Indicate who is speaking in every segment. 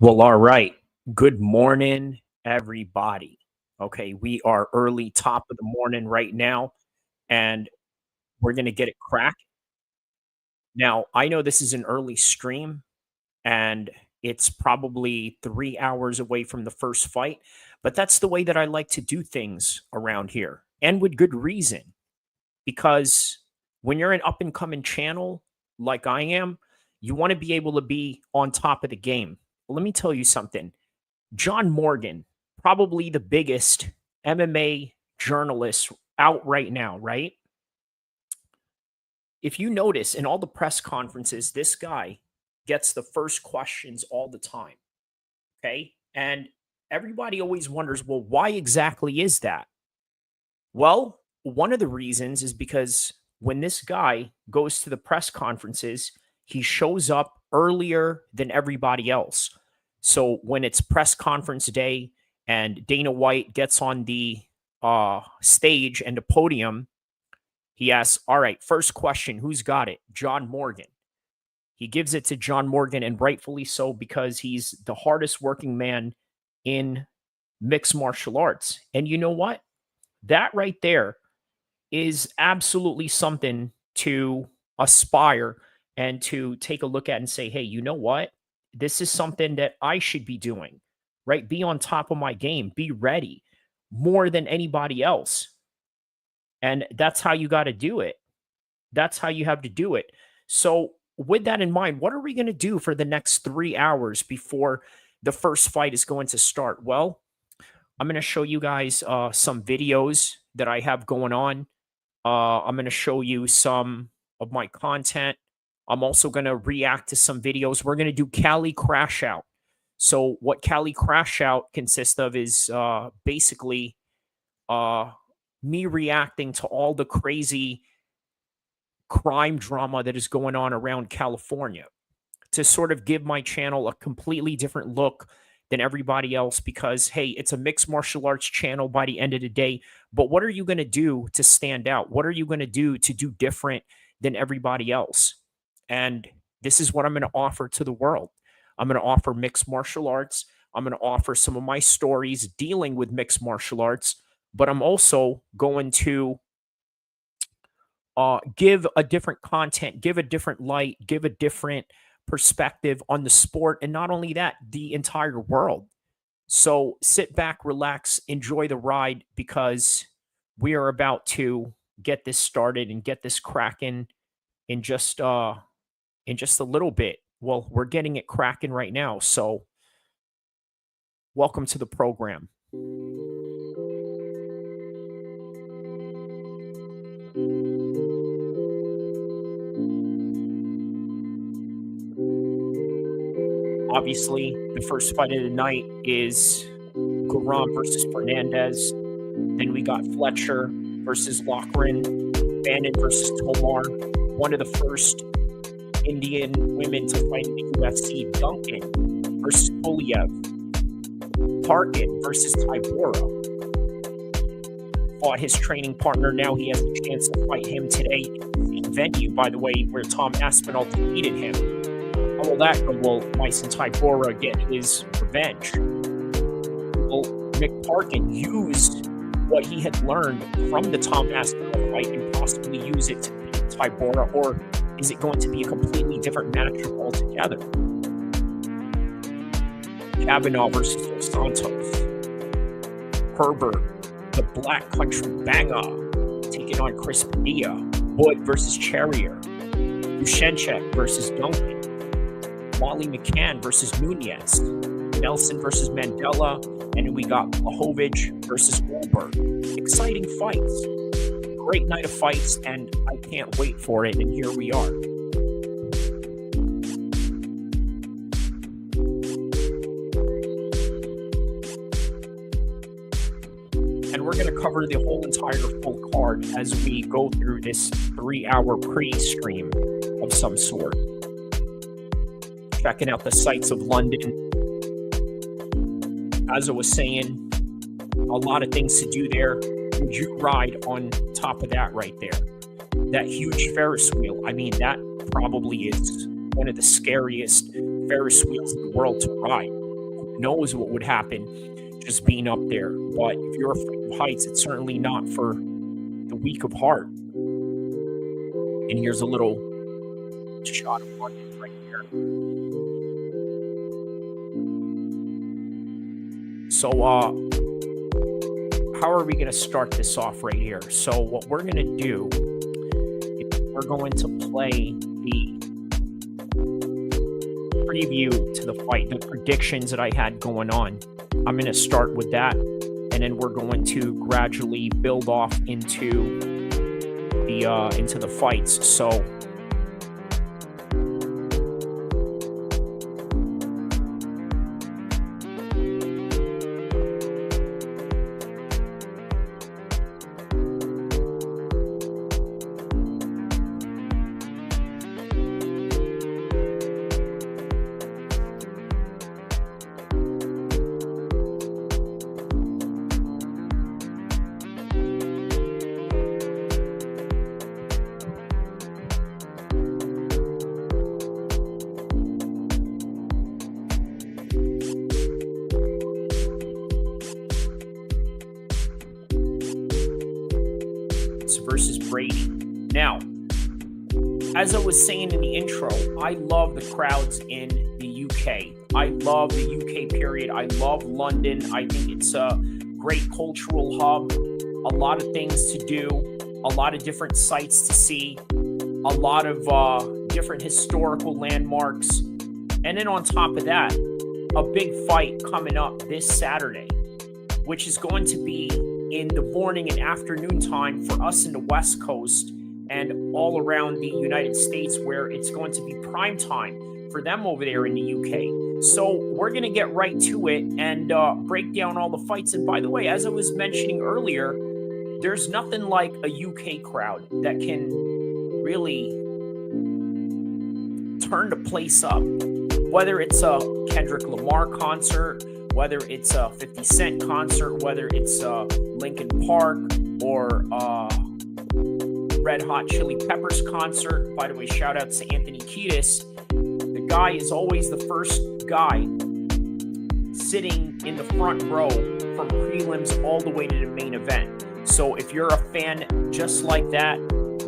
Speaker 1: Well, all right. Good morning, everybody. Okay, we are early top of the morning right now, and we're going to get it cracked. Now, I know this is an early stream, and it's probably 3 hours away from the first fight, but that's the way that I like to do things around here, and with good reason. Because when you're an up and coming channel like I am, you want to be able to be on top of the game. Let me tell you something. John Morgan, probably the biggest MMA journalist out right now, right? If you notice in all the press conferences, this guy gets the first questions all the time. Okay. And everybody always wonders, well, why exactly is that? Well, one of the reasons is because when this guy goes to the press conferences, he shows up earlier than everybody else. So when it's press conference day and Dana White gets on the stage and the podium, he asks, all right, first question, who's got it? John Morgan. He gives it to John Morgan, and rightfully so, because he's the hardest working man in mixed martial arts. And you know what? That right there is absolutely something to aspire and to take a look at and say, hey, you know what? This is something that I should be doing, right? Be on top of my game, be ready more than anybody else. And that's how you got to do it. That's how you have to do it. So with that in mind, what are we going to do for the next 3 hours before the first fight is going to start? Well, I'm going to show you guys some videos that I have going on. I'm going to show you some of my content. I'm also going to react to some videos. We're going to do Cali Crash Out. So what Cali Crash Out consists of is basically me reacting to all the crazy crime drama that is going on around California, to sort of give my channel a completely different look than everybody else, because, hey, it's a mixed martial arts channel by the end of the day. But what are you going to do to stand out? What are you going to do different than everybody else? And this is what I'm going to offer to the world. I'm going to offer mixed martial arts. I'm going to offer some of my stories dealing with mixed martial arts, but I'm also going to give a different content, give a different light, give a different perspective on the sport, and not only that, the entire world. So sit back, relax, enjoy the ride, because we are about to get this started and get this cracking in just a little bit. Well, we're getting it cracking right now. So welcome to the program. Obviously, the first fight of the night is GURAM versus Fernandez. Then we got Fletcher versus Loughran, Bannon versus Tomar, one of the first Indian women to fight in the UFC, Duncan versus Pulyaev, Parkin versus Tybura. Fought his training partner. Now he has a chance to fight him today. The venue, by the way, where Tom Aspinall defeated him. How will that go? Will Tyson Tybura get his revenge? Will Parkin use what he had learned from the Tom Aspinall fight and possibly use it to beat Tybura, or is it going to be a completely different matchup altogether? Kavanaugh versus Santos. Herbert, the Black Country Banger, taking on Padilla. Wood versus Charriere. Ushenchek versus Duncan. Molly McCann versus Nunez. Nelson versus Mandela. And we got Blachowicz versus Ulberg. Exciting fights. Great night of fights, and I can't wait for it, and here we are. And we're going to cover the whole entire full card as we go through this 3-hour pre-stream of some sort. Checking out the sights of London. As I was saying, a lot of things to do there. Would you ride on top of that right there? That huge Ferris wheel. I mean, that probably is one of the scariest Ferris wheels in the world to ride. knows what would happen just being up there. But if you're afraid of heights, it's certainly not for the weak of heart. And here's a little shot of London right here. So, how are we going to start this off right here? So what we're going to do is we're going to play the preview to the fight, the predictions that I had going on. I'm going to start with that, and then we're going to gradually build off into the fights. So versus Brady. Now, as I was saying in the intro, I love the crowds in the UK. I love the UK period. I love London. I think it's a great cultural hub. A lot of things to do. A lot of different sights to see. A lot of different historical landmarks. And then on top of that, a big fight coming up this Saturday, which is going to be in the morning and afternoon time for us in the West Coast and all around the United States, where it's going to be prime time for them over there in the UK. So we're going to get right to it and break down all the fights. And by the way, as I was mentioning earlier, there's nothing like a UK crowd that can really turn the place up. Whether it's a Kendrick Lamar concert, whether it's a 50 Cent concert, whether it's a Linkin Park or Red Hot Chili Peppers concert. By the way, shout out to Anthony Kiedis. The guy is always the first guy sitting in the front row from prelims all the way to the main event. So if you're a fan just like that,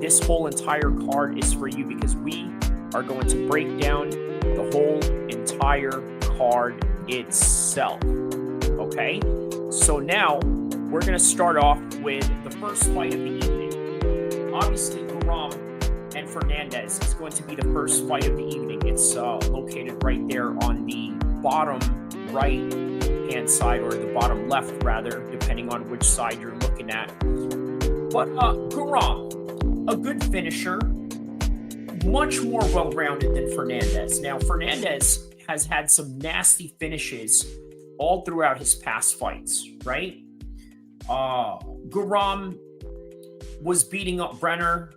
Speaker 1: this whole entire card is for you, because we are going to break down the whole entire card itself. Okay, so now we're going to start off with the first fight of the evening. Obviously, GURAM and Fernandez is going to be the first fight of the evening. It's located right there on the bottom right hand side, or the bottom left rather, depending on which side you're looking at. But GURAM, a good finisher, much more well-rounded than Fernandez. Now, Fernandez has had some nasty finishes all throughout his past fights, right? GURAM was beating up Brenner.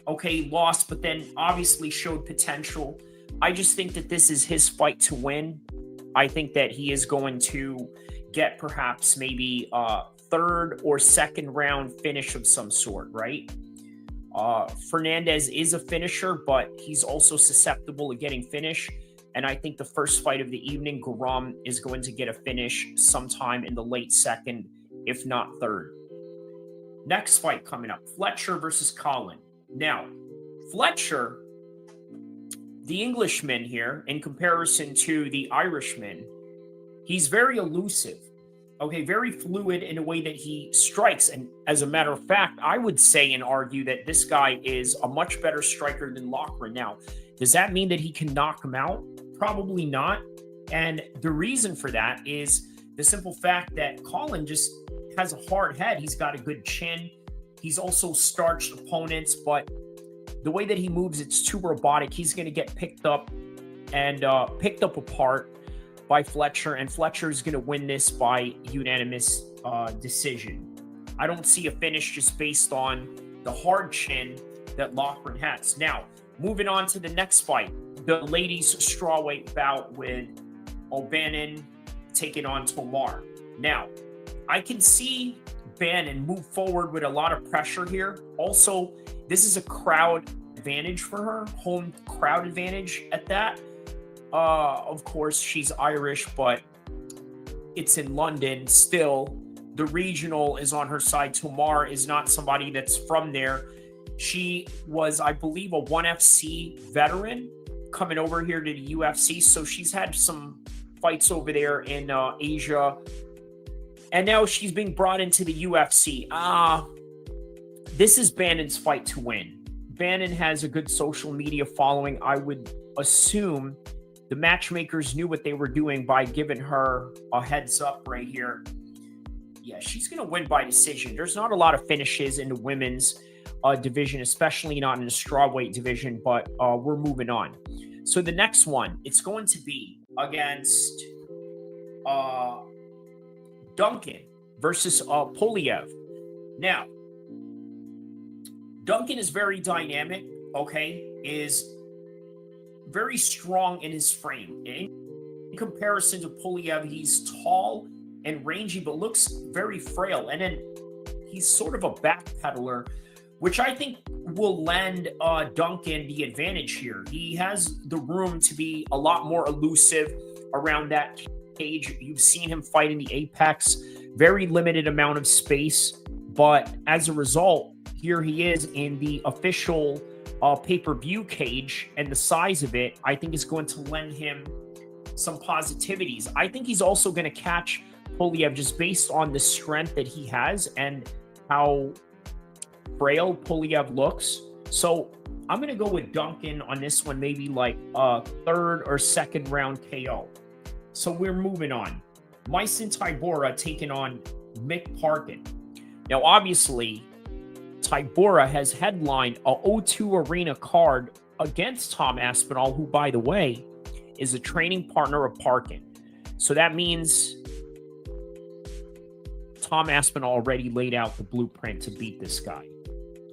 Speaker 1: Okay, lost, but then obviously showed potential. I just think that this is his fight to win. I think that he is going to get perhaps maybe a third or second round finish of some sort, right? Fernandez is a finisher, but he's also susceptible to getting finished. And I think the first fight of the evening, GURAM is going to get a finish sometime in the late second, if not third. Next fight coming up, Fletcher versus Holland. Now, Fletcher, the Englishman here, in comparison to the Irishman, he's very elusive. Okay, very fluid in the way that he strikes. And as a matter of fact, I would say and argue that this guy is a much better striker than Loughran. Now, does that mean that he can knock him out? Probably not. And the reason for that is the simple fact that Holland just has a hard head. He's got a good chin. He's also starched opponents, but the way that he moves, it's too robotic. He's going to get picked up and picked up apart by Fletcher, and Fletcher is going to win this by unanimous decision. I don't see a finish just based on the hard chin that Loughran has. Now, moving on to the next fight, the ladies' strawweight bout with O'Bannon taking on Tomar. Now, I can see Bannon move forward with a lot of pressure here. Also, this is a crowd advantage for her, home crowd advantage at that. Of course, she's Irish, but it's in London still. The regional is on her side. Tomar is not somebody that's from there. She was, I believe, a 1FC veteran coming over here to the UFC. So she's had some fights over there in Asia. And now she's being brought into the UFC. This is Bannon's fight to win. Bannon has a good social media following. I would assume the matchmakers knew what they were doing by giving her a heads up right here. Yeah, she's going to win by decision. There's not a lot of finishes in the women's division, especially not in the strawweight division, but we're moving on. So the next one, it's going to be against Duncan versus Pulyaev. Now, Duncan is very dynamic, okay, is very strong in his frame. In comparison to Pulyaev, he's tall and rangy, but looks very frail. And then he's sort of a backpedaler, which I think will lend Duncan the advantage here. He has the room to be a lot more elusive around that cage. You've seen him fight in the Apex, very limited amount of space. But as a result, here he is in the official pay-per-view cage, and the size of it, I think, is going to lend him some positivities. I think he's also going to catch Pulyaev just based on the strength that he has and how frail Pulyaev looks. So I'm going to go with Duncan on this one, maybe like a third or second round KO. So we're moving on. Tybura taking on Parkin. Now, obviously, Tybura has headlined a O2 Arena card against Tom Aspinall, who, by the way, is a training partner of Parkin. So that means Tom Aspinall already laid out the blueprint to beat this guy.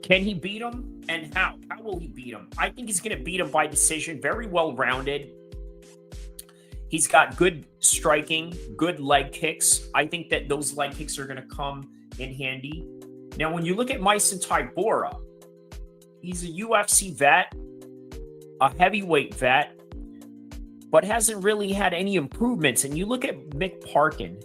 Speaker 1: Can he beat him? And how? How will he beat him? I think he's going to beat him by decision. Very well-rounded. He's got good striking, good leg kicks. I think that those leg kicks are going to come in handy. Now, when you look at Tybura, he's a UFC vet, a heavyweight vet, but hasn't really had any improvements. And you look at Parkin,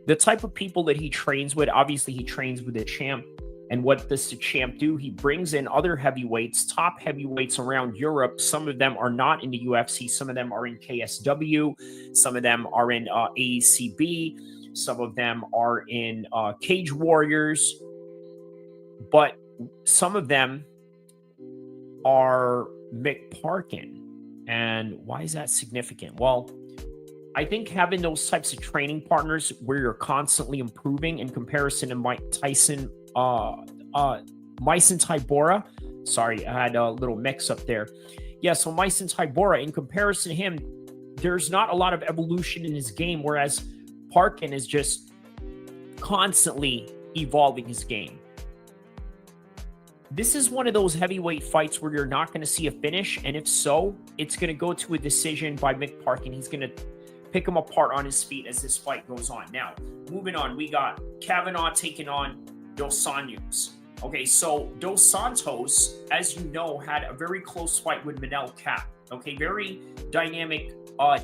Speaker 1: the type of people that he trains with, obviously he trains with the champ. And what does the champ do? He brings in other heavyweights, top heavyweights around Europe. Some of them are not in the UFC. Some of them are in KSW. Some of them are in AECB. Some of them are in Cage Warriors. But some of them are Parkin. And why is that significant? Well, I think having those types of training partners where you're constantly improving in comparison to Tybura. Sorry, I had a little mix up there. Yeah, so Tybura, in comparison to him, there's not a lot of evolution in his game, whereas Parkin is just constantly evolving his game. This is one of those heavyweight fights where you're not going to see a finish, and if so, it's going to go to a decision by Parkin. He's going to pick him apart on his feet as this fight goes on. Now, moving on, we got Kavanaugh taking on Dos Santos. Okay, so Dos Santos, as you know, had a very close fight with Manel Cap. Okay, very dynamic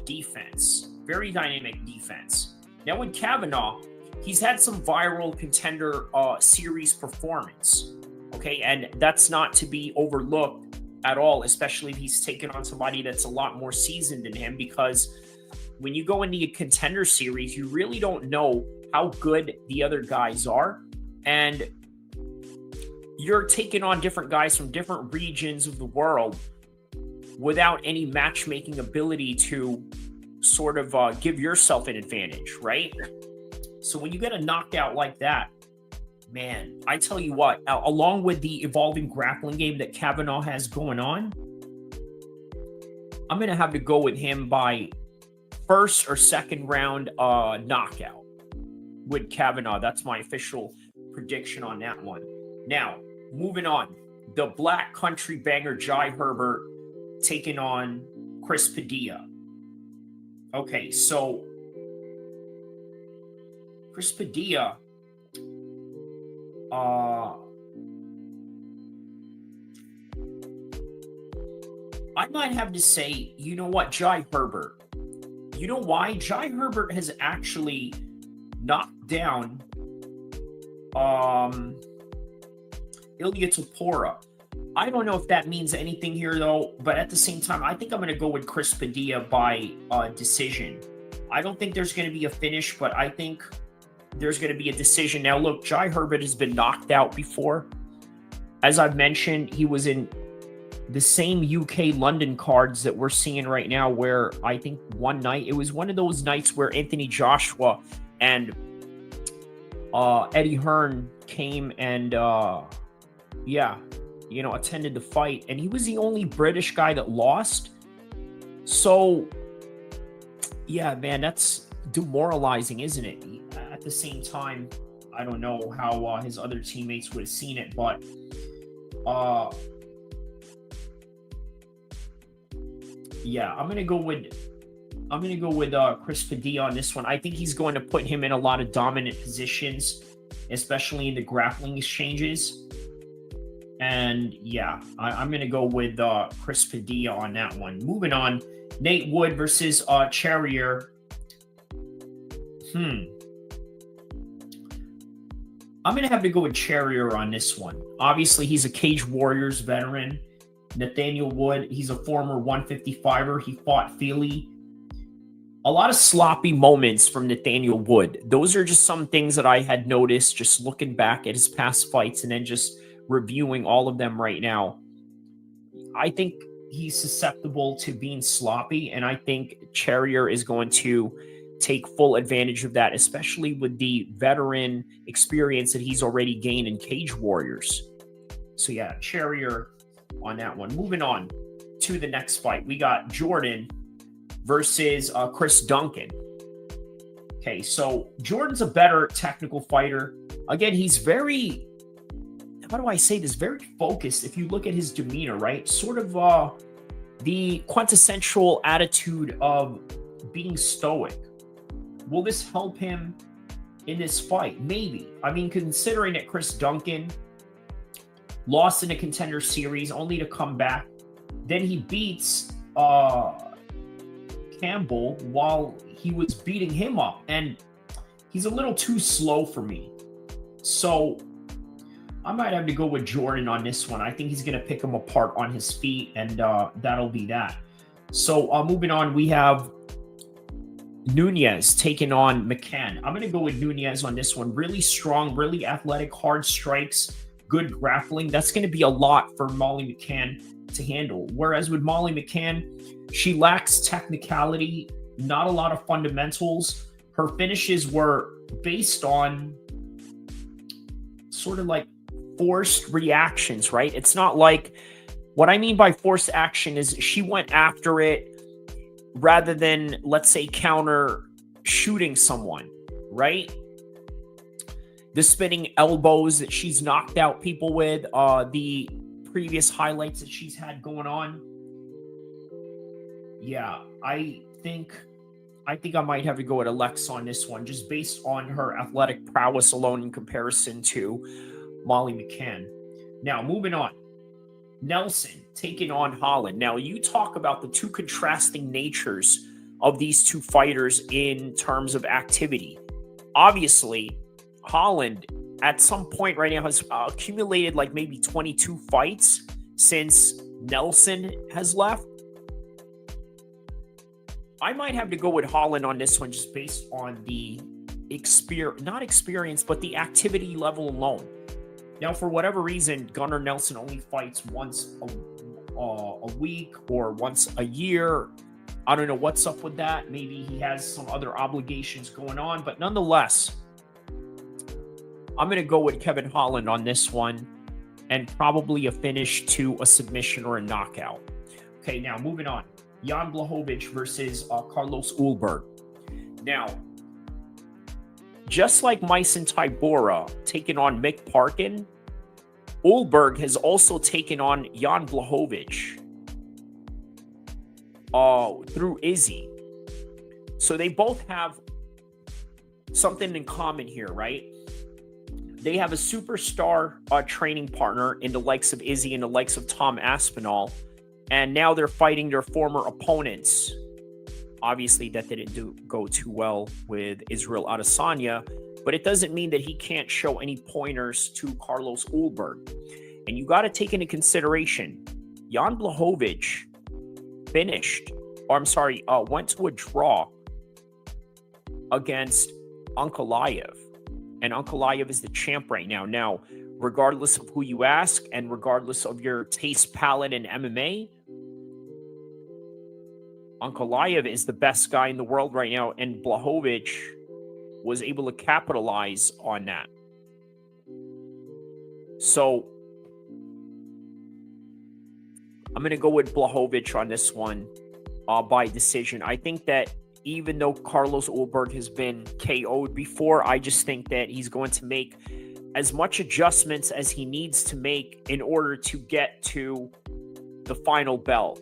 Speaker 1: defense. Very dynamic defense. Now with Kavanaugh, he's had some viral contender series performance. Okay, and that's not to be overlooked at all, especially if he's taken on somebody that's a lot more seasoned than him, because when you go into a contender series, you really don't know how good the other guys are. And you're taking on different guys from different regions of the world without any matchmaking ability to sort of give yourself an advantage, right? So when you get a knockout like that, man, I tell you what, along with the evolving grappling game that Kavanaugh has going on, I'm going to have to go with him by first or second round knockout with Kavanaugh. That's my official prediction on that one. Now, moving on, the Black Country banger Jai Herbert taking on Padilla. Okay, so Padilla, I might have to say, you know what, Jai Herbert. You know why? Jai Herbert has actually knocked down Ilya Topora. I don't know if that means anything here, though, but at the same time, I think I'm going to go with Chris Padilla by decision. I don't think there's going to be a finish, but I think there's going to be a decision. Now, look, Jai Herbert has been knocked out before. As I've mentioned, he was in the same UK London cards that we're seeing right now, where I think one night, it was one of those nights where Anthony Joshua and Eddie Hearn came and, attended the fight. And he was the only British guy that lost. So, yeah, man, that's demoralizing, isn't it? At the same time, I don't know how his other teammates would have seen it, but yeah, I'm gonna go with Chris Padilla on this one. I think he's going to put him in a lot of dominant positions, especially in the grappling exchanges. And yeah, I'm gonna go with Chris Padilla on that one. Moving on, Nate Wood versus Charriere. I'm going to have to go with Charriere on this one. Obviously, he's a Cage Warriors veteran. Nathaniel Wood, he's a former 155er. He fought Feely. A lot of sloppy moments from Nathaniel Wood. Those are just some things that I had noticed just looking back at his past fights and then just reviewing all of them right now. I think he's susceptible to being sloppy, and I think Charriere is going to take full advantage of that, especially with the veteran experience that he's already gained in Cage Warriors. So yeah, Charriere on that one. Moving on to the next fight, we got Jordan versus Chris Duncan. Okay, so Jordan's a better technical fighter. Again, he's very, how do I say this, very focused. If you look at his demeanor, right? Sort of the quintessential attitude of being stoic. Will this help him in this fight? Maybe. I mean, considering that Chris Duncan lost in a Contender Series only to come back, then he beats Campbell while he was beating him up, and he's a little too slow for me. So I might have to go with Jordan on this one. I think he's going to pick him apart on his feet, and that'll be that. So moving on, we have Nunes taking on McCann. I'm going to go with Nunes on this one. Really strong, really athletic, hard strikes, good grappling. That's going to be a lot for Molly McCann to handle. Whereas with Molly McCann, she lacks technicality, not a lot of fundamentals. Her finishes were based on sort of like forced reactions, right? It's not like, what I mean by forced action is she went after it rather than, let's say, counter shooting someone, right? The spinning elbows that she's knocked out people with, the previous highlights that she's had going on. Yeah, I think I might have to go with Alexia on this one, just based on her athletic prowess alone in comparison to Molly McCann. Now, moving on. Nelson taking on Holland. Now, you talk about the two contrasting natures of these two fighters in terms of activity. Obviously, Holland at some point right now has accumulated like maybe 22 fights since Nelson has left. I might have to go with Holland on this one just based on the not experience, but the activity level alone. Now, for whatever reason, Gunnar Nelson only fights once a week or once a year. I don't know what's up with that. Maybe he has some other obligations going on. But nonetheless, I'm going to go with Kevin Holland on this one and probably a finish to a submission or a knockout. Okay, now moving on. Jan Blachowicz versus Carlos Ulberg. Now, just like Myson Tybura taking on Mick Parkin, Ulberg has also taken on Jan Blachowicz through Izzy. So they both have something in common here, right? They have a superstar training partner in the likes of Izzy and the likes of Tom Aspinall, and now they're fighting their former opponents Obviously, that didn't go too well with Israel Adesanya, but it doesn't mean that he can't show any pointers to Carlos Ulberg. And you got to take into consideration, Jan Blachowicz went to a draw against Ankalaev. And Ankalaev is the champ right now. Now, regardless of who you ask and regardless of your taste palette in MMA, Ankalaev is the best guy in the world right now, and Blachowicz was able to capitalize on that. So I'm going to go with Blachowicz on this one by decision. I think that even though Carlos Ulberg has been KO'd before, I just think that he's going to make as much adjustments as he needs to make in order to get to the final bell.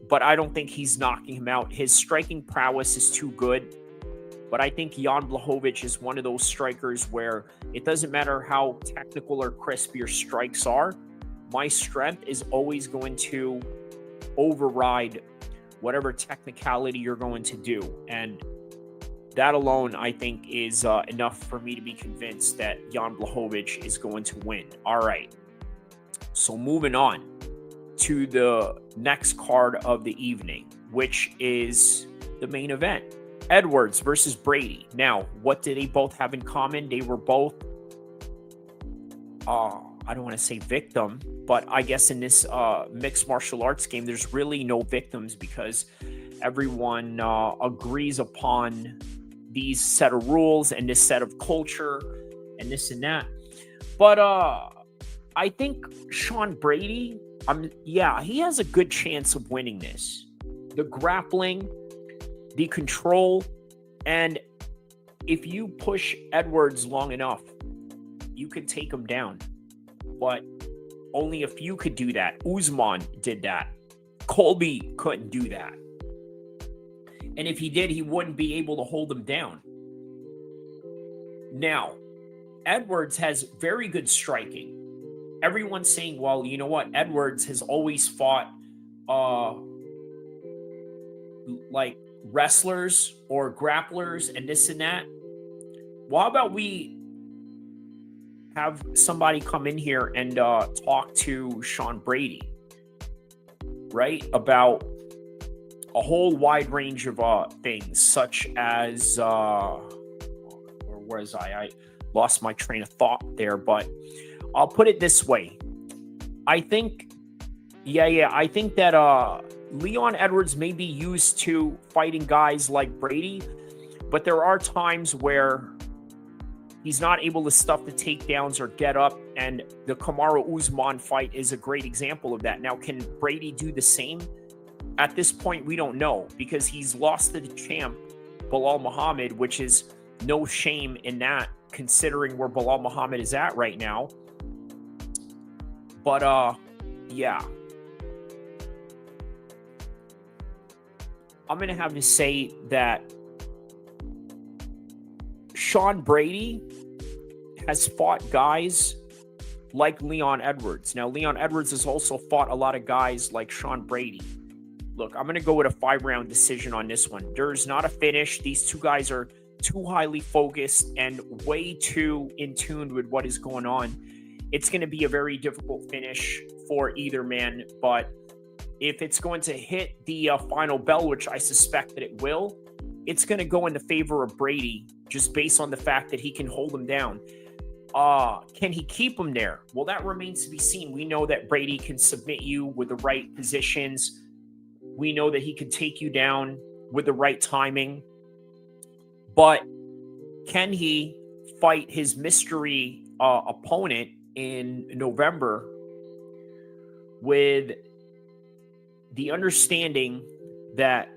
Speaker 1: But I don't think he's knocking him out. His striking prowess is too good. But I think Jan Blachowicz is one of those strikers where it doesn't matter how technical or crisp your strikes are. My strength is always going to override whatever technicality you're going to do. And that alone, I think, is enough for me to be convinced that Jan Blachowicz is going to win. All right. So moving on to the next card of the evening, which is the main event. Edwards versus Brady. Now, what did they both have in common? They were both, I don't want to say victim, but I guess in this mixed martial arts game, there's really no victims because everyone agrees upon these set of rules and this set of culture and this and that. But I think Sean Brady, he has a good chance of winning this. The grappling, the control, and if you push Edwards long enough, you could take him down. But only a few could do that. Usman did that. Colby couldn't do that. And if he did, he wouldn't be able to hold him down. Now, Edwards has very good striking. Everyone's saying, well, you know what? Edwards has always fought like wrestlers or grapplers and this and that. Well, how about we have somebody come in here and talk to Sean Brady, right? About a whole wide range of things, such as, where was I lost my train of thought there, but I'll put it this way. I think that Leon Edwards may be used to fighting guys like Brady, but there are times where he's not able to stuff the takedowns or get up, and the Kamaru-Usman fight is a great example of that. Now, can Brady do the same? At this point, we don't know, because he's lost to the champ, Belal Muhammad, which is no shame in that, considering where Belal Muhammad is at right now. But, yeah. I'm going to have to say that Sean Brady has fought guys like Leon Edwards. Now, Leon Edwards has also fought a lot of guys like Sean Brady. Look, I'm going to go with a 5-round decision on this one. There's not a finish. These two guys are too highly focused and way too in tune with what is going on. It's going to be a very difficult finish for either man, but if it's going to hit the final bell, which I suspect that it will, it's going to go in the favor of Brady, just based on the fact that he can hold him down. Can he keep him there? Well, that remains to be seen. We know that Brady can submit you with the right positions. We know that he can take you down with the right timing. But can he fight his mystery opponent in November with the understanding that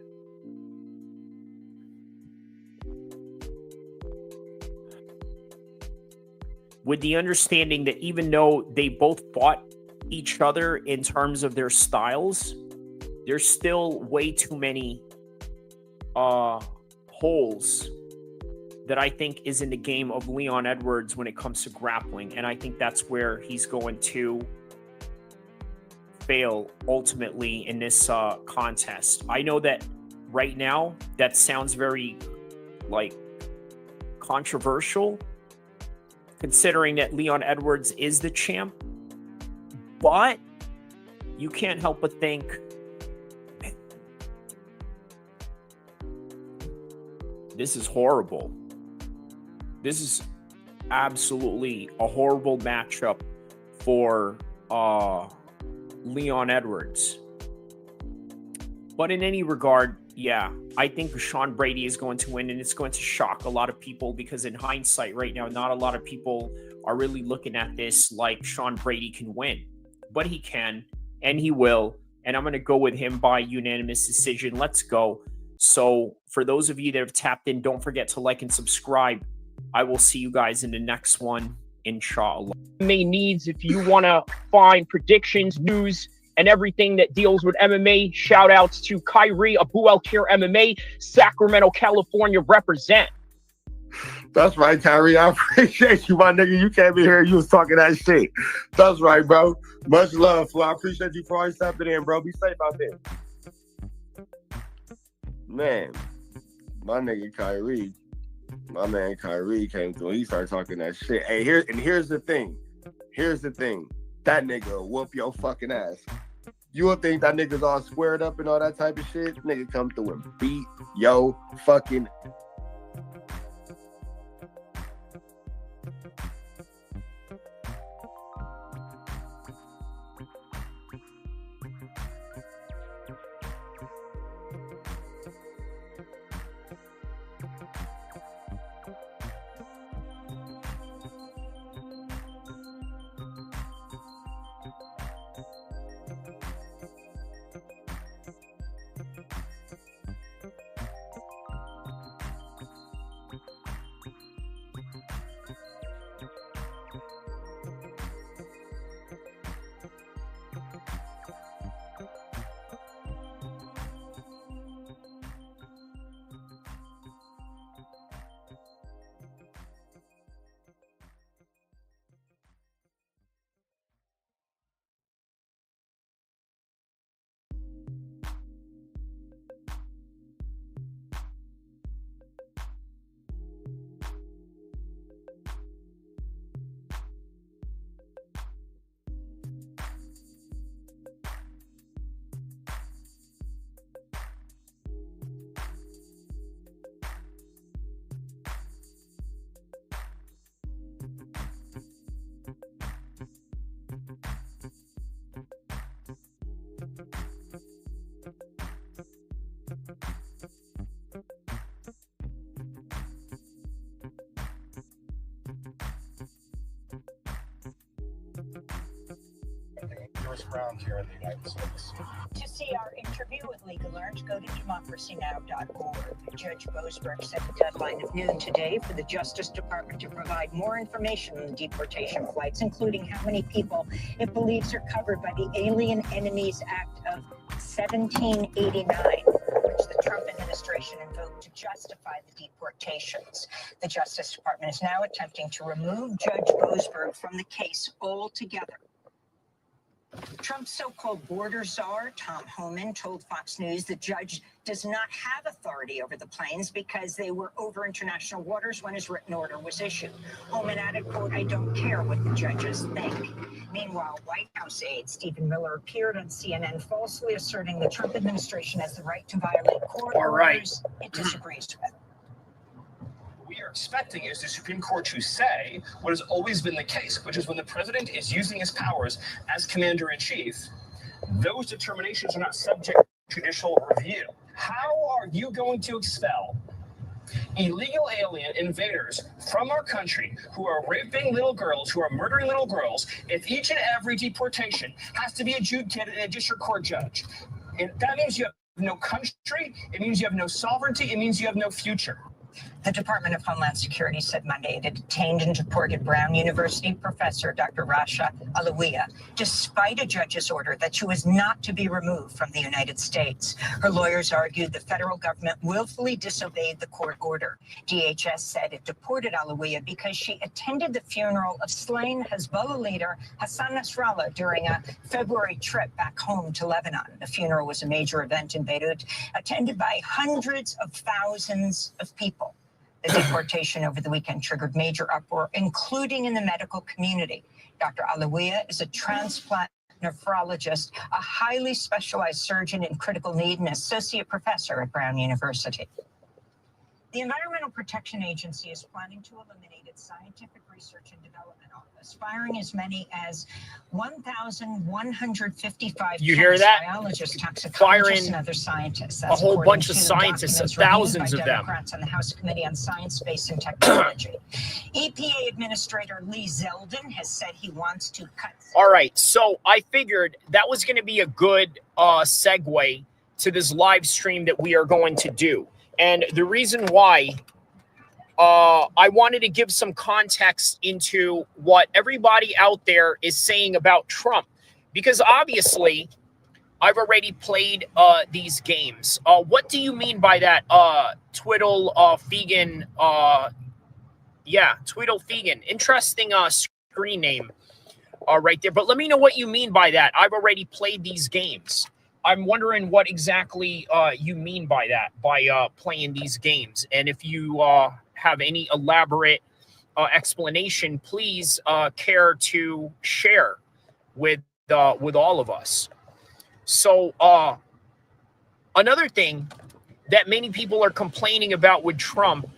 Speaker 1: even though they both fought each other in terms of their styles, there's still way too many holes that I think is in the game of Leon Edwards when it comes to grappling. And I think that's where he's going to fail ultimately in this contest. I know that right now that sounds very, like, controversial, considering that Leon Edwards is the champ. But you can't help but think, this is horrible. This is absolutely a horrible matchup for Leon Edwards. But in any regard, yeah, I think Sean Brady is going to win, and it's going to shock a lot of people because in hindsight right now, not a lot of people are really looking at this like Sean Brady can win. But he can, and he will, and I'm going to go with him by unanimous decision. Let's go. So for those of you that have tapped in, don't forget to like and subscribe. I will see you guys in the next one, inshallah. MMA needs, if you want to find predictions, news, and everything that deals with MMA, shout outs to Kyrie, Abu El-Kheer MMA, Sacramento, California, represent.
Speaker 2: That's right, Kyrie. I appreciate you, my nigga. You came in here, you was talking that shit. That's right, bro. Much love, Flo. I appreciate you for always tapping in, bro. Be safe out there. Man, my nigga Kyrie, my man Kyrie came through. He started talking that shit. Hey, here's the thing. Here's the thing. That nigga will whoop your fucking ass. You will think that nigga's all squared up and all that type of shit. Nigga come through and beat yo fucking.
Speaker 3: Around here in the United States.
Speaker 4: To see our interview with legal alert, go to democracynow.org. Judge Boasberg set the deadline of noon today for the Justice Department to provide more information on the deportation flights, including how many people it believes are covered by the Alien Enemies Act of 1789, which the Trump administration invoked to justify the deportations. The Justice Department is now attempting to remove Judge Boasberg from the case altogether. Trump's so-called border czar, Tom Homan, told Fox News the judge does not have authority over the planes because they were over international waters when his written order was issued. Homan added, quote, "I don't care what the judges think." Meanwhile, White House aide Stephen Miller appeared on CNN falsely asserting the Trump administration has the right to violate court orders it disagrees with.
Speaker 3: We are expecting is the Supreme Court to say what has always been the case, which is when the president is using his powers as commander-in-chief, those determinations are not subject to judicial review. How are you going to expel illegal alien invaders from our country who are raping little girls, who are murdering little girls, if each and every deportation has to be adjudicated in a district court judge? And that means you have no country, it means you have no sovereignty, it means you have no future.
Speaker 4: The Department of Homeland Security said Monday it had detained and deported Brown University professor Dr. Rasha Alawiyah, despite a judge's order that she was not to be removed from the United States. Her lawyers argued the federal government willfully disobeyed the court order. DHS said it deported Alawiyah because she attended the funeral of slain Hezbollah leader Hassan Nasrallah during a February trip back home to Lebanon. The funeral was a major event in Beirut, attended by hundreds of thousands of people. The deportation over the weekend triggered major uproar, including in the medical community. Dr. Alawiyah is a transplant nephrologist, a highly specialized surgeon in critical need, and associate professor at Brown University. The Environmental Protection Agency is planning to eliminate its scientific research and development office, firing as many as 1,155 biologists, toxicologists, and other scientists. That's
Speaker 1: a whole bunch of scientists, thousands of them.
Speaker 4: Democrats on the House Committee on Science, Space, and Technology. EPA Administrator Lee Zeldin has said he wants to cut.
Speaker 1: All right, so I figured that was going to be a good segue to this live stream that we are going to do. And the reason why I wanted to give some context into what everybody out there is saying about Trump, because obviously I've already played these games. What do you mean by that? Twiddle Fegan. Yeah, Twiddle Fegan. Interesting screen name right there. But let me know what you mean by that. I've already played these games. I'm wondering what exactly you mean by that, by playing these games. And if you have any elaborate explanation, please care to share with all of us. So another thing that many people are complaining about with Trump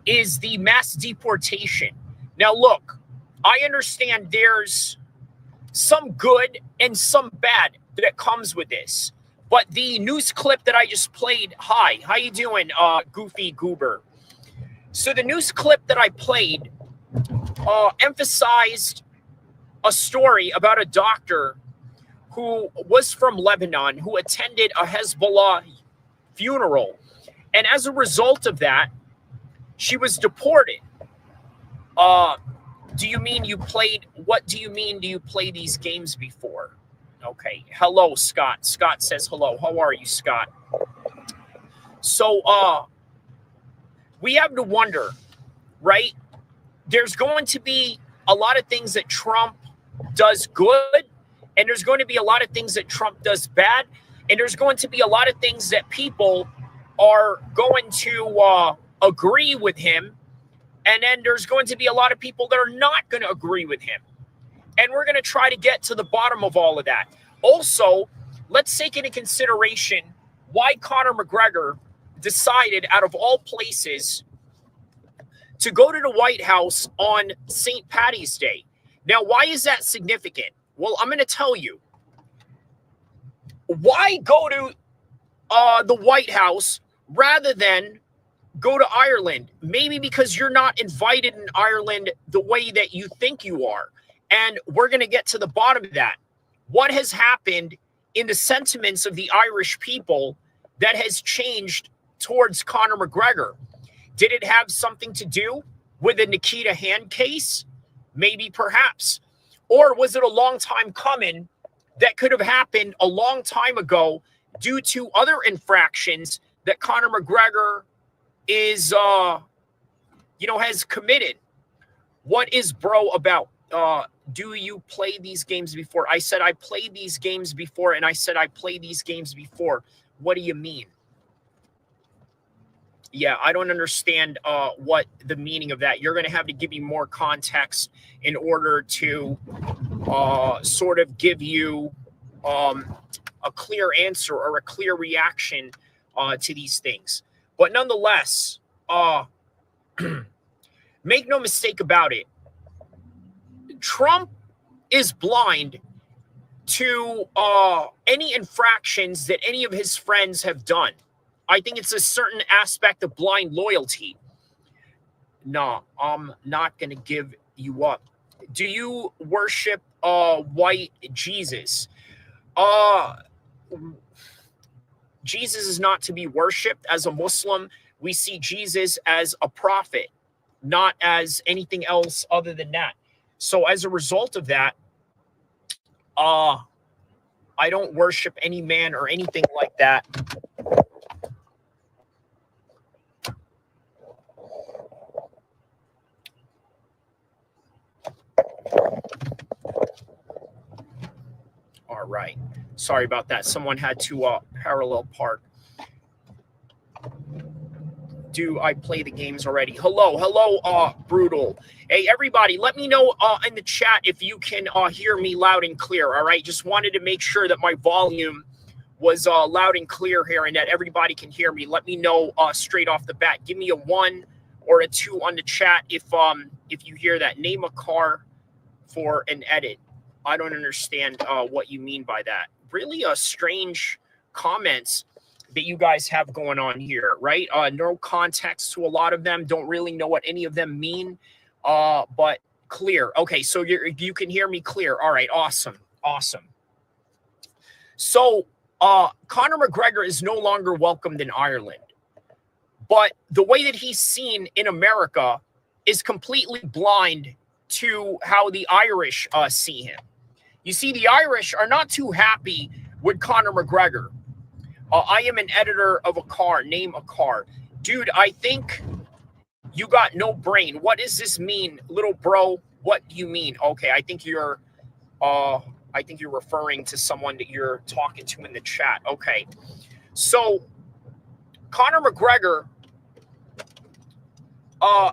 Speaker 1: is the mass deportation. Now, look, I understand there's some good and some bad that comes with this. But the news clip that I just played, hi, how you doing, Goofy Goober? So the news clip that I played emphasized a story about a doctor who was from Lebanon, who attended a Hezbollah funeral. And as a result of that, she was deported. Do you mean you played, what do you mean do you play these games before? Okay. Hello, Scott. Scott says hello. How are you, Scott? So we have to wonder, right? There's going to be a lot of things that Trump does good, and there's going to be a lot of things that Trump does bad, and there's going to be a lot of things that people are going to agree with him, and then there's going to be a lot of people that are not going to agree with him. And we're going to try to get to the bottom of all of that. Also, let's take into consideration why Conor McGregor decided, out of all places, to go to the White House on St. Paddy's Day. Now, why is that significant? Well, I'm going to tell you. Why go to the White House rather than go to Ireland? Maybe because you're not invited in Ireland the way that you think you are. And we're going to get to the bottom of that. What has happened in the sentiments of the Irish people that has changed towards Conor McGregor? Did it have something to do with the Nikita Hand case? Maybe, perhaps. Or was it a long time coming that could have happened a long time ago due to other infractions that Conor McGregor is, has committed? What is bro about? Do you play these games before? I said I played these games before, and I said I played these games before. What do you mean? Yeah, I don't understand what the meaning of that. You're going to have to give me more context in order to sort of give you a clear answer or a clear reaction to these things. But nonetheless, make no mistake about it. Trump is blind to any infractions that any of his friends have done. I think it's a certain aspect of blind loyalty. No, I'm not going to give you up. Do you worship white Jesus? Jesus is not to be worshipped as a Muslim. We see Jesus as a prophet, not as anything else other than that. So as a result of that, I don't worship any man or anything like that. All right. Sorry about that. Someone had to parallel park. Do I play the games already? Hello, Brutal. Hey, everybody, let me know in the chat if you can hear me loud and clear, all right? Just wanted to make sure that my volume was loud and clear here and that everybody can hear me. Let me know straight off the bat. Give me a 1 or a 2 on the chat if you hear that. Name a car for an edit. I don't understand what you mean by that. Really strange comments that you guys have going on here, right? No context to a lot of them. Don't really know what any of them mean, but clear. Okay, so you can hear me clear. All right, awesome. So Conor McGregor is no longer welcomed in Ireland, but the way that he's seen in America is completely blind to how the Irish see him. You see, the Irish are not too happy with Conor McGregor. I am an editor of a car. Name a car. Dude, I think you got no brain. What does this mean, little bro? What do you mean? Okay, I think you're referring to someone that you're talking to in the chat. Okay. So Conor McGregor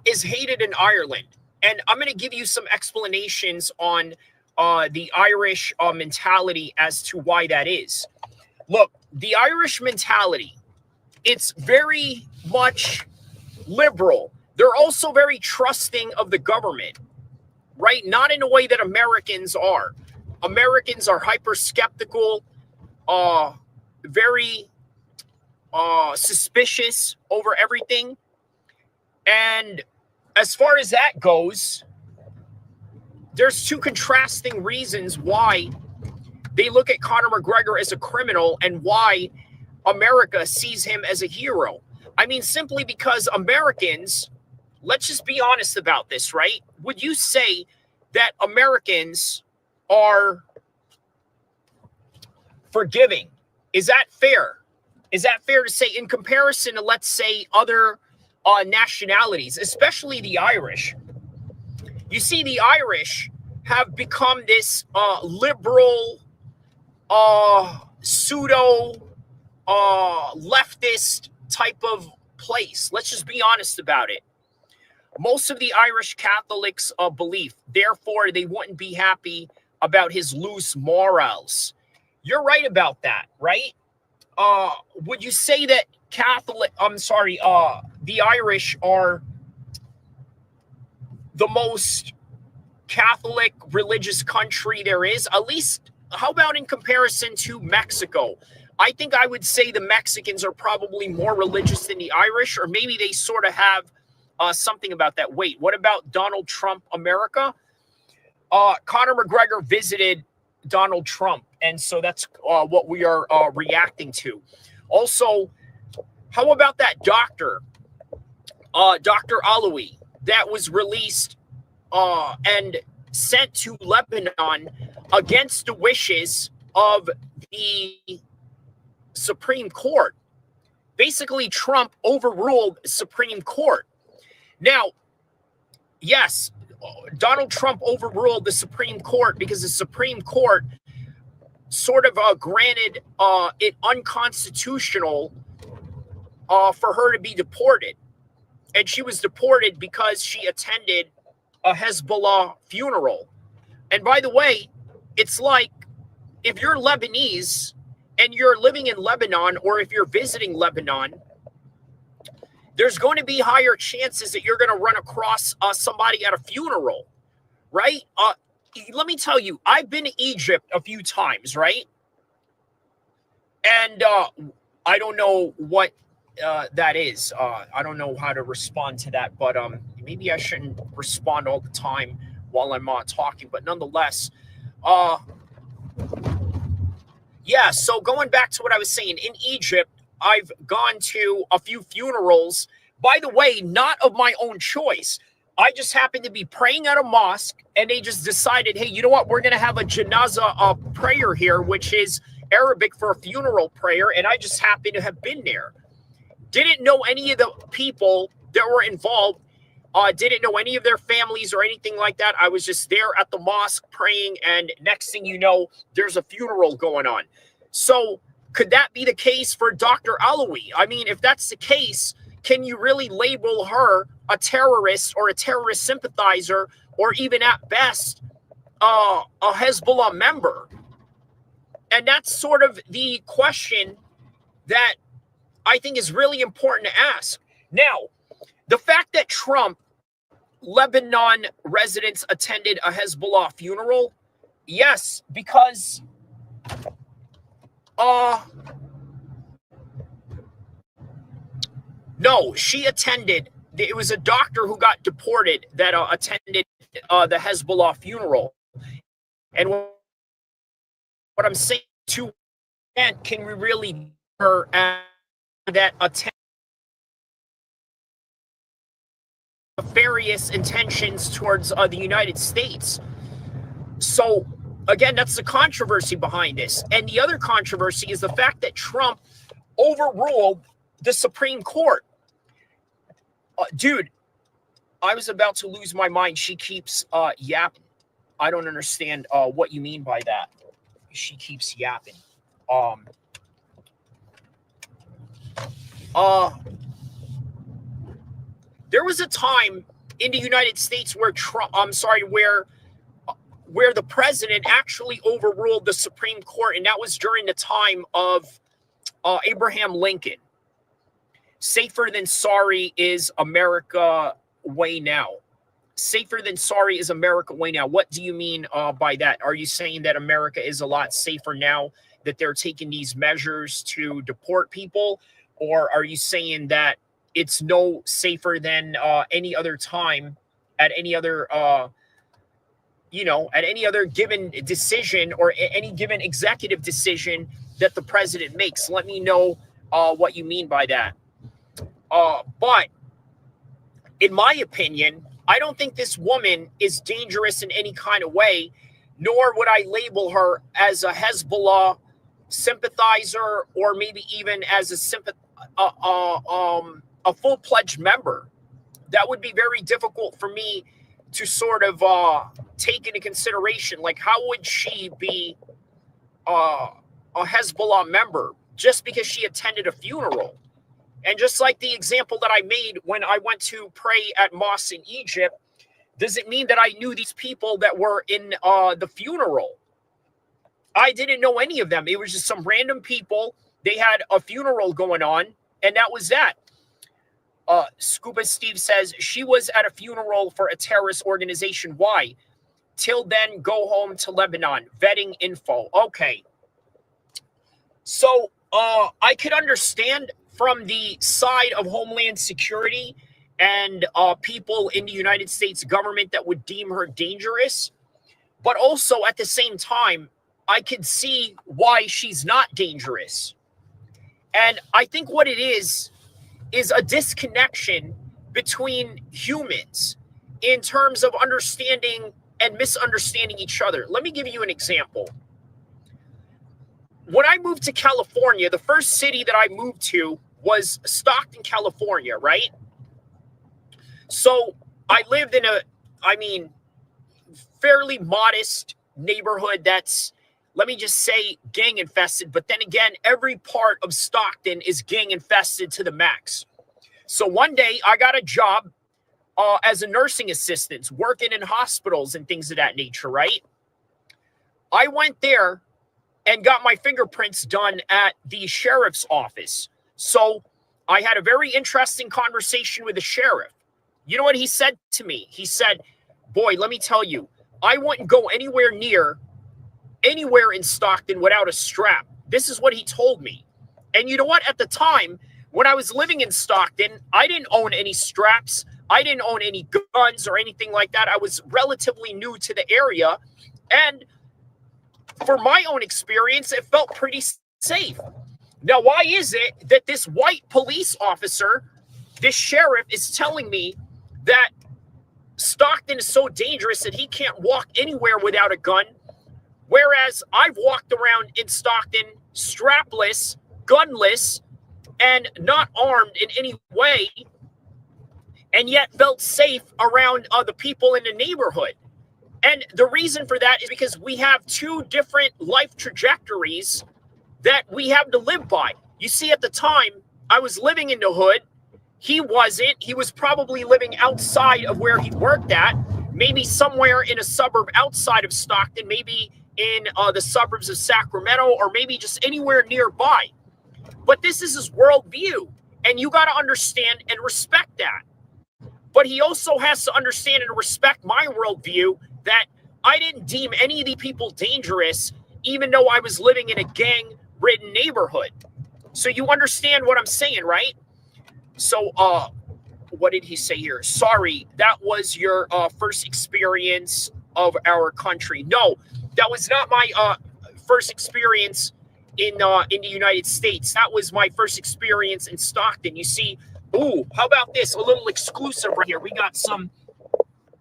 Speaker 1: is hated in Ireland. And I'm going to give you some explanations on the Irish mentality as to why that is. Look, the Irish mentality, it's very much liberal. They're also very trusting of the government, right? Not in a way that Americans are. Americans are hyper skeptical, very suspicious over everything. And as far as that goes, there's two contrasting reasons why they look at Conor McGregor as a criminal and why America sees him as a hero. I mean, simply because Americans, let's just be honest about this, right? Would you say that Americans are forgiving? Is that fair? Is that fair to say in comparison to, let's say, other nationalities, especially the Irish? You see, the Irish have become this liberal, pseudo leftist type of place. Let's just be honest about it. Most of the Irish Catholics believe, therefore, they wouldn't be happy about his loose morals. You're right about that, right? Would you say that the Irish are the most Catholic religious country there is? At least, how about in comparison to Mexico? I think I would say the Mexicans are probably more religious than the Irish, or maybe they sort of have something about that. Wait, what about Donald Trump, America? Conor McGregor visited Donald Trump, and so that's what we are reacting to. Also, how about that doctor, Dr. Alawi, that was released and sent to Lebanon against the wishes of the Supreme Court? Basically, Trump overruled the Supreme Court. Now, yes, Donald Trump overruled the Supreme Court because the Supreme Court sort of granted it unconstitutional for her to be deported. And she was deported because she attended a Hezbollah funeral. And by the way, it's like if you're Lebanese and you're living in Lebanon, or if you're visiting Lebanon, there's going to be higher chances that you're going to run across somebody at a funeral, right? Let me tell you, I've been to Egypt a few times, right? And I don't know what that is. I don't know how to respond to that, but maybe I shouldn't respond all the time while I'm talking. But nonetheless, yeah, so going back to what I was saying, in Egypt, I've gone to a few funerals, by the way, not of my own choice. I just happened to be praying at a mosque, and they just decided, hey, you know what? We're going to have a janazah prayer here, which is Arabic for a funeral prayer, and I just happened to have been there. Didn't know any of the people that were involved, didn't know any of their families or anything like that. I was just there at the mosque praying, and next thing you know, there's a funeral going on. So could that be the case for Dr. Alawi? I mean, if that's the case, can you really label her a terrorist or a terrorist sympathizer, or even at best, a Hezbollah member? And that's sort of the question that I think is really important to ask. Now, the fact that Trump, Lebanon residents attended a Hezbollah funeral, yes, because no, she attended. It was a doctor who got deported that attended the Hezbollah funeral. And what I'm saying to that, can we really her that attend nefarious intentions towards the United States? So again, that's the controversy behind this. And the other controversy is the fact that Trump overruled the Supreme Court. Dude, I was about to lose my mind. She keeps yapping. I don't understand what you mean by that. She keeps yapping. There was a time in the United States where where the president actually overruled the Supreme Court, and that was during the time of Abraham Lincoln. Safer than sorry is America way now. Safer than sorry is America way now. What do you mean by that? Are you saying that America is a lot safer now that they're taking these measures to deport people? Or are you saying that it's no safer than any other time at any other, at any other given decision or any given executive decision that the president makes? Let me know what you mean by that. But in my opinion, I don't think this woman is dangerous in any kind of way, nor would I label her as a Hezbollah sympathizer or maybe even as a full-fledged member. That would be very difficult for me to sort of take into consideration. Like, how would she be a Hezbollah member just because she attended a funeral? And just like the example that I made when I went to pray at mosques in Egypt, does it mean that I knew these people that were in the funeral? I didn't know any of them. It was just some random people. They had a funeral going on, and that was that. Scuba Steve says, she was at a funeral for a terrorist organization. Why? Till then, go home to Lebanon. Vetting info. Okay. So I could understand from the side of Homeland Security and people in the United States government that would deem her dangerous. But also at the same time, I could see why she's not dangerous. And I think what it is a disconnection between humans in terms of understanding and misunderstanding each other. Let me give you an example. When I moved to California, the first city that I moved to was Stockton, California, right? So I lived in fairly modest neighborhood that's, let me just say, gang infested. But then again, every part of Stockton is gang infested to the max. So one day I got a job as a nursing assistant, working in hospitals and things of that nature, right? I went there and got my fingerprints done at the sheriff's office. So I had a very interesting conversation with the sheriff. You know what he said to me? He said, boy, let me tell you, I wouldn't go anywhere in Stockton without a strap. This is what he told me. And you know what? At the time, when I was living in Stockton, I didn't own any straps. I didn't own any guns or anything like that. I was relatively new to the area. And for my own experience, it felt pretty safe. Now, why is it that this white police officer, this sheriff, is telling me that Stockton is so dangerous that he can't walk anywhere without a gun, whereas I've walked around in Stockton strapless, gunless, and not armed in any way, and yet felt safe around the people in the neighborhood? And the reason for that is because we have two different life trajectories that we have to live by. You see, at the time, I was living in the hood. He wasn't. He was probably living outside of where he worked at, maybe somewhere in a suburb outside of Stockton, maybe in the suburbs of Sacramento, or maybe just anywhere nearby. But this is his worldview, and you got to understand and respect that. But he also has to understand and respect my worldview that I didn't deem any of the people dangerous, even though I was living in a gang-ridden neighborhood. So you understand what I'm saying, right? So, what did he say here? Sorry, that was your first experience of our country. No, that was not my first experience in the United States. That was my first experience in Stockton. You see, ooh, how about this? A little exclusive right here. We got some.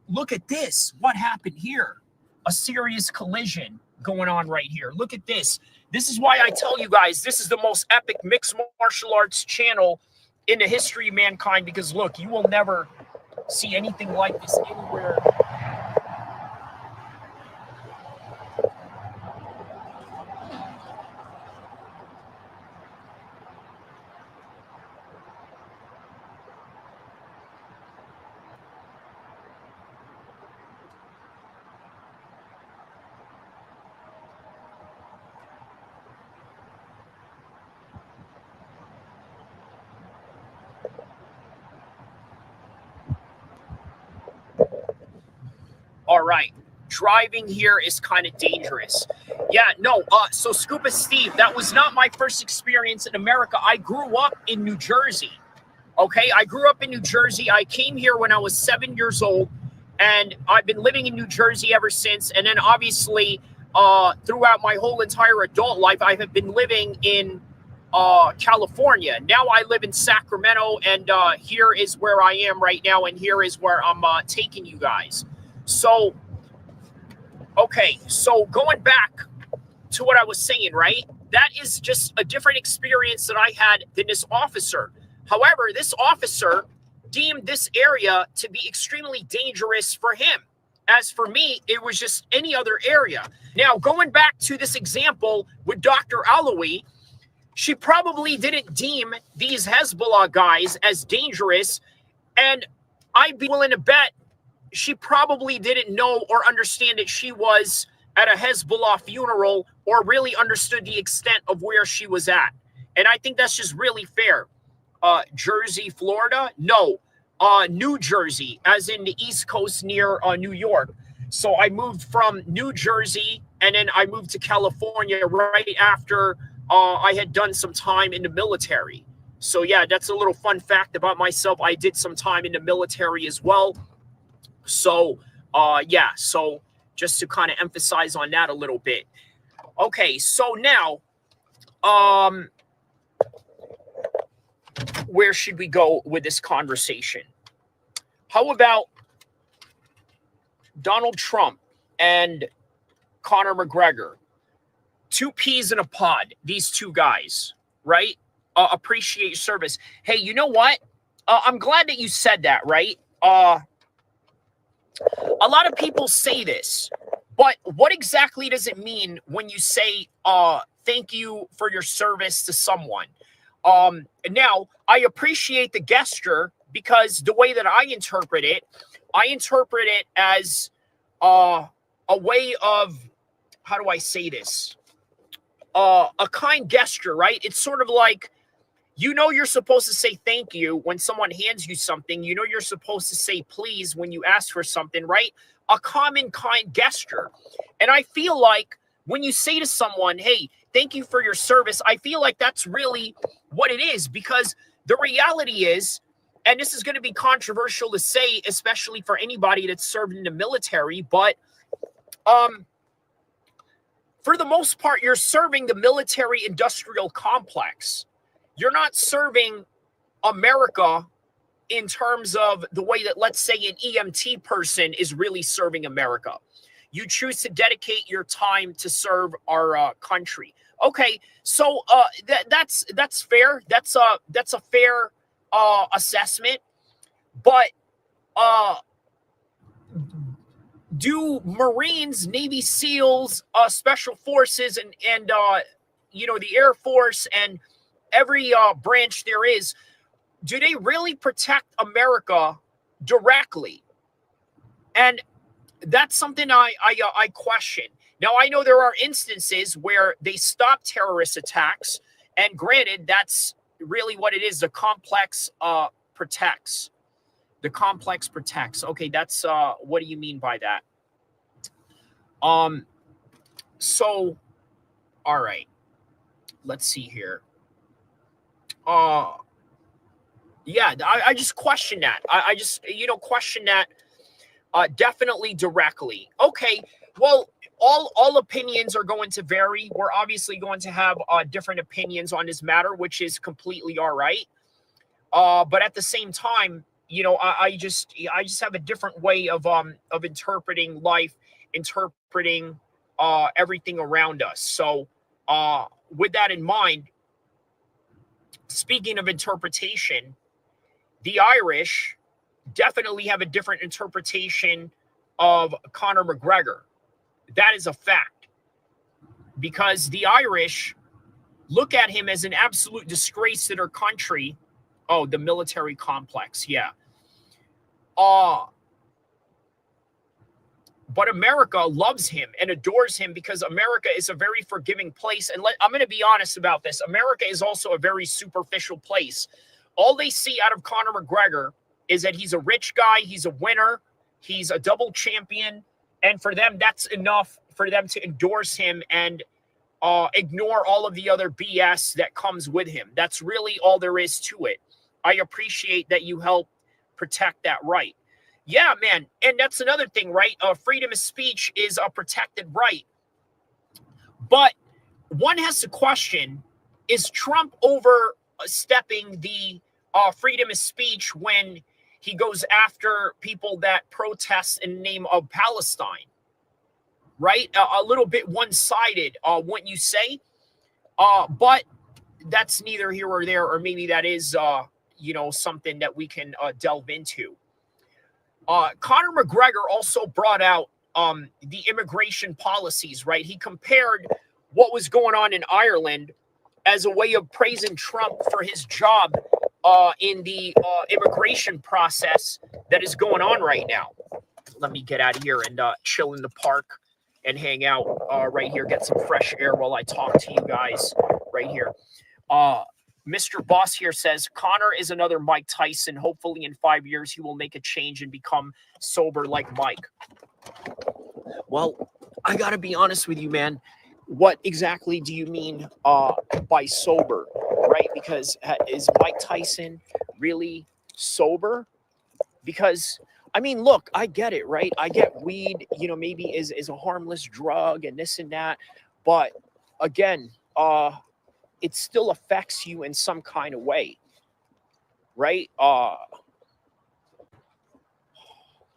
Speaker 1: Look at this. What happened here? A serious collision going on right here. Look at this. This is why I tell you guys, this is the most epic mixed martial arts channel in the history of mankind, because look, you will never see anything like this anywhere. All right. Driving here is kind of dangerous. Yeah, no. So Scuba Steve, that was not my first experience in America. I grew up in New Jersey. Okay, I grew up in New Jersey. I came here when I was 7 years old, and I've been living in New Jersey ever since. And then obviously, throughout my whole entire adult life, I have been living in California. Now I live in Sacramento, and here is where I am right now, and here is where I'm taking you guys. So, okay, so going back to what I was saying, right? That is just a different experience that I had than this officer. However, this officer deemed this area to be extremely dangerous for him. As for me, it was just any other area. Now, going back to this example with Dr. Alawi, she probably didn't deem these Hezbollah guys as dangerous, and I'd be willing to bet she probably didn't know or understand that she was at a Hezbollah funeral, or really understood the extent of where she was at. And I think that's just really fair. Jersey, Florida? No. New Jersey, as in the East Coast near New York. So I moved from New Jersey, and then I moved to California right after I had done some time in the military. So yeah, that's a little fun fact about myself. I did some time in the military as well. So, yeah, so just to kind of emphasize on that a little bit. Okay, so now, where should we go with this conversation? How about Donald Trump and Conor McGregor? Two peas in a pod, these two guys, right? Appreciate your service. Hey, you know what? I'm glad that you said that, right? A lot of people say this, but what exactly does it mean when you say, thank you for your service to someone? Now, I appreciate the gesture, because the way that I interpret it as a way of, how do I say this? A kind gesture, right? It's sort of like, you know, you're supposed to say thank you when someone hands you something. You know, you're supposed to say please when you ask for something, right? A common kind gesture. And I feel like when you say to someone, hey, thank you for your service, I feel like that's really what it is, because the reality is, and this is going to be controversial to say, especially for anybody that's served in the military, but for the most part, you're serving the military-industrial complex. You're not serving America in terms of the way that, let's say, an EMT person is really serving America. You choose to dedicate your time to serve our country. Okay, so that's fair. That's a fair assessment. But do Marines, Navy SEALs, Special Forces, and you know, the Air Force and every branch there is, do they really protect America directly? And that's something I question. Now, I know there are instances where they stop terrorist attacks, and granted, that's really what it is. The complex protects. The complex protects. Okay, that's what do you mean by that? So, all right. Let's see here. Yeah, I just question that. I just, you know, question that definitely directly. Okay, well, all opinions are going to vary. We're obviously going to have different opinions on this matter, which is completely all right. But at the same time, you know, I just have a different way of interpreting life, interpreting everything around us. So with that in mind, speaking of interpretation, the Irish definitely have a different interpretation of Conor McGregor. That is a fact, because the Irish look at him as an absolute disgrace to their country. Oh, the military complex, yeah. But America loves him and adores him because America is a very forgiving place. And I'm going to be honest about this. America is also a very superficial place. All they see out of Conor McGregor is that he's a rich guy, he's a winner, he's a double champion, and for them, that's enough for them to endorse him and ignore all of the other BS that comes with him. That's really all there is to it. I appreciate that you help protect that right. Yeah, man, and that's another thing, right? Freedom of speech is a protected right. But one has to question, is Trump overstepping the freedom of speech when he goes after people that protest in the name of Palestine, right? A little bit one-sided, wouldn't you say? But that's neither here or there, or maybe that is, you know, something that we can delve into. Conor McGregor also brought out the immigration policies, right? He compared what was going on in Ireland as a way of praising Trump for his job in the immigration process that is going on right now. Let me get out of here and chill in the park and hang out right here, get some fresh air while I talk to you guys right here. Mr. Boss here says, Conor is another Mike Tyson. Hopefully in 5 years, he will make a change and become sober like Mike. Well, I got to be honest with you, man. What exactly do you mean by sober, right? Because is Mike Tyson really sober? Because, I mean, look, I get it, right? I get weed, you know, maybe is a harmless drug and this and that. But again, it still affects you in some kind of way, right?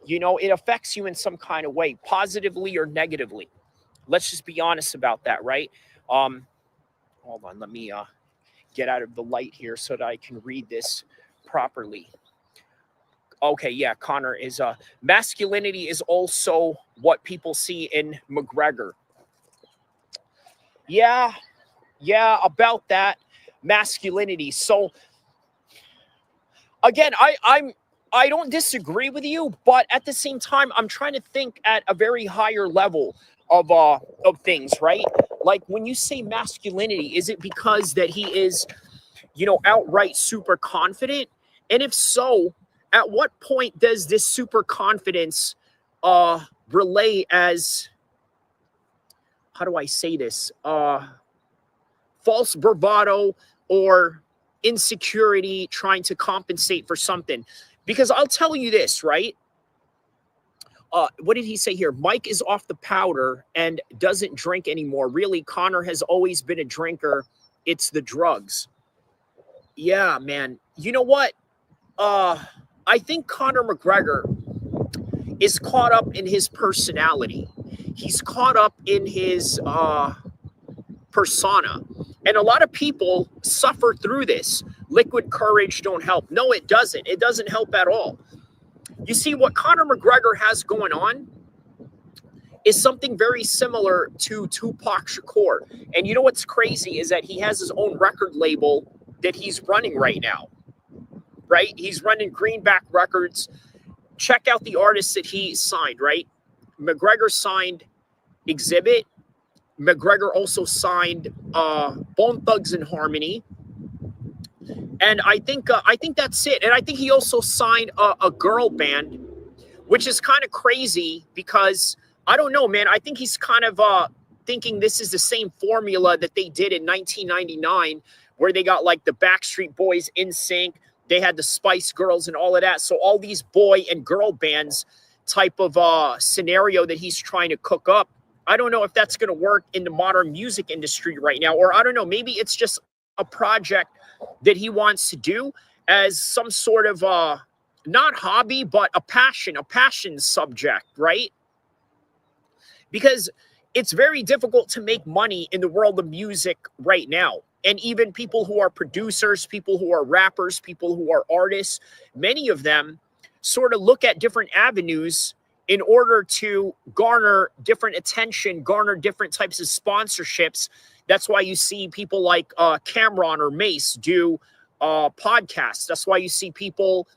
Speaker 1: You know, it affects you in some kind of way, positively or negatively. Let's just be honest about that, right? Hold on, let me get out of the light here so that I can read this properly. Okay, yeah, Conor is masculinity is also what people see in McGregor. Yeah, about that masculinity. So again, I don't disagree with you, but at the same time, I'm trying to think at a very higher level of things, right? Like when you say masculinity, is it because that he is, you know, outright super confident? And if so, at what point does this super confidence relay as, how do I say this? False bravado or insecurity trying to compensate for something? Because I'll tell you this, right? What did he say here? Mike is off the powder and doesn't drink anymore. Really, Conor has always been a drinker. It's the drugs. Yeah, man. You know what? I think Conor McGregor is caught up in his personality. He's caught up in his persona. And a lot of people suffer through this. Liquid courage don't help. No, it doesn't. It doesn't help at all. You see, what Conor McGregor has going on is something very similar to Tupac Shakur. And you know what's crazy is that he has his own record label that he's running right now, right? He's running Greenback Records. Check out the artists that he signed, right? McGregor signed Exhibit. McGregor also signed Bone Thugs and Harmony. And I think that's it. And I think he also signed a girl band, which is kind of crazy because I don't know, man. I think he's kind of thinking this is the same formula that they did in 1999, where they got like the Backstreet Boys, NSYNC. They had the Spice Girls and all of that. So all these boy and girl bands type of scenario that he's trying to cook up. I don't know if that's going to work in the modern music industry right now, or I don't know. Maybe it's just a project that he wants to do as some sort of not hobby, but a passion subject, right? Because it's very difficult to make money in the world of music right now. And even people who are producers, people who are rappers, people who are artists, many of them sort of look at different avenues in order to garner different attention, garner different types of sponsorships. That's why you see people like Cameron or Mace do podcasts. That's why you see people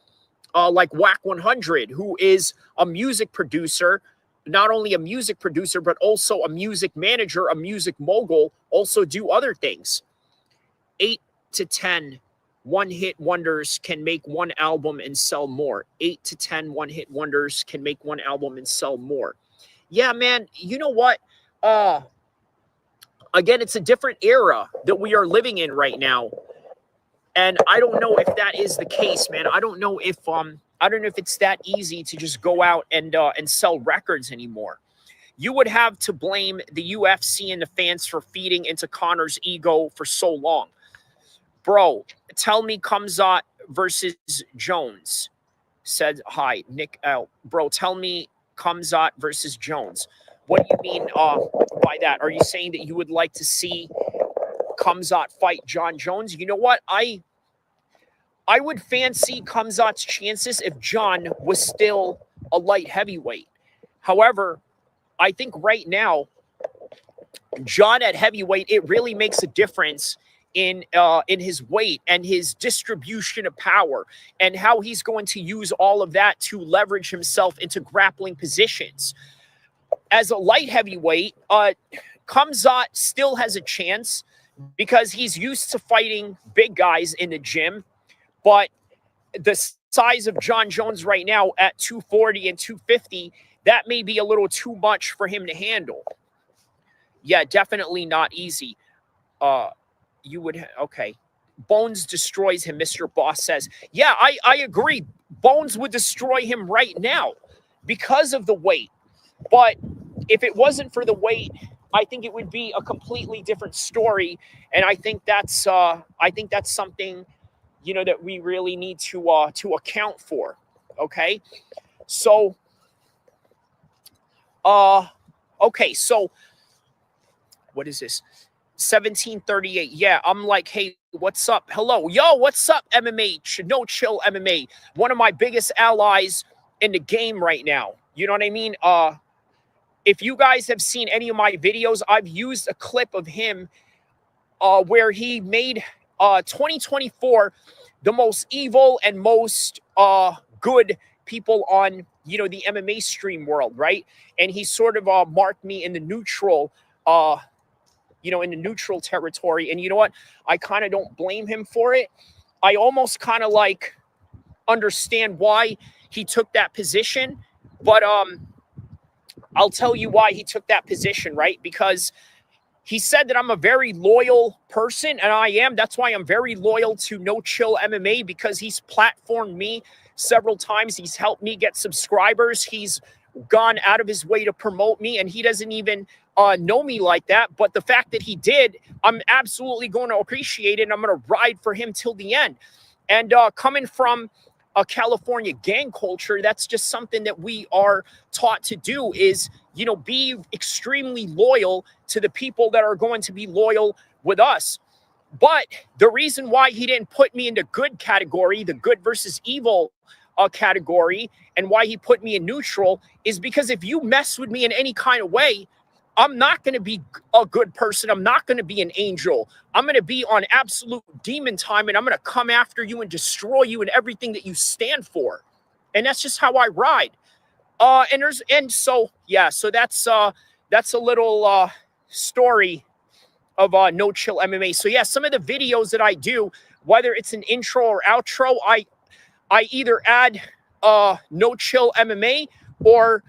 Speaker 1: like Whack 100, who is a music producer, not only a music producer, but also a music manager, a music mogul, also do other things. 8 to 10 one-hit wonders can make one album and sell more. 8 to 10 one-hit wonders can make one album and sell more. Yeah, man, you know what? Again, it's a different era that we are living in right now. And I don't know if that is the case, man. I don't know if it's that easy to just go out and sell records anymore. You would have to blame the UFC and the fans for feeding into Conor's ego for so long. Bro, tell me Khamzat versus Jones. Said hi, Nick L. Bro, tell me Khamzat versus Jones. What do you mean by that? Are you saying that you would like to see Khamzat fight John Jones? You know what? I would fancy Khamzat's chances if John was still a light heavyweight. However, I think right now, John at heavyweight, it really makes a difference in his weight and his distribution of power and how he's going to use all of that to leverage himself into grappling positions. As a light heavyweight, Khamzat still has a chance because he's used to fighting big guys in the gym, but the size of John Jones right now at 240 and 250, that may be a little too much for him to handle. Yeah, definitely not easy. Okay. Bones destroys him, Mr. Boss says. Yeah, I agree. Bones would destroy him right now because of the weight. But if it wasn't for the weight, I think it would be a completely different story. And I think that's something, you know, that we really need to account for. Okay. So, okay. So what is this? 1738. Yeah, I'm like, hey, what's up? Hello. Yo, what's up, MMA? No Chill MMA. One of my biggest allies in the game right now. You know what I mean? If you guys have seen any of my videos, I've used a clip of him where he made 2024 the most evil and most good people on, you know, the MMA stream world, right? And he sort of marked me in the neutral in the neutral territory. And you know what? I kind of don't blame him for it. I almost kind of like understand why he took that position. But I'll tell you why he took that position, right? Because he said that I'm a very loyal person, and I am. That's why I'm very loyal to No Chill MMA, because he's platformed me several times. He's helped me get subscribers. He's gone out of his way to promote me, and he doesn't even know me like that. But the fact that he did, I'm absolutely going to appreciate it, and I'm going to ride for him till the end. And coming from a California gang culture, that's just something that we are taught to do is, you know, be extremely loyal to the people that are going to be loyal with us. But the reason why he didn't put me in the good category, the good versus evil category, and why he put me in neutral is because if you mess with me in any kind of way, I'm not going to be a good person. I'm not going to be an angel. I'm going to be on absolute demon time, and I'm going to come after you and destroy you and everything that you stand for. And that's just how I ride. So that's a little story of No Chill MMA. So yeah, some of the videos that I do, whether it's an intro or outro, I either add No Chill MMA or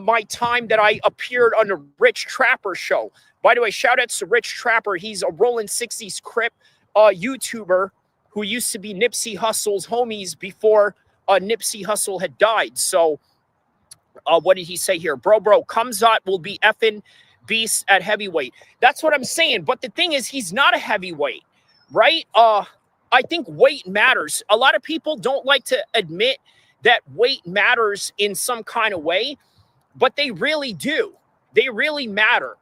Speaker 1: my time that I appeared on the Rich Trapper show. By the way, shout out to Rich Trapper. He's a Rolling 60s Crip YouTuber who used to be Nipsey Hussle's homies before Nipsey Hussle had died. So what did he say here? Bro, Kamzat will be effing beast at heavyweight. That's what I'm saying. But the thing is, he's not a heavyweight, right? I think weight matters. A lot of people don't like to admit that weight matters in some kind of way, but they really do. They really matter.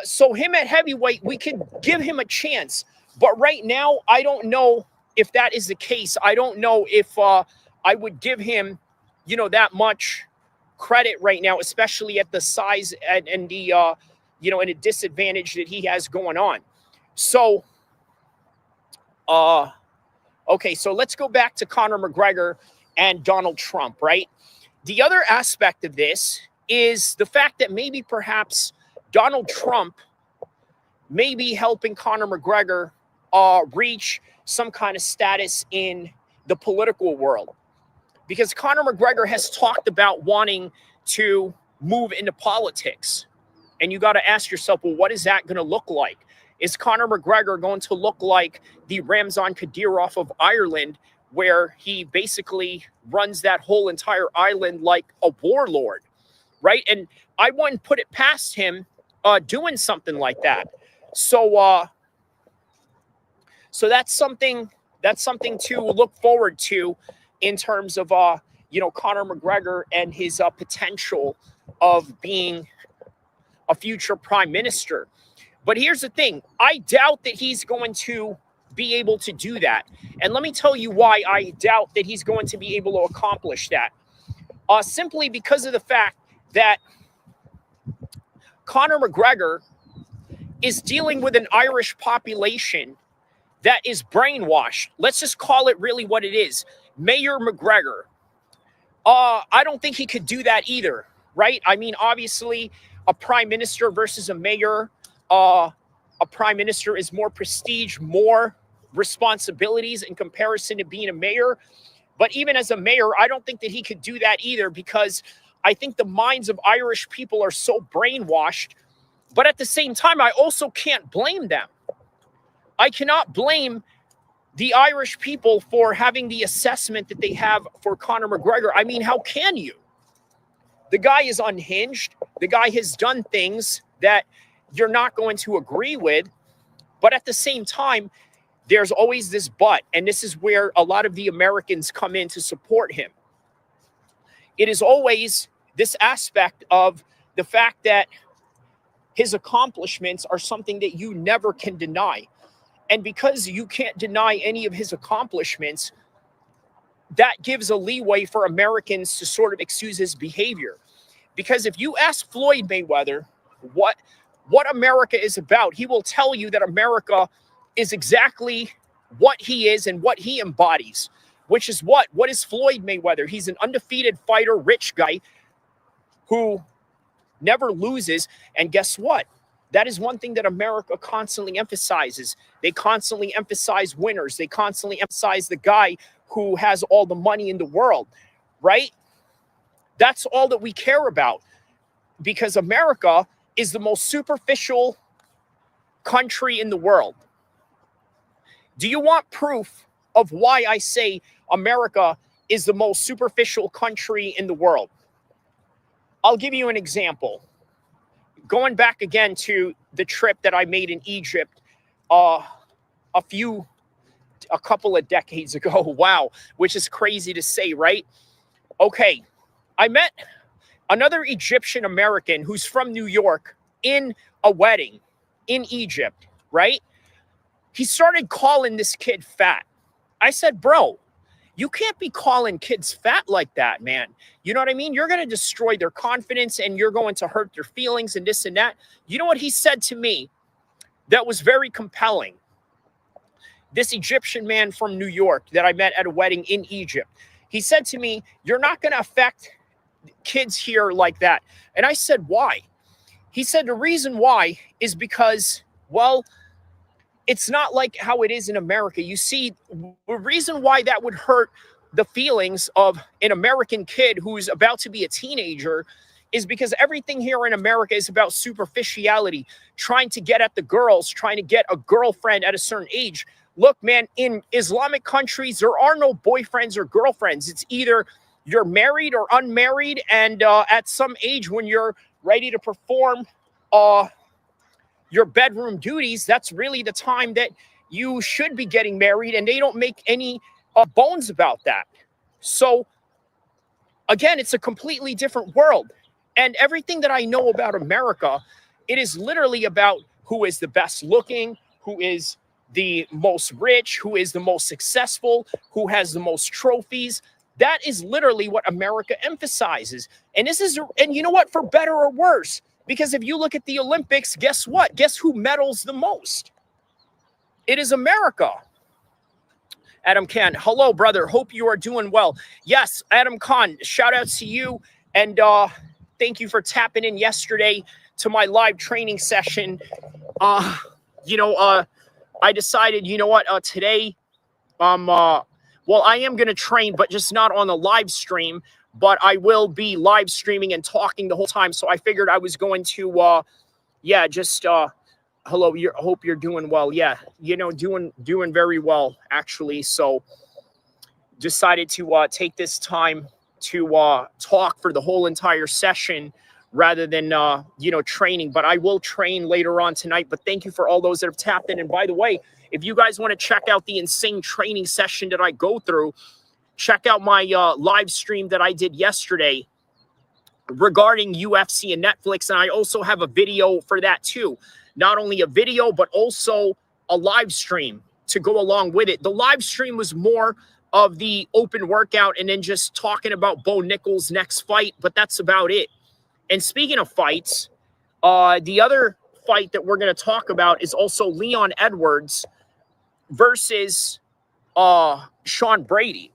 Speaker 1: So him at heavyweight, we could give him a chance. But right now, I don't know if that is the case. I don't know if I would give him, you know, that much credit right now, especially at the size and the, you know, and a disadvantage that he has going on. So, okay, so let's go back to Conor McGregor and Donald Trump, right? The other aspect of this is the fact that maybe perhaps Donald Trump may be helping Conor McGregor reach some kind of status in the political world. Because Conor McGregor has talked about wanting to move into politics. And you got to ask yourself, well, what is that going to look like? Is Conor McGregor going to look like the Ramzan Kadyrov of Ireland, where he basically runs that whole entire island like a warlord, right? And I wouldn't put it past him doing something like that. So that's something to look forward to in terms of you know, Conor McGregor and his potential of being a future prime minister. But here's the thing. I doubt that he's going to be able to do that. And let me tell you why I doubt that he's going to be able to accomplish that. Simply because of the fact that Conor McGregor is dealing with an Irish population that is brainwashed. Let's just call it really what it is. Mayor McGregor. I don't think he could do that either, right? I mean, obviously, a prime minister versus a mayor, a prime minister is more prestige, more responsibilities in comparison to being a mayor. But even as a mayor, I don't think that he could do that either, because I think the minds of Irish people are so brainwashed. But at the same time, I also can't blame them. I cannot blame the Irish people for having the assessment that they have for Conor McGregor. I mean, how can you? The guy is unhinged. The guy has done things that you're not going to agree with. But at the same time, there's always this but, and this is where a lot of the Americans come in to support him. It is always this aspect of the fact that his accomplishments are something that you never can deny. And because you can't deny any of his accomplishments, that gives a leeway for Americans to sort of excuse his behavior. Because if you ask Floyd Mayweather what America is about, he will tell you that America is exactly what he is and what he embodies, which is what? What is Floyd Mayweather? He's an undefeated fighter, rich guy who never loses. And guess what? That is one thing that America constantly emphasizes. They constantly emphasize winners. They constantly emphasize the guy who has all the money in the world, right? That's all that we care about, because America is the most superficial country in the world. Do you want proof of why I say America is the most superficial country in the world? I'll give you an example. Going back again to the trip that I made in Egypt a couple of decades ago. Wow, which is crazy to say, right? Okay, I met another Egyptian American who's from New York in a wedding in Egypt, right? He started calling this kid fat. I said, bro, you can't be calling kids fat like that, man. You know what I mean? You're going to destroy their confidence and you're going to hurt their feelings and this and that. You know what he said to me that was very compelling? This Egyptian man from New York that I met at a wedding in Egypt. He said to me, you're not going to affect kids here like that. And I said, why? He said, the reason why is because, well, it's not like how it is in America. You see, the reason why that would hurt the feelings of an American kid who's about to be a teenager is because everything here in America is about superficiality, trying to get at the girls, trying to get a girlfriend at a certain age. Look, man, in Islamic countries, there are no boyfriends or girlfriends. It's either you're married or unmarried, and at some age when you're ready to perform your bedroom duties, that's really the time that you should be getting married, and they don't make any bones about that. So, again, it's a completely different world. And everything that I know about America, it is literally about who is the best looking, who is the most rich, who is the most successful, who has the most trophies. That is literally what America emphasizes. And you know what, for better or worse, because if you look at the Olympics, guess what? Guess who medals the most? It is America. Adam Khan, hello, brother. Hope you are doing well. Yes, Adam Khan, shout out to you. And thank you for tapping in yesterday to my live training session. I decided, you know what, today, well, I am going to train, but just not on the live stream. But I will be live streaming and talking the whole time. So I figured I was going to, hello, hope you're doing well. Yeah, doing very well, actually. So decided to take this time to talk for the whole entire session rather than, training. But I will train later on tonight. But thank you for all those that have tapped in. And by the way, if you guys want to check out the insane training session that I go through, check out my live stream that I did yesterday regarding UFC and Netflix. And I also have a video for that too. Not only a video, but also a live stream to go along with it. The live stream was more of the open workout and then just talking about Bo Nickal's next fight, but that's about it. And speaking of fights, the other fight that we're going to talk about is also Leon Edwards versus Sean Brady.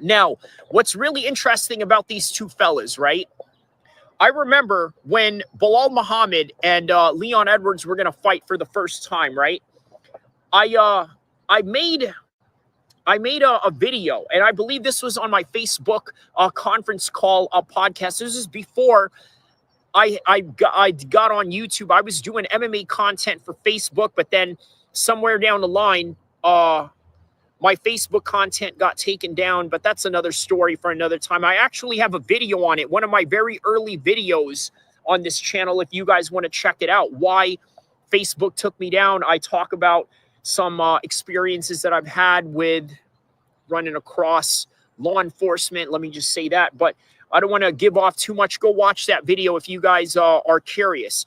Speaker 1: Now, what's really interesting about these two fellas, right? I remember when Bilal Muhammad and Leon Edwards were going to fight for the first time, right? I made a video, and I believe this was on my Facebook conference call podcast. This is before I got on YouTube. I was doing MMA content for Facebook, but then somewhere down the line, my Facebook content got taken down, but that's another story for another time. I actually have a video on it, one of my very early videos on this channel, if you guys want to check it out, why Facebook took me down. I talk about some experiences that I've had with running across law enforcement. Let me just say that, but I don't want to give off too much. Go watch that video if you guys are curious.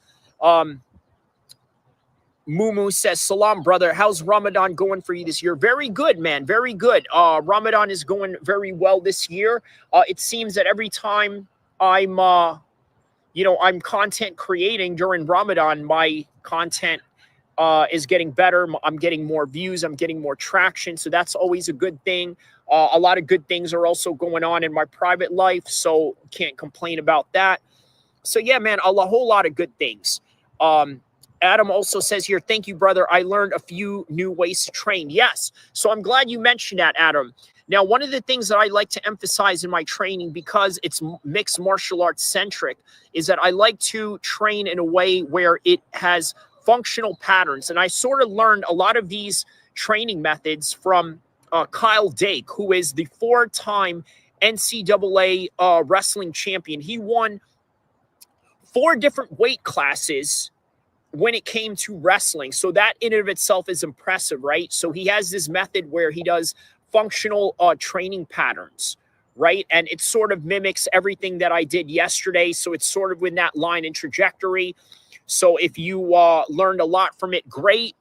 Speaker 1: Mumu says, Salam, brother. How's Ramadan going for you this year? Very good, man. Very good. Ramadan is going very well this year. It seems that every time I'm content creating during Ramadan, my content is getting better. I'm getting more views. I'm getting more traction. So that's always a good thing. A lot of good things are also going on in my private life, so can't complain about that. So yeah, man, a whole lot of good things. Adam also says here, thank you, brother. I learned a few new ways to train. Yes. So I'm glad you mentioned that, Adam. Now, one of the things that I like to emphasize in my training, because it's mixed martial arts centric, is that I like to train in a way where it has functional patterns. And I sort of learned a lot of these training methods from Kyle Dake, who is the 4-time NCAA wrestling champion. He won 4 different weight classes when it came to wrestling. So that in and of itself is impressive, right? So he has this method where he does functional training patterns, right? And it sort of mimics everything that I did yesterday. So it's sort of in that line and trajectory. So if you learned a lot from it, great.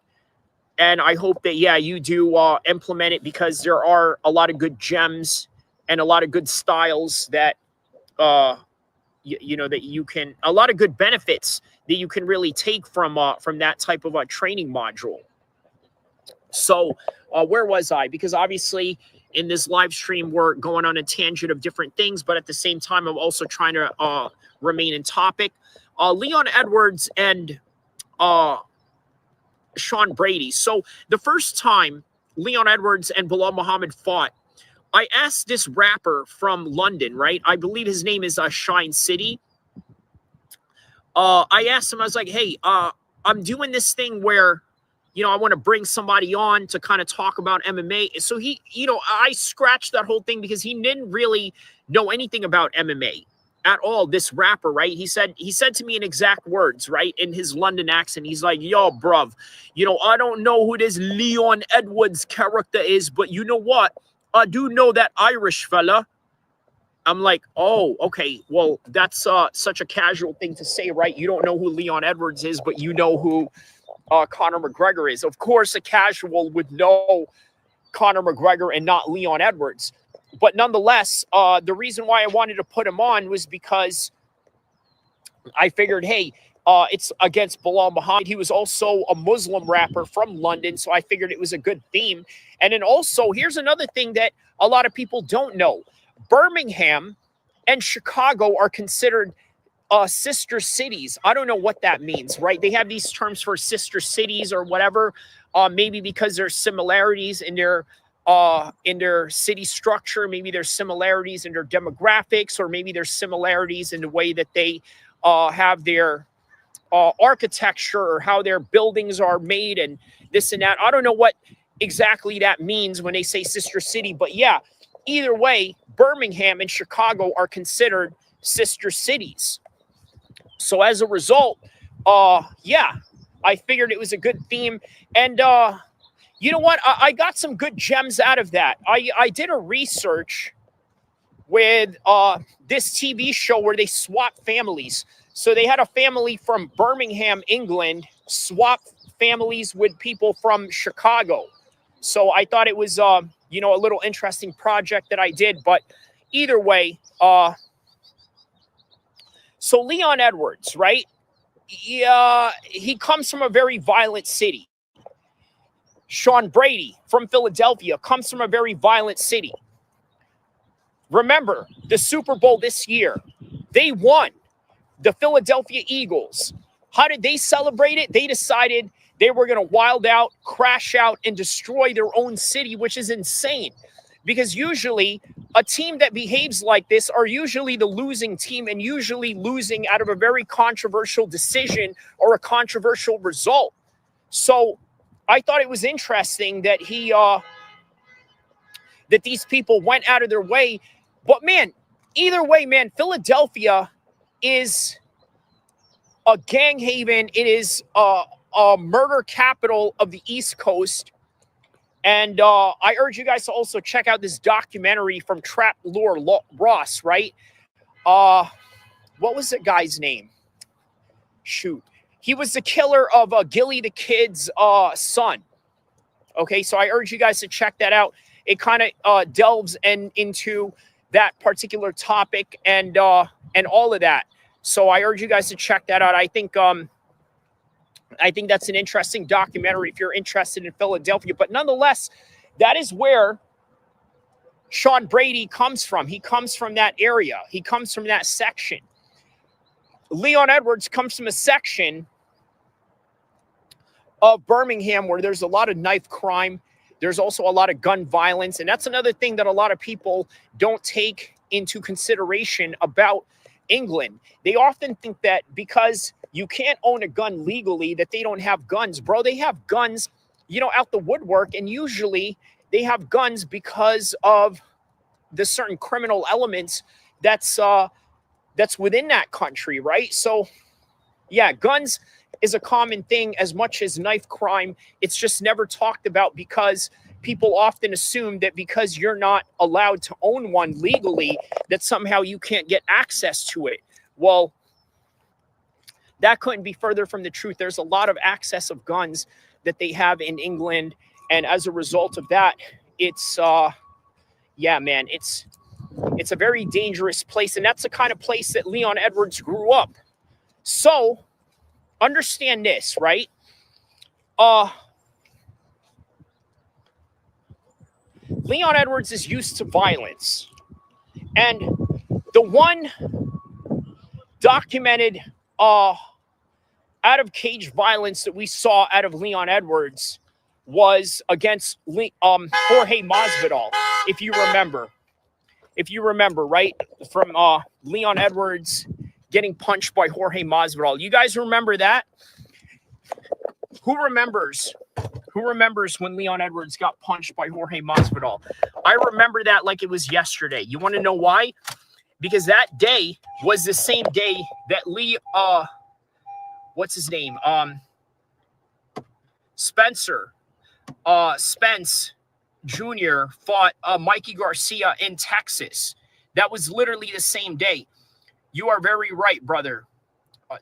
Speaker 1: And I hope that, yeah, you do implement it, because there are a lot of good gems and a lot of good styles that, you know, that you can, a lot of good benefits that you can really take from that type of a training module. So where was I? Because obviously in this live stream, we're going on a tangent of different things, but at the same time, I'm also trying to remain in topic. Leon Edwards and Sean Brady. So the first time Leon Edwards and Bilal Muhammad fought, I asked this rapper from London, right? I believe his name is Shine City. I asked him, I was like, hey, I'm doing this thing where, you know, I want to bring somebody on to kind of talk about MMA. So he, you know, I scratched that whole thing because he didn't really know anything about MMA at all, this rapper, right? He said to me in exact words, right, in his London accent, he's like, yo, bruv, you know, I don't know who this Leon Edwards character is, but you know what? I do know that Irish fella. I'm like, oh, okay. Well, that's such a casual thing to say, right? You don't know who Leon Edwards is, but you know who Conor McGregor is. Of course, a casual would know Conor McGregor and not Leon Edwards. But nonetheless, the reason why I wanted to put him on was because I figured, hey, it's against Bilal Muhammad. He was also a Muslim rapper from London, so I figured it was a good theme. And then also, here's another thing that a lot of people don't know. Birmingham and Chicago are considered sister cities. I don't know what that means, right? They have these terms for sister cities or whatever, maybe because there's similarities in their city structure. Maybe there's similarities in their demographics, or maybe there's similarities in the way that they have their architecture or how their buildings are made and this and that. I don't know what exactly that means when they say sister city, but yeah, either way, Birmingham and Chicago are considered sister cities. So as a result, yeah, I figured it was a good theme. And you know what? I got some good gems out of that. I did a research with this TV show where they swap families. So they had a family from Birmingham, England, swap families with people from Chicago. So I thought it was, you know, a little interesting project that I did. But either way, so Leon Edwards, right? Yeah, he comes from a very violent city. Sean Brady from Philadelphia comes from a very violent city. Remember, the Super Bowl this year, they won. The Philadelphia Eagles. How did they celebrate it? They decided they were going to wild out, crash out, and destroy their own city, which is insane. Because usually a team that behaves like this are usually the losing team, and usually losing out of a very controversial decision or a controversial result. So I thought it was interesting that that these people went out of their way. But man, either way, man, Philadelphia is a gang haven. It is a murder capital of the East Coast. And I urge you guys to also check out this documentary from Trap Lore Ross, right? What was the guy's name? Shoot. He was the killer of Gilly the Kid's son. Okay, so I urge you guys to check that out. It kind of delves into that particular topic and all of that. So I urge you guys to check that out. I think that's an interesting documentary if you're interested in Philadelphia. But nonetheless, that is where Sean Brady comes from. He comes from that area. He comes from that section. Leon Edwards comes from a section of Birmingham where there's a lot of knife crime. There's also a lot of gun violence. And that's another thing that a lot of people don't take into consideration about England. They often think that because you can't own a gun legally, that they don't have guns. Bro, they have guns, you know, out the woodwork. And usually they have guns because of the certain criminal elements that's within that country, right? So, yeah, guns is a common thing as much as knife crime. It's just never talked about because people often assume that because you're not allowed to own one legally, that somehow you can't get access to it. Well, that couldn't be further from the truth. There's a lot of access of guns that they have in England. And as a result of that, it's, yeah, man, it's a very dangerous place. And that's the kind of place that Leon Edwards grew up. So understand this, right? Leon Edwards is used to violence. And the one documented out-of-cage violence that we saw out of Leon Edwards was against Jorge Masvidal, if you remember. If you remember, right? From Leon Edwards getting punched by Jorge Masvidal. You guys remember that? Who remembers? Who remembers when Leon Edwards got punched by Jorge Masvidal? I remember that like it was yesterday. You want to know why? Because that day was the same day that what's his name? Spence Jr. fought Mikey Garcia in Texas. That was literally the same day. You are very right, brother.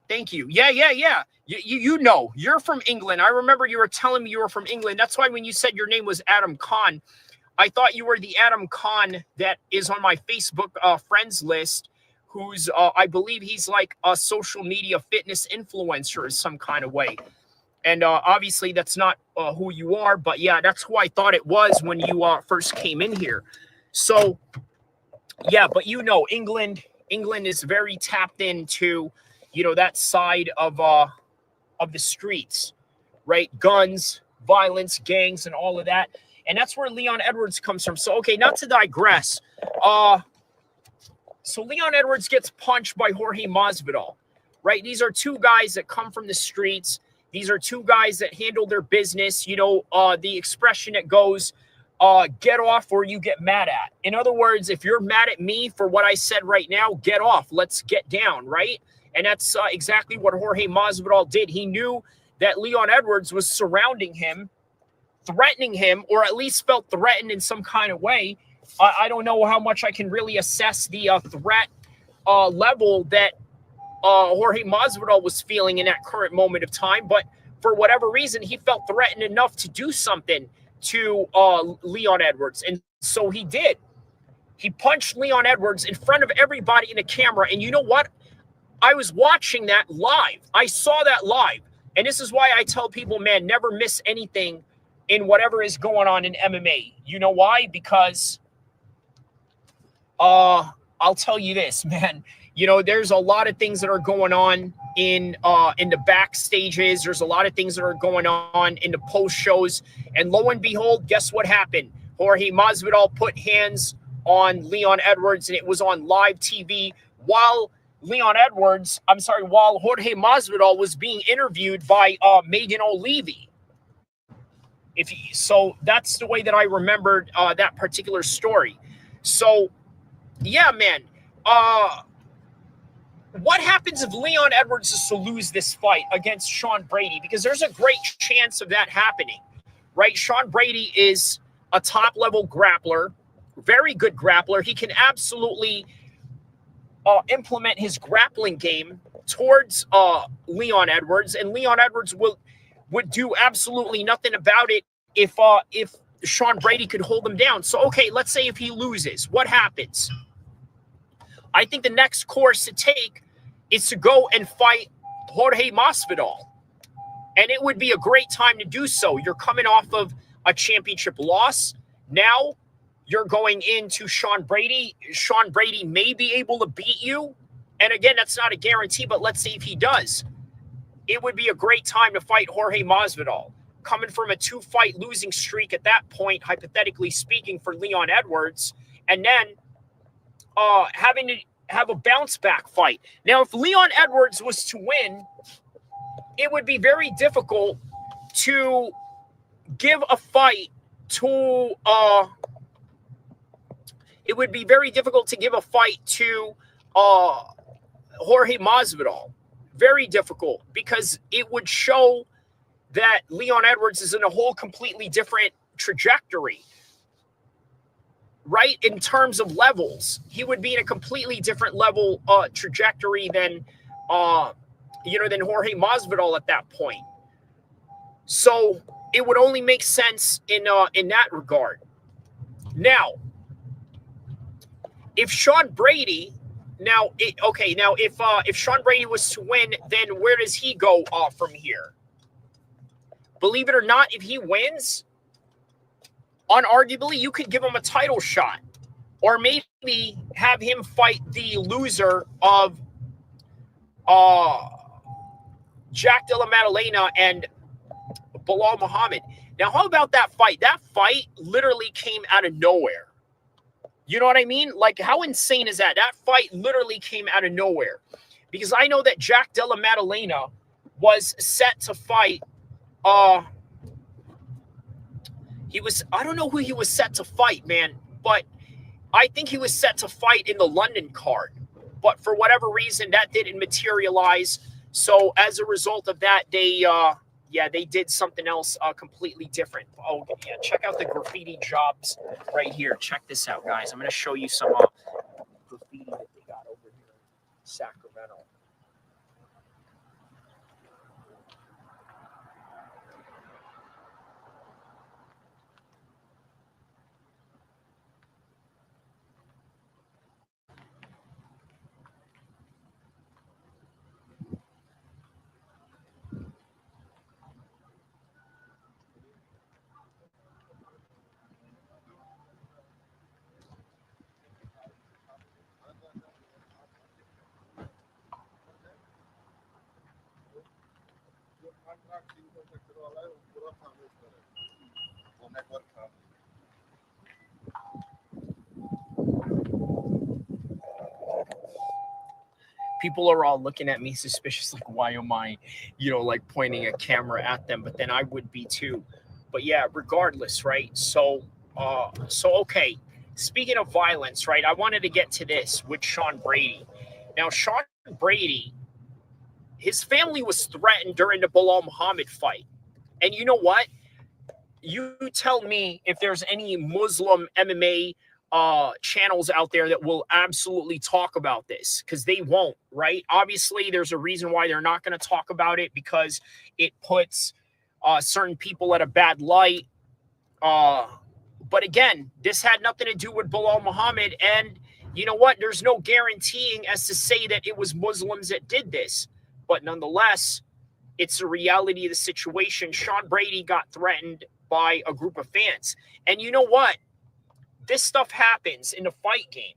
Speaker 1: Thank you. Yeah. You know, you're from England. I remember you were telling me you were from England. That's why when you said your name was Adam Khan, I thought you were the Adam Khan that is on my Facebook friends list, who's, I believe he's like a social media fitness influencer in some kind of way. And obviously that's not who you are, but yeah, that's who I thought it was when you first came in here. So, yeah, but you know, England is very tapped into, you know, that side of the streets, right? Guns, violence, gangs, and all of that. And that's where Leon Edwards comes from. So, okay, not to digress. So Leon Edwards gets punched by Jorge Masvidal, right? These are two guys that come from the streets. These are two guys that handle their business. You know, the expression that goes, get off or you get mad at. In other words, if you're mad at me for what I said right now, get off. Let's get down, right? And that's exactly what Jorge Masvidal did. He knew that Leon Edwards was surrounding him, threatening him, or at least felt threatened in some kind of way. I don't know how much I can really assess the threat level that Jorge Masvidal was feeling in that current moment of time. But for whatever reason, he felt threatened enough to do something to Leon Edwards. And so he did. He punched Leon Edwards in front of everybody in the camera. And you know what? I was watching that live. I saw that live. And this is why I tell people, man, never miss anything in whatever is going on in MMA. You know why? Because I'll tell you this, man. You know, there's a lot of things that are going on in the backstages. There's a lot of things that are going on in the post shows. And lo and behold, guess what happened? Jorge Masvidal put hands on Leon Edwards, and it was on live TV while Jorge Masvidal was being interviewed by Megan O'Leary. So that's the way that I remembered that particular story. So, yeah, man. What happens if Leon Edwards is to lose this fight against Sean Brady? Because there's a great chance of that happening, right? Sean Brady is a top-level grappler, very good grappler. He can absolutely implement his grappling game towards Leon Edwards, and Leon Edwards would do absolutely nothing about it if Sean Brady could hold him down. So, okay, let's say if he loses, what happens? I think the next course to take is to go and fight Jorge Masvidal. And it would be a great time to do so. You're coming off of a championship loss. Now you're going into Sean Brady. Sean Brady may be able to beat you. And again, that's not a guarantee, but let's see if he does. It would be a great time to fight Jorge Masvidal. Coming from a 2-fight losing streak at that point, hypothetically speaking, for Leon Edwards. And then having to have a bounce back fight. Now, if Leon Edwards was to win, it would be very difficult to give a fight to it would be very difficult to give a fight to Jorge Masvidal. Very difficult, because it would show that Leon Edwards is in a whole completely different trajectory, right? In terms of levels, he would be in a completely different level trajectory than than Jorge Masvidal at that point. So it would only make sense in that regard. Now, if Sean Brady, if Sean Brady was to win, then where does he go from here? Believe it or not, if he wins, unarguably, you could give him a title shot, or maybe have him fight the loser of Jack Della Maddalena and Bilal Muhammad. Now, how about that fight? That fight literally came out of nowhere. You know what I mean? Like, how insane is that? That fight literally came out of nowhere. Because I know that Jack Della Maddalena was set to fight. I don't know who he was set to fight, man. But I think he was set to fight in the London card. But for whatever reason, that didn't materialize. So as a result of that, they did something else completely different. Oh, yeah, check out the graffiti jobs right here. Check this out, guys. I'm going to show you some graffiti that they got over here in Sacramento. People are all looking at me suspicious, like, why am I, like pointing a camera at them? But then I would be too. But yeah, regardless, right? So okay. Speaking of violence, right? I wanted to get to this with Sean Brady. Now, Sean Brady, his family was threatened during the Bilal Muhammad fight. And you know what? You tell me if there's any Muslim MMA channels out there that will absolutely talk about this, because they won't, right? Obviously, there's a reason why they're not going to talk about it, because it puts certain people at a bad light. But again, this had nothing to do with Bilal Muhammad. And you know what? There's no guaranteeing as to say that it was Muslims that did this. But nonetheless, it's the reality of the situation. Sean Brady got threatened by a group of fans. And you know what? This stuff happens in the fight game.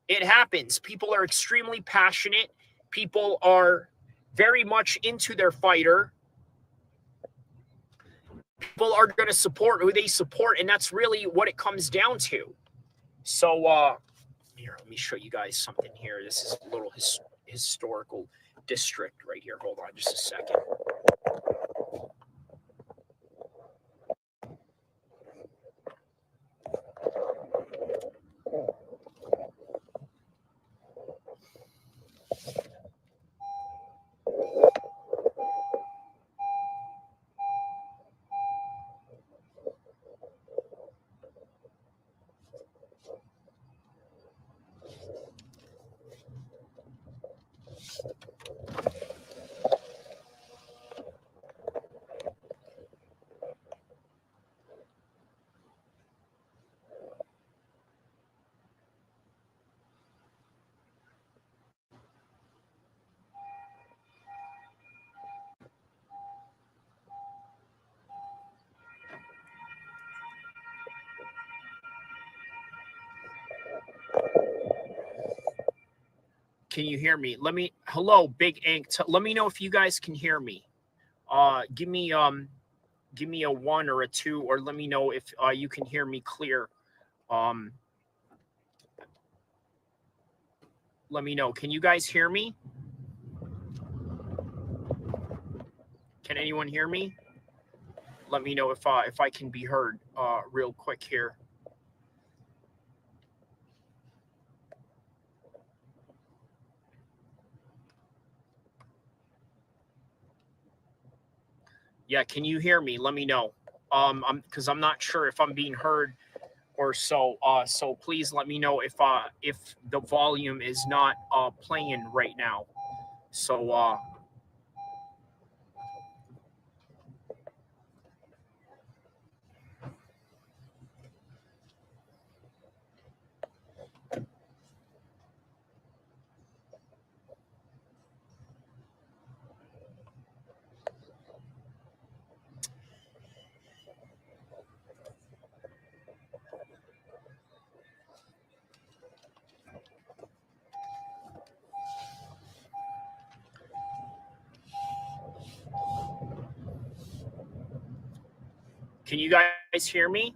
Speaker 1: It happens. People are extremely passionate. People are very much into their fighter. People are going to support who they support, and that's really what it comes down to. So, here, let me show you guys something here. This is a little historical district right here. Hold on just a second. Can you hear me? Hello, Big Ink. Let me know if you guys can hear me. Give me a 1 or a 2, or let me know if you can hear me clear. Let me know. Can you guys hear me? Can anyone hear me? Let me know if I can be heard real quick here. Yeah, can you hear me? Let me know. Because I'm not sure if I'm being heard or so. So please let me know if the volume is not playing right now. So can you guys hear me?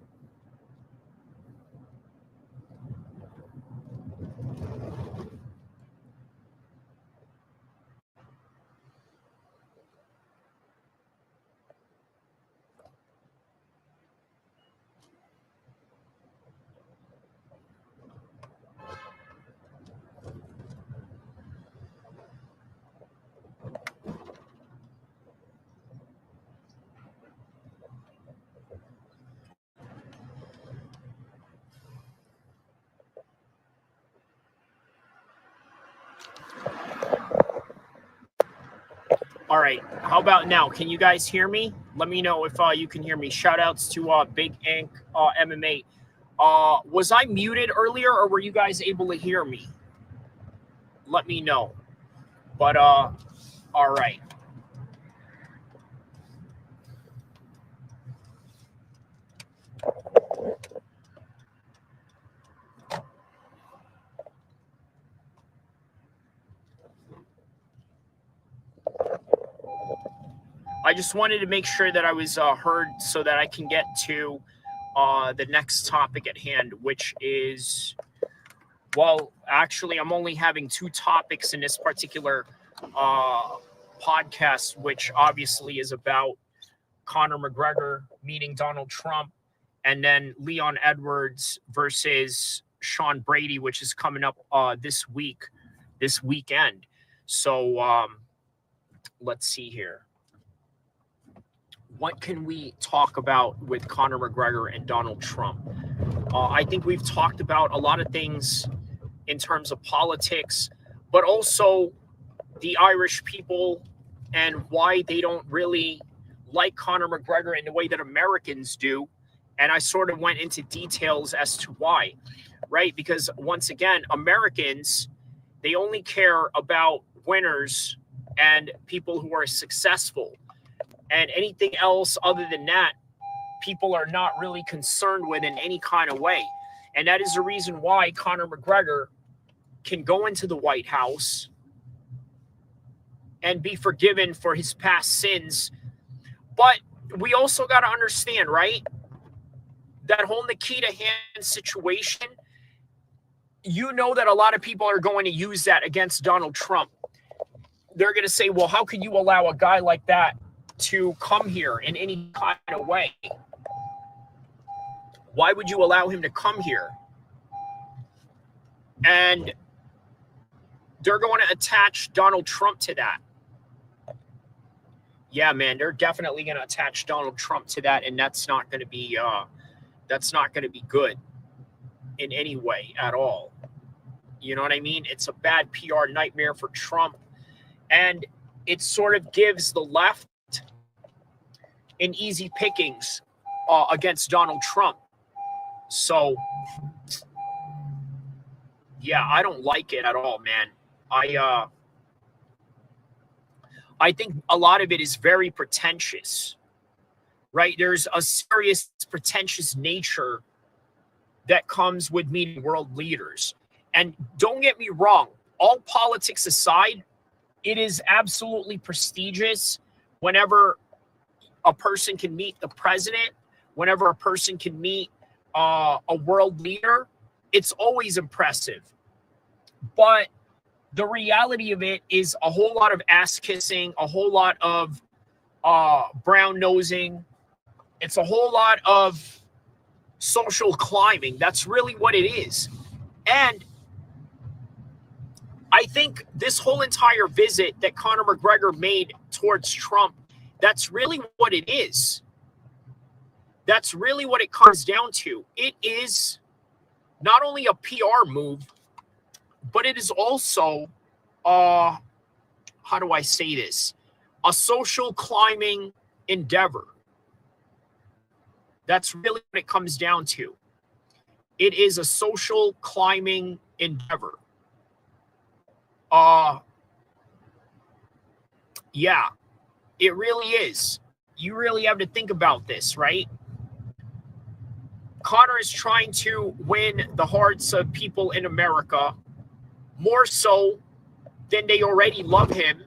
Speaker 1: All right. How about now? Can you guys hear me? Let me know if you can hear me. Shout outs to Big Ink MMA. Was I muted earlier or were you guys able to hear me? Let me know. But all right. I just wanted to make sure that I was heard so that I can get to the next topic at hand, which is, well, actually, I'm only having 2 topics in this particular podcast, which obviously is about Conor McGregor meeting Donald Trump, and then Leon Edwards versus Sean Brady, which is coming up this weekend. So let's see here. What can we talk about with Conor McGregor and Donald Trump? I think we've talked about a lot of things in terms of politics, but also the Irish people and why they don't really like Conor McGregor in the way that Americans do. And I sort of went into details as to why, right? Because once again, Americans, they only care about winners and people who are successful. And anything else other than that, people are not really concerned with in any kind of way. And that is the reason why Conor McGregor can go into the White House and be forgiven for his past sins. But we also got to understand, right? That whole Nikita Hand situation, you know that a lot of people are going to use that against Donald Trump. They're going to say, well, how can you allow a guy like that to come here in any kind of way? Why would you allow him to come here? And they're going to attach Donald Trump to that. Yeah, man, they're definitely going to attach Donald Trump to that, and that's not going to be good in any way at all. You know what I mean? It's a bad PR nightmare for Trump, and it sort of gives the left an easy pickings against Donald Trump. So, yeah, I don't like it at all, man. I think a lot of it is very pretentious, right? There's a serious pretentious nature that comes with meeting world leaders. And don't get me wrong, all politics aside, it is absolutely prestigious whenever a person can meet the president, whenever a person can meet a world leader. It's always impressive. But the reality of it is a whole lot of ass kissing, a whole lot of brown nosing. It's a whole lot of social climbing. That's really what it is. And I think this whole entire visit that Conor McGregor made towards Trump That's really what it is. That's really what it comes down to. It is not only a PR move, but it is also, how do I say this? A social climbing endeavor. That's really what it comes down to. It is a social climbing endeavor. Yeah, it really is. You really have to think about this, right? Conor is trying to win the hearts of people in America more so than they already love him.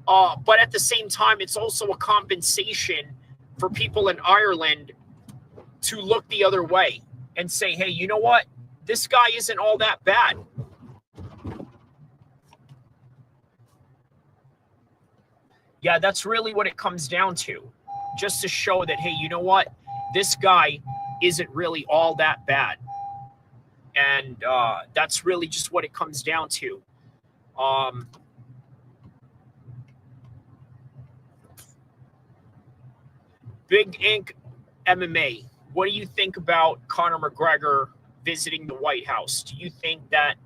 Speaker 1: But at the same time, it's also a compensation for people in Ireland to look the other way and say, hey, you know what? This guy isn't all that bad. Yeah, that's really what it comes down to. Just to show that, hey, you know what? This guy isn't really all that bad. And that's really just what it comes down to. Big Ink MMA. What do you think about Conor McGregor visiting the White House? Do you think that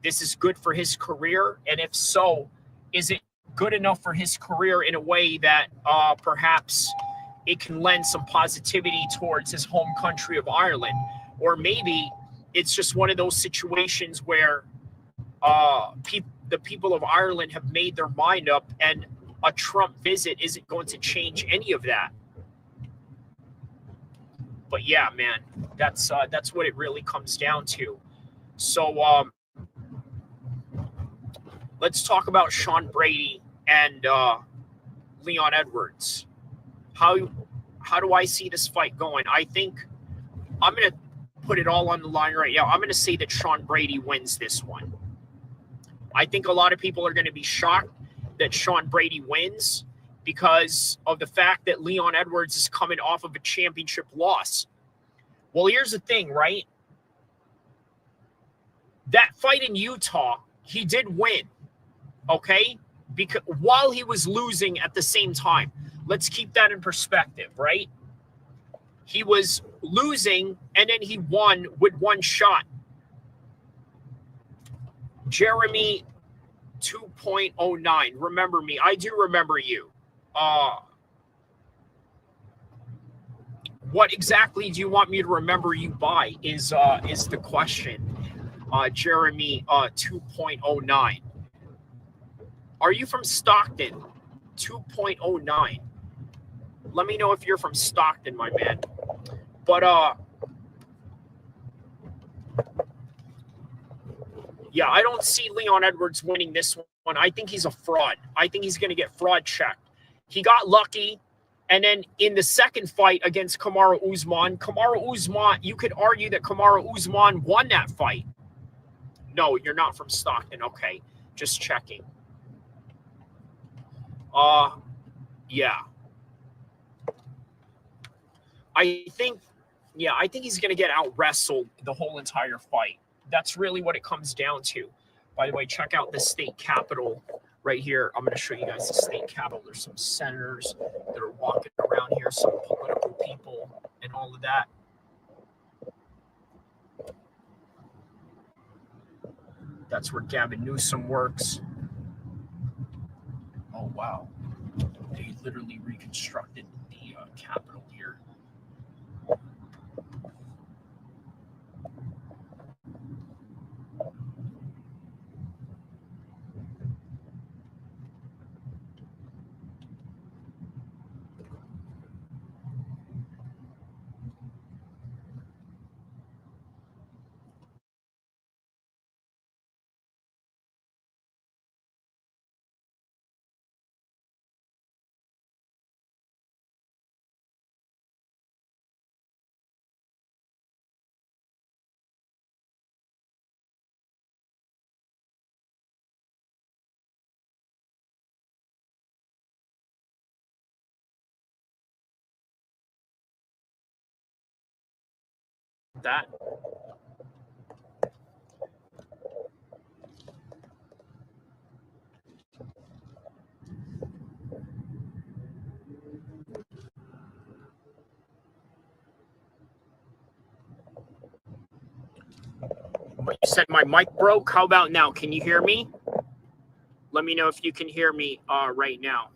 Speaker 1: this is good for his career? And if so, is it good enough for his career in a way that perhaps it can lend some positivity towards his home country of Ireland? Or maybe it's just one of those situations where the people of Ireland have made their mind up and a Trump visit isn't going to change any of that. But yeah, man, that's what it really comes down to. So let's talk about Sean Brady and Leon Edwards. How do I see this fight going? I think I'm going to put it all on the line right now. I'm going to say that Sean Brady wins this one. I think a lot of people are going to be shocked that Sean Brady wins because of the fact that Leon Edwards is coming off of a championship loss. Well, here's the thing, right? That fight in Utah, he did win, okay? Because while he was losing at the same time. Let's keep that in perspective, right? He was losing, and then he won with one shot. Jeremy 2.09. Remember me. I do remember you. What exactly do you want me to remember you by is the question. Jeremy 2.09. Are you from Stockton? 2.09. Let me know if you're from Stockton, my man. But yeah, I don't see Leon Edwards winning this one. I think he's a fraud. I think he's going to get fraud checked. He got lucky. And then in the second fight against Kamaru Usman, you could argue that Kamaru Usman won that fight. No, you're not from Stockton. Okay, just checking. Yeah. I think he's going to get out-wrestled the whole entire fight. That's really what it comes down to. By the way, check out the state capitol right here. I'm going to show you guys the state capitol. There's some senators that are walking around here, some political people and all of that. That's where Gavin Newsom works. Oh, wow. They literally reconstructed the capitol here. That. You said my mic broke. How about now? Can you hear me? Let me know if you can hear me right now.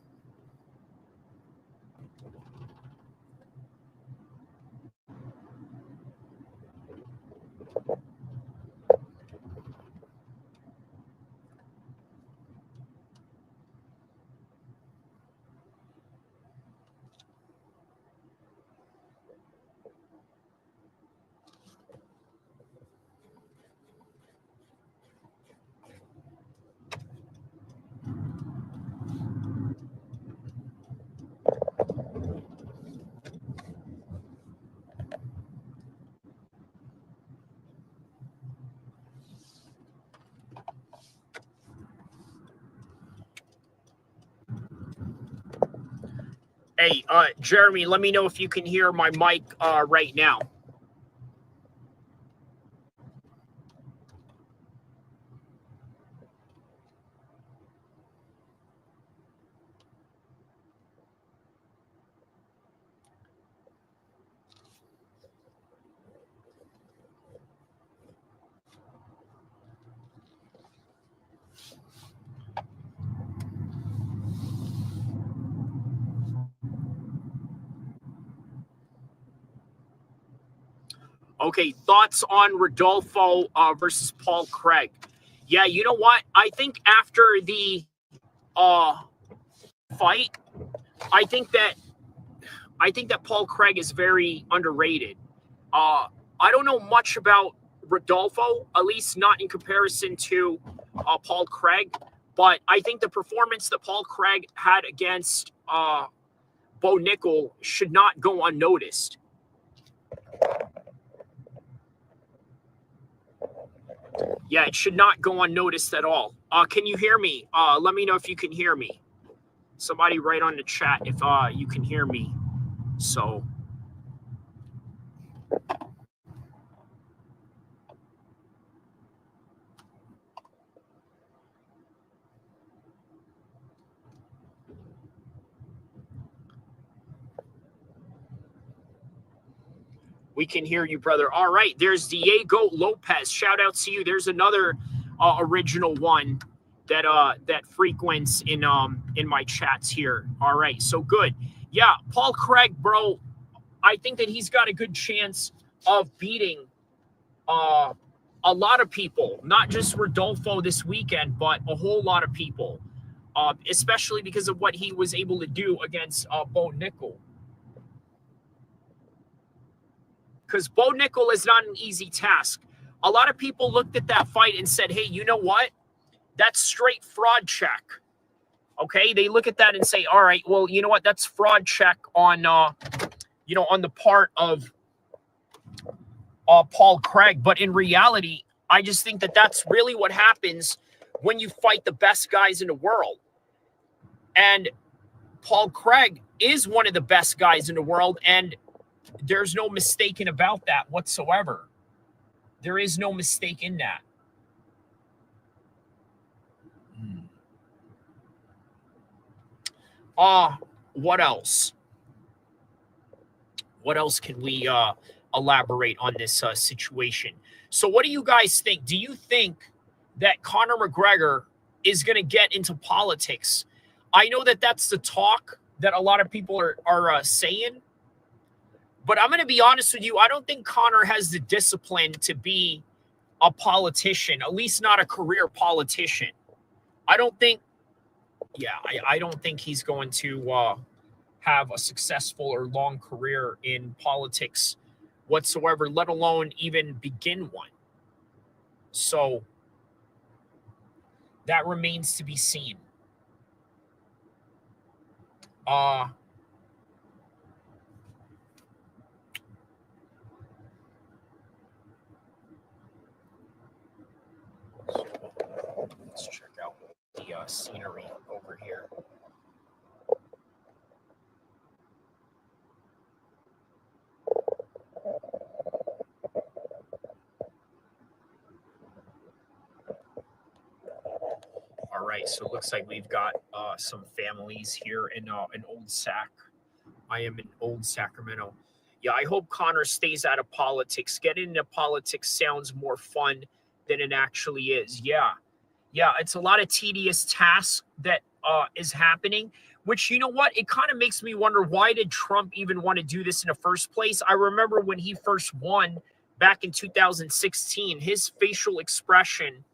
Speaker 1: Hey, Jeremy, let me know if you can hear my mic right now. Okay, thoughts on Rodolfo versus Paul Craig? Yeah, you know what? I think after the fight, I think that Paul Craig is very underrated. I don't know much about Rodolfo, at least not in comparison to Paul Craig, but I think the performance that Paul Craig had against Bo Nickel should not go unnoticed. Yeah, it should not go unnoticed at all. Can you hear me? Let me know if you can hear me. Somebody write on the chat if you can hear me. So. We can hear you, brother. All right, there's Diego Lopez. Shout out to you. There's another original one that that frequents in my chats here. All right, so good. Yeah, Paul Craig, bro. I think that he's got a good chance of beating a lot of people, not just Rodolfo this weekend, but a whole lot of people, especially because of what he was able to do against Bo Nickel. Because Bo Nickel is not an easy task. A lot of people looked at that fight and said, hey, you know what? That's straight fraud check. Okay, they look at that and say, all right, well, you know what? That's fraud check on, on the part of Paul Craig. But in reality, I just think that that's really what happens when you fight the best guys in the world. And Paul Craig is one of the best guys in the world, and there's no mistaking about that whatsoever. There is no mistake in that. What else? What else can we elaborate on this situation? So what do you guys think? Do you think that Conor McGregor is going to get into politics? I know that that's the talk that a lot of people are saying. But I'm going to be honest with you. I don't think Conor has the discipline to be a politician, at least not a career politician. I don't think he's going to have a successful or long career in politics whatsoever, let alone even begin one. So that remains to be seen. Let's check out the scenery over here. All right, so it looks like we've got some families here in Old Sac. I am in Old Sacramento. Yeah, I hope Conor stays out of politics. Getting into politics sounds more fun than it actually is. Yeah. Yeah, it's a lot of tedious tasks that is happening, which, you know what? It kind of makes me wonder, why did Trump even want to do this in the first place? I remember when he first won back in 2016, his facial expression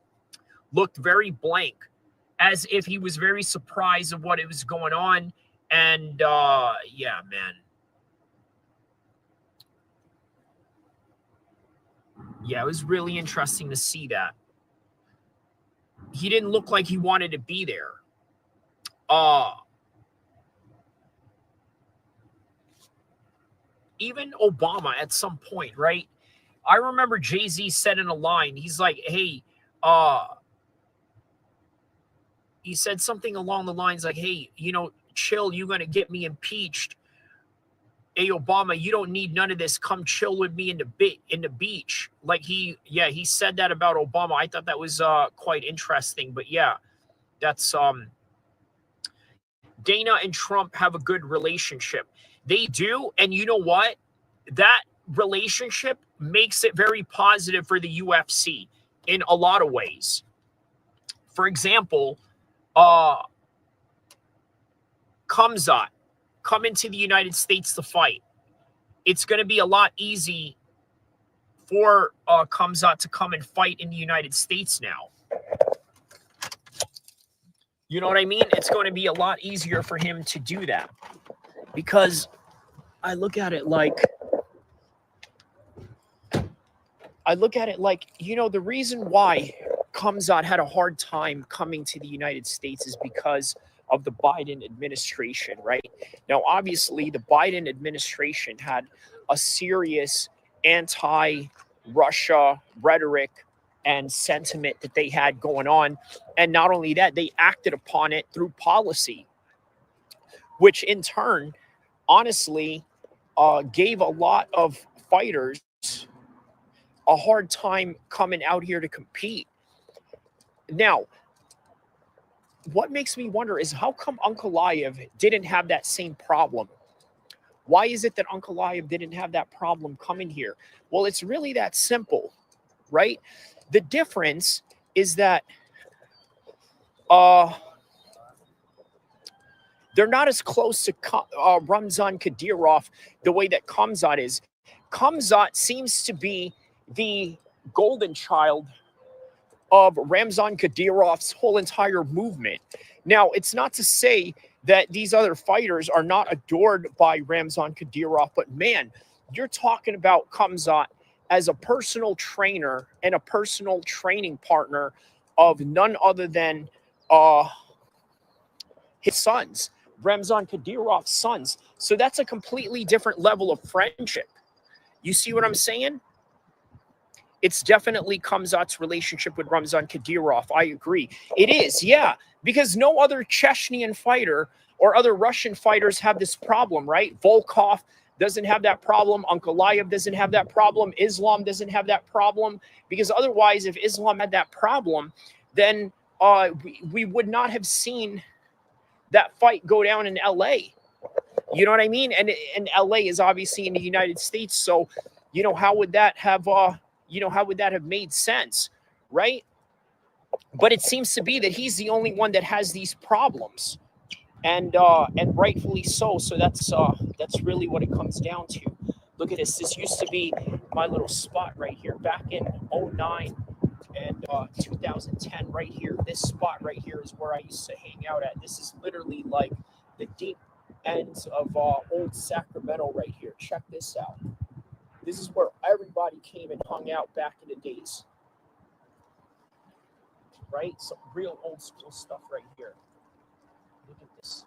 Speaker 1: looked very blank, as if he was very surprised of what was going on. And yeah, man. Yeah, it was really interesting to see that. He didn't look like he wanted to be there. Even Obama at some point, right? I remember Jay-Z said in a line, he's like, hey, he said something along the lines like, hey, you know, chill, you're going to get me impeached. Hey, Obama, you don't need none of this. Come chill with me in the beach. Like he said that about Obama. I thought that was quite interesting. But yeah, that's Dana and Trump have a good relationship. They do. And you know what? That relationship makes it very positive for the UFC in a lot of ways. For example, Khamzat coming to the United States to fight. It's going to be a lot easy for Khamzat to come and fight in the United States now. You know what I mean? It's going to be a lot easier for him to do that, because I look at it like, you know, the reason why Khamzat had a hard time coming to the United States is because of the Biden administration, right? Now, obviously, the Biden administration had a serious anti-Russia rhetoric and sentiment that they had going on. And not only that, they acted upon it through policy, which in turn, honestly, gave a lot of fighters a hard time coming out here to compete. Now, what makes me wonder is, how come Ankalaev didn't have that same problem? Why is it that Ankalaev didn't have that problem coming here? Well, it's really that simple, right? The difference is that they're not as close to Ramzan Kadyrov the way that Khamzat is. Khamzat seems to be the golden child of Ramzan Kadyrov's whole entire movement. Now, it's not to say that these other fighters are not adored by Ramzan Kadyrov, but man, you're talking about Khamzat as a personal trainer and a personal training partner of none other than his sons, Ramzan Kadyrov's sons. So that's a completely different level of friendship. You see what I'm saying? It's definitely Khamzat's relationship with Ramzan Kadyrov. I agree. It is, yeah, because no other Chechnyan fighter or other Russian fighters have this problem, right? Volkov doesn't have that problem. Ankalaev doesn't have that problem. Islam doesn't have that problem. Because otherwise, if Islam had that problem, then we would not have seen that fight go down in LA. You know what I mean? And LA is obviously in the United States. So, you know, how would that have how would that have made sense, right? But it seems to be that he's the only one that has these problems, and rightfully so. So that's really what it comes down to. Look at this. This used to be my little spot right here back in 2009 and 2010 right here. This spot right here is where I used to hang out at. This is literally like the deep ends of old Sacramento right here. Check this out. This is where everybody came and hung out back in the days. Right? Some real old school stuff right here. Look at this.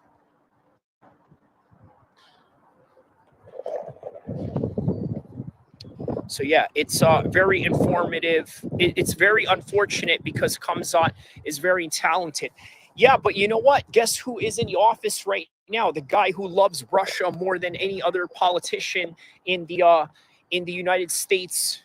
Speaker 1: So yeah, it's very informative. It's very unfortunate because Khamzat is very talented. Yeah, but you know what? Guess who is in the office right now? The guy who loves Russia more than any other politician in the United States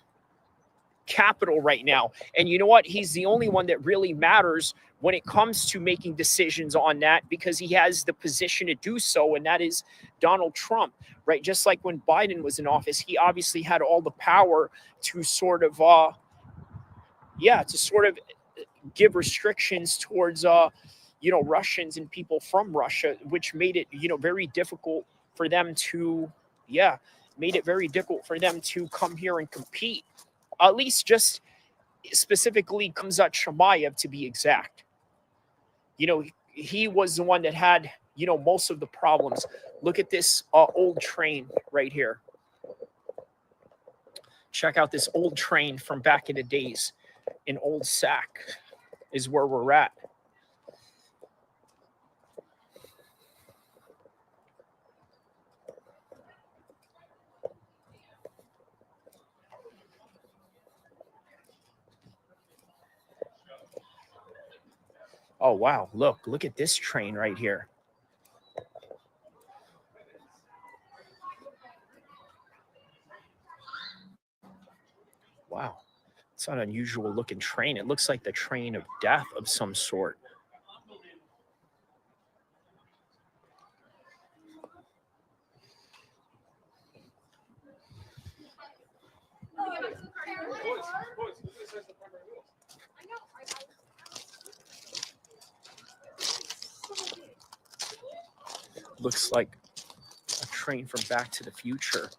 Speaker 1: capital right now. And you know what? He's the only one that really matters when it comes to making decisions on that, because he has the position to do so, and that is Donald Trump, right? Just like when Biden was in office, he obviously had all the power to sort of yeah, to sort of give restrictions towards, Russians and people from Russia, which made it, very difficult for them to, made it very difficult for them to come here and compete. At least just specifically Khamzat Chimaev, to be exact. He was the one that had, most of the problems. Look at this old train right here. Check out this old train from back in the days. In Old Sac is where we're at. Oh, wow. Look at this train right here. Wow. It's an unusual looking train. It looks like the train of death of some sort. Looks like a train from Back to the Future.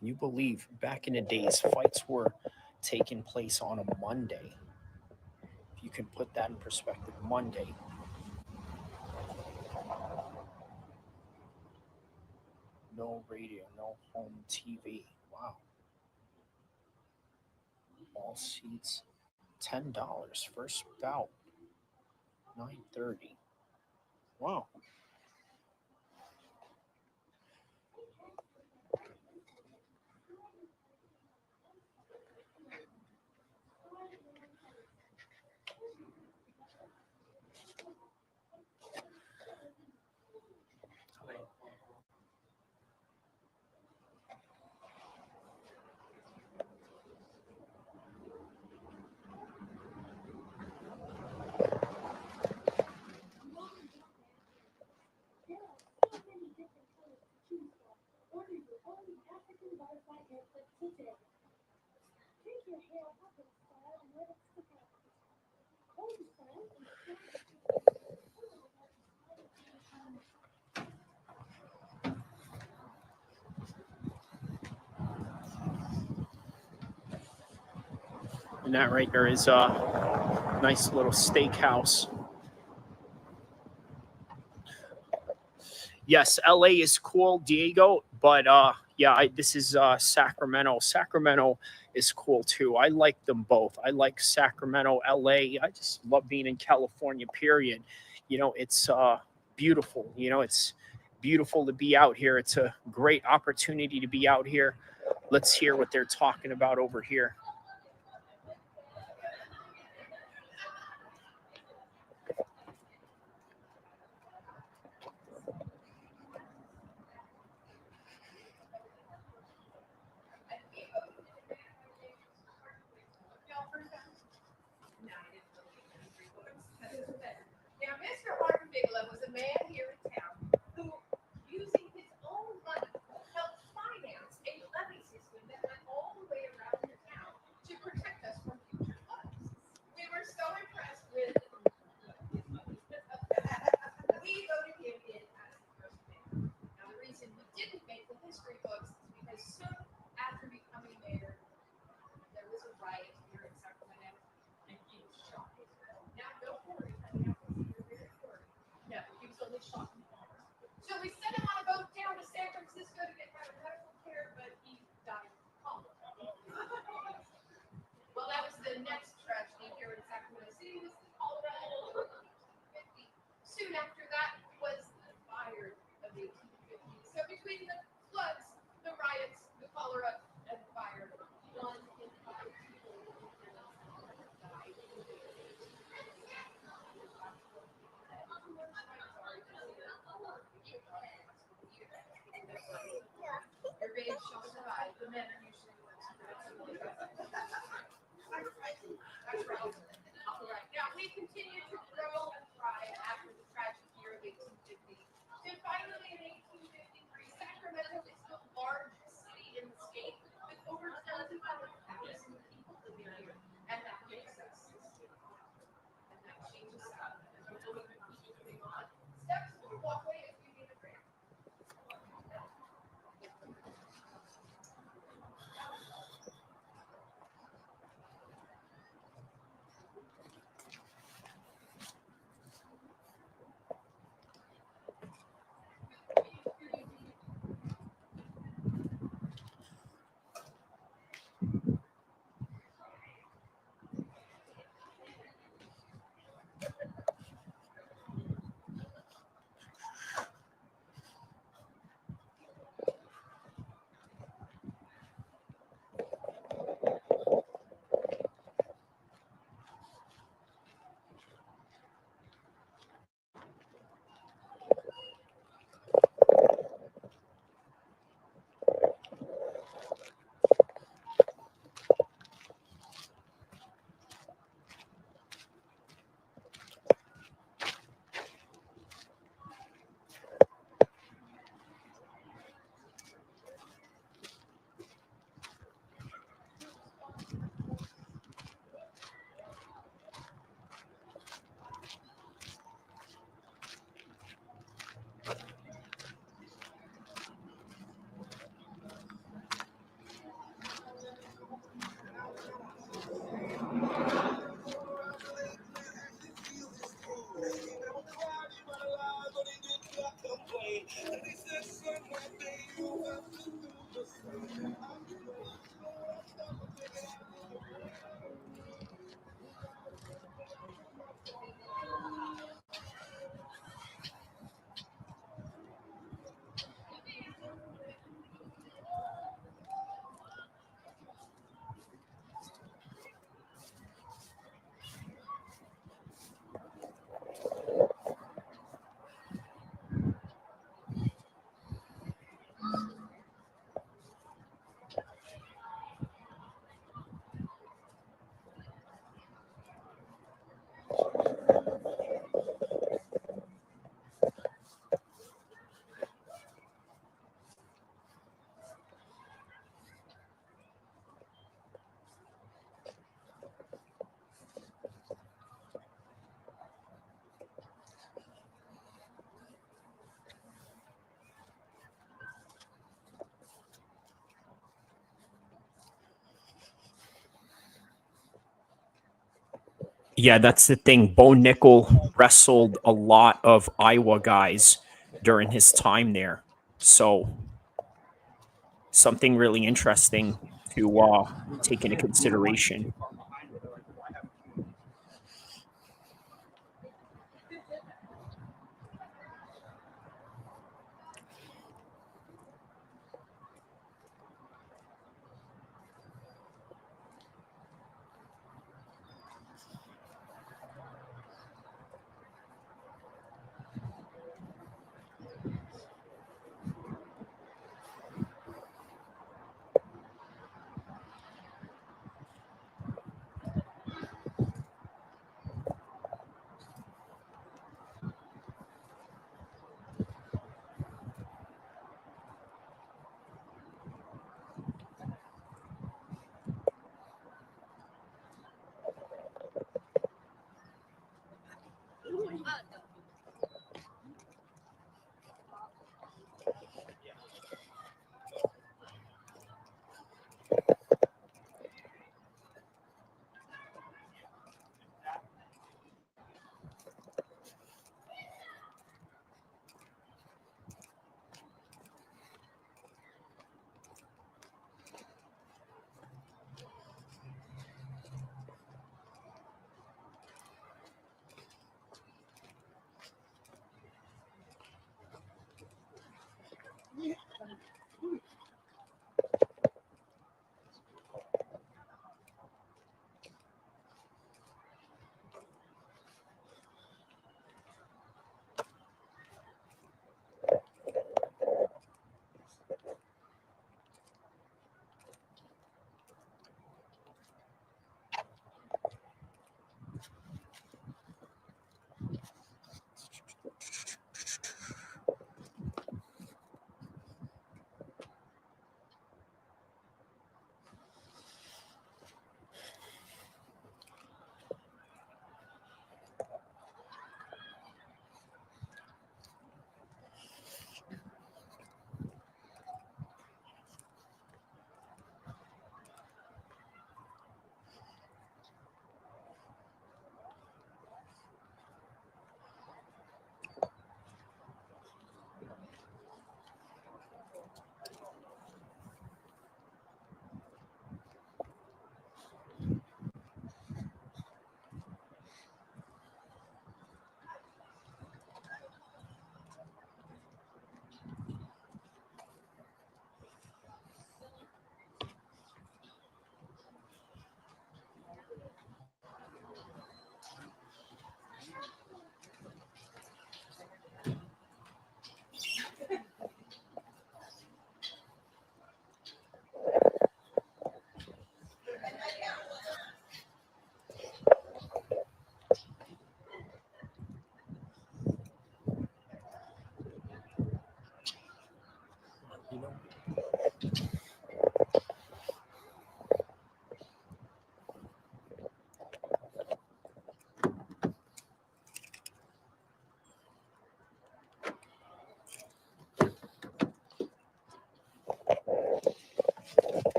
Speaker 1: Can you believe back in the days, fights were taking place on a Monday? If you can put that in perspective, Monday. No radio, no home TV. Wow. All seats, $10. First bout, 9:30. Wow. And that right there is a nice little steakhouse. Yes, LA is cool, Diego, but yeah, this is Sacramento. Sacramento is cool too. I like them both. I like Sacramento, LA. I just love being in California, period. You know, it's beautiful. You know, it's beautiful to be out here. It's a great opportunity to be out here. Let's hear what they're talking about over here.
Speaker 5: Now, Mr. Padilla was a man here in town who, using his own money, helped finance a levee system that went all the way around the town to protect us from future floods. We were so impressed with his money. We voted him in as the first mayor. Now, the reason we didn't make the history books is because soon after becoming mayor, there was a riot here in Sacramento, and he was shot. Now, don't worry, honey. No, he was only shot in the arm. So we sent him on a boat down to San Francisco to get medical care, but he died of cholera. Well, that was the next tragedy here in Sacramento City. Was the cholera in 1850. Soon after that was the fire of 1850. So between the floods, the riots, the cholera, and the fire, 1 in 5 people died. Your babe shall survive. The men are usually the ones who That's right. All right. Now, we continue to grow and thrive after the tragic year of 1850. And finally, in 1853, Sacramento is the largest city in the state with over 25,000 people living here. And that makes us and that changes up. Steps to the walkway as we leave the ramp.
Speaker 1: Yeah, that's the thing. Bo Nickel wrestled a lot of Iowa guys during his time there. So something really interesting to take into consideration.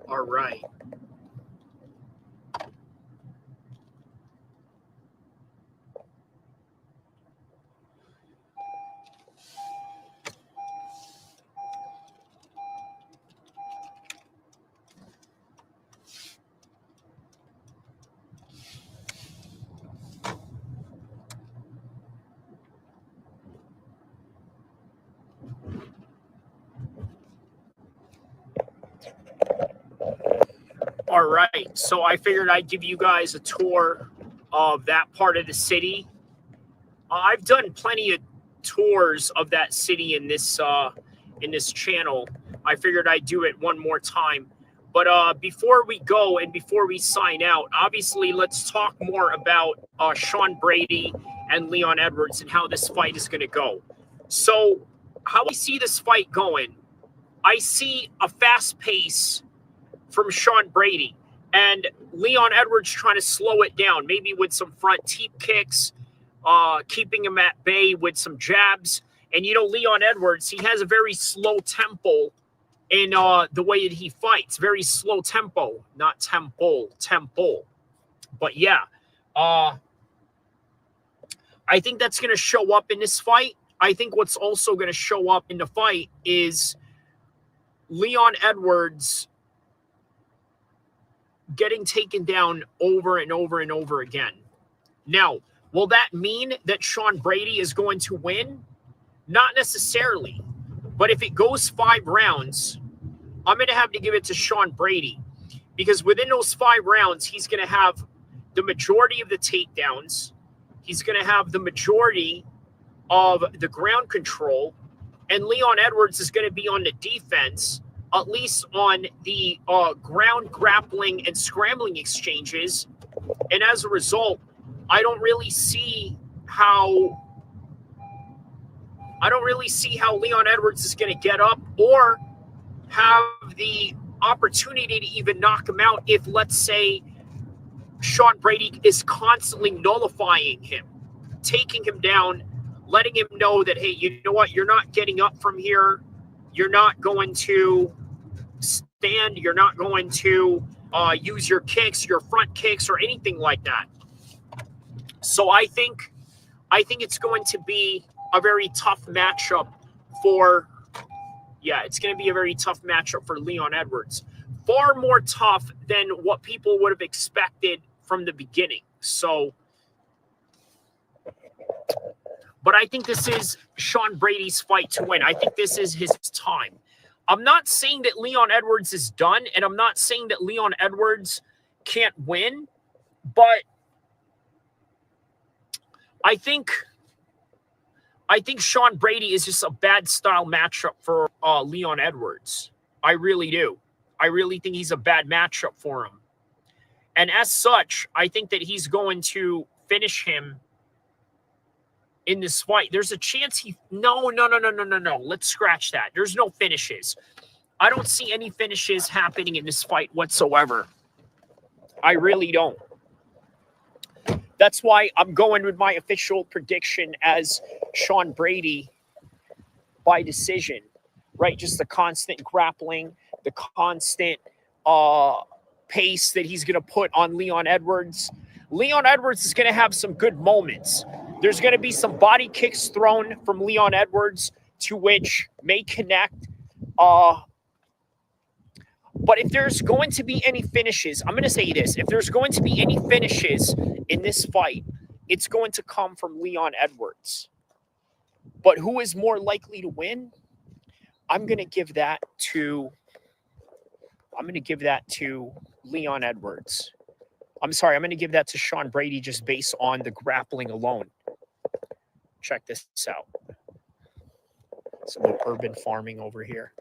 Speaker 1: All right. All right. So I figured I'd give you guys a tour of that part of the city. I've done plenty of tours of that city in this channel. I figured I'd do it one more time. But before we go and before we sign out, obviously let's talk more about Sean Brady and Leon Edwards and how this fight is going to go. So how I see this fight going, I see a fast pace from Sean Brady and Leon Edwards trying to slow it down, maybe with some front teep kicks, keeping him at bay with some jabs. And, you know, Leon Edwards, he has a very slow tempo in the way that he fights. Very slow tempo, not tempo. But, yeah, I think that's going to show up in this fight. I think what's also going to show up in the fight is Leon Edwards getting taken down over and over and over again. Now, will that mean that Sean Brady is going to win? Not necessarily. But if it goes 5 rounds, I'm going to have to give it to Sean Brady. Because within those 5 rounds, he's going to have the majority of the takedowns. He's going to have the majority of the ground control. And Leon Edwards is going to be on the defense, at least on the ground grappling and scrambling exchanges. And as a result, I don't really see how Leon Edwards is going to get up or have the opportunity to even knock him out if, let's say, Sean Brady is constantly nullifying him, taking him down, letting him know that, hey, you know what, you're not getting up from here. You're not going to stand. You're not going to use your kicks, your front kicks, or anything like that. So I think it's going to be a very tough matchup for Leon Edwards. Far more tough than what people would have expected from the beginning. So, but I think this is Sean Brady's fight to win. I think this is his time. I'm not saying that Leon Edwards is done, and I'm not saying that Leon Edwards can't win, but I think Sean Brady is just a bad style matchup for Leon Edwards. I really do. I really think he's a bad matchup for him. And as such, I think that he's going to finish him in this fight. There's a chance No. Let's scratch that. There's no finishes. I don't see any finishes happening in this fight whatsoever. I really don't. That's why I'm going with my official prediction as Sean Brady by decision, right? Just the constant grappling, the constant pace that he's going to put on Leon Edwards. Leon Edwards is going to have some good moments. There's going to be some body kicks thrown from Leon Edwards to which may connect. But if there's going to be any finishes, I'm going to say this. If there's going to be any finishes in this fight, it's going to come from Leon Edwards. But who is more likely to win? I'm going to give that to Leon Edwards. I'm sorry, I'm going to give that to Sean Brady just based on the grappling alone. Check this out. Some urban farming over here.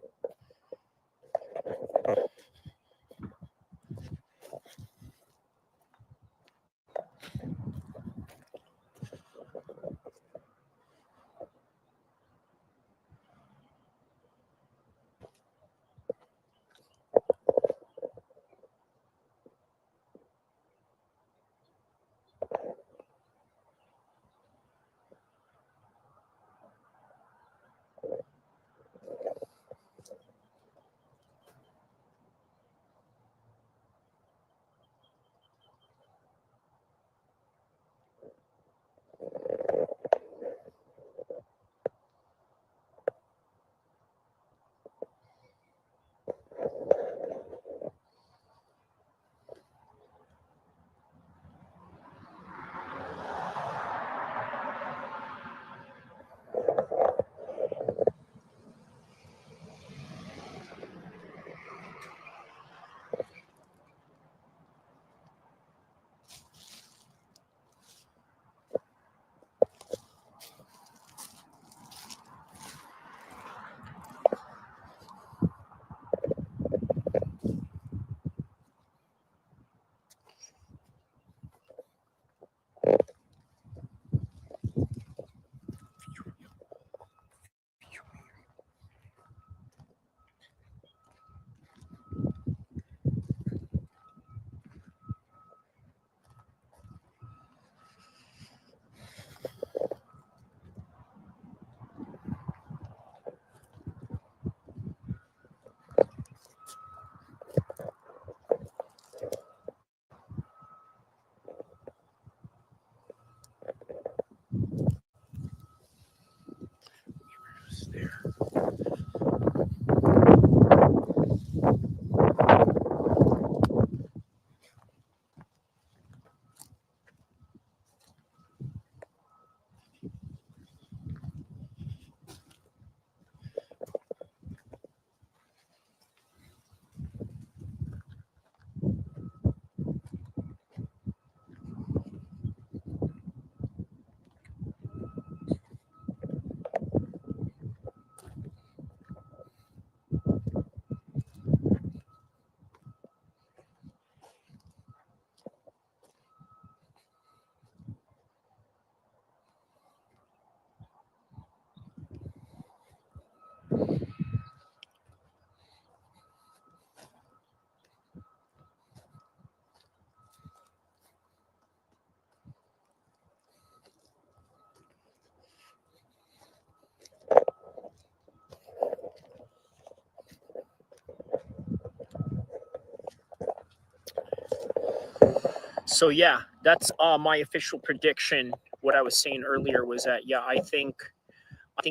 Speaker 1: So yeah, that's my official prediction. What I was saying earlier was that I think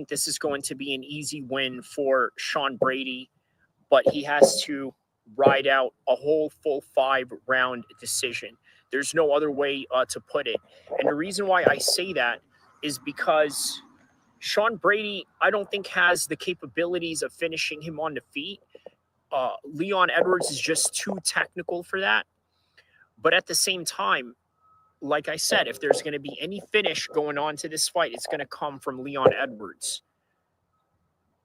Speaker 1: this is going to be an easy win for Sean Brady, but he has to ride out a whole full 5-round decision. There's no other way to put it. And the reason why I say that is because Sean Brady, I don't think, has the capabilities of finishing him on the feet. Leon Edwards is just too technical for that. But at the same time, like I said, if there's going to be any finish going on to this fight, it's going to come from Leon Edwards.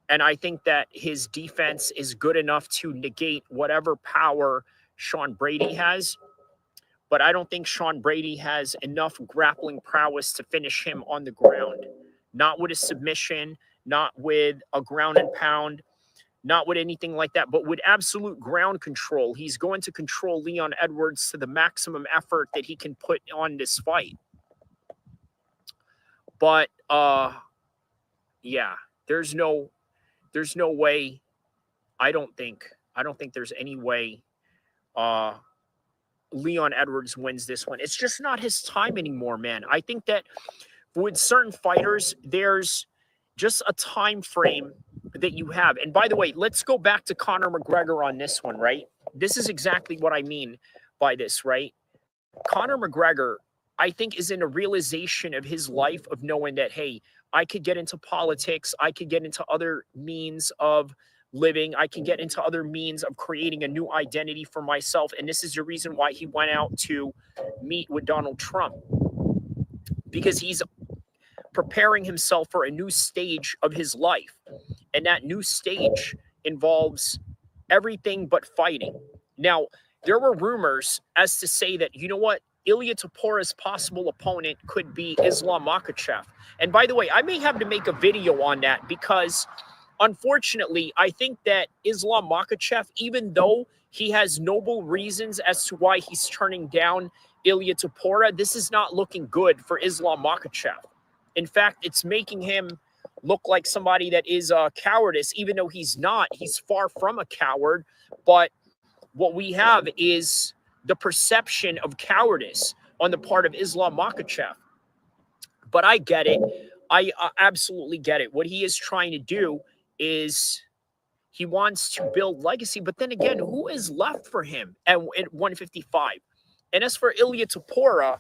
Speaker 1: And I think that his defense is good enough to negate whatever power Sean Brady has. But I don't think Sean Brady has enough grappling prowess to finish him on the ground. Not with a submission, not with a ground and pound, not with anything like that, but with absolute ground control. He's going to control Leon Edwards to the maximum effort that he can put on this fight. But yeah, there's no way. I don't think there's any way Leon Edwards wins this one. It's just not his time anymore, man. I think that with certain fighters, there's just a time frame that you have. And by the way, let's go back to Conor McGregor on this one, right? This is exactly what I mean by this, right? Conor McGregor, I think, is in a realization of his life of knowing that, hey, I could get into politics. I could get into other means of living. I can get into other means of creating a new identity for myself. And this is the reason why he went out to meet with Donald Trump, because he's preparing himself for a new stage of his life. And that new stage involves everything but fighting. Now, there were rumors as to say that, you know what, Ilia Topuria's possible opponent could be Islam Makhachev. And by the way, I may have to make a video on that because, unfortunately, I think that Islam Makhachev, even though he has noble reasons as to why he's turning down Ilia Topuria, this is not looking good for Islam Makhachev. In fact, it's making him look like somebody that is a cowardice, even though he's not. He's far from a coward. But what we have is the perception of cowardice on the part of Islam Makhachev. But I get it. I absolutely get it. What he is trying to do is he wants to build legacy. But then again, who is left for him at 155? And as for Ilia Topuria,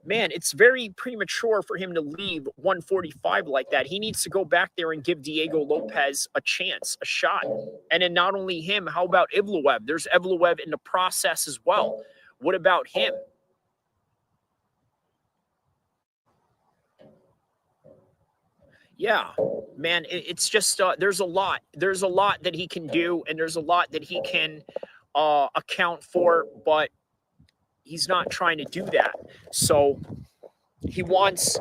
Speaker 1: man, it's very premature for him to leave 145 like that. He needs to go back there and give Diego Lopez a chance, a shot. And then not only him, how about Evloev? There's Evloev in the process as well. What about him? Yeah, man, it's just there's a lot. There's a lot that he can do, and there's a lot that he can account for, but he's not trying to do that. So he wants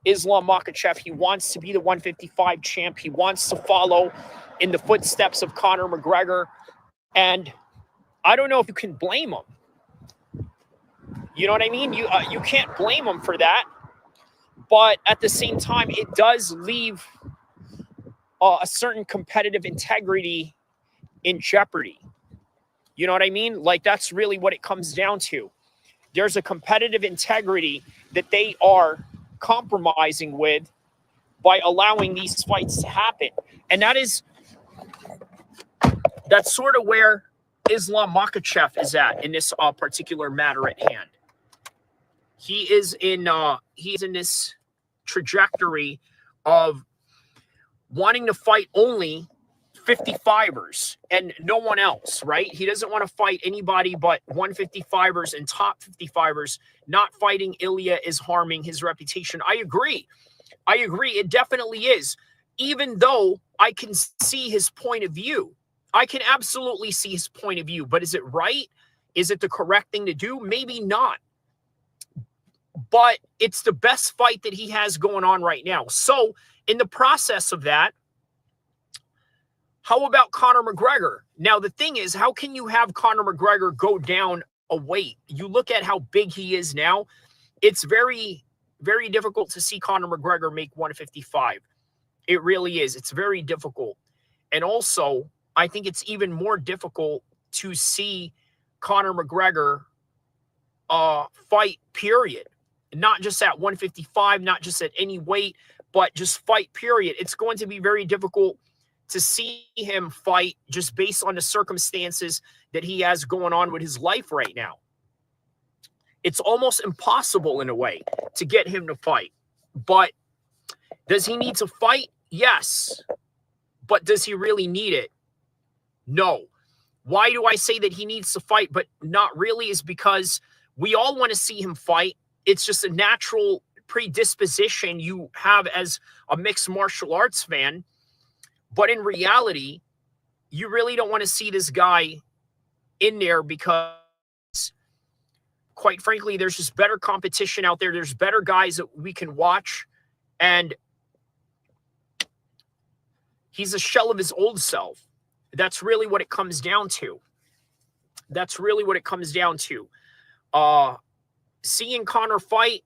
Speaker 1: Islam Makhachev. He wants to be the 155 champ. He wants to follow in the footsteps of Conor McGregor. And I don't know if you can blame him. You know what I mean? You can't blame him for that. But at the same time, it does leave a certain competitive integrity in jeopardy. You know what I mean? Like, that's really what it comes down to. There's a competitive integrity that they are compromising with by allowing these fights to happen. And that's sort of where Islam Makhachev is at in this particular matter at hand. He is in this trajectory of wanting to fight only 55ers and no one else, right? He doesn't want to fight anybody but 155ers and top 55ers. Not fighting Ilia is harming his reputation. I agree. It definitely is. Even though I can see his point of view. I can absolutely see his point of view. But is it right? Is it the correct thing to do? Maybe not. But it's the best fight that he has going on right now. So in the process of that, how about Conor McGregor? Now, the thing is, how can you have Conor McGregor go down a weight? You look at how big he is now. It's very, very difficult to see Conor McGregor make 155. It really is. It's very difficult. And also, I think it's even more difficult to see Conor McGregor fight, period. Not just at 155, not just at any weight, but just fight, period. It's going to be very difficult to see him fight just based on the circumstances that he has going on with his life right now. It's almost impossible in a way to get him to fight. But does he need to fight? Yes. But does he really need it? No. Why do I say that he needs to fight, but not really? Is because we all want to see him fight. It's just a natural predisposition you have as a mixed martial arts fan. But in reality, you really don't want to see this guy in there because, quite frankly, there's just better competition out there. There's better guys that we can watch. And he's a shell of his old self. That's really what it comes down to. That's really what it comes down to. Seeing Conor fight,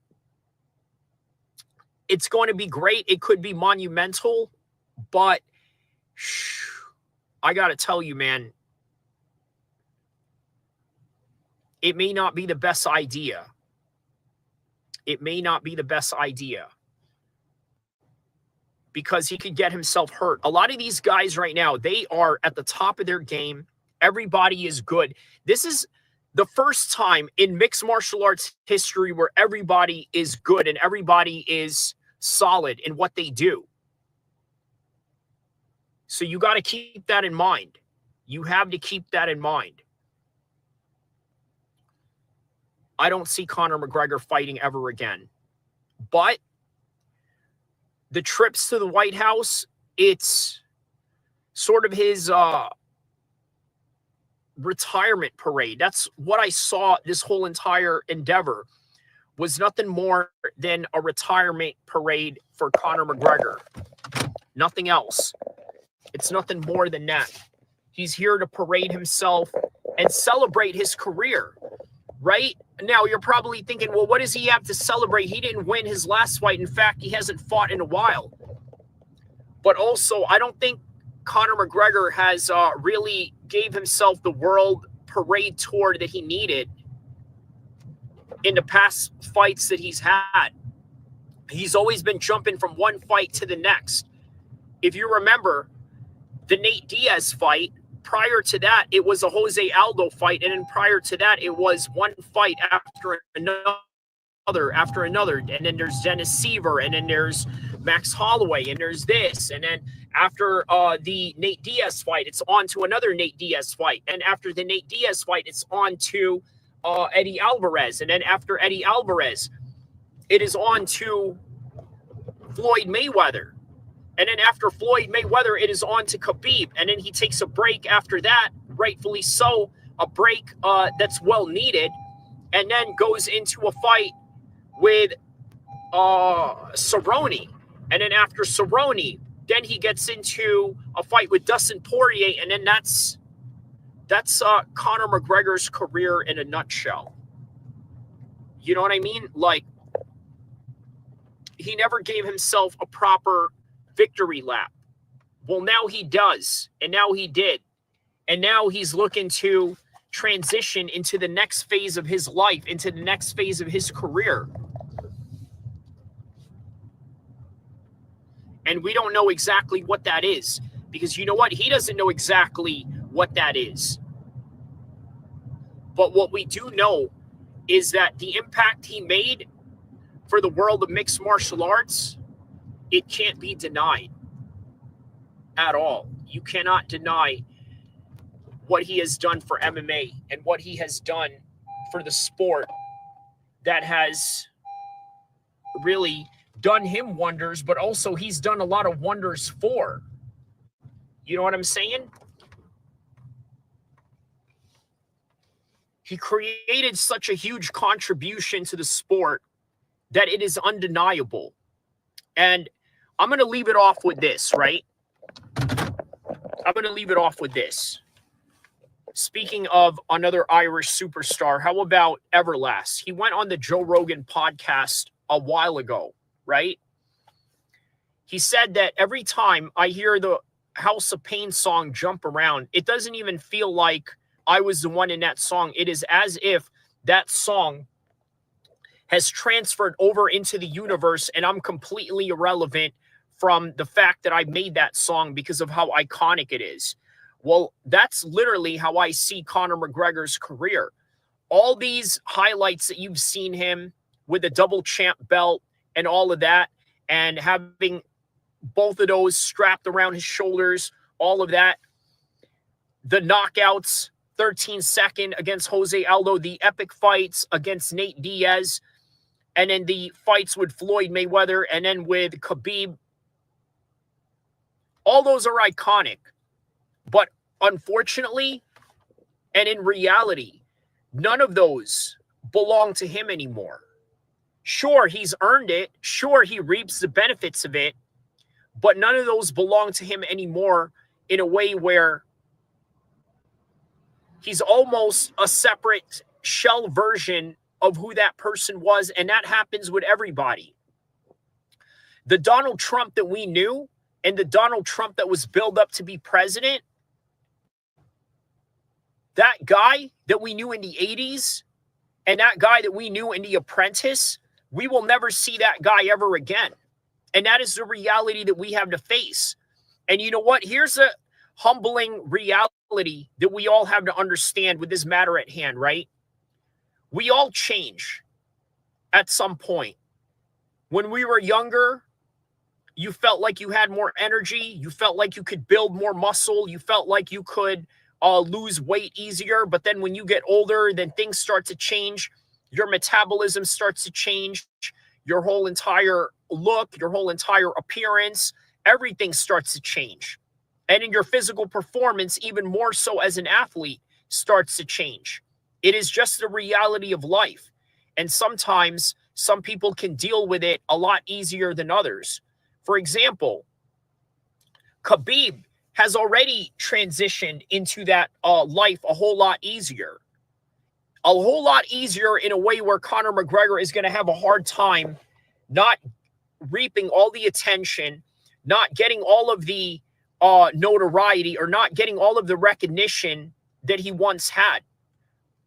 Speaker 1: it's going to be great. It could be monumental, but I got to tell you, man, it may not be the best idea. It may not be the best idea because he could get himself hurt. A lot of these guys right now, they are at the top of their game. Everybody is good. This is the first time in mixed martial arts history where everybody is good and everybody is solid in what they do. So you got to keep that in mind. You have to keep that in mind. I don't see Conor McGregor fighting ever again. But the trips to the White House, it's sort of his retirement parade. That's what I saw. This whole entire endeavor was nothing more than a retirement parade for Conor McGregor. Nothing else. It's nothing more than that. He's here to parade himself and celebrate his career, right? Now, you're probably thinking, well, what does he have to celebrate? He didn't win his last fight. In fact, he hasn't fought in a while. But also, I don't think Conor McGregor has really gave himself the world parade tour that he needed in the past fights that he's had. He's always been jumping from one fight to the next. If you remember, the Nate Diaz fight, prior to that, it was a Jose Aldo fight. And then prior to that, it was one fight after another. And then there's Dennis Seaver. And then there's Max Holloway. And there's this. And then after the Nate Diaz fight, it's on to another Nate Diaz fight. And after the Nate Diaz fight, it's on to Eddie Alvarez. And then after Eddie Alvarez, it is on to Floyd Mayweather. And then after Floyd Mayweather, it is on to Khabib. And then he takes a break after that, rightfully so, a break that's well needed, and then goes into a fight with Cerrone. And then after Cerrone, then he gets into a fight with Dustin Poirier, and then that's Conor McGregor's career in a nutshell. You know what I mean? Like, he never gave himself a proper victory lap. Well, now he does, and now he did. And now he's looking to transition into the next phase of his life, into the next phase of his career. And we don't know exactly what that is, because you know what? He doesn't know exactly what that is. But what we do know is that the impact he made for the world of mixed martial arts, it can't be denied at all. You cannot deny what he has done for MMA and what he has done for the sport that has really done him wonders, but also he's done a lot of wonders for. You know what I'm saying? He created such a huge contribution to the sport that it is undeniable. And I'm going to leave it off with this, right? I'm going to leave it off with this. Speaking of another Irish superstar, how about Everlast? He went on the Joe Rogan podcast a while ago, right? He said that every time I hear the House of Pain song jump around, it doesn't even feel like I was the one in that song. It is as if that song has transferred over into the universe, and I'm completely irrelevant from the fact that I made that song because of how iconic it is. Well, that's literally how I see Conor McGregor's career. All these highlights that you've seen him with a double champ belt and all of that, and having both of those strapped around his shoulders, all of that, the knockouts, 13-second against Jose Aldo, the epic fights against Nate Diaz, and then the fights with Floyd Mayweather, and then with Khabib. All those are iconic. But unfortunately, and in reality, none of those belong to him anymore. Sure, he's earned it. Sure, he reaps the benefits of it. But none of those belong to him anymore in a way where he's almost a separate shell version of who that person was, and that happens with everybody. The Donald Trump that we knew and the Donald Trump that was built up to be president, that guy that we knew in the 80s and that guy that we knew in The Apprentice, we will never see that guy ever again. And that is the reality that we have to face. And you know what? Here's a humbling reality that we all have to understand with this matter at hand, right? We all change at some point. When we were younger, you felt like you had more energy. You felt like you could build more muscle. You felt like you could lose weight easier. But then when you get older, then things start to change. Your metabolism starts to change. Your whole entire look, your whole entire appearance, everything starts to change. And in your physical performance, even more so as an athlete, starts to change. It is just the reality of life. And sometimes some people can deal with it a lot easier than others. For example, Khabib has already transitioned into that life a whole lot easier. A whole lot easier in a way where Conor McGregor is going to have a hard time not reaping all the attention, not getting all of the notoriety, or not getting all of the recognition that he once had.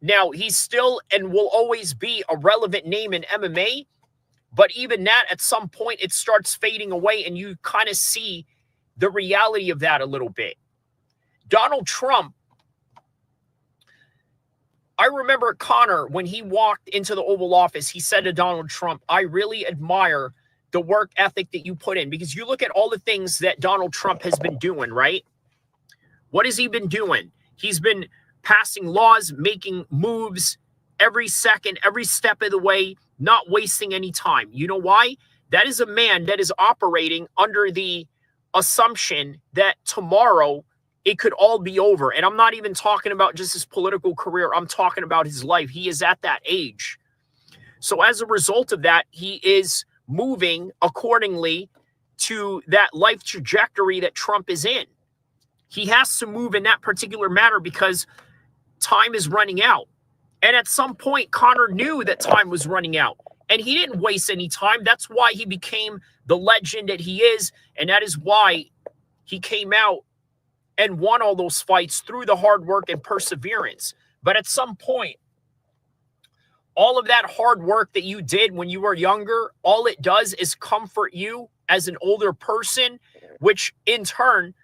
Speaker 1: Now, he's still and will always be a relevant name in MMA, but even that, at some point, it starts fading away, and you kind of see the reality of that a little bit. Donald Trump, I remember Conor, when he walked into the Oval Office, he said to Donald Trump, "I really admire the work ethic that you put in," because you look at all the things that Donald Trump has been doing, right? What has he been doing? He's been passing laws, making moves every second, every step of the way, not wasting any time. You know why? That is a man that is operating under the assumption that tomorrow it could all be over. And I'm not even talking about just his political career. I'm talking about his life. He is at that age. So as a result of that, he is moving accordingly to that life trajectory that Trump is in. He has to move in that particular manner because time is running out. And at some point, Conor knew that time was running out. And he didn't waste any time. That's why he became the legend that he is. And that is why he came out and won all those fights through the hard work and perseverance. But at some point, all of that hard work that you did when you were younger, all it does is comfort you as an older person, which in turn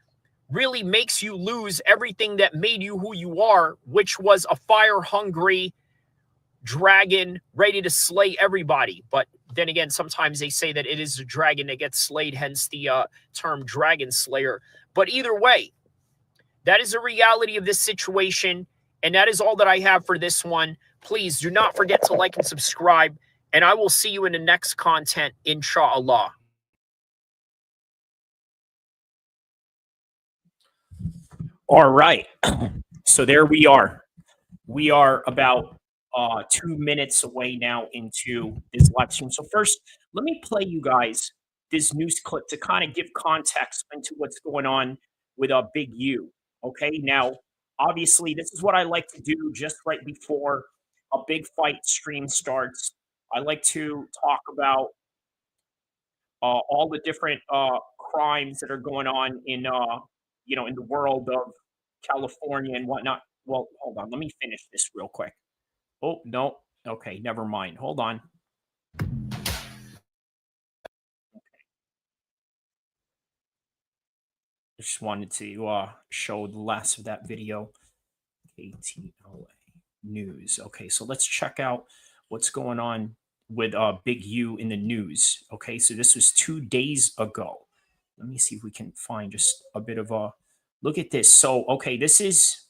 Speaker 1: really makes you lose everything that made you who you are, which was a fire-hungry dragon ready to slay everybody. But then again, sometimes they say that it is the dragon that gets slayed, hence the term dragon slayer. But either way, that is the reality of this situation, and that is all that I have for this one. Please do not forget to like and subscribe, and I will see you in the next content, inshallah. All right. So there we are. We are about 2 minutes away now into this live stream. So first, let me play you guys this news clip to kind of give context into what's going on with Big U. Okay, now, obviously, this is what I like to do just right before a big fight stream starts. I like to talk about all the different crimes that are going on in in the world of California and whatnot. Well, hold on. Let me finish this real quick. Oh, no. Okay, never mind. Hold on. Just wanted to show the last of that video. KTLA News. Okay, so let's check out what's going on with Big U in the news. Okay, so this was 2 days ago. Let me see if we can find just a bit of a look at this. So, okay, this is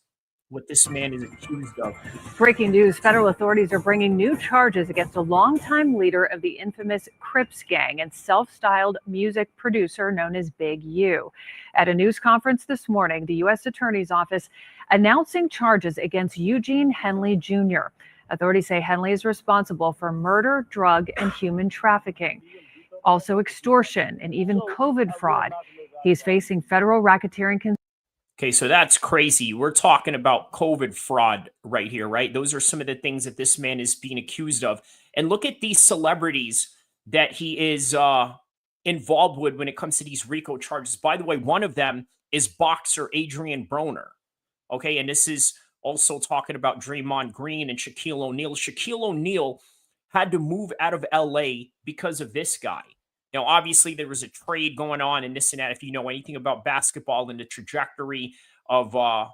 Speaker 1: what this man is accused of.
Speaker 6: Breaking news, federal authorities are bringing new charges against a longtime leader of the infamous Crips gang and self-styled music producer known as Big U. At a news conference this morning, the U.S. Attorney's Office announcing charges against Eugene Henley Jr. Authorities say Henley is responsible for murder, drug, and human trafficking, also extortion, and even COVID fraud. He's facing federal racketeering.
Speaker 1: Okay, so that's crazy. We're talking about COVID fraud right here, right? Those are some of the things that this man is being accused of. And look at these celebrities that he is involved with when it comes to these RICO charges. By the way, one of them is boxer Adrian Broner. Okay, and this is also talking about Draymond Green and Shaquille O'Neal. Shaquille O'Neal had to move out of LA because of this guy. Now, obviously, there was a trade going on and this and that, if you know anything about basketball and the trajectory of, of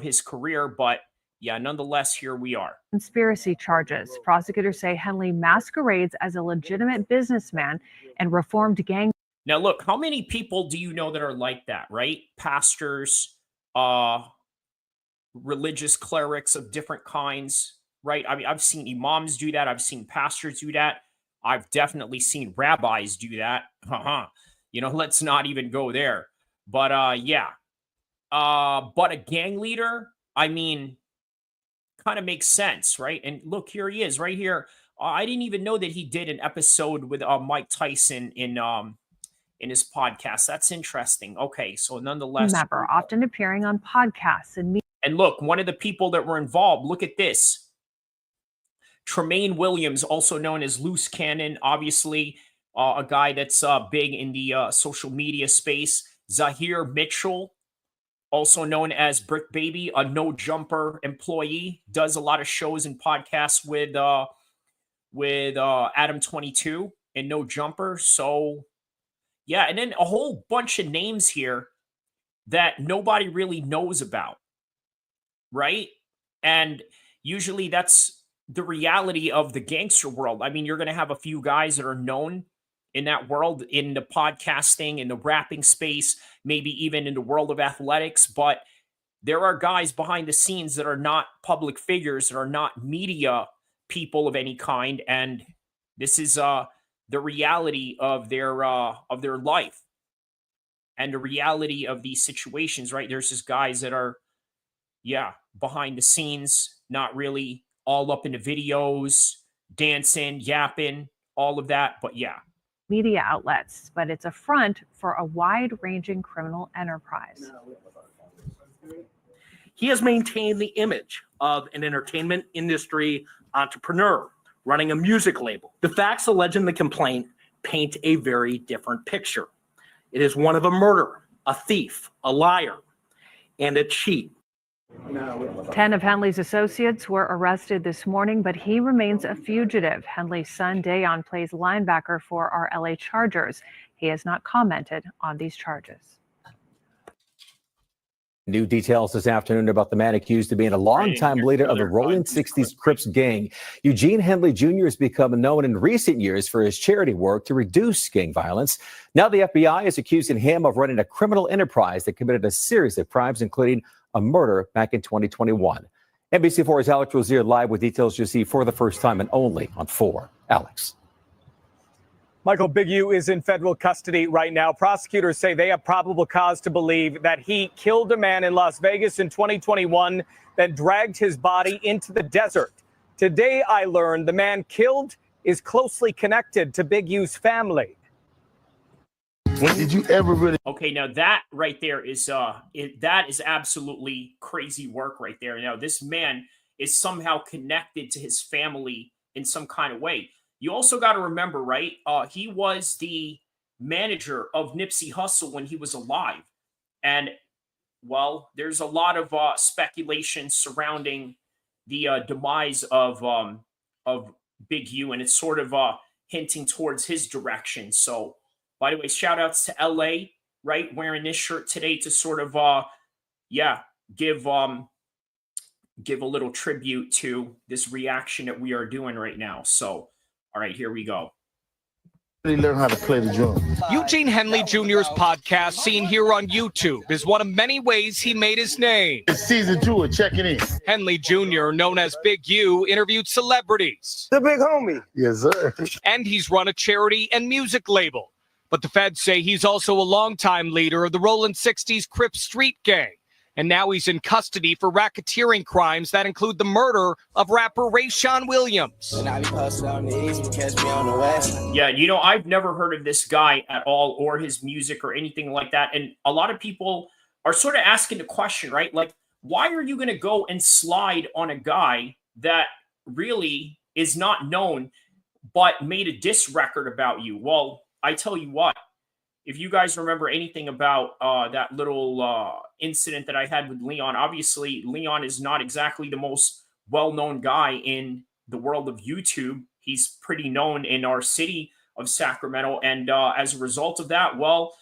Speaker 1: his career. But yeah, nonetheless, here we are.
Speaker 6: Conspiracy charges. Prosecutors say Henley masquerades as a legitimate businessman and reformed gang.
Speaker 1: Now, look, how many people do you know that are like that, right? Pastors, religious clerics of different kinds, right? I mean, I've seen imams do that. I've seen pastors do that. I've definitely seen rabbis do that. Let's not even go there. But yeah. But a gang leader, I mean, kind of makes sense, right? And look, here he is right here. I didn't even know that he did an episode with Mike Tyson in his podcast. That's interesting. Okay, so nonetheless,
Speaker 6: Member, often appearing on podcasts and media.
Speaker 1: And look, one of the people that were involved, look at this. Tremaine Williams, also known as Loose Cannon, obviously a guy that's big in the social media space. Zahir Mitchell, also known as Brick Baby, a No Jumper employee, does a lot of shows and podcasts with Adam 22 and No Jumper. So yeah, and then a whole bunch of names here that nobody really knows about, right? And usually that's the reality of the gangster world. I mean, you're going to have a few guys that are known in that world, in the podcasting, in the rapping space, maybe even in the world of athletics. But there are guys behind the scenes that are not public figures, that are not media people of any kind. And this is the reality of their life and the reality of these situations, right? There's just guys that are, behind the scenes, not really all up in the videos, dancing, yapping, all of that. But yeah.
Speaker 6: Media outlets, but it's a front for a wide-ranging criminal enterprise.
Speaker 7: He has maintained the image of an entertainment industry entrepreneur running a music label. The facts alleged in the complaint paint a very different picture. It is one of a murderer, a thief, a liar, and a cheat.
Speaker 6: 10 of Henley's associates were arrested this morning, but he remains a fugitive. Henley's son, Dayon, plays linebacker for our LA Chargers. He has not commented on these charges.
Speaker 8: New details this afternoon about the man accused of being a longtime leader of the Rolling 60s Crips gang. Eugene Henley Jr. has become known in recent years for his charity work to reduce gang violence. Now the FBI is accusing him of running a criminal enterprise that committed a series of crimes, including a murder back in 2021. NBC4's Alex Rozier live with details you see for the first time and only on 4. Alex.
Speaker 9: Michael, Big U is in federal custody right now. Prosecutors say they have probable cause to believe that he killed a man in Las Vegas in 2021, then dragged his body into the desert. Today, I learned the man killed is closely connected to Big U's family.
Speaker 2: When did you ever really?
Speaker 1: Okay, now that right there is that is absolutely crazy work right there. Now this man is somehow connected to his family in some kind of way. You also got to remember, right? He was the manager of Nipsey Hussle when he was alive, and well, there's a lot of speculation surrounding the demise of Big U, and it's sort of hinting towards his direction. So, by the way, shout outs to LA, right? Wearing this shirt today to sort of, give a little tribute to this reaction that we are doing right now. So, all right, here we go.
Speaker 10: They learn how to play the drum.
Speaker 11: Eugene Henley Jr.'s podcast, seen here on YouTube, is one of many ways he made his name.
Speaker 10: It's season 2 of Checking In.
Speaker 11: Henley Jr., known as Big U, interviewed celebrities.
Speaker 10: The big homie. Yes, sir.
Speaker 11: And he's run a charity and music label. But the feds say he's also a longtime leader of the Rolling 60s Crips street gang. And now he's in custody for racketeering crimes that include the murder of rapper Rayshawn Williams.
Speaker 1: Yeah, you know, I've never heard of this guy at all or his music or anything like that. And a lot of people are sort of asking the question, right? Like, why are you going to go and slide on a guy that really is not known but made a diss record about you? Well, I tell you what. If you guys remember anything about that little incident that I had with Leon, obviously Leon is not exactly the most well-known guy in the world of YouTube. He's pretty known in our city of Sacramento. And as a result of that, well,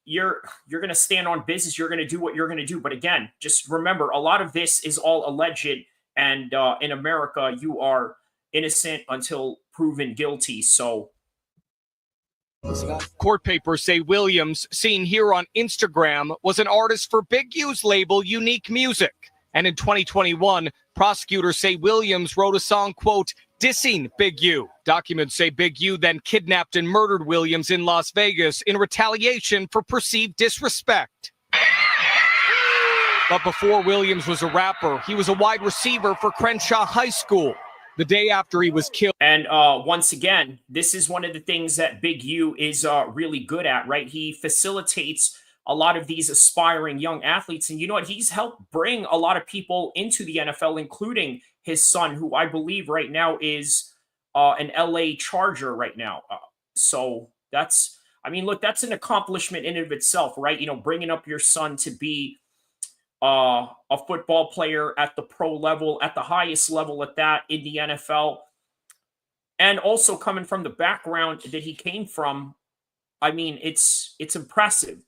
Speaker 1: you're going to stand on business. You're going to do what you're going to do. But again, just remember, a lot of this is all alleged. And in America, you are innocent until proven guilty. So,
Speaker 11: court papers say Williams, seen here on Instagram, was an artist for Big U's label Unique Music. And in 2021, prosecutors say Williams wrote a song, quote, dissing Big U. Documents say Big U then kidnapped and murdered Williams in Las Vegas in retaliation for perceived disrespect. But before Williams was a rapper, he was a wide receiver for Crenshaw High School. The day after he was killed.
Speaker 1: And once again, this is one of the things that Big U is really good at, right? He facilitates a lot of these aspiring young athletes. And you know what? He's helped bring a lot of people into the NFL, including his son, who I believe right now is an LA Charger right now. So that's, I mean, look, that's an accomplishment in and of itself, right? You know, bringing up your son to be a football player at the pro level, at the highest level at that in the NFL, and also coming from the background that he came from. I mean, it's impressive.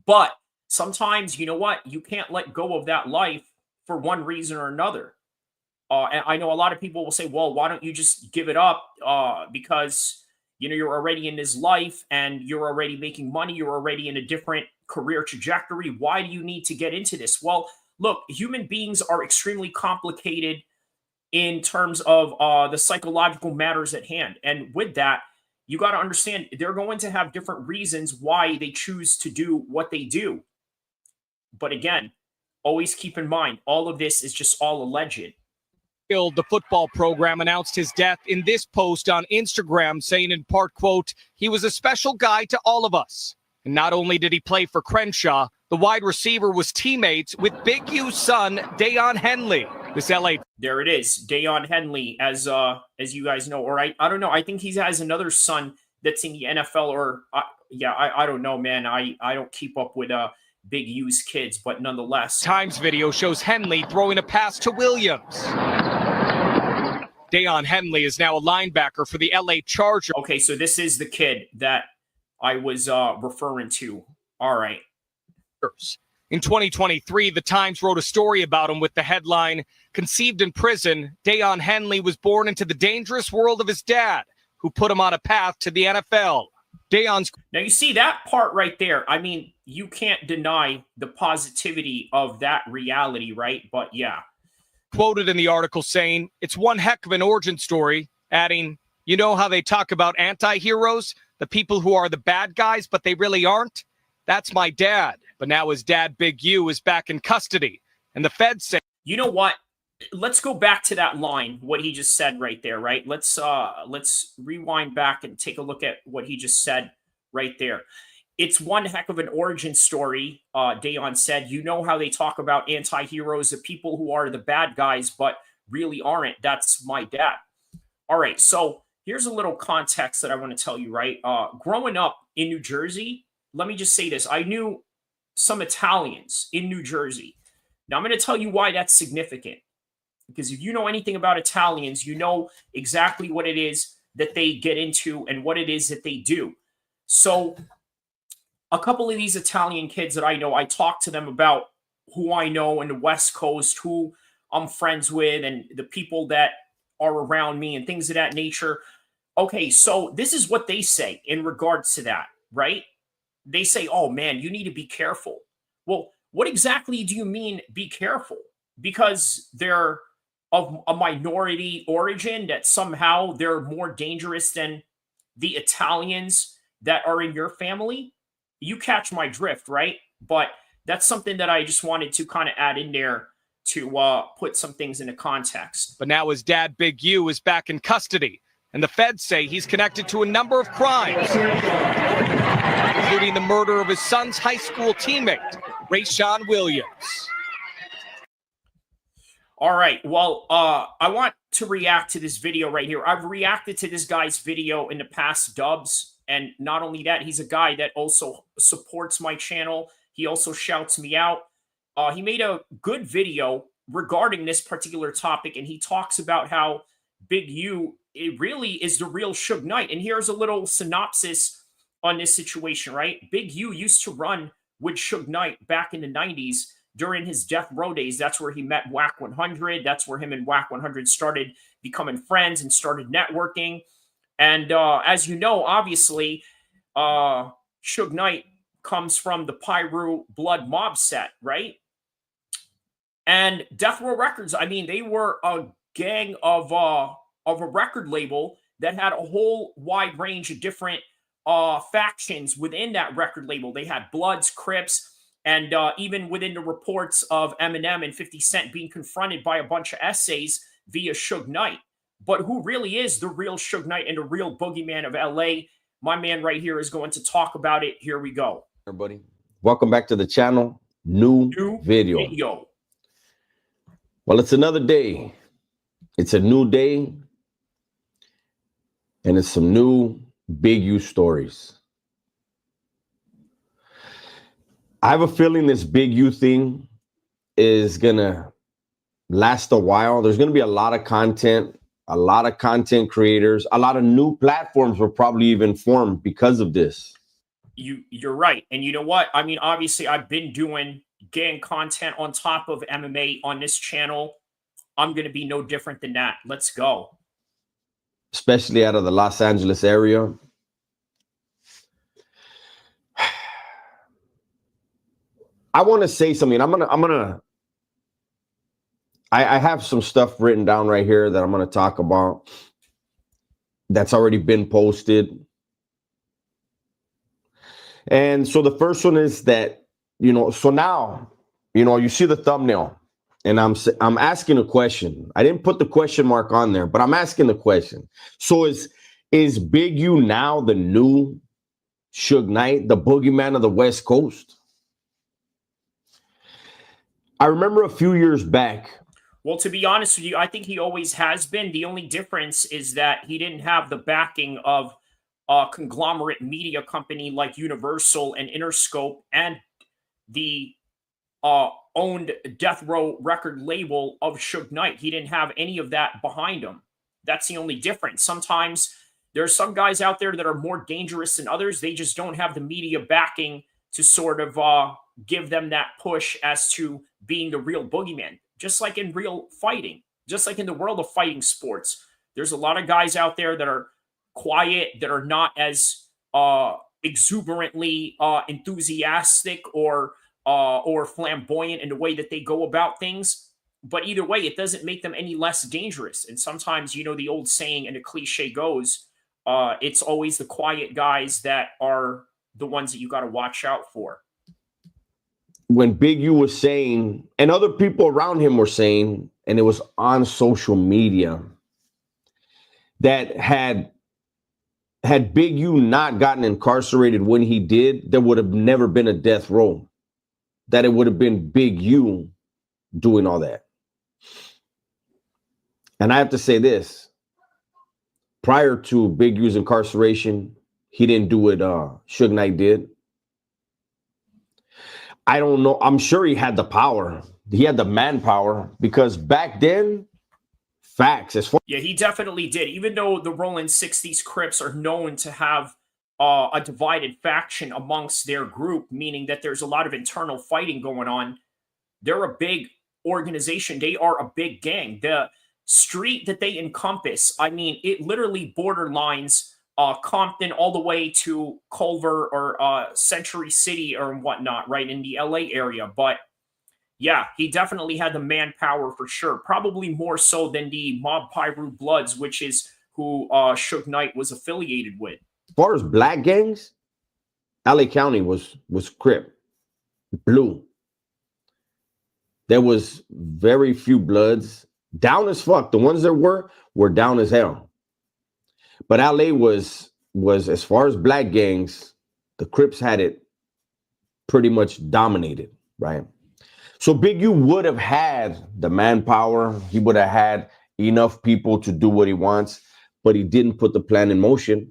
Speaker 1: But sometimes, you know what? You can't let go of that life for one reason or another. And I know a lot of people will say, well, why don't you just give it up? Because, you know, you're already in his life and you're already making money. You're already in a different career trajectory. Why do you need to get into this? Well, look, human beings are extremely complicated in terms of the psychological matters at hand. And with that, you got to understand they're going to have different reasons why they choose to do what they do. But again, always keep in mind, all of this is just all alleged.
Speaker 11: The football program announced his death in this post on Instagram, saying in part, quote, he was a special guy to all of us. And not only did he play for Crenshaw, the wide receiver was teammates with Big U's son, Deion Henley. This LA.
Speaker 1: There it is. Deion Henley, as you guys know, or I don't know. I think he has another son that's in the NFL, or I don't know, man. I don't keep up with Big U's kids, but nonetheless.
Speaker 11: Times video shows Henley throwing a pass to Williams. Deion Henley is now a linebacker for the LA Chargers.
Speaker 1: Okay, so this is the kid that I was referring to. All right.
Speaker 11: In 2023, the Times wrote a story about him with the headline, conceived in prison, Deion Henley was born into the dangerous world of his dad, who put him on a path to the NFL. Deion's.
Speaker 1: Now, you see that part right there. I mean, you can't deny the positivity of that reality, right? But yeah.
Speaker 11: Quoted in the article saying, it's one heck of an origin story, adding, you know how they talk about anti-heroes, the people who are the bad guys, but they really aren't? That's my dad. But now his dad, Big U, is back in custody. And the feds say,
Speaker 1: you know what? Let's go back to that line, what he just said right there, right? Let's rewind back and take a look at what he just said right there. It's one heck of an origin story, Deion said. You know how they talk about anti-heroes, the people who are the bad guys, but really aren't. That's my dad. All right, so here's a little context that I want to tell you, right? Growing up in New Jersey, let me just say this. I knew some Italians in New Jersey. Now, I'm going to tell you why that's significant. Because if you know anything about Italians, you know exactly what it is that they get into and what it is that they do. So a couple of these Italian kids that I know, I talk to them about who I know in the West Coast, who I'm friends with, and the people that are around me and things of that nature. Okay, so this is what they say in regards to that, right? They say, oh man, you need to be careful. Well, what exactly do you mean be careful? Because they're of a minority origin, that somehow they're more dangerous than the Italians that are in your family? You catch my drift, right? But that's something that I just wanted to kind of add in there to put some things into context.
Speaker 11: But now his dad, Big U, is back in custody, and the feds say he's connected to a number of crimes, including the murder of his son's high school teammate, Rayshawn Williams.
Speaker 1: All right. Well, I want to react to this video right here. I've reacted to this guy's video in the past, Dubs. And not only that, he's a guy that also supports my channel. He also shouts me out. He made a good video regarding this particular topic, and he talks about how Big U, it really is the real Suge Knight. And here's a little synopsis on this situation, right? Big U used to run with Suge Knight back in the 90s during his death row days. That's where he met Whack 100. That's where him and Whack 100 started becoming friends and started networking. And as you know, obviously, Suge Knight comes from the Pyru Blood Mob set, right? And Death Row Records, I mean, they were a gang of a record label that had a whole wide range of different factions within that record label. They had Bloods, Crips, and even within the reports of Eminem and 50 Cent being confronted by a bunch of essays via Suge Knight. But who really is the real Suge Knight and the real boogeyman of LA? My man right here is going to talk about it. Here we go.
Speaker 12: Everybody, welcome back to the channel. New video. Well, it's another day. It's a new day. And it's some new Big U stories. I have a feeling this Big U thing is going to last a while. There's going to be a lot of content, a lot of content creators, a lot of new platforms will probably even form because of this.
Speaker 1: You're right. And you know what? I mean, obviously, I've been doing gang content on top of MMA on this channel. I'm going to be no different than that. Let's go.
Speaker 12: Especially out of the Los Angeles area. I want to say something. I have some stuff written down right here that I'm going to talk about that's already been posted. And so the first one is that, so now, you see the thumbnail and I'm asking a question. I didn't put the question mark on there, but I'm asking the question. So is Big U now the new Suge Knight, the boogeyman of the West Coast? I remember a few years back.
Speaker 1: Well, to be honest with you, I think he always has been. The only difference is that he didn't have the backing of a conglomerate media company like Universal and Interscope and the owned Death Row record label of Suge Knight. He didn't have any of that behind him. That's the only difference. Sometimes there's some guys out there that are more dangerous than others. They just don't have the media backing to sort of give them that push as to being the real boogeyman. Just like in real fighting, just like in the world of fighting sports, there's a lot of guys out there that are quiet, that are not as exuberantly enthusiastic or flamboyant in the way that they go about things. But either way, it doesn't make them any less dangerous. And sometimes, the old saying and the cliche goes, it's always the quiet guys that are the ones that you got to watch out for.
Speaker 12: When Big U was saying, and other people around him were saying, and it was on social media, that had Big U not gotten incarcerated when he did, there would have never been a death row. That it would have been Big U doing all that. And I have to say this, prior to Big U's incarceration, he didn't do what Suge Knight did. I don't know. I'm sure he had the power. He had the manpower because back then, facts. As far
Speaker 1: Yeah, he definitely did. Even though the Rolling 60s Crips are known to have a divided faction amongst their group, meaning that there's a lot of internal fighting going on, they're a big organization. They are a big gang. The street that they encompass, I mean, it literally borderlines Compton all the way to Culver or Century City or whatnot, right, in the LA area. But yeah, he definitely had the manpower for sure. Probably more so than the Mob Piru Bloods, which is who Suge Knight was affiliated with.
Speaker 12: As far as black gangs, LA County was Crip, Blue. There was very few Bloods, down as fuck. The ones that were down as hell. But LA was as far as black gangs, the Crips had it pretty much dominated, right? So Big U would have had the manpower. He would have had enough people to do what he wants, but he didn't put the plan in motion.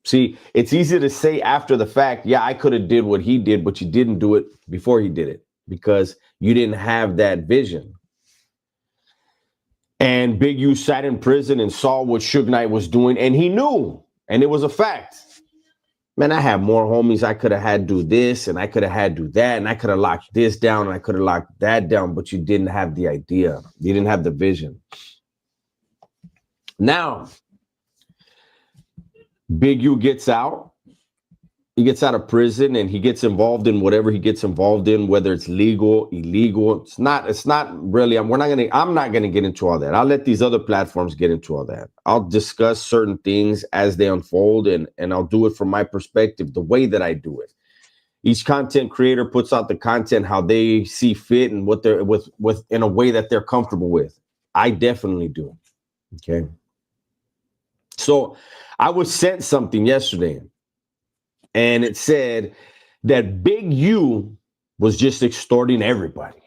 Speaker 12: See, it's easy to say after the fact, yeah, I could have did what he did, but you didn't do it before he did it because you didn't have that vision. And Big U sat in prison and saw what Suge Knight was doing, and he knew, and it was a fact. Man, I have more homies. I could have had do this, and I could have had do that, and I could have locked this down, and I could have locked that down, but you didn't have the idea. You didn't have the vision. Now, Big U gets out. He gets out of prison and he gets involved in whatever he gets involved in, whether it's legal, illegal. It's not really, I'm not gonna get into all that. I'll let these other platforms get into all that. I'll discuss certain things as they unfold and I'll do it from my perspective, the way that I do it. Each content creator puts out the content how they see fit and what they're with in a way that they're comfortable with. I definitely do. Okay. So I was sent something yesterday. And it said that Big U was just extorting everybody.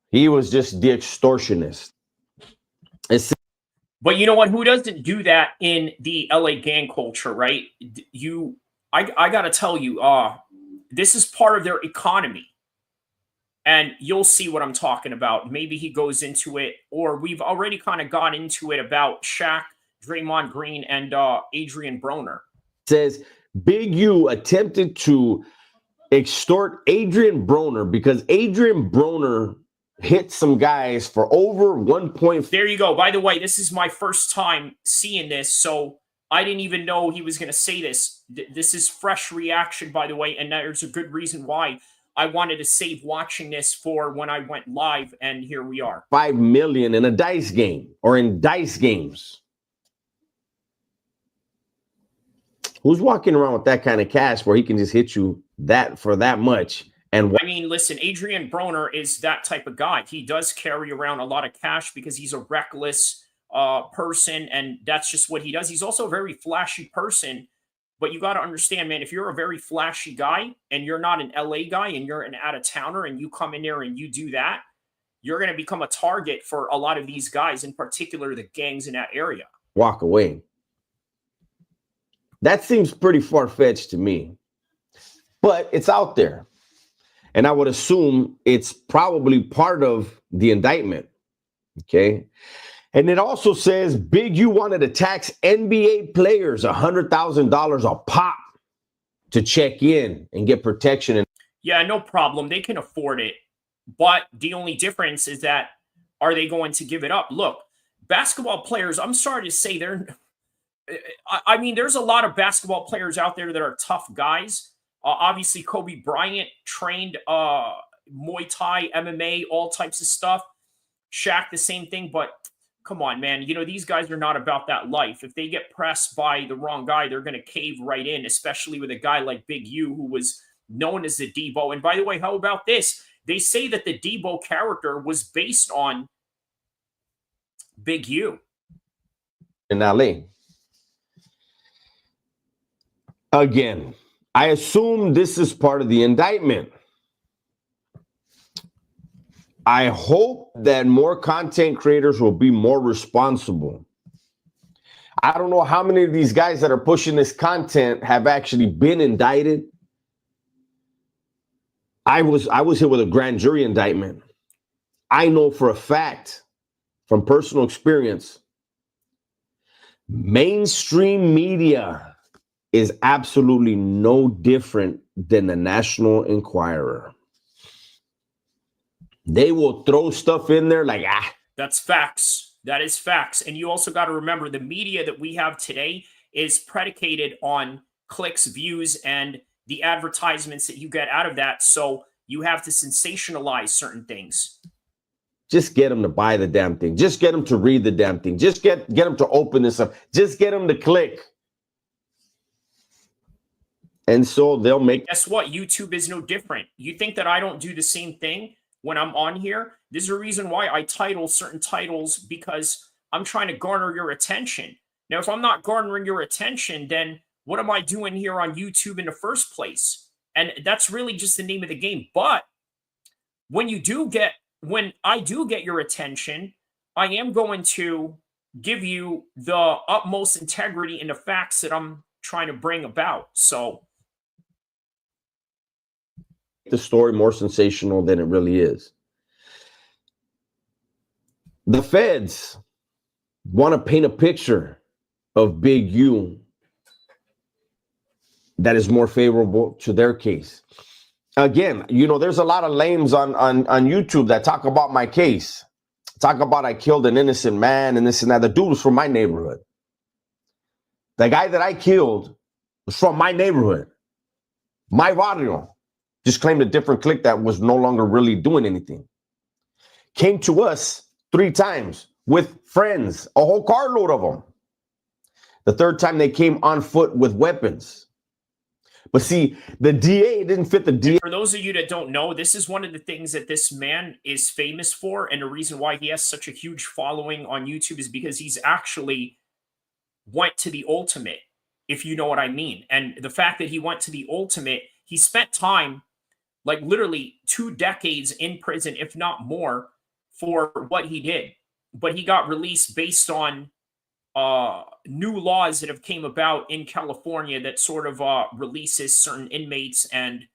Speaker 12: He was just the extortionist.
Speaker 1: But you know what? Who doesn't do that in the LA gang culture, right? I got to tell you, this is part of their economy. And you'll see what I'm talking about. Maybe he goes into it, or we've already kind of got into it about Shaq, Draymond Green, and Adrian Broner.
Speaker 12: It says Big U attempted to extort Adrian Broner because Adrian Broner hit some guys for over 1.
Speaker 1: There you go. By the way, this is my first time seeing this, so I didn't even know he was going to say this. This is fresh reaction, by the way, and there's a good reason why I wanted to save watching this for when I went live, and here we are.
Speaker 12: $5 million in a dice game or in dice games. Who's walking around with that kind of cash where he can just hit you that for that much? And
Speaker 1: I mean, listen, Adrian Broner is that type of guy. He does carry around a lot of cash because he's a reckless person, and that's just what he does. He's also a very flashy person, but you got to understand, man, if you're a very flashy guy and you're not an LA guy and you're an out-of-towner and you come in there and you do that, you're going to become a target for a lot of these guys, in particular the gangs in that area.
Speaker 12: Walk away. That seems pretty far-fetched to me, but it's out there. And I would assume it's probably part of the indictment, okay? And it also says Big U wanted to tax NBA players $100,000 a pop to check in and get protection.
Speaker 1: Yeah, no problem. They can afford it. But the only difference is that, are they going to give it up? Look, basketball players, I'm sorry to say, I mean, there's a lot of basketball players out there that are tough guys. Obviously, Kobe Bryant trained Muay Thai, MMA, all types of stuff. Shaq, the same thing. But come on, man. You know, these guys are not about that life. If they get pressed by the wrong guy, they're going to cave right in, especially with a guy like Big U, who was known as the Debo. And by the way, how about this? They say that the Debo character was based on Big U.
Speaker 12: In LA. Again, I assume this is part of the indictment. I hope that more content creators will be more responsible. I don't know how many of these guys that are pushing this content have actually been indicted. I was here with a grand jury indictment. I know for a fact from personal experience, mainstream media is absolutely no different than the National Enquirer. They will throw stuff in there like,
Speaker 1: That's facts. That is facts. And you also got to remember the media that we have today is predicated on clicks, views, and the advertisements that you get out of that. So you have to sensationalize certain things.
Speaker 12: just get them to buy the damn thing. Just get them to read the damn thing. Just get them to open this up. Just get them to click. And so they'll make.
Speaker 1: Guess what? YouTube is no different. You think that I don't do the same thing when I'm on here? There's a reason why I title certain titles, because I'm trying to garner your attention. Now, if I'm not garnering your attention, then what am I doing here on YouTube in the first place? And that's really just the name of the game. But when I do get your attention, I am going to give you the utmost integrity in the facts that I'm trying to bring about. So
Speaker 12: the story more sensational than it really is. The feds want to paint a picture of Big U that is more favorable to their case. Again, you know, there's a lot of lames on YouTube that talk about my case. Talk about I killed an innocent man and this and that. The dude was from my neighborhood. The guy that I killed was from my neighborhood. My barrio. Just claimed a different clique that was no longer really doing anything. Came to us 3 times with friends, a whole carload of them. The third time they came on foot with weapons. But see, the DA didn't fit the DA.
Speaker 1: For those of you that don't know, this is one of the things that this man is famous for. And the reason why he has such a huge following on YouTube is because he's actually went to the ultimate, if you know what I mean. And the fact that he went to the ultimate, he spent time, like literally 2 decades in prison, if not more, for what he did. But he got released based on new laws that have came about in California that sort of releases certain inmates. And,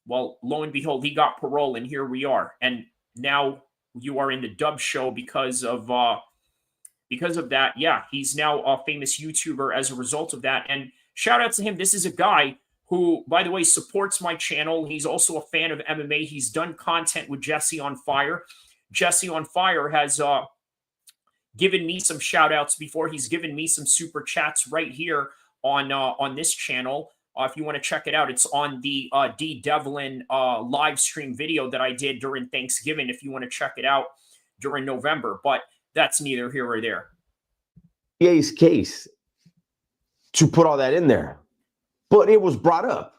Speaker 1: well, lo and behold, he got parole, and here we are. And now you are in the dub show because of that. Yeah, he's now a famous YouTuber as a result of that. And shout out to him. This is a guy who, by the way, supports my channel. He's also a fan of MMA. He's done content with Jesse on Fire. Jesse on Fire has given me some shout outs before. He's given me some super chats right here on this channel. If you want to check it out, it's on the D. Devlin live stream video that I did during Thanksgiving, if you want to check it out during November. But that's neither here or there.
Speaker 12: DA's case to put all that in there. But it was brought up.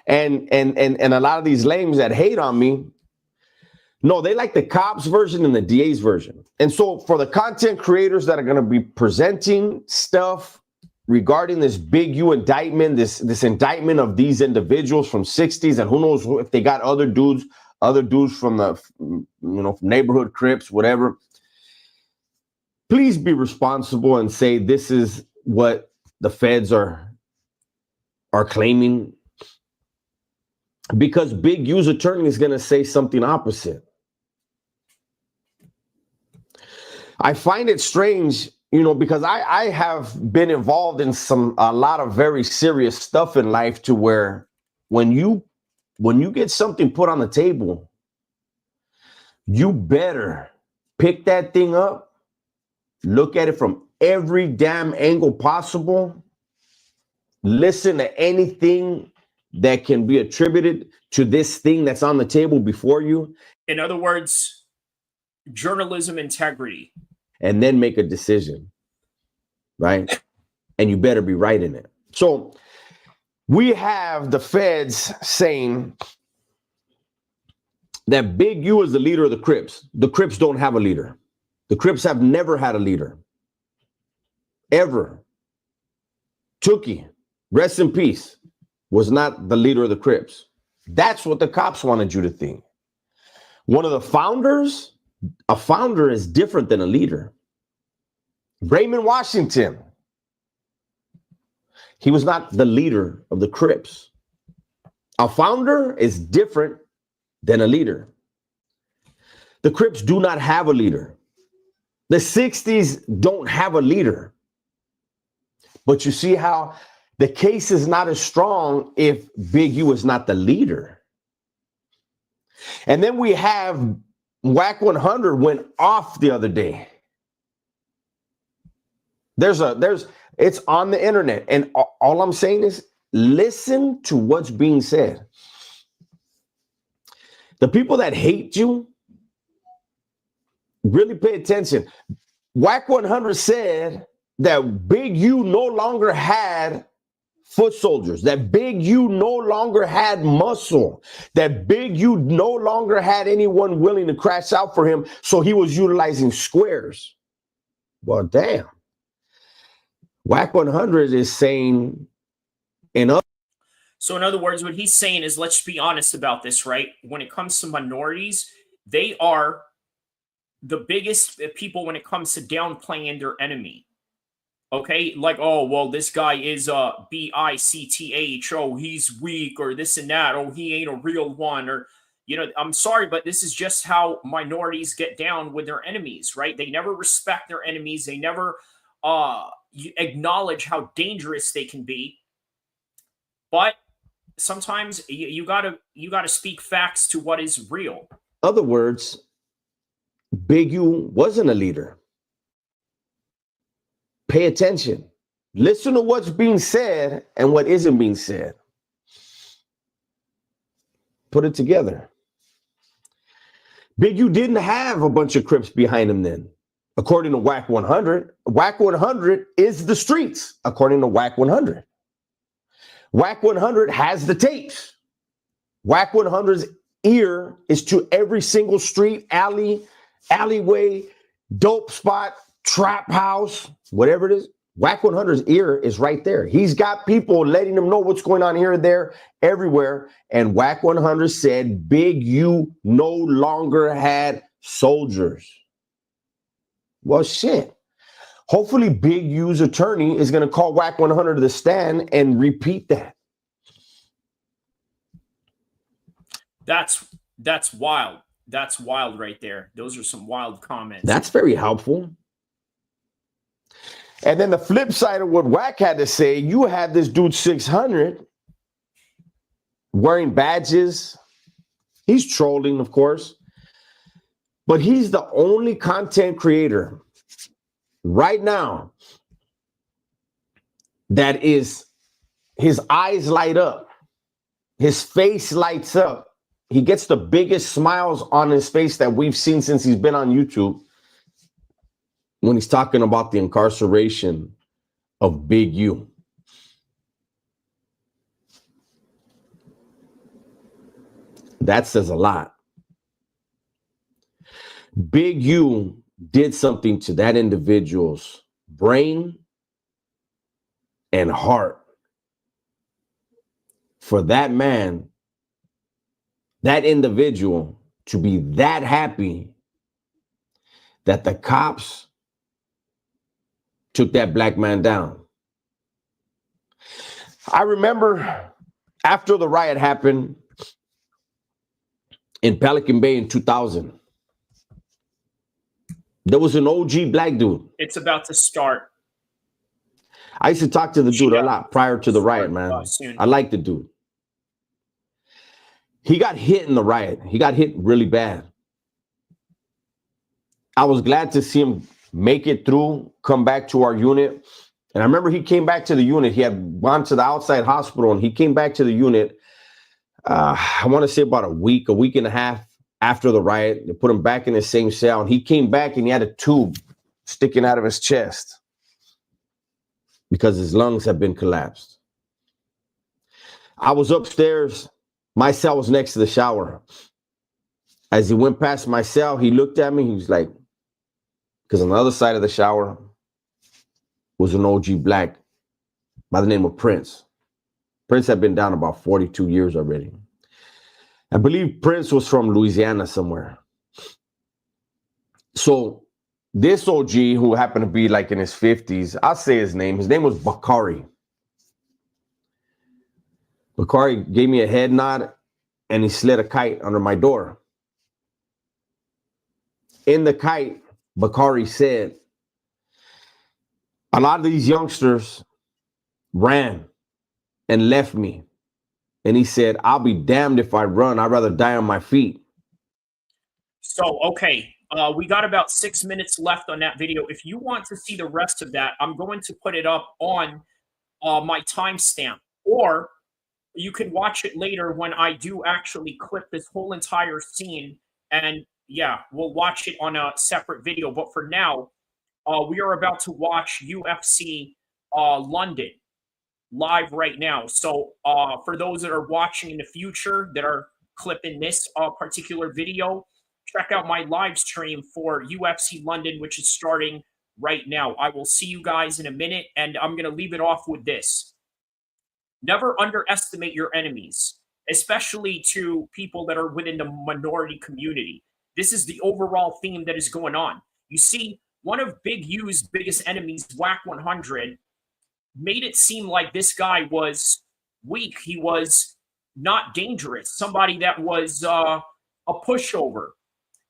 Speaker 12: And a lot of these lames that hate on me, no, they like the cops version and the DA's version. And so for the content creators that are going to be presenting stuff regarding this Big U indictment, this indictment of these individuals from 60s, and who knows if they got other dudes from the, from neighborhood Crips, whatever. Please be responsible and say this is what the feds are claiming, because Big U's attorney is going to say something opposite. I find it strange, because I have been involved in a lot of very serious stuff in life, to where when you get something put on the table, you better pick that thing up, look at it from every damn angle possible, listen to anything that can be attributed to this thing that's on the table before you.
Speaker 1: In other words, journalism integrity.
Speaker 12: And then make a decision, right? And you better be right in it. So we have the feds saying that Big U is the leader of the Crips. The Crips don't have a leader. The Crips have never had a leader. Ever. Tookie, rest in peace, was not the leader of the Crips. That's what the cops wanted you to think. One of the founders, a founder is different than a leader. Raymond Washington, he was not the leader of the Crips. A founder is different than a leader. The Crips do not have a leader. The 60s don't have a leader. But you see how the case is not as strong if Big U is not the leader. And then we have WAC 100 went off the other day. It's on the internet. And all I'm saying is listen to what's being said. The people that hate you, really pay attention. WAC 100 said that Big U no longer had foot soldiers, that Big U no longer had muscle, that Big U no longer had anyone willing to crash out for him, so he was utilizing squares. Well, damn. WAC 100 is saying
Speaker 1: So in other words, what he's saying is, let's be honest about this, right? When it comes to minorities, they are the biggest people when it comes to downplaying their enemy. Okay, like, oh, well, this guy is BICTH. Oh, he's weak, or this and that. Oh, he ain't a real one. Or, you know, I'm sorry, but this is just how minorities get down with their enemies, right? They never respect their enemies. They never acknowledge how dangerous they can be. But sometimes you gotta speak facts to what is real.
Speaker 12: Other words, Big U wasn't a leader. Pay attention. Listen to what's being said and what isn't being said. Put it together. Big U didn't have a bunch of Crips behind him then. According to WAC 100, WAC 100 is the streets, according to WAC 100. WAC 100 has the tapes. WAC 100's ear is to every single street, alleyway, dope spot, trap house, whatever it is. WAC 100's ear is right there. He's got people letting him know what's going on here, there, everywhere. And WAC 100 said Big U no longer had soldiers. Well, shit. Hopefully Big U's attorney is going to call WAC 100 to the stand and repeat that.
Speaker 1: That's wild. That's wild right there. Those are some wild comments.
Speaker 12: That's very helpful. And then the flip side of what WAC had to say, you had this dude 600 wearing badges. He's trolling, of course. But he's the only content creator right now that is, his eyes light up. His face lights up. He gets the biggest smiles on his face that we've seen since he's been on YouTube when he's talking about the incarceration of Big U. That says a lot. Big U did something to that individual's brain and heart. For that man, that individual, to be that happy that the cops took that black man down. I remember after the riot happened in Pelican Bay in 2000, there was an OG black dude.
Speaker 1: It's about to start.
Speaker 12: I used to talk to the dude a lot prior to the riot, man. I like the dude. He got hit in the riot. He got hit really bad. I was glad to see him make it through, come back to our unit. And I remember he came back to the unit. He had gone to the outside hospital, and he came back to the unit, I want to say about a week and a half after the riot. They put him back in the same cell, and he came back and he had a tube sticking out of his chest because his lungs had been collapsed. I was upstairs. My cell was next to the shower. As he went past my cell, he looked at me. He was like, because on the other side of the shower was an OG black by the name of Prince. Prince had been down about 42 years already. I believe Prince was from Louisiana somewhere. So this OG, who happened to be like in his 50s, I'll say his name. His name was Bakari. Bakari gave me a head nod, and he slid a kite under my door. in the kite, Bakari said, a lot of these youngsters ran and left me. And he said, I'll be damned if I run. I'd rather die on my feet.
Speaker 1: So, okay, we got about 6 minutes left on that video. If you want to see the rest of that, I'm going to put it up on my timestamp, or you can watch it later when I do actually clip this whole entire scene. And yeah, we'll watch it on a separate video. But for now, we are about to watch UFC London live right now. So for those that are watching in the future that are clipping this particular video, check out my live stream for UFC London, which is starting right now. I will see you guys in a minute, and I'm going to leave it off with this. Never underestimate your enemies, especially to people that are within the minority community. This is the overall theme that is going on. You see, one of Big U's biggest enemies, WAC 100, made it seem like this guy was weak. He was not dangerous, somebody that was a pushover.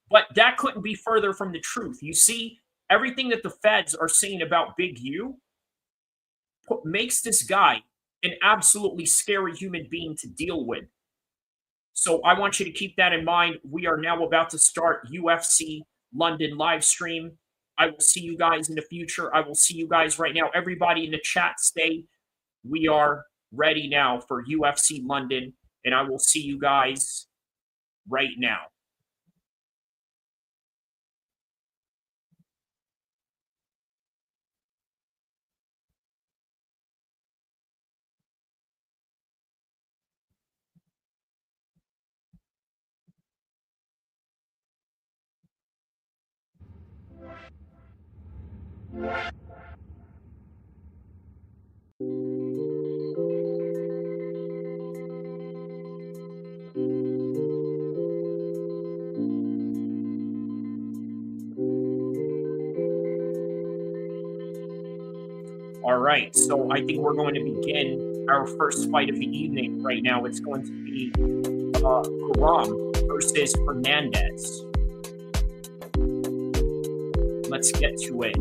Speaker 1: But that couldn't be further from the truth. You see, everything that the feds are saying about Big U makes this guy an absolutely scary human being to deal with. So I want you to keep that in mind. We are now about to start UFC London live stream. I will see you guys in the future. I will see you guys right now. Everybody in the chat, stay. We are ready now for UFC London, and I will see you guys right now. All right, so I think we're going to begin our first fight of the evening right now. It's going to be GURAM versus Fernandez. Let's get to it.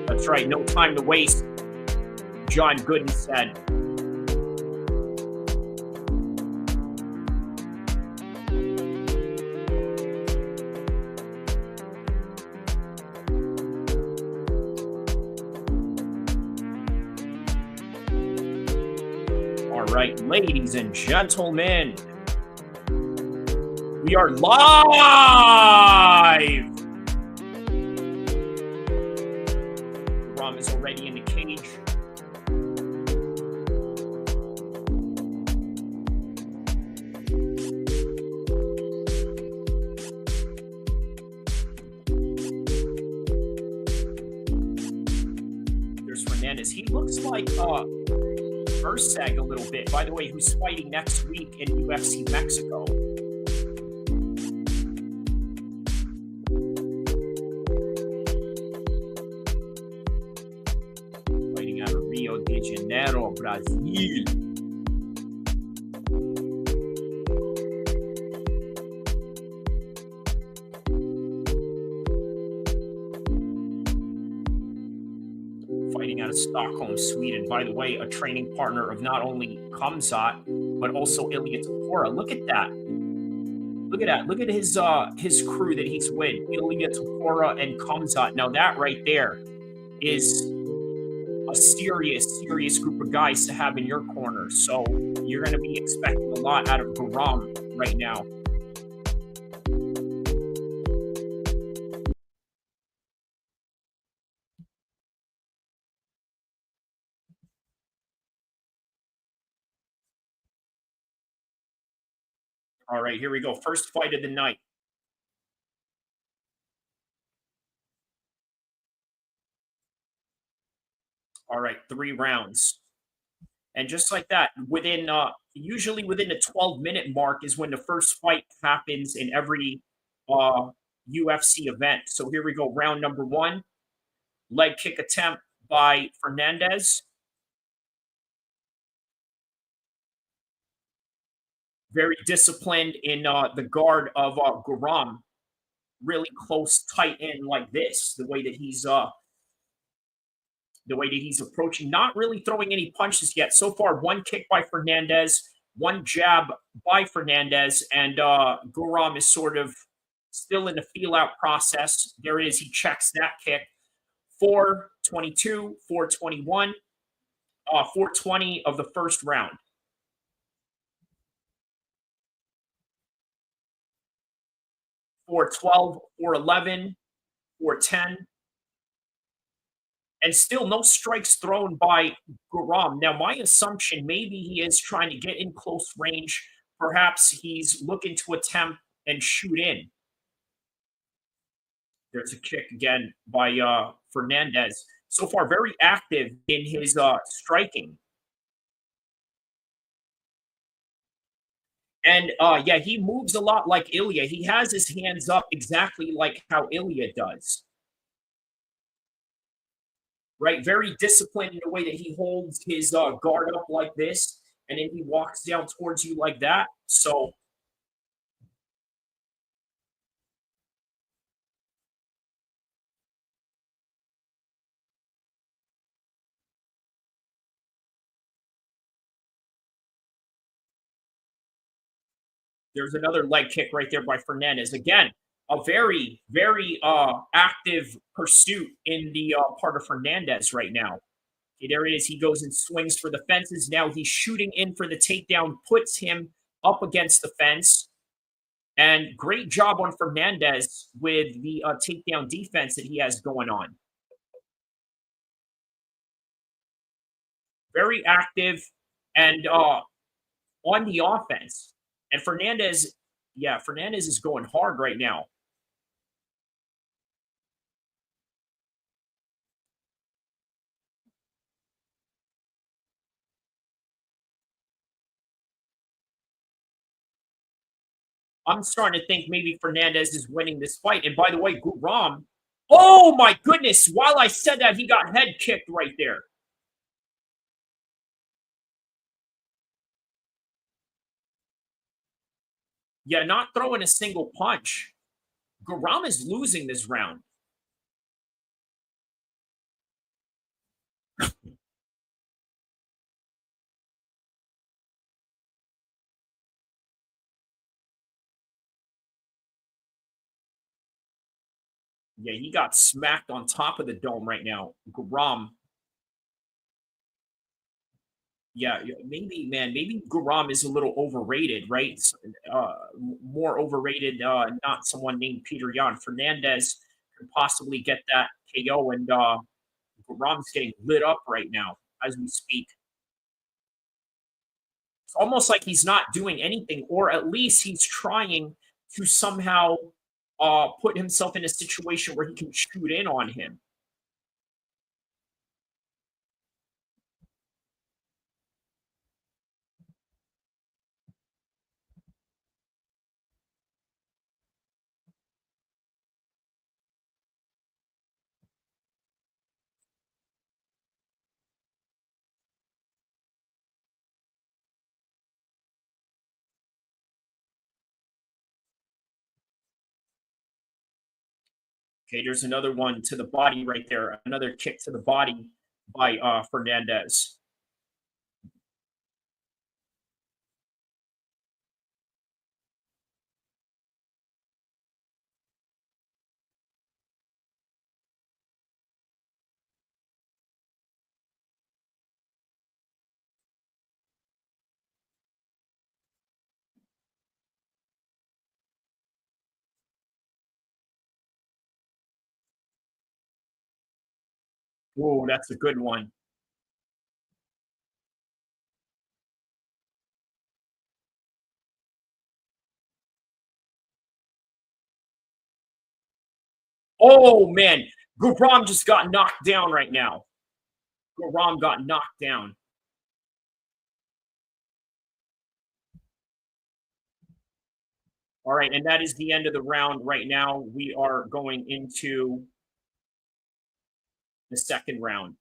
Speaker 1: That's right, no time to waste, John Gooden said. Ladies and gentlemen, we are live. GURAM is already in the cage. There's Fernandez. He looks like Ursag a little bit, by the way, who's fighting next week in UFC Mexico. Fighting out of Rio de Janeiro, Brazil. Out of Stockholm, Sweden. By the way, a training partner of not only Khamzat, but also Ilya Topora. Look at that. Look at that. Look at his crew that he's with. Ilya Topora and Khamzat. Now that right there is a serious group of guys to have in your corner. So you're going to be expecting a lot out of GURAM right now. All right, here we go. First fight of the night. All right, 3 rounds. And just like that, within usually within the 12-minute mark is when the first fight happens in every UFC event. So here we go, round number 1. leg kick attempt by Fernandez. Very disciplined in the guard of GURAM. Really close, tight in like this. The way that he's approaching, not really throwing any punches yet. So far, one kick by Fernandez, one jab by Fernandez, and GURAM is sort of still in the feel-out process. There it is. He checks that kick. 4:22, 4:21, 4:20 of the first round. 4:12, 4:11, 4:10. And still no strikes thrown by GURAM. Now, my assumption, maybe he is trying to get in close range. Perhaps he's looking to attempt and shoot in. There's a kick again by Fernandez. So far, very active in his striking. And, yeah, he moves a lot like Ilya. He has his hands up exactly like how Ilya does. Right? Very disciplined in the way that he holds his guard up like this, and then he walks down towards you like that. So there's another leg kick right there by Fernandez. Again, a very, very active pursuit in the part of Fernandez right now. Okay, there it is. He goes and swings for the fences. Now he's shooting in for the takedown, puts him up against the fence. And great job on Fernandez with the takedown defense that he has going on. Very active and on the offense. And Fernandez, yeah, Fernandez is going hard right now. I'm starting to think maybe Fernandez is winning this fight. And by the way, GURAM, oh my goodness, while I said that, he got head kicked right there. Yeah, not throwing a single punch. GURAM is losing this round. Yeah, he got smacked on top of the dome right now. GURAM. Yeah, maybe, man, maybe GURAM is a little overrated, right? More overrated, not someone named Peter Yan. Fernandez could possibly get that KO, and GURAM's getting lit up right now as we speak. It's almost like he's not doing anything, or at least he's trying to somehow put himself in a situation where he can shoot in on him. Okay, there's another one to the body right there. Another kick to the body by Fernandez. Whoa, that's a good one. Oh, man. GURAM just got knocked down right now. GURAM got knocked down. All right, and that is the end of the round right now. We are going into the second round.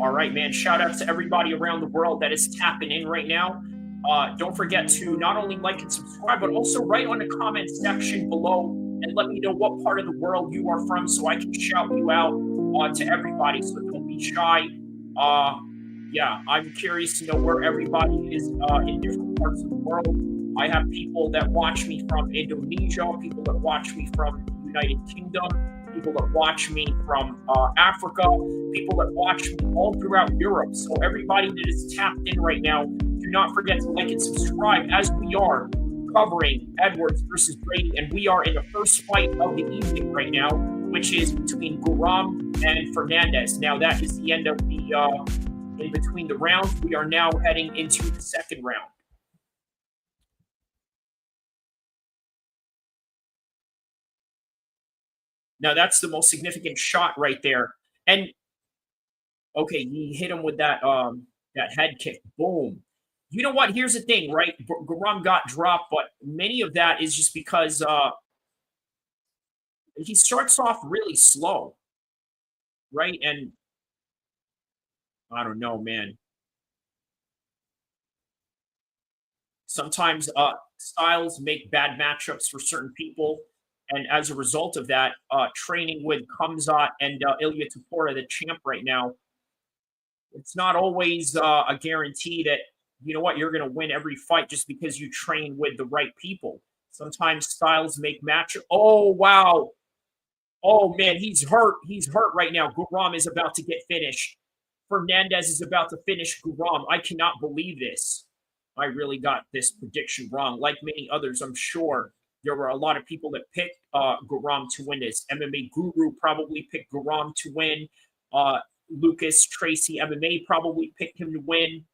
Speaker 1: All right, man. Shout out to everybody around the world that is tapping in right now. Don't forget to not only like and subscribe, but also write on the comment section below and let me know what part of the world you are from so I can shout you out to everybody. So don't be shy. Yeah, I'm curious to know where everybody is in different parts of the world. I have people that watch me from Indonesia, people that watch me from the United Kingdom, people that watch me from Africa, people that watch me all throughout Europe. So everybody that is tapped in right now, do not forget to like and subscribe as we are covering Edwards versus Brady. And we are in the first fight of the evening right now, which is between GURAM and Fernandez. Now that is the end of the in between the rounds. We are now heading into the second round. Now that's the most significant shot right there. And okay, he hit him with that that head kick. Boom. You know what? Here's the thing, right? GURAM got dropped, but many of that is just because he starts off really slow, right? And I don't know, man. Sometimes styles make bad matchups for certain people. And as a result of that, training with Khamzat and Ilia Topuria, the champ right now, it's not always a guarantee that, you know what, you're going to win every fight just because you train with the right people. Sometimes styles make matchups. Oh, wow. Oh, man, he's hurt. He's hurt right now. GURAM is about to get finished. Fernandez is about to finish GURAM. I cannot believe this. I really got this prediction wrong. Like many others, I'm sure there were a lot of people that picked GURAM to win this. MMA Guru probably picked GURAM to win. Lucas Tracy MMA probably picked him to win.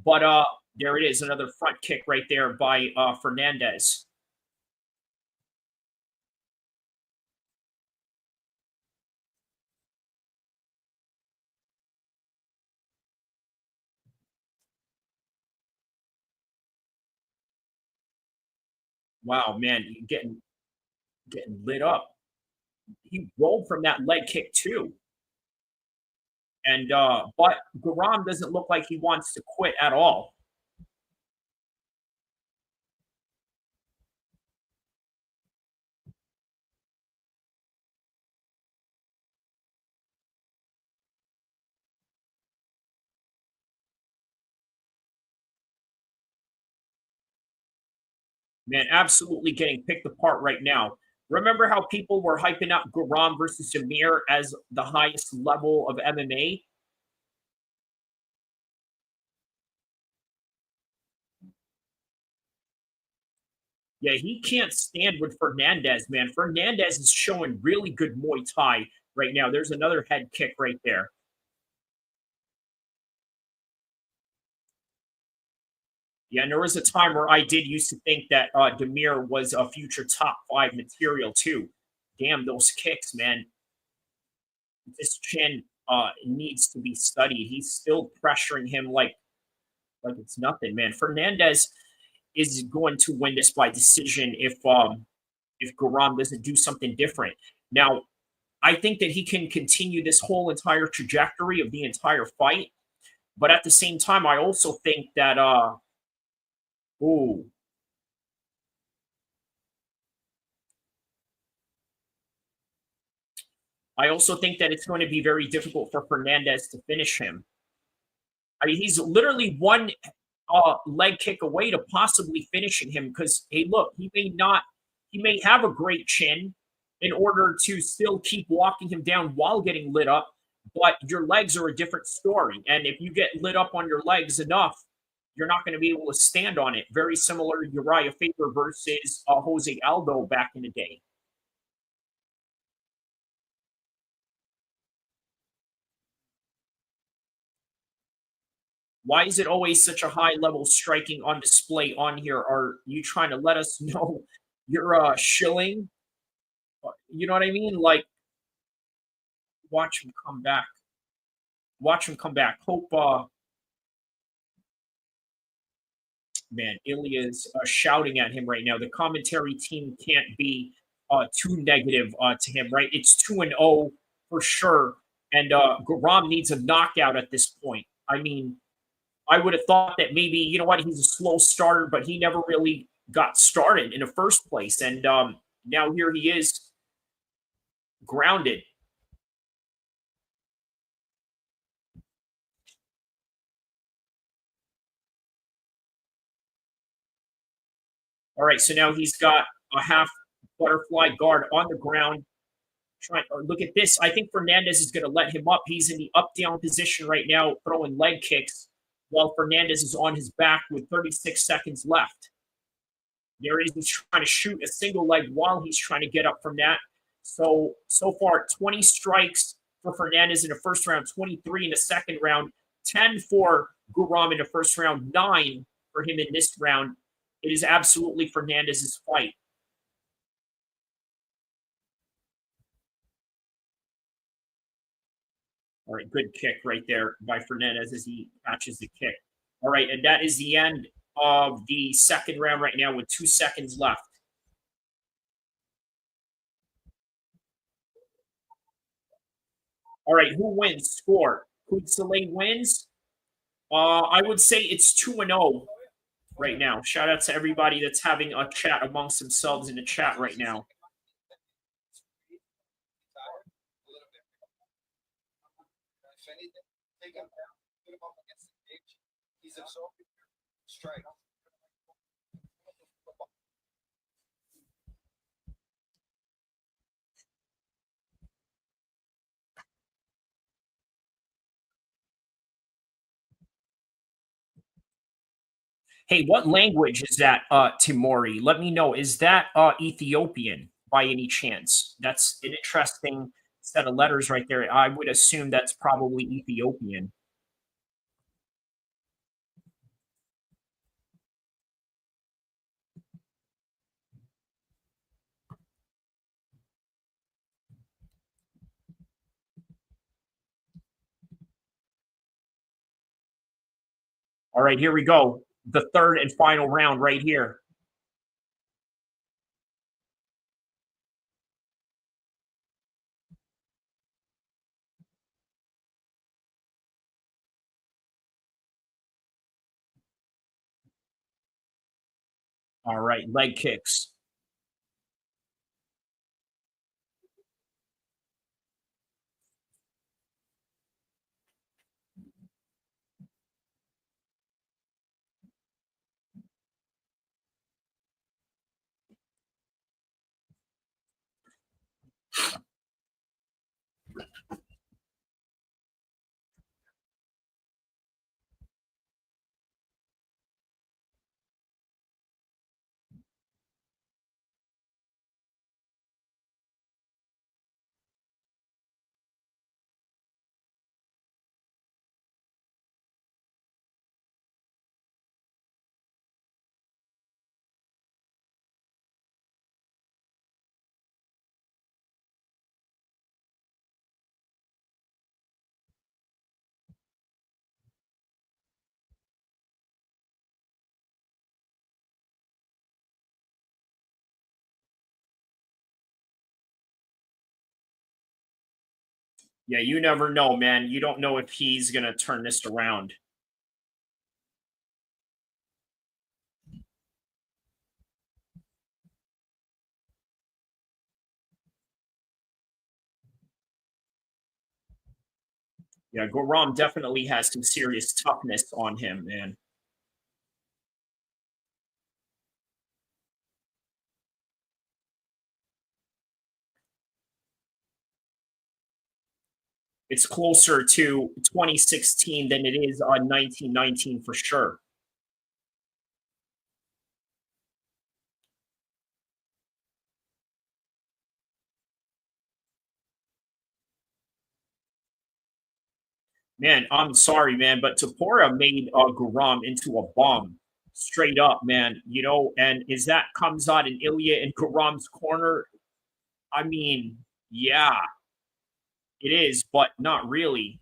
Speaker 1: But there it is, another front kick right there by Fernandez. Wow, man, getting lit up. He rolled from that leg kick too. And but GURAM doesn't look like he wants to quit at all. Man, absolutely getting picked apart right now. Remember how people were hyping up GURAM versus Jamir as the highest level of MMA? Yeah, he can't stand with Fernandez, man. Fernandez is showing really good Muay Thai right now. There's another head kick right there. Yeah, and there was a time where I did used to think that Demir was a future top 5 material too. Damn, those kicks, man. This chin needs to be studied. He's still pressuring him like it's nothing, man. Fernandez is going to win this by decision if GURAM doesn't do something different. Now, I think that he can continue this whole entire trajectory of the entire fight, but at the same time, I also think that ooh. I also think that it's going to be very difficult for Fernandez to finish him. I mean, he's literally one leg kick away to possibly finishing him because, hey, look, he may have a great chin in order to still keep walking him down while getting lit up, but your legs are a different story. And if you get lit up on your legs enough, you're not going to be able to stand on it. Very similar to Uriah Faber versus Jose Aldo back in the day. Why is it always such a high level striking on display on here? Are you trying to let us know you're shilling? You know what I mean? Like, watch him come back. Watch him come back. Hope man, Ilya's shouting at him right now. The commentary team can't be too negative to him, right? It's 2-0 for sure. And GURAM needs a knockout at this point. I mean, I would have thought that maybe, you know what, he's a slow starter, but he never really got started in the first place. And now here he is, grounded. All right, so now he's got a half butterfly guard on the ground. Look at this. I think Fernandez is going to let him up. He's in the up-down position right now, throwing leg kicks, while Fernandez is on his back with 36 seconds left. There he is. He's trying to shoot a single leg while he's trying to get up from that. So far, 20 strikes for Fernandez in the first round, 23 in the second round, 10 for GURAM in the first round, 9 for him in this round. It is absolutely Fernandez's fight. All right, good kick right there by Fernandez as he catches the kick. All right, and that is the end of the second round right now with 2 seconds left. All right, who wins? Score. Kudzalay wins. I would say it's 2-0 right now. Shout out to everybody that's having a chat amongst themselves in the chat right now. Hey, what language is that, Timori? Let me know. Is that Ethiopian by any chance? That's an interesting set of letters right there. I would assume that's probably Ethiopian. All right, here we go. The third and final round right here. All right, leg kicks. Yeah, you never know, man. You don't know if he's going to turn this around. Yeah, GURAM definitely has some serious toughness on him, man. It's closer to 2016 than it is on 1919 for sure. Man, I'm sorry, man, but Tybura made GURAM into a bomb. Straight up, man. You know, and is that comes out in Ilya and GURAM's corner? I mean, yeah, it is, but not really.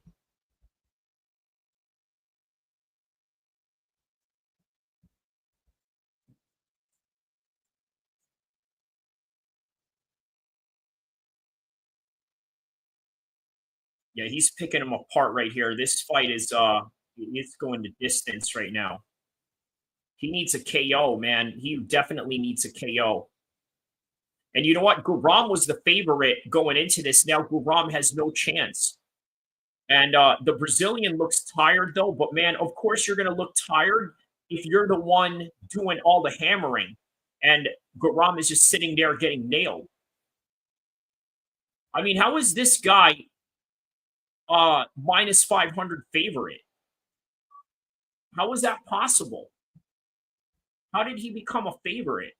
Speaker 1: Yeah, he's picking him apart right here. This fight is it's going to distance right now. He needs a KO, man. He definitely needs a KO. And you know what? GURAM was the favorite going into this. Now GURAM has no chance. And the Brazilian looks tired, though. But, man, of course you're going to look tired if you're the one doing all the hammering. And GURAM is just sitting there getting nailed. I mean, how is this guy minus 500 favorite? How is that possible? How did he become a favorite?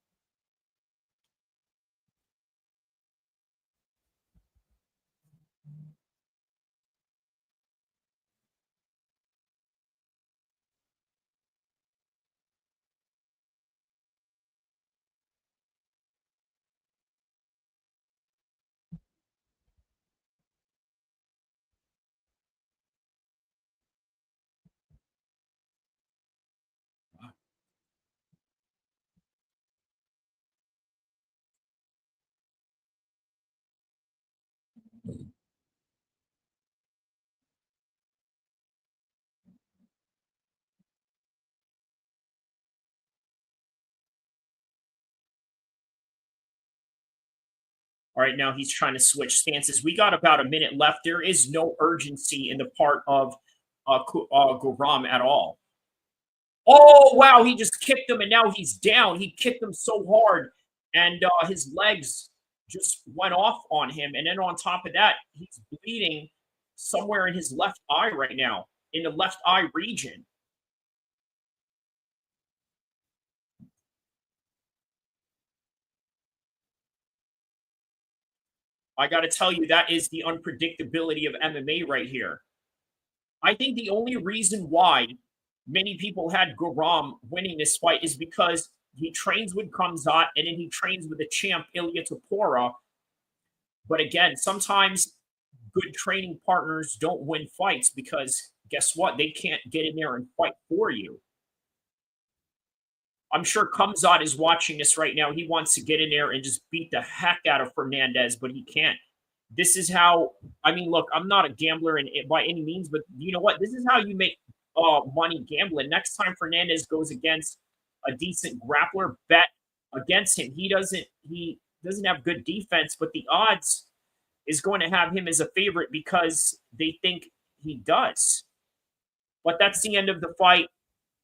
Speaker 1: All right, now he's trying to switch stances. We got about a minute left. There is no urgency in the part of GURAM at all. Oh, wow, he just kicked him, and now he's down. He kicked him so hard, and his legs just went off on him. And then on top of that, he's bleeding somewhere in his left eye right now, in the left eye region. I got to tell you, that is the unpredictability of MMA right here. I think the only reason why many people had GURAM winning this fight is because he trains with Khamzat and then he trains with the champ Ilia Topuria. But again, sometimes good training partners don't win fights because guess what? They can't get in there and fight for you. I'm sure Khamzat is watching this right now. He wants to get in there and just beat the heck out of Fernandez, but he can't. This is how, I mean, look, I'm not a gambler by any means, but you know what? This is how you make money gambling. Next time Fernandez goes against a decent grappler, bet against him. He doesn't have good defense, but the odds is going to have him as a favorite because they think he does. But that's the end of the fight.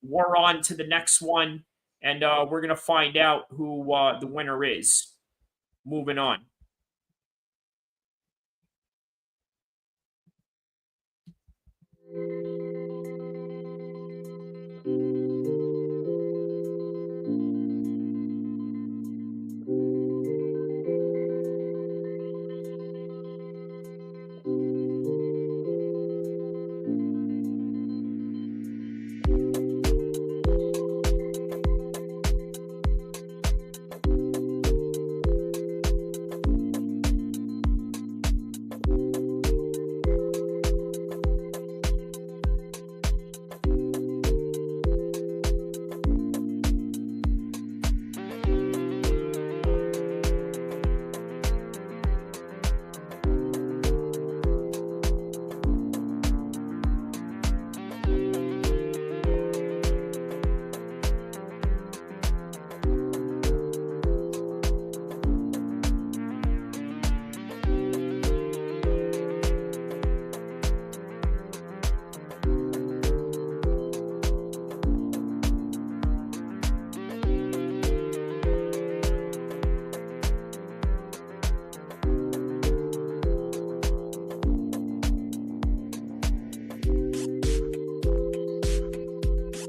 Speaker 1: We're on to the next one. And we're going to find out who the winner is. Moving on.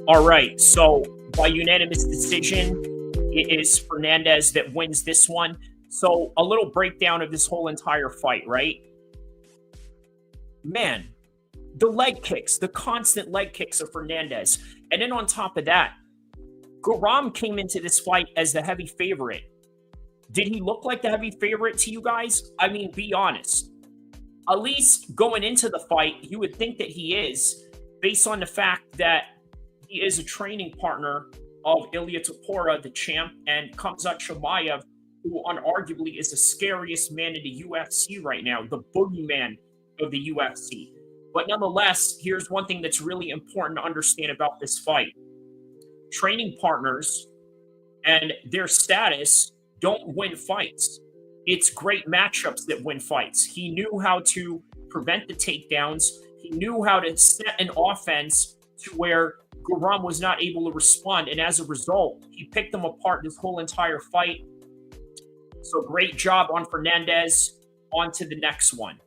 Speaker 1: All right, so by unanimous decision, it is Fernandez that wins this one. So a little breakdown of this whole entire fight, right? Man, the leg kicks, the constant leg kicks of Fernandez. And then on top of that, GURAM came into this fight as the heavy favorite. Did he look like the heavy favorite to you guys? I mean, be honest. At least going into the fight, you would think that he is, based on the fact that he is a training partner of Ilia Topuria, the champ, and Khamzat Chimaev, who unarguably is the scariest man in the UFC right now, the boogeyman of the UFC. But nonetheless, here's one thing that's really important to understand about this fight. Training partners and their status don't win fights. It's great matchups that win fights. He knew how to prevent the takedowns. He knew how to set an offense to where GURAM was not able to respond. And as a result, he picked them apart this whole entire fight. So great job on Fernandez. On to the next one.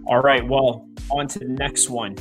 Speaker 1: All right, well, on to the next one.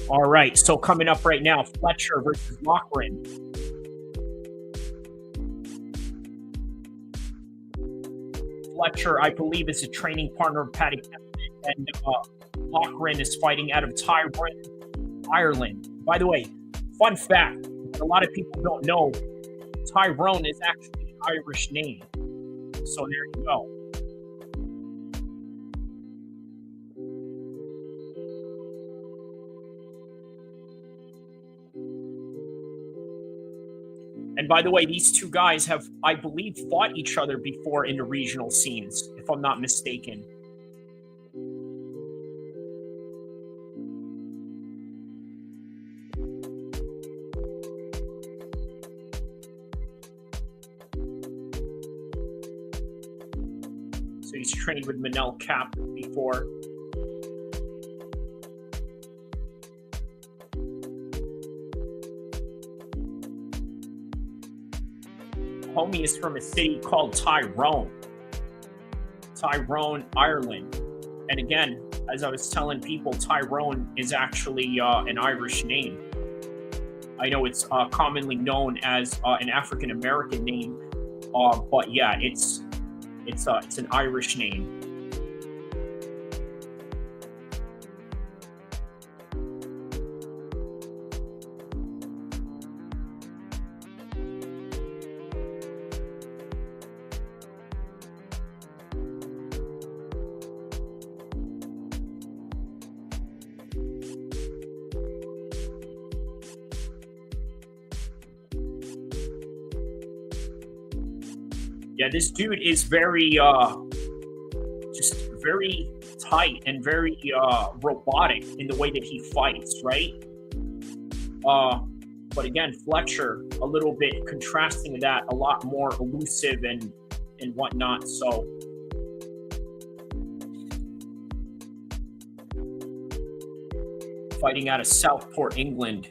Speaker 1: All right, so coming up right now, Fletcher versus Loughran. Fletcher, I believe, is a training partner of Paddy, and Loughran is fighting out of Tybura, Ireland. By the way, fun fact, a lot of people don't know, Tyrone is actually an Irish name. So there you go. And by the way, these two guys have, I believe, fought each other before in the regional scenes, if I'm not mistaken. So he's trained with Manel Cap before. Homie is from a city called Tyrone, Ireland. And again, as I was telling people, Tyrone is actually an Irish name. I know it's commonly known as an African American name, but yeah, it's an Irish name. Yeah, this dude is very, just very tight and very robotic in the way that he fights, right? But again, Fletcher, a little bit contrasting that, a lot more elusive and whatnot. So fighting out of Southport, England.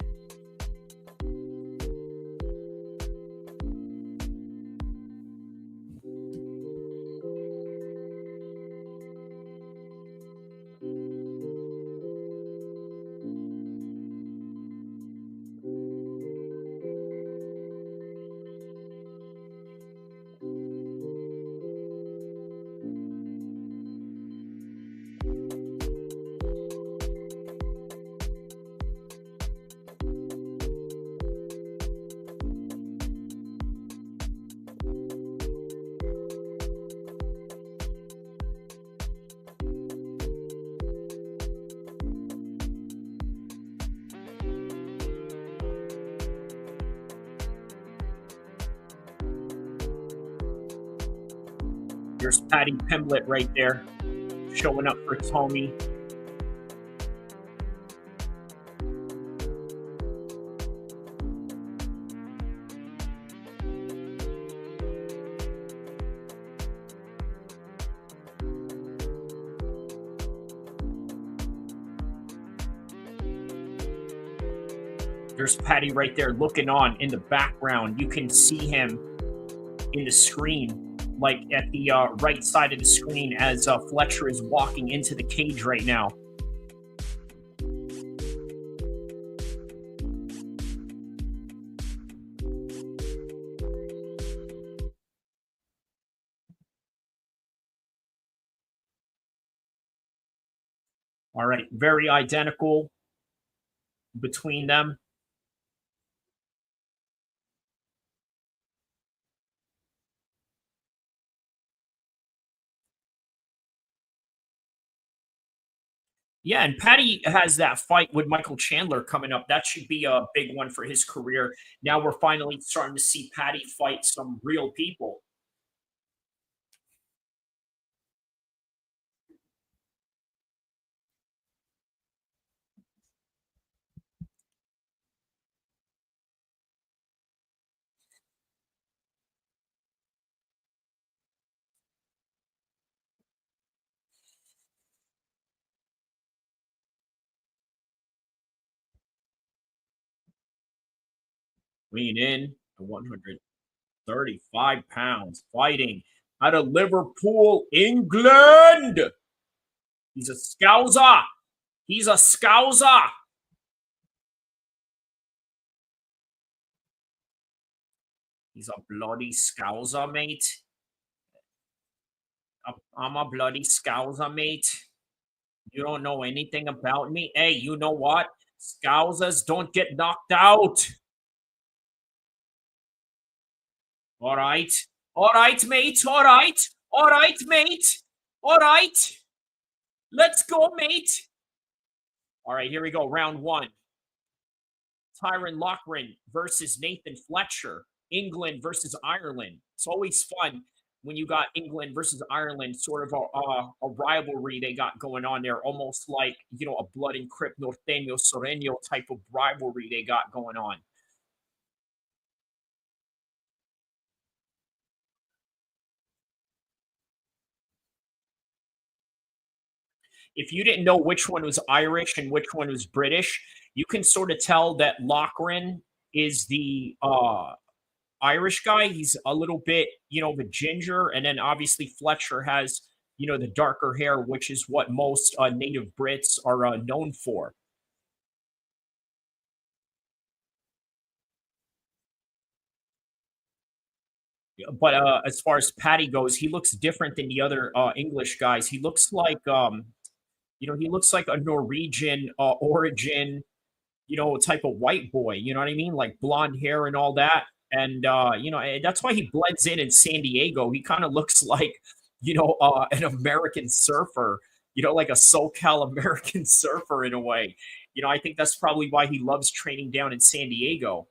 Speaker 1: There's Paddy Pimblett right there, showing up for Tommy. There's Paddy right there looking on in the background. You can see him in the screen, like at the right side of the screen as Fletcher is walking into the cage right now. All right, very identical between them. Yeah, and Paddy has that fight with Michael Chandler coming up. That should be a big one for his career. Now we're finally starting to see Paddy fight some real people. Weighing in at 135 pounds, fighting out of Liverpool, England. He's a Scouser. He's a Scouser. He's a bloody Scouser, mate. I'm a bloody Scouser, mate. You don't know anything about me. Hey, you know what? Scousers don't get knocked out. All right. All right, mate. All right. All right, mate. All right. Let's go, mate. All right, here we go. Round one. Loughran versus Nathan Fletcher. England versus Ireland. It's always fun when you got England versus Ireland, sort of a rivalry they got going on there, almost like, you know, a blood and crip norteño sureño type of rivalry they got going on. If you didn't know which one was Irish and which one was British, you can sort of tell that Loughran is the Irish guy. He's a little bit, you know, the ginger, and then obviously Fletcher has, you know, the darker hair, which is what most native Brits are known for. But as far as Paddy goes, he looks different than the other English guys. He looks like, you know, he looks like a Norwegian origin, you know, type of white boy. You know what I mean? Like blonde hair and all that. And, you know, that's why he blends in San Diego. He kind of looks like, you know, an American surfer, you know, like a SoCal American surfer in a way. You know, I think that's probably why he loves training down in San Diego.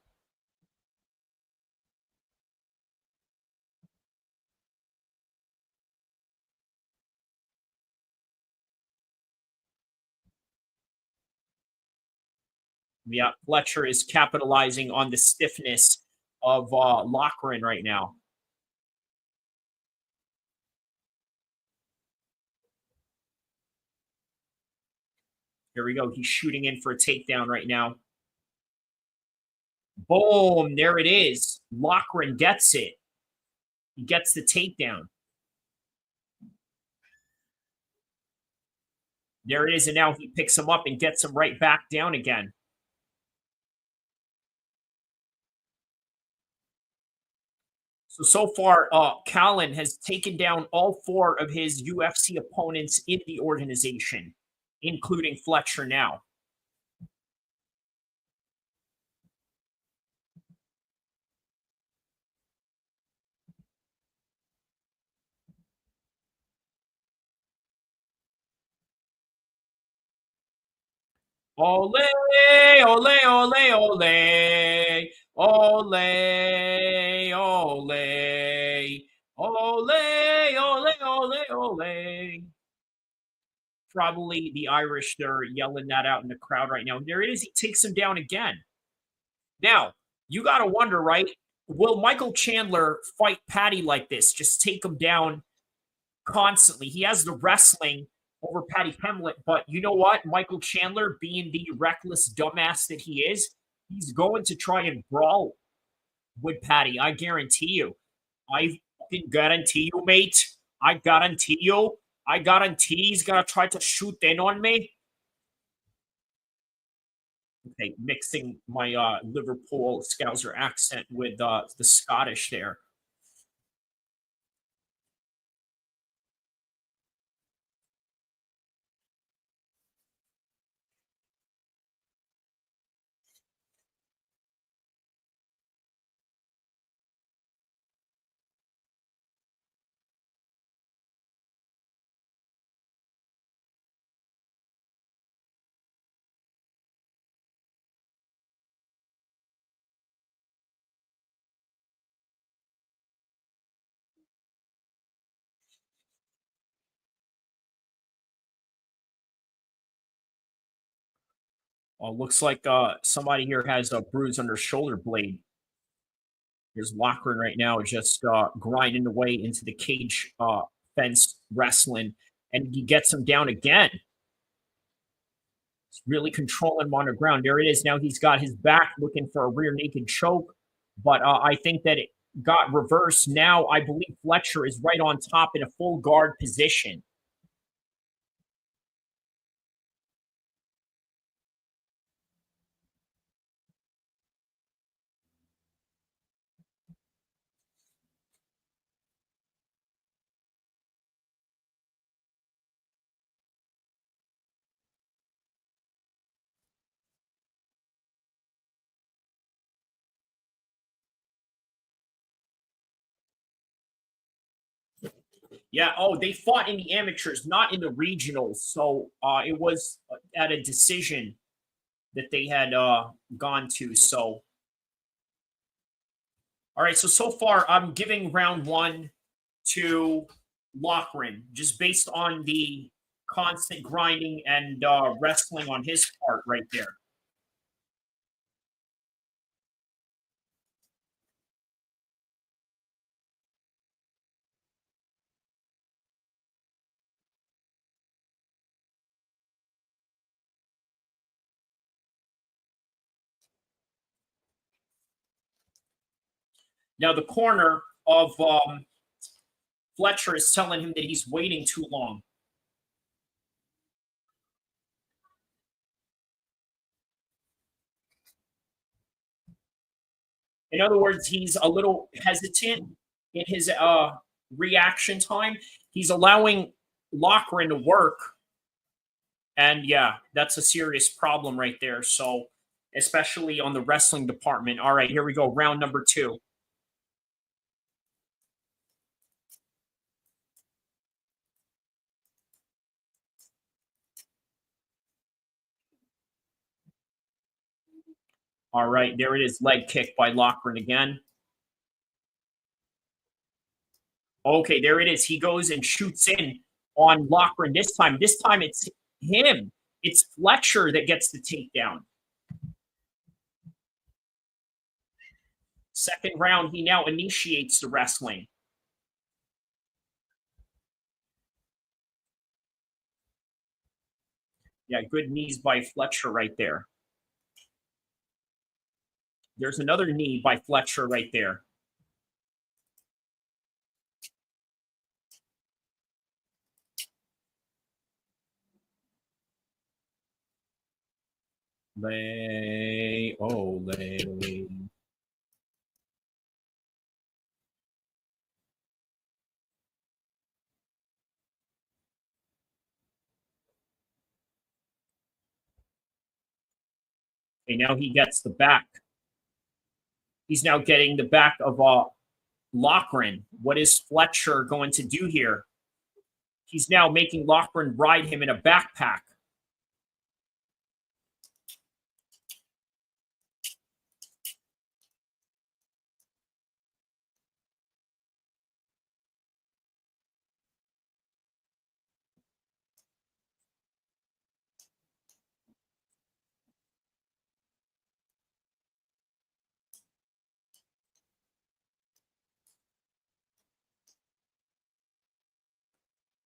Speaker 1: Yeah, Fletcher is capitalizing on the stiffness of Loughran right now. Here we go. He's shooting in for a takedown right now. Boom, there it is. Loughran gets it. He gets the takedown. There it is, and now he picks him up and gets him right back down again. So far, Callan has taken down all 4 of his UFC opponents in the organization, including Fletcher now. Ole, ole, ole, ole, ole, ole, ole, ole, ole, ole. Probably the Irish, they're yelling that out in the crowd right now. And there it is. He takes him down again. Now, you got to wonder, right? Will Michael Chandler fight Paddy like this? Just take him down constantly. He has the wrestling over Paddy Pimblett, but you know what? Michael Chandler, being the reckless dumbass that he is, he's going to try and brawl with Paddy. I guarantee you. I fucking guarantee you, mate. I guarantee you. I guarantee he's going to try to shoot in on me. Okay, mixing my Liverpool Scouser accent with the Scottish there. Looks like somebody here has a bruise on their shoulder blade. Here's Loughran right now, just grinding away into the cage fence wrestling, and he gets him down again. He's really controlling him on the ground. There it is. Now he's got his back looking for a rear naked choke, but I think that it got reversed. Now I believe Fletcher is right on top in a full guard position. Yeah, they fought in the amateurs, not in the regionals. So it was at a decision that they had gone to. So, all right, so far I'm giving round 1 to Loughran, just based on the constant grinding and wrestling on his part right there. Now, the corner of Fletcher is telling him that he's waiting too long. In other words, he's a little hesitant in his reaction time. He's allowing Loughran to work. And yeah, that's a serious problem right there. So, especially on the wrestling department. All right, here we go. Round number 2. All right, there it is. Leg kick by Loughran again. Okay, there it is. He goes and shoots in on Loughran this time. This time it's him. It's Fletcher that gets the takedown. Second round, he now initiates the wrestling. Yeah, good knees by Fletcher right there. There's another knee by Fletcher right there. Lay. Okay, now he gets the back. He's now getting the back of Loughran. What is Fletcher going to do here? He's now making Loughran ride him in a backpack.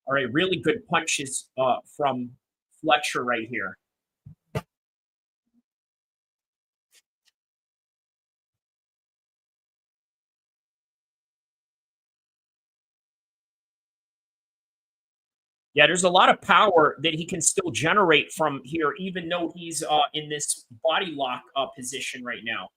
Speaker 1: All right, really good punches from Fletcher right here. Yeah, there's a lot of power that he can still generate from here, even though he's in this body lock position right now.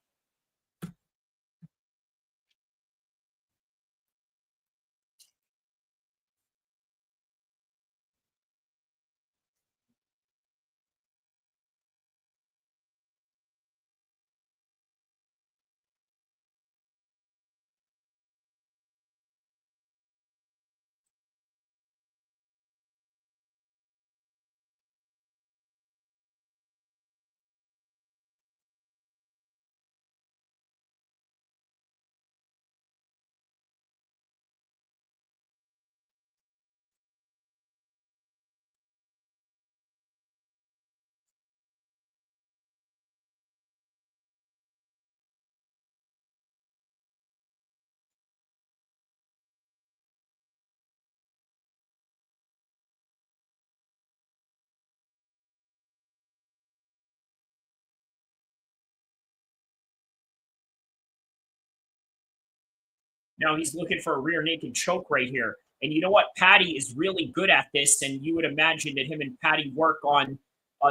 Speaker 1: Now he's looking for a rear naked choke right here. And you know what? Paddy is really good at this, and you would imagine that him and Paddy work on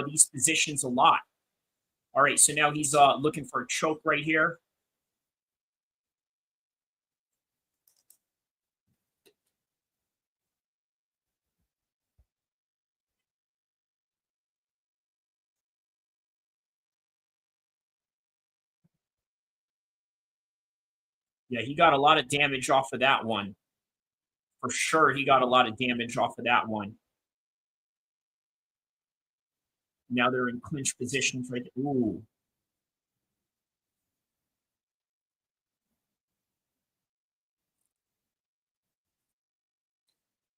Speaker 1: these positions a lot. All right, so now he's looking for a choke right here. Yeah, he got a lot of damage off of that one. For sure, he got a lot of damage off of that one. Now they're in clinch positions right there. Ooh.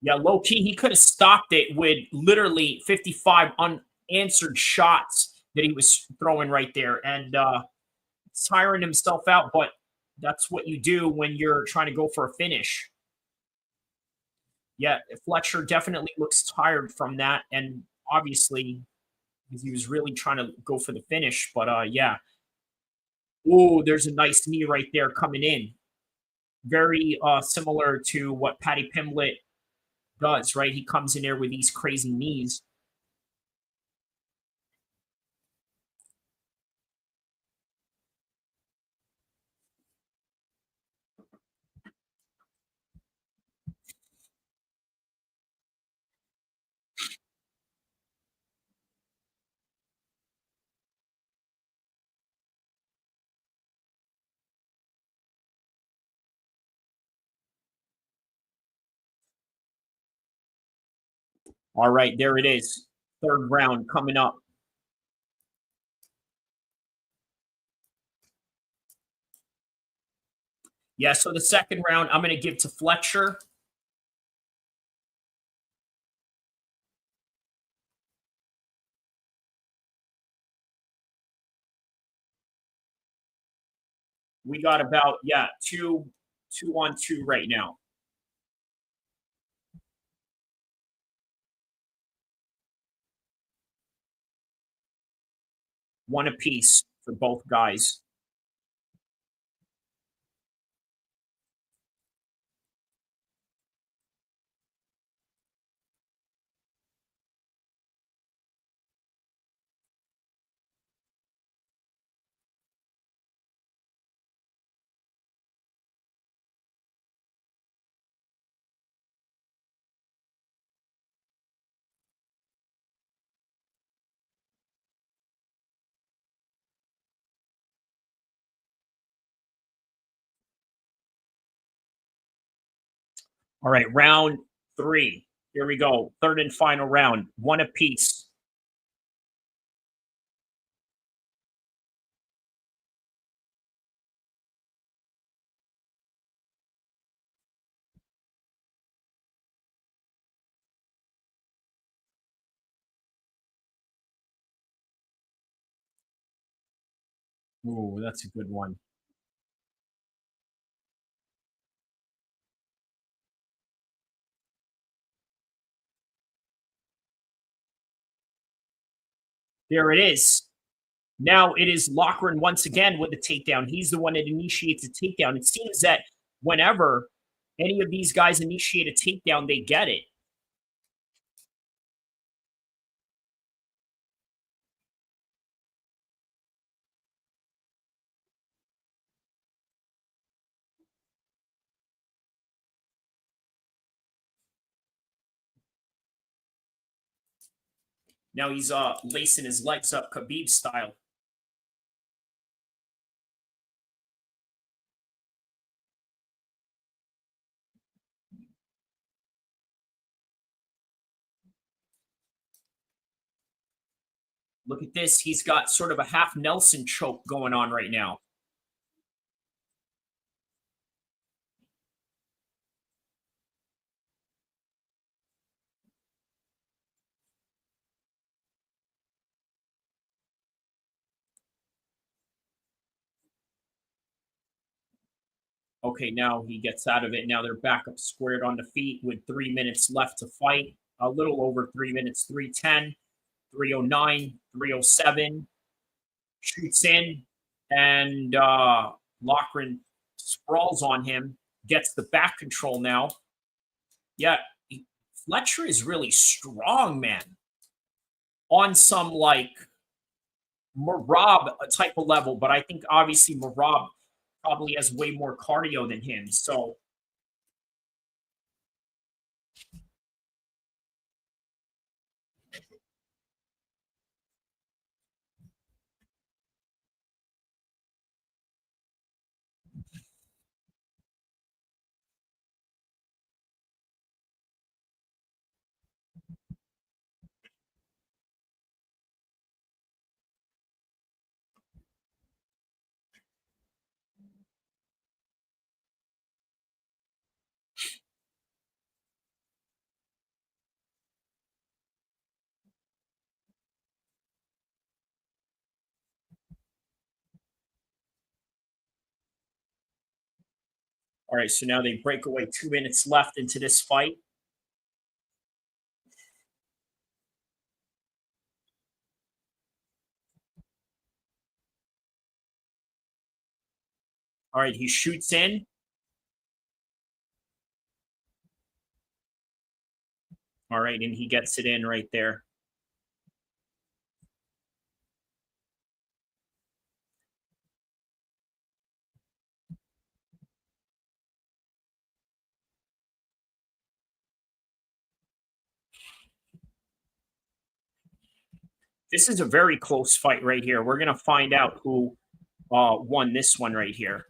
Speaker 1: Yeah, low key, he could have stopped it with literally 55 unanswered shots that he was throwing right there, and tiring himself out. But that's what you do when you're trying to go for a finish. Yeah, Fletcher definitely looks tired from that, and obviously because he was really trying to go for the finish. But yeah. Ooh, there's a nice knee right there coming in. Very similar to what Paddy Pimblett does, right? He comes in there with these crazy knees. All right, there it is. Third round coming up. Yeah, so the second round I'm going to give to Fletcher. We got about, two on two right now. One apiece for both guys. All right, round 3. Here we go. Third and final round. One apiece. Ooh, that's a good one. There it is. Now it is Loughran once again with the takedown. He's the one that initiates a takedown. It seems that whenever any of these guys initiate a takedown, they get it. Now he's lacing his legs up Khabib style. Look at this. He's got sort of a half Nelson choke going on right now. Okay, now he gets out of it. Now they're back up squared on the feet with 3 minutes left to fight. A little over 3 minutes, 3:10, 3:09, 3:07. Shoots in, and Loughran sprawls on him, gets the back control now. Yeah, Fletcher is really strong, man. On some, like, Marab type of level, but I think obviously Marab probably has way more cardio than him. So all right, so now they break away. 2 minutes left into this fight. All right, he shoots in. All right, and he gets it in right there. This is a very close fight right here. We're going to find out who won this one right here.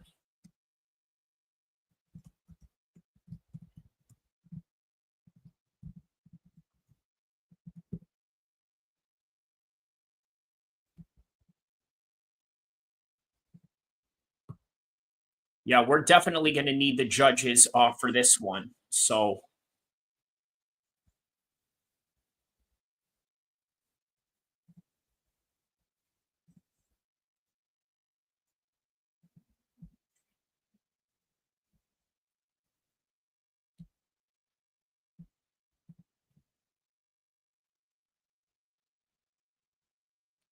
Speaker 1: Yeah, we're definitely going to need the judges for this one. So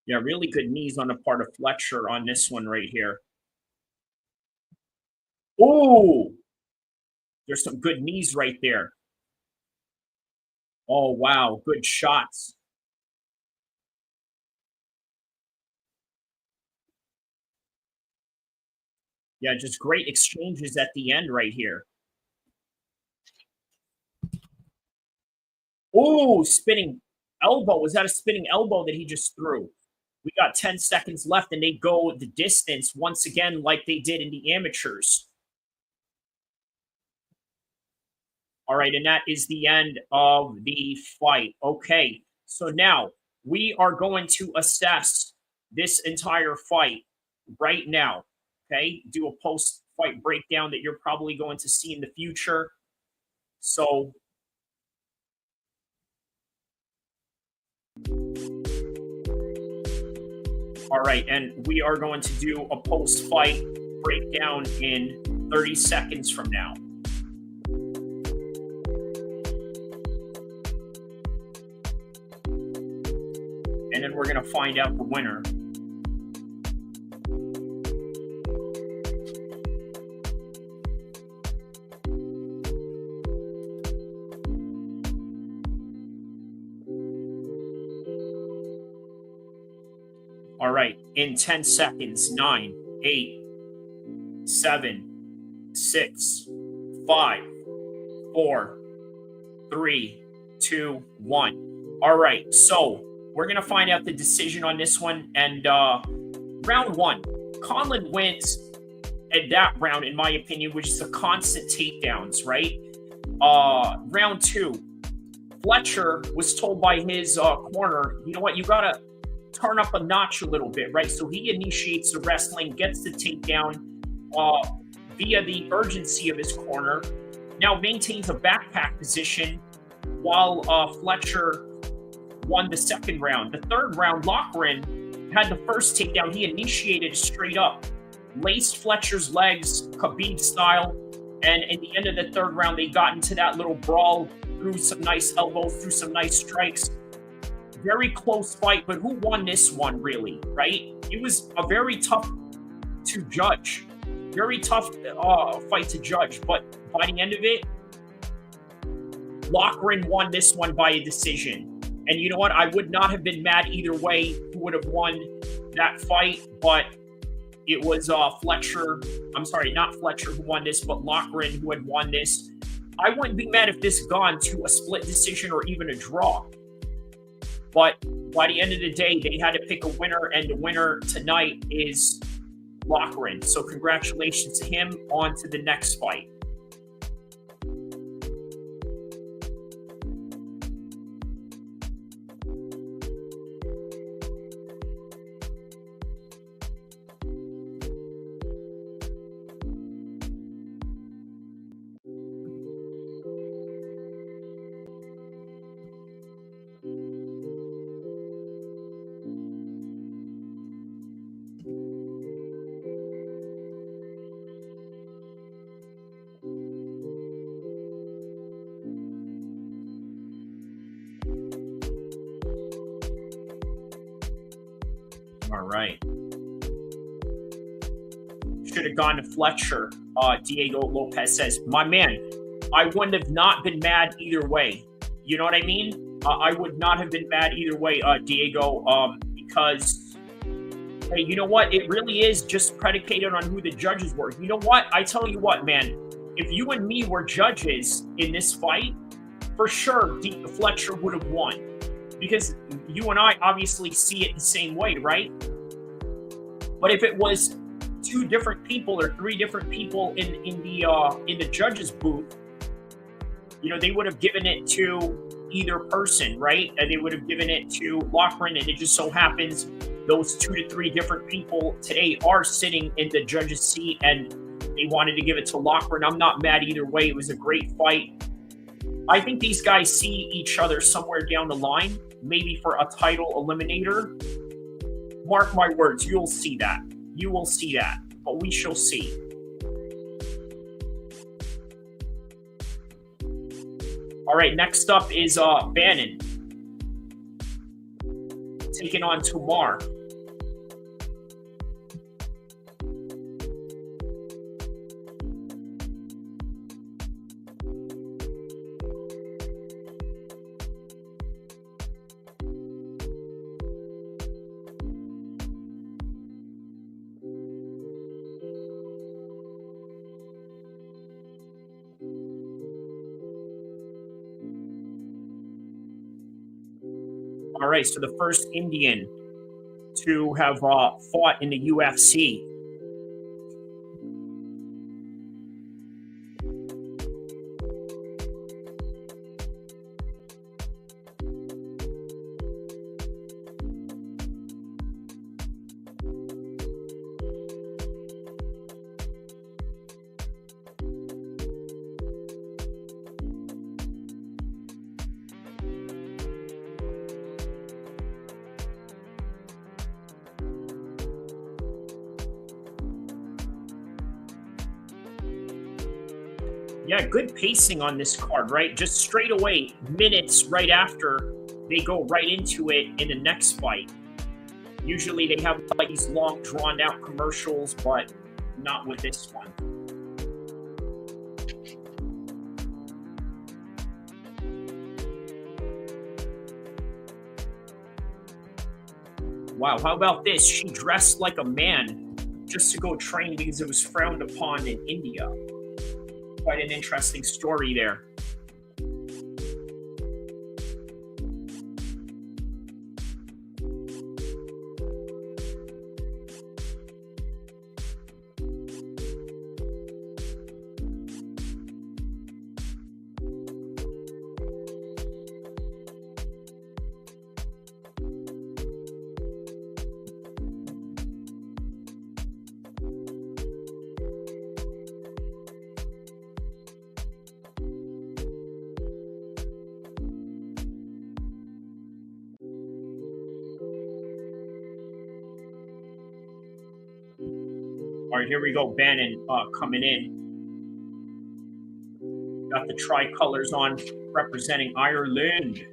Speaker 1: Yeah, really good knees on the part of Fletcher on this one right here. Oh, there's some good knees right there. Oh, wow, good shots. Yeah, just great exchanges at the end right here. Oh, spinning elbow. Was that a spinning elbow that he just threw? We got 10 seconds left, and they go the distance once again like they did in the amateurs. All right, and that is the end of the fight. Okay, so now we are going to assess this entire fight right now, okay? Do a post-fight breakdown that you're probably going to see in the future. So all right, and we are going to do a post-fight breakdown in 30 seconds from now. And then we're going to find out the winner. All right, in 10 seconds, 9, 8, 7, 6, 5, 4, 3, 2, 1. All right, so we're going to find out the decision on this one. And round one, Conlon wins at that round, in my opinion, which is the constant takedowns, right? Round two, Fletcher was told by his corner, you know what, you got to turn up a notch a little bit, right? So he initiates the wrestling, gets the takedown via the urgency of his corner, now maintains a backpack position while Fletcher won the second round. The third round, Loughran had the first takedown. He initiated straight up, laced Fletcher's legs, Khabib style, and in the end of the third round, they got into that little brawl, threw some nice elbows, threw some nice strikes. Very close fight, but who won this one, really, right? It was a very tough to judge. Very tough fight to judge, but by the end of it, Loughran won this one by a decision. And you know what? I would not have been mad either way who would have won that fight, but it was Fletcher. I'm sorry, not Fletcher who won this, but Loughran who had won this. I wouldn't be mad if this gone to a split decision or even a draw. But by the end of the day, they had to pick a winner, and the winner tonight is Loughran. So congratulations to him. On to the next fight. All right. Should have gone to Fletcher. Diego Lopez says, my man, I wouldn't have not been mad either way. You know what I mean? I would not have been mad either way, Diego, because, hey, you know what? It really is just predicated on who the judges were. You know what? I tell you what, man, if you and me were judges in this fight, for sure, Fletcher would have won. Because you and I obviously see it the same way, right? But if it was two different people or three different people in the judges' booth, you know, they would have given it to either person, right? And they would have given it to Loughran, and it just so happens those 2 to 3 different people today are sitting in the judges' seat, and they wanted to give it to Loughran. I'm not mad either way. It was a great fight. I think these guys see each other somewhere down the line, maybe for a title eliminator. Mark my words, you'll see that. You will see that, but we shall see. All right, next up is Bannon taking on Tomar. All right, so the first Indian to have fought in the UFC. Yeah, good pacing on this card, right? Just straight away, minutes right after, they go right into it in the next fight. Usually they have like these long, drawn-out commercials, but not with this one. Wow, how about this? She dressed like a man just to go train because it was frowned upon in India. Quite an interesting story there. All right, here we go. Bannon coming in. Got the tricolors on, representing Ireland.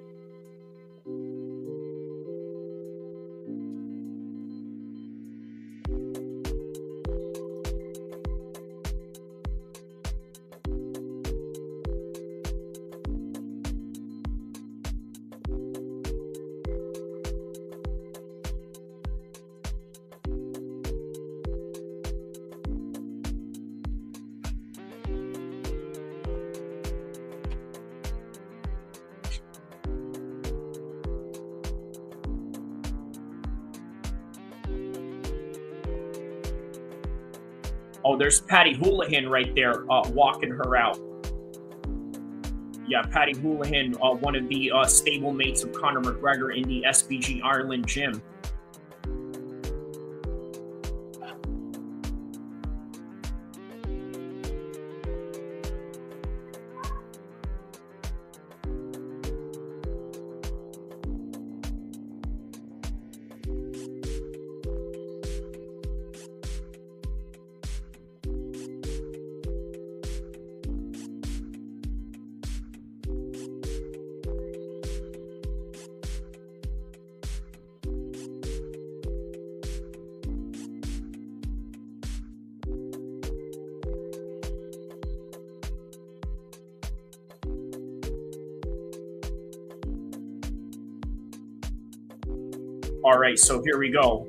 Speaker 1: Oh, there's Patty Houlihan right there walking her out. Yeah, Patty Houlihan, one of the stablemates of Conor McGregor in the SBG Ireland gym. All right, so here we go.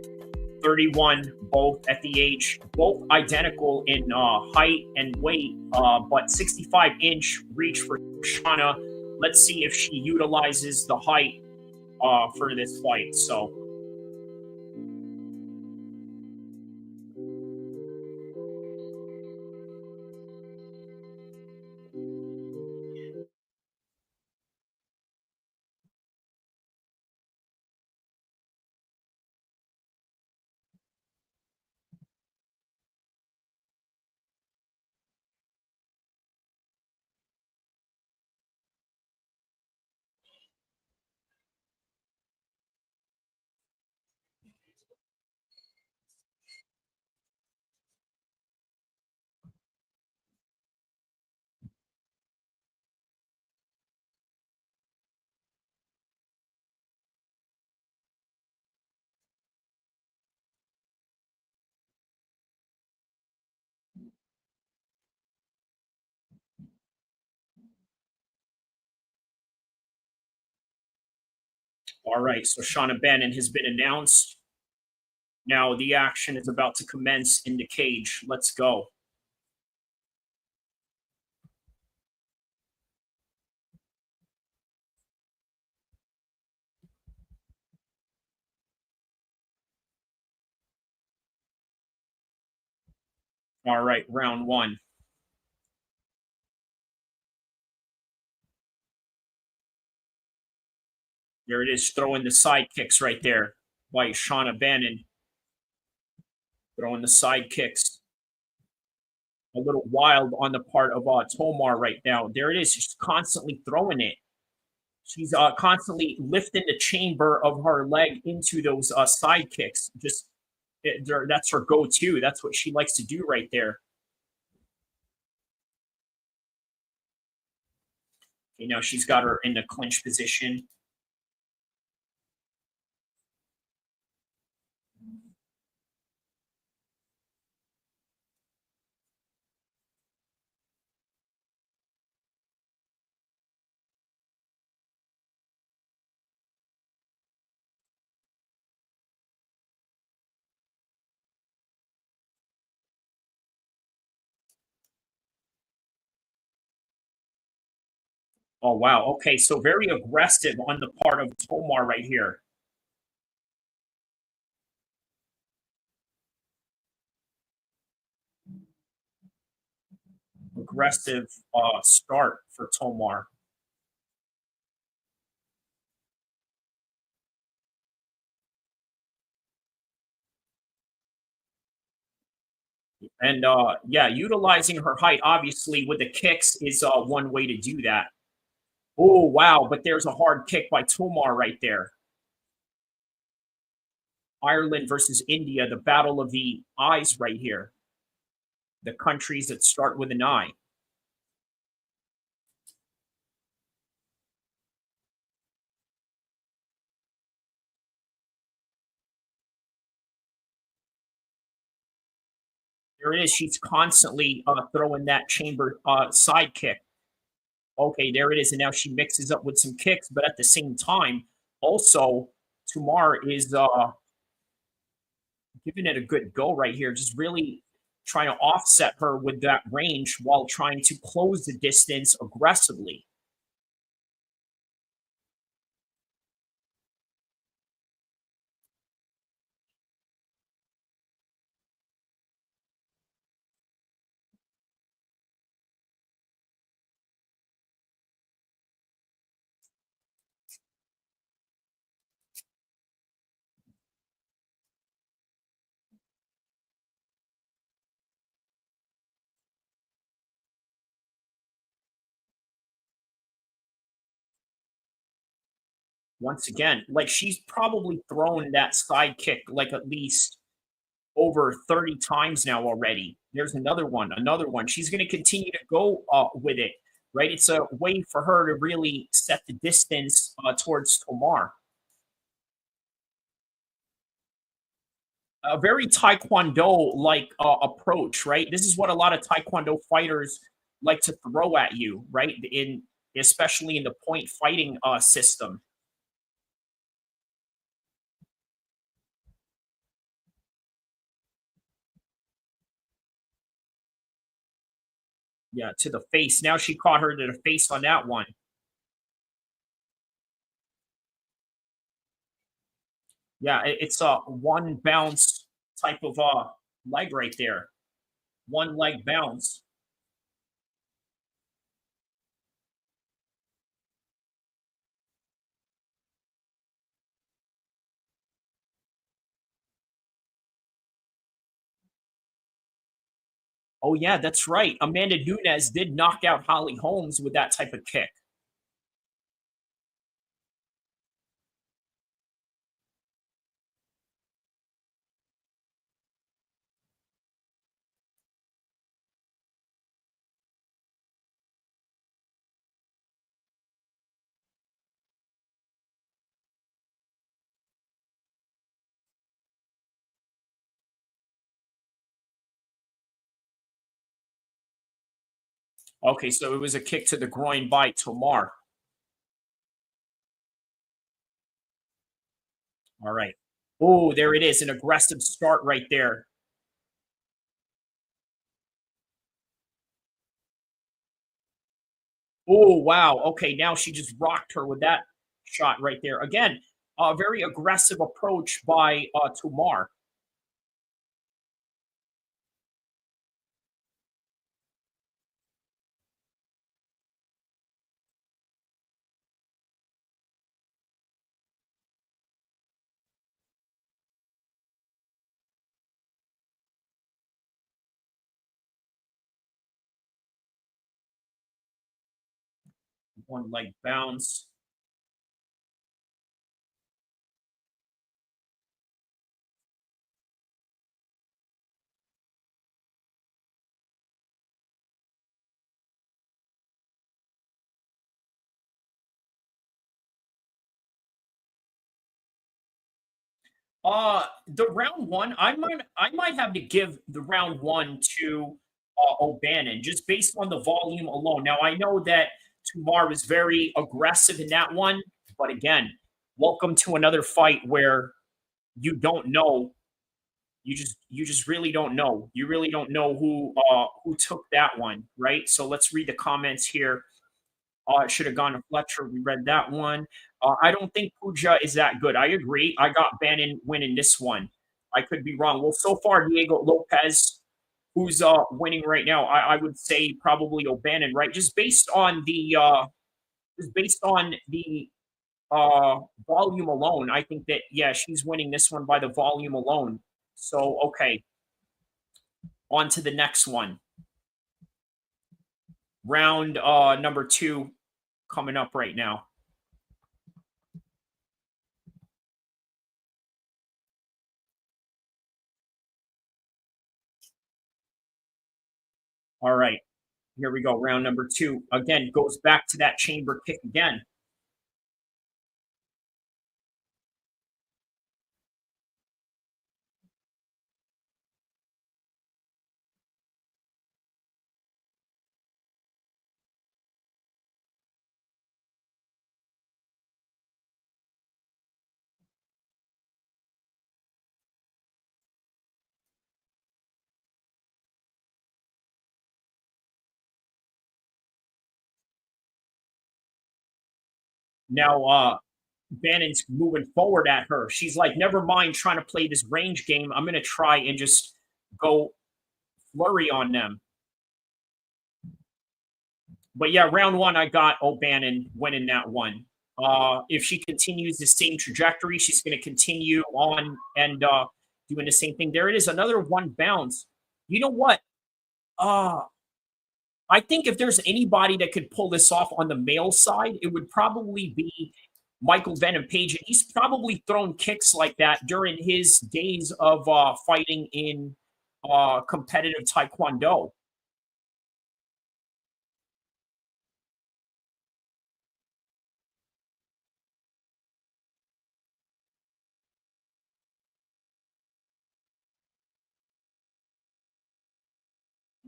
Speaker 1: 31, both at the age, both identical in height and weight, but 65-inch reach for Shauna. Let's see if she utilizes the height for this fight. So. All right, so Shauna Bannon has been announced. Now the action is about to commence in the cage. Let's go. All right, round one. There it is, throwing the side kicks right there by Shauna Bannon. Throwing the side kicks. A little wild on the part of Tomar right now. There it is. She's constantly throwing it. She's constantly lifting the chamber of her leg into those side kicks. Just that's her go-to. That's what she likes to do right there. Okay, now she's got her in the clinch position. Oh, wow. Okay, so very aggressive on the part of Tomar right here. Aggressive start for Tomar. And yeah, utilizing her height, obviously, with the kicks is one way to do that. Oh, wow. But there's a hard kick by Tomar right there. Ireland versus India, the battle of the eyes right here. The countries that start with an I. There it is. She's constantly throwing that chamber side kick. Okay, there it is. And now she mixes up with some kicks, but at the same time, also, Tomar is giving it a good go right here. Just really trying to offset her with that range while trying to close the distance aggressively. Once again, like she's probably thrown that side kick like at least over 30 times now already. There's another one, another one. She's going to continue to go with it, right? It's a way for her to really set the distance towards Tomar. A very Taekwondo-like approach, right? This is what a lot of Taekwondo fighters like to throw at you, right? Especially in the point fighting system. Yeah, to the face. Now she caught her to the face on that one. Yeah, it's a one bounce type of leg right there. One leg bounce. Oh, yeah, that's right. Amanda Nunes did knock out Holly Holmes with that type of kick. Okay, so it was a kick to the groin by Tomar. All right. Oh, there it is. An aggressive start right there. Oh, wow. Okay, now she just rocked her with that shot right there. Again, a very aggressive approach by Tomar. One leg bounce. The round one, I might have to give the round one to O'Bannon just based on the volume alone. Now I know that Tomar was very aggressive in that one, but again, welcome to another fight where you don't know. You just really don't know. You really don't know who took that one, right? So let's read the comments here. It should have gone to Fletcher. We read that one. I don't think Puja is that good. I agree. I got Bannon winning this one. I could be wrong. Well, so far, Diego Lopez, who's winning right now, I would say probably O'Bannon, right? Just based on the volume alone, I think that yeah, she's winning this one by the volume alone. So okay, on to the next one. Round number 2 coming up right now. All right, here we go. Round number 2. Again, goes back to that chamber kick again. Now, Bannon's moving forward at her. She's like, never mind trying to play this range game. I'm going to try and just go flurry on them. But yeah, round 1, I got O'Bannon winning that one. If she continues the same trajectory, she's going to continue on and doing the same thing. There it is, another one bounce. You know what? I think if there's anybody that could pull this off on the male side, it would probably be Michael Venom Page. And he's probably thrown kicks like that during his days of fighting in competitive Taekwondo.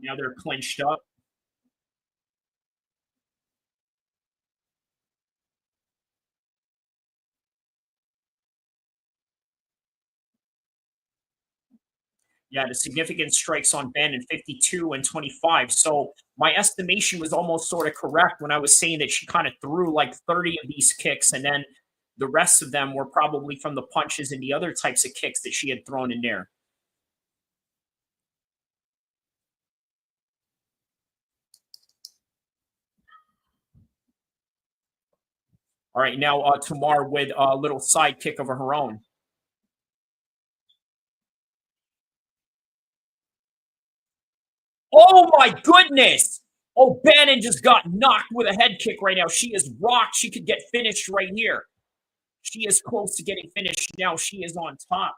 Speaker 1: Now they're clinched up. Yeah, the significant strikes on Bannon 52 and 25. So my estimation was almost sort of correct when I was saying that she kind of threw like 30 of these kicks, and then the rest of them were probably from the punches and the other types of kicks that she had thrown in there. All right, now Tomar with a little side kick of her own. Oh my goodness! Oh, Bannon just got knocked with a head kick right now. She is rocked. She could get finished right here. She is close to getting finished now. She is on top.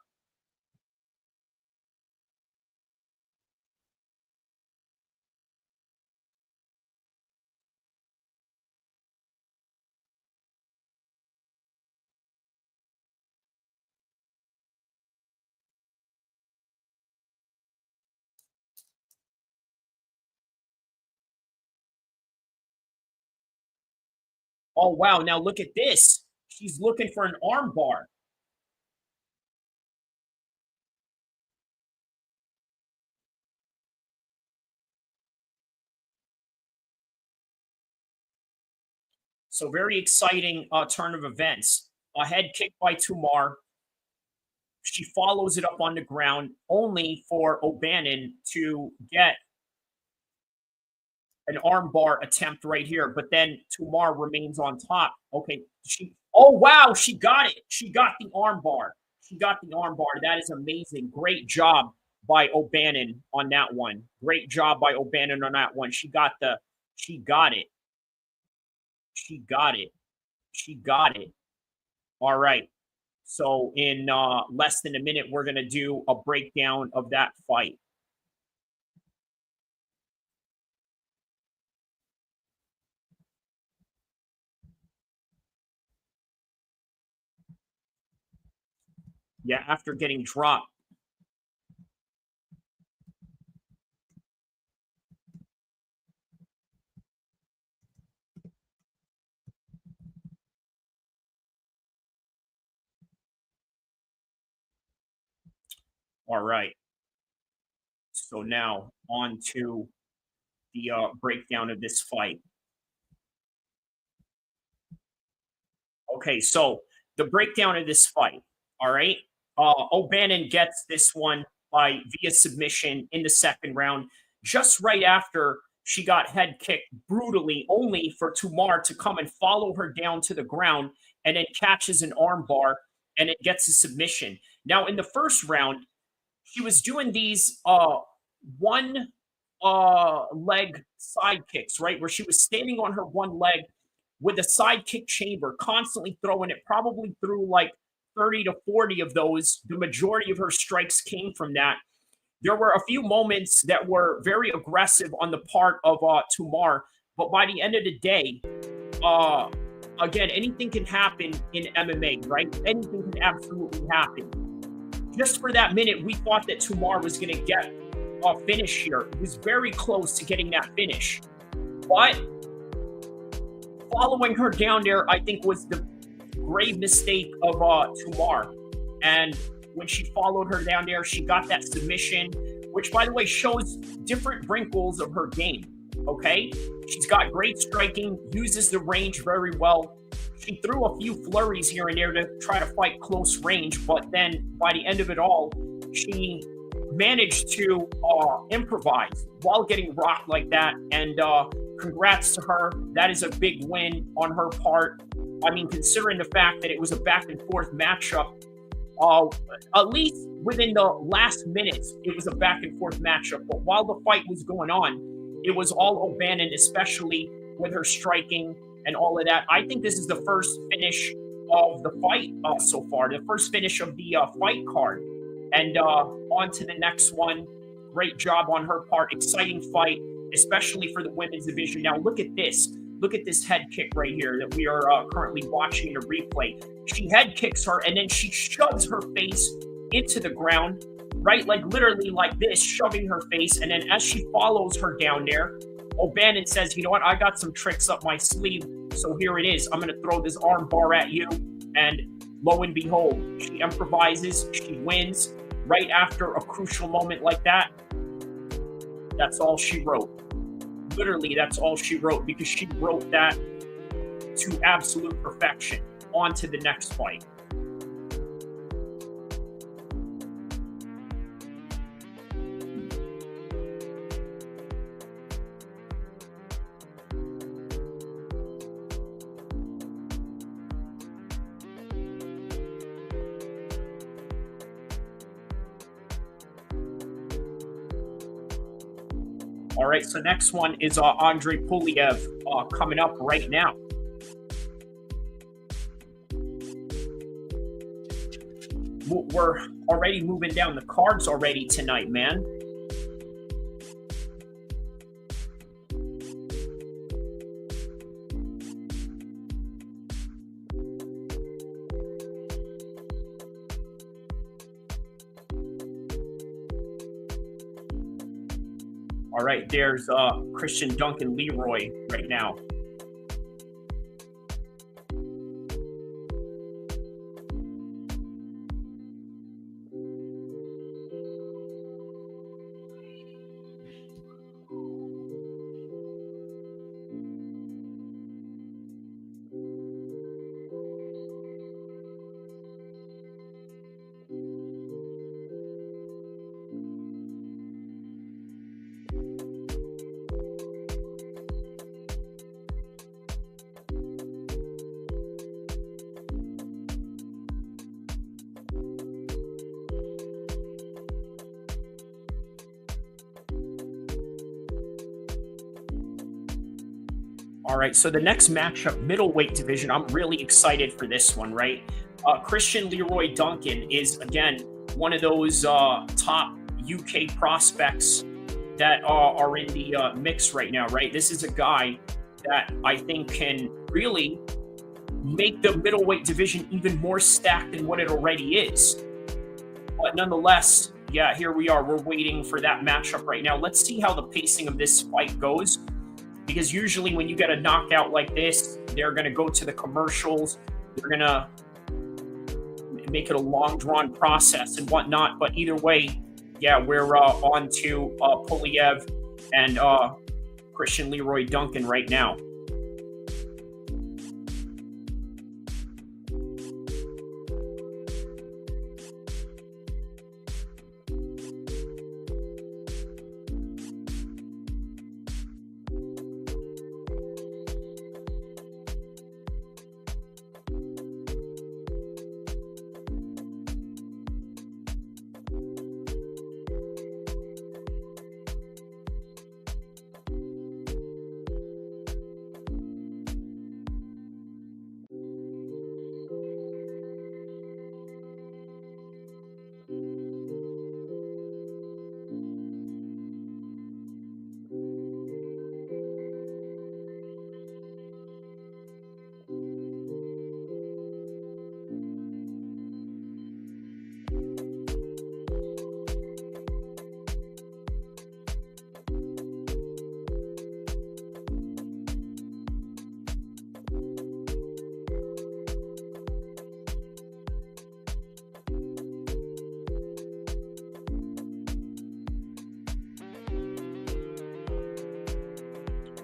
Speaker 1: Oh, wow. Now look at this. She's looking for an arm bar. So very exciting turn of events. A head kick by Tomar. She follows it up on the ground, only for O'Bannon to get an armbar attempt right here. But then Tomar remains on top. Okay, oh wow, she got it. She got the armbar. She got the armbar. That is amazing. Great job by O'Bannon on that one. Great job by O'Bannon on that one. She got it. She got it. She got it. All right. So in less than a minute, we're going to do a breakdown of that fight. Yeah, after getting dropped. All right. So now on to the breakdown of this fight. Okay, so the breakdown of this fight. All right. O'Bannon gets this one via submission in the second round, just right after she got head kicked brutally, only for Tomar to come and follow her down to the ground and then catches an armbar and it gets a submission. Now, in the first round, she was doing these one leg side kicks, right? Where she was standing on her one leg with a side kick chamber, constantly throwing it, probably through like 30 to 40 of those. The majority of her strikes came from that. There were a few moments that were very aggressive on the part of Tomar, but by the end of the day, again, anything can happen in MMA, right? Anything can absolutely happen. Just for that minute, we thought that Tomar was going to get a finish here. He was very close to getting that finish. But following her down there, I think, was the grave mistake of Tomar. And when she followed her down there, she got that submission, which, by the way, shows different wrinkles of her game, okay? She's got great striking, uses the range very well. She threw a few flurries here and there to try to fight close range, but then by the end of it all, she managed to improvise while getting rocked like that. And congrats to her. That is a big win on her part. I mean, considering the fact that it was a back and forth matchup, at least within the last minutes, it was a back and forth matchup. But while the fight was going on, it was all O'Bannon, especially with her striking and all of that. I think this is the first finish of the fight so far, the first finish of the fight card. And on to the next one. Great job on her part. Exciting fight, especially for the women's division. Now, look at this. Look at this head kick right here that we are currently watching in a replay. She head kicks her, and then she shoves her face into the ground, right? Like literally like this, shoving her face. And then as she follows her down there, O'Bannon says, you know what? I got some tricks up my sleeve. So here it is. I'm going to throw this arm bar at you. And lo and behold, she improvises. She wins right after a crucial moment like that. That's all she wrote. Literally, that's all she wrote, because she wrote that to absolute perfection. On to the next fight. All right, so next one is Andre Pulyaev coming up right now. We're already moving down the cards already tonight, man. All right, there's Christian Duncan Leroy right now. All right, so the next matchup, middleweight division, I'm really excited for this one, right? Christian Leroy Duncan is, again, one of those top UK prospects that are in the mix right now, right? This is a guy that I think can really make the middleweight division even more stacked than what it already is. But nonetheless, yeah, here we are. We're waiting for that matchup right now. Let's see how the pacing of this fight goes, because usually when you get a knockout like this, they're going to go to the commercials. They're going to make it a long drawn process and whatnot. But either way, yeah, we're on to Pulyaev and Christian Leroy Duncan right now.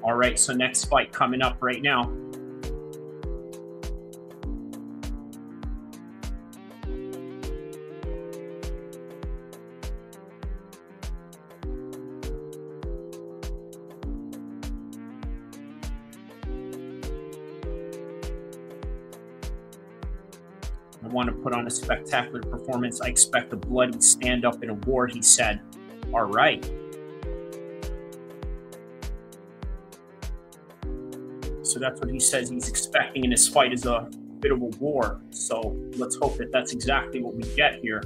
Speaker 1: All right, so next fight coming up right now. I want to put on a spectacular performance. I expect a bloody stand-up in a war, he said. All right. So that's what he says he's expecting in this fight, is a bit of a war. So let's hope that that's exactly what we get here.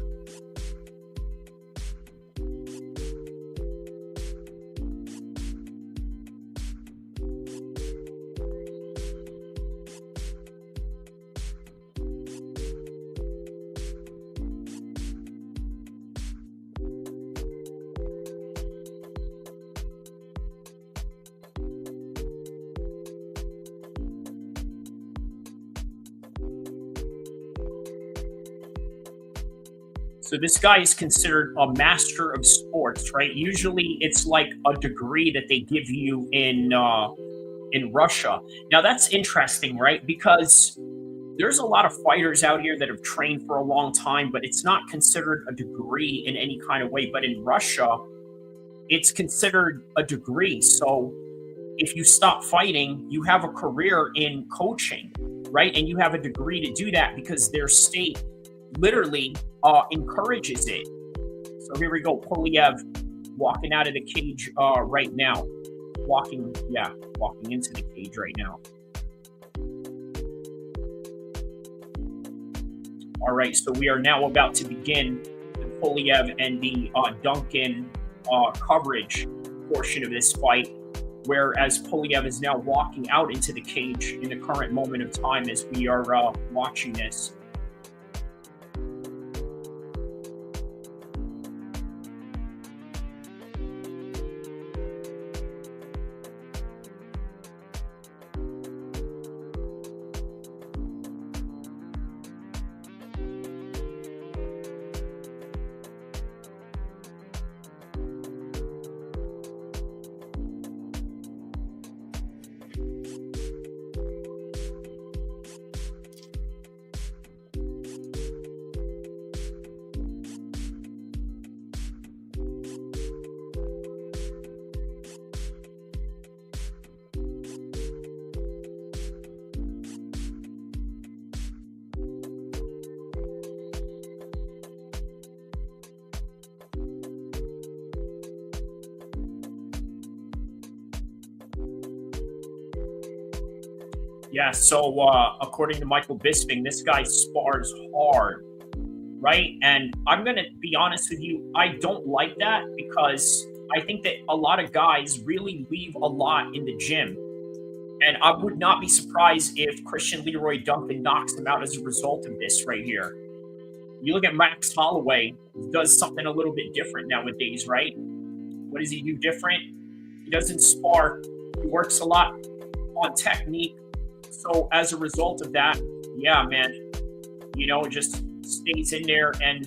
Speaker 1: So this guy is considered a master of sports, right? Usually it's like a degree that they give you in Russia. Now that's interesting, right? Because there's a lot of fighters out here that have trained for a long time, but it's not considered a degree in any kind of way. But in Russia, it's considered a degree. So if you stop fighting, you have a career in coaching, right? And you have a degree to do that because their state literally encourages it. So here we go, Pulyaev walking out of the cage right now. Walking into the cage right now. All right, so we are now about to begin the Pulyaev and the Duncan coverage portion of this fight, whereas Pulyaev is now walking out into the cage in the current moment of time as we are watching this. Yeah, so according to Michael Bisping, this guy spars hard, right? And I'm going to be honest with you, I don't like that because I think that a lot of guys really leave a lot in the gym. And I would not be surprised if Christian Leroy Duncan knocks him out as a result of this right here. You look at Max Holloway, he does something a little bit different nowadays, right? What does he do different? He doesn't spar. He works a lot on technique. So as a result of that, yeah, man, you know, it just stays in there and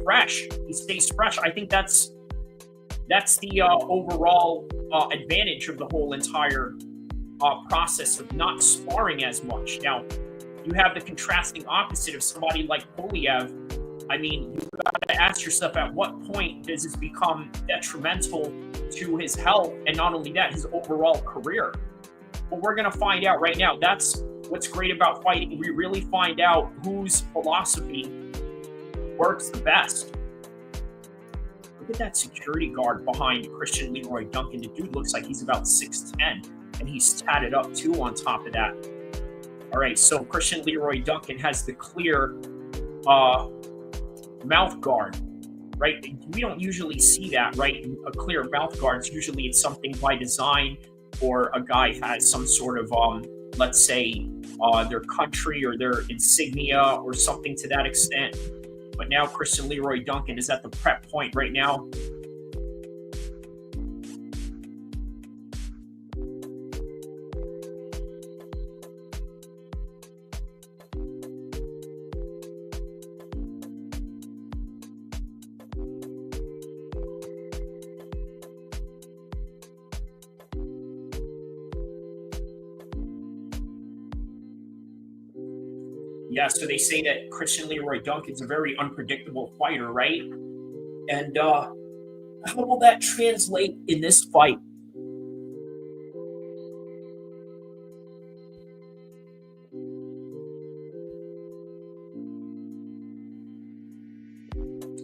Speaker 1: fresh. He stays fresh. I think that's the overall advantage of the whole entire process of not sparring as much. Now, you have the contrasting opposite of somebody like Pulyaev. I mean, you've got to ask yourself, at what point does this become detrimental to his health, and not only that, his overall career? Well, we're going to find out right now. That's what's great about fighting. We really find out whose philosophy works the best. Look at that security guard behind Christian Leroy Duncan. The dude looks like he's about 6'10", and he's tatted up too on top of that. All right, so Christian Leroy Duncan has the clear mouth guard, right? We don't usually see that, right? A clear mouth guard, usually it's something by design, or a guy has some sort of, let's say, their country or their insignia or something to that extent. But now Christian Leroy Duncan is at the prep point right now. Yeah, so they say that Christian Leroy Duncan's a very unpredictable fighter, right? And how will that translate in this fight?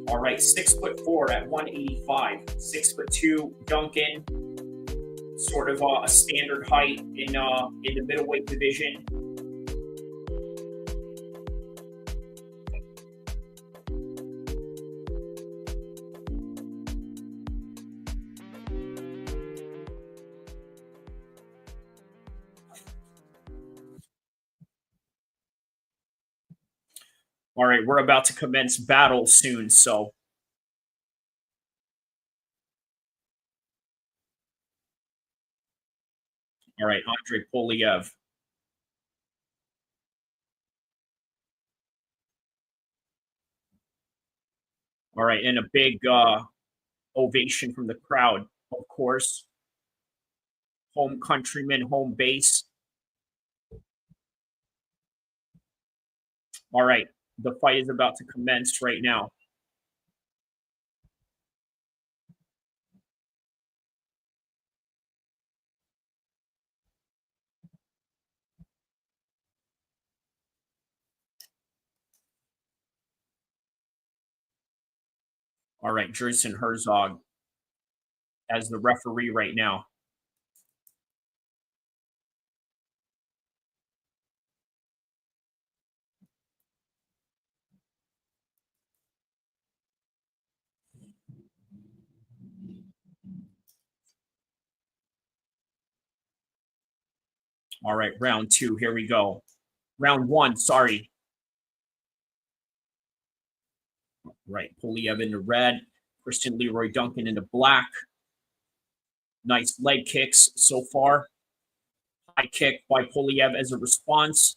Speaker 1: All right, 6'4" at 185, 6'2" Duncan, sort of a standard height in the middleweight division. All right, we're about to commence battle soon, so. All right, Andre Pulyaev. All right, and a big ovation from the crowd, of course. Home countryman, home base. All right, the fight is about to commence right now. All right, Jason Herzog as the referee right now. All right, round two, here we go. Round one, sorry. Right, Pulyaev in the red, Christian Leroy Duncan in the black. Nice leg kicks so far. High kick by Pulyaev as a response.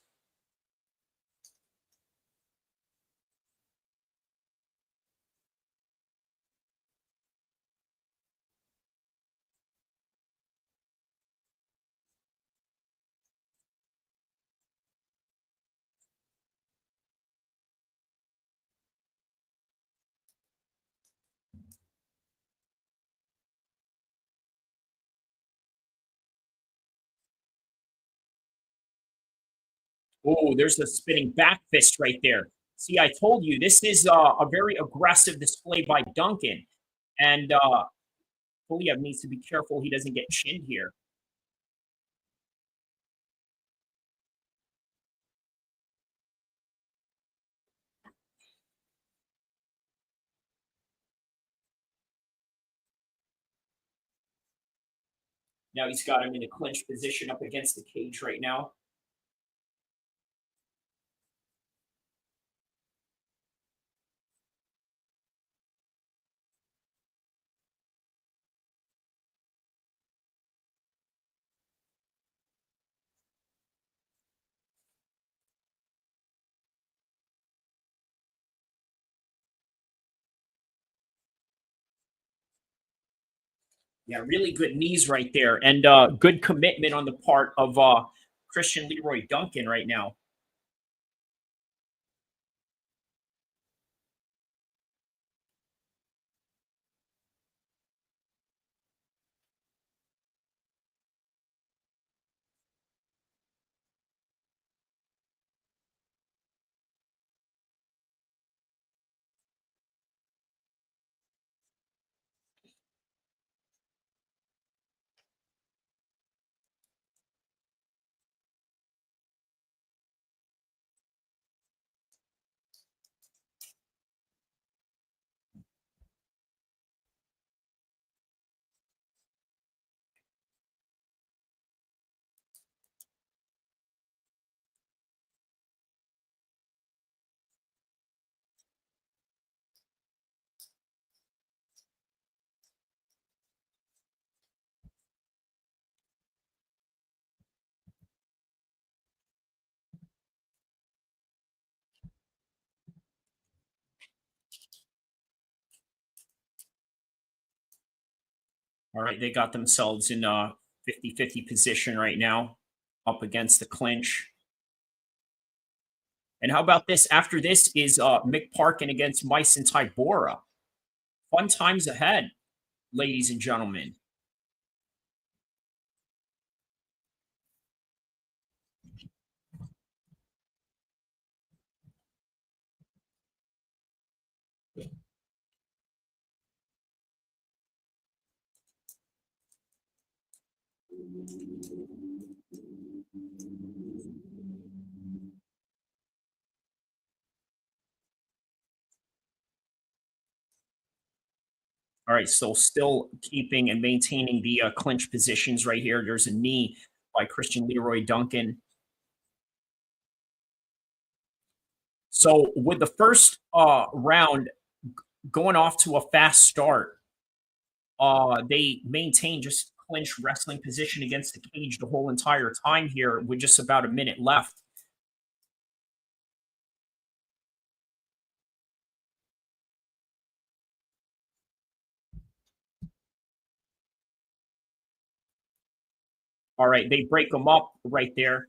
Speaker 1: Oh, there's a spinning back fist right there. See, I told you, this is a very aggressive display by Duncan. And Pulyaev needs to be careful he doesn't get chinned here. Now he's got him in a clinch position up against the cage right now. Yeah, really good knees right there, and good commitment on the part of Christian Leroy Duncan right now. All right, they got themselves in a 50-50 position right now, up against the clinch. And how about this? After this is Mick Parkin against Mice and Tybura. Fun times ahead, ladies and gentlemen. All right, so still keeping and maintaining the clinch positions right here. There's a knee by Christian Leroy Duncan. So with the first round going off to a fast start, they maintain just clinch wrestling position against the cage the whole entire time here with just about a minute left. All right, they break them up right there.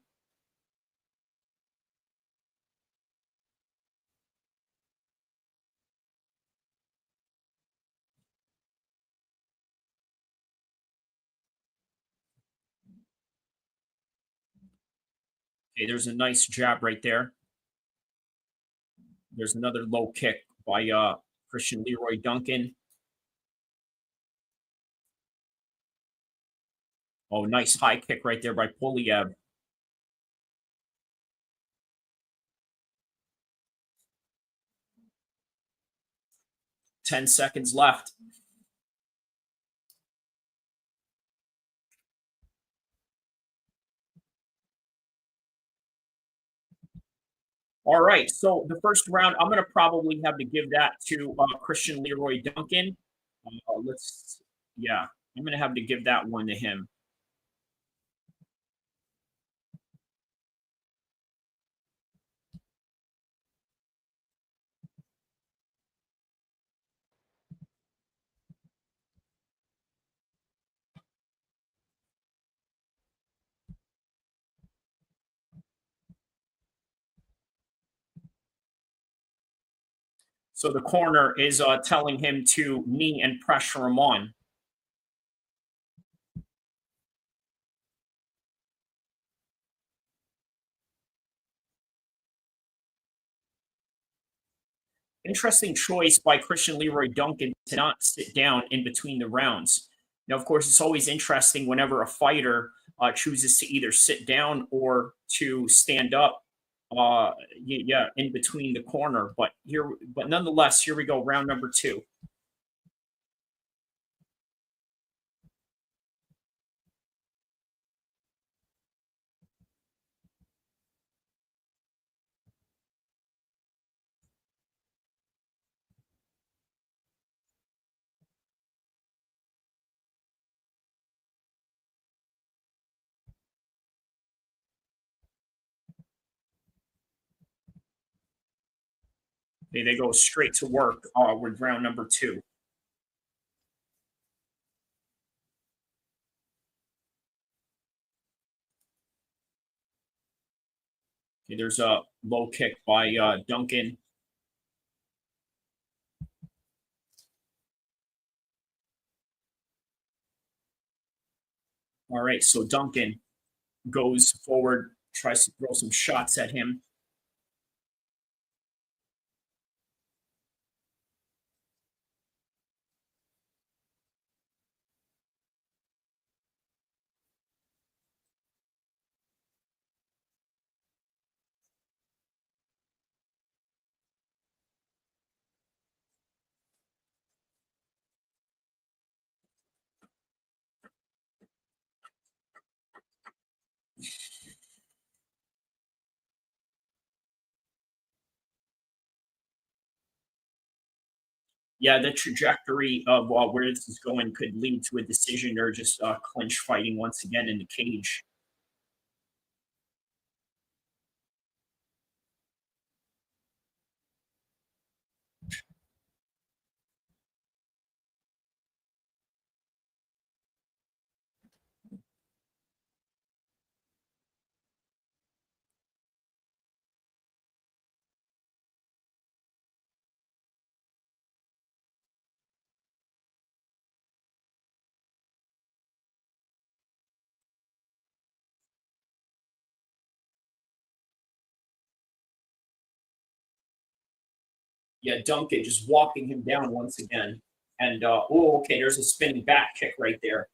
Speaker 1: Okay, there's a nice jab right there. There's another low kick by Christian Leroy Duncan. Oh, nice high kick right there by Pulyaev. Ten seconds left. All right, so the first round, I'm going to probably have to give that to Christian Leroy Duncan. I'm going to have to give that one to him. So the corner is telling him to knee and pressure him on. Interesting choice by Christian Leroy Duncan to not sit down in between the rounds. Now, of course, it's always interesting whenever a fighter chooses to either sit down or to stand up. In between the corner, but nonetheless, here we go, round number 2. Okay, they go straight to work with round number 2. Okay, there's a low kick by Duncan. All right, so Duncan goes forward, tries to throw some shots at him. Yeah, the trajectory of where this is going could lead to a decision or just clinch fighting once again in the cage. Yeah, Duncan just walking him down once again. And, oh, okay, there's a spinning back kick right there.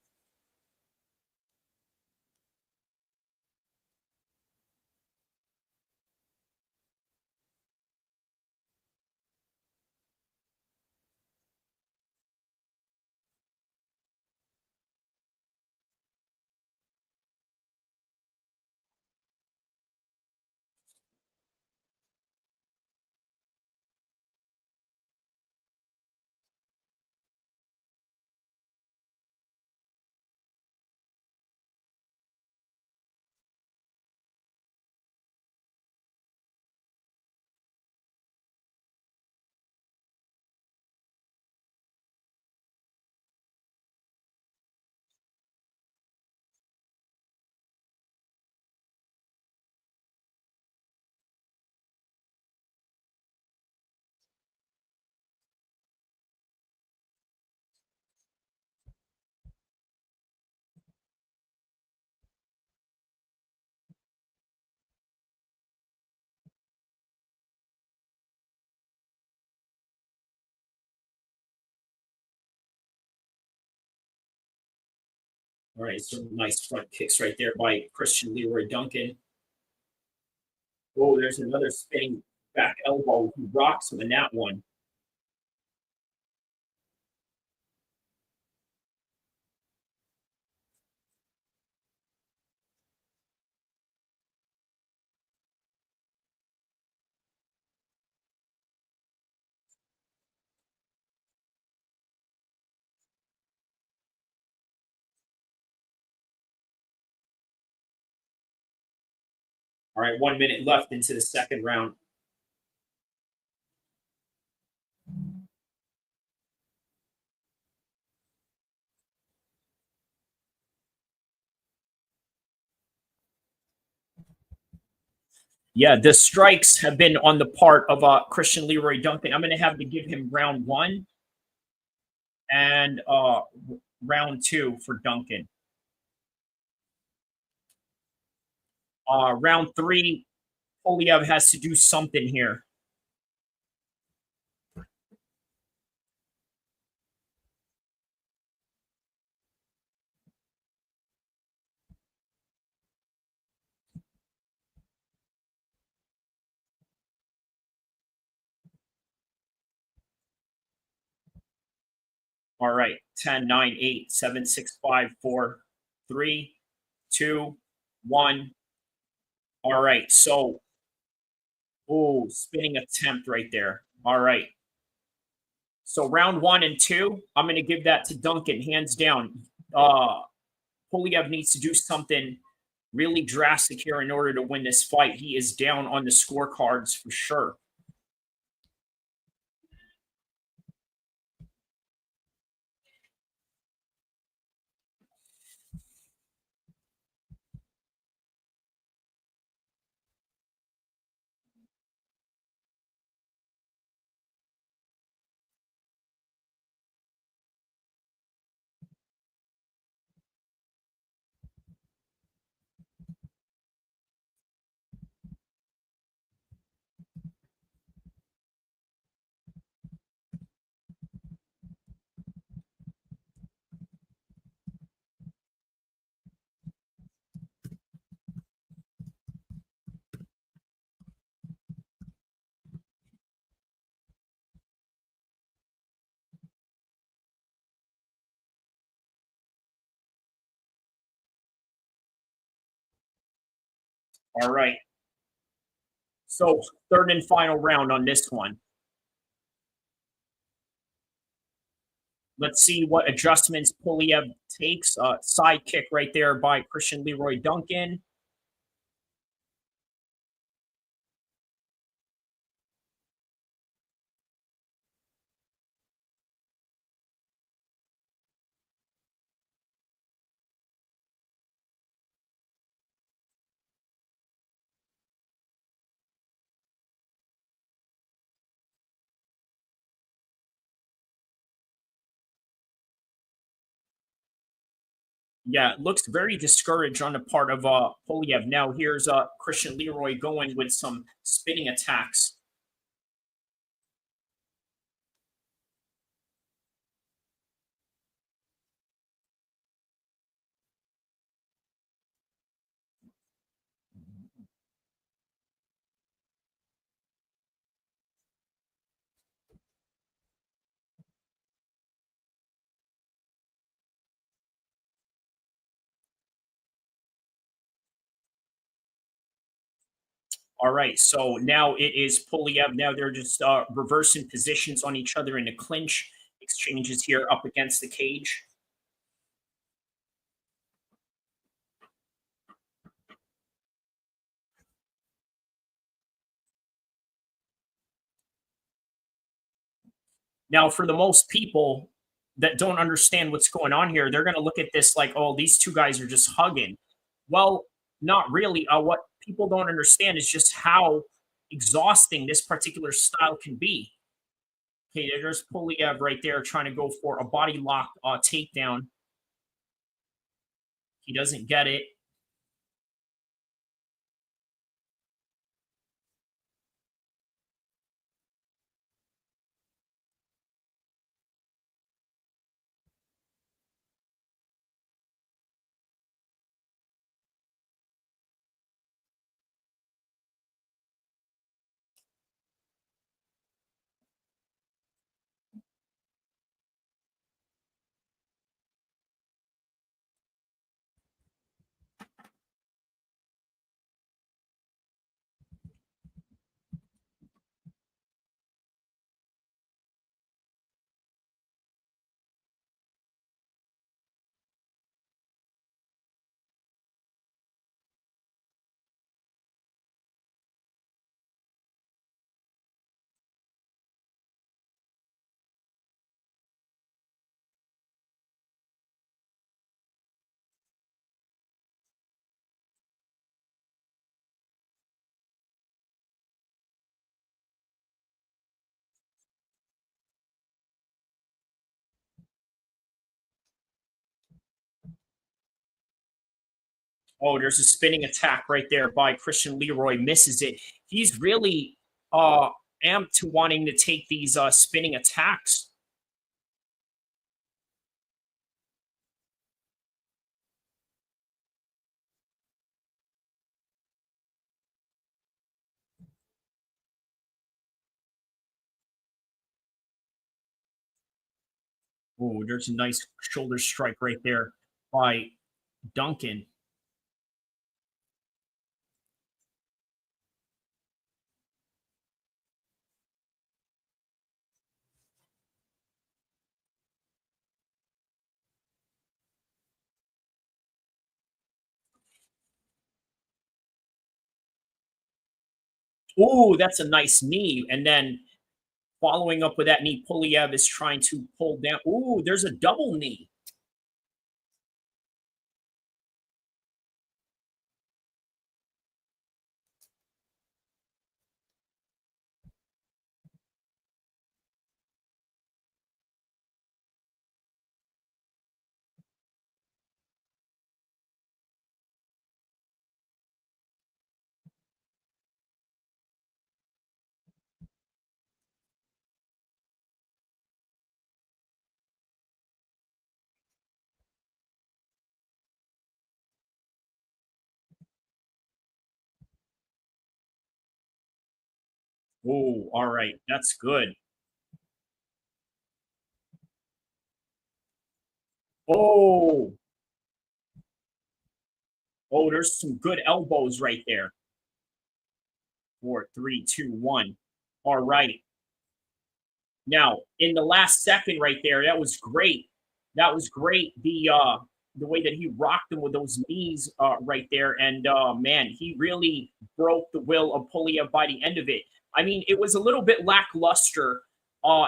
Speaker 1: All right, so nice front kicks right there by Christian Leroy Duncan. Oh, there's another spinning back elbow. He rocks him in that one. All right, 1 minute left into the second round. Yeah, the strikes have been on the part of Christian Leroy Duncan. I'm going to have to give him round 1 and round 2 for Duncan. Round 3, Pulyaev has to do something here. All right, 10, 9, 8, 7, 6, 5, 4, 3, 2, 1. All right, so, oh, spinning attempt right there. All right. So round 1 and 2, I'm going to give that to Duncan, hands down. Pulyaev needs to do something really drastic here in order to win this fight. He is down on the scorecards for sure. All right. So third and final round on this one. Let's see what adjustments Pulyaev takes. Side kick right there by Christian Leroy Duncan. Yeah, it looks very discouraged on the part of Pulyaev. Now here's Christian Leroy going with some spinning attacks. All right, so now it is Pulyaev. Now they're just reversing positions on each other in the clinch exchanges here up against the cage. Now, for the most people that don't understand what's going on here, they're going to look at this like, oh, these two guys are just hugging. Well, not really. What people don't understand is just how exhausting this particular style can be. Okay, there's Pulyaev right there trying to go for a body lock takedown. He doesn't get it. Oh, there's a spinning attack right there by Christian Leroy. Misses it. He's really amped to wanting to take these spinning attacks. Oh, there's a nice shoulder strike right there by Duncan. Oh, that's a nice knee. And then following up with that knee, Pulyaev is trying to pull down. Oh, there's a double knee. Oh, all right. That's good. Oh. Oh, there's some good elbows right there. 4, 3, 2, 1. All right. Now, in the last second right there, that was great. That was great. The way that he rocked him with those knees right there. And, man, he really broke the will of Pulyaev by the end of it. I mean, it was a little bit lackluster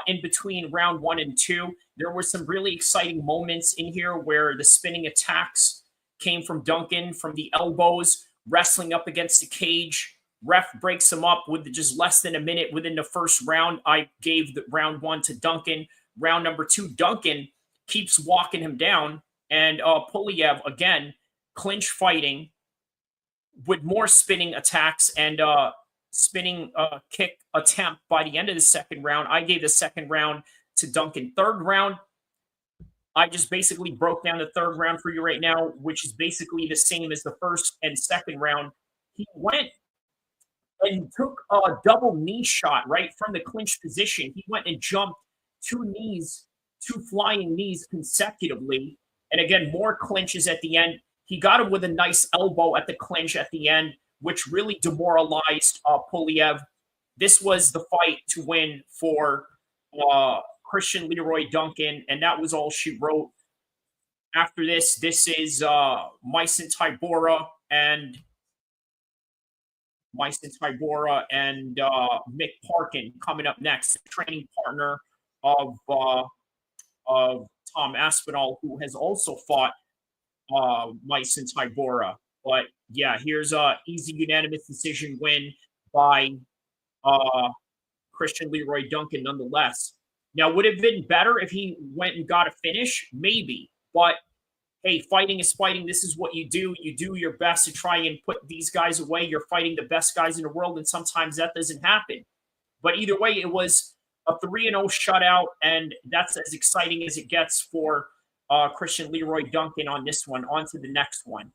Speaker 1: in between round 1 and 2. There were some really exciting moments in here where the spinning attacks came from Duncan, from the elbows, wrestling up against the cage. Ref breaks him up with just less than a minute within the first round. I gave the round 1 to Duncan. Round number 2, Duncan keeps walking him down. And Pulyaev, again, clinch fighting with more spinning attacks and spinning kick attempt by the end of the second round. I gave the second round to Duncan. Third round, I just basically broke down the third round for you right now, which is basically the same as the first and second round. He went and took a double knee shot right from the clinch position. He went and jumped 2 flying knees consecutively. And again, more clinches at the end. He got him with a nice elbow at the clinch at the end, which really demoralized Pulyaev. This was the fight to win for Christian Leroy Duncan, and that was all she wrote. After this is Tybura and Mick Parkin coming up next, the training partner of Tom Aspinall, who has also fought Tybura. But yeah, here's a easy unanimous decision win by Christian Leroy Duncan nonetheless. Now, would it have been better if he went and got a finish? Maybe. But hey, fighting is fighting. This is what you do. You do your best to try and put these guys away. You're fighting the best guys in the world, and sometimes that doesn't happen. But either way, it was a 3-0 shutout, and that's as exciting as it gets for Christian Leroy Duncan on this one. On to the next one.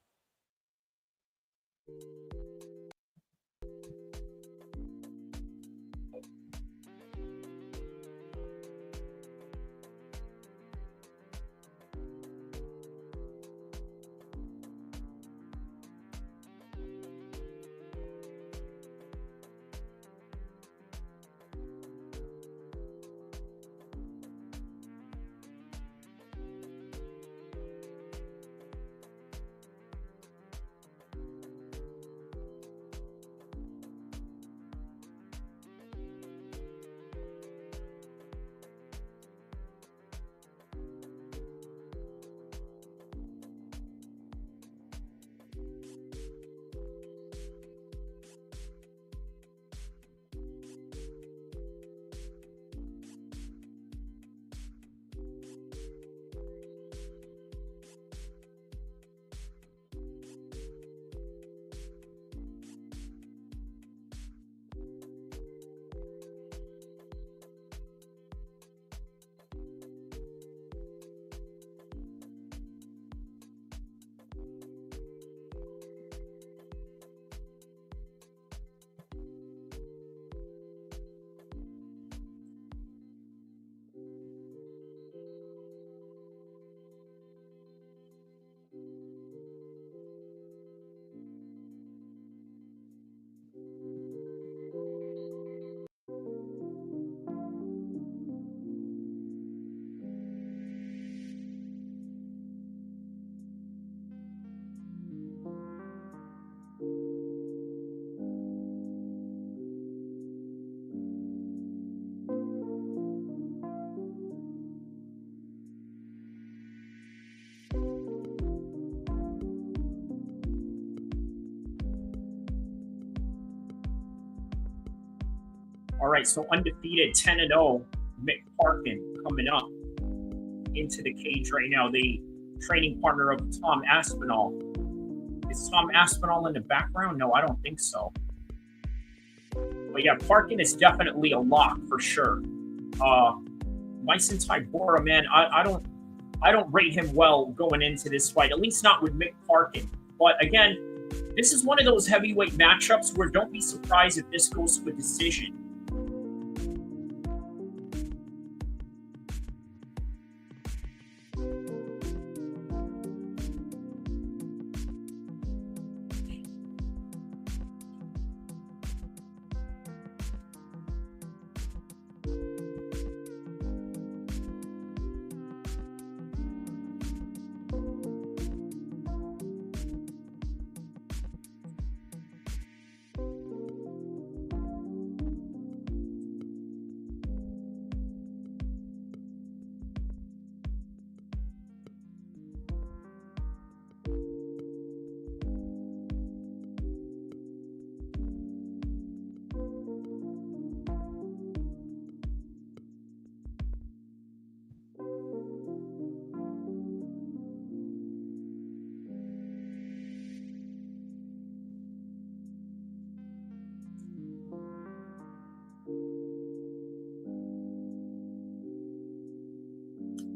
Speaker 1: All right, so undefeated 10-0, Mick Parkin coming up into the cage right now, the training partner of Tom Aspinall. Is Tom Aspinall in the background? No, I don't think so. But yeah, Parkin is definitely a lock for sure. Tybura, man, I don't rate him well going into this fight, at least not with Mick Parkin. But again, this is one of those heavyweight matchups where don't be surprised if this goes to a decision.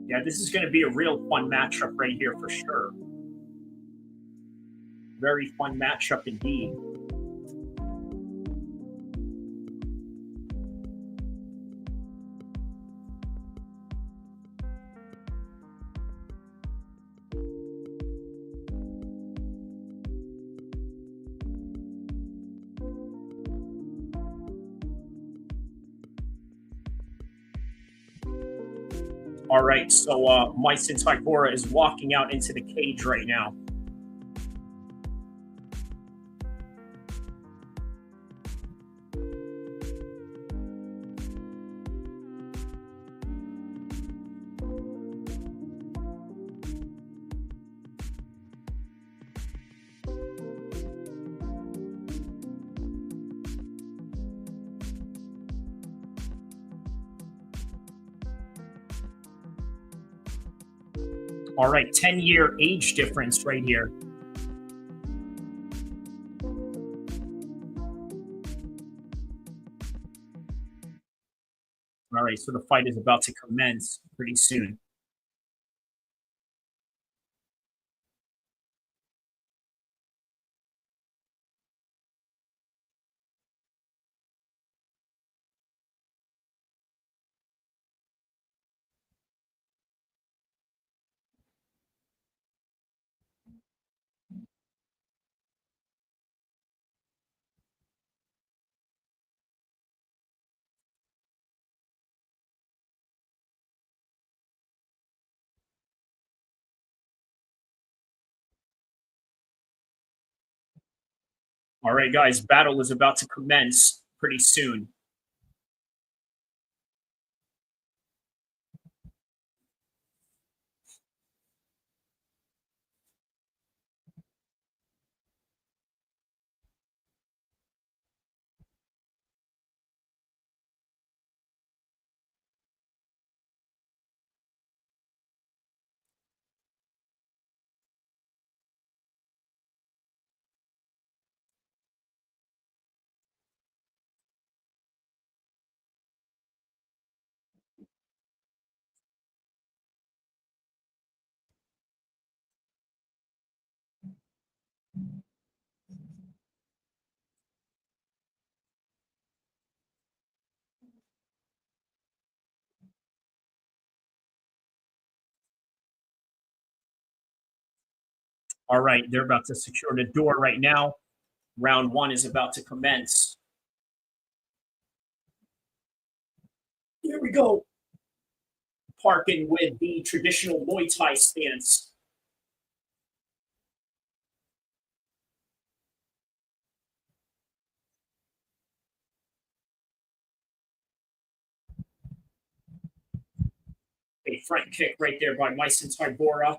Speaker 1: Yeah, this is going to be a real fun matchup right here for sure. Very fun matchup indeed. All right, so Tybura is walking out into the cage right now. All right, 10-year age difference right here. All right, so the fight is about to commence pretty soon. All right, guys, battle is about to commence pretty soon. All right, they're about to secure the door right now. Round one is about to commence. Here we go. Parkin with the traditional Muay Thai stance. A front kick right there by Tybura.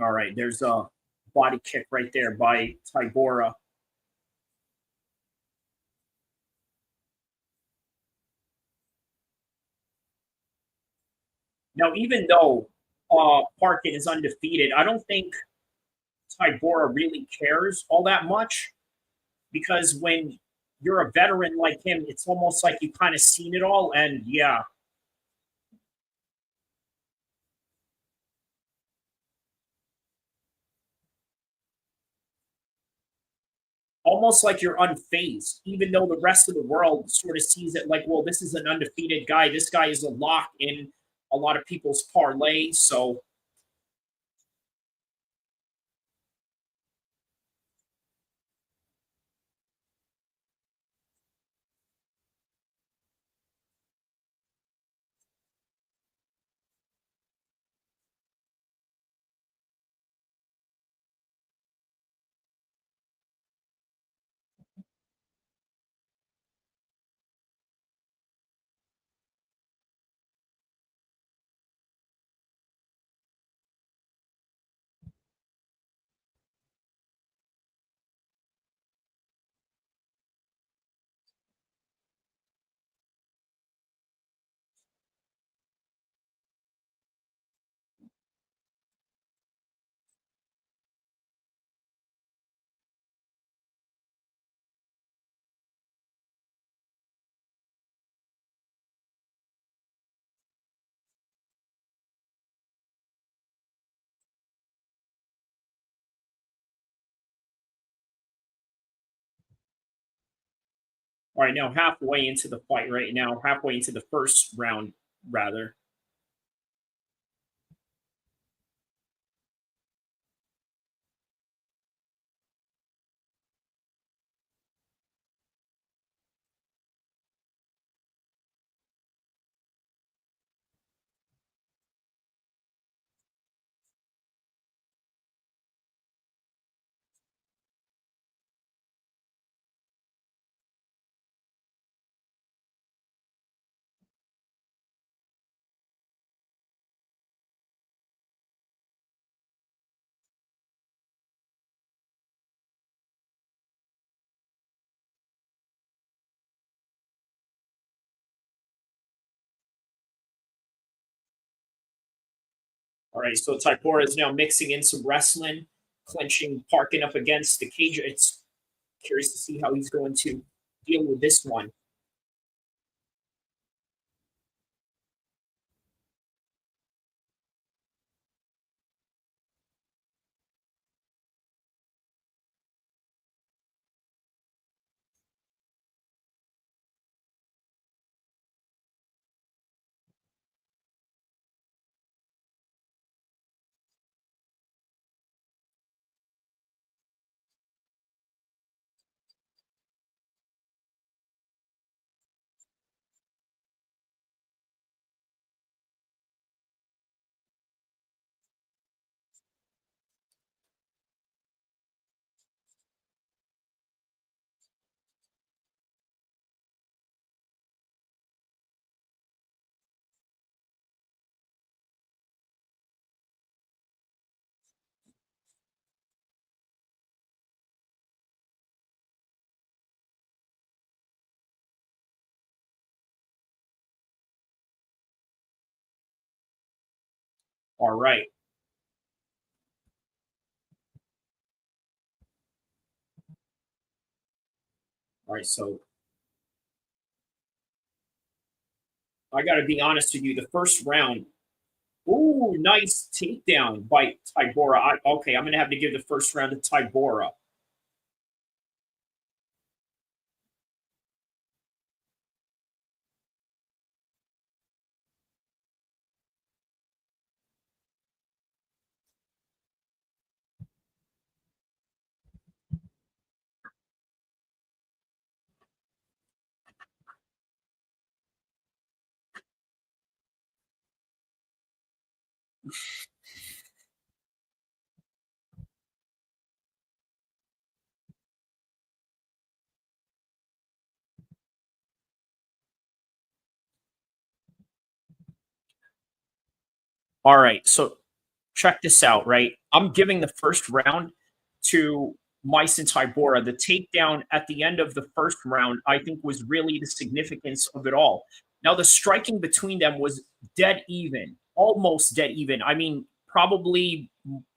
Speaker 1: All right, there's a body kick right there by Tybura. Now, even though Parkin is undefeated, I don't think Tybura really cares all that much, because when you're a veteran like him, it's almost like you've kind of seen it all. And yeah, almost like you're unfazed, even though the rest of the world sort of sees it like, well, this is an undefeated guy. This guy is a lock in a lot of people's parlays. So All right, now halfway into the fight right now, halfway into the first round, rather. All right, so Tybura is now mixing in some wrestling, clenching Parkin up against the cage. It's curious to see how he's going to deal with this one. All right. All right, so I got to be honest with you. The first round, ooh, nice takedown by Tybura. Okay, I'm going to have to give the first round to Tybura. All right, so check this out, right? I'm giving the first round to Myson Tybura. The takedown at the end of the first round, I think, was really the significance of it all. Now, the striking between them was dead even, almost dead even. I mean, probably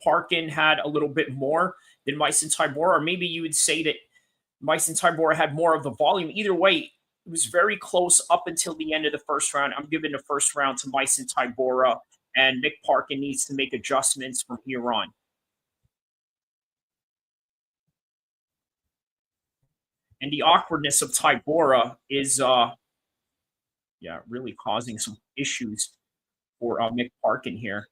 Speaker 1: Parkin had a little bit more than Myson Tybura, or maybe you would say that Myson Tybura had more of the volume. Either way, it was very close up until the end of the first round. I'm giving the first round to Myson Tybura, and Mick Parkin needs to make adjustments from here on. And the awkwardness of Tybura is, really causing some issues for Mick Parkin here.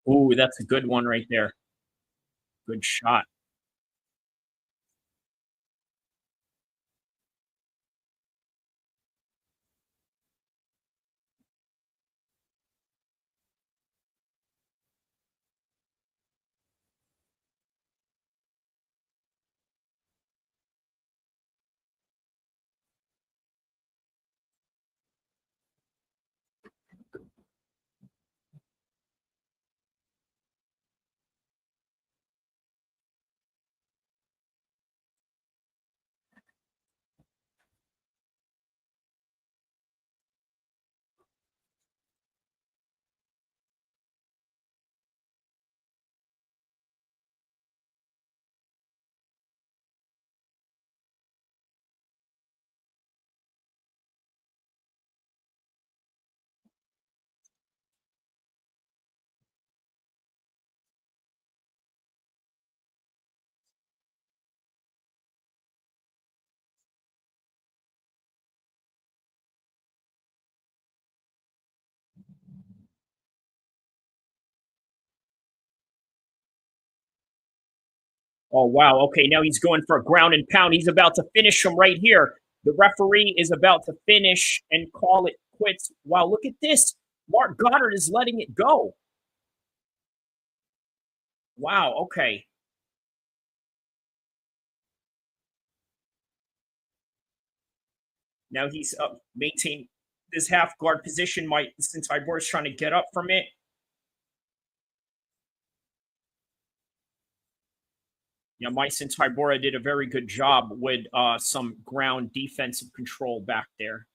Speaker 1: Ooh, that's a good one right there. Good shot. Oh, wow. Okay, now he's going for a ground and pound. He's about to finish him right here. The referee is about to finish and call it quits. Wow, look at this. Mark Goddard is letting it go. Wow, okay. Now he's maintained this half guard position. Since Tybura is trying to get up from it. Yeah, Myson Tybura did a very good job with some ground defensive control back there.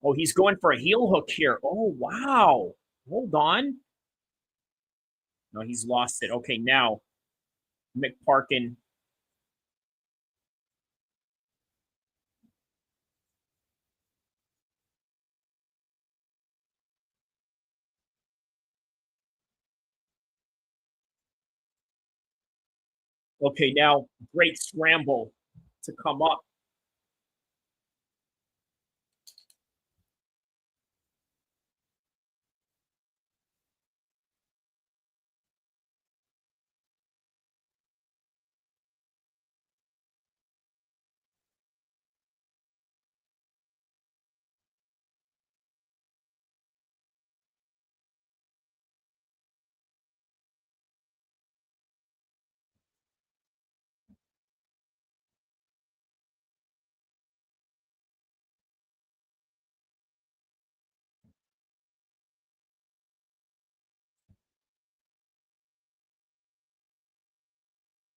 Speaker 1: Oh, he's going for a heel hook here. Oh, wow. Hold on. No, he's lost it. Okay, now Parkin. Okay, now great scramble to come up.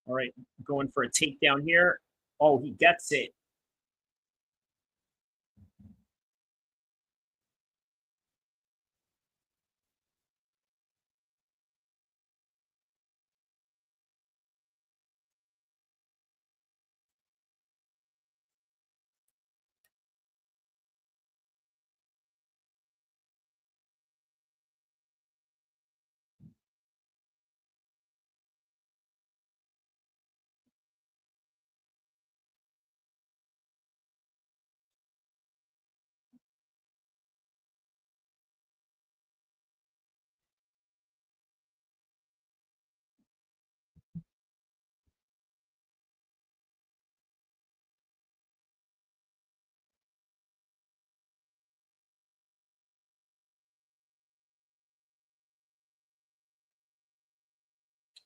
Speaker 1: All right, going for a takedown here. Oh, he gets it.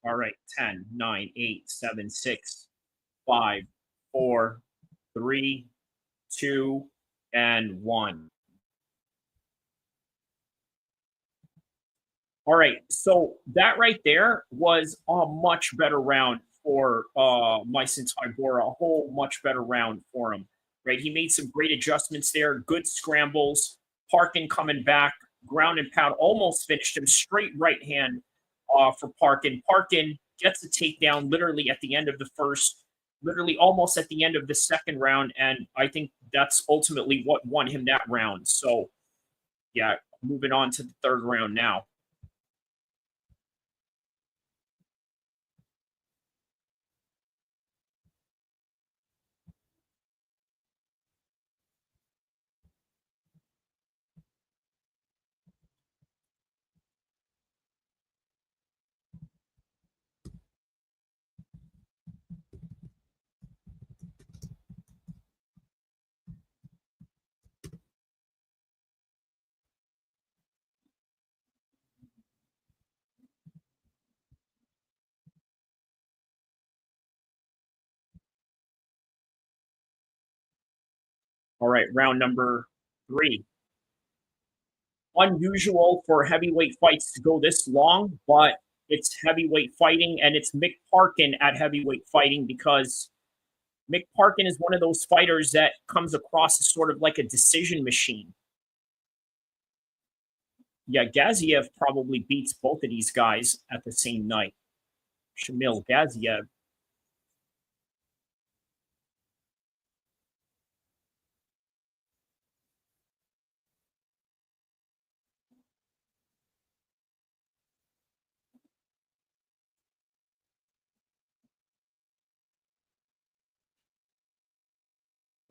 Speaker 1: All right, 10, 9, 8, 7, 6, 5, 4, 3, 2, and 1. All right, so that right there was a much better round for Myson Tybura, a whole much better round for him, right? He made some great adjustments there, good scrambles, Parkin coming back, ground and pound, almost finished him, straight right hand for Parkin. Parkin gets a takedown literally at the end of the first, literally almost at the end of the second round, and I think that's ultimately what won him that round. So, yeah, moving on to the third round now. All right, round number 3. Unusual for heavyweight fights to go this long, but it's heavyweight fighting, and it's Parkin at heavyweight fighting because Parkin is one of those fighters that comes across as sort of like a decision machine. Yeah, Gaziev probably beats both of these guys at the same night. Shamil Gaziev.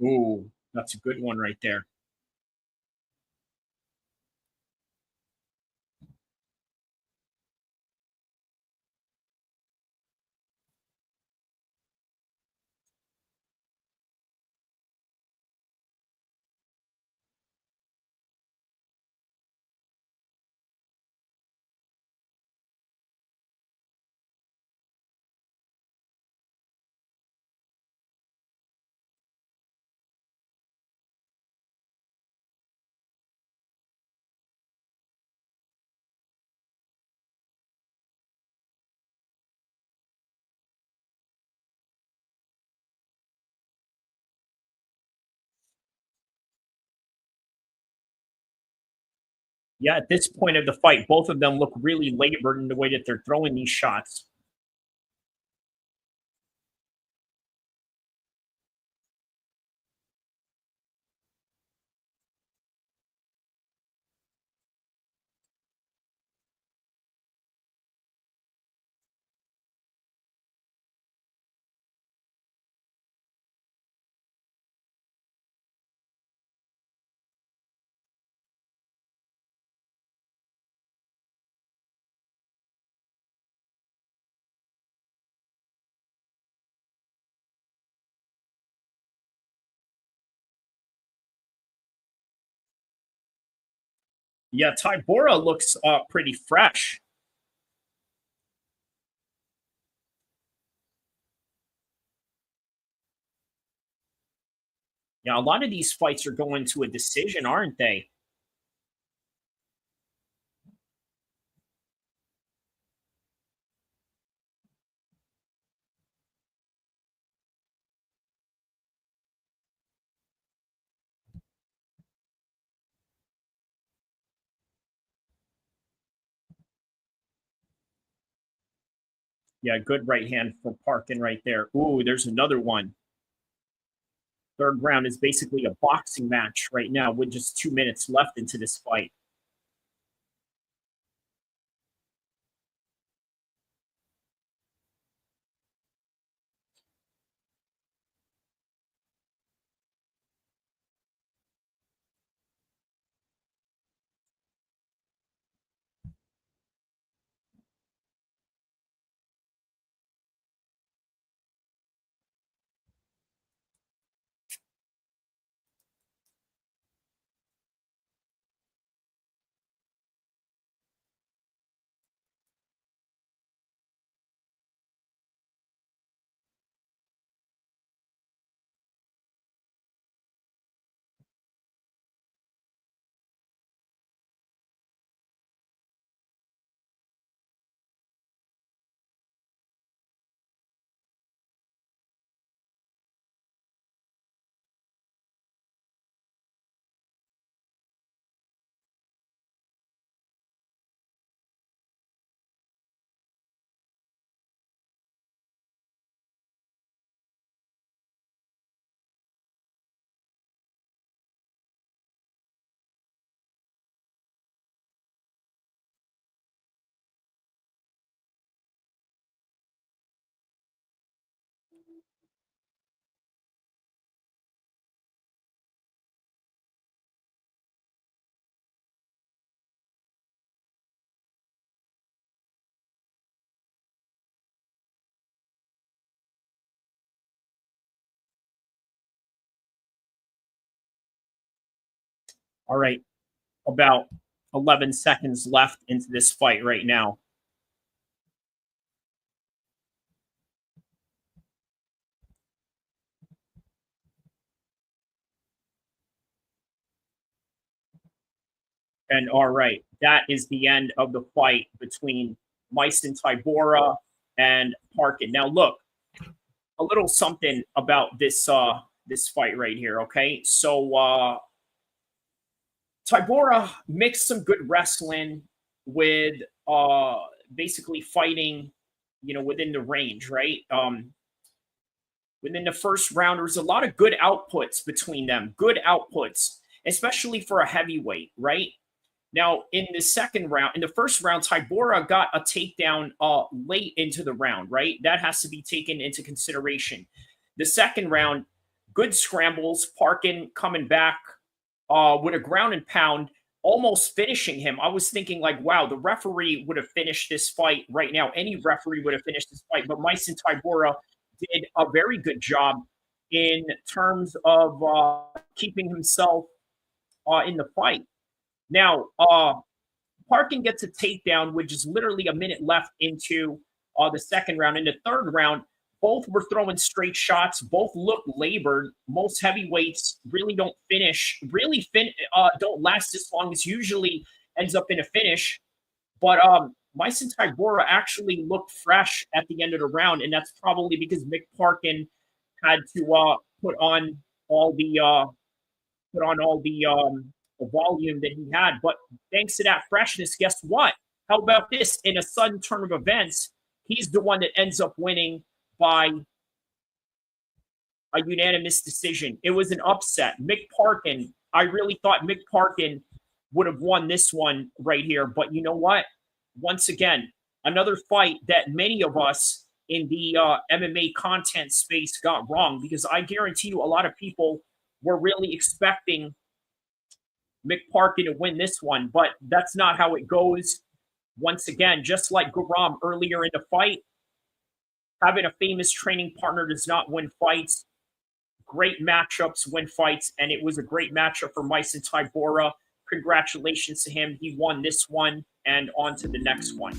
Speaker 1: Ooh, that's a good one right there. Yeah, at this point of the fight, both of them look really labored in the way that they're throwing these shots. Yeah, Tybura looks pretty fresh. Yeah, a lot of these fights are going to a decision, aren't they? Yeah, good right hand for Parkin right there. Ooh, there's another one. Third round is basically a boxing match right now with just 2 minutes left into this fight. All right, about 11 seconds left into this fight right now. And all right, that is the end of the fight between Tybura and Parkin. Now, look, a little something about this this fight right here. Okay, so Tybura mixed some good wrestling with basically fighting, you know, within the range, right? Within the first round, there was a lot of good outputs between them, good outputs, especially for a heavyweight, right? Now, in the second round, in the first round, Tybura got a takedown late into the round, right? That has to be taken into consideration. The second round, good scrambles, Parkin coming back with a ground and pound, almost finishing him. I was thinking like, wow, the referee would have finished this fight right now. Any referee would have finished this fight, but Tybura did a very good job in terms of keeping himself in the fight. Now, Parkin gets a takedown, which is literally a minute left into the second round. In the third round, both were throwing straight shots. Both look labored. Most heavyweights really don't finish, don't last as long as usually ends up in a finish. But Tybura actually looked fresh at the end of the round, and that's probably because Mick Parkin had to put on all the the volume that he had. But thanks to that freshness, guess what? How about this? In a sudden turn of events, he's the one that ends up winning by a unanimous decision. It was an upset. Mick Parkin, I really thought Mick Parkin would have won this one right here. But you know what? Once again, another fight that many of us in the MMA content space got wrong, because I guarantee you a lot of people were really expecting Mick Parkin to win this one, but that's not how it goes. Once again, just like GURAM earlier in the fight, having a famous training partner does not win fights. Great matchups win fights, and it was a great matchup for Tybura. Congratulations to him. He won this one, and on to the next one.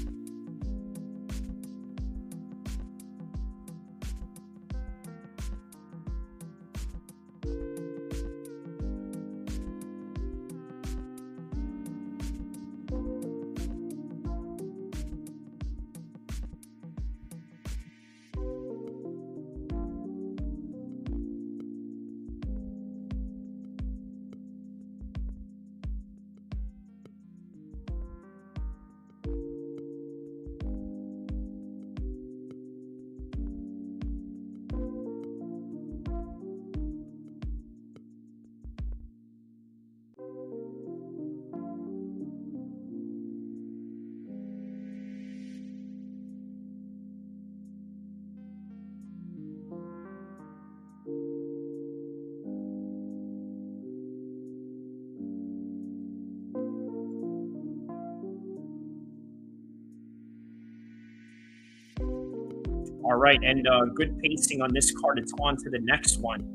Speaker 1: All right, and good pacing on this card. It's on to the next one.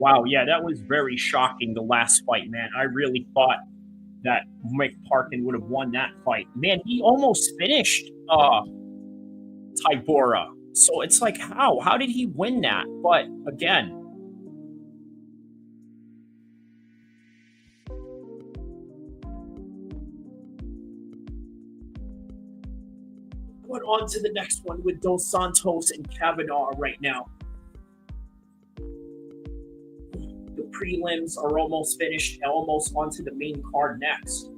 Speaker 1: Wow, yeah, that was very shocking, the last fight, man. I really thought that Mick Parkin would have won that fight. Man, he almost finished Tybura. So it's like, how? How did he win that? But again, going on to the next one with Dos Santos and Kavanaugh right now. The prelims are almost finished, almost onto the main card next.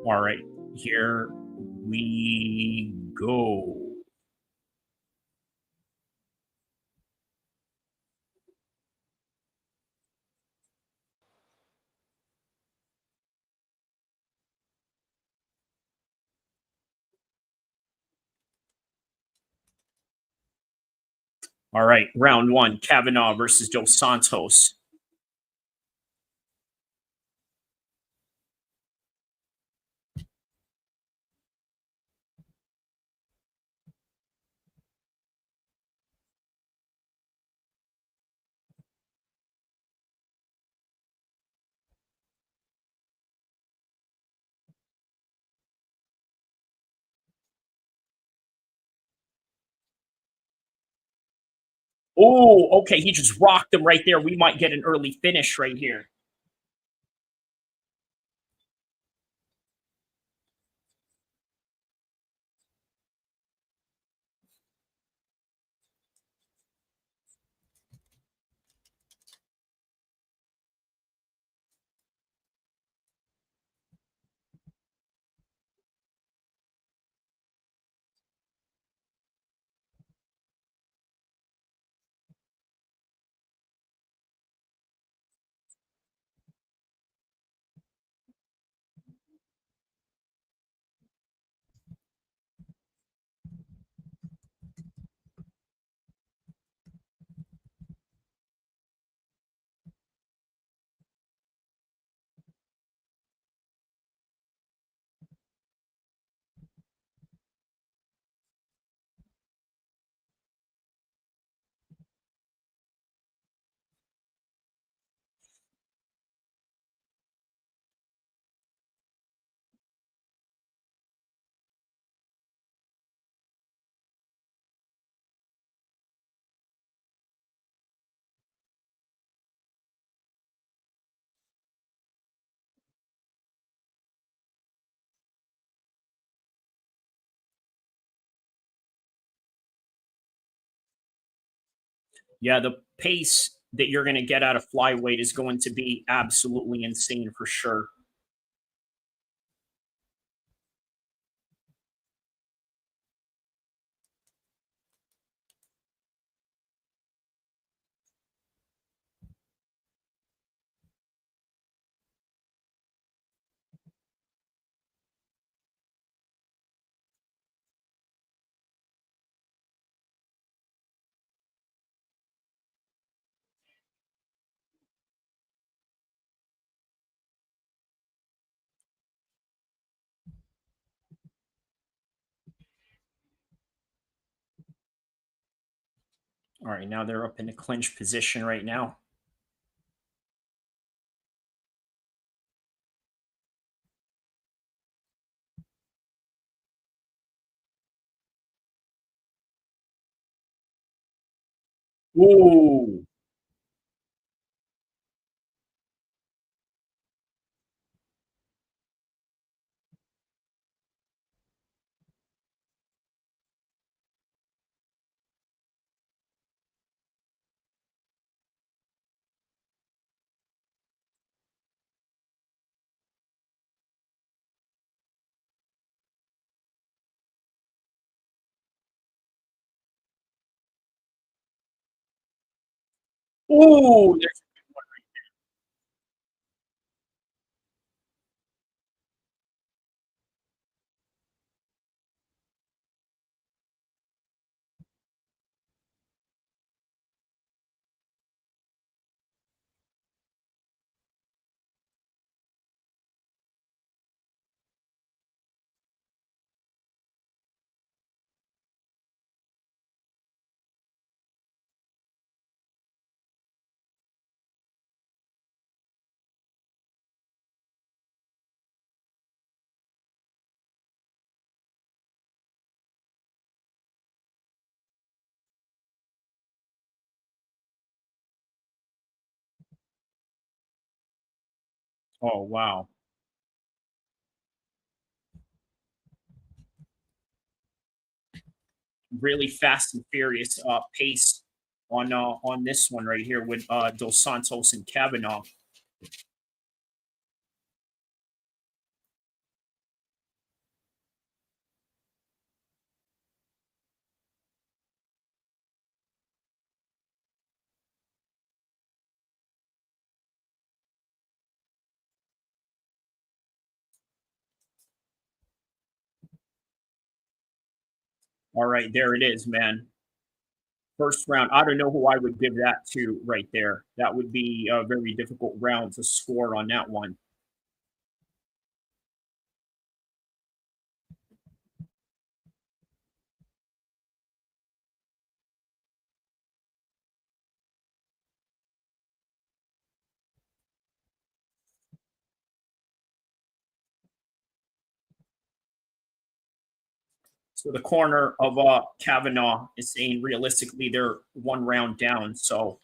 Speaker 1: All right, here we go. All right, round one, Kavanaugh versus Dos Santos. Oh, okay, he just rocked him right there. We might get an early finish right here. Yeah, the pace that you're going to get out of flyweight is going to be absolutely insane for sure. All right, now they're up in the clinch position right now. Ooh. Ooh, there's a good one right there. Oh, wow. Really fast and furious pace on this one right here with Dos Santos and Kavanaugh. All right, there it is, man. First round. I don't know who I would give that to right there. That would be a very difficult round to score on that one. So the corner of Kavanaugh is saying realistically they're one round down. So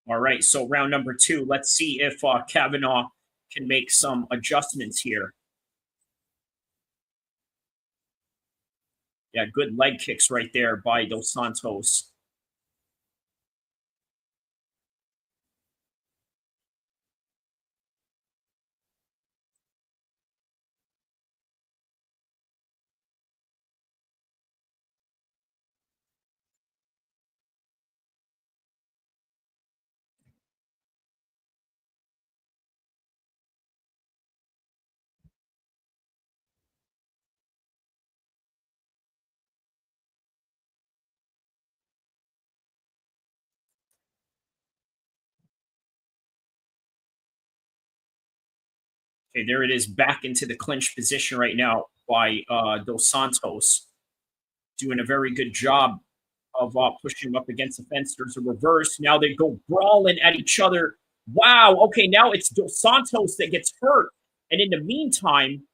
Speaker 1: all right, so round number 2. Let's see if Kavanaugh can make some adjustments here. Yeah, good leg kicks right there by Dos Santos. Okay, there it is, back into the clinch position right now by Dos Santos. Doing a very good job of pushing him up against the fence. There's a reverse. Now they go brawling at each other. Wow. Okay, now it's Dos Santos that gets hurt. And in the meantime,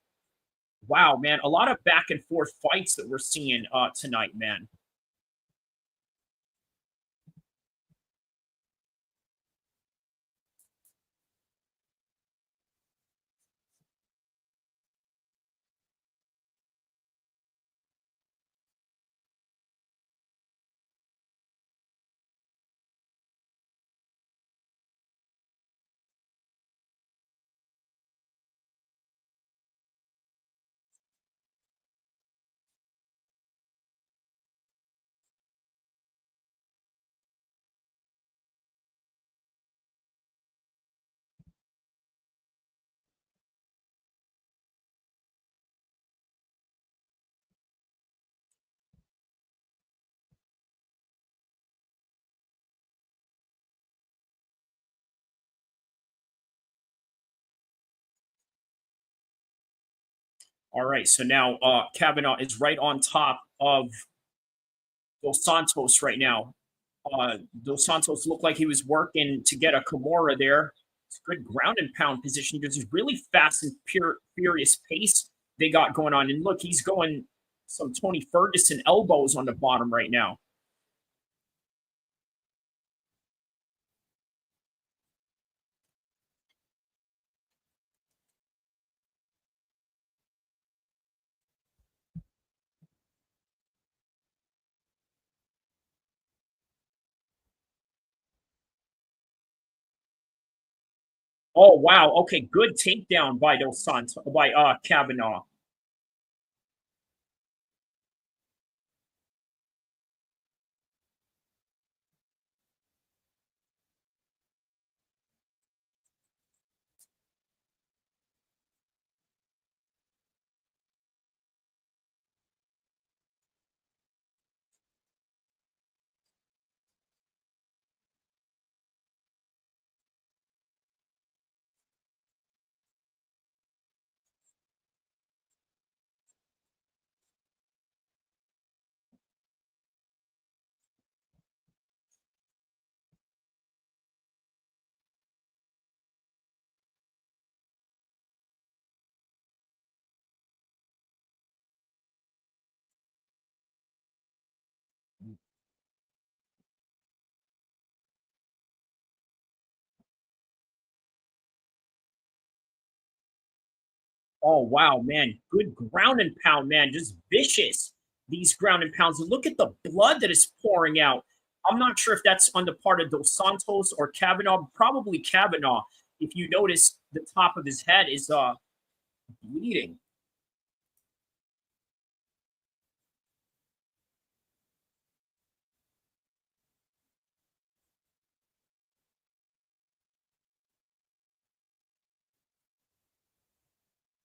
Speaker 1: wow, man, a lot of back and forth fights that we're seeing tonight, man. All right, so now Kavanaugh is right on top of Dos Santos right now. Dos Santos looked like he was working to get a Kimura there. It's a good ground and pound position because it's really fast and furious pace they got going on. And look, he's going some Tony Ferguson elbows on the bottom right now. Oh wow! Okay, good takedown by Dos Santos by Kavanaugh. Oh, wow, man. Good ground and pound, man. Just vicious, these ground and pounds. And look at the blood that is pouring out. I'm not sure if that's on the part of Dos Santos or Kavanaugh. Probably Kavanaugh. If you notice, the top of his head is bleeding.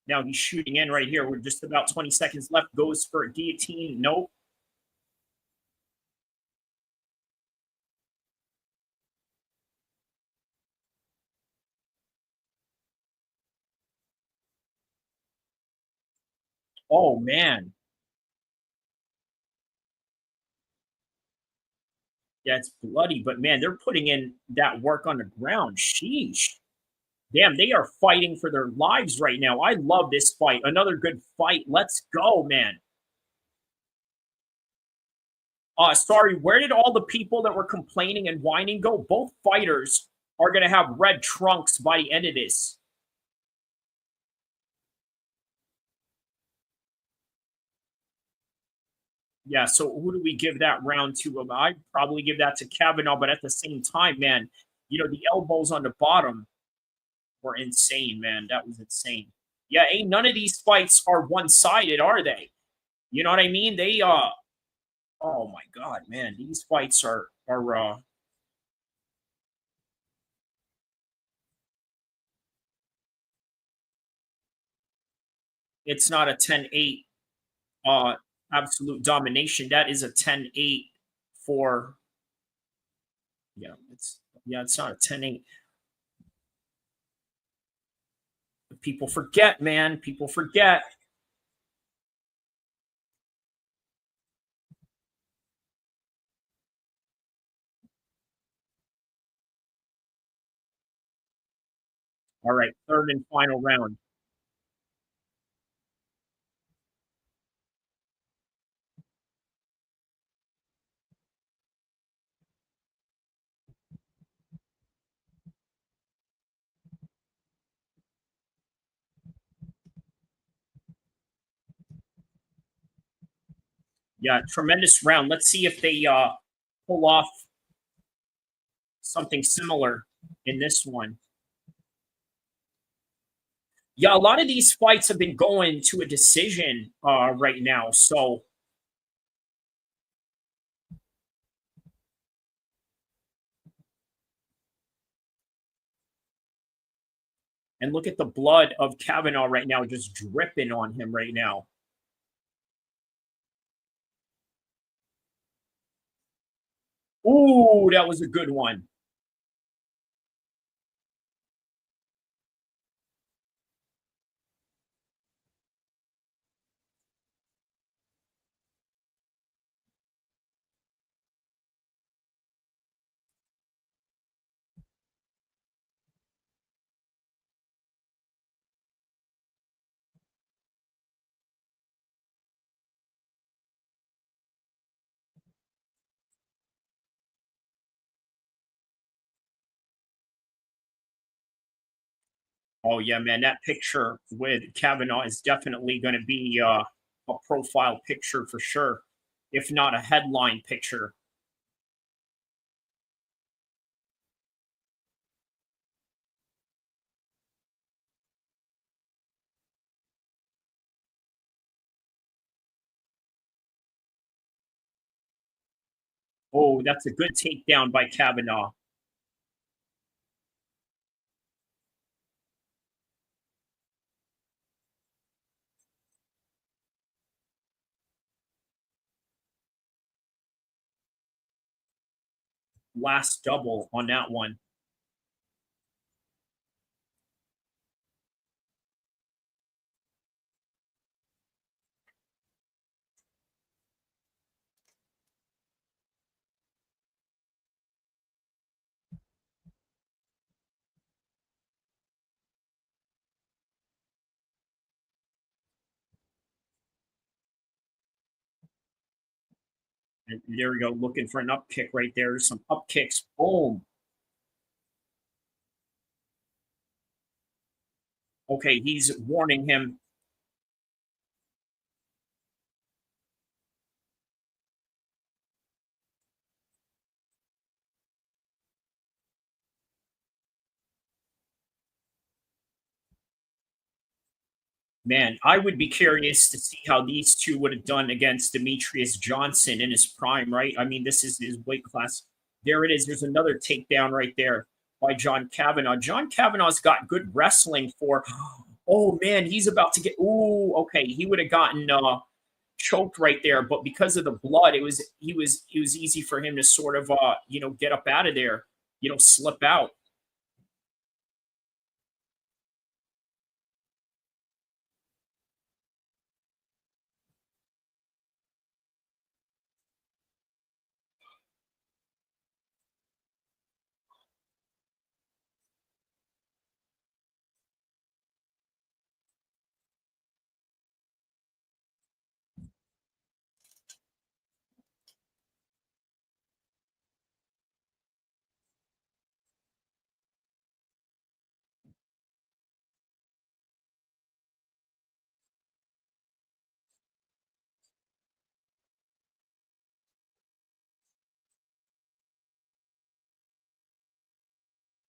Speaker 1: Now he's shooting in right here. We're just about 20 seconds left. Goes for a guillotine. Nope. Oh, man. Yeah, it's bloody, but man, they're putting in that work on the ground. Sheesh. Damn, they are fighting for their lives right now. I love this fight. Another good fight. Let's go, man. Sorry, where did all the people that were complaining and whining go? Both fighters are going to have red trunks by the end of this. Yeah, so who do we give that round to? I'd probably give that to Kavanaugh, but at the same time, man, you know, the elbows on the bottom were insane, man. That was insane. Yeah, ain't none of these fights are one-sided, are they? You know what I mean? They oh my god, man, these fights are it's not a 10-8 absolute domination. That is a 10-8 for it's not a 10-8. People forget, man. People forget. All right, third and final round. Yeah, tremendous round. Let's see if they pull off something similar in this one. Yeah, a lot of these fights have been going to a decision right now. So and look at the blood of Kavanaugh right now, just dripping on him right now. Ooh, that was a good one. Oh, yeah, man, that picture with Kavanaugh is definitely going to be a profile picture for sure, if not a headline picture. Oh, that's a good takedown by Kavanaugh. Last double on that one. And there we go, looking for an up kick right there. Some up kicks. Boom. Okay, he's warning him Man, I would be curious to see how these two would have done against Demetrius Johnson in his prime, right? I mean, this is his weight class. There it is. There's another takedown right there by John Kavanaugh. John Kavanaugh's got good wrestling for. Oh man, he's about to get. Ooh, okay. He would have gotten choked right there, but because of the blood, it was easy for him to sort of get up out of there, slip out.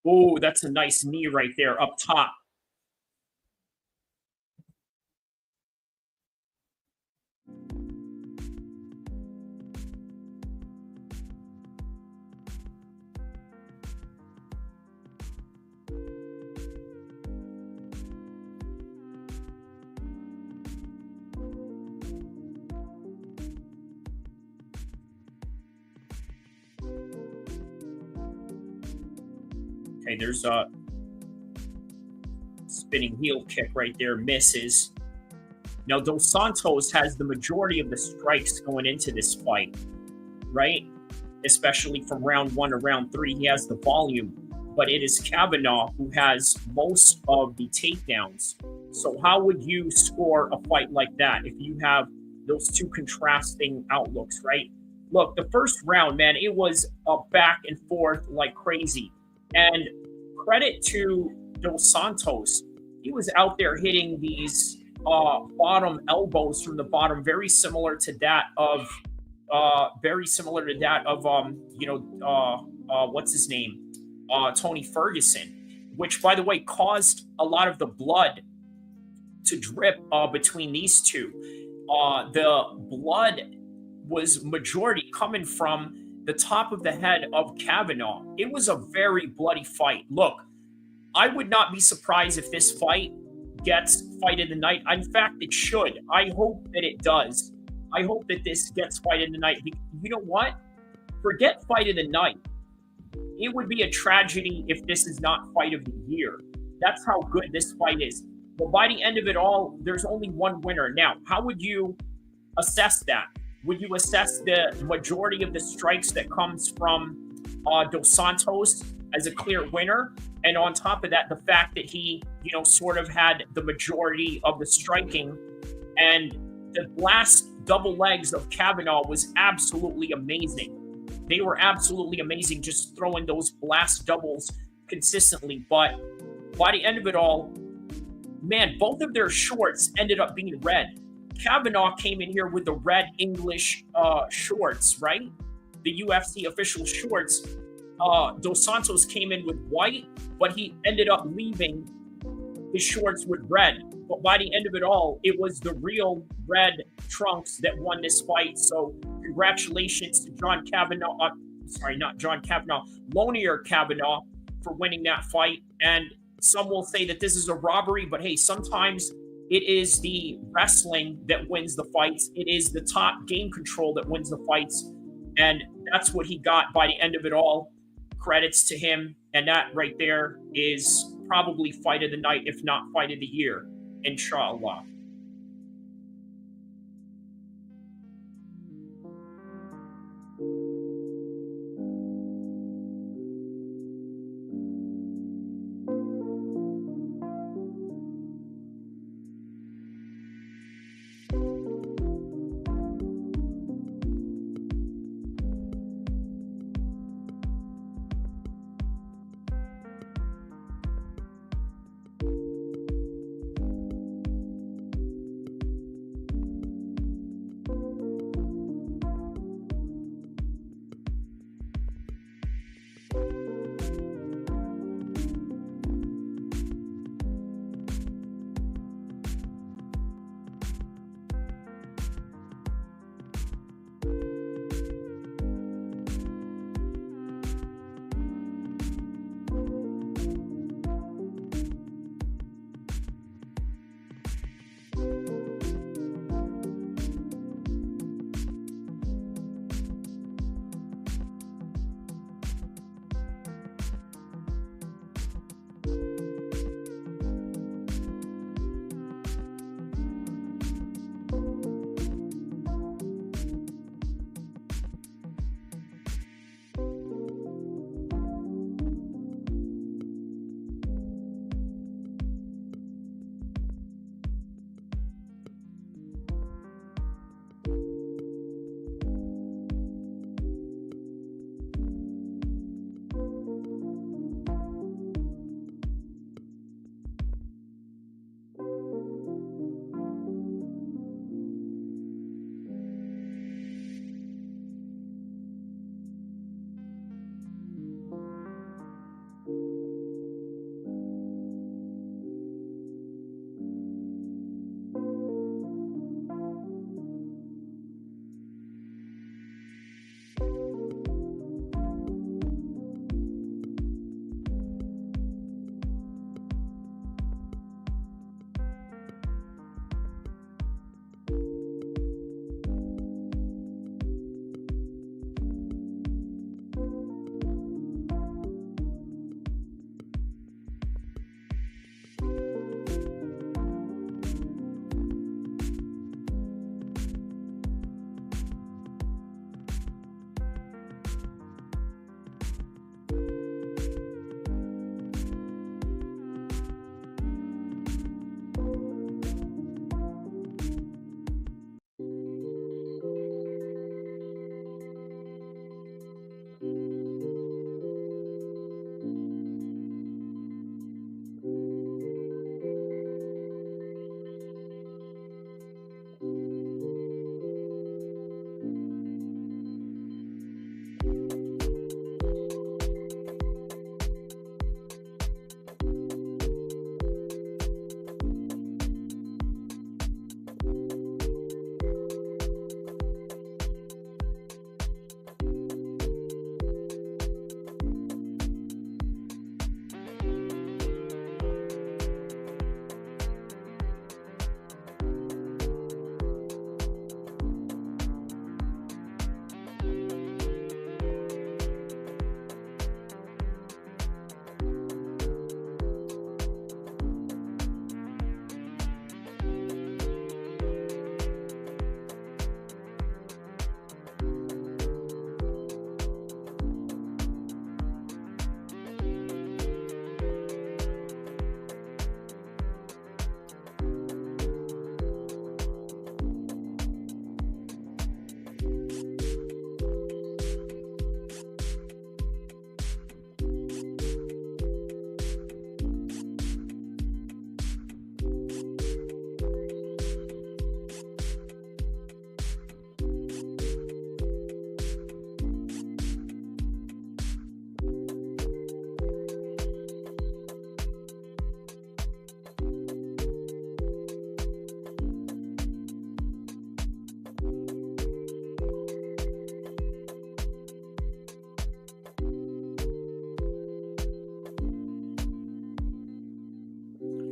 Speaker 1: Oh, that's a nice knee right there up top. Okay, there's a spinning heel kick right there, misses. Now, Dos Santos has the majority of the strikes going into this fight, right? Especially from round 1 to round 3, he has the volume, but it is Kavanaugh who has most of the takedowns. So how would you score a fight like that if you have those two contrasting outlooks, right? Look, the first round, man, it was a back and forth like crazy. And credit to Dos Santos, he was out there hitting these bottom elbows from the bottom, very similar to that of what's his name, Tony Ferguson, which by the way caused a lot of the blood to drip between these two. The blood was majority coming from the top of the head of Kavanaugh. It was a very bloody fight. Look, I would not be surprised if this fight gets fight of the night. In fact, it should. I hope that it does. I hope that this gets fight of the night. You know what? Forget fight of the night. It would be a tragedy if this is not fight of the year. That's how good this fight is. But by the end of it all, there's only one winner. Now, how would you assess that? Would you assess the majority of the strikes that comes from Dos Santos as a clear winner? And on top of that, the fact that he, sort of had the majority of the striking, and the last double legs of Kavanaugh was absolutely amazing. They were absolutely amazing, just throwing those blast doubles consistently. But by the end of it all, man, both of their shorts ended up being red. Kavanaugh came in here with the red English shorts, right? The UFC official shorts. Dos Santos came in with white, but he ended up leaving his shorts with red. But by the end of it all, it was the real red trunks that won this fight. So congratulations to John Kavanaugh. Loughran Kavanaugh for winning that fight. And some will say that this is a robbery, but hey, sometimes it is the wrestling that wins the fights. It is the top game control that wins the fights. And that's what he got by the end of it all. Credits to him. And that right there is probably fight of the night, if not fight of the year, inshallah.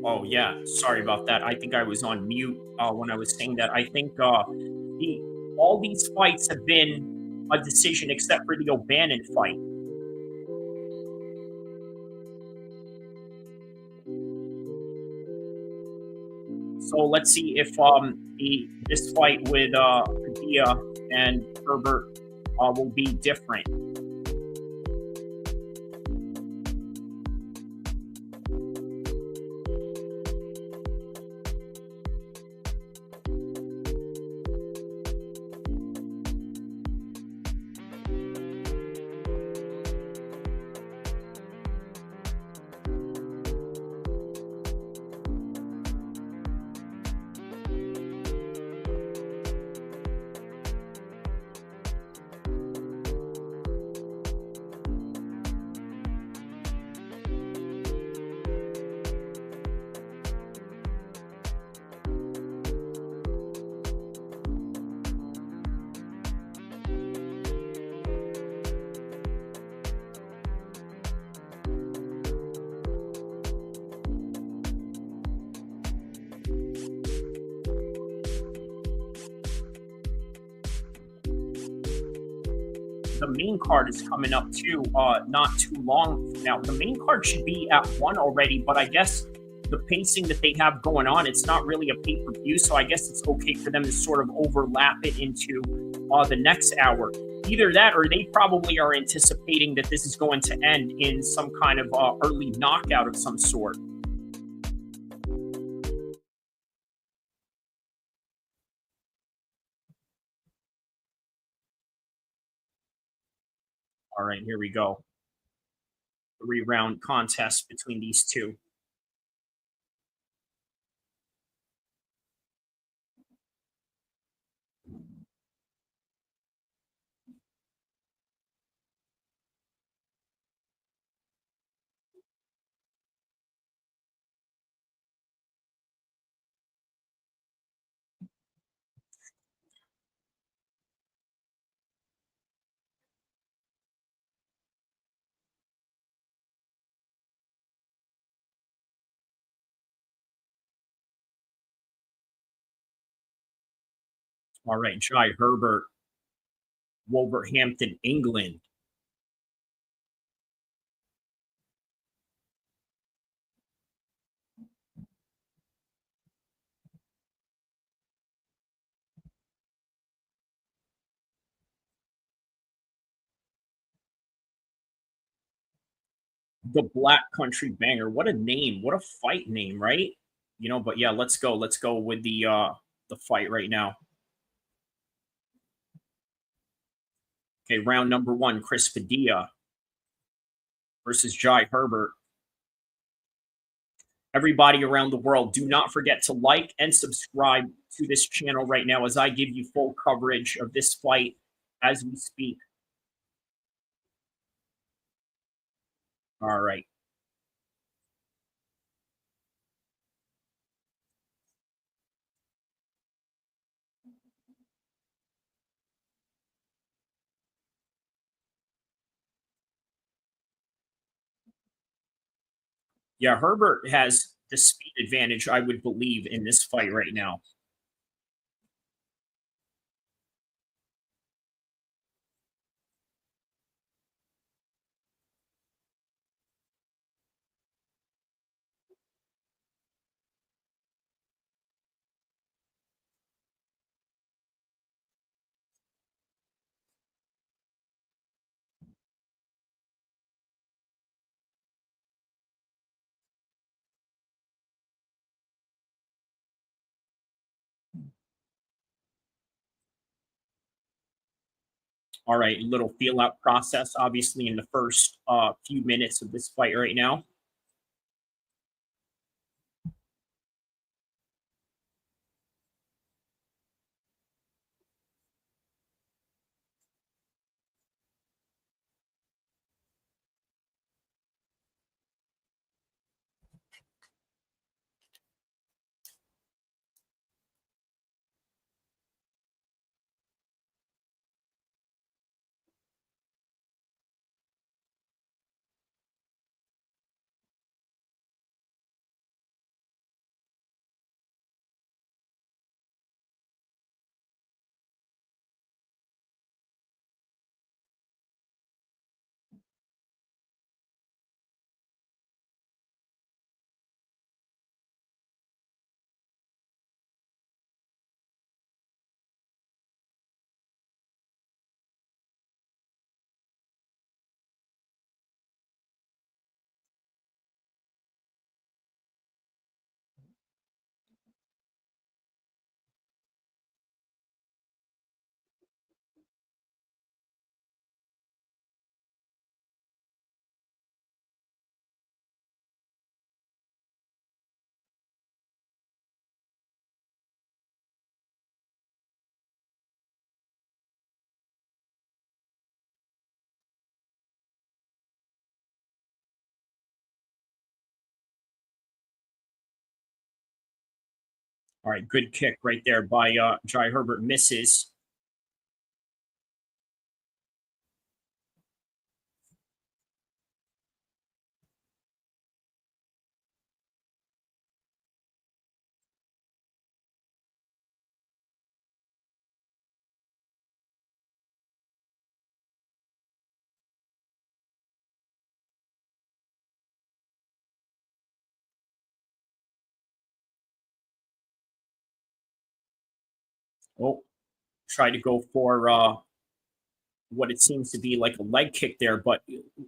Speaker 1: Oh yeah, sorry about that. I think I was on mute when I was saying that. I think all these fights have been a decision except for the O'Bannon fight. So let's see if this fight with Padilla and Herbert will be different. the main card is coming up too, not too long from now. The main card should be at 1 already, but I guess the pacing that they have going on, it's not really a pay-per-view, so I guess it's okay for them to sort of overlap it into the next hour. Either that, or they probably are anticipating that this is going to end in some kind of early knockout of some sort. All right, here we go. 3-round contest between these two. All right, Jai Herbert, Wolverhampton, England. The Black Country Banger. What a name. What a fight name, right? You know, but yeah, let's go. Let's go with the fight right now. Okay, round number 1, Chris Padilla versus Jai Herbert. Everybody around the world, do not forget to like and subscribe to this channel right now as I give you full coverage of this fight as we speak. All right. Yeah, Herbert has the speed advantage, I would believe, in this fight right now. All right, little feel out process, obviously, in the first few minutes of this fight right now. All right, good kick right there by Jai Herbert, misses. Oh, tried to go for what it seems to be like a leg kick there, but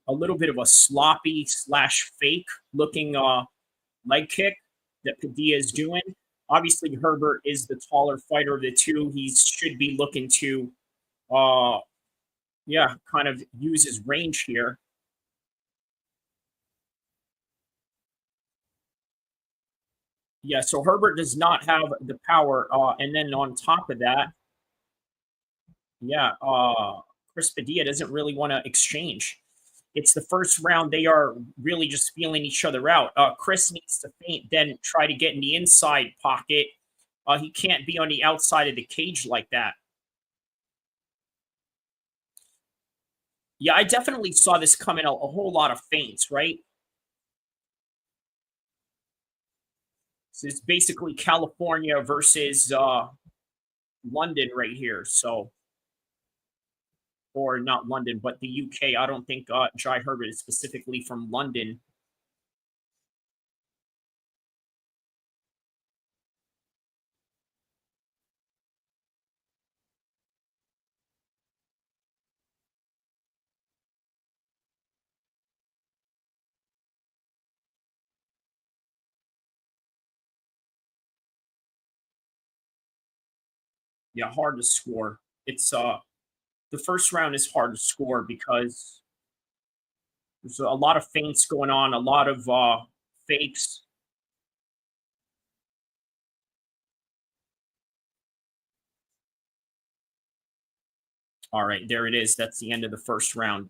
Speaker 1: a little bit of a sloppy / fake looking leg kick that Padilla is doing. Obviously, Herbert is the taller fighter of the two. He should be looking to, kind of use his range here. Yeah, so Herbert does not have the power. And then on top of that, Chris Padilla doesn't really want to exchange. It's the first round. They are really just feeling each other out. Chris needs to feint, then try to get in the inside pocket. He can't be on the outside of the cage like that. Yeah, I definitely saw this coming, a whole lot of feints, right? So it's basically California versus London right here. So, or not London, but the UK. I don't think Jai Herbert is specifically from London. Yeah, hard to score. It's the first round is hard to score because there's a lot of feints going on, a lot of fakes. All right, there it is. That's the end of the first round.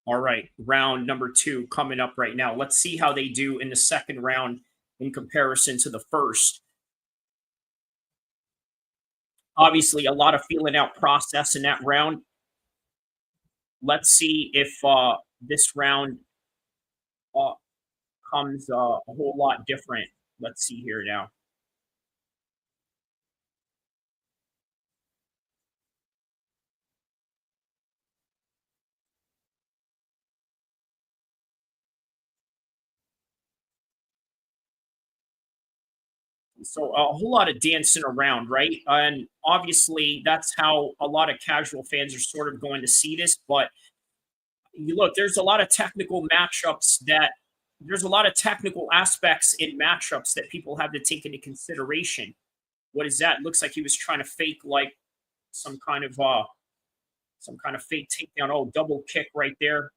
Speaker 1: All right, round number 2 coming up right now. Let's see how they do in the second round in comparison to the first. Obviously, a lot of feeling out process in that round. Let's see if this round comes a whole lot different. Let's see here now. So a whole lot of dancing around, right? And obviously, that's how a lot of casual fans are sort of going to see this. But you look, there's a lot of technical matchups that there's a lot of technical aspects in matchups that people have to take into consideration. What is that? It looks like he was trying to fake like some kind of fake takedown. Oh, double kick right there.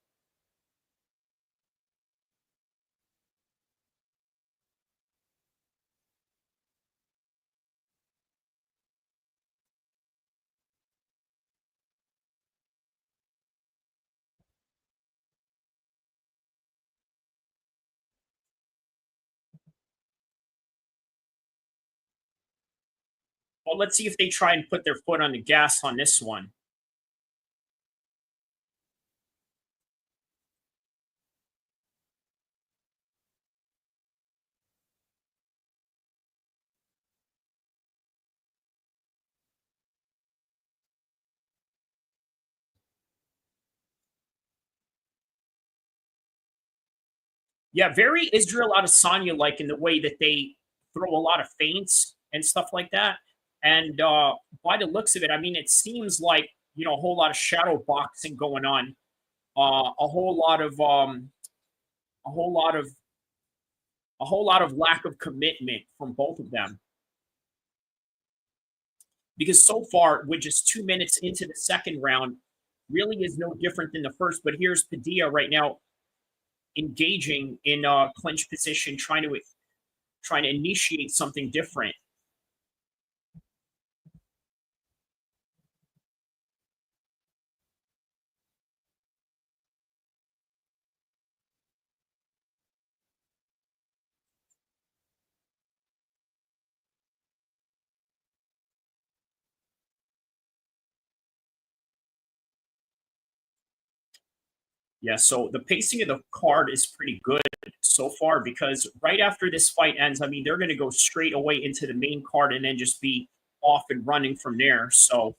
Speaker 1: Well, let's see if they try and put their foot on the gas on this one. Yeah, very Israel Adesanya like in the way that they throw a lot of feints and stuff like that. And by the looks of it, I mean, it seems like, you know, a whole lot of shadow boxing going on, a whole lot of lack of commitment from both of them. Because so far, with just 2 minutes into the second round, really is no different than the first. But here's Padilla right now. engaging in clinch position, trying to initiate something different. Yeah, so the pacing of the card is pretty good so far, because right after this fight ends, I mean, they're going to go straight away into the main card and then just be off and running from there. So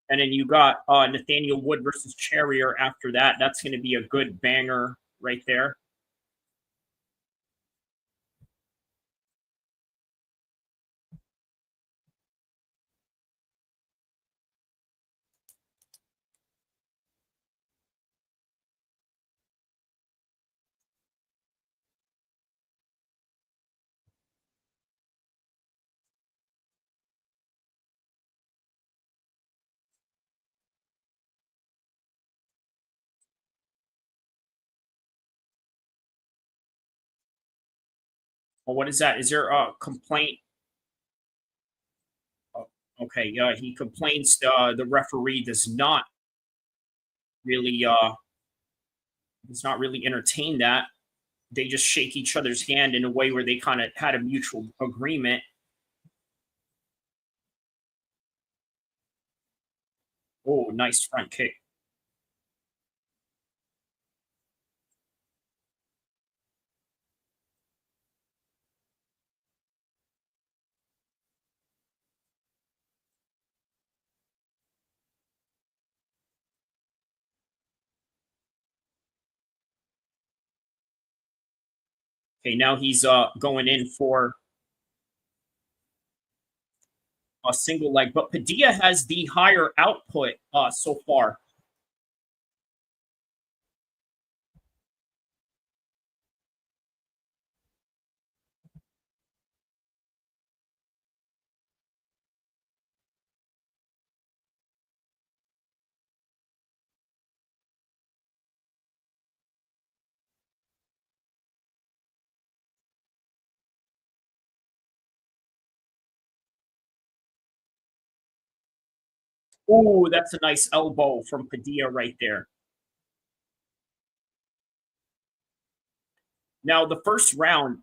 Speaker 1: and then you got Nathaniel Wood versus Charriere after that. That's going to be a good banger right there. Well, what is that? Is there a complaint? Oh, okay, he complains the referee does not really entertain that. They just shake each other's hand in a way where they kind of had a mutual agreement. Oh, nice front kick. Okay, now he's going in for a single leg, but Padilla has the higher output so far. Ooh, that's a nice elbow from Padilla right there. Now, the first round,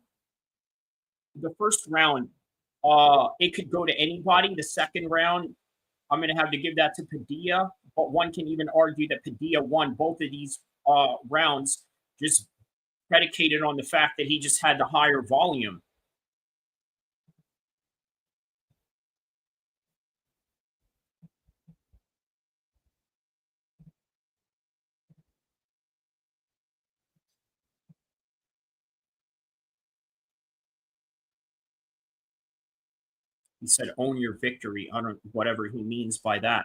Speaker 1: it could go to anybody. The second round, I'm going to have to give that to Padilla, but one can even argue that Padilla won both of these rounds just predicated on the fact that he just had the higher volume. He said, own your victory. I don't, whatever he means by that.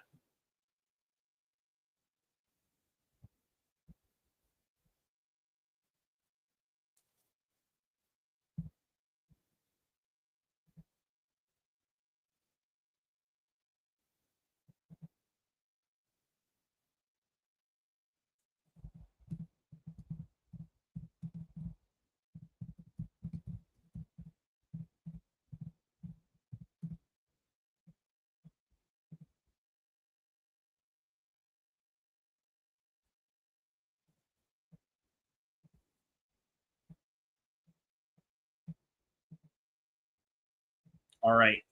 Speaker 1: All right,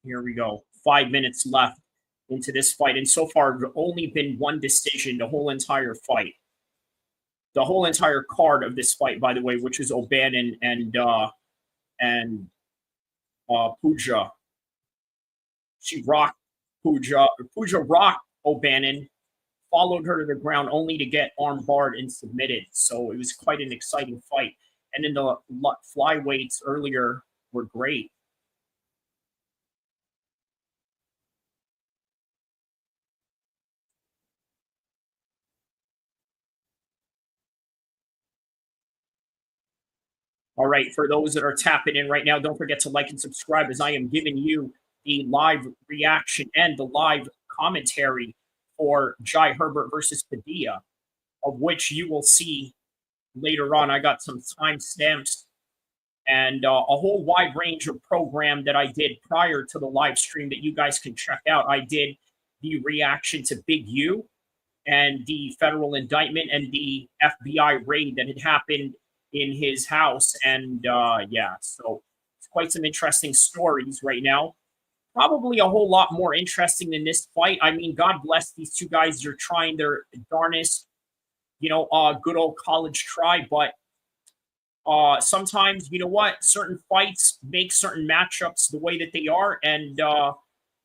Speaker 1: here we go. 5 minutes left into this fight. And so far, there's only been one decision the whole entire fight. The whole entire card of this fight, by the way, which is O'Bannon and Puja. She rocked Puja. Puja rocked O'Bannon, followed her to the ground only to get armbarred and submitted. So it was quite an exciting fight. And then the flyweights earlier were great. All right, for those that are tapping in right now, don't forget to like and subscribe as I am giving you the live reaction and the live commentary for Jai Herbert versus Padilla, of which you will see later on. I got some timestamps and a whole wide range of program that I did prior to the live stream that you guys can check out. I did the reaction to Big U and the federal indictment and the FBI raid that had happened in his house. And yeah, so it's quite some interesting stories right now. Probably a whole lot more interesting than this fight. I mean, God bless these two guys. They're trying their darnest, good old college try. But sometimes, you know what? Certain fights make certain matchups the way that they are. And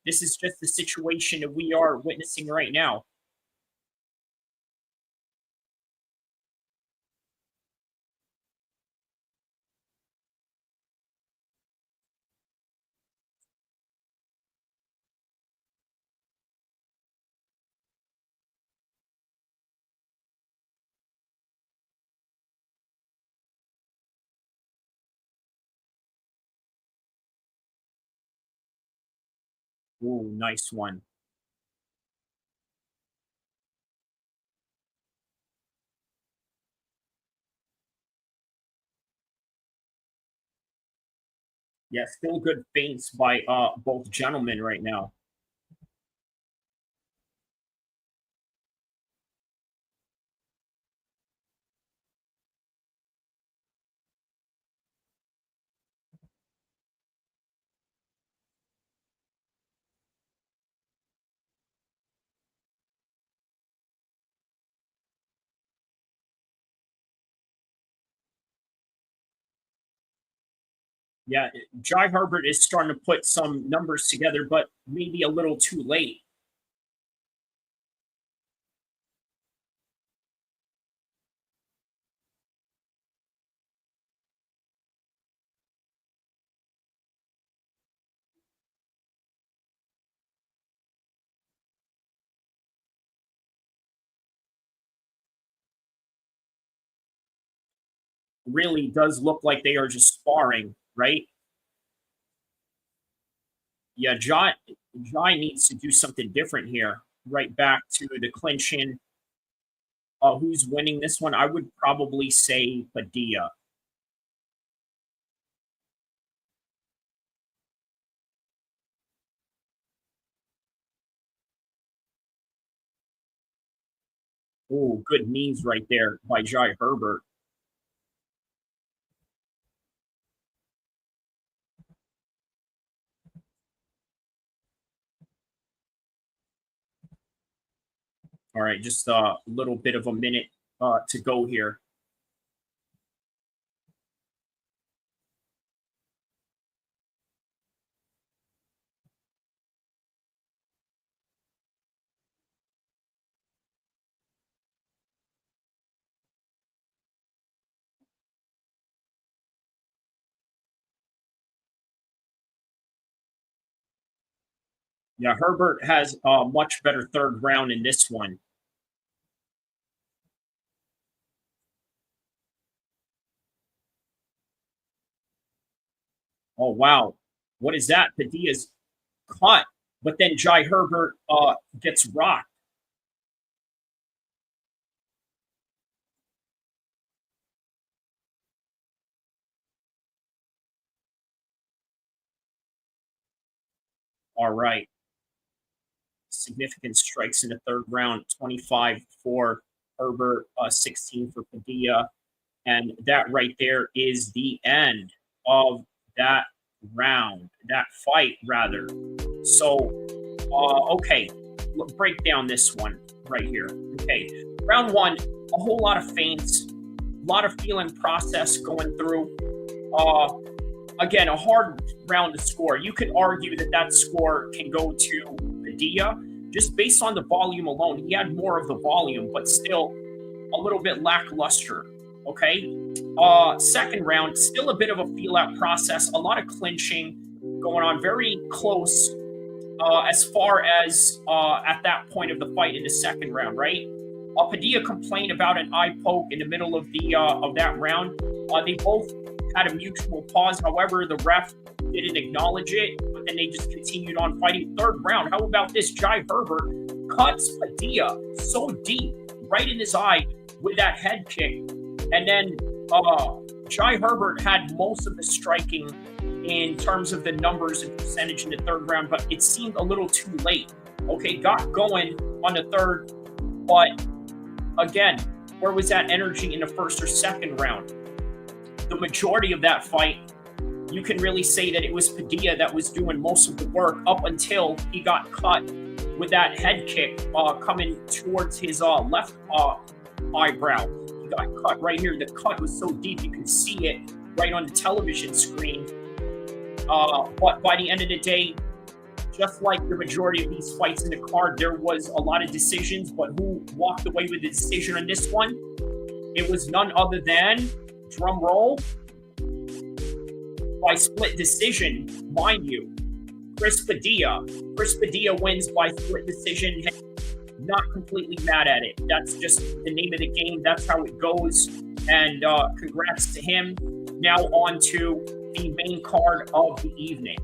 Speaker 1: this is just the situation that we are witnessing right now. Ooh, nice one. Yeah, still good feints by both gentlemen right now. Yeah, Jai Herbert is starting to put some numbers together, but maybe a little too late. Really does look like they are just sparring, right? Yeah, Jai needs to do something different here. Right back to the clinching. Who's winning this one? I would probably say Padilla. Oh, good knees right there by Jai Herbert. All right, just a little bit of a minute to go here. Yeah, Herbert has a much better third round in this one. Oh, wow. What is that? Padilla's cut, but then Jai Herbert gets rocked. All right. Significant strikes in the third round, 25 for Herbert, 16 for Padilla. And that right there is the end of that round, that fight, rather. So, okay, break down this one right here. Okay, round one, a whole lot of feints, a lot of feeling process going through. Again, a hard round to score. You could argue that that score can go to Padilla just based on the volume alone. He had more of the volume, but still a little bit lackluster. Okay. Second round, still a bit of a feel out process, a lot of clinching going on, very close as far as at that point of the fight in the second round, right? Padilla complained about an eye poke in the middle of the of that round. They both had a mutual pause. However, the ref didn't acknowledge it, but but then they just continued on fighting. Third round, how about this? Herbert cuts Padilla so deep, right in his eye with that head kick. And then Herbert had most of the striking in terms of the numbers and percentage in the third round, but it seemed a little too late. Okay, got going on the third, but again, where was that energy in the first or second round? The majority of that fight, you can really say that it was Padilla that was doing most of the work up until he got cut with that head kick coming towards his left eyebrow. He got cut right here. The cut was so deep you could see it right on the television screen. But by the end of the day, just like the majority of these fights in the card, there was a lot of decisions, but who walked away with the decision on this one? It was none other than, drum roll, by split decision, mind you, Chris Padilla. Chris Padilla wins by split decision. Not completely mad at it. That's just the name of the game. That's how it goes. And congrats to him. Now on to the main card of the evening.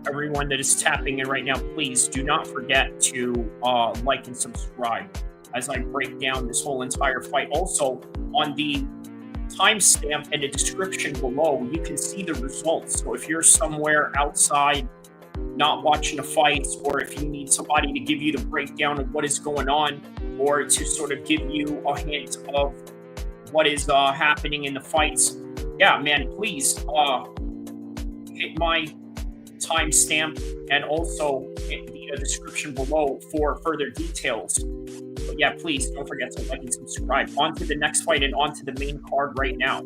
Speaker 1: Everyone that is tapping in right now, please do not forget to like and subscribe as I break down this whole entire fight. Also, on the timestamp and the description below, you can see the results. So if you're somewhere outside not watching the fights, or if you need somebody to give you the breakdown of what is going on, or to sort of give you a hint of what is happening in the fights, yeah, man, please hit my timestamp and also in the description below for further details. But yeah, please don't forget to like and subscribe. On to the next fight and on to the main card right now.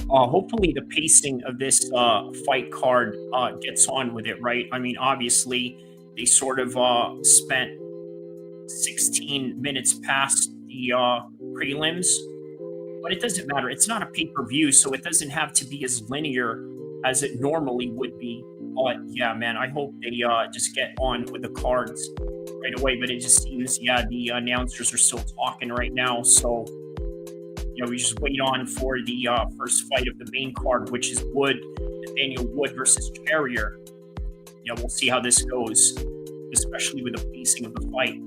Speaker 1: hopefully the pacing of this fight card gets on with it, right? I mean, obviously, they sort of spent 16 minutes past the prelims, but it doesn't matter. It's not a pay-per-view, so it doesn't have to be as linear as it normally would be. But yeah, man, I hope they just get on with the cards right away. But it just seems, yeah, the announcers are still talking right now. So, you know, we just wait on for the first fight of the main card, which is Nathaniel Wood versus Charriere. Yeah, we'll see how this goes, especially with the pacing of the fight.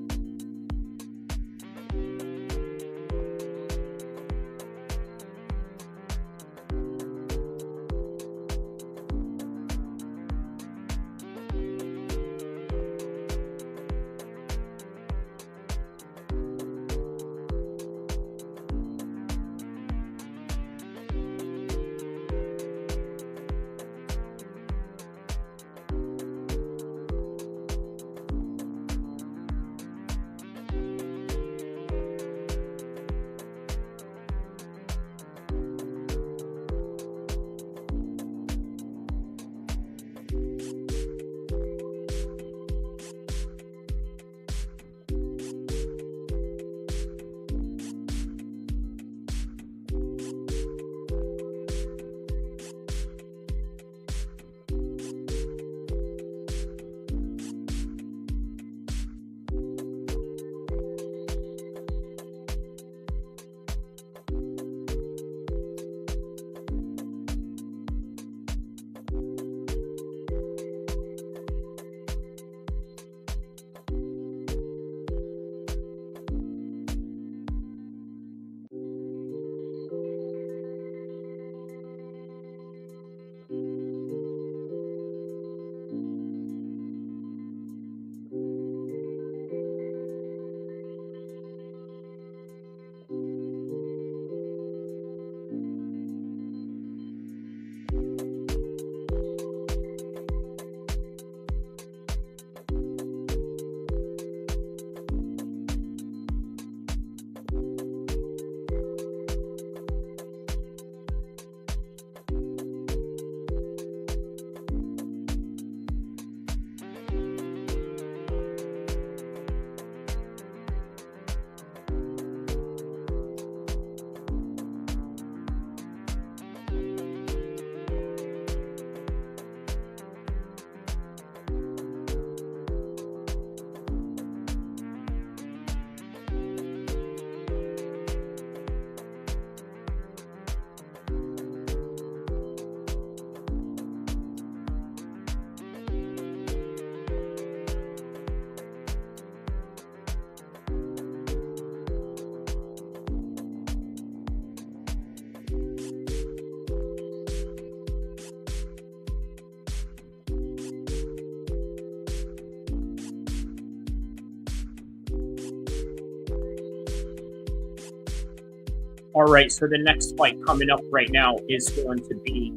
Speaker 1: All right, so the next fight coming up right now is going to be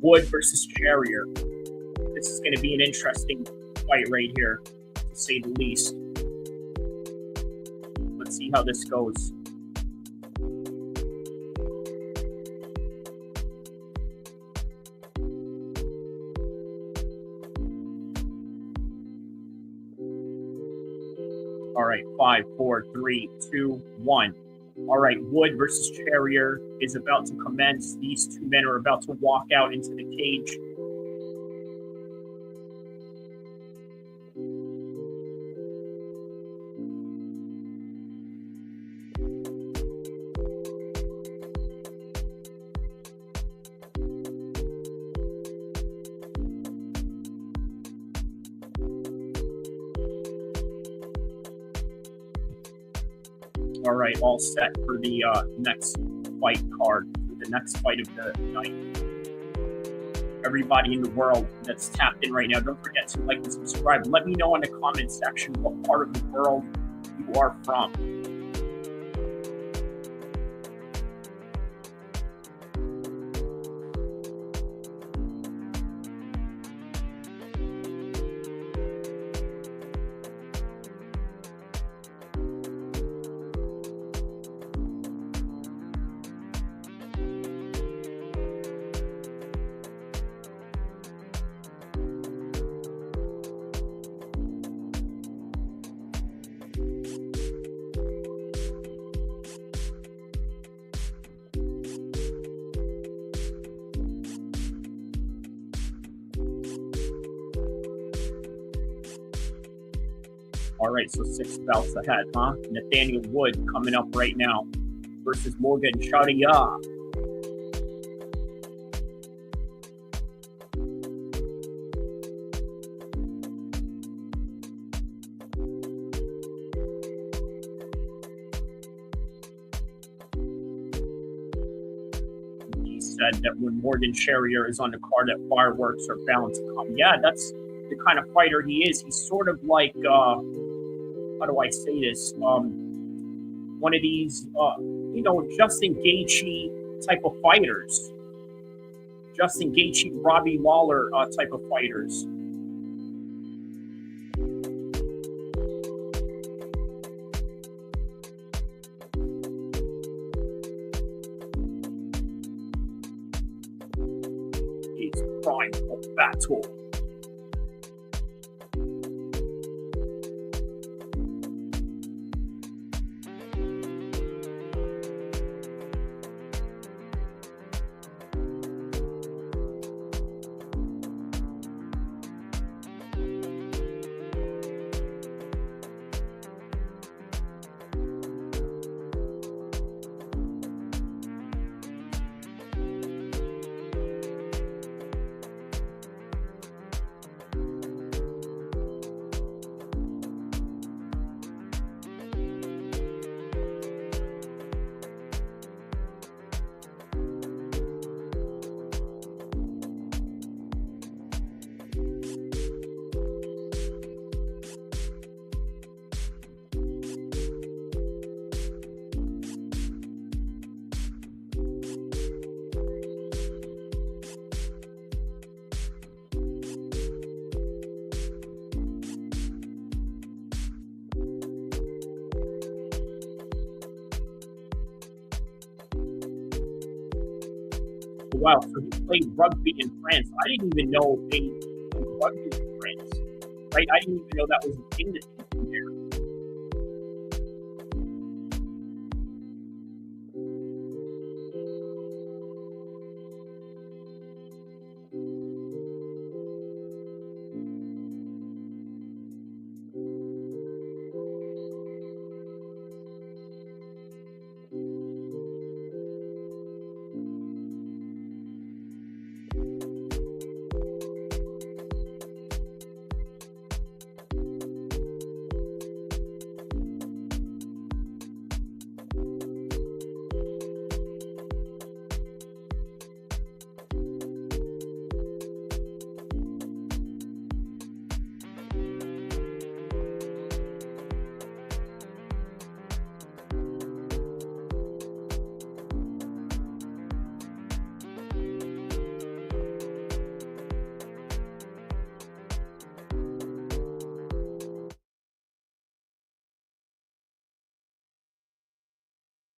Speaker 1: Wood versus Charriere. This is going to be an interesting fight right here, to say the least. Let's see how this goes. All right, 5, 4, 3, 2, 1. All right, Wood versus Charriere is about to commence. These two men are about to walk out into the cage. All right, all set for the next fight card, the next fight of the night. Everybody in the world that's tapped in right now, don't forget to like and subscribe. Let me know in the comment section what part of the world you are from. All right, so 6 bouts ahead, huh? Nathaniel Wood coming up right now versus Morgan Charriere. He said that when Morgan Charriere is on the card, that fireworks are bound to come. Yeah, that's the kind of fighter he is. He's sort of like, how do I say this? One of these, Justin Gaethje type of fighters. Justin Gaethje, Robbie Lawler type of fighters. He's prime for battle. Wow, so he played rugby in France. I didn't even know they played rugby in France, right? I didn't even know that was a thing that they do there.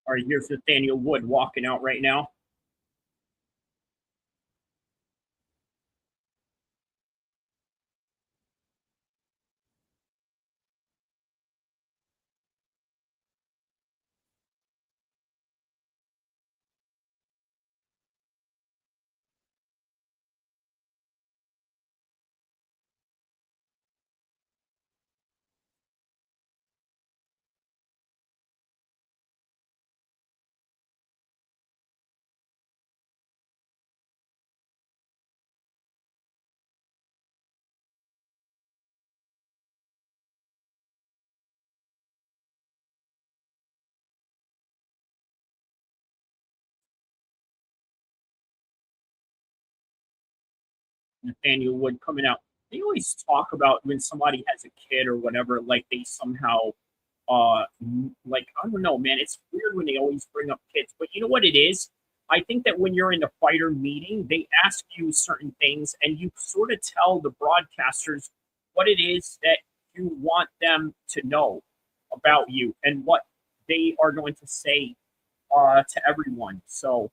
Speaker 1: All right, here's Nathaniel Wood walking out right now. Nathaniel Wood coming out. They always talk about when somebody has a kid or whatever, like they somehow, like, I don't know, man. It's weird when they always bring up kids. But you know what it is? I think that when you're in the fighter meeting, they ask you certain things and you sort of tell the broadcasters what it is that you want them to know about you and what they are going to say to everyone. So,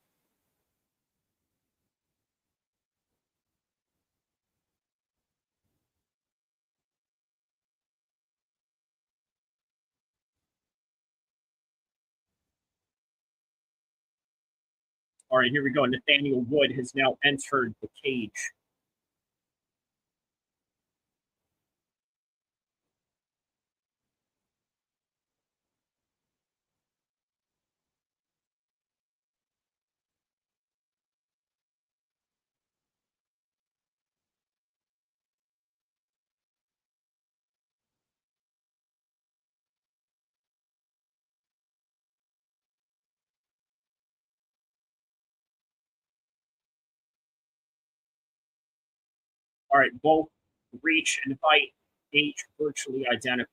Speaker 1: all right, here we go. Nathaniel Wood has now entered the cage. All right, both reach and height, age virtually identical.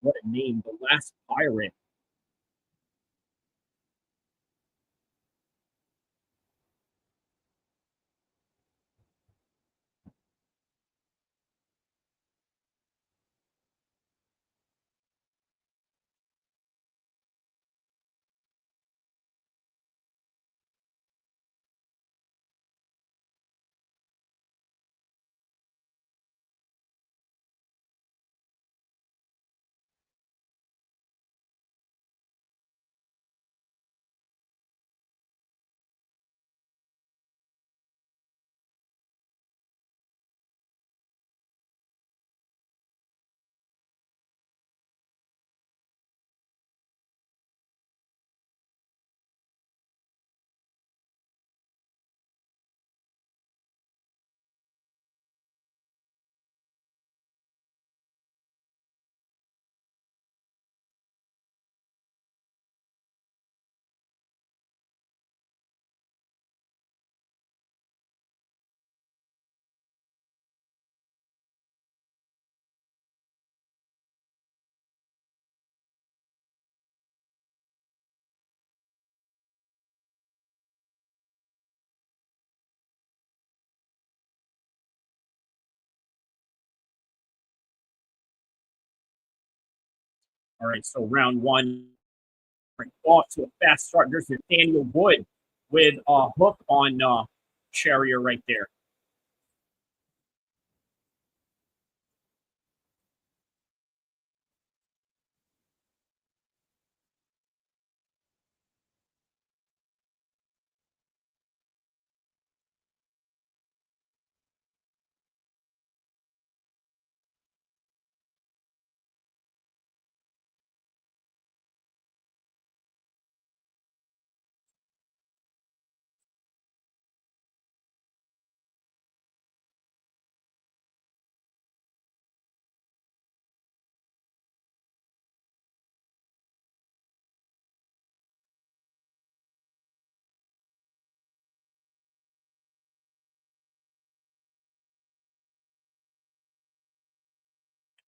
Speaker 1: What a name, the last pirate. All right, so round one, off to a fast start. There's Nathaniel Wood with a hook on Charriere right there.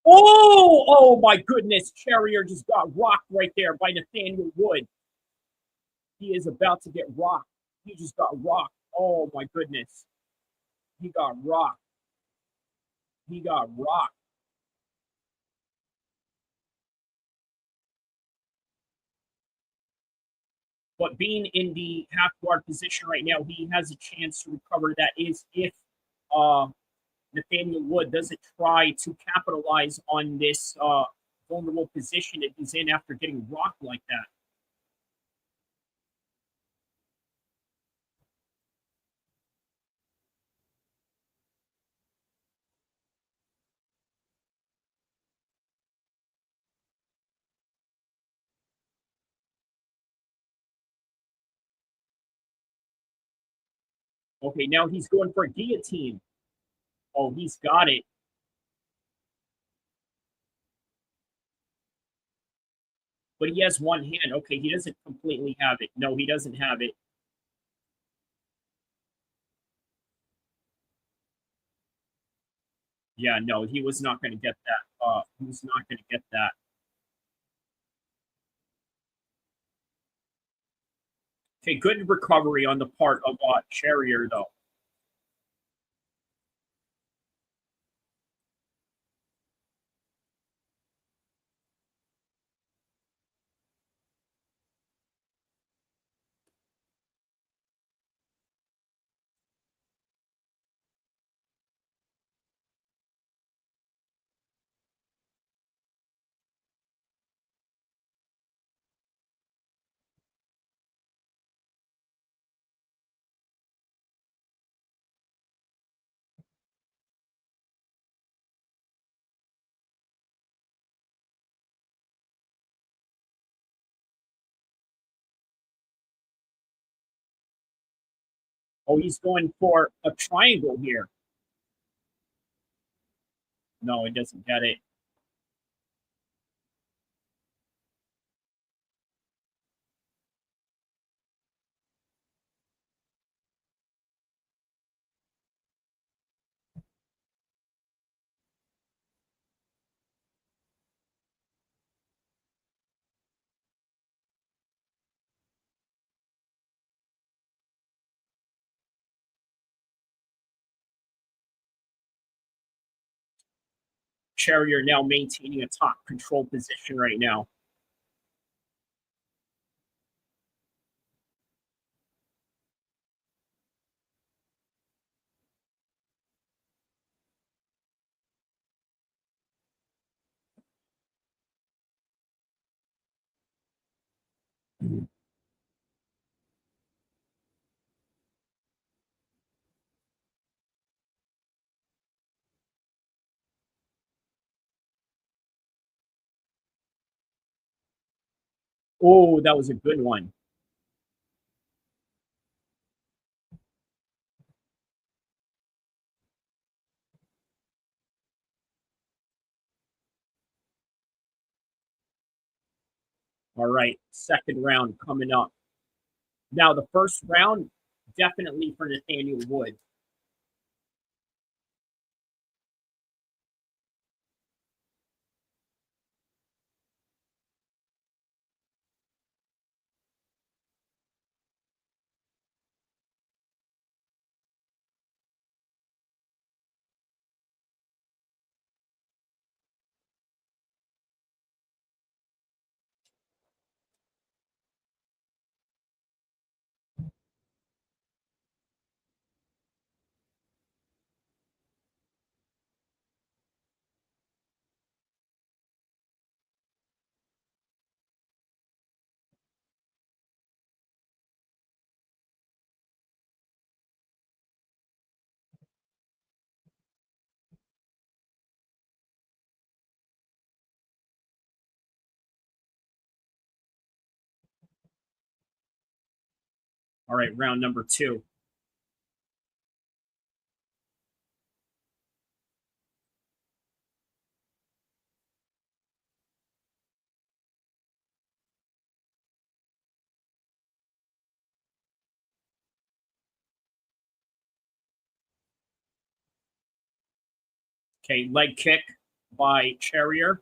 Speaker 1: Oh my goodness. Charriere just got rocked right there by Nathaniel Wood. He is about to get rocked. He just got rocked. Oh my goodness. He got rocked. He got rocked. But being in the half guard position right now, he has a chance to recover. That is if Nathaniel Wood doesn't try to capitalize on this vulnerable position that he's in after getting rocked like that. Okay, now he's going for a guillotine. Oh, he's got it. But he has one hand. Okay, he doesn't completely have it. No, he doesn't have it. Yeah, no, he was not going to get that. He was not going to get that. Okay, good recovery on the part of Charriere, though. Oh, he's going for a triangle here. No, he doesn't get it. Charriere now maintaining a top control position right now. Oh, that was a good one. All right, second round coming up. Now, the first round, definitely for Nathaniel Wood. All right, round number 2. Okay, leg kick by Charriere.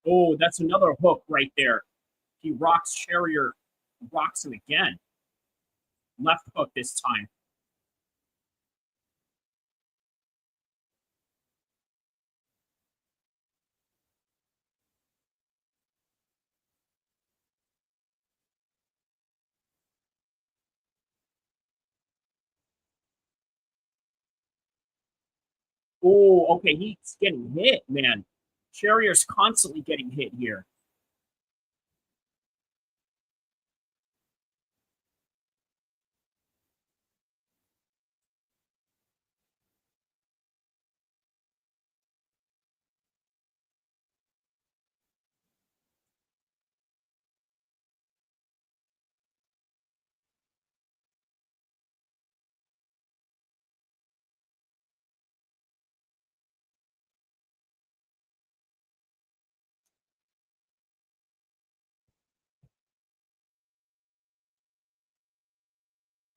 Speaker 1: Oh, that's another hook right there. He rocks Charriere, rocks him again. Left hook this time. Oh, okay, he's getting hit, man. Charriere's constantly getting hit here.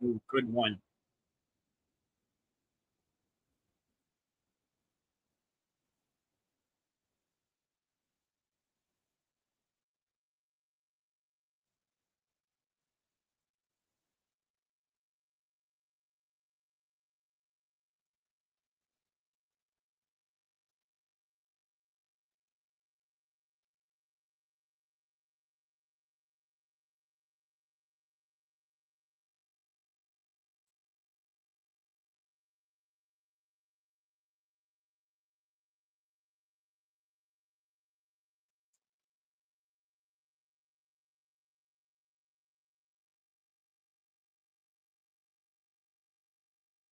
Speaker 1: Ooh, good one.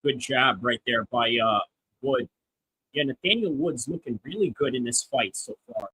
Speaker 1: Good job right there by Wood. Yeah, Nathaniel Wood's looking really good in this fight so far.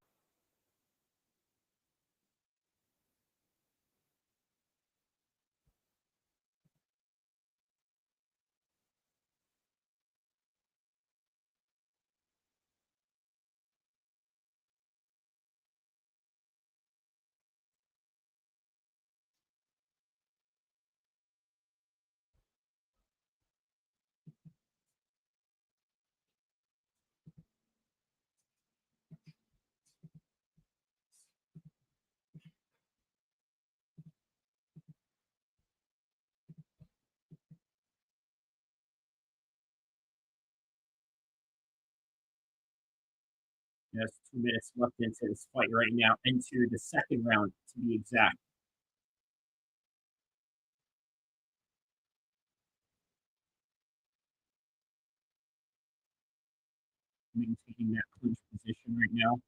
Speaker 1: There's 2 minutes left into this fight right now, into the second round to be exact. Maintaining that clinch position right now.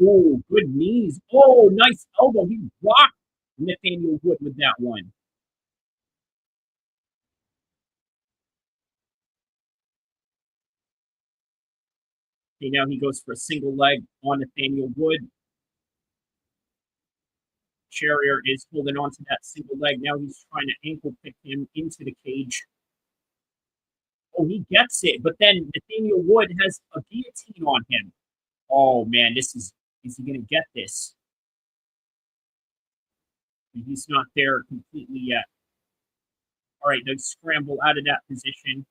Speaker 1: Oh, good knees. Oh, nice elbow. He rocked Nathaniel Wood with that one. Okay, now he goes for a single leg on Nathaniel Wood. Charriere is holding on to that single leg. Now he's trying to ankle pick him into the cage. Oh, he gets it, but then Nathaniel Wood has a guillotine on him. Oh, man, is he going to get this? He's not there completely yet. All right, they scramble out of that position.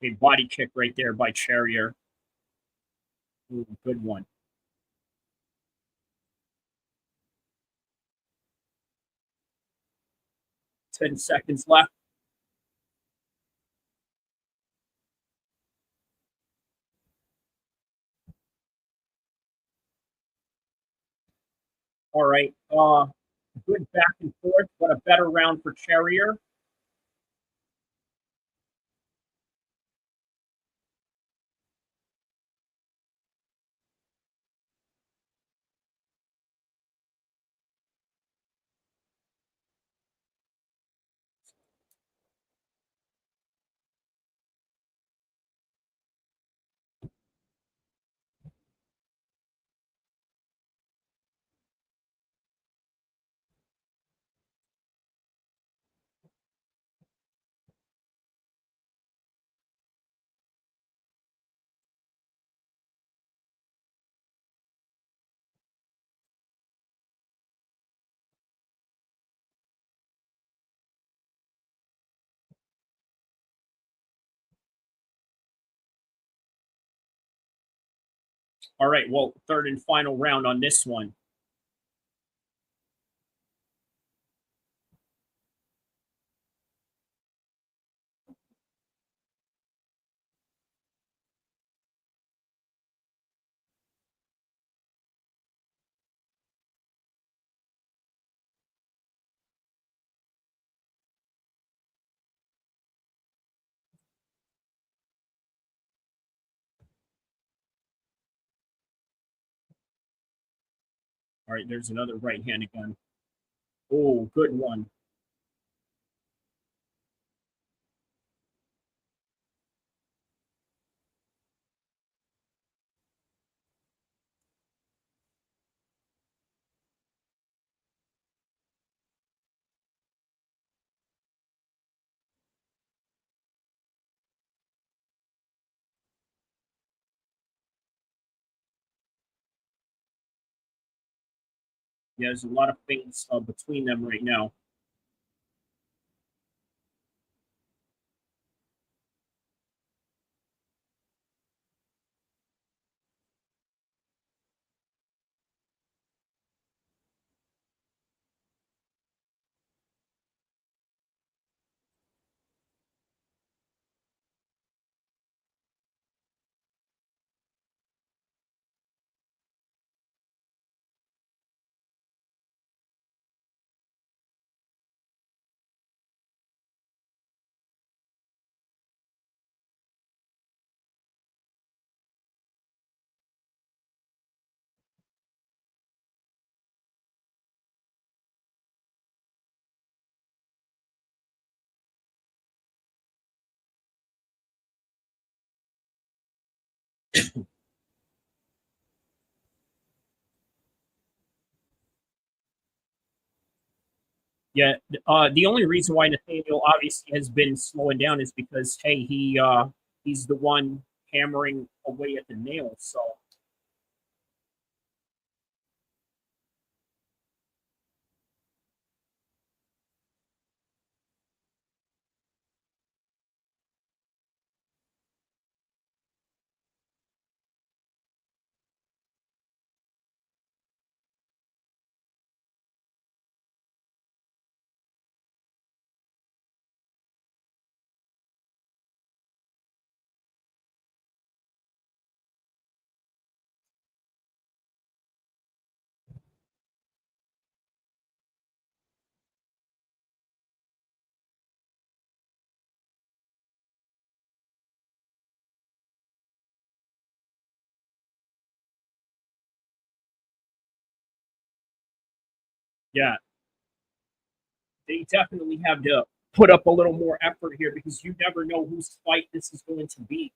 Speaker 1: A body kick right there by Charriere. Ooh, good one. Ten seconds left. All right. Good back and forth, but a better round for Charriere. All right, well, third and final round on this one. All right, there's another right hand again. Oh, good one. Yeah, there's a lot of feints between them right now. Yeah, the only reason why Nathaniel obviously has been slowing down is because, hey, he's the one hammering away at the nail. So yeah, they definitely have to put up a little more effort here because you never know whose fight this is going to be.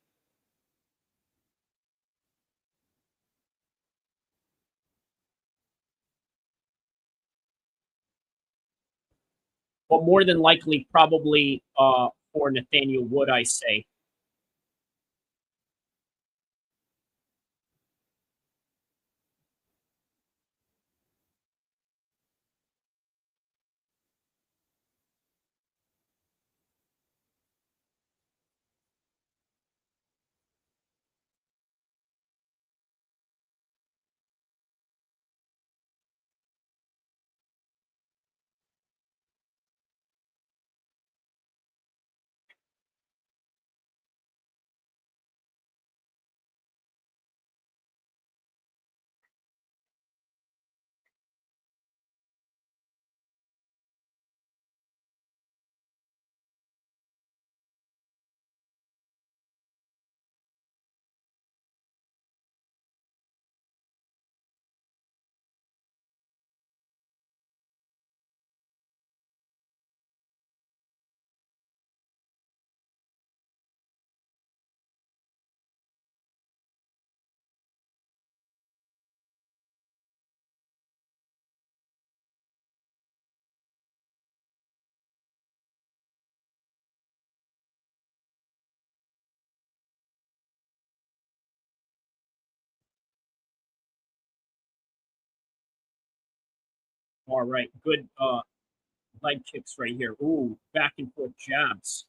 Speaker 1: But more than likely, probably for Nathaniel Wood, I say. All right, good leg kicks right here. Ooh, back and forth jabs.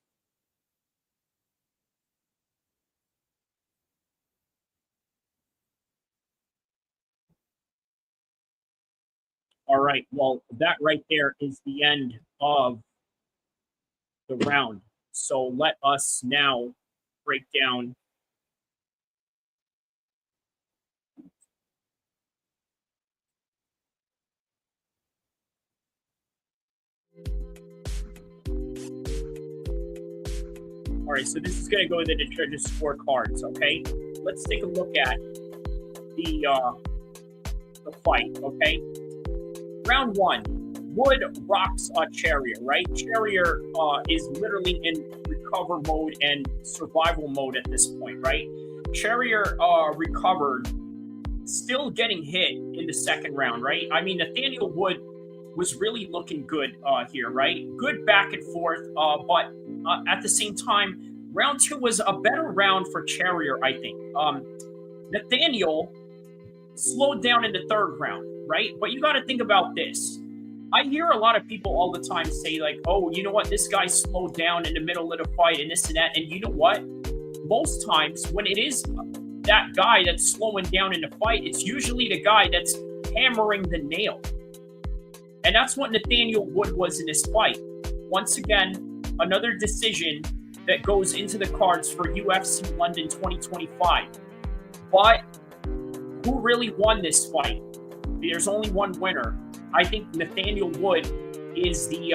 Speaker 1: All right, well, that right there is the end of the round. So let us now break down. All right, so this is going to go into the judges' scorecards, okay? Let's take a look at the fight, okay? Round one, Wood rocks Charriere, right? Charriere is literally in recover mode and survival mode at this point, right? Charriere recovered, still getting hit in the second round, right? I mean, Nathaniel Wood was really looking good here, right? Good back and forth, but at the same time, round two was a better round for Charriere, I think. Nathaniel slowed down in the third round, right? But you got to think about this. I hear a lot of people all the time say, like, oh, you know what? This guy slowed down in the middle of the fight and this and that. And you know what? Most times when it is that guy that's slowing down in the fight, it's usually the guy that's hammering the nail. And that's what Nathaniel Wood was in this fight. Once again, another decision that goes into the cards for UFC London 2025. But who really won this fight? There's only one winner. I think Nathaniel Wood is the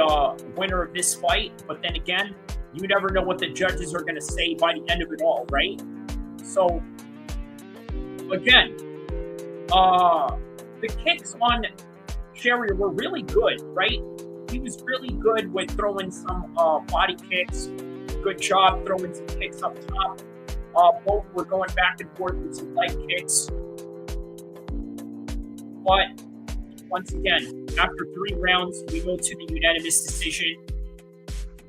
Speaker 1: winner of this fight. But then again, you never know what the judges are going to say by the end of it all, right? So, again, the kicks on Charriere were really good, right? He was really good with throwing some body kicks. Good job throwing some kicks up top. Both were going back and forth with some leg kicks. But once again, after 3 rounds, we go to the unanimous decision.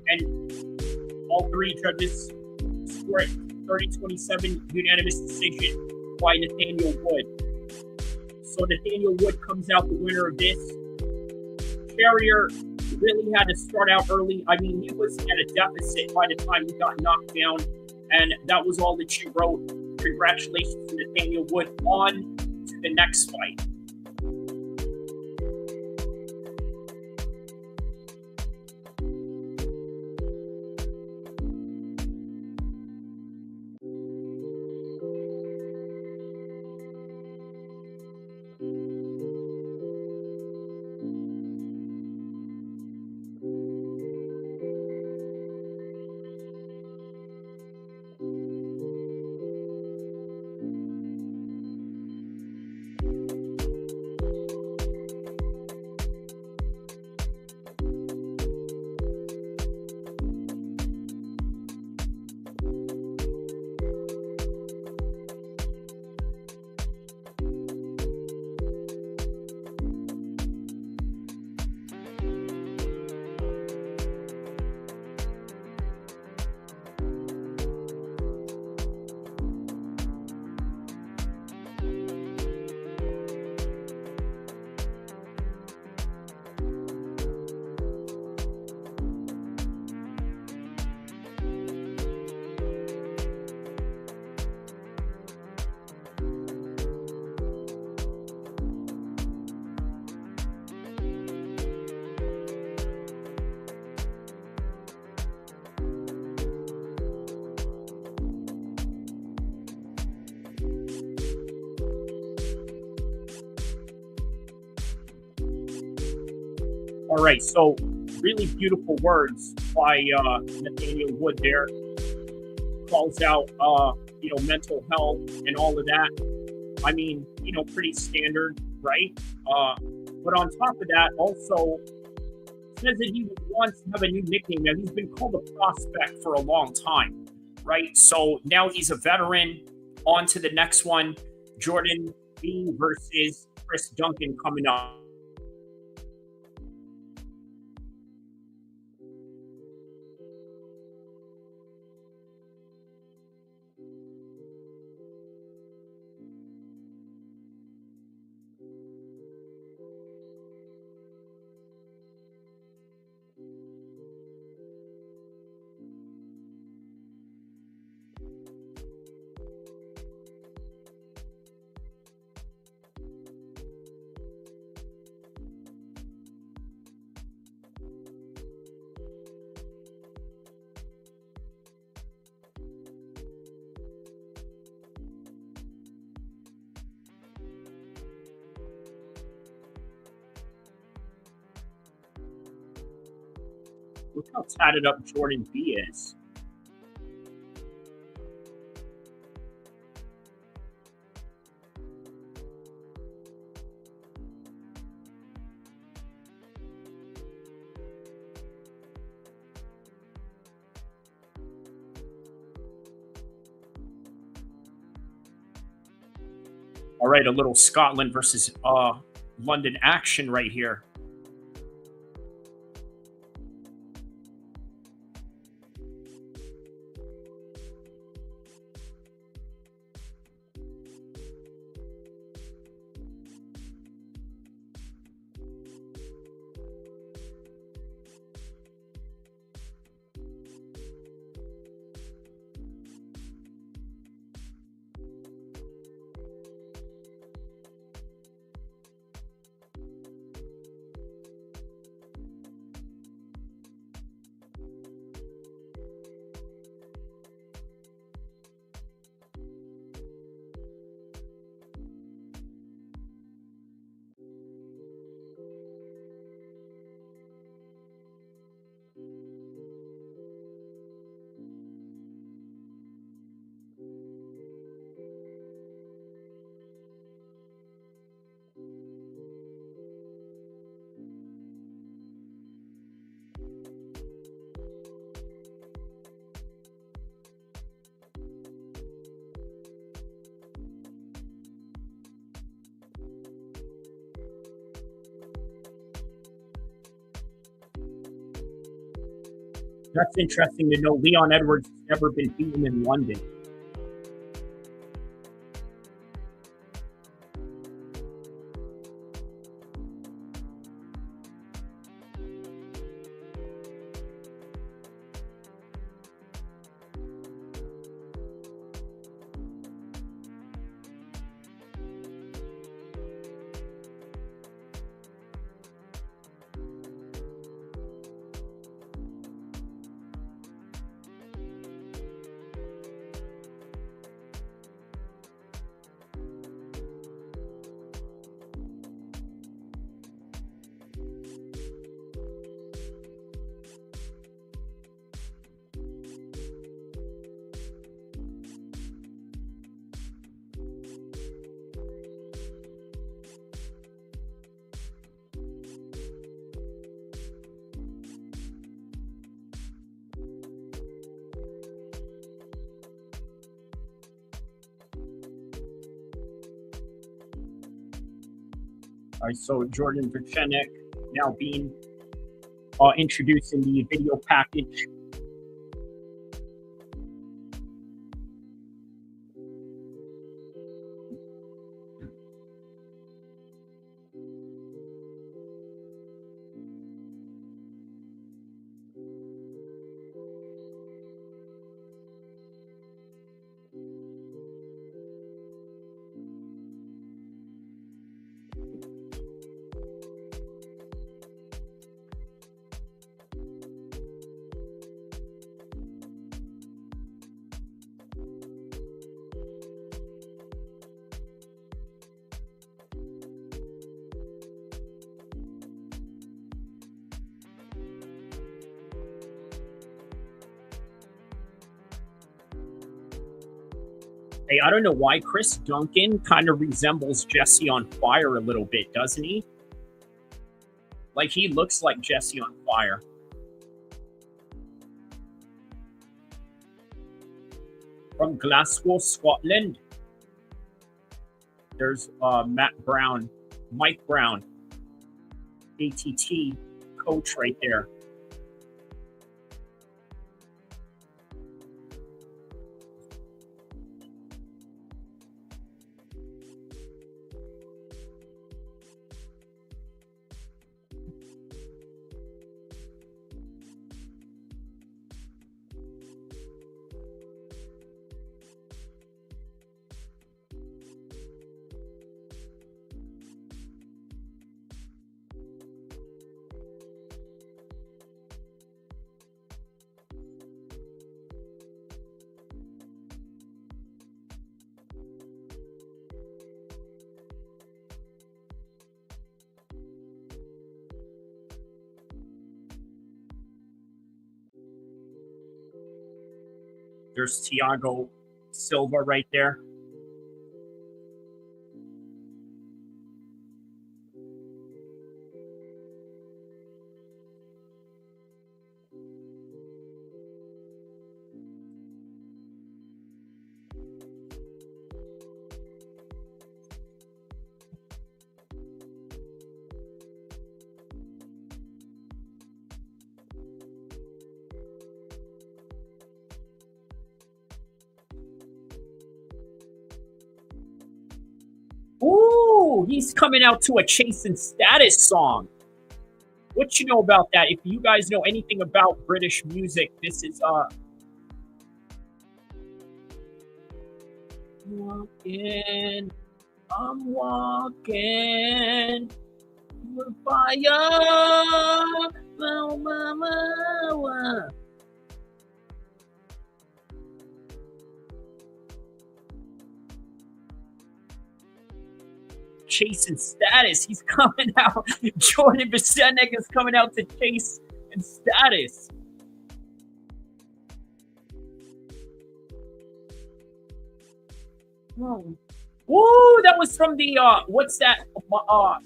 Speaker 1: And all 3 judges score it 30-27 unanimous decision by Nathaniel Wood. So Nathaniel Wood comes out the winner of this. Charriere really had to start out early. I mean, he was at a deficit by the time he got knocked down, and that was all that she wrote. Congratulations to Nathaniel Wood. On to the next fight. All right, so really beautiful words by Nathaniel Wood there. Calls out, mental health and all of that. I mean, pretty standard, right? But on top of that, also says that he wants to have a new nickname. Now, he's been called a prospect for a long time, right? So now he's a veteran. On to the next one, Jordan B versus Chris Duncan coming up. Look how tatted up Jordan B is. All right, a little Scotland versus London action right here. That's interesting to know. Leon Edwards has never been beaten in London. All right, so Jordan Verchenik now being introduced in the video package. Hey, I don't know why Chris Duncan kind of resembles Jesse on Fire a little bit, doesn't he? Like, he looks like Jesse on Fire. From Glasgow, Scotland, there's Mike Brown, ATT coach right there. There's Thiago Silva right there. Ooh, he's coming out to a Chasing Status song. What you know about that? If you guys know anything about British music, this is walking, I'm walking with fire. Chasing Status. He's coming out. Jordan Verchenik is coming out to Chase and Status. Oh. Woo! That was from the what's that?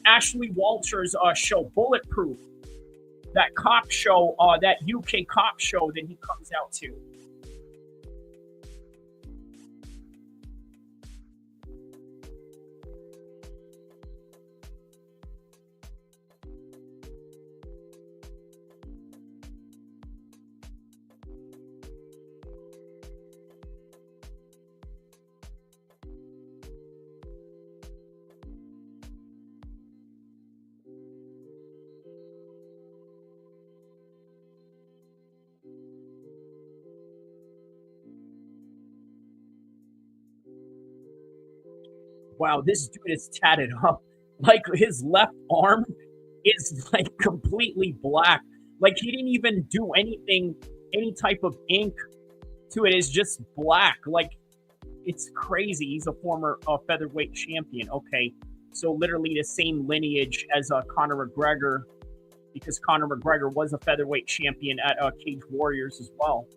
Speaker 1: Ashley Walters show, Bulletproof. That cop show, that UK cop show that he comes out to. Wow, this dude is tatted up. Like his left arm is like completely black. Like he didn't even do anything, any type of ink to it. It's just black. Like it's crazy. He's a former featherweight champion. Okay, so literally the same lineage as Conor McGregor, because Conor McGregor was a featherweight champion at Cage Warriors as well.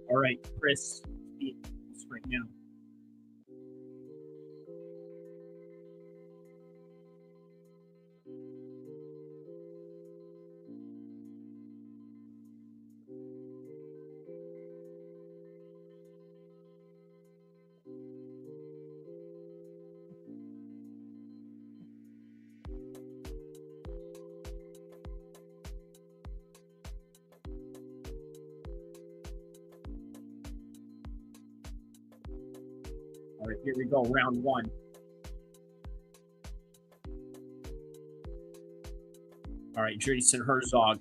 Speaker 1: All right, Chris, right now. All right, here we go, round one. All right, Jason Herzog.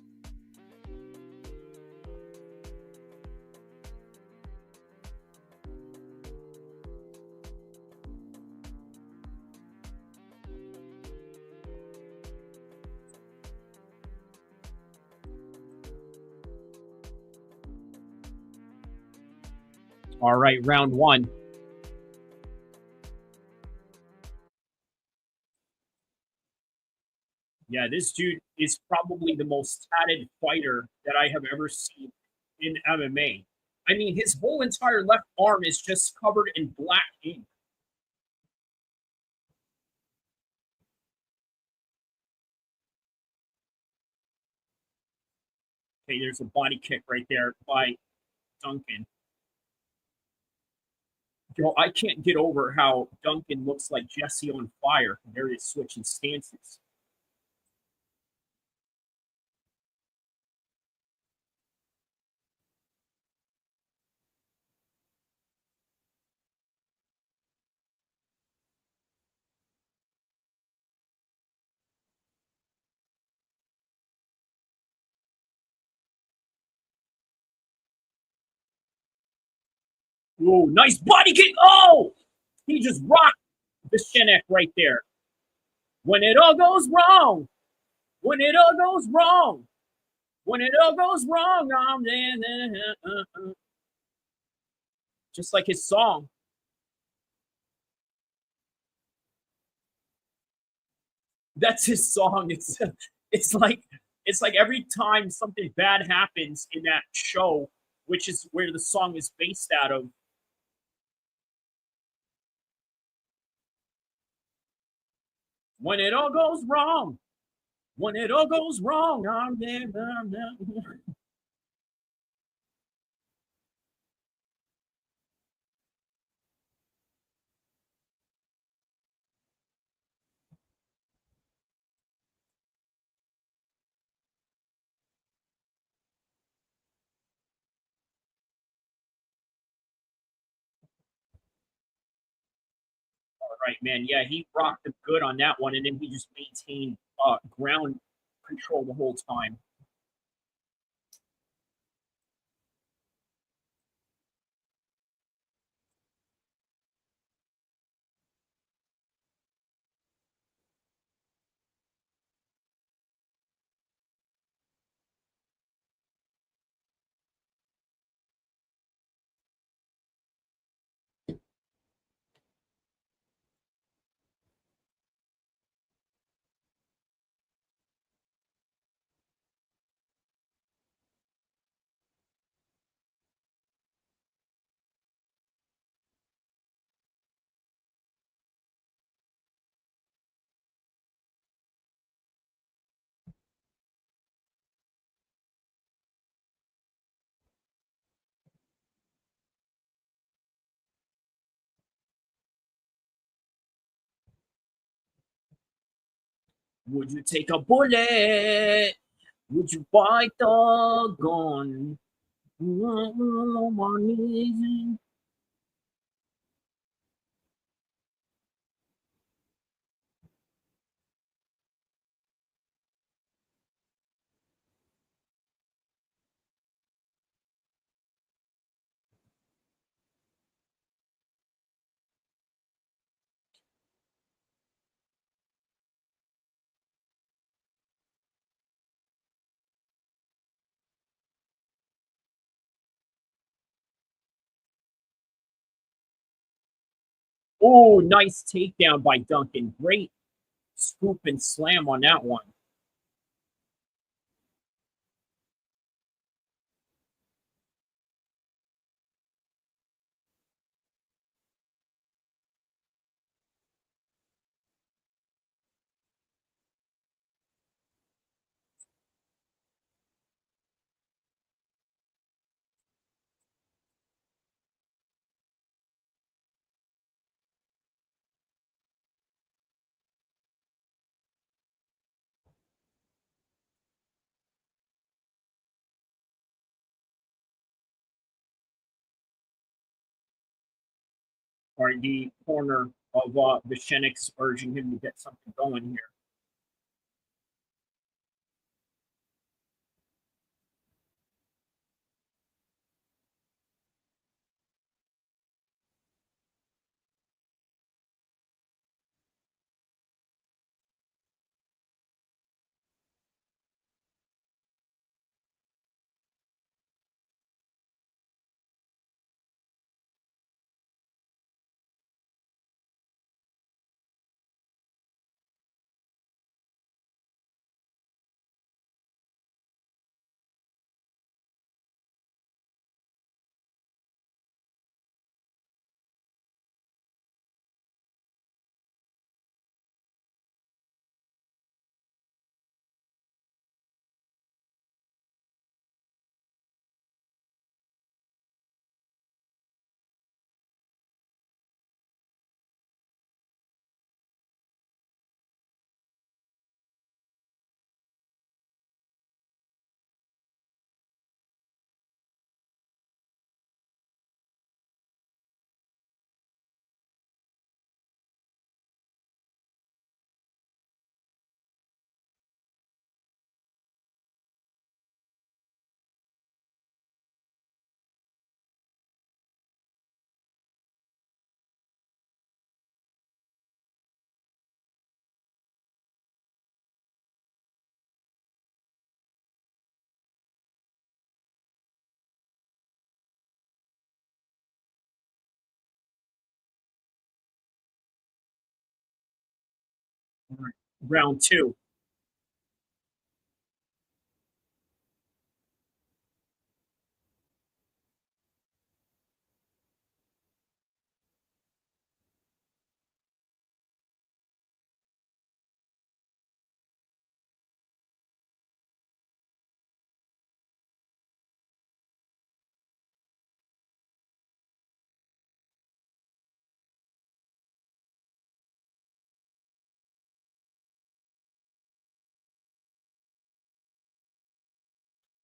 Speaker 1: All right, round one. Yeah, this dude is probably the most tatted fighter that I have ever seen in MMA. I mean, his whole entire left arm is just covered in black ink. Okay, there's a body kick right there by Duncan. Yo, I can't get over how Duncan looks like Jesse on fire. There he is switching stances. Whoa, nice body kick. Oh, he just rocked the Shenek right there. When it all goes wrong, when it all goes wrong, when it all goes wrong, I'm there. Just like his song. That's his song. It's like every time something bad happens in that show, which is where the song is based out of. When it all goes wrong, when it all goes wrong, I'm there. Right, man. Yeah, he rocked it good on that one, and then he just maintained ground control the whole time. Would you take a bullet? Would you bite the gun? Oh, nice takedown by Duncan. Great scoop and slam on that one. Or the corner of Vishenix urging him to get something going here. Round two.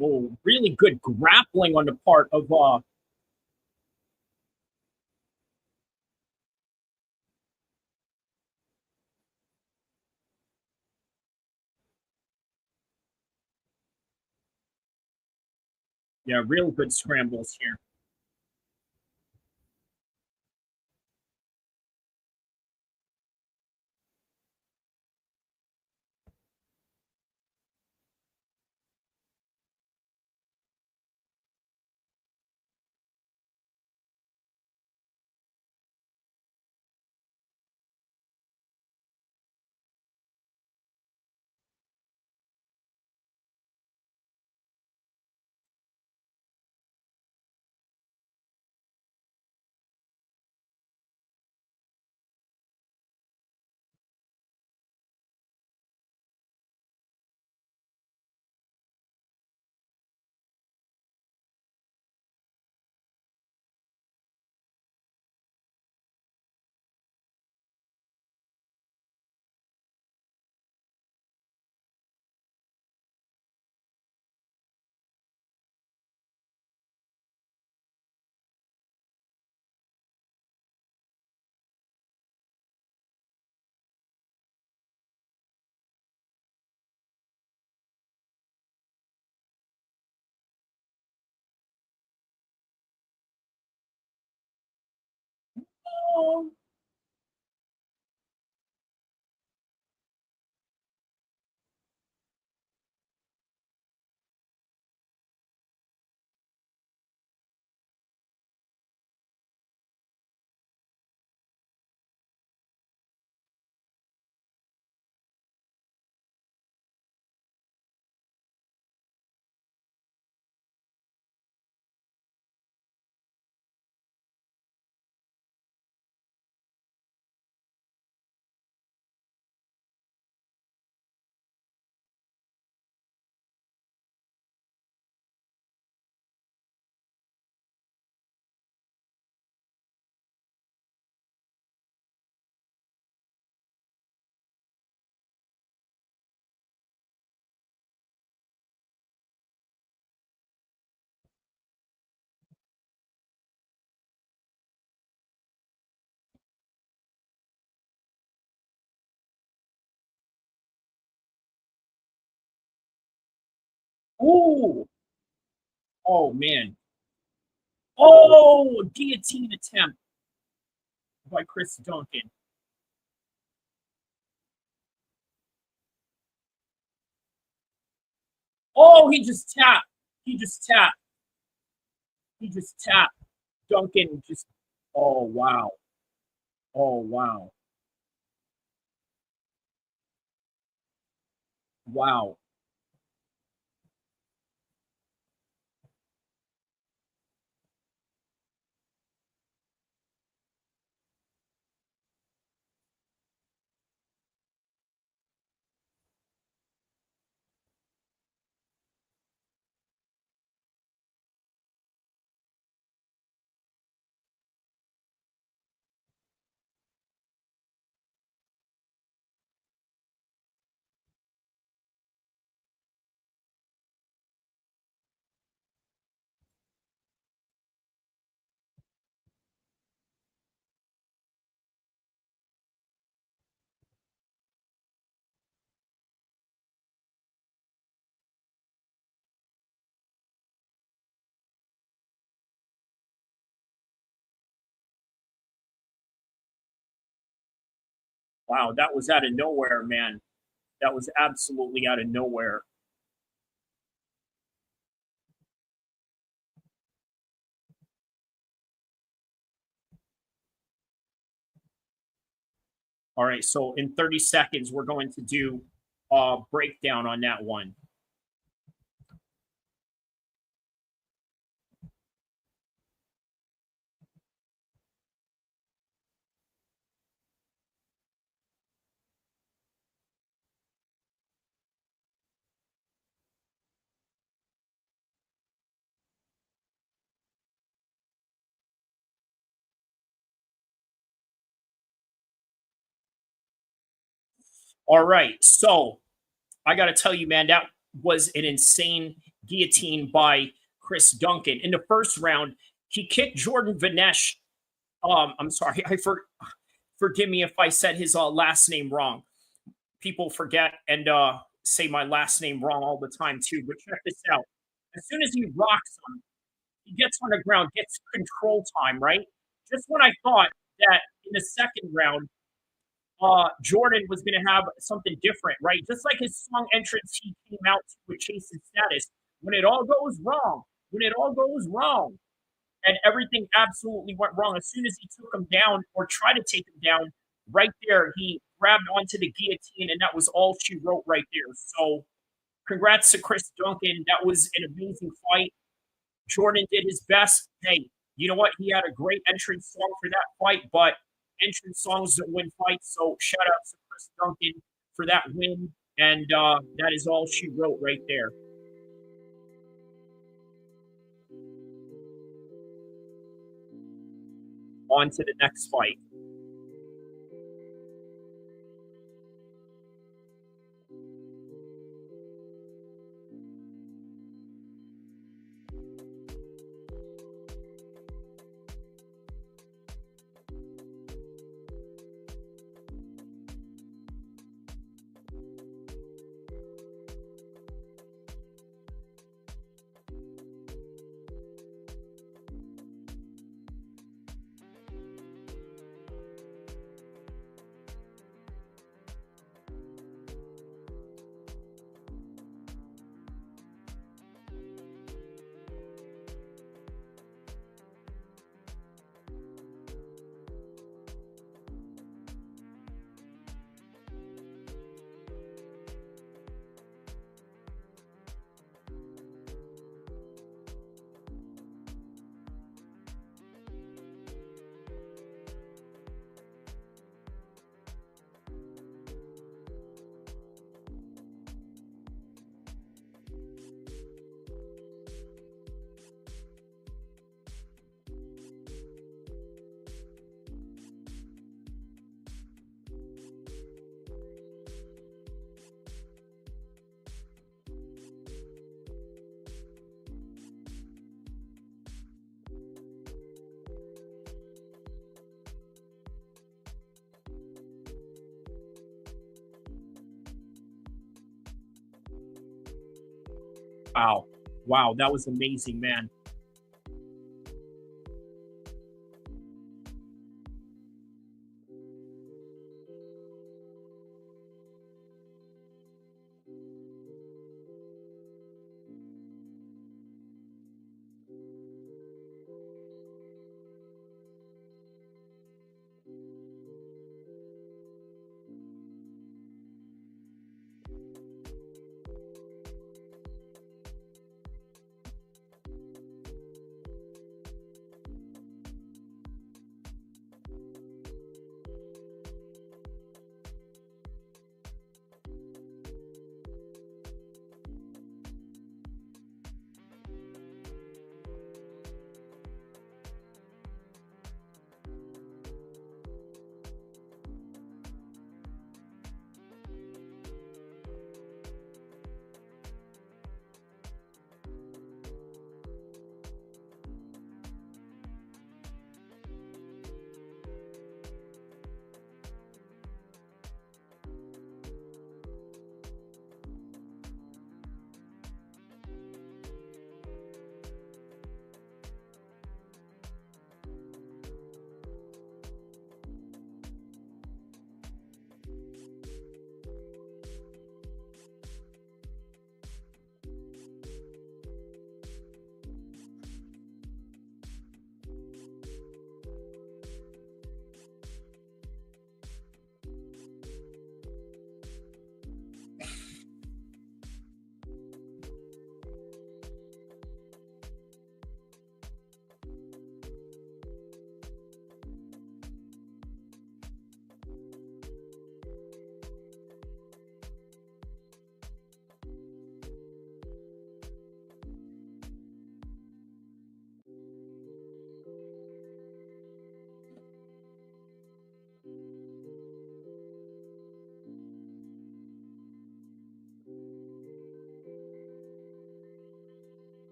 Speaker 1: Oh, really good grappling on the part of yeah, real good scrambles here. Oh. Ooh. Oh, man. Oh, guillotine attempt by Chris Duncan. Oh, he just tapped. He just tapped. He just tapped. Duncan just, oh, wow. Oh, wow. Wow. Wow, that was out of nowhere, man. That was absolutely out of nowhere. All right, so in 30 seconds, we're going to do a breakdown on that one. All right, so I got to tell you, man, that was an insane guillotine by Chris Duncan. In the first round, he kicked Jordan Vanesh. I'm sorry, forgive me if I said his last name wrong. People forget and say my last name wrong all the time too. But check this out: as soon as he rocks him, he gets on the ground, gets control time. Right, just when I thought that in the second round Jordan was going to have something different, right? Just like his song entrance, he came out with Chase's status. When it all goes wrong, when it all goes wrong, and everything absolutely went wrong. As soon as he took him down or tried to take him down, right there, he grabbed onto the guillotine, and that was all she wrote right there. So, congrats to Chris Duncan. That was an amazing fight. Jordan did his best. Hey, you know what? He had a great entrance song for that fight, but entrance songs that win fights. So shout out to Chris Duncan for that win. And that is all she wrote right there. On to the next fight. Wow. Wow, that was amazing, man.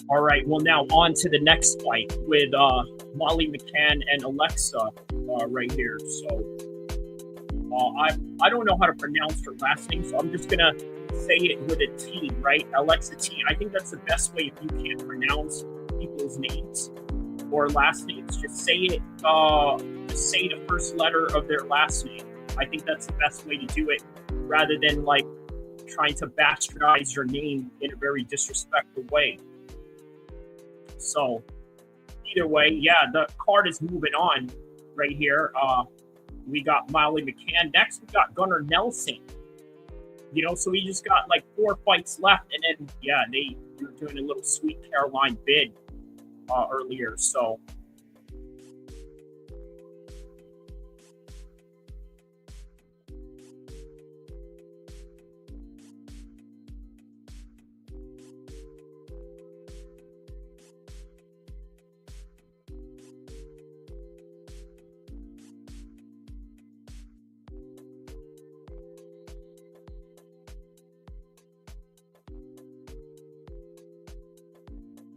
Speaker 1: All right, well, now on to the next fight with Molly McCann and Alexia right here. So I don't know how to pronounce her last name, so I'm just going to say it with a T, right? Alexia T. I think that's the best way if you can't pronounce people's names or last names. Just say it, just say the first letter of their last name. I think that's the best way to do it rather than like trying to bastardize your name in a very disrespectful way. So either way, yeah, the card is moving on right here. We got Molly McCann. Next, we got Gunnar Nelson. You know, so he just got like 4 fights left. And then, yeah, they were doing a little Sweet Caroline bid earlier. So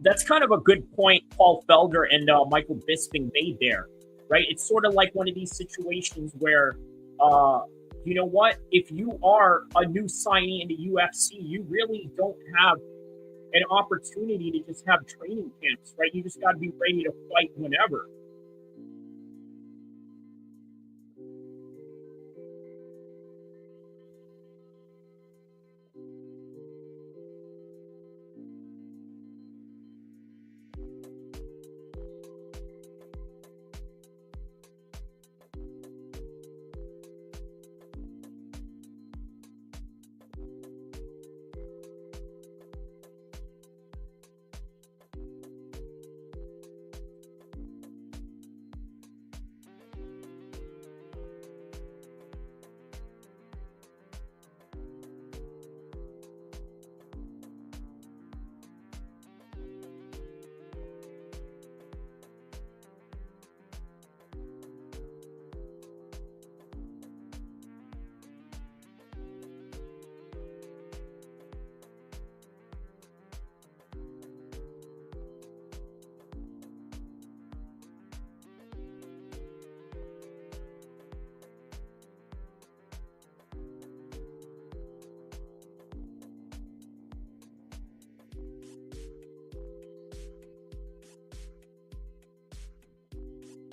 Speaker 1: that's kind of a good point Paul Felder and Michael Bisping made there, right? It's sort of like one of these situations where, you know what? If you are a new signee in the UFC, you really don't have an opportunity to just have training camps, right? You just got to be ready to fight whenever.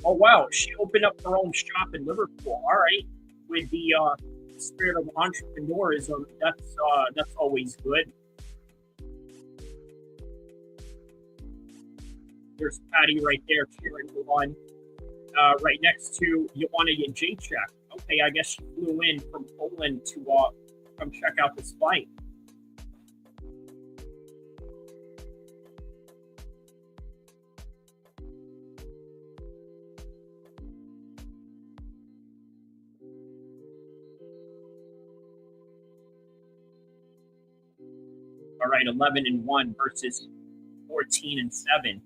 Speaker 1: Oh, wow. She opened up her own shop in Liverpool. All right. With the spirit of entrepreneurism, that's always good. There's Patty right there cheering for one. Right next to Joanna Jędrzejczyk. Okay, I guess she flew in from Poland to come check out this fight. All right, 11-1 versus 14-7.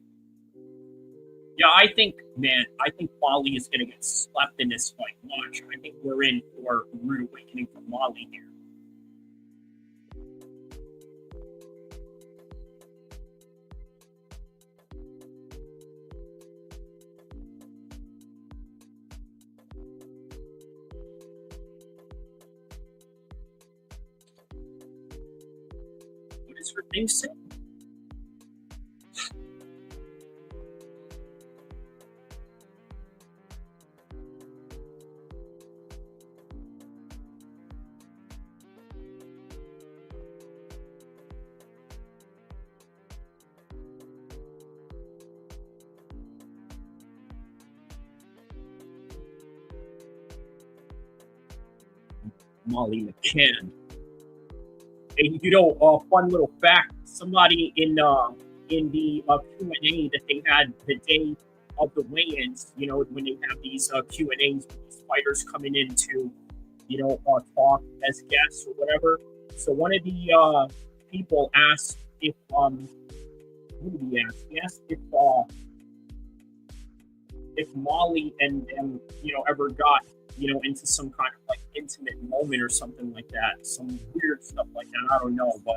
Speaker 1: Yeah, I think Molly is going to get slapped in this fight. Watch. I think we're in for a rude awakening for Molly here. What is her name say? Molly McCann. And you know, a fun little fact: somebody in the Q&A that they had the day of the weigh-ins, you know, when they have these Q&As with these fighters coming in to, you know, talk as guests or whatever. So one of the people asked if what did he ask? He asked if Molly and them, you know, ever got, you know, into some kind of like intimate moment or something like that, some weird stuff like that. I don't know, but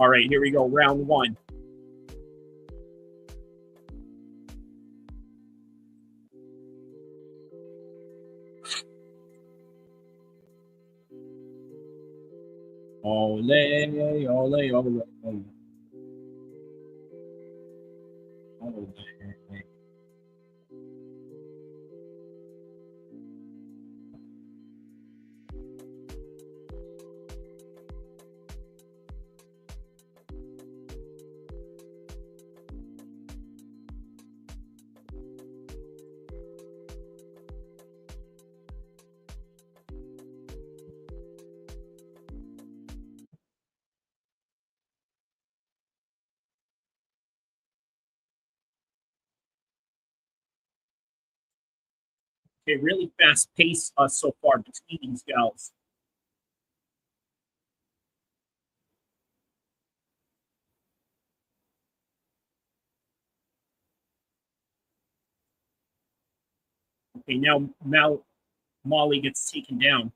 Speaker 1: All right, here we go. Round one. Ole, ole, ole, ole. Ole. Okay, really fast pace so far between these gals. Okay, now Molly gets taken down.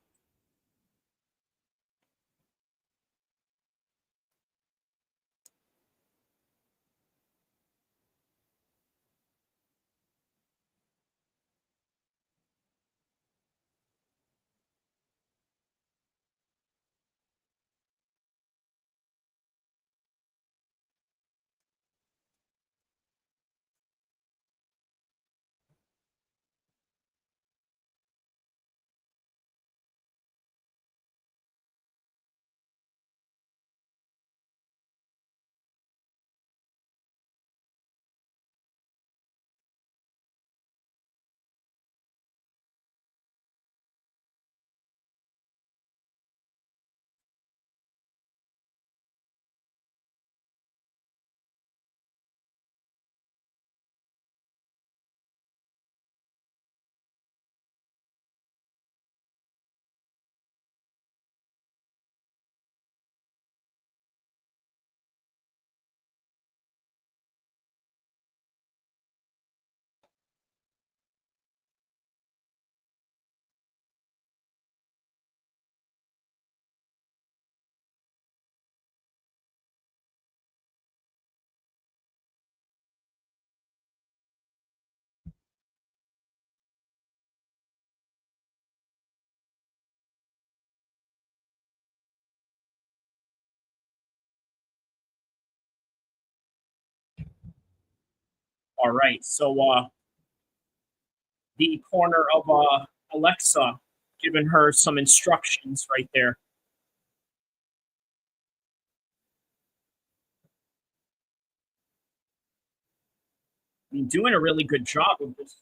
Speaker 1: All right, so the corner of Alexia giving her some instructions right there. I mean, doing a really good job of this.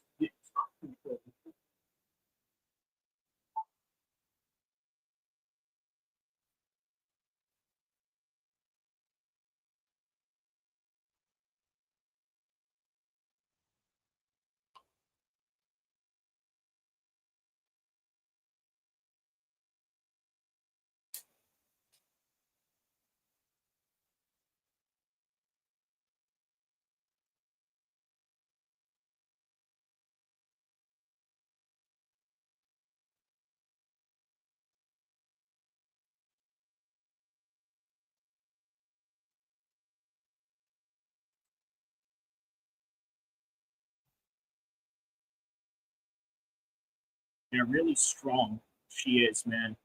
Speaker 1: They're really strong. She is, man.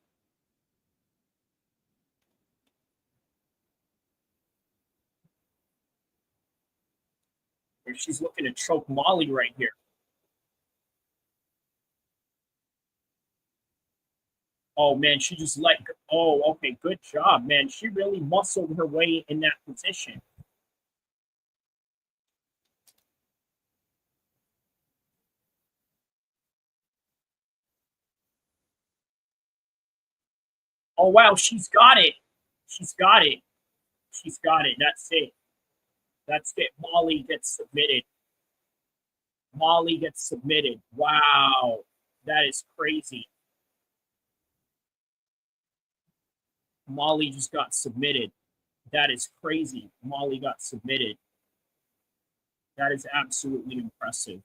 Speaker 1: She's looking to choke Molly right here. Oh, man, she just let go. Oh, okay, good job, man. She really muscled her way in that position. Oh, wow, she's got it. She's got it. She's got it. That's it. That's it. Molly gets submitted. Molly gets submitted. Wow. That is crazy. Molly just got submitted. That is crazy. Molly got submitted. That is absolutely impressive.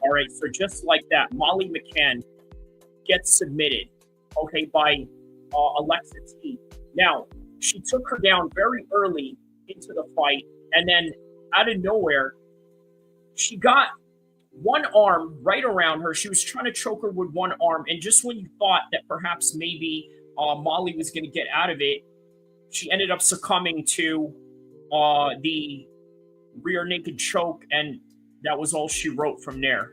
Speaker 1: All right, so just like that, Molly McCann gets submitted, okay, by Alexia T. Now, she took her down very early into the fight, and then out of nowhere, she got one arm right around her. She was trying to choke her with one arm, and just when you thought that perhaps maybe Molly was going to get out of it, she ended up succumbing to the rear naked choke, and that was all she wrote from there.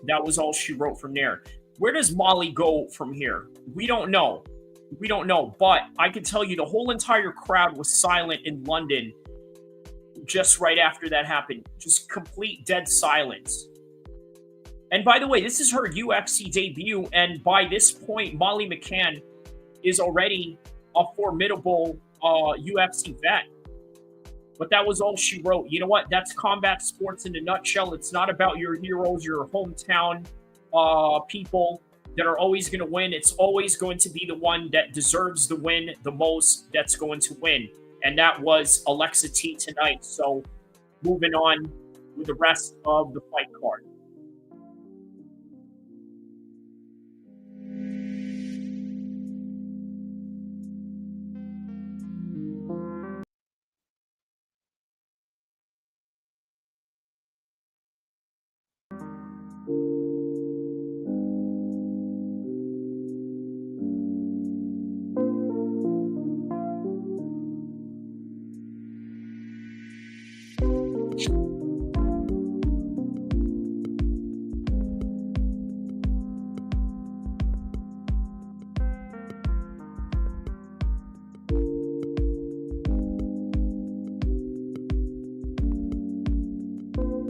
Speaker 1: That was all she wrote from there. Where does Molly go from here? We don't know. We don't know, but I can tell you the whole entire crowd was silent in London just right after that happened. Just complete dead silence. And by the way, this is her UFC debut, and by this point, Molly McCann is already a formidable UFC vet. But that was all she wrote. You know what? That's combat sports in a nutshell. It's not about your heroes, your hometown people that are always going to win. It's always going to be the one that deserves the win the most that's going to win. And that was Alexia T tonight. So moving on with the rest of the fight card.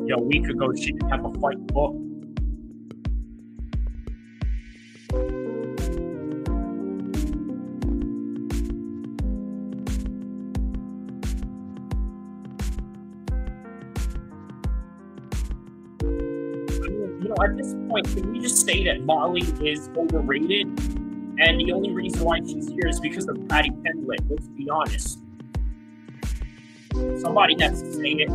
Speaker 1: A week ago, she didn't have a fight book. At this point, can we just say that Molly is overrated? And the only reason why she's here is because of Patty Pendlet. Let's be honest. Somebody has to say it.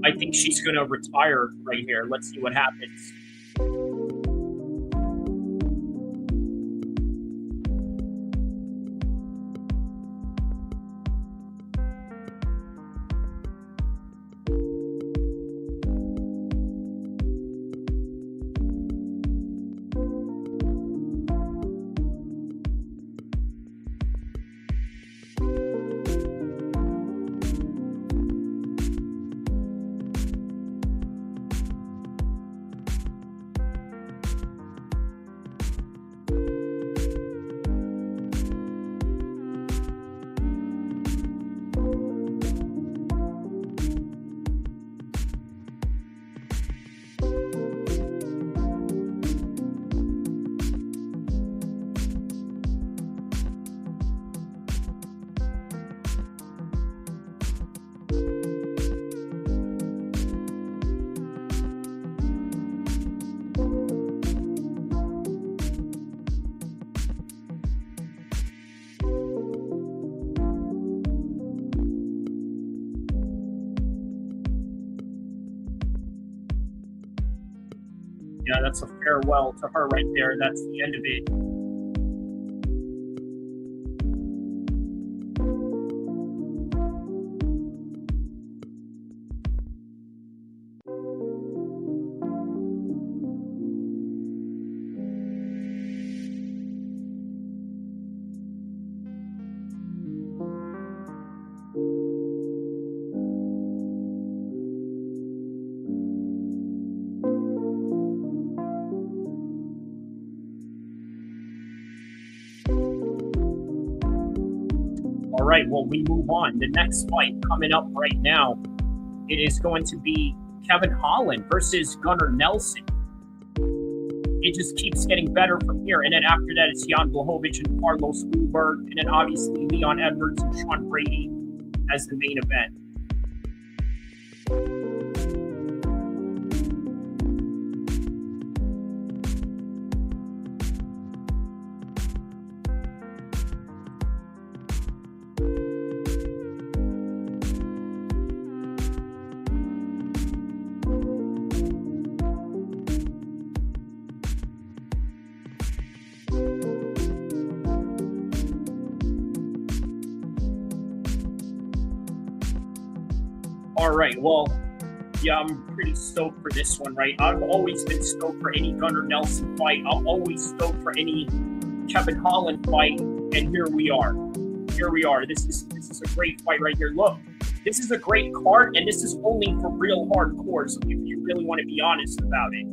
Speaker 1: I think she's going to retire right here. Let's see what happens. Yeah, that's a farewell to her right there. That's the end of it. right, well, we move on. The next fight coming up right now, it is going to be Holland versus Gunnar Nelson. It just keeps getting better from here. And then after that, it's Jan Blachowicz and Carlos Ulberg. And then obviously Leon Edwards and Sean Brady as the main event. All right, well, yeah, I'm pretty stoked for this one, right? I've always been stoked for any Gunnar Nelson fight. I'm always stoked for any Holland fight, and here we are. Here we are. This is a great fight right here. Look, this is a great card, and this is only for real hardcores if you really want to be honest about it.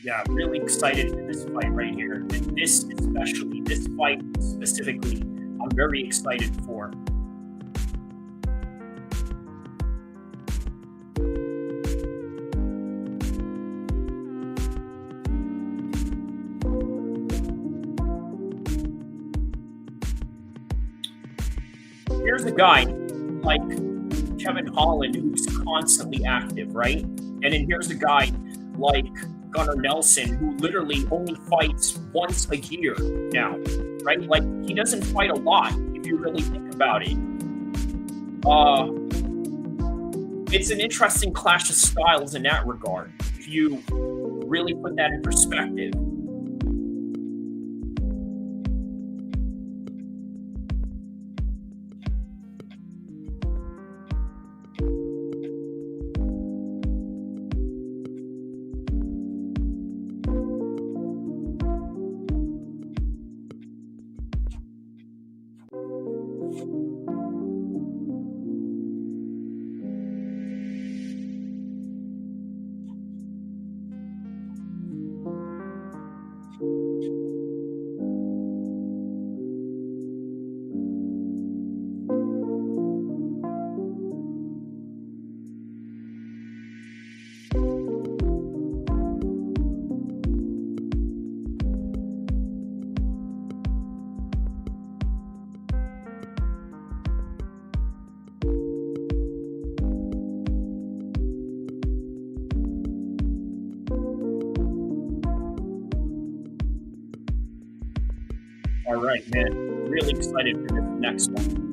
Speaker 1: Yeah, really excited for this fight right here. And this fight specifically, I'm very excited for. Here's a guy like Holland who's constantly active, right? And then here's a guy like Gunnar Nelson, who literally only fights once a year now, right? Like, he doesn't fight a lot, if you really think about it. It's an interesting clash of styles in that regard, if you really put that in perspective. All right, man. Really excited for this next one.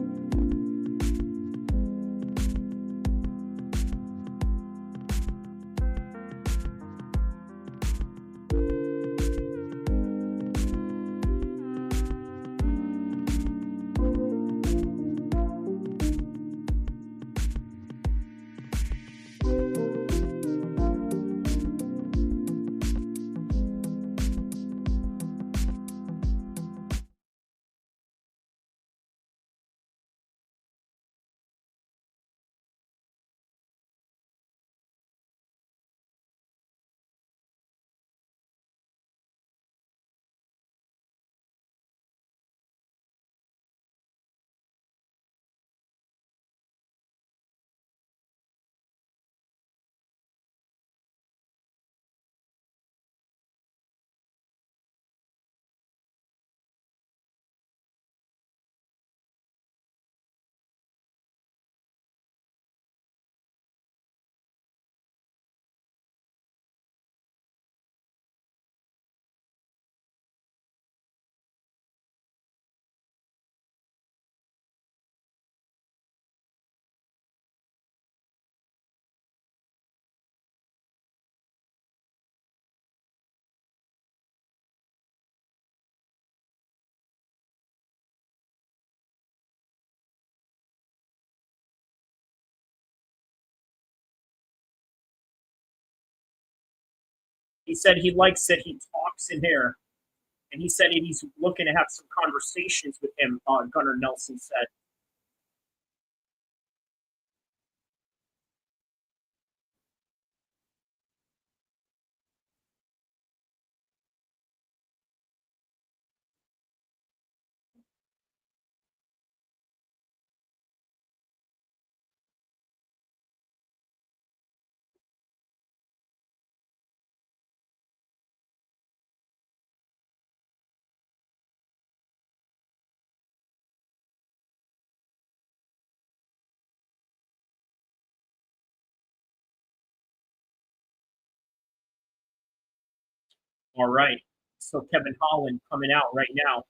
Speaker 1: He said he likes it. He talks in there. And he said he's looking to have some conversations with him, Gunnar Nelson said. All right. So Kevin Holland coming out right now.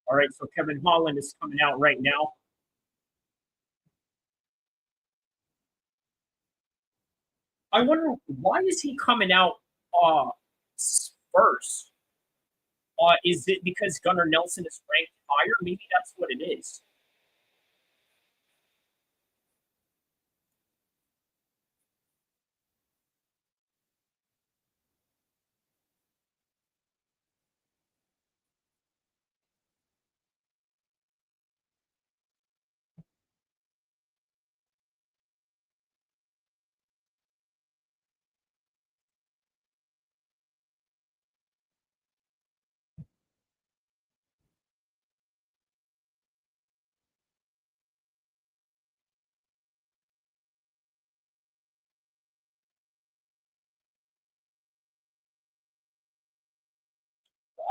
Speaker 1: All right, so Kevin Holland is coming out right now. I wonder, why is he coming out first? Is it because Gunnar Nelson is ranked higher? Maybe that's what it is.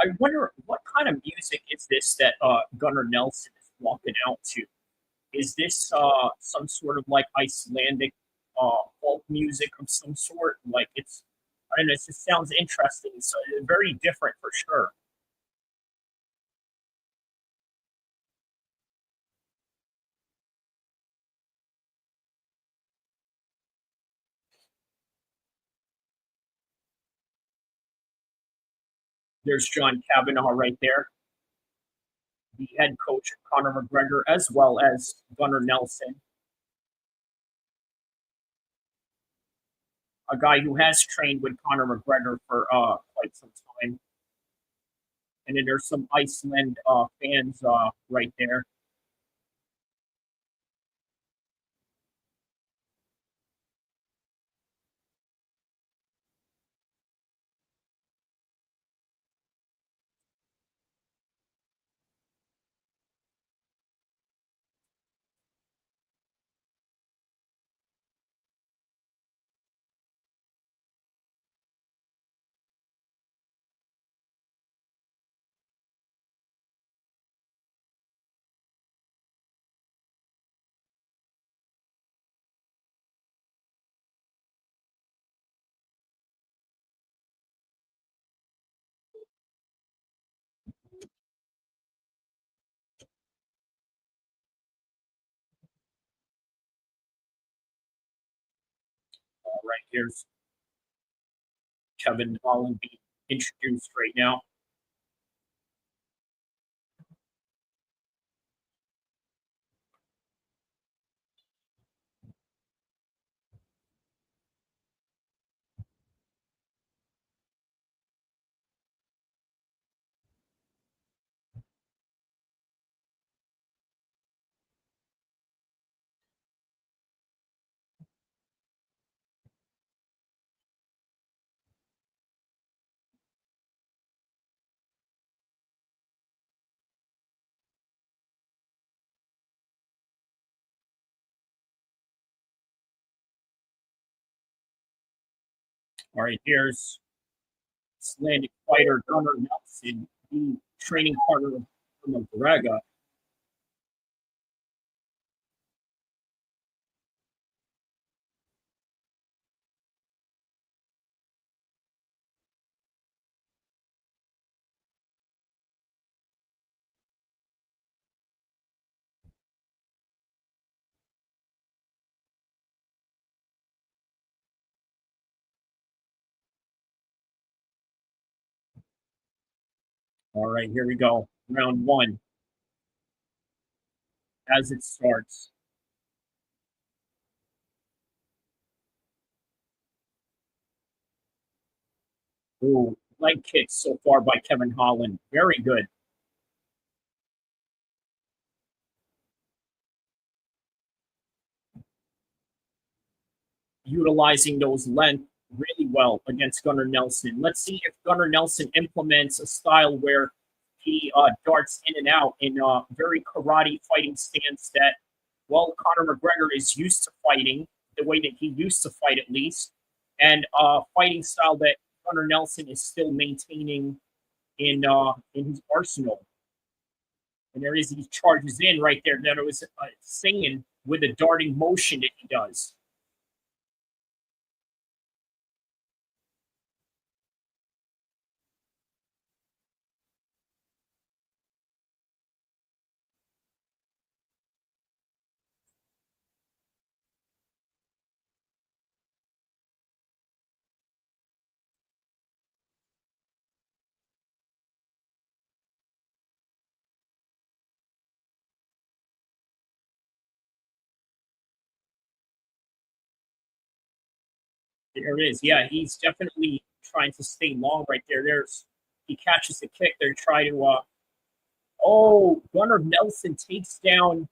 Speaker 1: I wonder what kind of music is this that Gunnar Nelson is walking out to? Is this some sort of like Icelandic folk music of some sort? Like it's, I don't know, it just sounds interesting. So very different for sure. There's John Kavanaugh right there, the head coach of Conor McGregor, as well as Gunnar Nelson, a guy who has trained with Conor McGregor for quite some time. And then there's some Iceland fans right there. Right here's Kevin Holland being introduced right now. All right, here's Icelandic fighter Gunnar Nelson, the training partner of McGregor. All right, here we go. Round one. As it starts. Ooh, leg kicks so far by Kevin Holland. Very good. Utilizing those length really well against Gunnar Nelson. Let's see if Gunnar Nelson implements a style where he darts in and out in a very karate fighting stance that, well, Conor McGregor is used to fighting, the way that he used to fight at least, and fighting style that Gunnar Nelson is still maintaining in his arsenal. And there is these charges in right there that I was singing with the darting motion that he does. There it is. Yeah, he's definitely trying to stay long right there. He catches the kick. They're trying to oh, Gunnar Nelson takes down.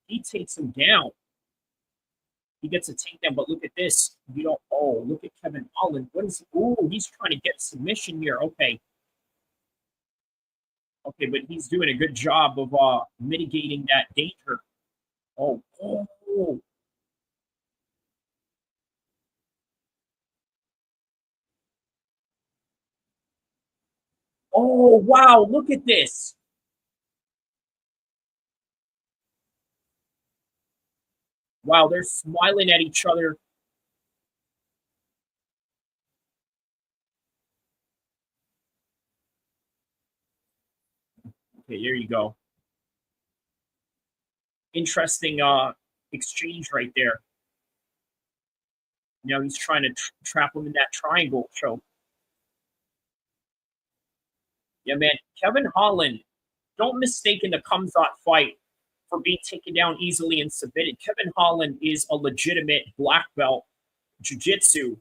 Speaker 1: He takes him down. He gets a takedown, but look at this. Oh, look at Kevin Holland. What is he? Oh, he's trying to get submission here. Okay. Okay, but he's doing a good job of mitigating that danger. Oh. Oh, wow, look at this. Wow, they're smiling at each other. Okay, there you go. Interesting exchange right there. You know, he's trying to trap him in that triangle choke. Yeah, man. Kevin Holland, don't mistake in the Kamzat fight for being taken down easily and submitted. Kevin Holland is a legitimate black belt jiu-jitsu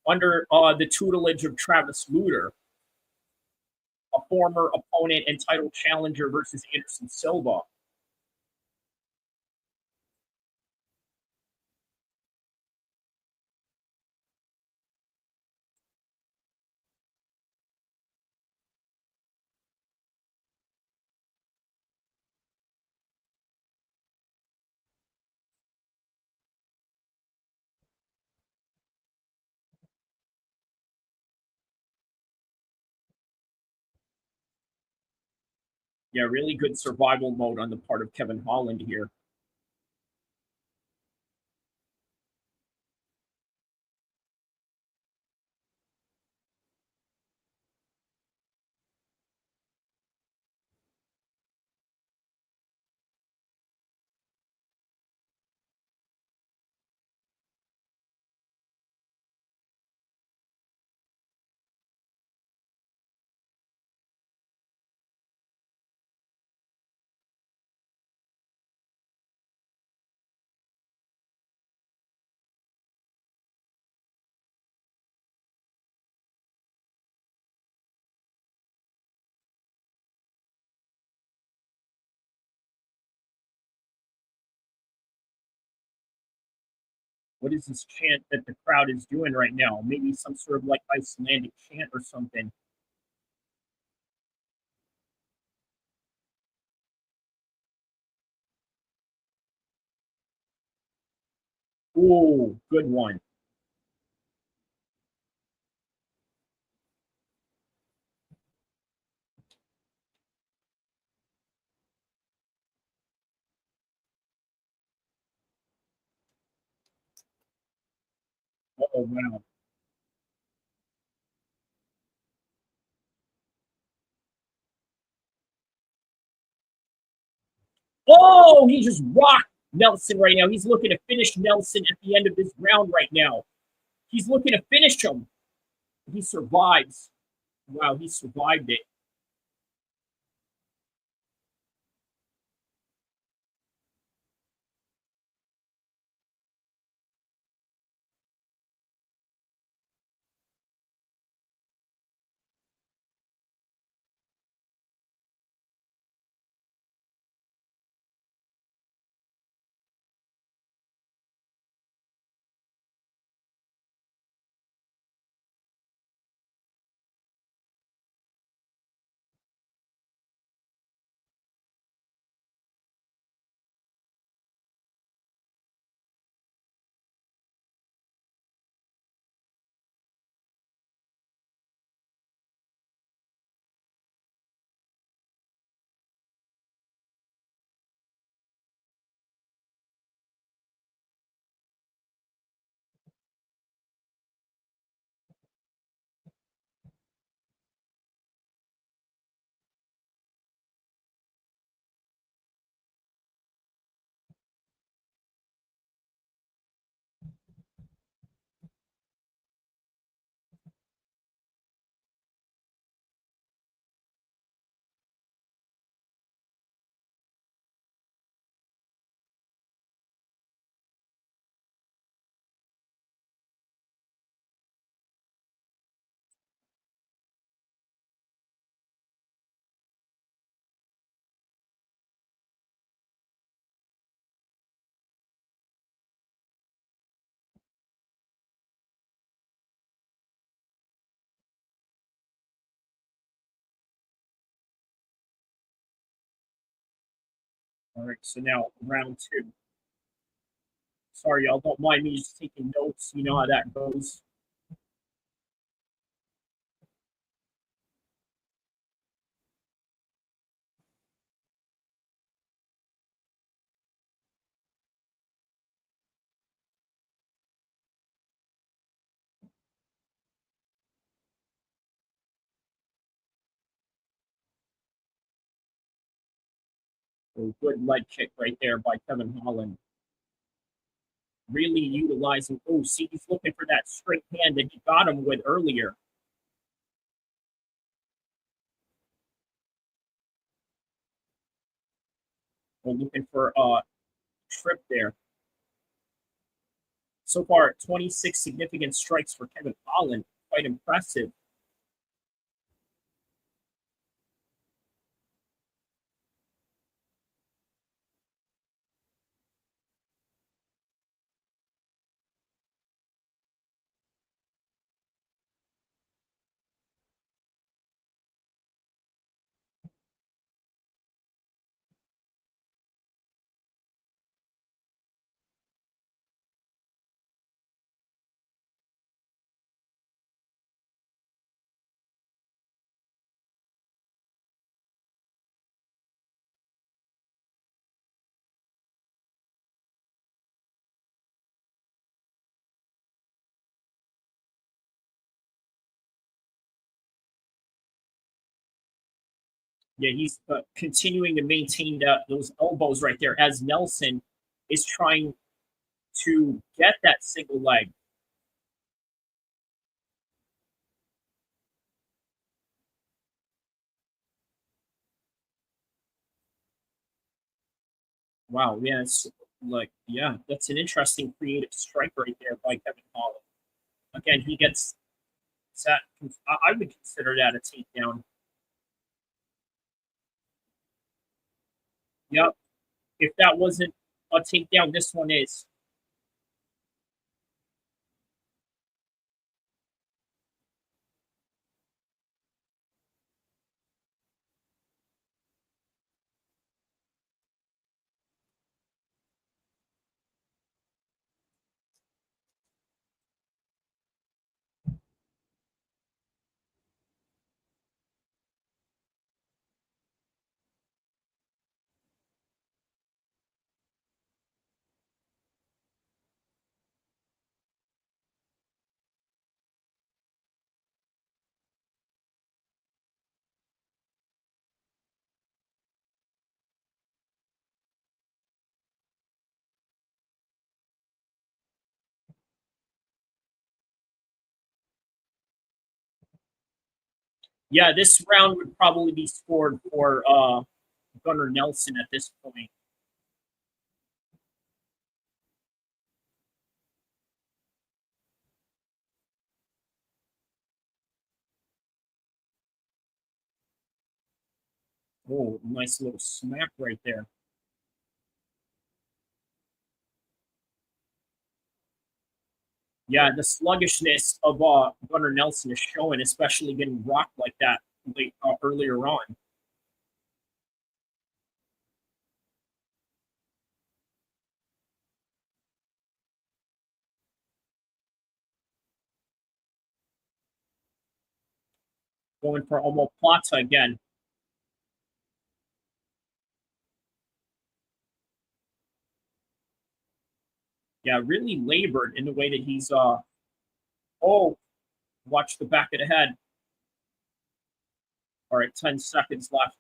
Speaker 1: under the tutelage of Travis Lutter, a former opponent and title challenger versus Anderson Silva. Yeah, really good survival mode on the part of Kevin Holland here. What is this chant that the crowd is doing right now? Maybe some sort of like Icelandic chant or something. Ooh, good one. Oh, wow. Oh, he just rocked Nelson right now. He's looking to finish Nelson at the end of this round right now. He's looking to finish him. He survives. Wow, he survived it. All right, so now round two. Sorry, y'all, don't mind me just taking notes. You know how that goes. A good leg kick right there by Kevin Holland. Really utilizing. Oh, see, he's looking for that straight hand that he got him with earlier. We're looking for a trip there. So far, 26 significant strikes for Kevin Holland. Quite impressive. Yeah, he's continuing to maintain those elbows right there as Nelson is trying to get that single leg. Wow, yeah, it's like, yeah, that's an interesting creative strike right there by Kevin Holland. Again, he gets that. I would consider that a takedown. Yep. If that wasn't a takedown, this one is. Yeah, this round would probably be scored for Gunnar Nelson at this point. Oh, nice little smack right there. Yeah, the sluggishness of Gunnar Nelson is showing, especially getting rocked like that late earlier on. Going for omoplata again. Yeah, really labored in the way that he's oh, watch the back of the head. All right, 10 seconds left.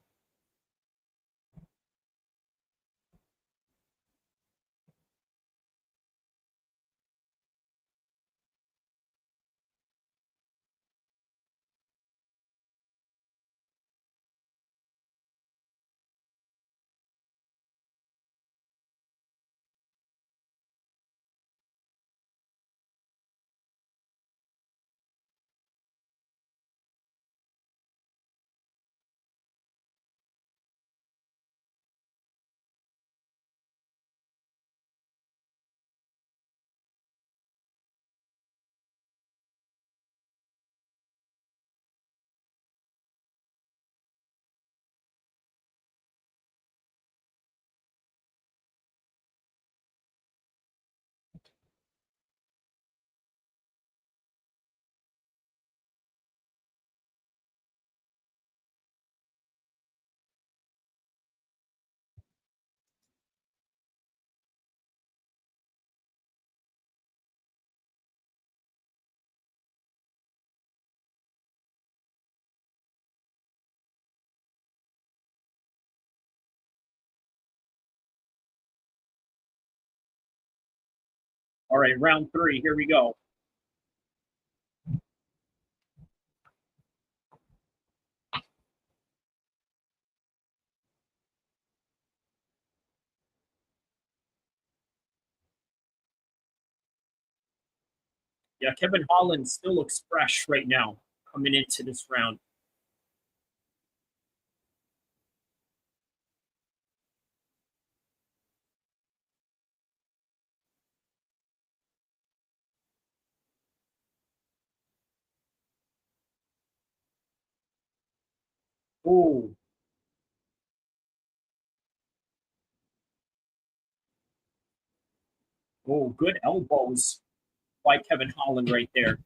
Speaker 1: All right, round 3. Here we go. Yeah, Kevin Holland still looks fresh right now coming into this round. Oh. Oh, good elbows by Kevin Holland right there.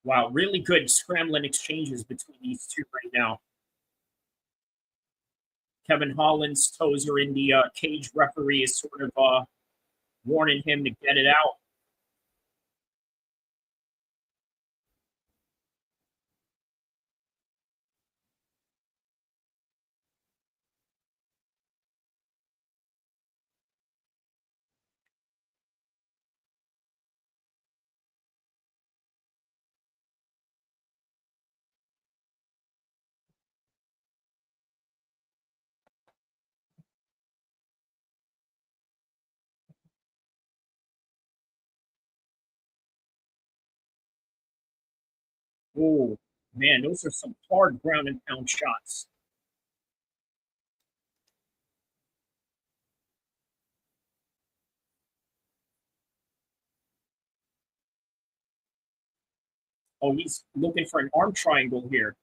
Speaker 1: Wow, really good scrambling exchanges between these two right now. Kevin Holland's toes are in the cage. Referee is sort of warning him to get it out. Oh, man, those are some hard ground and pound shots. Oh, he's looking for an arm triangle here.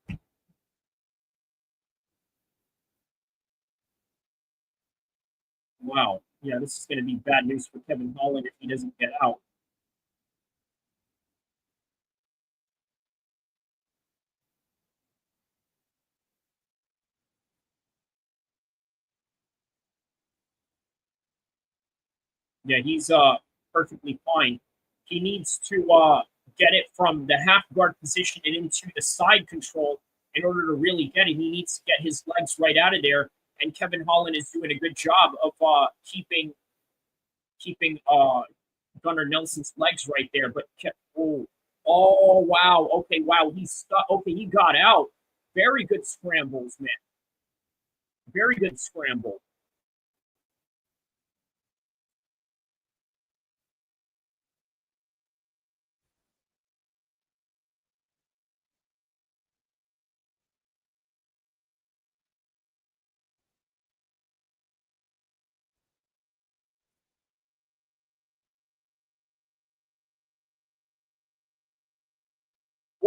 Speaker 1: Wow. Yeah, this is going to be bad news for Kevin Holland if he doesn't get out. Yeah, he's perfectly fine. He needs to get it from the half guard position and into the side control in order to really get it. He needs to get his legs right out of there. And Kevin Holland is doing a good job of keeping Gunnar Nelson's legs right there. But oh wow, okay, wow, he's stuck. Okay, he got out. Very good scrambles, man. Very good scramble.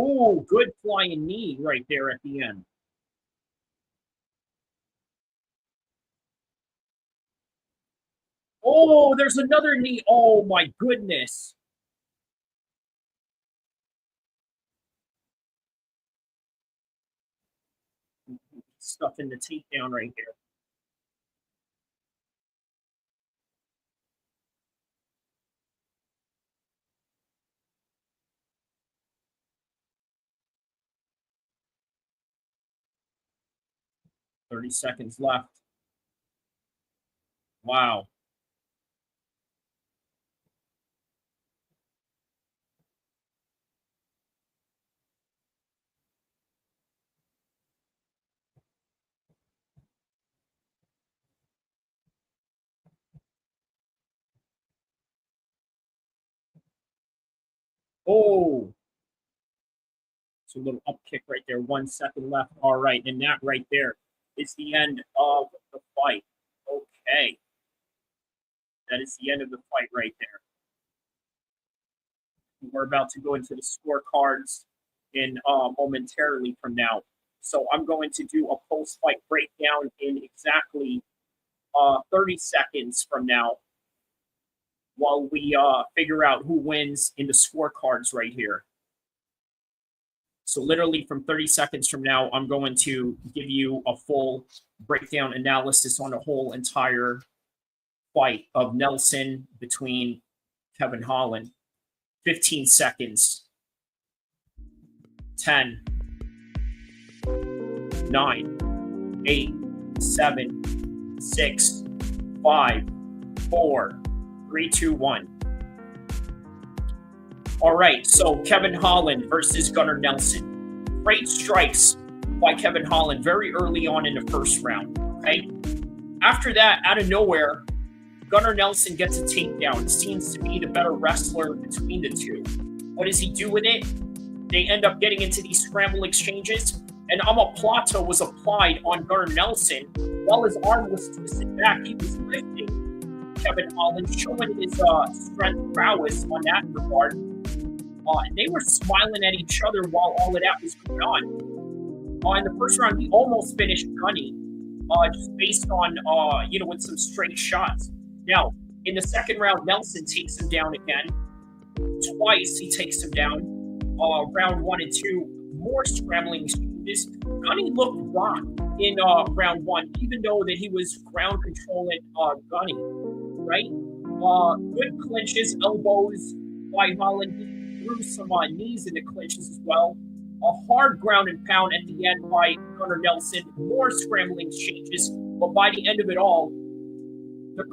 Speaker 1: Oh, good flying knee right there at the end. Oh, there's another knee. Oh, my goodness. Stuff in the takedown right here. $30 seconds left. Wow. Oh. It's a little up kick right there. 1 second left. All right. And that right there is the end of the fight. Okay. That is the end of the fight right there. We're about to go into the scorecards in momentarily from now. So I'm going to do a post-fight breakdown in exactly 30 seconds from now while we figure out who wins in the scorecards right here. So literally from 30 seconds from now, I'm going to give you a full breakdown analysis on the whole entire fight of Nelson between Kevin Holland. 15 seconds. 10, 9, 8, 7, 6, 5, 4, 3, 2, 1. All right, so Kevin Holland versus Gunnar Nelson. Great strikes by Kevin Holland very early on in the first round, okay? After that, out of nowhere, Gunnar Nelson gets a takedown. Seems to be the better wrestler between the two. What does he do with it? They end up getting into these scramble exchanges, and omoplata was applied on Gunnar Nelson. While his arm was twisted back, he was lifting Kevin Holland, showing his strength prowess on that regard. And they were smiling at each other while all of that was going on. In the first round, he almost finished Gunny, just based on, with some straight shots. Now, in the second round, Nelson takes him down again. Twice he takes him down. Round 1 and 2, more scrambling exchanges. Gunny looked rocked in round 1, even though that he was ground controlling Gunny, right? Good clinches, elbows by Holland. He threw some knees in the clinches as well. A hard ground and pound at the end by Gunnar Nelson. More scrambling exchanges, but by the end of it all, the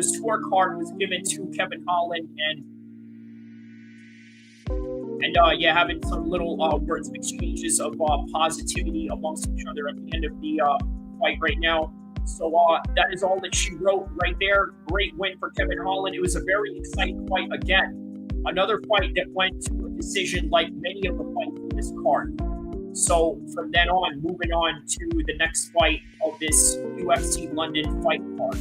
Speaker 1: scorecard was given to Kevin Holland, and having some little words of exchanges of positivity amongst each other at the end of the fight right now. So that is all that she wrote right there. Great win for Kevin Holland. It was a very exciting fight again. Another fight that went to a decision like many of the fights in this card. So from then on, moving on to the next fight of this UFC London fight card.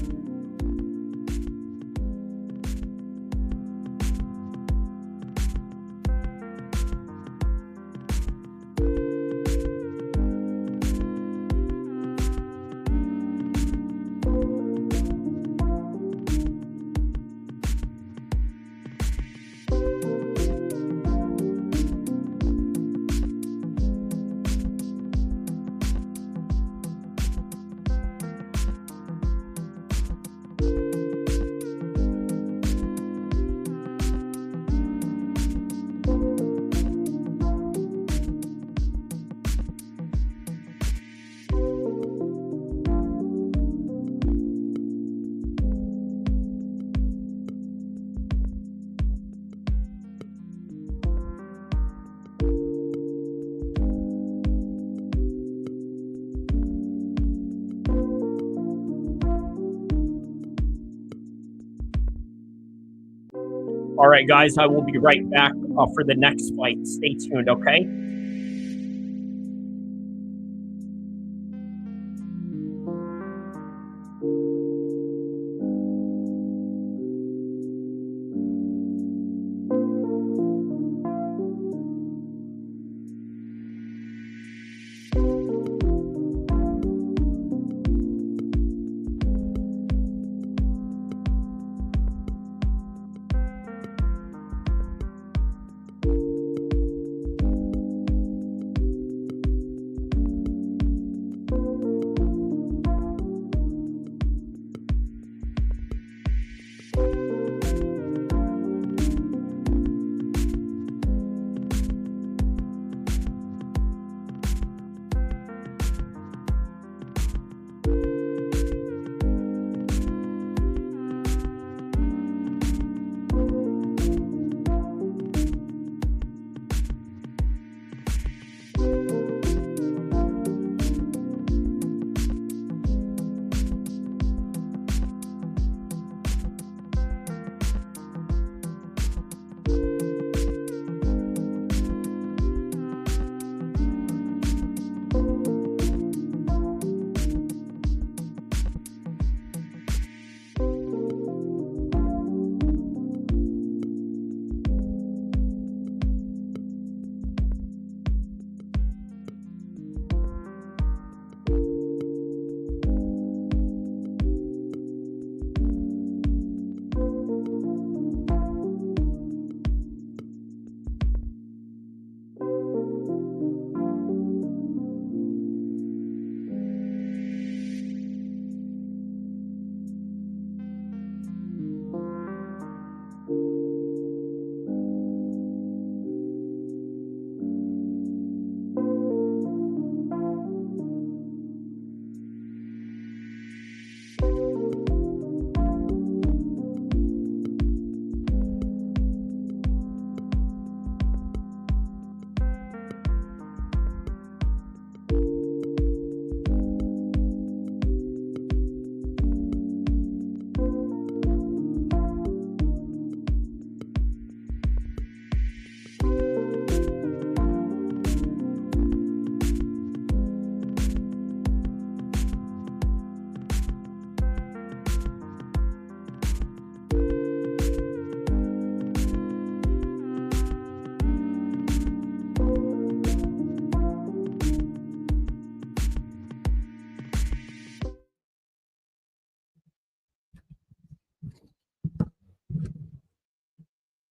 Speaker 1: All right, guys, I will be right back for the next fight. Stay tuned, okay?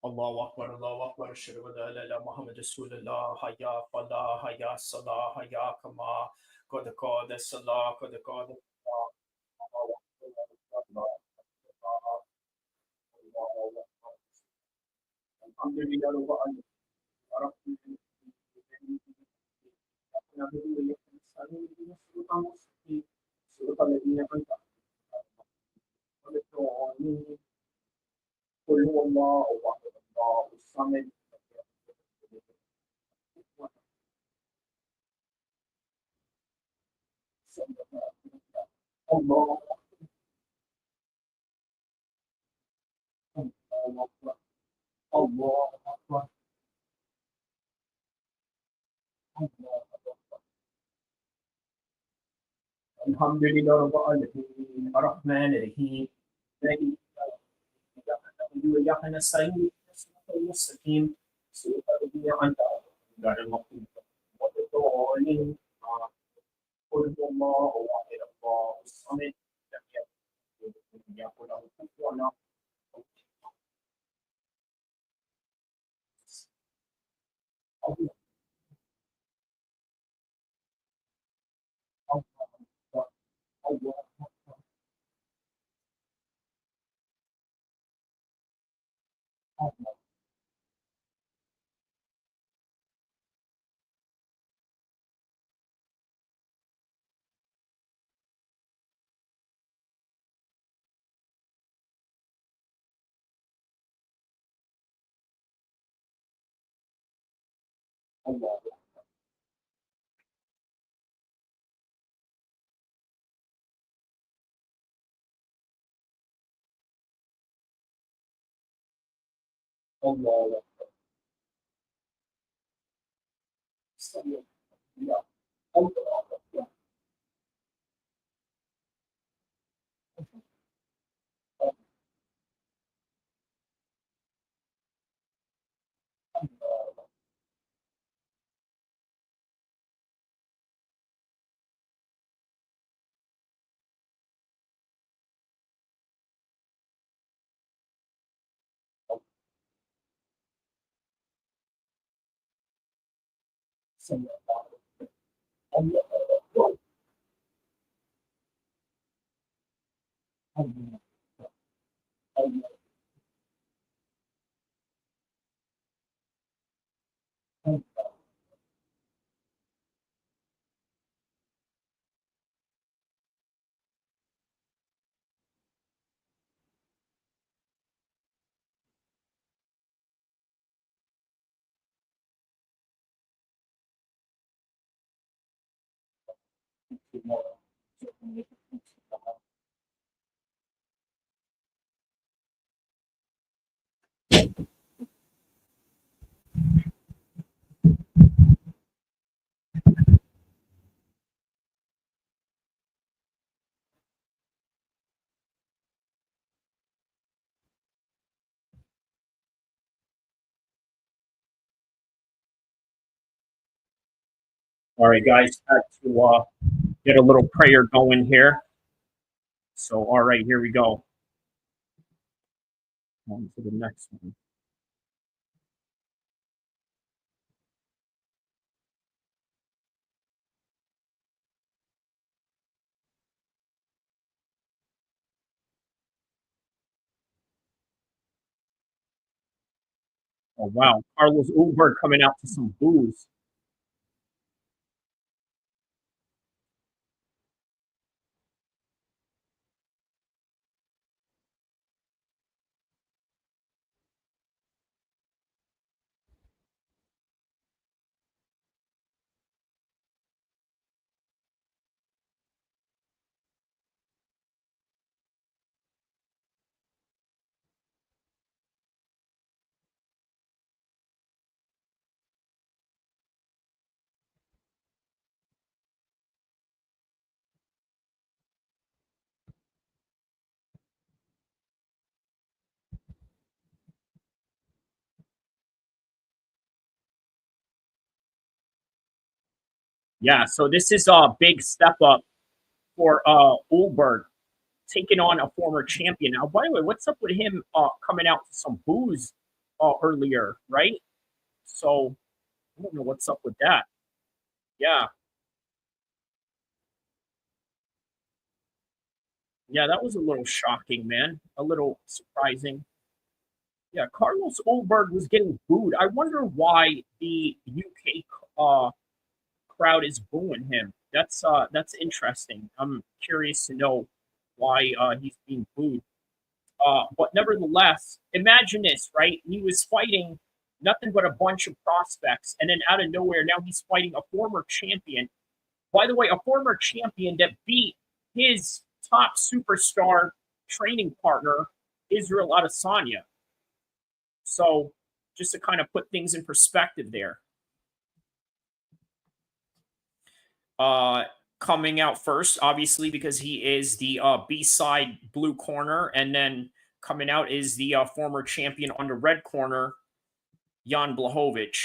Speaker 1: Allahu Akbar, Ashhadu an la ilaha illallah, Muhammad Rasulullah, Hayya Falah, Hayya Salah, Hayya Kama, Qad Qada Salah, Qad Qada Alhamdulillah Rabbil Alamin, Ar-Rahman Ar-Rahim, وإياك نستعين صراط المستقيم صراط الذين أنعمت عليهم غير المغضوب عليهم ولا الضالين قل هو الله أحد الله الصمد لم يلد ولم يكن له كفوا أحد Allah. All right, guys, had to get a little prayer going here. So, all right, here we go. On to the next one. Oh, wow. Carlos Ulberg coming out to some booze. Yeah, so this is a big step up for Ulberg taking on a former champion. Now, by the way, what's up with him coming out to some booze earlier, right? So I don't know what's up with that. Yeah. Yeah, that was a little shocking, man. A little surprising. Yeah, Carlos Ulberg was getting booed. I wonder why the UK crowd is booing him. That's interesting. I'm curious to know why he's being booed. But nevertheless, imagine this, right? He was fighting nothing but a bunch of prospects, and then out of nowhere, now he's fighting a former champion. By the way, a former champion that beat his top superstar training partner, Israel Adesanya. So, just to kind of put things in perspective there. Coming out first, obviously, because he is the B-side blue corner, and then coming out is the former champion on the red corner, Jan Blachowicz.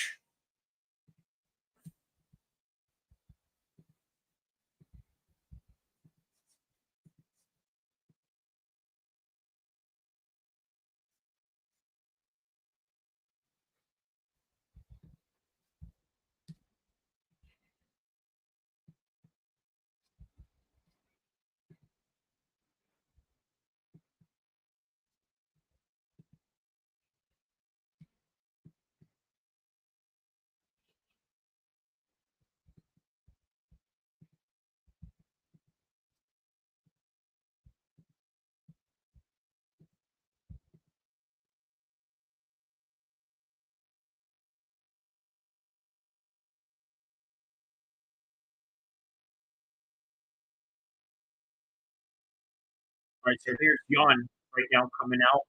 Speaker 1: All right, so here's Jan right now coming out.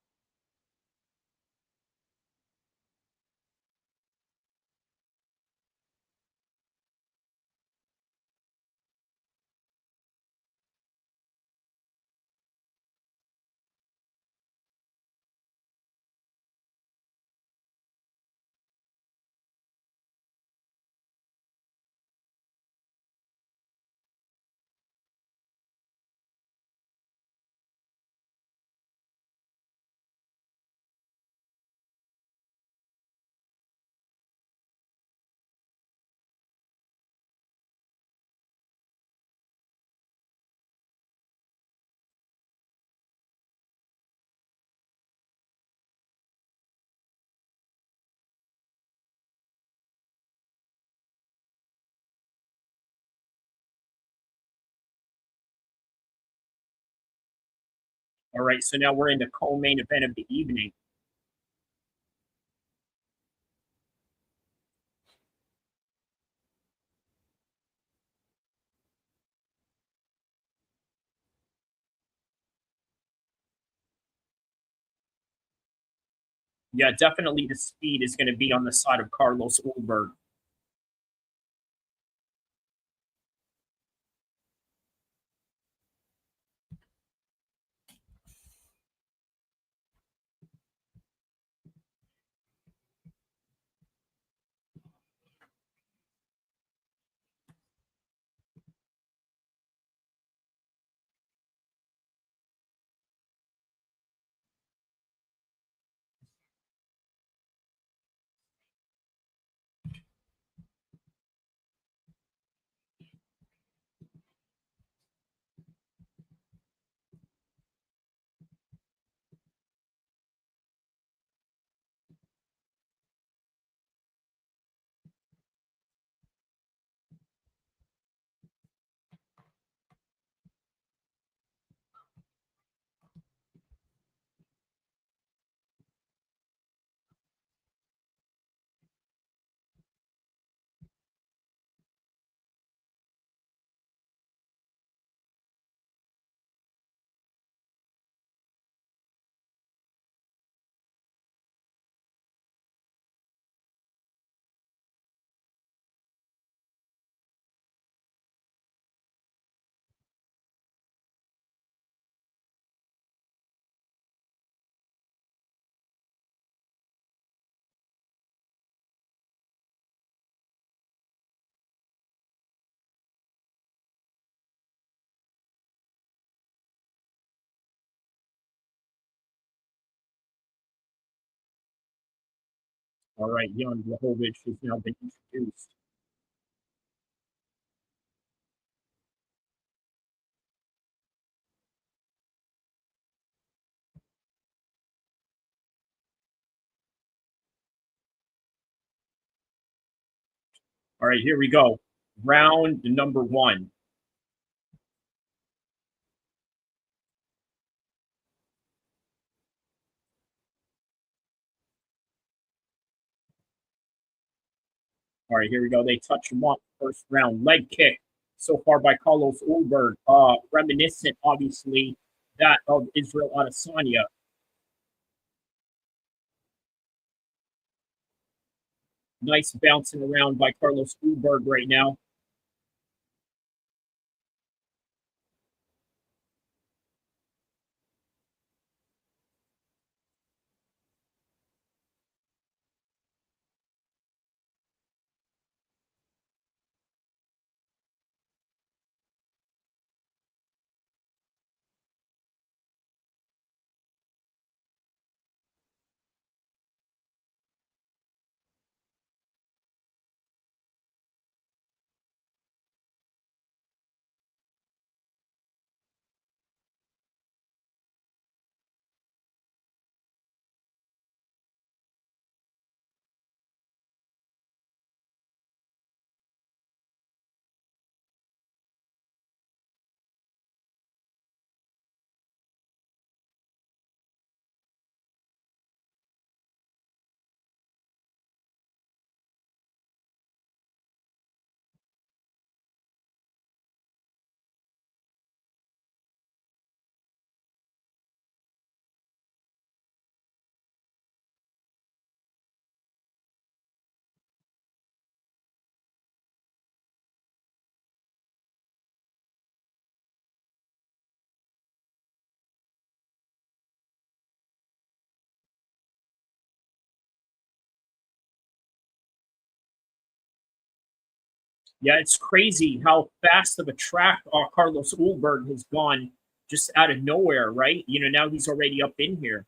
Speaker 1: All right, so now we're in the co-main event of the evening. Yeah, definitely the speed is going to be on the side of Carlos Ulberg. All right, Jan Blachowicz has now been introduced. All right, here we go. Round number 1. All right, here we go. They touch him up first round. Leg kick so far by Carlos Ulberg. Reminiscent, obviously, that of Israel Adesanya. Nice bouncing around by Carlos Ulberg right now. Yeah, it's crazy how fast of a track Carlos Ulberg has gone just out of nowhere, right? You know, now he's already up in here.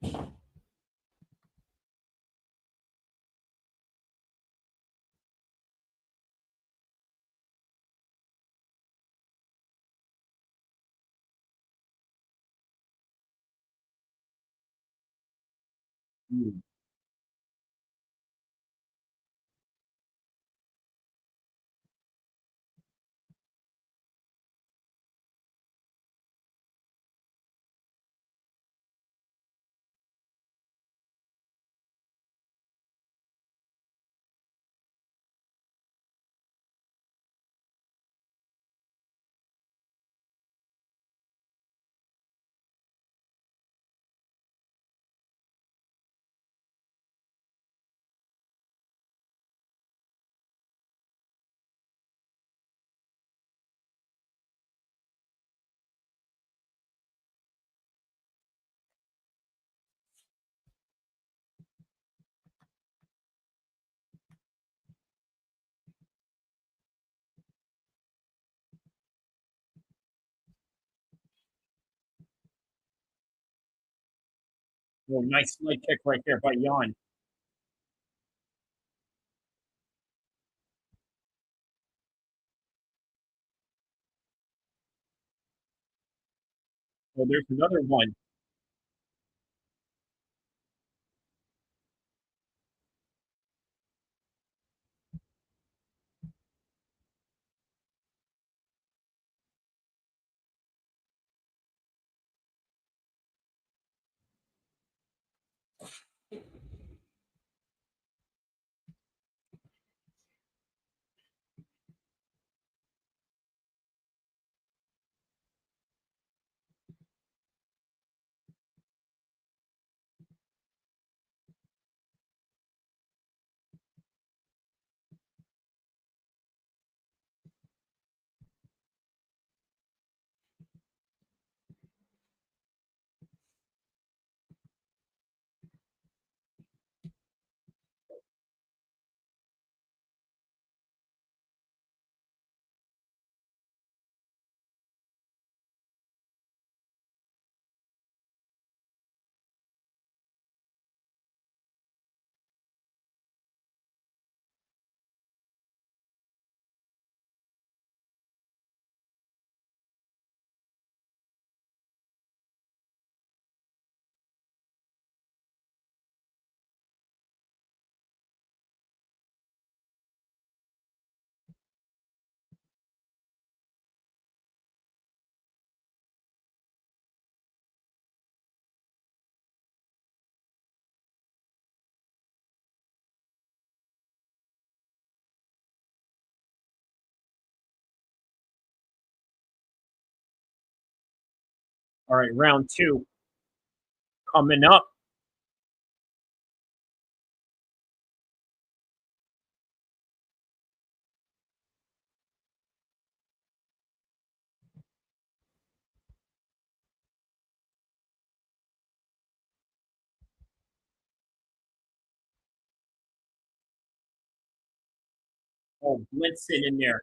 Speaker 1: Oh, nice leg kick right there by Jan. Oh, there's another one. All right, round two coming up. Oh, blitzing in there.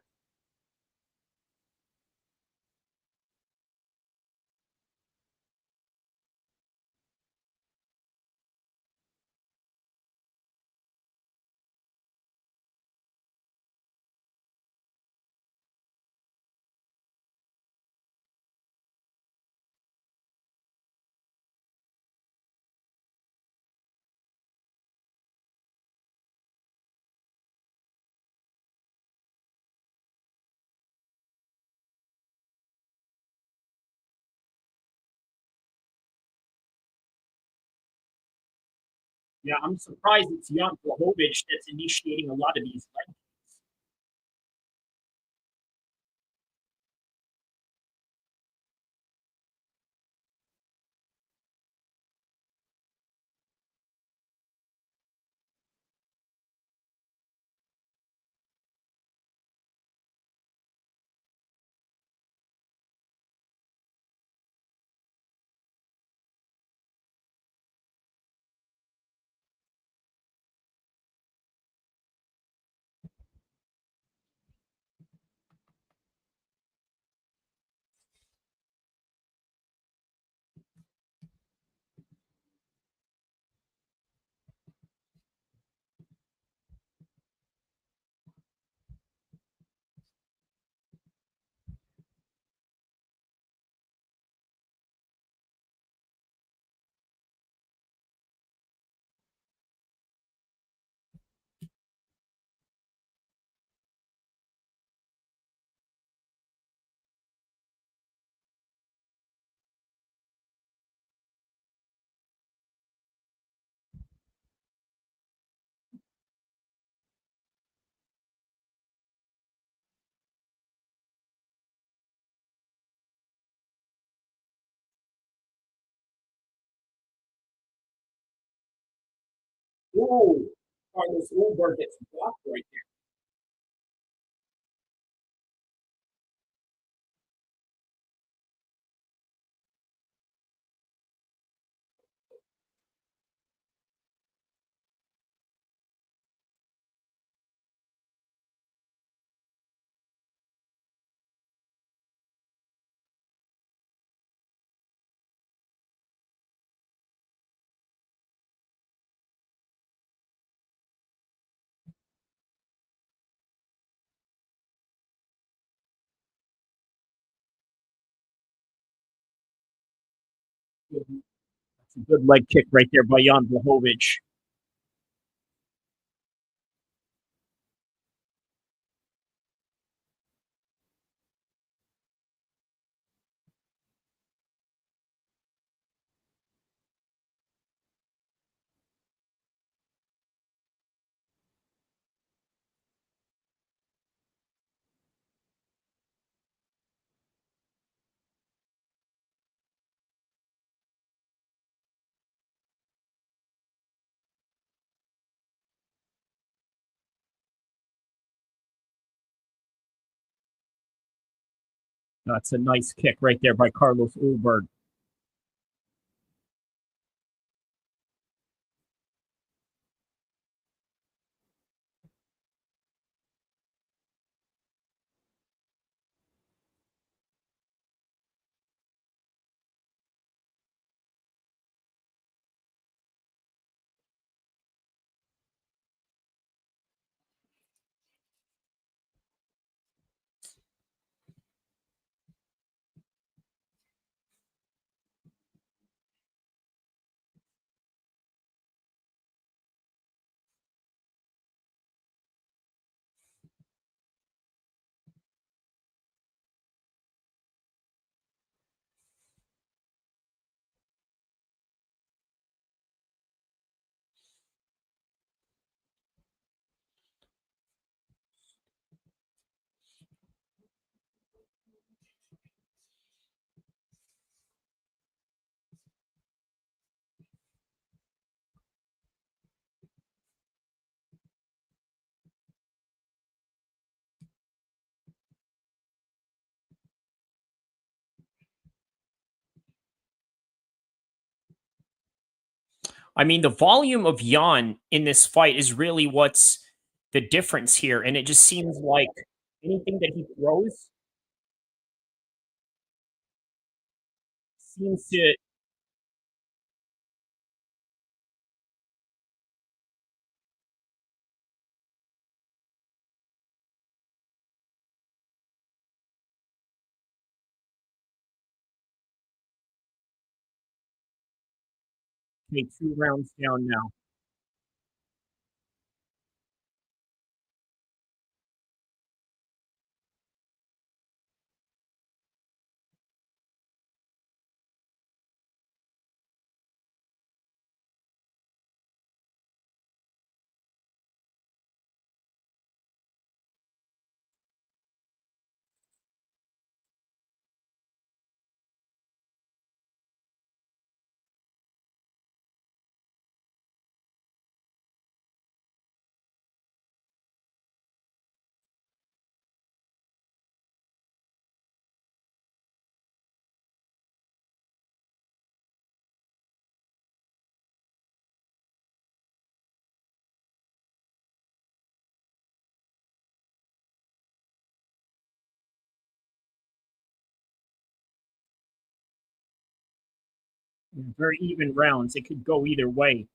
Speaker 1: Yeah, I'm surprised it's Jan Blachowicz that's initiating a lot of these leg kicks. Ooh, Carlos Ulberg gets blocked right there. That's a good leg kick right there by Jan Blachowicz. That's a nice kick right there by Carlos Ulberg. I mean, the volume of Jan in this fight is really what's the difference here. And it just seems like anything that he throws seems to take 2 rounds down now. Very even rounds. It could go either way.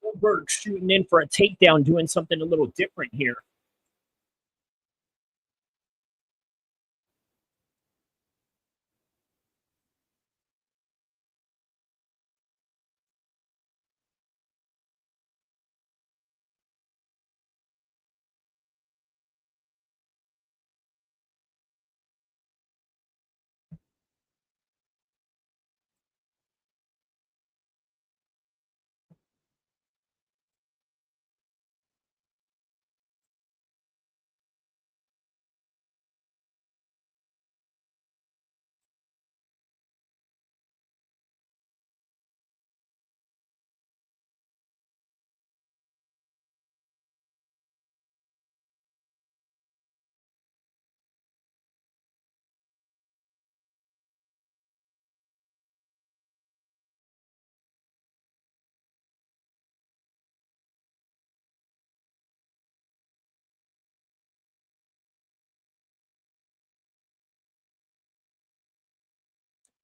Speaker 1: Ulberg shooting in for a takedown, doing something a little different here.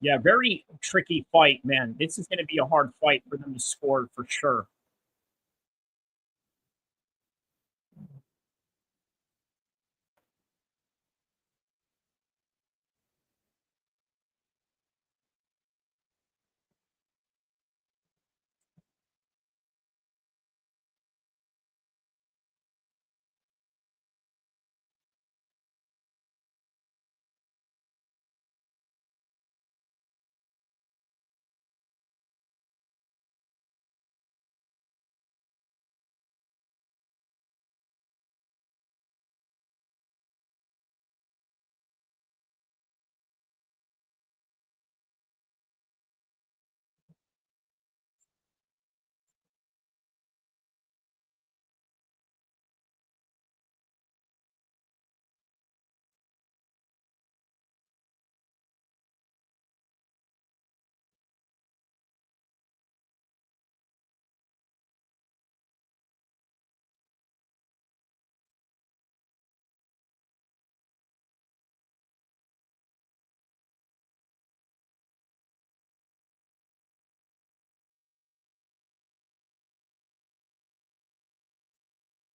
Speaker 1: Yeah, very tricky fight, man. This is going to be a hard fight for them to score for sure.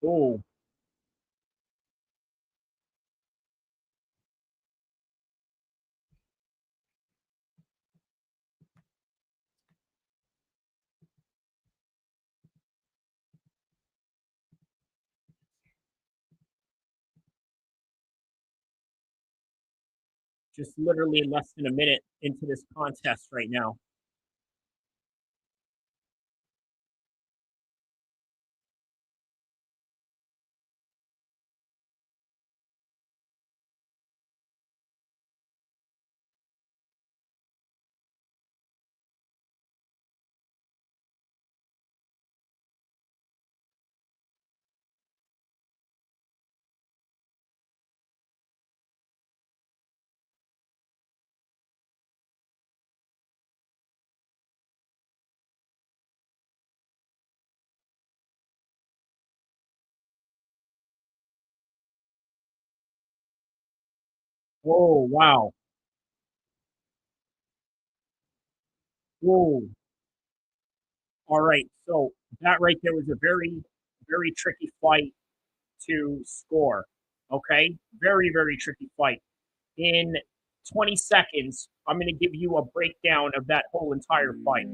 Speaker 1: Oh, just literally less than a minute into this contest right now. Whoa, wow. Whoa. All right. So that right there was a very, very tricky fight to score. Okay. Very, very tricky fight. In 20 seconds, I'm going to give you a breakdown of that whole entire fight.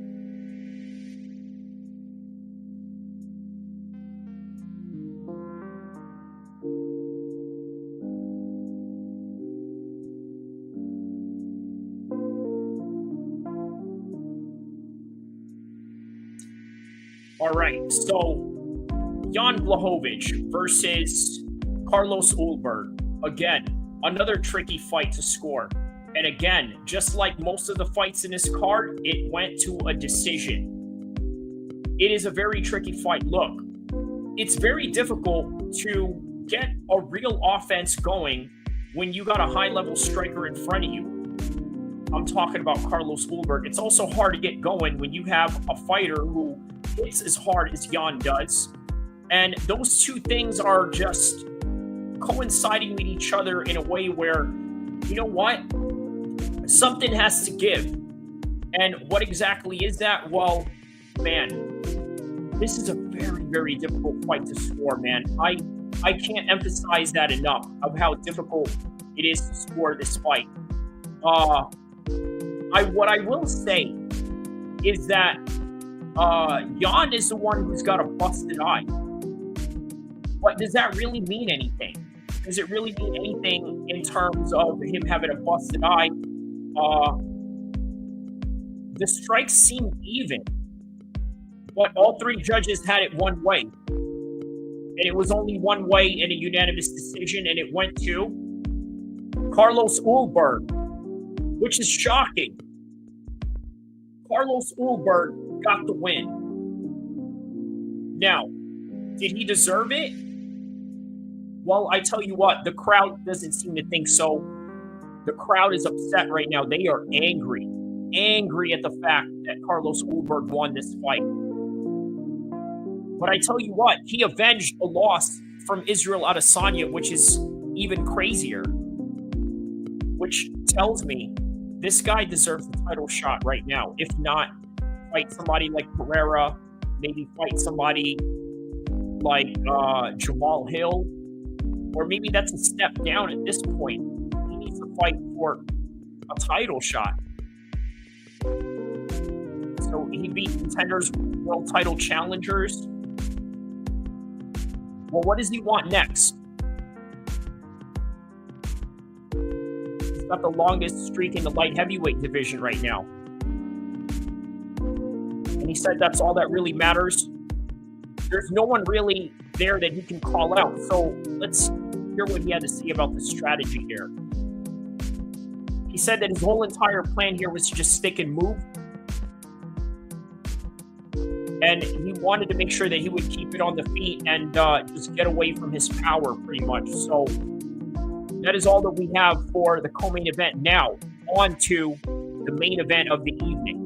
Speaker 1: All right, so Jan Blachowicz versus Carlos Ulberg. Again, another tricky fight to score. And again, just like most of the fights in this card, it went to a decision. It is a very tricky fight. Look, it's very difficult to get a real offense going when you got a high-level striker in front of you. I'm talking about Carlos Ulberg. It's also hard to get going when you have a fighter who hits as hard as Jan does. And those two things are just coinciding with each other in a way where, you know what? Something has to give. And what exactly is that? Well, man, This is a very, very difficult fight to score, man. I can't emphasize that enough of how difficult it is to score this fight. What I will say is that Jan is the one who's got a busted eye. But does that really mean anything? Does it really mean anything in terms of him having a busted eye? The strikes seem even, but all three judges had it one way. And it was only one way in a unanimous decision, and it went to Carlos Ulberg, which is shocking. Carlos Ulberg got the win. Now, did he deserve it? Well, I tell you what, the crowd doesn't seem to think so. The crowd is upset right now. They are angry at the fact that Carlos Ulberg won this fight. But I tell you what, he avenged a loss from Israel Adesanya, which is even crazier. Which tells me this guy deserves the title shot right now. If not, fight somebody like Pereira, maybe fight somebody like Jamal Hill, or maybe that's a step down at this point. He needs to fight for a title shot. So he beat contenders, world title challengers. Well, what does he want next? He's got the longest streak in the light heavyweight division right now. And he said that's all that really matters. There's no one really there that he can call out. So let's hear what he had to say about the strategy here. He said that his whole entire plan here was to just stick and move. And he wanted to make sure that he would keep it on the feet and just get away from his power pretty much. So that is all that we have for the co-main event. Now, on to the main event of the evening.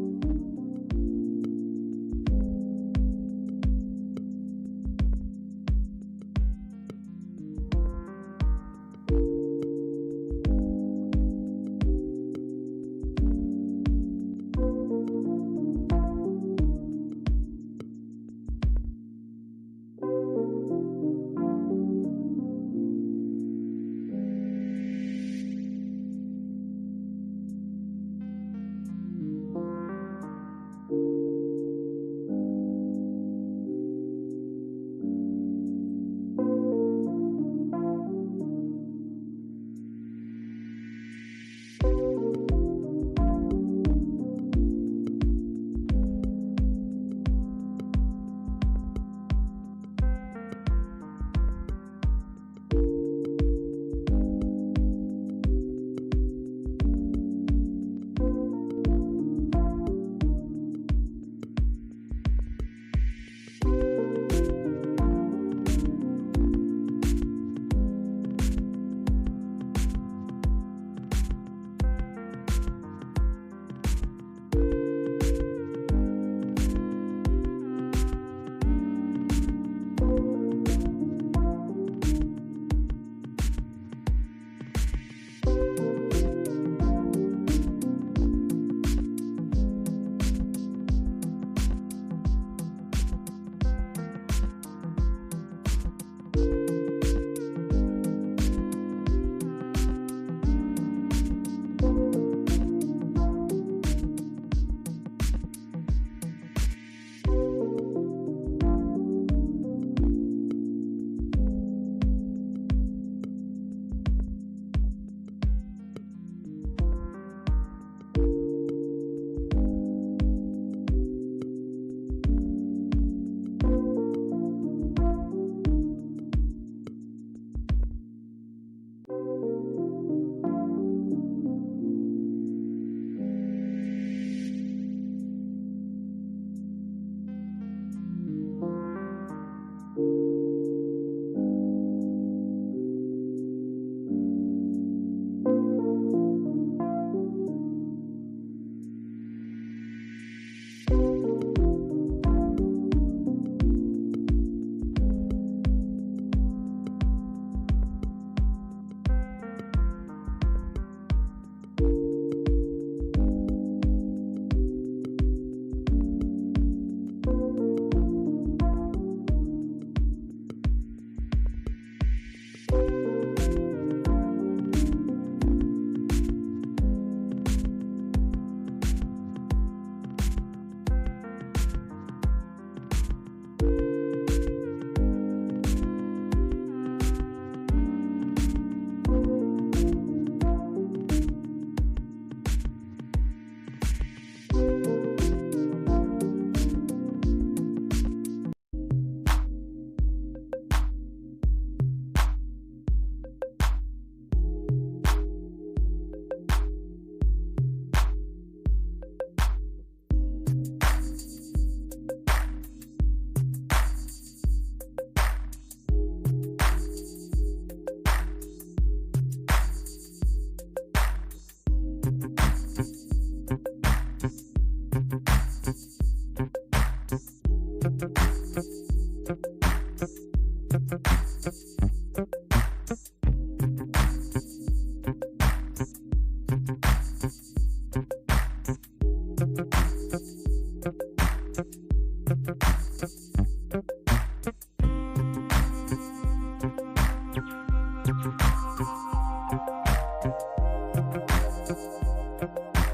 Speaker 1: All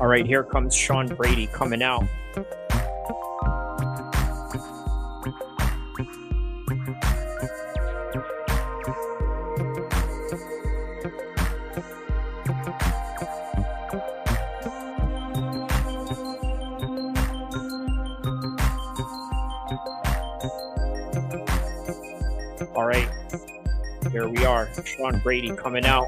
Speaker 1: right, here comes Sean Brady coming out. All right, here we are. Sean Brady coming out.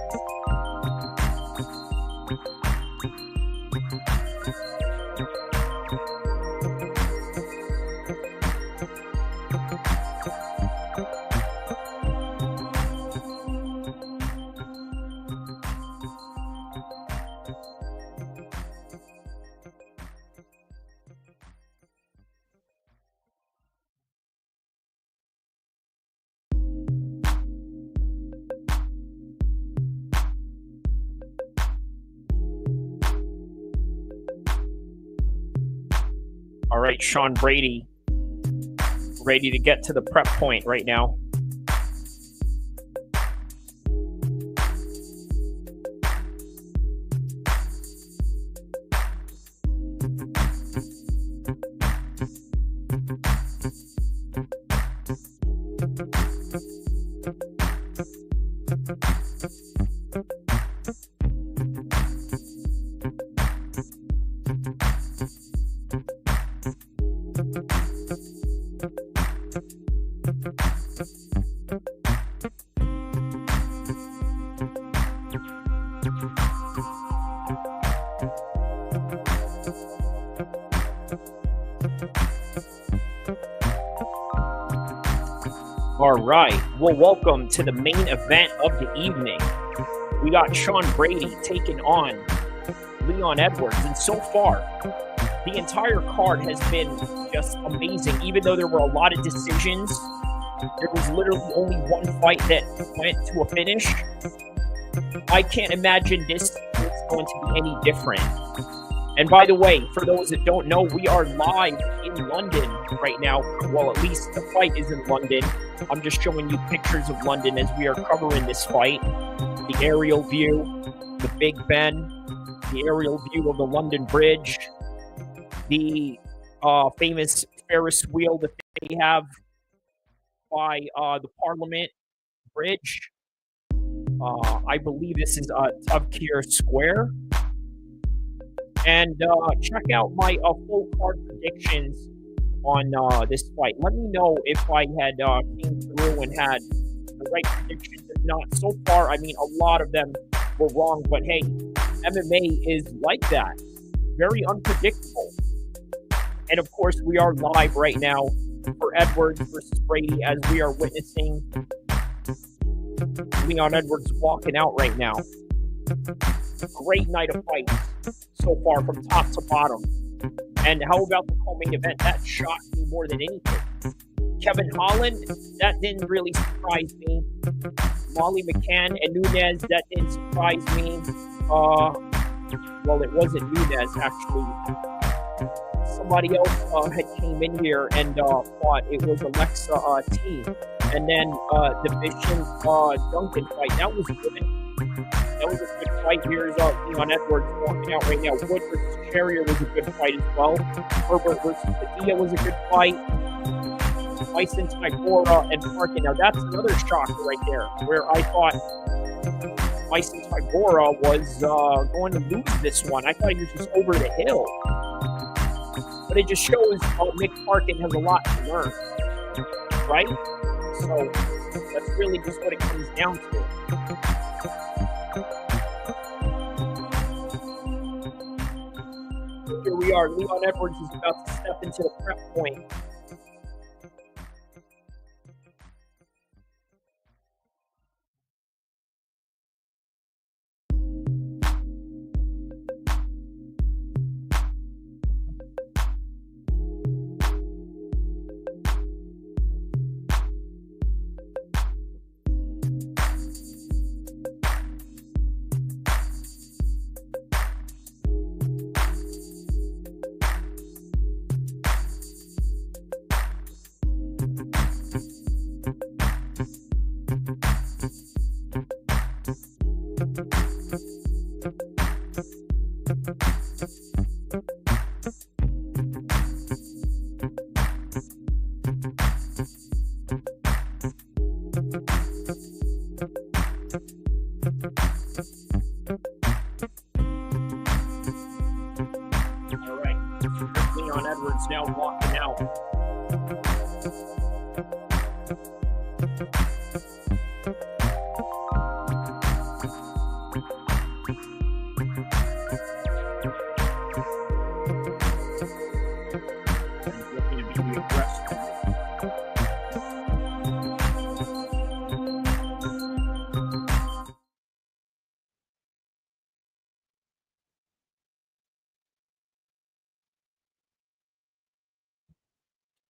Speaker 1: All right, Sean Brady ready to get to the prep point right now. All right, well, welcome to the main event of the evening. We got Sean Brady taking on Leon Edwards, and so far, the entire card has been just amazing. Even though there were a lot of decisions, there was literally only one fight that went to a finish. I can't imagine this is going to be any different. And by the way, for those that don't know, we are live in London right now. Well, at least the fight is in London. I'm just showing you pictures of London as we are covering this fight. The aerial view, the Big Ben, the aerial view of the London Bridge, the famous Ferris wheel that they have by the Parliament Bridge. I believe this is El-Kheer Square. And check out my full card predictions on this fight. Let me know if I had came through and had the right predictions. If not, so far, I mean, a lot of them were wrong. But hey, MMA is like that. Very unpredictable. And of course, we are live right now for Edwards versus Brady as we are witnessing Leon Edwards walking out right now. Great night of fights so far from top to bottom. And how about the co-main event? That shocked me more than anything. Kevin Holland, that didn't really surprise me. Molly McCann and Nunes, that didn't surprise me. Well, it wasn't Nunes, actually. Somebody else had came in here and thought it was Alexia T. And then the Vision Duncan fight, that was good. That was a good fight. Here's Leon Edwards walking out right now. Wood versus Charriere was a good fight as well. Herbert versus Padilla was a good fight. Tybura and Parkin. Now that's another shocker right there, where I thought Tybura was going to lose this one. I thought he was just over the hill. But it just shows Mick Parkin has a lot to learn, right? So that's really just what it comes down to. Here we are. Leon Edwards is about to step into the prep point.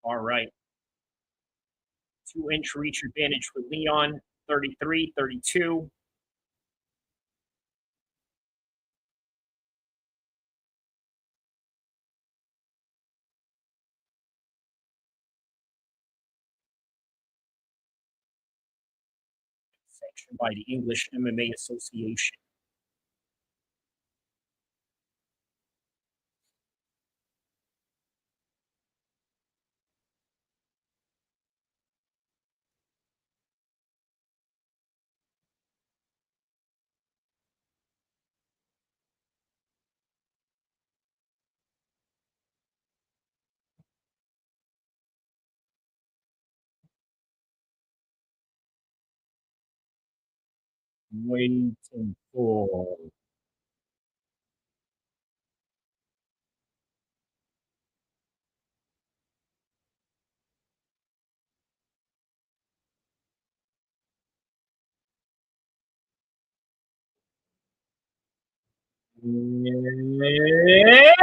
Speaker 1: All right. 2-inch reach advantage for Leon, 33-32. Sanctioned by the English MMA Association. Waiting for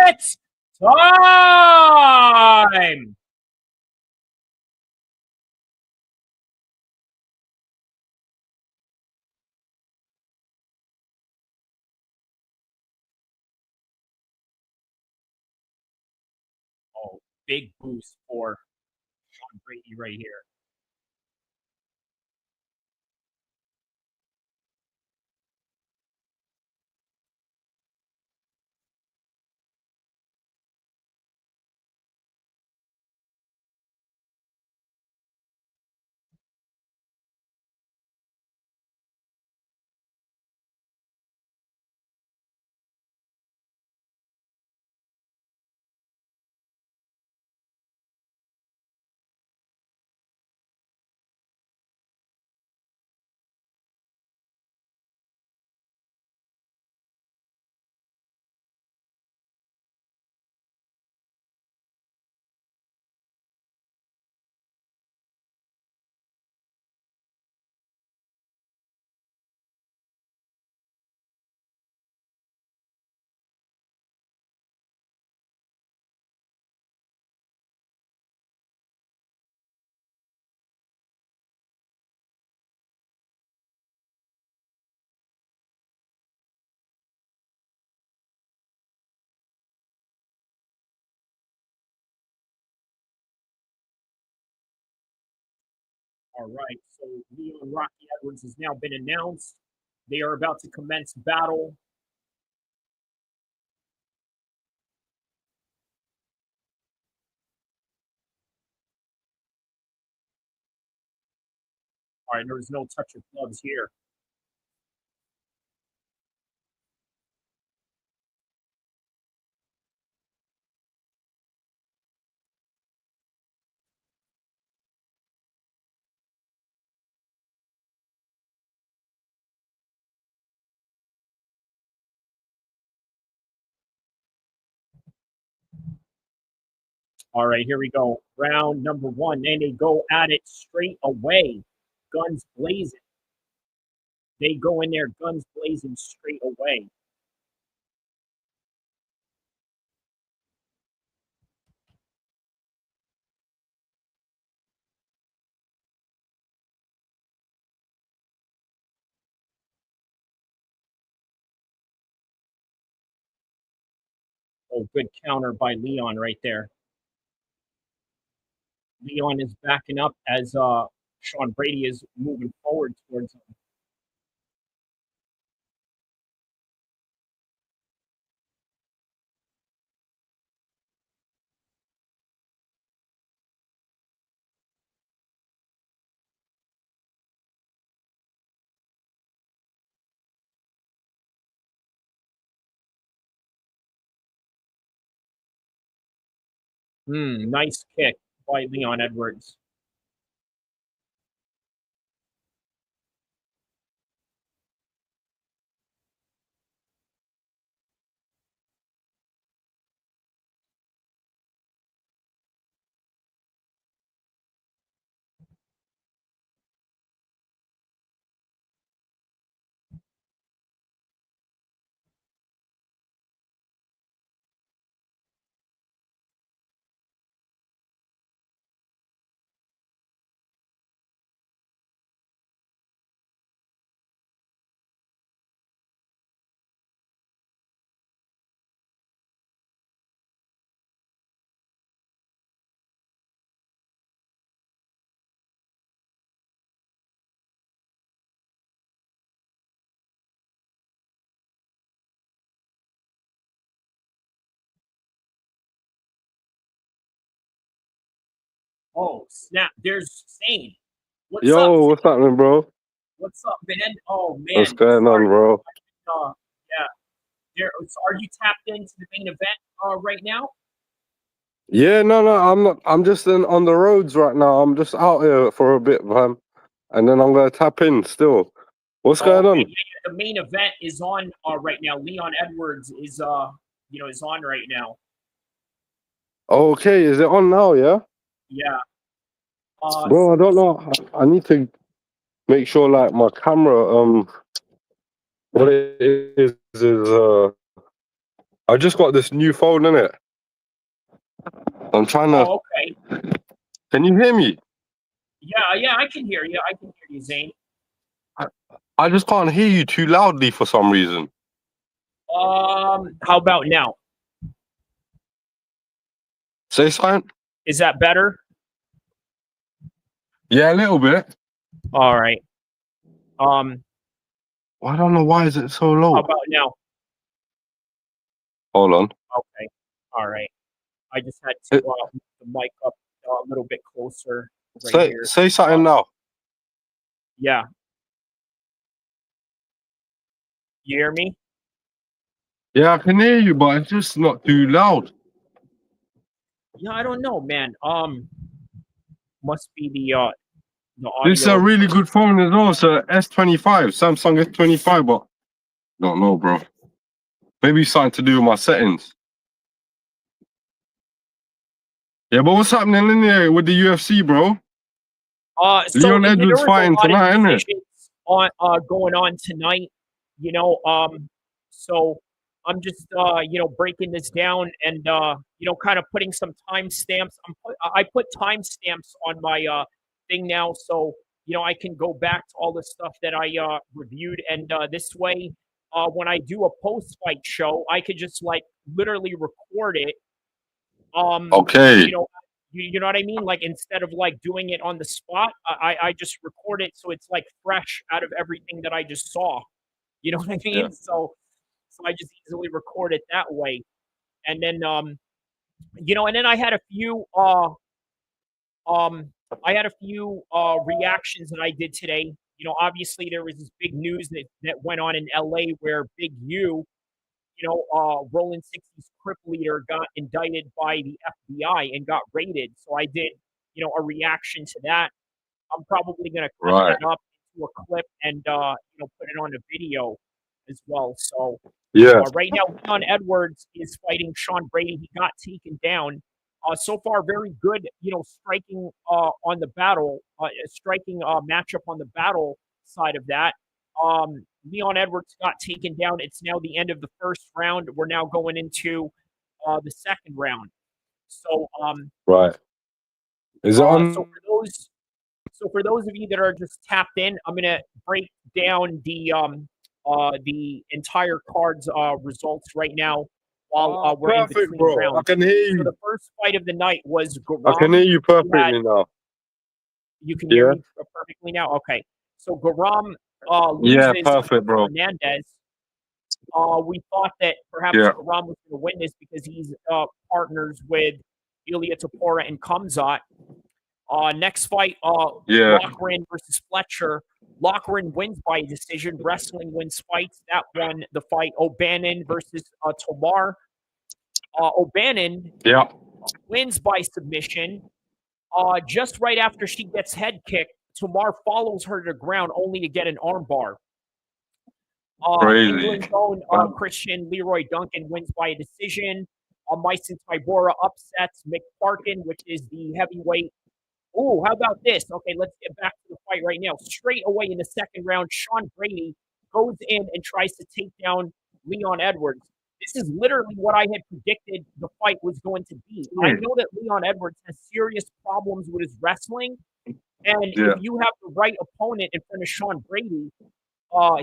Speaker 1: it's time. Oh, big boost for Sean Brady right here. All right, so Leon Rocky Edwards has now been announced. They are about to commence battle. All right, there's no touch of gloves here. All right, here we go. Round number one, and they go at it straight away. Guns blazing. They go in there, guns blazing straight away. Oh, good counter by Leon right there. Leon is backing up as Sean Brady is moving forward towards him. Nice kick by Leon Edwards. Oh, snap. There's Zayn. What's
Speaker 13: Yo,
Speaker 1: up?
Speaker 13: what's happening, bro?
Speaker 1: What's up, man? Oh, man.
Speaker 13: What's going on, bro?
Speaker 1: Yeah. So are you tapped into the main event right now?
Speaker 13: Yeah, no, I'm not. I'm just on the roads right now. I'm just out here for a bit, man, and then I'm gonna tap in still. What's going on?
Speaker 1: Yeah, the main event is on right now. Leon Edwards is is on right now.
Speaker 13: Okay, is it on now? Yeah.
Speaker 1: Yeah.
Speaker 13: Bro, I don't know. I need to make sure, like, my camera. What it is I just got this new phone in it. I'm trying to.
Speaker 1: Oh, okay.
Speaker 13: Can you hear me?
Speaker 1: Yeah, I can hear you. I can hear you, Zayn.
Speaker 13: I just can't hear you too loudly for some reason.
Speaker 1: How about now?
Speaker 13: Say something.
Speaker 1: Is that better?
Speaker 13: Yeah, a little bit.
Speaker 1: All right.
Speaker 13: I don't know why is it so low.
Speaker 1: How about now?
Speaker 13: Hold on.
Speaker 1: Okay. All right. I just had to move the mic up a little bit closer. Right
Speaker 13: Say something now.
Speaker 1: Yeah. You hear me?
Speaker 13: Yeah, I can hear you, but it's just not too loud.
Speaker 1: Yeah, I don't know, man. Must be the audio.
Speaker 13: This is a really good phone as well. It's a S25, Samsung S25, but don't know, bro. Maybe something to do with my settings. Yeah, but what's happening in there with the UFC, bro?
Speaker 1: So
Speaker 13: Leon Edwards fighting tonight, isn't it?
Speaker 1: Going on tonight, so I'm just breaking this down and kind of putting some timestamps. I put timestamps on my thing now, so I can go back to all the stuff that I reviewed, and this way, when I do a post-fight show, I could just like literally record it.
Speaker 13: Okay.
Speaker 1: You know what I mean? Like instead of like doing it on the spot, I just record it so it's like fresh out of everything that I just saw. You know what I mean?
Speaker 13: Yeah.
Speaker 1: So I just easily record it that way. And then and then I had a few reactions that I did today. Obviously there was this big news that went on in LA where Big U, Rolling 60's Crip leader, got indicted by the FBI and got raided. So I did, a reaction to that. I'm probably going to cut that up into a clip and, put it on a video as well. So
Speaker 13: yeah,
Speaker 1: right now, Leon Edwards is fighting Sean Brady. He got taken down. So far, very good, striking on the battle, striking matchup on the battle side of that. Leon Edwards got taken down. It's now the end of the first round. We're now going into the second round. So
Speaker 13: right. Is it on?
Speaker 1: So for those of you that are just tapped in, I'm gonna break down the entire card's results right now while we're in between
Speaker 13: bro.
Speaker 1: rounds.
Speaker 13: I can hear you.
Speaker 1: So the first fight of the night was GURAM.
Speaker 13: I can hear you perfectly now.
Speaker 1: You can hear me perfectly now? Okay. So GURAM loses
Speaker 13: perfect, bro.
Speaker 1: FERNANDES. We thought that perhaps GURAM was going to win this because he's partners with Ilya Tybura and Kamzat. Next fight, Loughran versus Fletcher. Loughran wins by decision. Wrestling wins fights. That won the fight. O'Bannon versus Tomar. O'Bannon wins by submission. Just right after she gets head kicked, Tomar follows her to the ground only to get an armbar. England's own Christian Leroy Duncan wins by a decision. Myson Tybura upsets Parkin, which is the heavyweight. Oh, how about this? Okay, let's get back to the fight right now. Straight away in the second round, Sean Brady goes in and tries to take down Leon Edwards. This is literally what I had predicted the fight was going to be. I know that Leon Edwards has serious problems with his wrestling, and if you have the right opponent in front of Sean Brady,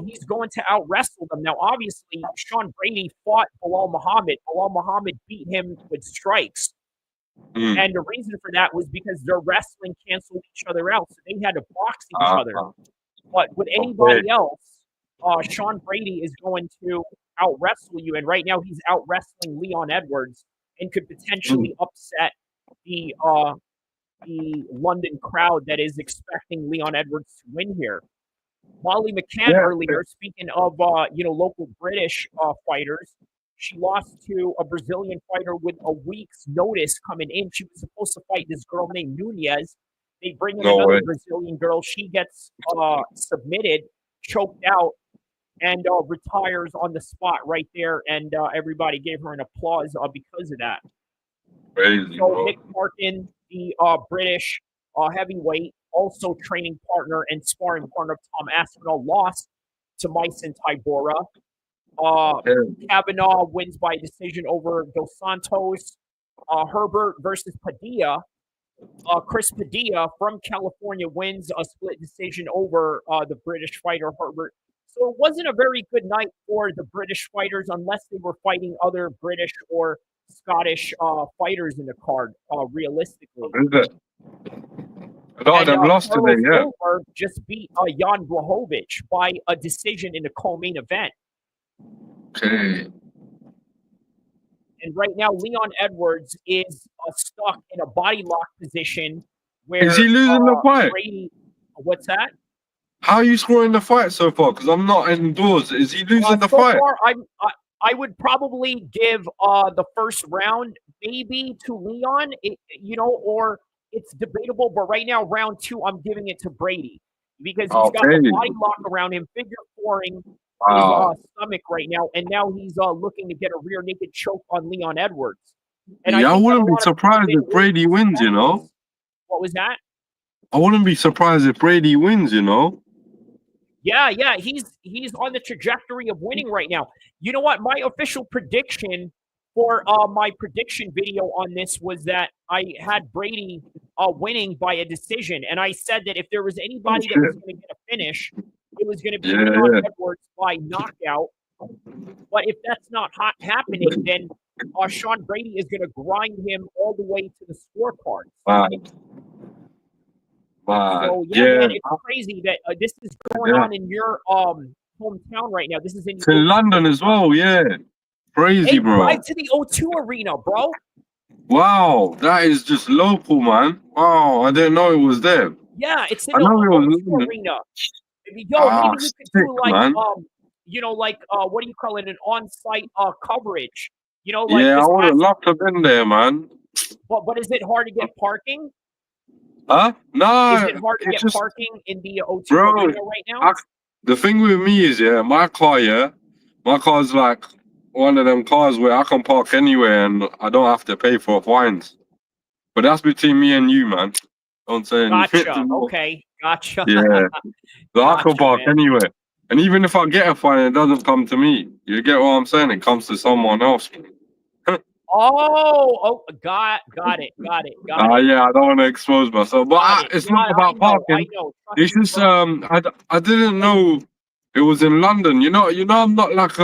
Speaker 1: he's going to out-wrestle them. Now, obviously, Sean Brady fought Belal Muhammad. Belal Muhammad beat him with strikes. And the reason for that was because their wrestling canceled each other out, so they had to box each other. But with anybody else, Sean Brady is going to out-wrestle you, and right now he's out-wrestling Leon Edwards and could potentially upset the the London crowd that is expecting Leon Edwards to win here. Molly McCann earlier, speaking of local British fighters, she lost to a Brazilian fighter with a week's notice coming in. She was supposed to fight this girl named Nunez. They bring in another Brazilian girl. She gets submitted, choked out, and retires on the spot right there. And everybody gave her an applause because of that.
Speaker 13: Crazy,
Speaker 1: so Nick Parkin, the British heavyweight, also training partner and sparring partner of Tom Aspinall, lost to Myson Tybura. Kavanaugh wins by decision over Dos Santos. Herbert versus Padilla. Chris Padilla from California wins a split decision over the British fighter Herbert. So it wasn't a very good night for the British fighters unless they were fighting other British or Scottish fighters in the card, realistically.
Speaker 13: A lot of them lost today, yeah.
Speaker 1: Ulberg just beat Jan Blachowicz by a decision in the co-main event.
Speaker 13: Okay.
Speaker 1: And right now, Leon Edwards is stuck in a body lock position where
Speaker 13: is he losing the fight?
Speaker 1: Brady, what's that?
Speaker 13: How are you scoring the fight so far? Because I'm not indoors. Is he losing the fight?
Speaker 1: Far, I would probably give the first round maybe to Leon, or it's debatable. But right now, round 2, I'm giving it to Brady because he's got the body lock around him, figure fouring his stomach right now, and now he's looking to get a rear naked choke on Leon Edwards. And
Speaker 13: I wouldn't be surprised if Brady wins, you know.
Speaker 1: What was that?
Speaker 13: I wouldn't be surprised if Brady wins, you know.
Speaker 1: Yeah, he's on the trajectory of winning right now. You know what? My official prediction for my prediction video on this was that I had Brady winning by a decision, and I said that if there was anybody that was going to get a finish, it was going to be Leon Edwards by knockout. But if that's not happening, then Sean Brady is going to grind him all the way to the scorecard. So man, it's crazy that this is going on in your hometown right now. This is in
Speaker 13: London as well, yeah. Crazy, bro.
Speaker 1: Drive to the O2 Arena, bro.
Speaker 13: Wow, that is just local, man. Wow, I didn't know it was there.
Speaker 1: Yeah, it's in the O2 Arena. Maybe you could do like what do you call it? An on-site coverage.
Speaker 13: I would have loved to have been there, man.
Speaker 1: But is it hard to get parking?
Speaker 13: Huh? No.
Speaker 1: Is it hard to get parking in the O2 Arena right now?
Speaker 13: The thing with me is, my car's like one of them cars where I can park anywhere and I don't have to pay for fines. But that's between me and you, man. Don't say anything.
Speaker 1: Gotcha. Okay. Gotcha.
Speaker 13: Yeah. So I can park anywhere. And even if I get a fine, it doesn't come to me. You get what I'm saying? It comes to someone else.
Speaker 1: Got it.
Speaker 13: Yeah, I don't want to expose myself, but it's not about parking. It's just I didn't know it was in London. You know, I'm not like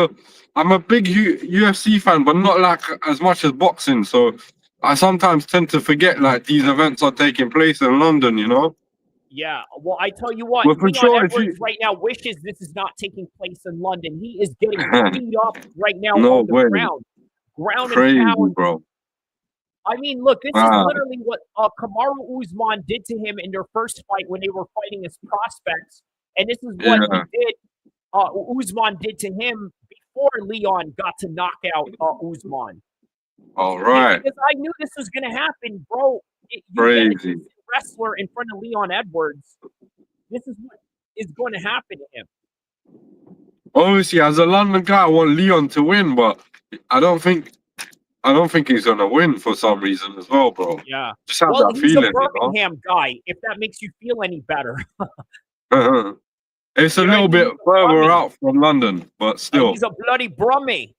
Speaker 13: I'm a big UFC fan, but not like as much as boxing. So I sometimes tend to forget like these events are taking place in London. You know.
Speaker 1: Yeah, well, I tell you what, Leon Edwards right now wishes this is not taking place in London. He is getting beat up right now on the ground.
Speaker 13: Crazy,
Speaker 1: and pound.
Speaker 13: Bro.
Speaker 1: I mean, look, this is literally what Kamaru Usman did to him in their first fight when they were fighting as prospects. And this is what Usman did to him before Leon got to knock out Usman.
Speaker 13: All right.
Speaker 1: Because I knew this was going to happen, bro.
Speaker 13: Crazy.
Speaker 1: Wrestler in front of Leon Edwards. This is what is going to happen to him.
Speaker 13: Obviously, as a London guy, I want Leon to win, but I don't think he's gonna win for some reason as well, bro.
Speaker 1: Yeah.
Speaker 13: Just have that
Speaker 1: he's
Speaker 13: feeling,
Speaker 1: a Birmingham guy, if that makes you feel any better.
Speaker 13: It's a little bit further out from London, but still.
Speaker 1: He's a bloody Brummie.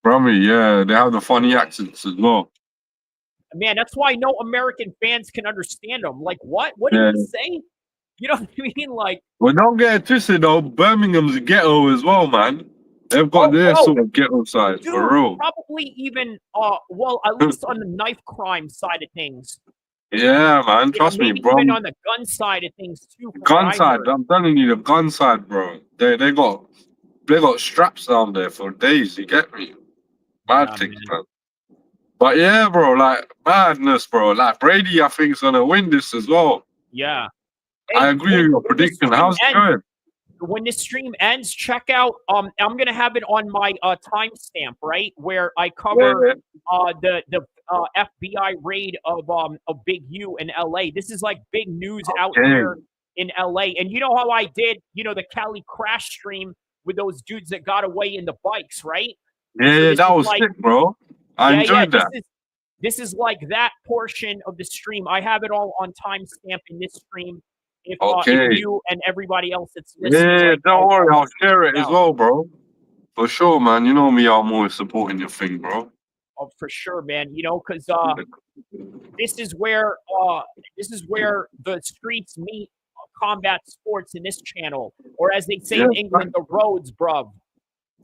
Speaker 13: Brummie, yeah. They have the funny accents as well.
Speaker 1: Man, that's why no American fans can understand him. Like, what? What did he say? You know what I mean? Like,
Speaker 13: well, don't get it twisted though. Birmingham's a ghetto as well, man. They've got their sort of ghetto side, for real.
Speaker 1: Probably even, at least on the knife crime side of things.
Speaker 13: Yeah, man. Trust me, bro.
Speaker 1: Even on the gun side of things too.
Speaker 13: Gun side, I'm telling you, the gun side, bro. They got straps down there for days. You get me? Mad things, man. But yeah, bro, like madness, bro. Like Brady, I think is gonna win this as well.
Speaker 1: Yeah.
Speaker 13: I agree with your prediction. How's it going?
Speaker 1: When this stream ends, check out. I'm gonna have it on my timestamp, right, where I cover the FBI raid of Big U in LA. This is like big news out here in LA. And you know how I did, the Cali crash stream with those dudes that got away in the bikes, right?
Speaker 13: Yeah, that was sick, bro. I enjoyed that.
Speaker 1: This is like that portion of the stream. I have it all on timestamp in this stream. If you and everybody else that's listening,
Speaker 13: don't worry, I'll share it as well, bro. For sure, man. You know me, I'm always supporting your thing, bro.
Speaker 1: Oh, for sure, man. Because this is where the streets meet combat sports in this channel, or as they say in England, the roads, bruv.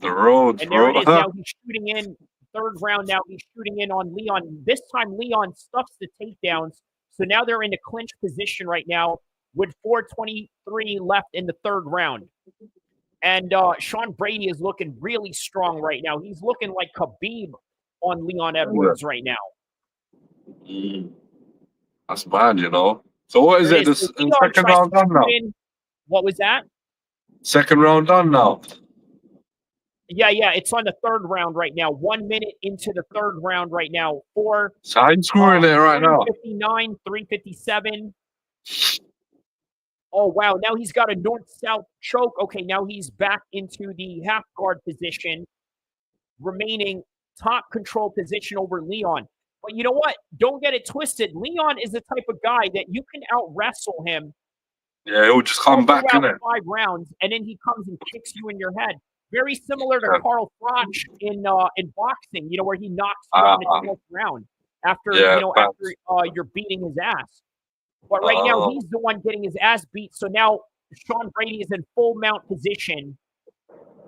Speaker 13: The roads,
Speaker 1: and there
Speaker 13: bro.
Speaker 1: it is. Now he's shooting in third round. Now he's shooting in on Leon. This time Leon stuffs the takedowns. So now they're in a clinch position right now, with 4:23 left in the third round. And Sean Brady is looking really strong right now. He's looking like Khabib on Leon Edwards right now.
Speaker 13: That's bad, So what is it? The second round done now?
Speaker 1: What was that?
Speaker 13: Second round done now.
Speaker 1: Yeah, it's on the third round right now. 1 minute into the third round right now.
Speaker 13: So I'm scoring it right now.
Speaker 1: 359, 357. Oh, wow. Now he's got a north-south choke. Okay, now he's back into the half guard position, remaining top control position over Leon. But you know what? Don't get it twisted. Leon is the type of guy that you can out-wrestle him.
Speaker 13: Yeah, he'll just come back, innit?
Speaker 1: 5 rounds, and then he comes and kicks you in your head. Very similar to Carl Froch in boxing, where he knocks you on the 12th round after, after you're beating his ass. But right now, he's the one getting his ass beat. So now Sean Brady is in full mount position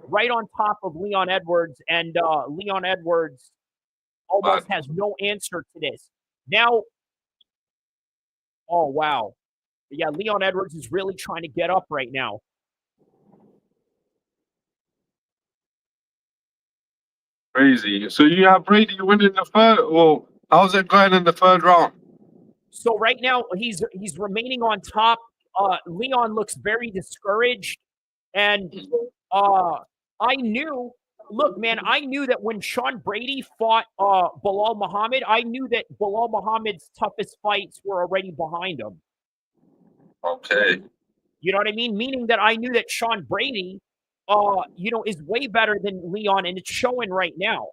Speaker 1: right on top of Leon Edwards. And Leon Edwards almost has no answer to this. Now, oh, wow. Yeah, Leon Edwards is really trying to get up right now.
Speaker 13: Crazy. So you have Brady winning the third. Well, how's it going in the third round?
Speaker 1: So right now he's remaining on top. Leon looks very discouraged, and I knew that when Sean Brady fought Belal Muhammad, I knew that Belal Muhammad's toughest fights were already behind him.
Speaker 13: Okay.
Speaker 1: You know what I mean? Meaning that I knew that Sean Brady, is way better than Leon, and it's showing right now.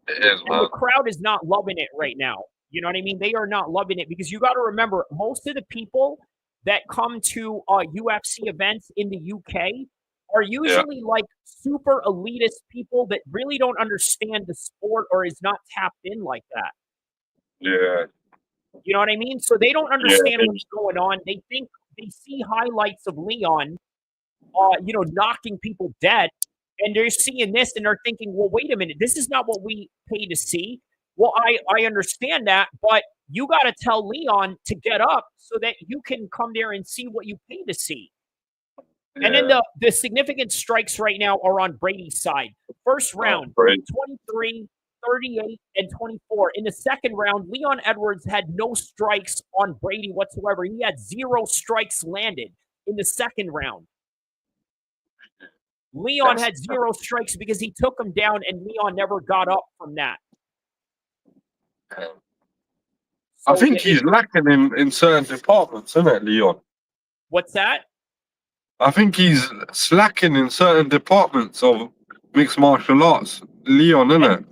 Speaker 13: It is,
Speaker 1: and the crowd is not loving it right now. You know what I mean? They are not loving it because you got to remember, most of the people that come to UFC events in the UK are usually like super elitist people that really don't understand the sport or is not tapped in like that.
Speaker 13: Yeah.
Speaker 1: You know what I mean? So they don't understand what's going on. They think they see highlights of Leon, knocking people dead. And they're seeing this and they're thinking, well, wait a minute, this is not what we pay to see. Well, I understand that, but you got to tell Leon to get up so that you can come there and see what you pay to see. Yeah. And then the significant strikes right now are on Brady's side. First round, 23, 38, and 24. In the second round, Leon Edwards had no strikes on Brady whatsoever. He had 0 strikes landed in the second round. Leon had 0 strikes because he took him down, and Leon never got up from that.
Speaker 13: So I think he's lacking in certain departments, isn't it, Leon?
Speaker 1: What's that?
Speaker 13: I think he's slacking in certain departments of mixed martial arts, Leon, isn't it?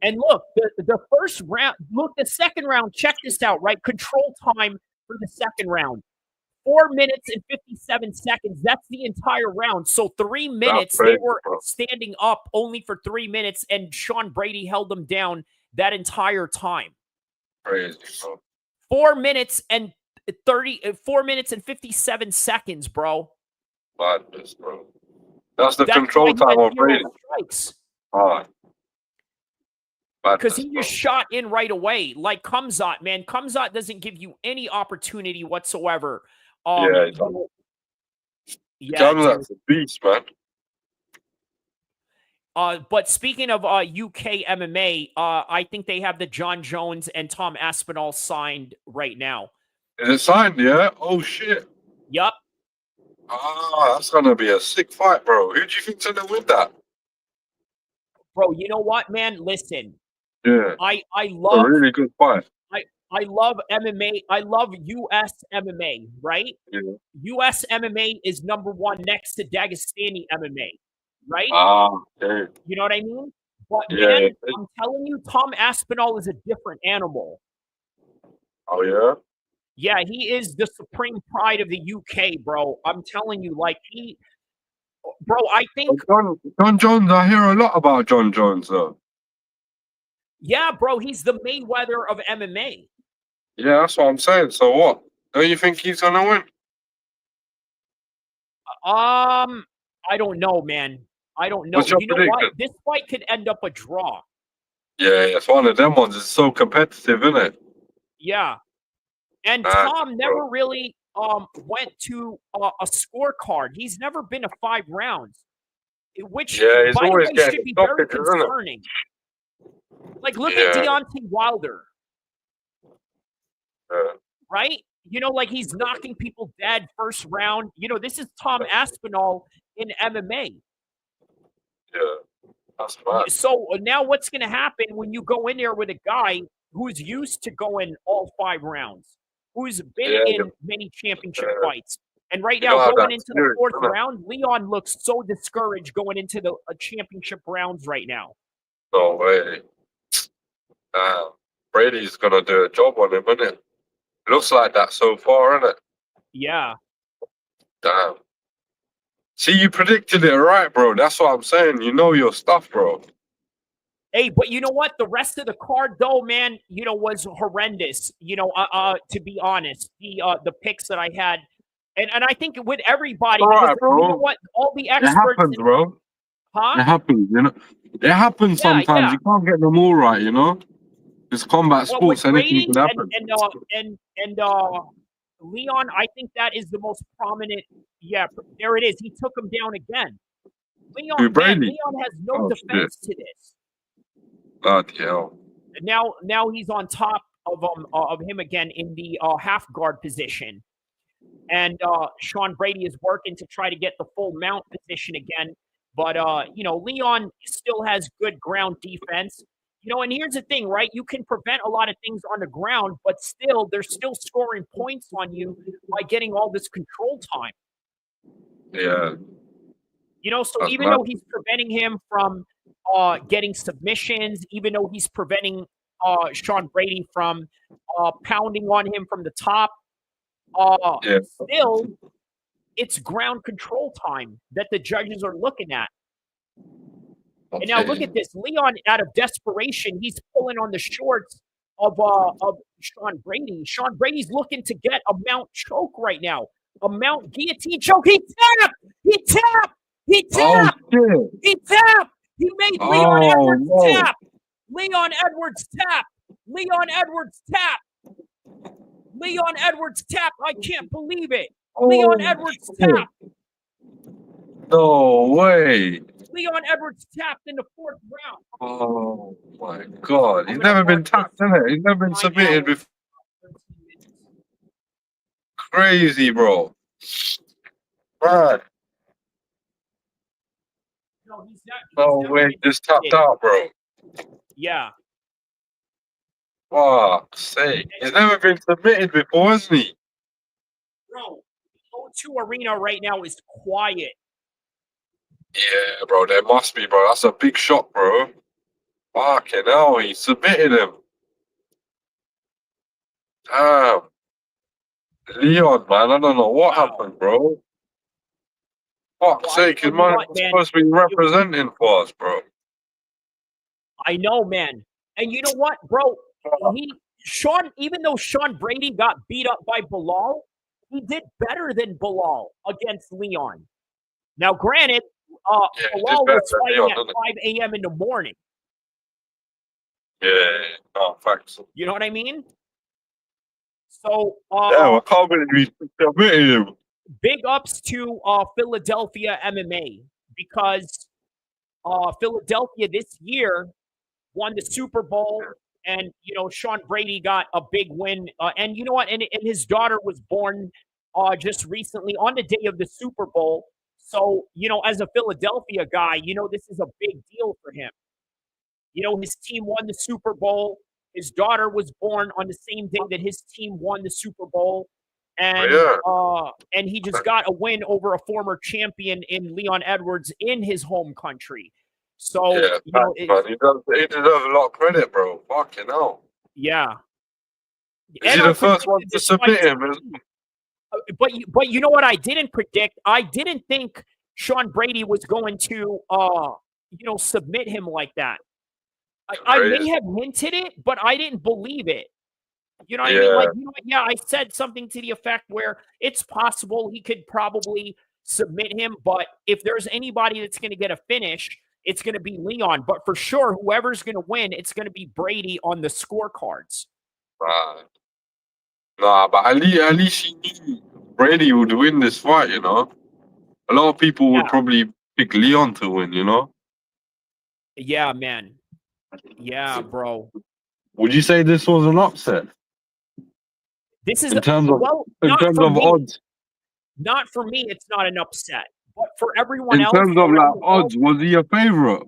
Speaker 1: And look, the first round, the second round, check this out, right? Control time for the second round. 4 minutes and 57 seconds. That's the entire round. So 3 minutes, they were standing up only for 3 minutes, and Sean Brady held them down that entire time.
Speaker 13: Crazy.
Speaker 1: 4 minutes and 4 minutes and 57 seconds, bro.
Speaker 13: Madness, bro. That's the control time of Brady.
Speaker 1: Strikes.
Speaker 13: Because
Speaker 1: he just shot in right away. Like Khamzat, man. Khamzat doesn't give you any opportunity whatsoever.
Speaker 13: Khamzat's a beast, man.
Speaker 1: But speaking of UK MMA, I think they have the John Jones and Tom Aspinall signed right now.
Speaker 13: Is it signed? Yeah. Oh shit.
Speaker 1: Yup.
Speaker 13: Ah, that's gonna be a sick fight, bro. Who do you think's gonna win that?
Speaker 1: Bro, you know what, man? Listen.
Speaker 13: Yeah.
Speaker 1: I
Speaker 13: A
Speaker 1: love
Speaker 13: really good fight.
Speaker 1: I love MMA. I love US MMA, right?
Speaker 13: Yeah.
Speaker 1: US MMA is number one next to Dagestani MMA, right?
Speaker 13: Ah, okay.
Speaker 1: You know what I mean? But
Speaker 13: Yeah.
Speaker 1: man, I'm telling you, Tom Aspinall is a different animal.
Speaker 13: Oh yeah.
Speaker 1: Yeah, he is the supreme pride of the UK, bro. I'm telling you, like bro, I think,
Speaker 13: John Jones. I hear a lot about John Jones though.
Speaker 1: yeah, bro, he's the Mayweather of MMA.
Speaker 13: Yeah, that's what I'm saying. So what? Don't you think he's gonna win?
Speaker 1: I don't know, man. I don't know.
Speaker 13: What's your
Speaker 1: You know what?
Speaker 13: prediction?
Speaker 1: This fight could end up a draw.
Speaker 13: Yeah, it's one of them ones. It's so competitive, isn't it?
Speaker 1: Yeah. And
Speaker 13: Man,
Speaker 1: Tom never
Speaker 13: bro.
Speaker 1: really went to a scorecard. He's never been to 5 rounds, which,
Speaker 13: Yeah, he's
Speaker 1: by the
Speaker 13: always
Speaker 1: way,
Speaker 13: getting
Speaker 1: should be very
Speaker 13: stoppages, isn't it?
Speaker 1: concerning. Like, look at
Speaker 13: Yeah.
Speaker 1: Deontay Wilder,
Speaker 13: Yeah.
Speaker 1: right? You know, like he's knocking people dead first round. You know, this is Tom Aspinall in MMA.
Speaker 13: Yeah. That's mad.
Speaker 1: So now what's going to happen when you go in there with a guy who's used to going all 5 rounds, who's been
Speaker 13: Yeah,
Speaker 1: in many championship fights? And right
Speaker 13: you
Speaker 1: now,
Speaker 13: don't have
Speaker 1: going
Speaker 13: that
Speaker 1: into the
Speaker 13: spirit,
Speaker 1: 4th
Speaker 13: innit?
Speaker 1: round, Leon looks so discouraged going into the championship rounds right now.
Speaker 13: No way. Brady's gonna do a job on him, isn't it? Looks like that so far, isn't it?
Speaker 1: Yeah.
Speaker 13: Damn. See, you predicted it right, bro. That's what I'm saying. You know your stuff, bro.
Speaker 1: Hey, but you know what? The rest of the card, though, man, you know, was horrendous. You know, to be honest, the picks that I had, and I think with everybody,
Speaker 13: All
Speaker 1: because
Speaker 13: right, bro.
Speaker 1: you know what, all the
Speaker 13: It
Speaker 1: experts,
Speaker 13: happens, bro.
Speaker 1: huh?
Speaker 13: It happens, you know. It happens
Speaker 1: Yeah,
Speaker 13: sometimes.
Speaker 1: yeah.
Speaker 13: You can't get them all right, you know. It's combat
Speaker 1: Well, with
Speaker 13: sports. Anything
Speaker 1: Brady
Speaker 13: can happen.
Speaker 1: and Leon, I think that is the most prominent. Yeah, there it is. He took him down again.
Speaker 13: Who,
Speaker 1: Leon, man,
Speaker 13: Brady?
Speaker 1: Leon has no
Speaker 13: Oh,
Speaker 1: defense to this.
Speaker 13: Bloody hell.
Speaker 1: Now he's on top of him again in the half guard position, and Sean Brady is working to try to get the full mount position again. But you know, Leon still has good ground defense. You know, and here's the thing, right? You can prevent a lot of things on the ground, but still, they're still scoring points on you by getting all this control time.
Speaker 13: Yeah.
Speaker 1: You know, so
Speaker 13: That's
Speaker 1: even
Speaker 13: mad.
Speaker 1: though he's preventing him from getting submissions, even though he's preventing Sean Brady from pounding on him from the top,
Speaker 13: Yeah.
Speaker 1: still, it's ground control time that the judges are looking at. And now look at this. Leon, out of desperation, he's pulling on the shorts of Sean Brady. Sean Brady's looking to get a mount choke right now. A mount guillotine choke. He tapped! He tapped! He tapped!
Speaker 13: Oh, shit.
Speaker 1: He tapped! He made Leon
Speaker 13: Oh,
Speaker 1: Edwards
Speaker 13: no.
Speaker 1: tap! Leon Edwards tap! Leon Edwards tap! Leon Edwards tap! I can't believe it! Leon Edwards tap!
Speaker 13: No way.
Speaker 1: Leon Edwards tapped in the 4th round.
Speaker 13: Oh my God. He's never been tapped, innit? He's never been submitted before. Crazy, bro. Man.
Speaker 1: No,
Speaker 13: No way. Just tapped out, bro.
Speaker 1: Yeah.
Speaker 13: Fuck's sake. He's never been submitted before, hasn't he?
Speaker 1: Bro, the O2 Arena right now is quiet.
Speaker 13: Yeah, bro. There must be, bro. That's a big shock, bro. Fucking hell. He submitted him. Damn. Leon, man. I don't know what happened, bro. Fuck's sake. His man was supposed to be representing for us, bro.
Speaker 1: I know, man. And you know what, bro? Even though Sean Brady got beat up by Bilal, he did better than Bilal against Leon. Now, granted, Bilal was fighting at 5 a.m. in the morning.
Speaker 13: Yeah, no, facts.
Speaker 1: You know what I mean? So,
Speaker 13: yeah, I can't believe we submitted him.
Speaker 1: Big ups to Philadelphia MMA because Philadelphia this year won the Super Bowl, and Sean Brady got a big win. And you know what? And his daughter was born just recently on the day of the Super Bowl. So as a Philadelphia guy, this is a big deal for him. His team won the Super Bowl. His daughter was born on the same day that his team won the Super Bowl. And and he just got a win over a former champion in Leon Edwards in his home country. So
Speaker 13: he deserves a lot of credit, bro. Fucking hell.
Speaker 1: Yeah.
Speaker 13: Is he the first one to submit him?
Speaker 1: But you know what I didn't predict? I didn't think Sean Brady was going to submit him like that. I may have hinted it, but I didn't believe it. You know what I mean? Like, I said something to the effect where it's possible he could probably submit him, but if there's anybody that's going to get a finish, it's going to be Leon. But for sure, whoever's going to win, it's going to be Brady on the scorecards.
Speaker 13: Nah, but at least he knew Brady would win this fight, A lot of people would probably pick Leon to win,
Speaker 1: Yeah, man. Yeah, bro.
Speaker 13: Would you say this was an upset?
Speaker 1: This is
Speaker 13: in terms of odds.
Speaker 1: Not for me, it's not an upset. But for everyone else,
Speaker 13: in terms of odds, was he a favorite?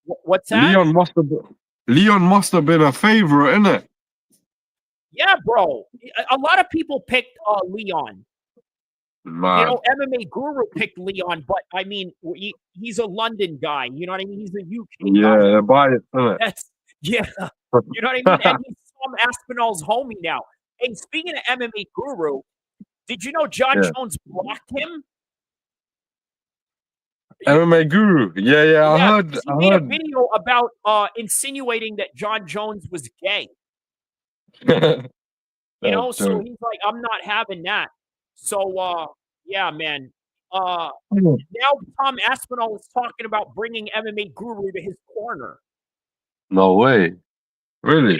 Speaker 1: What's that?
Speaker 13: Leon must have been a favorite, innit?
Speaker 1: Yeah, bro. A lot of people picked Leon.
Speaker 13: Man.
Speaker 1: MMA Guru picked Leon, but I mean, he's a London guy. You know what I mean? He's a UK
Speaker 13: guy.
Speaker 1: guy.
Speaker 13: Yeah, buy it, innit?
Speaker 1: You know what I mean? And he's Tom Aspinall's homie now. Hey, speaking of MMA Guru, did you know John Jones blocked him?
Speaker 13: MMA Guru. Yeah, I heard.
Speaker 1: He made a video about insinuating that John Jones was gay. So he's like, I'm not having that. So, yeah, man. Now Tom Aspinall is talking about bringing MMA Guru to his corner.
Speaker 13: No way. Really?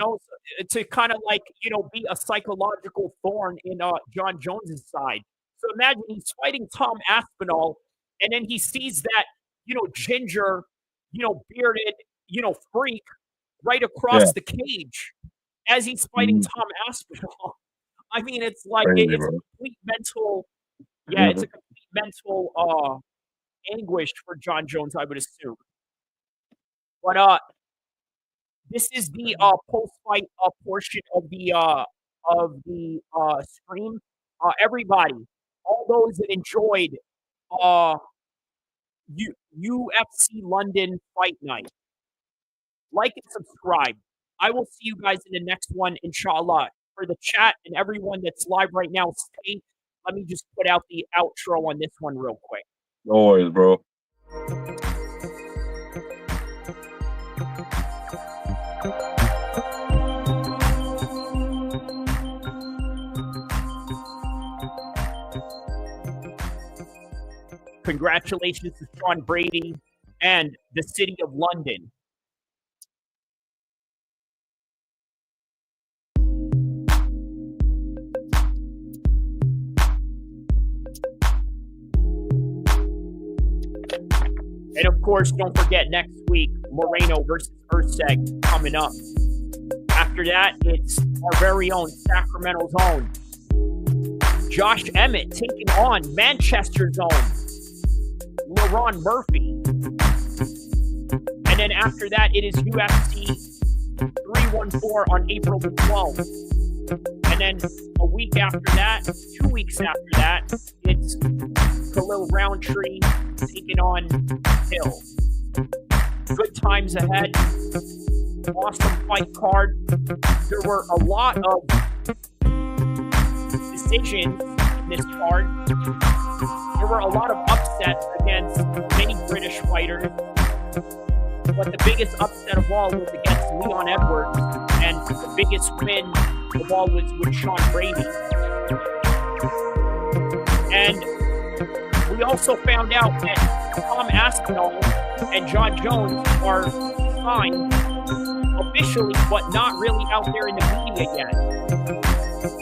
Speaker 1: To kind of like, be a psychological thorn in John Jones's side. So imagine he's fighting Tom Aspinall, and then he sees that, ginger, bearded, freak right across the cage as he's fighting Tom Aspinall. I mean, it's like it's a complete mental, it's a complete mental anguish for John Jones, I would assume. But this is the post-fight portion of the stream. Everybody, all those that enjoyed UFC London Fight Night, like and subscribe. I will see you guys in the next one, inshallah. For the chat and everyone that's live right now, stay. Let me just put out the outro on this one real quick.
Speaker 13: No worries, bro.
Speaker 1: Congratulations to Sean Brady and the city of London. And of course, don't forget next week, Moreno versus Urseg coming up. After that, it's our very own Sacramento's own Josh Emmett taking on Manchester's own Loughran Murphy. And then after that, it is UFC 314 on April the 12th. And then a week after that, 2 weeks after that, it's Khalil Roundtree taking on Hill. Good times ahead. Awesome fight card. There were a lot of decisions in this card. There were a lot of upsets against many British fighters. But the biggest upset of all was against Leon Edwards. And the biggest win of all was with Sean Brady. And we also found out that Tom Aspinall and John Jones are signed officially, but not really out there in the media yet.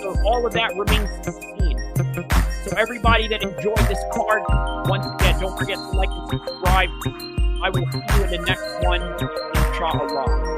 Speaker 1: So all of that remains to be seen. So everybody that enjoyed this card, once again, don't forget to like and subscribe. I will see you in the next one, inshallah.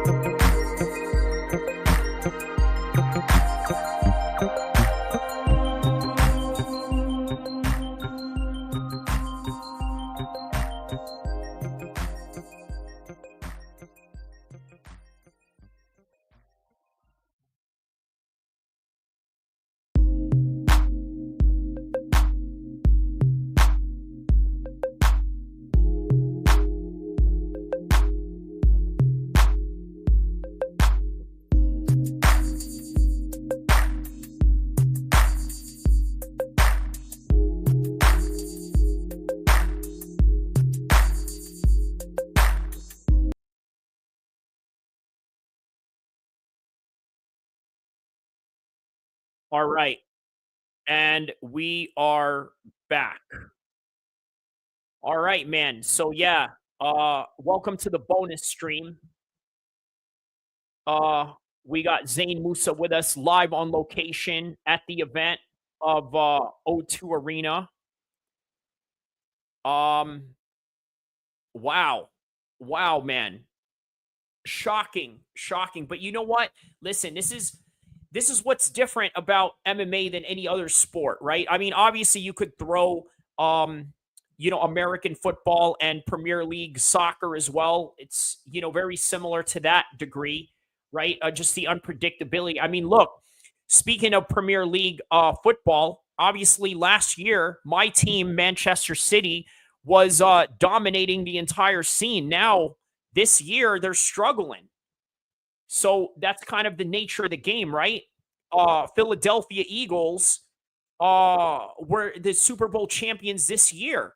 Speaker 1: All right. And we are back. All right, man. So yeah, welcome to the bonus stream. We got Zayn Musa with us live on location at the event of O2 Arena. Wow. Wow, man. Shocking. But you know what? Listen, this is what's different about MMA than any other sport, right? I mean, obviously you could throw American football and Premier League soccer as well. It's, very similar to that degree, right? Just the unpredictability. I mean, look, speaking of Premier League football, obviously last year, my team, Manchester City, was dominating the entire scene. Now, this year, they're struggling. So that's kind of the nature of the game, right? Philadelphia Eagles were the Super Bowl champions this year.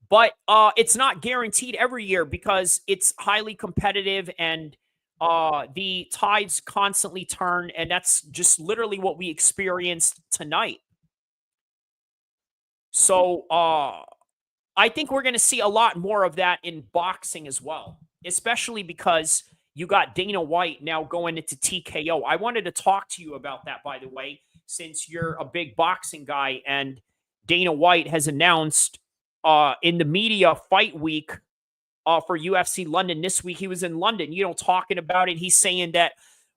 Speaker 1: But it's not guaranteed every year because it's highly competitive and the tides constantly turn. And that's just literally what we experienced tonight. So I think we're going to see a lot more of that in boxing as well, especially because you got Dana White now going into TKO. I wanted to talk to you about that, by the way, since you're a big boxing guy. And Dana White has announced in the media fight week for UFC London this week. He was in London, talking about it. He's saying that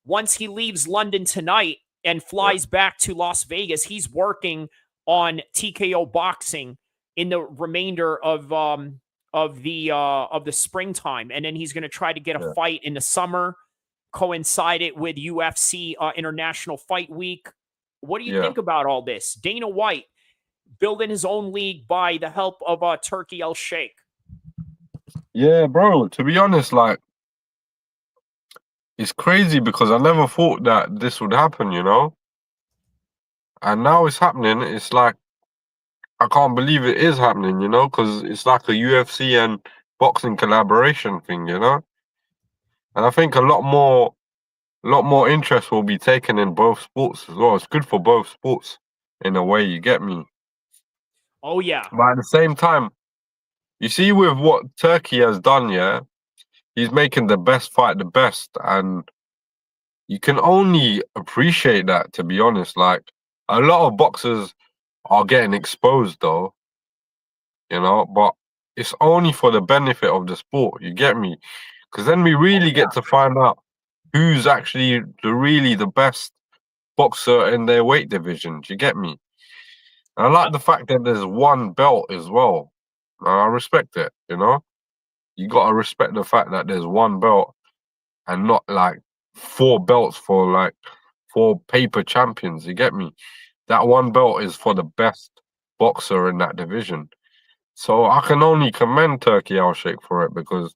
Speaker 1: once he leaves London tonight and flies back to Las Vegas, he's working on TKO boxing in the remainder of the springtime, and then he's going to try to get a fight in the summer, coincide it with UFC International Fight Week. What do you think about all this? Dana White building his own league by the help of Turkey El-Sheikh.
Speaker 13: Yeah, bro. To be honest, it's crazy because I never thought that this would happen, and now it's happening. It's like I can't believe it is happening, because it's like a UFC and boxing collaboration thing, And I think a lot more interest will be taken in both sports as well. It's good for both sports in a way, you get me?
Speaker 1: Oh, yeah.
Speaker 13: But at the same time, you see with what Turkey has done, he's making the best fight the best. And you can only appreciate that, to be honest. Like, a lot of boxers are getting exposed, though, but it's only for the benefit of the sport, you get me? Because then we really get to find out who's actually really the best boxer in their weight division. Do you get me? And I like the fact that there's one belt as well. I respect it, You got to respect the fact that there's one belt and not like 4 belts for 4 paper champions. You get me? That one belt is for the best boxer in that division. So I can only commend Turkey El-Sheikh for it because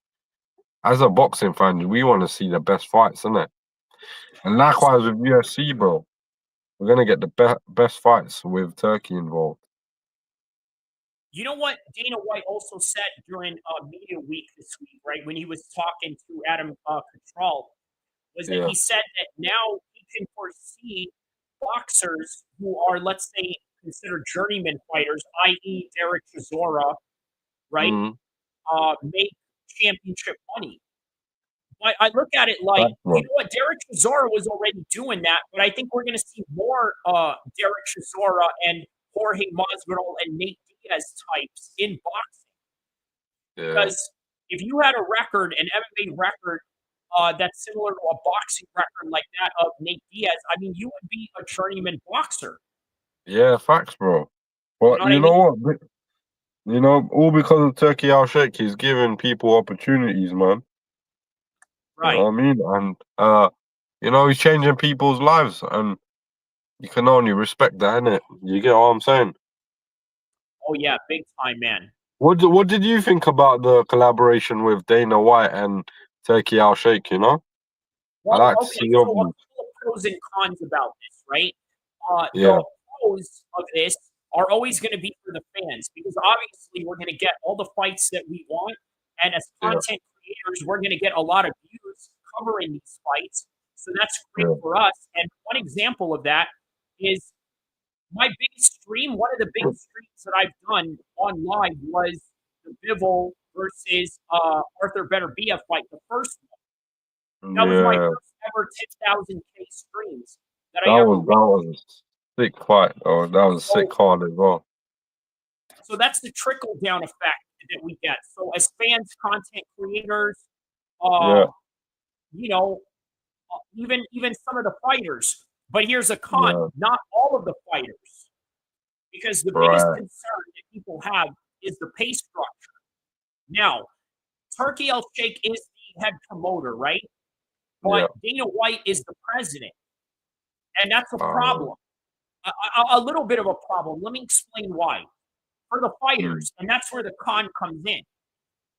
Speaker 13: as a boxing fan, we want to see the best fights, innit? And likewise with UFC, bro. We're going to get the best fights with Turkey involved.
Speaker 1: You know what Dana White also said during media week this week, right? When he was talking to Adam Cattrall, was that he said that now he can foresee boxers who are, let's say, considered journeyman fighters, i.e. Derek Chisora, right, make championship money. I look at it like, you know what, Derek Chisora was already doing that, but I think we're going to see more Derek Chisora and Jorge Masvidal and Nate Diaz types in boxing. Because if you had a record, an MMA record, that's similar to a boxing record like that of Nate Diaz, I mean, you would be a journeyman boxer.
Speaker 13: Yeah, facts, bro. But
Speaker 1: You know what I
Speaker 13: what? You know, all because of Turkey Al-Sheikh, he's giving people opportunities, man.
Speaker 1: Right.
Speaker 13: You know what I mean? And he's changing people's lives, and you can only respect that, innit? You get what I'm saying?
Speaker 1: Oh yeah, big time, man.
Speaker 13: What did you think about the collaboration with Dana White and Turkey Al-Sheikh, you know?
Speaker 1: Well,
Speaker 13: I like to
Speaker 1: okay,
Speaker 13: see
Speaker 1: so a
Speaker 13: them.
Speaker 1: couple of pros and cons about this, right?
Speaker 13: Yeah.
Speaker 1: The pros of this are always going to be for the fans, because obviously we're going to get all the fights that we want, and as content creators, we're going to get a lot of views covering these fights, so that's great for us. And one example of that is my biggest stream. One of the biggest streams that I've done on live was the Bivol versus Arthur Beterbiev fight, the first one. That was my first ever 10,000K streams that I ever.
Speaker 13: That was a sick fight, though. That was a sick card as well.
Speaker 1: So that's the trickle down effect that we get. So as fans, content creators, even some of the fighters. But here's a con: not all of the fighters, because the biggest concern that people have is the pay structure. Now, Turkey Al-Sheikh is the head promoter, right? But Dana White is the president, and that's a problem. A little bit of a problem. Let me explain why. For the fighters, and that's where the con comes in.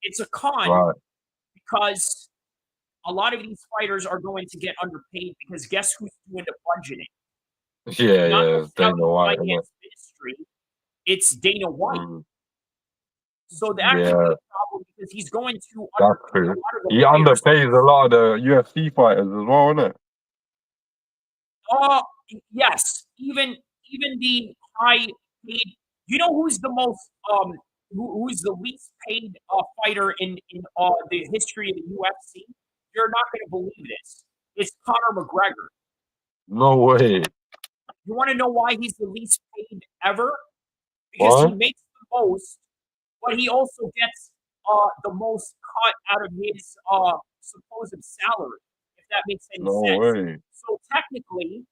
Speaker 1: It's a con because a lot of these fighters are going to get underpaid, because guess who's doing the budgeting?
Speaker 13: Yeah, Dana White.
Speaker 1: Ministry, it's Dana White. So that could be a problem, because he's going to underpay a lot of the
Speaker 13: He underpays a lot of the UFC fighters as well, isn't it?
Speaker 1: Yes. Even the high paid. You know who's the most who's the least paid fighter in the history of the UFC? You're not going to believe this. It's Conor McGregor.
Speaker 13: No way.
Speaker 1: You want to know why he's the least paid ever? Because he makes the most, but he also gets the most cut out of his supposed salary, if that makes any sense.
Speaker 13: Way.
Speaker 1: So technically,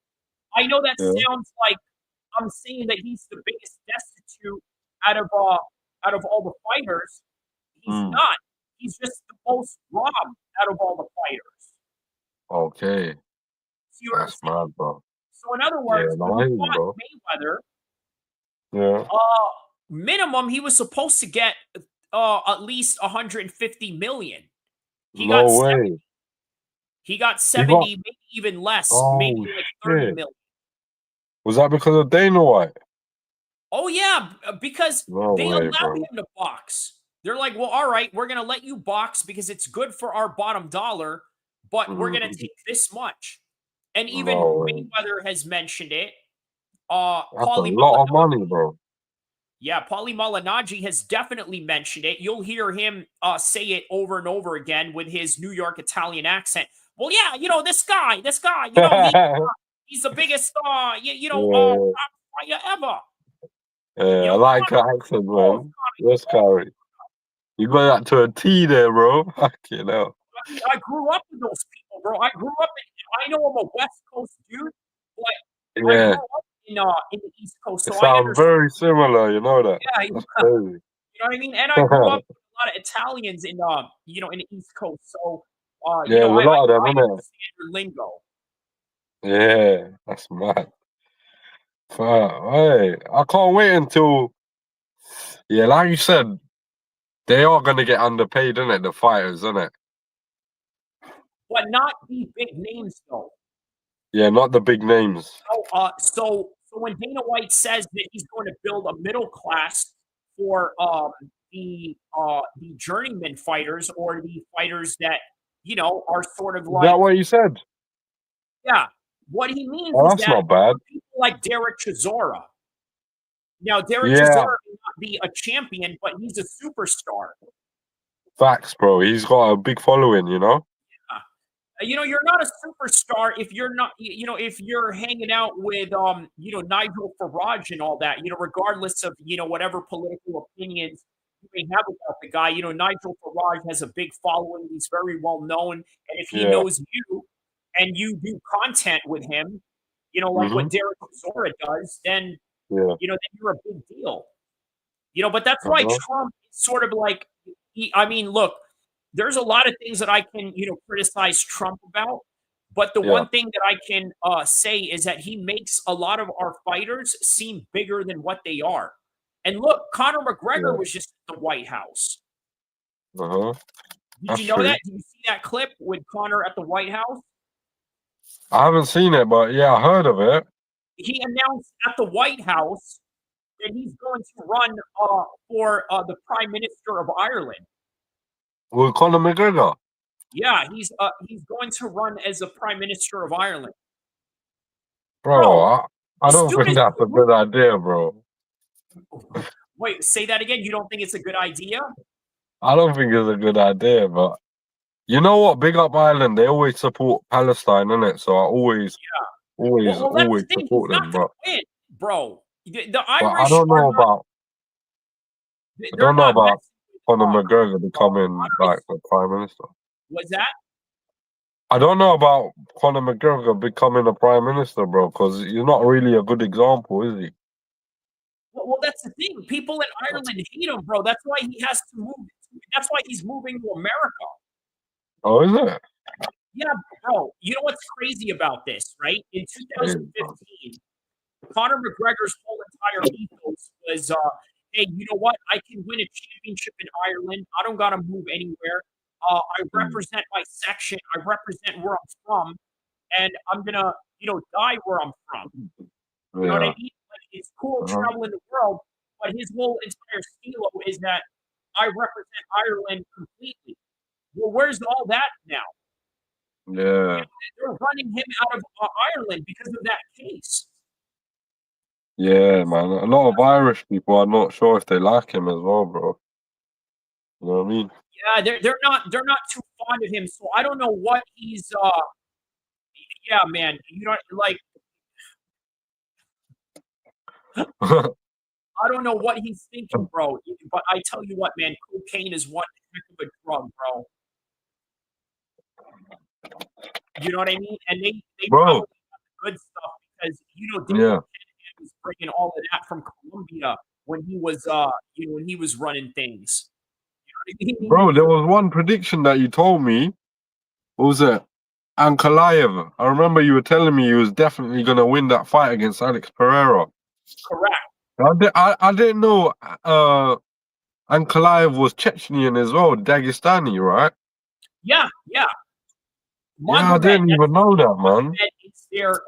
Speaker 1: I know that sounds like I'm saying that he's the biggest destitute out of all the fighters. He's not. He's just the most robbed out of all the fighters.
Speaker 13: Okay. That's mad, bro.
Speaker 1: So in other words, when he fought Mayweather, minimum he was supposed to get at least 150 million. He got 70. He got 70, maybe even less, maybe like 30 million.
Speaker 13: Was that because of Dana White?
Speaker 1: Oh yeah, because they allow him to box. They're like, well, all right, we're gonna let you box because it's good for our bottom dollar, but we're gonna take this much. And even Mayweather has mentioned it.
Speaker 13: That's a lot of money, bro.
Speaker 1: Yeah, Paulie Malignaggi has definitely mentioned it. You'll hear him say it over and over again with his New York Italian accent. Well, yeah, this guy, he's the biggest, fighter ever.
Speaker 13: Yeah, I like that accent, man. Yes, Kyrie. You got that to a T there, bro. Fucking hell.
Speaker 1: I grew up with those people, bro. I know I'm a West Coast dude, but I grew up in the East Coast. So
Speaker 13: it sounds very similar, you know that.
Speaker 1: Yeah,
Speaker 13: that's crazy.
Speaker 1: You know what I mean? And I grew up with a lot of Italians in in the East Coast. So
Speaker 13: there's a lot of them,
Speaker 1: I
Speaker 13: isn't
Speaker 1: understand your lingo.
Speaker 13: Yeah, that's mad. Hey, I can't wait until, like you said, they are gonna get underpaid, innit? The fighters, innit?
Speaker 1: But not the big names, though.
Speaker 13: Yeah, not the big names.
Speaker 1: So when Dana White says that he's going to build a middle class for the journeyman fighters, or the fighters that are sort of like.
Speaker 13: Is that what you said?
Speaker 1: Yeah. What he means
Speaker 13: is
Speaker 1: that
Speaker 13: not bad.
Speaker 1: People like Derek Chisora. Now, Derek Chisora may not be a champion, but he's a superstar.
Speaker 13: Facts, bro. He's got a big following,
Speaker 1: Yeah. You're not a superstar if you're not, if you're hanging out with, Nigel Farage and all that, regardless of, whatever political opinions may have about the guy. You know, Nigel Farage has a big following. He's very well known. And if he
Speaker 13: Yeah.
Speaker 1: knows you and you do content with him, you know, like what Derek Zora does, then,
Speaker 13: Yeah.
Speaker 1: you know, then you're a big deal. You know, but that's why Trump is sort of like, I mean, look, there's a lot of things that I can, you know, criticize Trump about. But the one thing that I can say is that he makes a lot of our fighters seem bigger than what they are. And look, Conor McGregor was just at the White House. Did you know that? Did you see that clip with Conor at the White House?
Speaker 13: I haven't seen it, but yeah, I heard of it.
Speaker 1: He announced at the White House that he's going to run for the Prime Minister of Ireland.
Speaker 13: With Conor McGregor?
Speaker 1: Yeah, he's going to run as the Prime Minister of Ireland.
Speaker 13: Bro, I don't think that's a good idea, bro.
Speaker 1: Wait, say that again. You don't think it's a good idea?
Speaker 13: I don't think it's a good idea, but you know what? Big up Ireland. They always support Palestine, innit? So I always support them, bro.
Speaker 1: Win, bro. The
Speaker 13: But
Speaker 1: Irish
Speaker 13: I don't know about. I
Speaker 1: they're
Speaker 13: don't know
Speaker 1: not
Speaker 13: about Conor McGregor becoming like the Prime Minister.
Speaker 1: What's that?
Speaker 13: I don't know about Conor McGregor becoming a Prime Minister, bro, because he's not really a good example, is he?
Speaker 1: Well, that's the thing. People in Ireland hate him, bro. That's why he has to move. That's why he's moving to America.
Speaker 13: Oh, is it?
Speaker 1: Yeah, bro. You know what's crazy about this, right? In 2015, Conor McGregor's whole entire ethos was, hey, you know what? I can win a championship in Ireland. I don't got to move anywhere. I represent my section. I represent where I'm from. And I'm going to, you know, die where I'm from. You know what I mean? Like, it's cool traveling the world, but his whole entire stilo is that I represent Ireland completely. Well, where's all that now?
Speaker 13: Yeah.
Speaker 1: You know, they're running him out of Ireland because of that case.
Speaker 13: Yeah, man. A lot of Irish people are not sure if they like him as well, bro. You know what I mean?
Speaker 1: Yeah, they're not too fond of him. So I don't know what he's yeah, man. You know, like I don't know what he's thinking, bro. But I tell you what, man, cocaine is one heck of a drug, bro. You know what I mean? And they probably got the good stuff because you know David Kennedy was bringing all of that from Colombia when he was you know when he was running things. You know what I mean?
Speaker 13: Bro, there was one prediction that you told me. What was it? Ankalaev. I remember you were telling me he was definitely going to win that fight against Alex Pereira.
Speaker 1: Correct.
Speaker 13: I didn't know Ankalaev was Chechnyan as well, Dagestani, right?
Speaker 1: Yeah.
Speaker 13: Yeah, I didn't even know that, man.
Speaker 1: It's their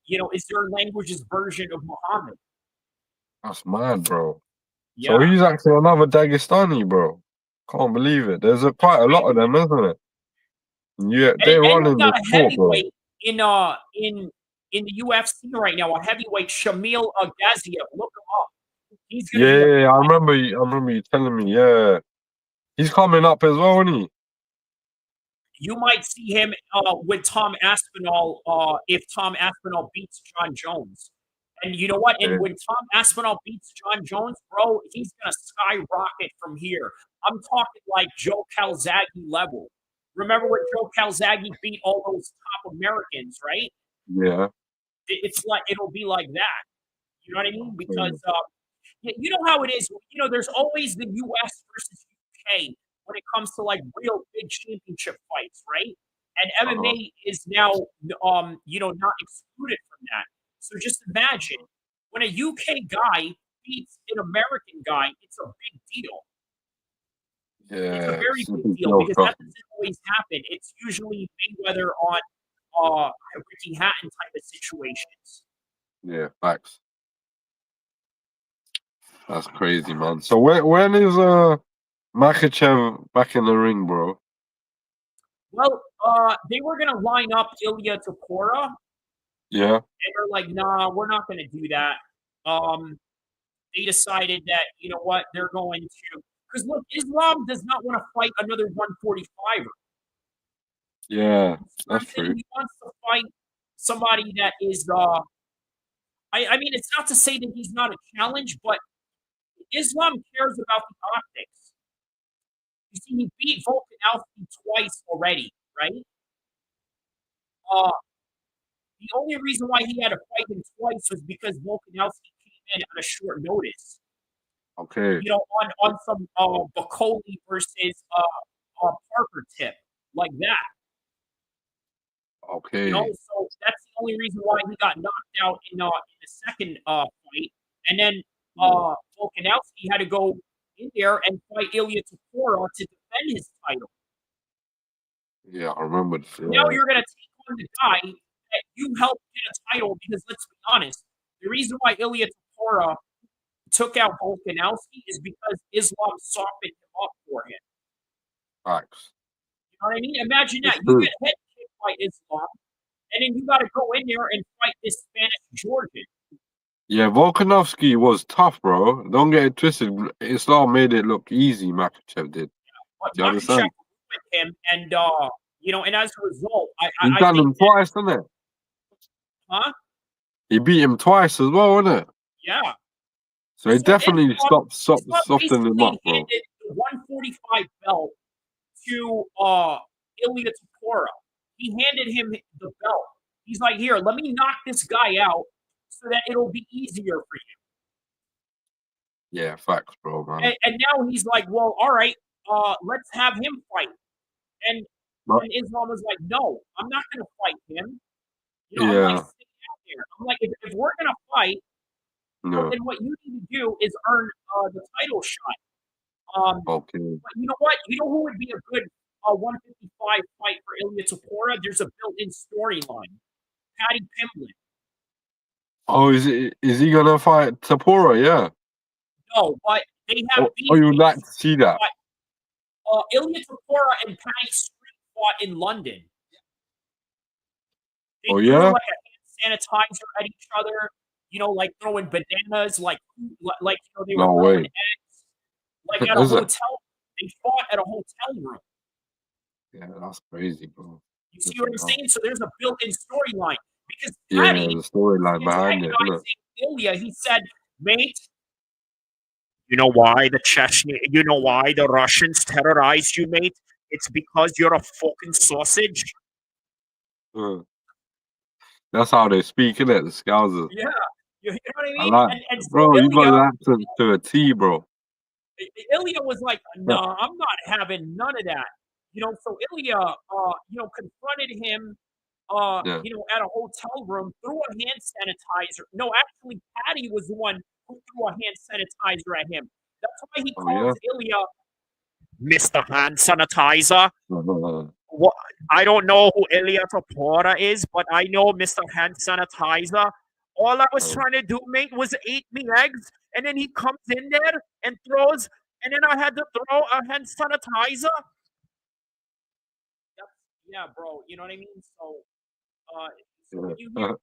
Speaker 1: you know, it's their language's version of Muhammad.
Speaker 13: That's mad, bro.
Speaker 1: Yeah.
Speaker 13: So he's actually another Dagestani, bro. Can't believe it. There's quite a lot of them, isn't it? Yeah, they're running
Speaker 1: got
Speaker 13: the
Speaker 1: a
Speaker 13: sport, bro.
Speaker 1: heavyweight in the UFC right now, a heavyweight, Shamil Gaziev. Look him up. He's gonna
Speaker 13: Yeah, I remember you telling me, yeah. He's coming up as well, isn't he?
Speaker 1: You might see him with Tom Aspinall if Tom Aspinall beats John Jones. And you know what? And when Tom Aspinall beats John Jones, bro, he's going to skyrocket from here. I'm talking like Joe Calzaghe level. Remember when Joe Calzaghe beat all those top Americans, right?
Speaker 13: Yeah.
Speaker 1: It's like it'll be like that. You know what I mean? Because you know how it is. You know, there's always the U.S. versus UK when it comes to like real big championship fights, right? And MMA is now, you know, not excluded from that. So just imagine when a UK guy beats an American guy, it's a big deal.
Speaker 13: Yeah,
Speaker 1: it's a very big deal because that doesn't always happen. It's usually Mayweather on Ricky Hatton type of situations.
Speaker 13: Yeah, facts. That's crazy, man. So when is Makhachev back in the ring, bro?
Speaker 1: Well, they were gonna line up Ilya Tapora.
Speaker 13: Yeah.
Speaker 1: They were like, nah, we're not gonna do that. They decided that, you know what, they're going to because look, Islam does not want to fight another 145er.
Speaker 13: Yeah, that's true.
Speaker 1: He wants to fight somebody that is I mean, it's not to say that he's not a challenge, but Islam cares about the optics. You see, he beat Volkanovski twice already, right? The only reason why he had to fight him twice was because Volkanovski came in at a short notice.
Speaker 13: Okay.
Speaker 1: You know, on some Bacoli versus Parker tip, like that.
Speaker 13: Okay.
Speaker 1: You know, so that's the only reason why he got knocked out in the second fight. And then Volkanovski had to go in there and fight Ilia Topuria to defend his title.
Speaker 13: Yeah, I remember.
Speaker 1: Now you're going to take on the guy that you helped get a title because, let's be honest, the reason why Ilia Topuria took out Volkanovski is because Islam softened him up for him.
Speaker 13: Facts.
Speaker 1: You know what I mean? Imagine that. You get head kicked by Islam, and then you got to go in there and fight this Spanish Georgian.
Speaker 13: Yeah, Volkanovski was tough, bro. Don't get it twisted. Islam made it look easy, Makhachev did.
Speaker 1: But
Speaker 13: Do you understand?
Speaker 1: with him, and you know, and as a result,
Speaker 13: He done him twice, didn't it?
Speaker 1: Huh?
Speaker 13: He beat him twice as well, didn't it?
Speaker 1: Yeah.
Speaker 13: So he definitely softened him up, bro.
Speaker 1: Handed the 145 belt to Ilia Topuria. He handed him the belt. He's like, here, let me knock this guy out so that it'll be easier for you.
Speaker 13: Yeah, facts, bro, man.
Speaker 1: And now he's like, well, all right, let's have him fight. And Islam was like, no, I'm not going to fight him. You know, I'm like, stay out there. I'm like, if we're going to fight, then what you need to do is earn the title shot.
Speaker 13: Okay.
Speaker 1: But you know what? You know who would be a good 155 fight for Ilia Topuria? There's a built-in storyline. Paddy Pimblett.
Speaker 13: Oh, is he gonna fight Topuria? Yeah.
Speaker 1: No, but they have.
Speaker 13: Oh, you would like to see that?
Speaker 1: Ilia Topuria and Paddy street fought in London. They threw like a hand sanitizer at each other. You know, like throwing bananas, like you know, they were throwing eggs. Like at a hotel, they fought at a hotel room.
Speaker 13: Yeah, that's crazy, bro.
Speaker 1: You see what I'm saying? So there's a built-in storyline because
Speaker 13: Paddy, the storyline behind it.
Speaker 1: Ilya, he said, "Mate, you know why you know why the Russians terrorized you, mate? It's because you're a fucking sausage."
Speaker 13: That's how they speak, isn't it? The Scousers.
Speaker 1: Yeah, you know what I mean?
Speaker 13: I like,
Speaker 1: and so
Speaker 13: bro, you got
Speaker 1: Ilya,
Speaker 13: an accent to a T, bro.
Speaker 1: Ilya was like, "No, I'm not having none of that." You know, so Ilya, you know, confronted him, you know, at a hotel room, threw a hand sanitizer. No, actually, Paddy was the one who threw a hand sanitizer at him. That's why he calls Ilya Mr. Hand Sanitizer. What? I don't know who Ilia Topuria is, but I know Mr. Hand Sanitizer. All I was trying to do, mate, was eat me eggs, and then he comes in there and throws, and then I had to throw a hand sanitizer. Yeah, bro, you know what I mean? So, when you hear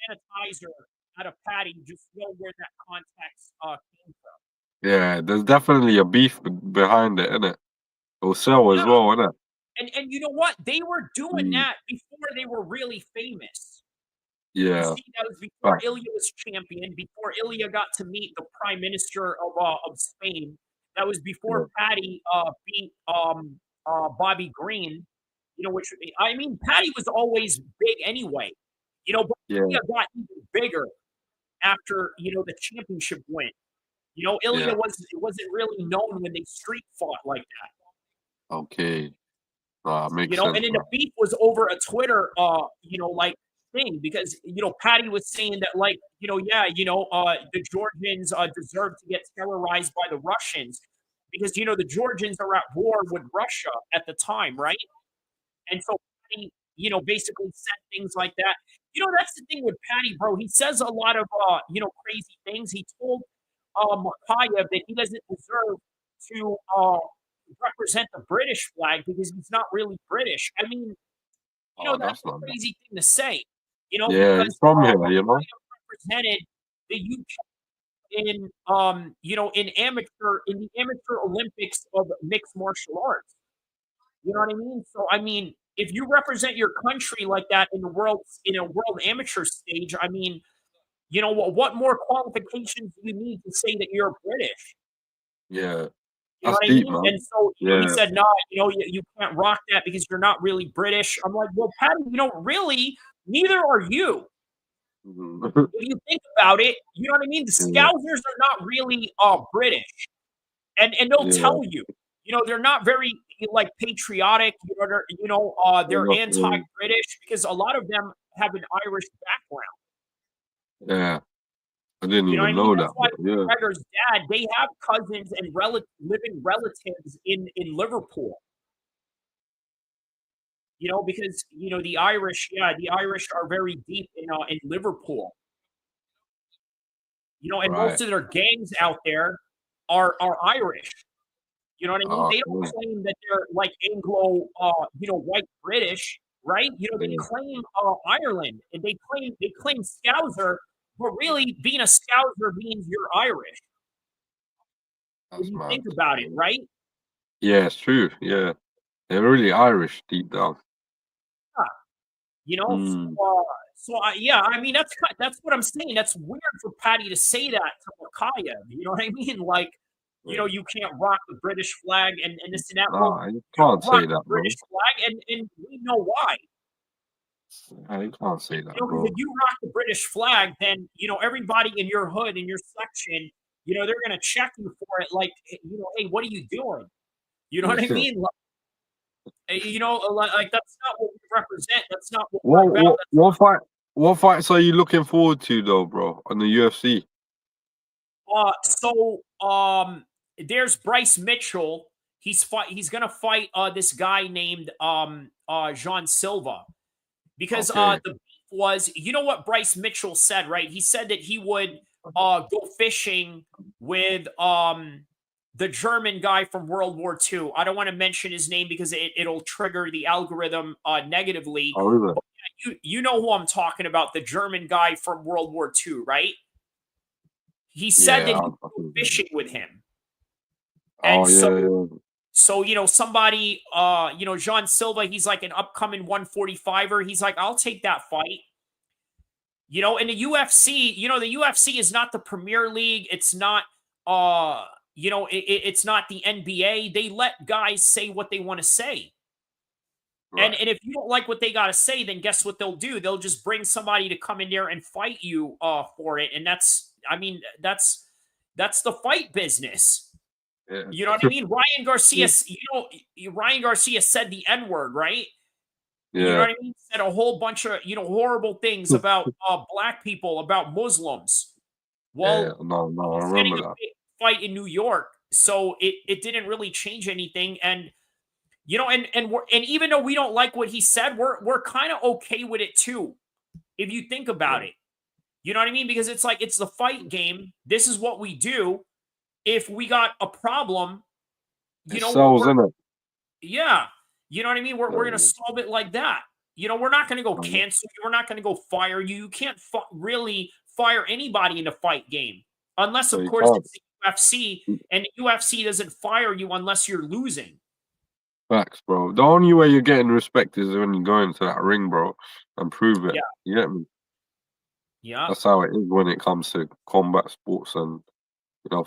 Speaker 1: sanitizer out of Paddy, just know where that context came from.
Speaker 13: Yeah, there's definitely a beef behind it, isn't it? It'll sell as well, isn't it?
Speaker 1: And you know what? They were doing that before they were really famous.
Speaker 13: Yeah.
Speaker 1: You see, that was before Ilya was champion, before Ilya got to meet the Prime Minister of Spain. That was before Paddy beat Bobby Green. You know, which I mean, Paddy was always big anyway. You know, but Ilya got even bigger after, you know, the championship win. You know, Ilya wasn't really known when they street fought like that.
Speaker 13: Okay. Makes
Speaker 1: you know,
Speaker 13: sense,
Speaker 1: and then the beef was over a Twitter, you know, like thing because you know Paddy was saying that like you know the Georgians deserve to get terrorized by the Russians because you know the Georgians are at war with Russia at the time, right? And so Paddy, you know, basically said things like that. You know, that's the thing with Paddy, bro. He says a lot of you know crazy things. He told Pulyaev that he doesn't deserve to represent the British flag because he's not really British. I mean, you know, that's a crazy thing to say. You know, because
Speaker 13: he's from here, you know.
Speaker 1: Represented the UK in you know, in the amateur Olympics of mixed martial arts. You know what I mean? So I mean, if you represent your country like that in a world amateur stage, I mean, you know what more qualifications do you need to say that you're British?
Speaker 13: Yeah.
Speaker 1: You know
Speaker 13: That's
Speaker 1: what I
Speaker 13: deep,
Speaker 1: mean?
Speaker 13: man.
Speaker 1: And so he
Speaker 13: Yeah.
Speaker 1: said, "No, you can't rock that because you're not really British." I'm like, "Well, Patty, really, neither are you."
Speaker 13: Mhm.
Speaker 1: If you think about it, you know what I mean? The
Speaker 13: Yeah.
Speaker 1: Scousers are not really British, and they'll
Speaker 13: Yeah.
Speaker 1: tell you, they're not very like patriotic. They're
Speaker 13: Yeah.
Speaker 1: anti-British because a lot of them have an Irish background.
Speaker 13: Yeah. I didn't
Speaker 1: You know what I
Speaker 13: even
Speaker 1: mean?
Speaker 13: know
Speaker 1: That's
Speaker 13: that,
Speaker 1: why
Speaker 13: but yeah.
Speaker 1: McGregor's dad, they have cousins and living relatives in Liverpool. Because the Irish, the Irish are very deep in Liverpool. And
Speaker 13: Right.
Speaker 1: most of their gangs out there are Irish. You know what I mean?
Speaker 13: Oh,
Speaker 1: They don't
Speaker 13: cool.
Speaker 1: claim that they're like Anglo, white British, right? They
Speaker 13: Yeah.
Speaker 1: claim Ireland, and they claim Scouser, but really being a Scouser means you're Irish. If
Speaker 13: That's
Speaker 1: you
Speaker 13: mad.
Speaker 1: think about it, right?
Speaker 13: Yeah, it's true. Yeah. They're really Irish deep down.
Speaker 1: Yeah.
Speaker 13: Mm.
Speaker 1: Yeah, I mean that's what I'm saying. That's weird for Patty to say that to Pulyaev. You know what I mean? Like, you can't rock the British flag and this and that. Well,
Speaker 13: Nah, you
Speaker 1: you
Speaker 13: can't
Speaker 1: don't rock
Speaker 13: say
Speaker 1: the
Speaker 13: that, bro.
Speaker 1: British flag, and we know why.
Speaker 13: Nah, you can't say that,
Speaker 1: Because
Speaker 13: bro.
Speaker 1: if you rock the British flag, then everybody in your hood, in your section, they're gonna check you for it. Like, hey, what are you doing? You know what I mean? Like, like that's not what we represent. That's not what we're about.
Speaker 13: What fights are you looking forward to though, bro, on the UFC?
Speaker 1: There's Bryce Mitchell. He's gonna fight this guy named Jean Silva. Because
Speaker 13: Okay.
Speaker 1: the beef was, what Bryce Mitchell said, right? He said that he would go fishing with the German guy from World War II. I don't want to mention his name because it'll trigger the algorithm negatively.
Speaker 13: Oh, really?
Speaker 1: But you know who I'm talking about, the German guy from World War II, right? He said that he would go fishing with him. And
Speaker 13: Oh, yeah.
Speaker 1: so, somebody, Jean Silva, he's like an upcoming 145er. He's like, I'll take that fight. In the UFC, the UFC is not the Premier League. It's not, it's not the NBA. They let guys say what they want to say. Right. And if you don't like what they got to say, then guess what they'll do? They'll just bring somebody to come in there and fight you for it. And that's the fight business.
Speaker 13: Yeah.
Speaker 1: You know what I mean? Ryan Garcia, Ryan Garcia said the N-word, right?
Speaker 13: Yeah.
Speaker 1: You know what I mean? Said a whole bunch of, horrible things about black people, about Muslims. Well,
Speaker 13: no, I
Speaker 1: he's
Speaker 13: remember
Speaker 1: getting a
Speaker 13: that.
Speaker 1: big fight in New York, so it didn't really change anything. And and even though we don't like what he said, we're kind of okay with it too, if you think about it. You know what I mean? Because it's like, it's the fight game. This is what we do. If we got a problem,
Speaker 13: sells, isn't it?
Speaker 1: Yeah. You know what I mean? We're going to solve it like that. We're not going to go cancel you. We're not going to go fire you. You can't really fire anybody in the fight game. Unless, of course, it's the UFC. And the UFC doesn't fire you unless you're losing.
Speaker 13: Facts, bro. The only way you're getting respect is when you go into that ring, bro, and prove it.
Speaker 1: Yeah.
Speaker 13: You get me?
Speaker 1: Yeah.
Speaker 13: That's how it is when it comes to combat sports and,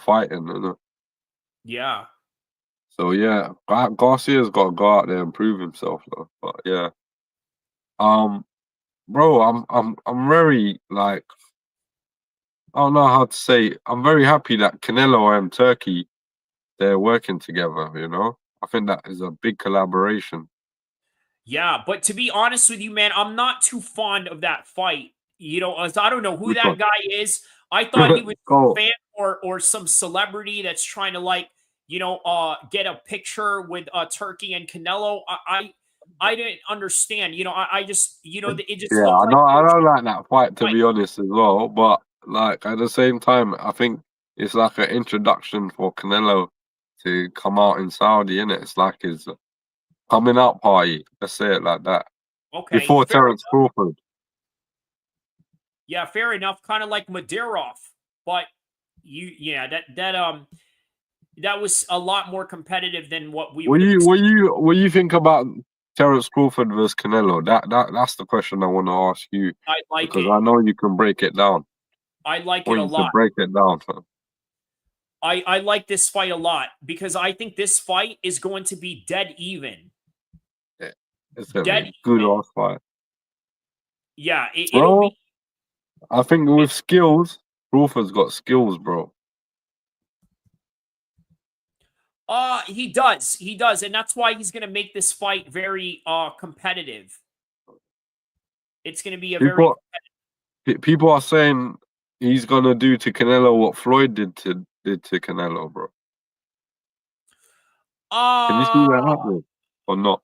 Speaker 13: fighting.
Speaker 1: Yeah.
Speaker 13: So yeah, Garcia's got to go out there and prove himself, though. But yeah, bro, I'm very I don't know how to say. I'm very happy that Canelo and Turkey, they're working together. I think that is a big collaboration.
Speaker 1: Yeah, but to be honest with you, man, I'm not too fond of that fight. As I don't know who that guy is. I thought he was a fan or some celebrity that's trying to get a picture with Turkey and Canelo. I didn't understand. I just it just
Speaker 13: I don't like that fight, to be honest, as well. But at the same time, I think it's like an introduction for Canelo to come out in Saudi, innit? It's like his coming out party. Let's say it like that.
Speaker 1: Okay.
Speaker 13: Before Terence Crawford.
Speaker 1: Yeah, fair enough. Kind of like Madirov, but that was a lot more competitive than what we.
Speaker 13: What you think about Terence Crawford versus Canelo? That's the question I want to ask you.
Speaker 1: I like
Speaker 13: because
Speaker 1: it.
Speaker 13: I know you can break it down.
Speaker 1: I like it a lot.
Speaker 13: To break it down.
Speaker 1: I like this fight a lot because I think this fight is going to be dead even.
Speaker 13: Yeah, it's gonna
Speaker 1: Dead
Speaker 13: be a good
Speaker 1: even.
Speaker 13: ass fight.
Speaker 1: Yeah, it'll
Speaker 13: Bro,
Speaker 1: be.
Speaker 13: I think with skills, Crawford's got skills, bro.
Speaker 1: He does, and that's why he's gonna make this fight very competitive. It's gonna be a very
Speaker 13: People are saying he's gonna do to Canelo what Floyd did to Canelo, bro. Can you see that happening or not?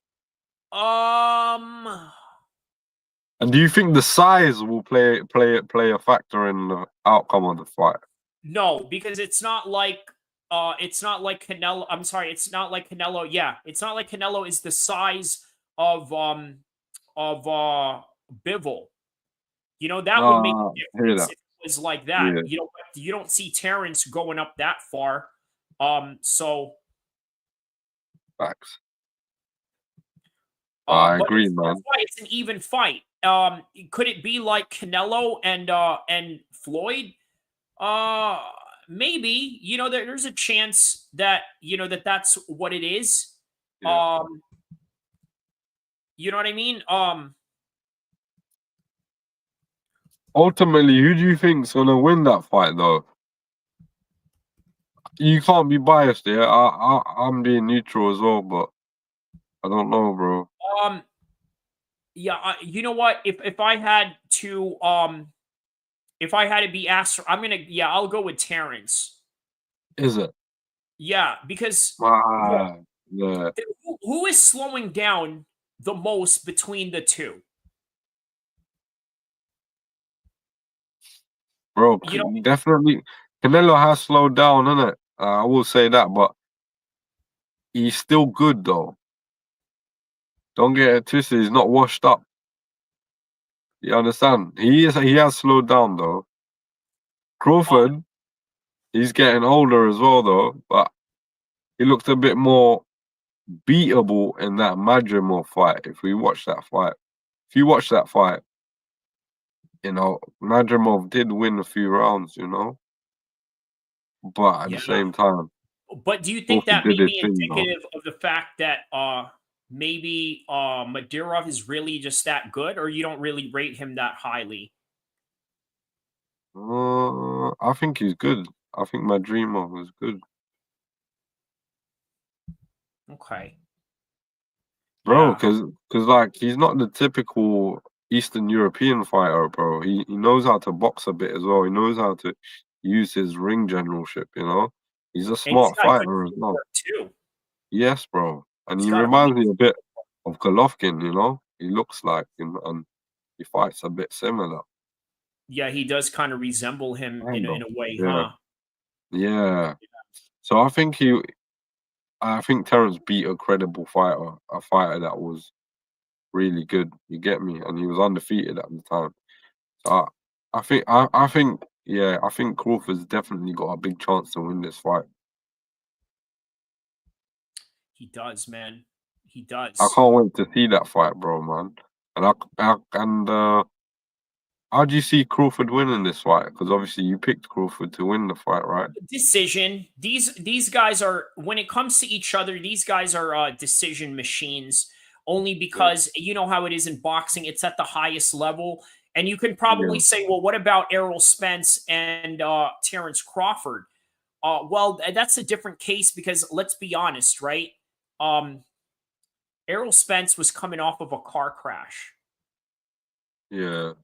Speaker 13: And do you think the size will play a factor in the outcome of the fight?
Speaker 1: No, because it's not like Canelo. I'm sorry, it's not like Canelo. Yeah, it's not like Canelo is the size of Bivol. You know, that would make a difference if it was like that.
Speaker 13: Yeah.
Speaker 1: You don't see Terrence going up that far. So
Speaker 13: facts. I agree, man.
Speaker 1: That's why it's an even fight. Could it be like Canelo and Floyd? Maybe. You know, there's a chance that that's what it is.
Speaker 13: Yeah.
Speaker 1: You know what I mean?
Speaker 13: Ultimately, who do you think's gonna win that fight, though? You can't be biased here. I'm being neutral as well, but I don't know, bro.
Speaker 1: Yeah, you know what? If I had to be asked, I'll go with Terrence.
Speaker 13: Is it?
Speaker 1: Yeah, because
Speaker 13: yeah.
Speaker 1: Who is slowing down the most between the two?
Speaker 13: Bro, definitely. Canelo has slowed down, innit? I will say that, but he's still good, though. Don't get it twisted. He's not washed up. You understand? He has slowed down, though. Crawford, he's getting older as well, though, but he looked a bit more beatable in that Madrimov fight. If you watch that fight, you know, Madrimov did win a few rounds, you know, but at the same time.
Speaker 1: But do you think that may be indicative of the fact that maybe Madrimov is really just that good, or you don't really rate him that highly?
Speaker 13: I think he's good. I think Madrimov was good.
Speaker 1: Okay.
Speaker 13: Bro, because like he's not the typical Eastern European fighter, bro. He knows how to box a bit as well. He knows how to use his ring generalship, you know? He's a smart fighter as well.
Speaker 1: Too.
Speaker 13: Yes, bro. And he reminds me a bit of Golovkin, you know? He looks like him and he fights a bit similar.
Speaker 1: Yeah, he does kind of resemble him in a way, huh?
Speaker 13: Yeah. So I think Terrence beat a credible fighter, a fighter that was really good. You get me? And he was undefeated at the time. So I think Crawford's definitely got a big chance to win this fight.
Speaker 1: He does, man. He does.
Speaker 13: I can't wait to see that fight, bro, man. And how do you see Crawford winning this fight? Because obviously you picked Crawford to win the fight, right?
Speaker 1: Decision. These guys are, when it comes to each other, these guys are decision machines. Only because you know how it is in boxing; it's at the highest level, and you can probably say, "Well, what about Errol Spence and Terrence Crawford?" Well, that's a different case because let's be honest, right? Errol Spence was coming off of a car crash.
Speaker 13: Yeah.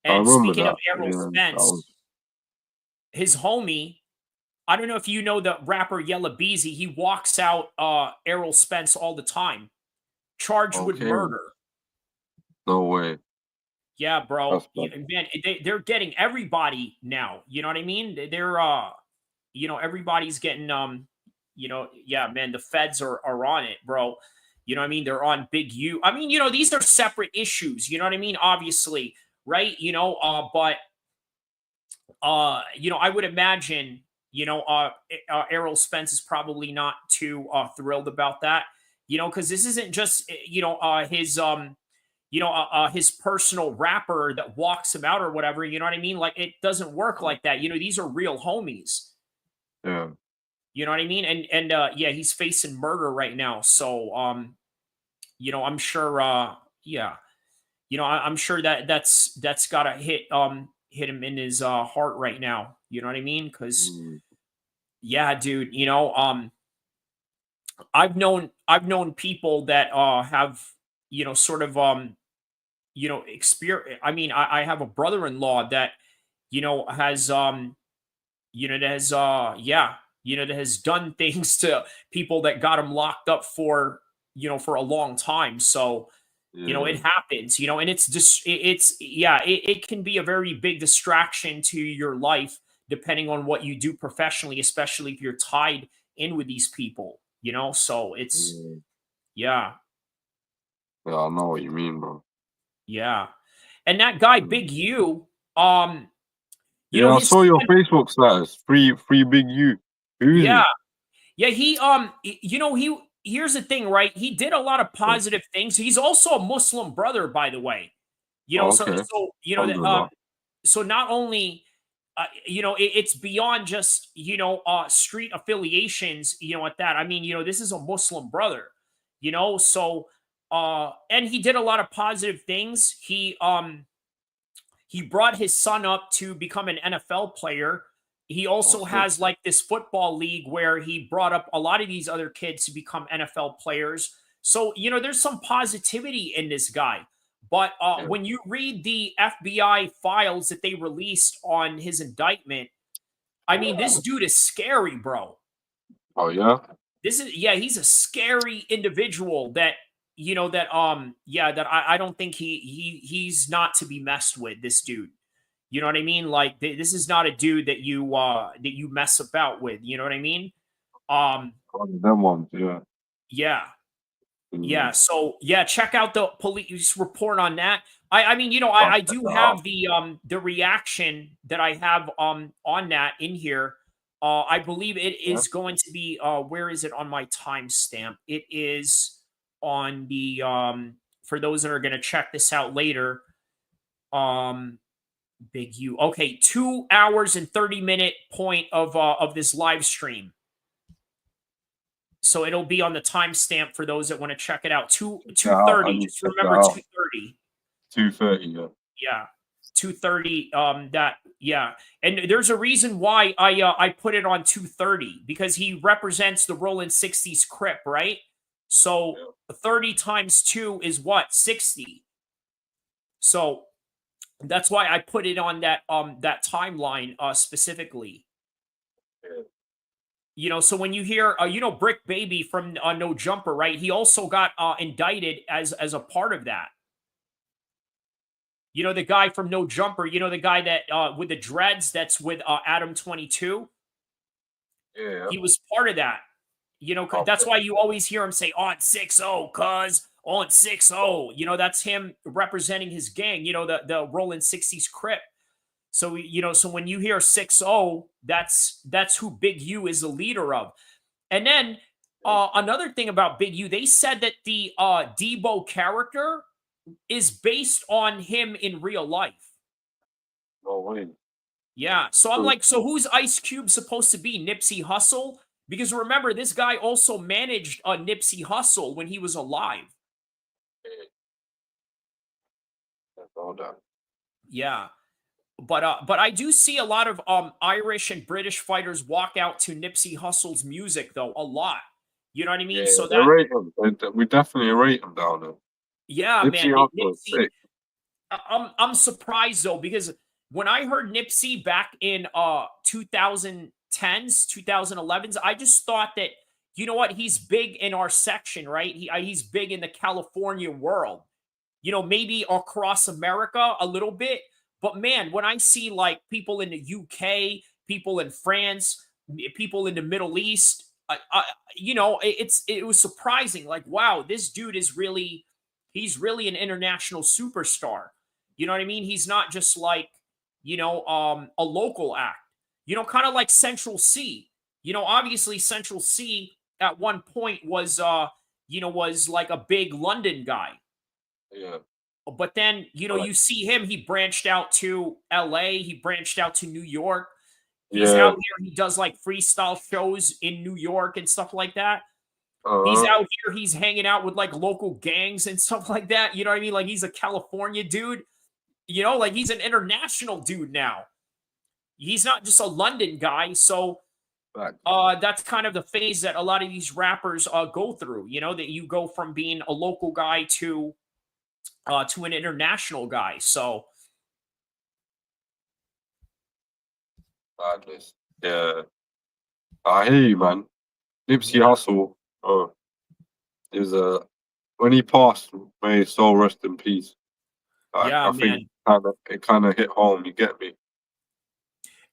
Speaker 1: And speaking of Errol Spence, his homie, I don't know if you know the rapper Yella Beezy, he walks out Errol Spence all the time, charged with murder.
Speaker 13: No way.
Speaker 1: Yeah, bro. Man, they're getting everybody now. You know what I mean? They're everybody's getting yeah, man, the feds are on it, bro. You know what I mean? They're on Big U. I mean, these are separate issues, you know what I mean? Obviously, right? But I would imagine, Errol Spence is probably not too thrilled about that, because this isn't just his personal rapper that walks him out or whatever, you know what I mean? Like, it doesn't work like that. These are real homies.
Speaker 13: Yeah.
Speaker 1: You know what I mean? And yeah, he's facing murder right now. So you know, I'm sure yeah. You know, I'm sure that that's gotta hit him in his heart right now. You know what I mean? Because yeah, dude, you know, I've known people that have, you know, sort of you know, experience. I mean, I have a brother-in-law that, you know, has you know, that has yeah, you know, that has done things to people that got him locked up for, you know, for a long time. So, you know, it happens, you know, and it's just it's yeah, it can be a very big distraction to your life depending on what you do professionally, especially if you're tied in with these people, you know. So it's yeah,
Speaker 13: Yeah, I know what you mean, bro.
Speaker 1: yeah. And that guy Big U, you
Speaker 13: Yeah,
Speaker 1: know,
Speaker 13: I
Speaker 1: his
Speaker 13: saw your Facebook status. Free Big U. Who is
Speaker 1: yeah.
Speaker 13: he?
Speaker 1: Yeah, you know, here's the thing, right? He did a lot of positive things. He's also a Muslim brother, by the way. You know,
Speaker 13: Oh,
Speaker 1: so
Speaker 13: okay.
Speaker 1: you know that
Speaker 13: Alhamdulillah.
Speaker 1: so not only you know, it's beyond just, you know, street affiliations, you know, at that. I mean, you know, this is a Muslim brother, you know, so and he did a lot of positive things. He brought his son up to become an NFL player. He also has like this football league where he brought up a lot of these other kids to become NFL players. So, you know, there's some positivity in this guy. But when you read the FBI files that they released on his indictment, I mean, this dude is scary, bro.
Speaker 13: Oh yeah.
Speaker 1: This is yeah, he's a scary individual that you know that yeah, that I don't think he's not to be messed with, this dude. You know what I mean? Like this is not a dude that you mess about with, you know what I mean? Um
Speaker 13: Them ones, yeah.
Speaker 1: yeah. Yeah, so yeah, check out the police report on that. I mean, you know, I do have the reaction that I have on that in here. I believe it is going to be where is it on my timestamp? It is on the for those that are going to check this out later. Big U. Okay, 2 hours and 30-minute point of this live stream. So it'll be on the timestamp for those that want to check it out. 2:30. Just remember 2:30.
Speaker 13: 2:30, yeah.
Speaker 1: Yeah. 2:30. That yeah. And there's a reason why I put it on 2:30 because he represents the Rolling 60s Crip, right? So 30 times 2 is what? 60. So that's why I put it on that that timeline specifically. You know, so when you hear, you know, Brick Baby from No Jumper, right? He also got indicted as a part of that. You know, the guy from No Jumper, you know, the guy that with the dreads that's with Adam 22.
Speaker 13: Yeah.
Speaker 1: He was part of that. You know, that's why you always hear him say on 6-0, cuz on 6-0. You know, that's him representing his gang, you know, the Rolling 60s Crip. So, you know, so when you hear 6-0, that's who Big U is the leader of. And then another thing about Big U, they said that the Debo character is based on him in real life.
Speaker 13: Oh, wait.
Speaker 1: Yeah. So I'm like, so who's Ice Cube supposed to be? Nipsey Hussle? Because remember, this guy also managed Nipsey Hussle when he was alive.
Speaker 13: That's all done.
Speaker 1: Yeah. But I do see a lot of Irish and British fighters walk out to Nipsey Hussle's music, though, a lot. You know what I mean?
Speaker 13: Yeah,
Speaker 1: so
Speaker 13: they
Speaker 1: that
Speaker 13: rate him. We definitely rate him down there.
Speaker 1: yeah,
Speaker 13: Nipsey
Speaker 1: man.
Speaker 13: Hussle is
Speaker 1: Nipsey,
Speaker 13: sick.
Speaker 1: I'm surprised though because when I heard Nipsey back in 2010s, 2011s, I just thought that you know what, he's big in our section, right? He's big in the California world. You know, maybe across America a little bit. But man, when I see like people in the UK, people in France, people in the Middle East, you know, it was surprising. Like, wow, this dude is he's really an international superstar. You know what I mean? He's not just like, you know, a local act. You know, kind of like Central C. You know, obviously Central C at one point was, you know, was like a big London guy.
Speaker 13: Yeah.
Speaker 1: But then, you know, you see him, he branched out to LA, he branched out to New York. He's out here. He does like freestyle shows in New York and stuff like that. He's out here. He's hanging out with like local gangs and stuff like that. You know what I mean? Like he's a California dude. You know, like he's an international dude now. He's not just a London guy. So that's kind of the phase that a lot of these rappers go through. You know, that you go from being a local guy to an international guy. So
Speaker 13: madness. Yeah, I hear you, man. Nipsey Hussle. Is when he passed, may his soul rest in peace. I think it kind of hit home. You get me?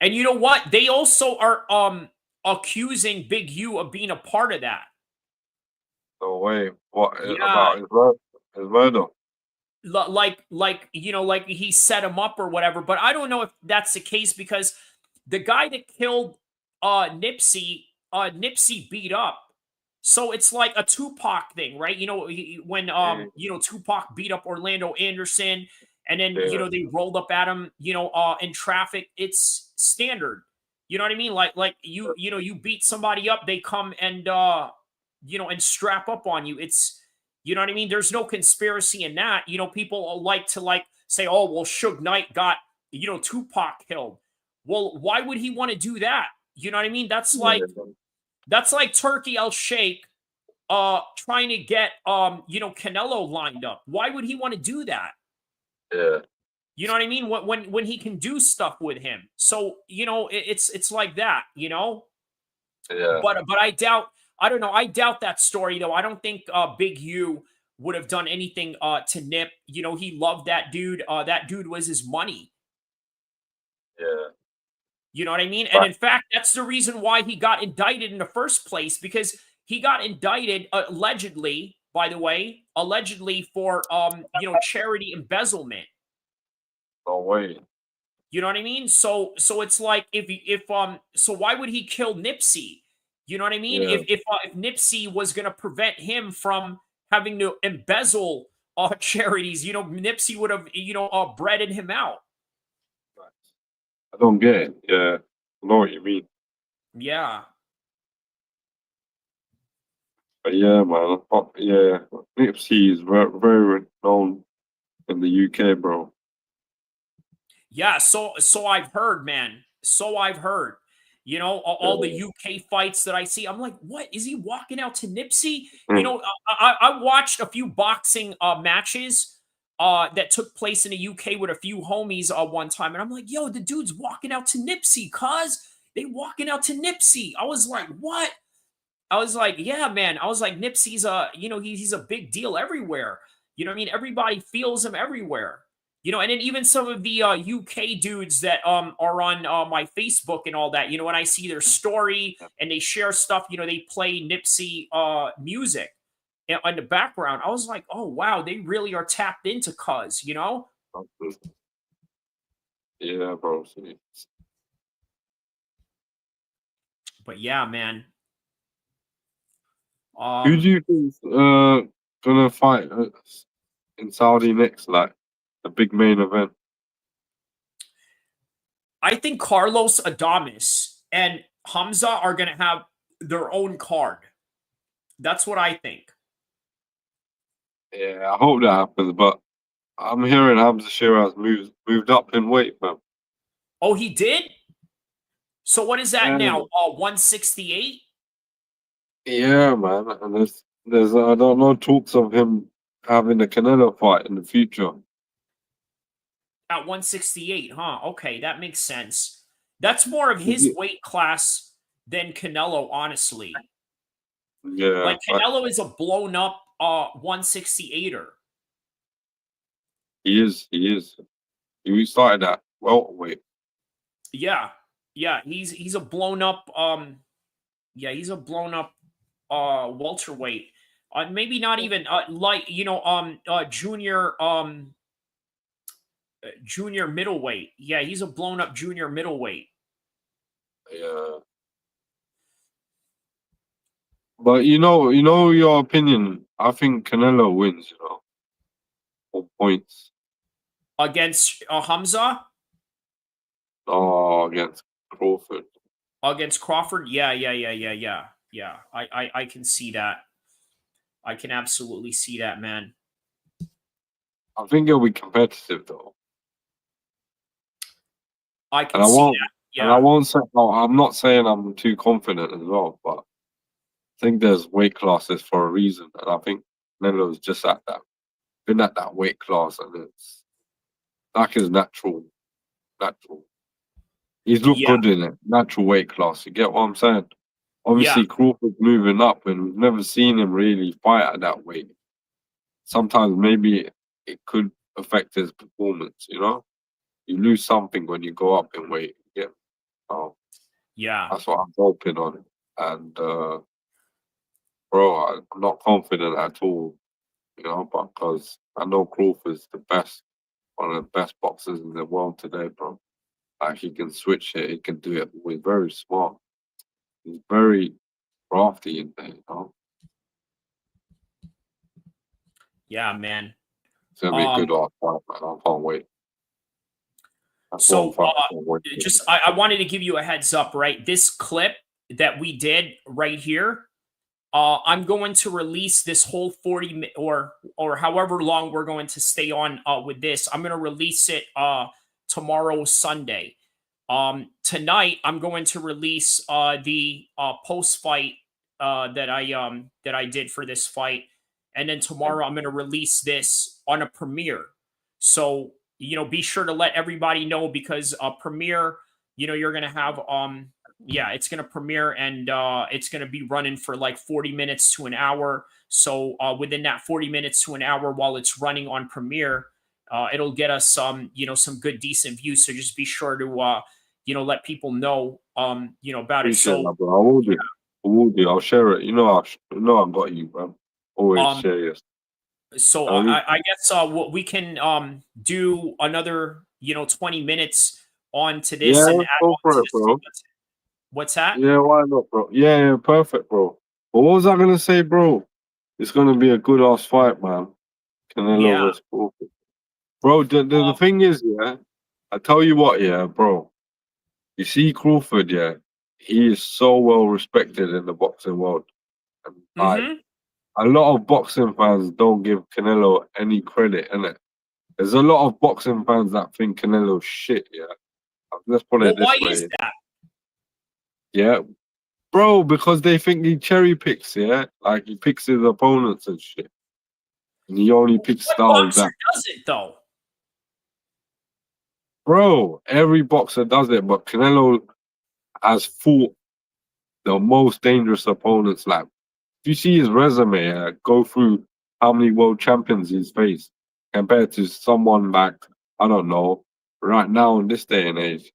Speaker 1: And you know what? They also are accusing Big U of being a part of that.
Speaker 13: No way. What about his murder?
Speaker 1: Like you know, like he set him up or whatever. But I don't know if that's the case because the guy that killed Nipsey beat up. So it's like a Tupac thing, right? You know, when you know, Tupac beat up Orlando Anderson, and then you know they rolled up at him, you know, in traffic. It's standard. You know what I mean? Like you know, you beat somebody up, they come and you know, and strap up on you. It's, you know what I mean? There's no conspiracy in that. You know, people like to like say, oh, well, Suge Knight got, you know, Tupac killed. Well, why would he want to do that? You know what I mean? That's like Turkey El-Sheikh trying to get you know, Canelo lined up. Why would he want to do that?
Speaker 13: Yeah.
Speaker 1: You know what I mean? When he can do stuff with him. So, you know, it's like that, you know?
Speaker 13: Yeah.
Speaker 1: But I don't know. I doubt that story though. I don't think Big U would have done anything to Nip. You know, he loved that dude. That dude was his money.
Speaker 13: Yeah.
Speaker 1: You know what I mean? And in fact, that's the reason why he got indicted in the first place, because he got indicted allegedly, by the way, for you know, charity embezzlement.
Speaker 13: No way.
Speaker 1: You know what I mean? So it's like if so why would he kill Nipsey? You know what I mean?
Speaker 13: Yeah.
Speaker 1: If Nipsey was going to prevent him from having to embezzle charities, you know, Nipsey would have, you know, breaded him out.
Speaker 13: I don't get it. Yeah, I know what you mean.
Speaker 1: Yeah.
Speaker 13: But yeah, man. Yeah, Nipsey is very, very known in the UK, bro.
Speaker 1: Yeah, so I've heard, man. So I've heard. You know, all the UK fights that I see, I'm like, what? Is he walking out to Nipsey? You know, I watched a few boxing matches that took place in the UK with a few homies one time, and I'm like, yo, the dude's walking out to Nipsey, cuz they walking out to Nipsey. I was like, what? I was like, yeah, man. I was like, Nipsey's you know, he's a big deal everywhere. You know what I mean? Everybody feels him everywhere. You know, and then even some of the UK dudes that are on my Facebook and all that, you know, when I see their story and they share stuff, you know, they play Nipsey music in the background. I was like, oh, wow, they really are tapped into cuz, you know?
Speaker 13: Yeah, bro.
Speaker 1: But yeah, man.
Speaker 13: Who do you think's gonna fight in Saudi next, like a big main event?
Speaker 1: I think Carlos Adames and Hamza are going to have their own card. That's what I think.
Speaker 13: Yeah, I hope that happens, but I'm hearing Hamza Shiraz moved up in weight, man.
Speaker 1: Oh, he did? So what is that now? 168?
Speaker 13: Yeah, man. And there's I don't know, talks of him having a Canelo fight in the future.
Speaker 1: At 168, huh? Okay, that makes sense. That's more of his weight class than Canelo, honestly.
Speaker 13: Yeah.
Speaker 1: Like Canelo is a blown up 168er.
Speaker 13: He is. He started at welterweight.
Speaker 1: Yeah. Yeah, he's a blown up he's a blown up welterweight. Maybe not even light, you know, junior middleweight. Yeah, he's a blown up junior middleweight.
Speaker 13: Yeah. But you know your opinion. I think Canelo wins, you know. 4 points.
Speaker 1: Against Hamza?
Speaker 13: Oh, against Crawford.
Speaker 1: Against Crawford? Yeah. I can see that. I can absolutely see that, man.
Speaker 13: I think it'll be competitive though.
Speaker 1: I can see that. Yeah.
Speaker 13: And I won't say. Oh, I'm not saying I'm too confident as well, but I think there's weight classes for a reason, and I think Canelo's just at that. Been at that weight class, and it's like his natural. He's looked good in it. Natural weight class. You get what I'm saying? Obviously, Crawford's moving up, and we've never seen him really fight at that weight. Sometimes maybe it could affect his performance. You know, you lose something when you go up in weight. Yeah. That's what I'm hoping on. And bro, I'm not confident at all. You know, because I know Crawford's the best, one of the best boxers in the world today, bro. Like he can switch it, he can do it. He's very smart. He's very crafty in there, you know.
Speaker 1: Yeah, man.
Speaker 13: It's gonna be a good fight, man. I can't wait.
Speaker 1: So I wanted to give you a heads up, right? This clip that we did right here, I'm going to release this whole 40 or however long we're going to stay on with this. I'm going to release it tomorrow, Sunday. Tonight I'm going to release the post fight that I did for this fight, and then tomorrow I'm going to release this on a premiere. So be sure to let everybody know, because premiere, you're going to have it's going to premiere, and it's going to be running for like 40 minutes to an hour. So within that 40 minutes to an hour, while it's running on premiere, it'll get us some good decent views. So just be sure to let people know about it. So
Speaker 13: that, bro. I will do. I will do. I'll share it. I got you, bro. Always share your.
Speaker 1: So I guess we can do another 20 minutes on to this.
Speaker 13: Yeah,
Speaker 1: and
Speaker 13: let's go for it, bro.
Speaker 1: What's that?
Speaker 13: Yeah, why not, bro? Yeah, perfect, bro. But what was I gonna say, bro? It's gonna be a good ass fight, man. Canelo versus Crawford. Bro, the thing is, yeah, I tell you what, yeah, bro. You see Crawford, yeah, he is so well respected in the boxing world. And like, a lot of boxing fans don't give Canelo any credit, innit? There's a lot of boxing fans that think Canelo's shit, yeah. Let's put it this way.
Speaker 1: Why is that?
Speaker 13: Yeah, bro, because they think he cherry picks, yeah? Like he picks his opponents and shit. And he only picks styles that.
Speaker 1: Does it though?
Speaker 13: Bro, every boxer does it, but Canelo has fought the most dangerous opponents. Like, if you see his resume, go through how many world champions he's faced compared to someone like, I don't know, right now in this day and age.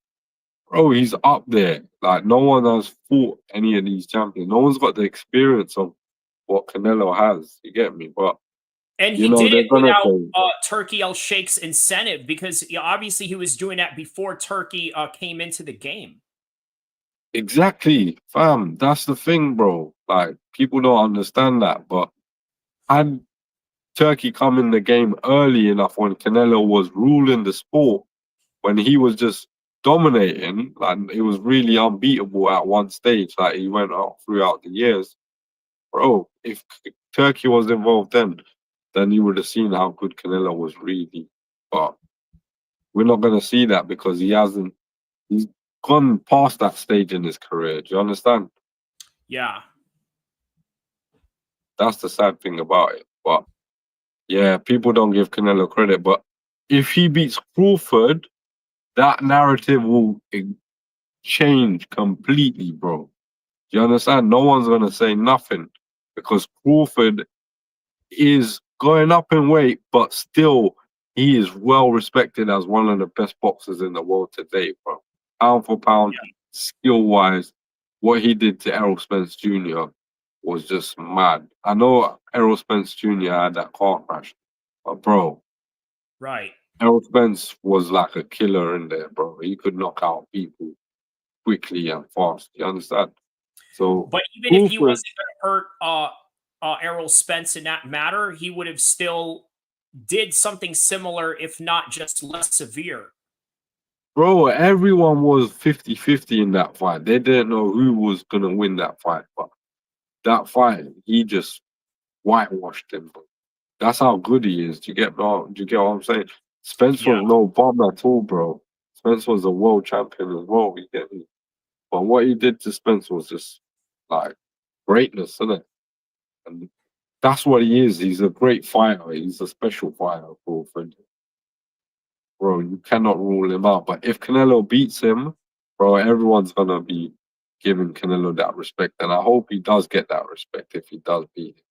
Speaker 13: Bro, he's up there. Like, no one has fought any of these champions. No one's got the experience of what Canelo has. You get me? But
Speaker 1: and he did it without Turki Al-Sheikh's incentive, because obviously he was doing that before Turki came into the game.
Speaker 13: Exactly, fam. That's the thing, bro. Like, people don't understand that. But had Turki come in the game early enough when Canelo was ruling the sport, when he was just dominating, like it was really unbeatable at one stage, like he went up throughout the years. Bro, if Turki was involved then you would have seen how good Canelo was really. But we're not going to see that because he's gone past that stage in his career. Do you understand?
Speaker 1: Yeah.
Speaker 13: That's the sad thing about it. But yeah, people don't give Canelo credit. But if he beats Crawford, that narrative will change completely, bro. Do you understand? No one's going to say nothing because Crawford is going up in weight, but still he is well respected as one of the best boxers in the world today, bro. Pound for pound, skill-wise, what he did to Errol Spence Jr. was just mad. I know Errol Spence Jr. had that car crash, but bro,
Speaker 1: right.
Speaker 13: Errol Spence was like a killer in there, bro. He could knock out people quickly and fast. You understand? So,
Speaker 1: but even if he wasn't going to hurt Errol Spence in that matter, he would have still did something similar, if not just less severe.
Speaker 13: Bro, everyone was 50-50 in that fight. They didn't know who was going to win that fight. But that fight, he just whitewashed him. Bro. That's how good he is. Do you get what I'm saying? Spence was no bum at all, bro. Spence was a world champion as well, you get me? But what he did to Spence was just like greatness, isn't it? And that's what he is. He's a great fighter. He's a special fighter, Crawford. Bro, you cannot rule him out. But if Canelo beats him, bro, everyone's gonna be giving Canelo that respect. And I hope he does get that respect if he does beat him.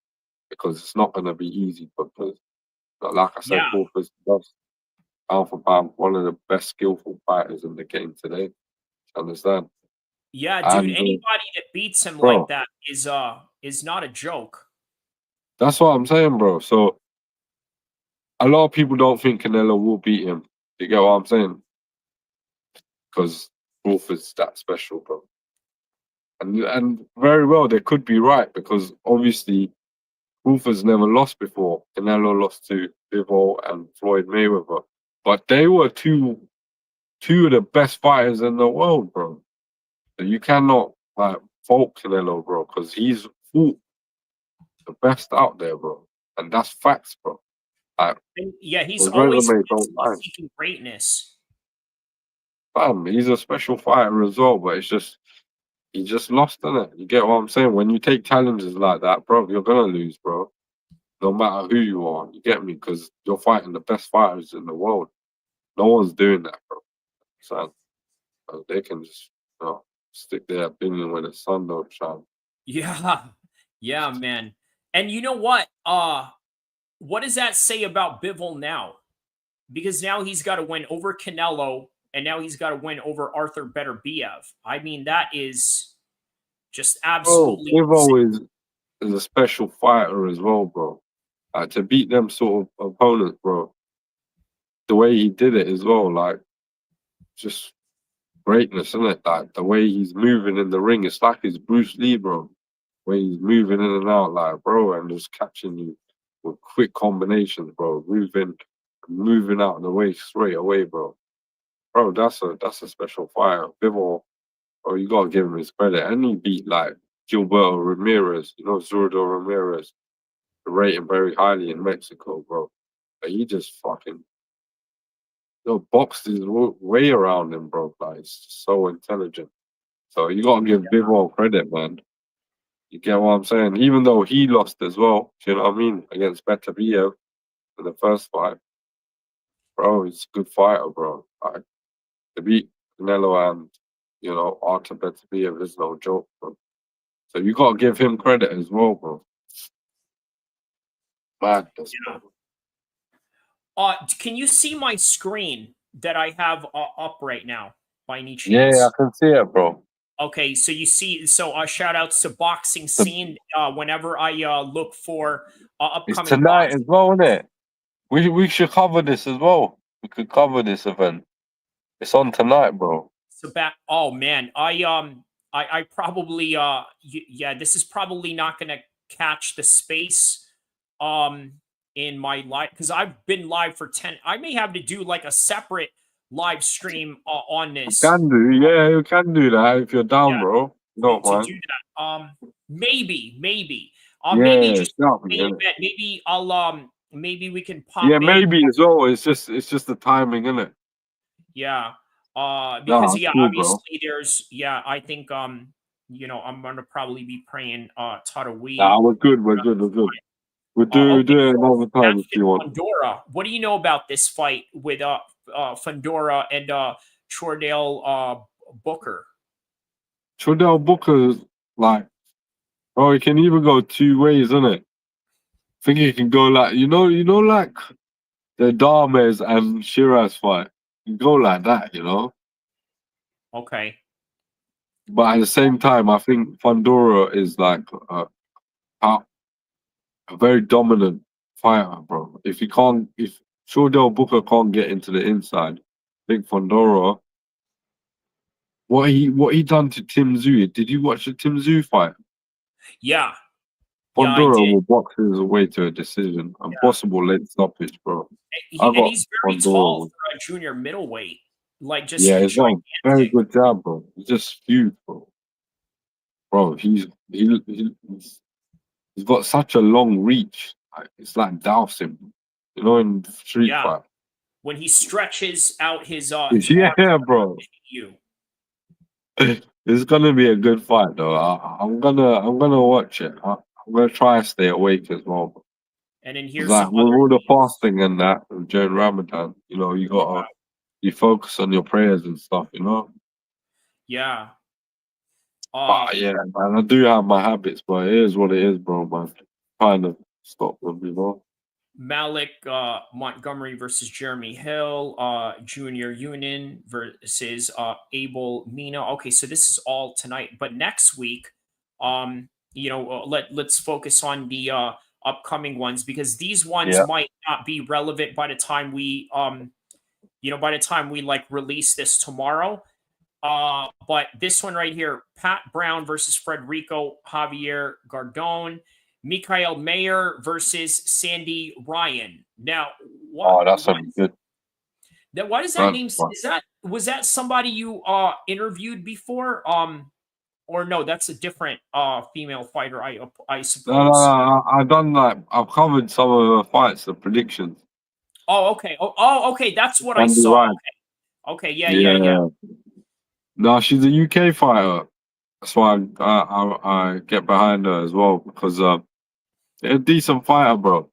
Speaker 13: Because it's not gonna be easy because like I said, Crawford's pound for pound, one of the best skillful fighters in the game today. Understand?
Speaker 1: Yeah, dude. Anybody that beats him like that is not a joke.
Speaker 13: That's what I'm saying, bro. So a lot of people don't think Canelo will beat him. You get what I'm saying? Because Crawford's that special, bro. And very well, they could be right because obviously Crawford's never lost before. Canelo lost to Bivol and Floyd Mayweather. But they were two of the best fighters in the world, bro. So you cannot fault Canelo, bro, because he's fought the best out there, bro. And that's facts, bro.
Speaker 1: Yeah, he's always seeking greatness.
Speaker 13: He's a special fighter as well, but it's just he just lost, innit? You get what I'm saying? When you take challenges like that, bro, you're gonna lose, bro. No matter who you are, you get me? Because you're fighting the best fighters in the world. No one's doing that, bro. So they can just, stick their opinion when the sun don't shine.
Speaker 1: Yeah, man. And you know what? What does that say about Bivol now? Because now he's got to win over Canelo, and now he's got to win over Arthur Beterbiev. I mean, that is just absolutely.
Speaker 13: Bivol is a special fighter as well, bro. To beat them sort of opponents, bro. The way he did it as well, like, just greatness, isn't it? Like, the way he's moving in the ring, it's like he's Bruce Lee, bro. Where he's moving in and out, like, bro, and just catching you with quick combinations, bro. Moving out of the way straight away, bro. Bro, that's a special fighter. Bivol, bro, you gotta give him his credit. And he beat like Gilberto Ramirez, Zurdo Ramirez, rate him very highly in Mexico, bro. But he just fucking boxed his way around him, bro. Like, it's so intelligent. So you gotta give Bivol credit, man. You get what I'm saying? Even though he lost as well, do you know what I mean? Against Beterbiev in the first fight. Bro, he's a good fighter, bro. Like, to beat Canelo and, Arthur Beterbiev is no joke, bro. So you gotta give him credit as well, bro. Madness, bro.
Speaker 1: Can you see my screen that I have up right now by any chance?
Speaker 13: Yeah, I can see it, bro.
Speaker 1: Okay, so you see, shout outs to Boxing Scene. Whenever I look for upcoming.
Speaker 13: It's tonight as well, isn't it? We should cover this as well. We could cover this event. It's on tonight, bro.
Speaker 1: So oh man, I probably this is probably not gonna catch the space in my live because I've been live for 10. I may have to do like a separate live stream on this.
Speaker 13: You can do that if you're down, bro. Don't mind.
Speaker 1: Do that. Maybe. Maybe I'll maybe we can pop.
Speaker 13: Yeah,
Speaker 1: in.
Speaker 13: maybe as well. It's just the timing, isn't it?
Speaker 1: Yeah. Because
Speaker 13: cool,
Speaker 1: obviously
Speaker 13: bro.
Speaker 1: there's I think I'm gonna probably be praying Tarawih.
Speaker 13: We're good. We'll do it another time if you want.
Speaker 1: Fundora. What do you know about this fight with Fundora and Chordale Booker?
Speaker 13: Chordale Booker, like, bro, it can even go two ways, isn't it? I think it can go like like the Dames and Shiraz fight. You can go like that,
Speaker 1: Okay.
Speaker 13: But at the same time, I think Fundora is like a very dominant fighter, bro. If Chordale Booker can't get into the inside, I think Fundora. What he done to Tim Tszyu? Did you watch the Tim Tszyu fight?
Speaker 1: Yeah.
Speaker 13: Fundora will box his way to a decision, a possible late stoppage, bro.
Speaker 1: And he's very tall for a junior middleweight. like just
Speaker 13: Yeah, it's like very
Speaker 1: gigantic.
Speaker 13: good job, bro. It's just huge, bro. Bro, he's got such a long reach. Like, it's like dousing, you know, in street
Speaker 1: Yeah,
Speaker 13: fight.
Speaker 1: when he stretches out his
Speaker 13: Yeah,
Speaker 1: arms,
Speaker 13: bro.
Speaker 1: you.
Speaker 13: It's gonna be a good fight, though. I'm gonna watch it. I'm gonna try and stay awake as well.
Speaker 1: And then
Speaker 13: 'Cause,
Speaker 1: here's
Speaker 13: like
Speaker 1: some
Speaker 13: with
Speaker 1: other
Speaker 13: all the
Speaker 1: names.
Speaker 13: fasting and that during Ramadan, you know, you gotta you focus on your prayers and stuff, you know.
Speaker 1: Yeah.
Speaker 13: But yeah, man, I do have my habits, but it is what it is, bro, man. Trying to stop them, you know.
Speaker 1: Malik Montgomery versus Jeremy Hill, Junior Union versus Abel Mina. Okay, so this is all tonight. But next week, let's focus on the upcoming ones, because these ones
Speaker 13: Yeah.
Speaker 1: might not be relevant by the time we like release this tomorrow. But this one right here, Pat Brown versus Frederico Javier Gardone, Mikael Mayer versus Sandy Ryan. Now,
Speaker 13: Oh, that's good.
Speaker 1: why does that name? Was that somebody you interviewed before? Or no, that's a different female fighter. I suppose.
Speaker 13: No. I've done I've covered some of the fights, the predictions.
Speaker 1: Oh, okay. Okay. That's what I
Speaker 13: Sandy
Speaker 1: saw.
Speaker 13: Ryan.
Speaker 1: Okay. Yeah.
Speaker 13: No, she's a UK fighter. That's why I get behind her as well, because they're a decent fighter, bro.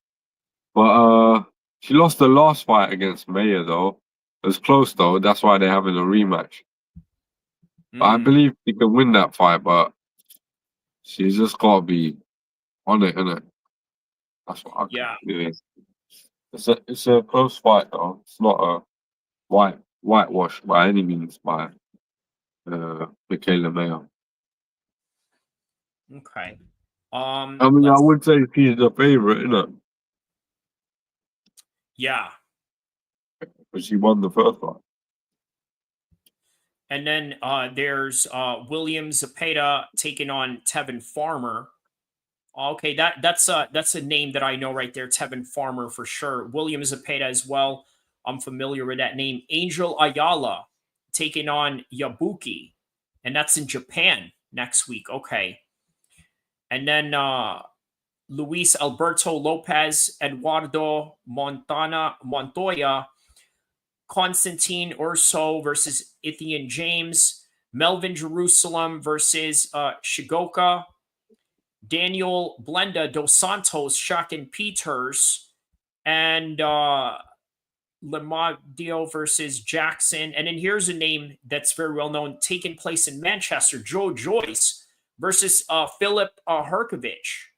Speaker 13: But she lost the last fight against Mayer, though. It was close, though. That's why they're having a rematch. But I believe she can win that fight, but she's just got to be on it, innit? That's what I can do. It's a close fight, though. It's not a whitewash by any means by Michaela Mayer.
Speaker 1: Okay.
Speaker 13: I mean, I would say she's the favorite, innit?
Speaker 1: Yeah.
Speaker 13: But she won the first one.
Speaker 1: And then there's William Zepeda taking on Tevin Farmer. Okay, that's a name that I know right there, Tevin Farmer for sure. William Zepeda as well. I'm familiar with that name. Angel Ayala taking on Yabuki, and that's in Japan next week. Okay. And then Luis Alberto Lopez, Eduardo Montoya, Constantine Urso versus Etienne James, Melvin Jerusalem versus Shigoka, Daniel Blenda dos Santos, Shakin Peters, and Lemadio versus Jackson. And then here's a name that's very well known, taking place in Manchester, Joe Joyce versus Philip Herkovich.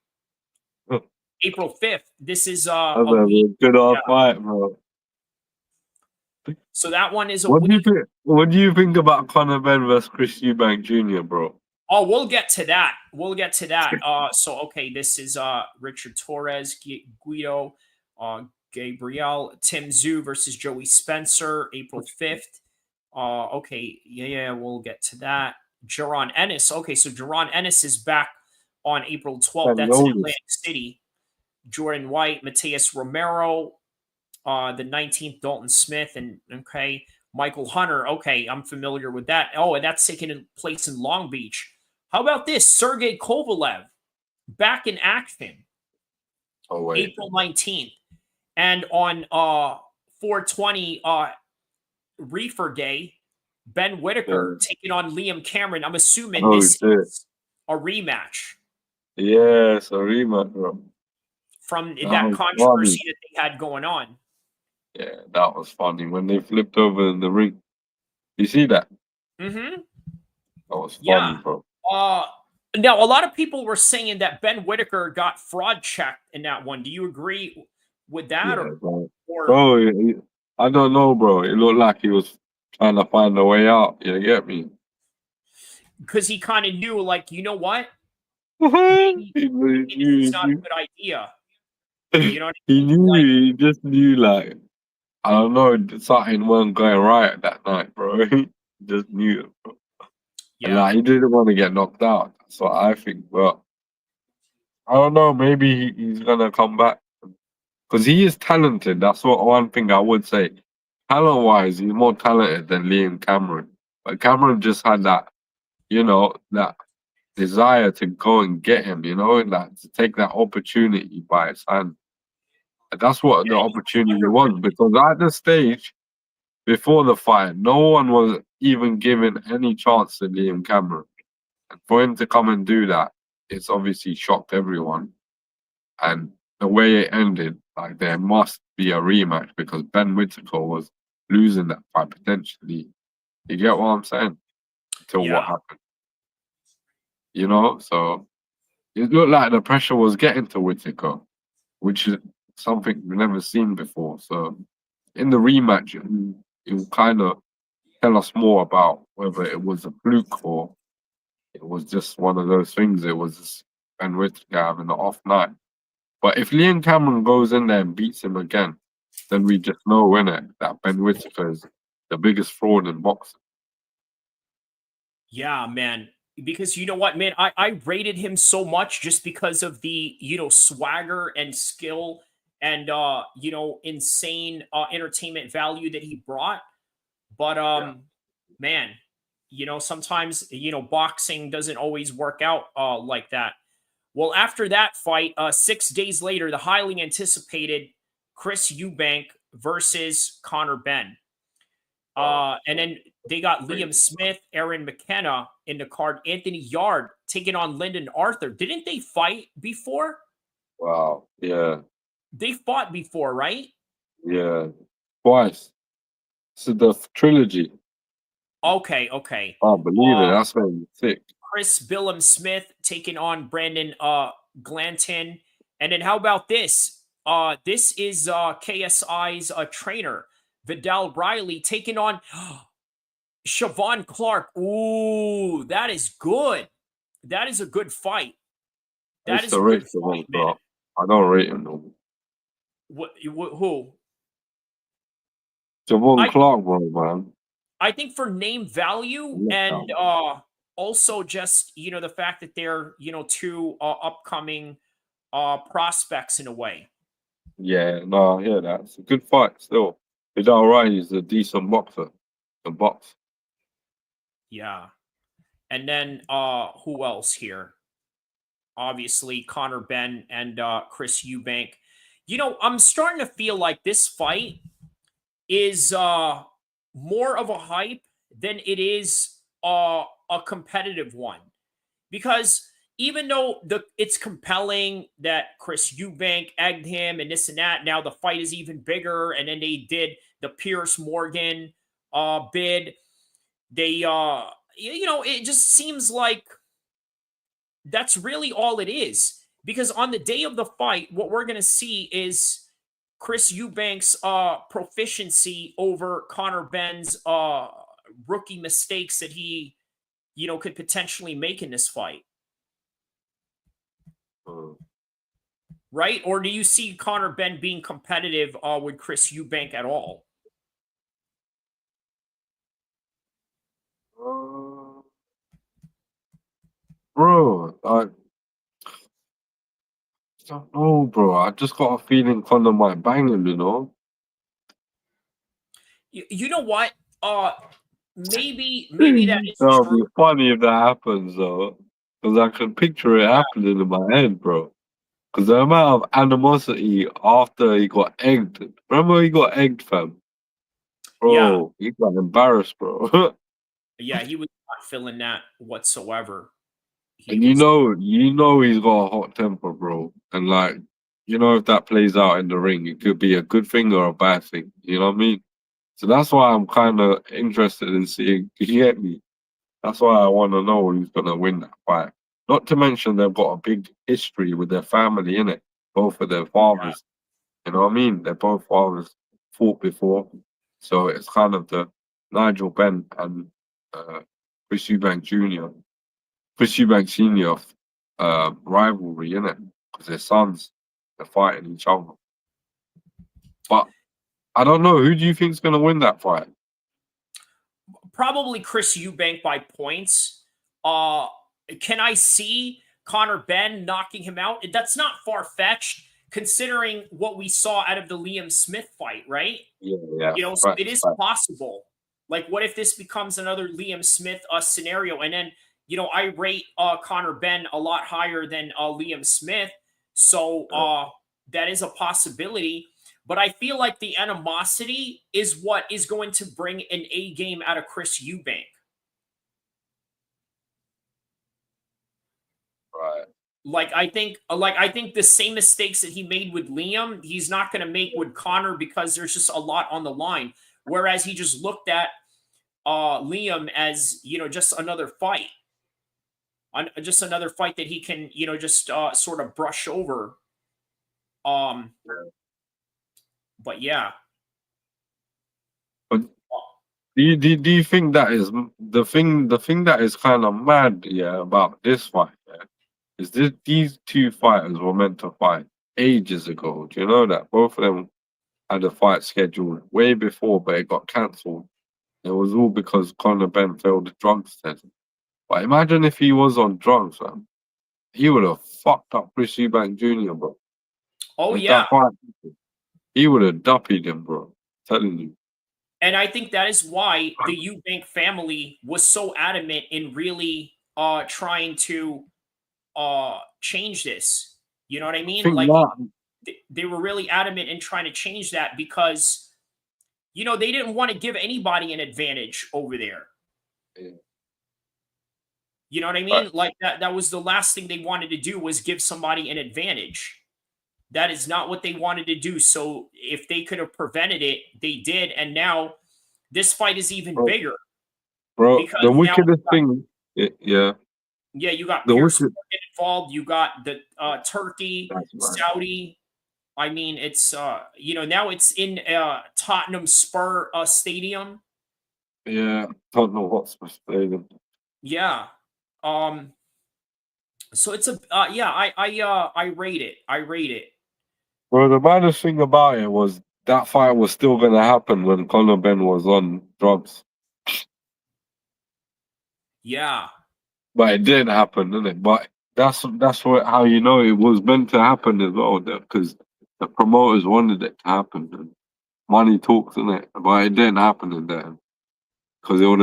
Speaker 1: April 5th. This is a
Speaker 13: good old fight, bro.
Speaker 1: So that one is a
Speaker 13: What
Speaker 1: week.
Speaker 13: do you think about Conor Ben versus Chris Eubank Jr., bro?
Speaker 1: Oh, we'll get to that. So okay, this is Richard Torres, Guido, Gabriel, Tim Zhu versus Joey Spencer, April 5th. Okay, yeah, we'll get to that. Jaron Ennis. Okay, so Jaron Ennis is back on April 12th. That's in Atlantic City. Jordan White, Mateus Romero, the 19th, Dalton Smith, and okay, Michael Hunter. Okay, I'm familiar with that. Oh, and that's taking place in Long Beach. How about this? Sergey Kovalev back in action.
Speaker 13: Oh, wait.
Speaker 1: April 19th. And on 420 Reefer Day, Ben Whitaker taking on Liam Cameron. I'm assuming this is a rematch.
Speaker 13: Yes, a rematch, bro.
Speaker 1: From that controversy that they had going on.
Speaker 13: Yeah, that was funny when they flipped over in the ring. You see that?
Speaker 1: Mm-hmm.
Speaker 13: That was funny, bro.
Speaker 1: Now, a lot of people were saying that Ben Whitaker got fraud checked in that one. Do you agree with that?
Speaker 13: Yeah, bro, I don't know, bro. It looked like he was trying to find a way out. You get me?
Speaker 1: Because he kind of knew, like, you know what? Maybe it's not a good idea. You know what I mean?
Speaker 13: He knew. He just knew, like, I don't know, something wasn't going right that night, bro. He just knew it, bro.
Speaker 1: Yeah.
Speaker 13: And, like, he didn't want to get knocked out. That's what I think. But I don't know. Maybe he's gonna come back because he is talented. That's what one thing I would say. talent-wise, he's more talented than Liam Cameron. But Cameron just had that, you know, that desire to go and get him, you know, that to take that opportunity by his hand. And that's what the opportunity was, because at the stage before the fight, no one was even given any chance to Liam Cameron. And for him to come and do that, it's obviously shocked everyone. And the way it ended, like, there must be a rematch because Ben Whittaker was losing that fight potentially. You get what I'm saying? Until what happened. You know, so it looked like the pressure was getting to Whittaker, which is something we've never seen before. So in the rematch, it will kind of tell us more about whether it was a fluke or it was just one of those things. It was Ben Whittaker having an off night. But if Liam Cameron goes in there and beats him again, then we just know, innit, that Ben Whittaker is the biggest fraud in boxing.
Speaker 1: Yeah, man. Because you know what, man, I rated him so much just because of the, you know, swagger and skill and, you know, insane entertainment value that he brought. But, man, you know, sometimes, you know, boxing doesn't always work out like that. Well, after that fight, 6 days later, the highly anticipated Chris Eubank versus Conor Benn. And then they got Liam Smith, Aaron McKenna in the card. Anthony Yard taking on Lyndon Arthur. Didn't they fight before?
Speaker 13: Wow. Yeah.
Speaker 1: They fought before, right?
Speaker 13: Yeah. Twice. So the trilogy.
Speaker 1: Okay, okay.
Speaker 13: I believe it. That's really sick.
Speaker 1: Chris Billum Smith taking on Brandon Glanton. And then how about this? This is KSI's trainer, Vidal Riley, taking on Siobhan Clark. Ooh, that is good. That is a good fight. That is a good fight, man.
Speaker 13: I don't rate him though.
Speaker 1: Who?
Speaker 13: Siobhan Clark, bro, man.
Speaker 1: I think for name value and also just, you know, the fact that they're, you know, two upcoming prospects in a way.
Speaker 13: Yeah, no, I hear that. It's a good fight still. Vidal Riley's a decent boxer. The box.
Speaker 1: Yeah. And then who else here? Obviously, Conor Benn and Chris Eubank. You know, I'm starting to feel like this fight is more of a hype than it is a competitive one. Because even though it's compelling that Chris Eubank egged him and this and that, now the fight is even bigger. And then they did the Pierce Morgan bid. They, you know, it just seems like that's really all it is. Because on the day of the fight, what we're going to see is Chris Eubank's proficiency over Conor Benn's rookie mistakes that he, you know, could potentially make in this fight. Right? Or do you see Conor Benn being competitive with Chris Eubank at all?
Speaker 13: Bro, I don't know, bro. I just got a feeling Conor might bang him, you know?
Speaker 1: You know what? Maybe that is
Speaker 13: That'll
Speaker 1: true.
Speaker 13: be funny if that happens, though. Because I can picture it happening in my head, bro. Because the amount of animosity after he got egged. Remember he got egged, fam? Bro, he got embarrassed, bro.
Speaker 1: Yeah, he was not feeling that whatsoever.
Speaker 13: And you know he's got a hot temper, bro. And like, you know, if that plays out in the ring, it could be a good thing or a bad thing. You know what I mean? So that's why I'm kind of interested in seeing. You get me? That's why I want to know who's gonna win that fight. Not to mention they've got a big history with their family, innit? Both of their fathers. You know what I mean? Their both fathers fought before, so it's kind of the Nigel Benn and Chris Eubank Jr. Chris Eubank Sr. Rivalry, innit? Because their sons are fighting each other. But I don't know. Who do you think's going to win that fight?
Speaker 1: Probably Chris Eubank by points. Can I see Conor Benn knocking him out? That's not far-fetched considering what we saw out of the Liam Smith fight, right?
Speaker 13: Yeah.
Speaker 1: You know, so it is possible. Like, what if this becomes another Liam Smith scenario? And then, you know, I rate Conor Benn a lot higher than Liam Smith. So that is a possibility. But I feel like the animosity is what is going to bring an A game out of Chris Eubank.
Speaker 13: Right.
Speaker 1: Like I think the same mistakes that he made with Liam, he's not going to make with Conor because there's just a lot on the line. Whereas he just looked at Liam as, you know, just another fight. Just another fight that he can, you know, just sort of brush over. But yeah.
Speaker 13: But do you think that is the thing that is kind of mad, yeah, about this fight, yeah, is these two fighters were meant to fight ages ago. Do you know that? Both of them had a fight scheduled way before, but it got cancelled. It was all because Conor Benn failed the drugs test. But imagine if he was on drugs, man. He would have fucked up Chris Eubank Jr., bro.
Speaker 1: Oh,
Speaker 13: With
Speaker 1: yeah.
Speaker 13: that fight, he would have duppied him, bro. I'm telling you.
Speaker 1: And I think that is why the Eubank family was so adamant in really trying to change this. You know what I mean? Like, they were really adamant in trying to change that because, you know, they didn't want to give anybody an advantage over there.
Speaker 13: Yeah.
Speaker 1: You know what I mean? Like that was the last thing they wanted to do was give somebody an advantage. That is not what they wanted to do. So if they could have prevented it, they did. And now this fight is even bigger.
Speaker 13: Bro, the wickedest thing, yeah.
Speaker 1: Yeah, you got
Speaker 13: the
Speaker 1: Pierce
Speaker 13: wicked,
Speaker 1: involved. You got the Turkey, Saudi. I mean, it's, you know, now it's in Tottenham Spur Stadium.
Speaker 13: Yeah, Tottenham Hotspur Stadium.
Speaker 1: Yeah. So it's a, yeah, I rate it. I rate it.
Speaker 13: Bro, the maddest thing about it was that fight was still going to happen when Conor Benn was on drugs.
Speaker 1: Yeah.
Speaker 13: But it didn't happen, didn't it? But that's how you know it was meant to happen as well, because the promoters wanted it to happen. And money talks, innit? But it didn't happen in there because it would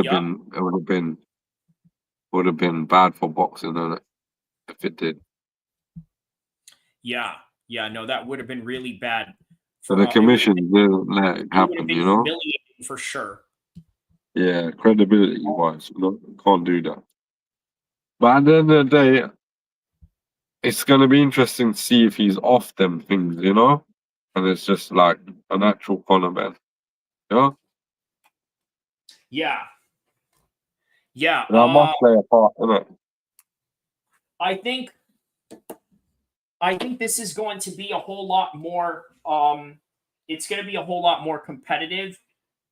Speaker 13: have been bad for boxing, innit? If it did.
Speaker 1: Yeah. Yeah. No, that would have been really bad.
Speaker 13: So the commission didn't let it happen, you know?
Speaker 1: Humiliating for sure.
Speaker 13: Yeah, credibility wise, can't do that. But at the end of the day, it's going to be interesting to see if he's off them things, you know? And it's just like an actual Conor Benn, you know?
Speaker 1: Yeah. Yeah.
Speaker 13: That must play a part, innit?
Speaker 1: I think this is going to be a whole lot more, it's going to be a whole lot more competitive,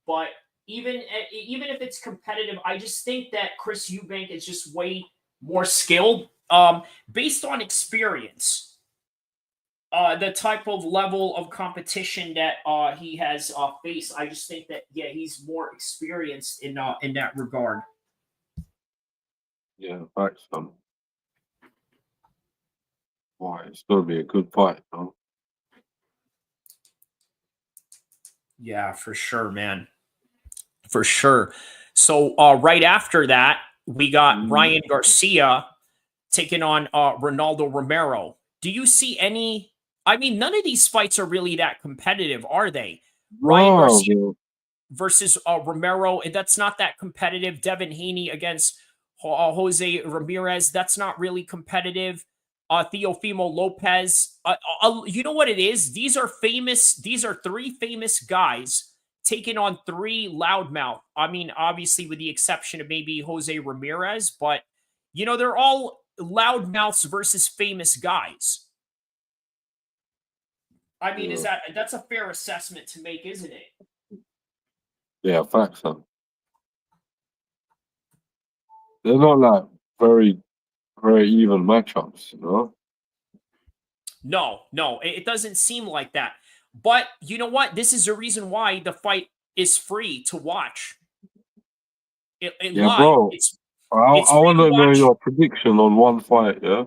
Speaker 1: but even if it's competitive, I just think that Chris Eubank is just way more skilled, based on experience. The type of level of competition that he has faced, I just think that he's more experienced in that regard.
Speaker 13: Yeah, facts, man. Boy, it's going to be a good fight, man.
Speaker 1: Yeah, for sure, man. For sure. So right after that, we got Ryan Garcia taking on Ronaldo Romero. Do you see any? I mean, none of these fights are really that competitive, are they? Ryan Garcia versus Romero, that's not that competitive. Devin Haney against Jose Ramirez, that's not really competitive. Teofimo Lopez, you know what it is? These are three famous guys taking on three loudmouth. I mean, obviously with the exception of maybe Jose Ramirez, but you know, they're all loudmouths versus famous guys. I mean, that's a fair assessment to make, isn't it?
Speaker 13: Yeah, facts, man. They're not like very, very even matchups, you know?
Speaker 1: No, it doesn't seem like that. But you know what? This is the reason why the fight is free to watch.
Speaker 13: Yeah, bro. I want to know your prediction on one fight, yeah?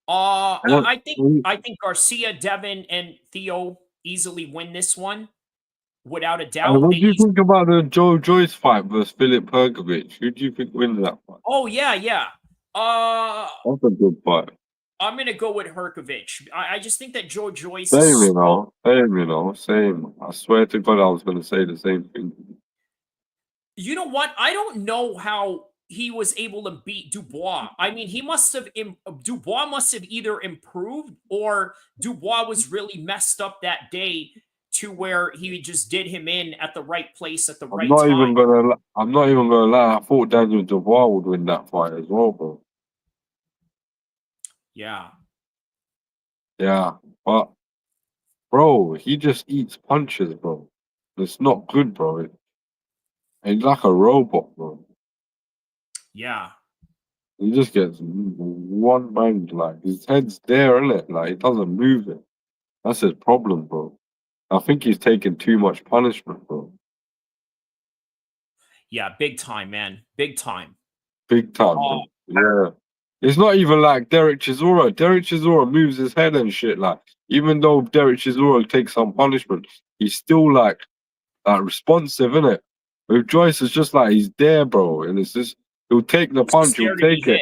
Speaker 1: I think Garcia, Devin, and Theo easily win this one, without a doubt.
Speaker 13: What do you think about the Joe Joyce fight versus Philip Perkovic? Who do you think wins that fight?
Speaker 1: Oh yeah.
Speaker 13: That's a good fight.
Speaker 1: I'm gonna go with Herkovich. I just think that Joe Joyce.
Speaker 13: Same, you know, same. I swear to God, I was gonna say the same thing.
Speaker 1: You know what? I don't know how he was able to beat Dubois. I mean, Dubois must have either improved or Dubois was really messed up that day to where he just did him in at the right place at the right time.
Speaker 13: I'm not even gonna lie. I thought Daniel Dubois would win that fight as well, bro.
Speaker 1: Yeah.
Speaker 13: Yeah, but bro, he just eats punches, bro. It's not good, bro. He's like a robot, bro.
Speaker 1: Yeah.
Speaker 13: He just gets one bang, like his head's there, isn't it? Like he doesn't move it. That's his problem, bro. I think he's taking too much punishment, bro.
Speaker 1: Yeah, big time, man. Big time.
Speaker 13: Big time, bro. Yeah. It's not even like Derek Chisora. Derek Chisora moves his head and shit. Like, even though Derek Chisora takes some punishment, he's still like responsive, innit? With Joyce, it's just like he's there, bro. And it's just, he'll take the punch, he'll take it.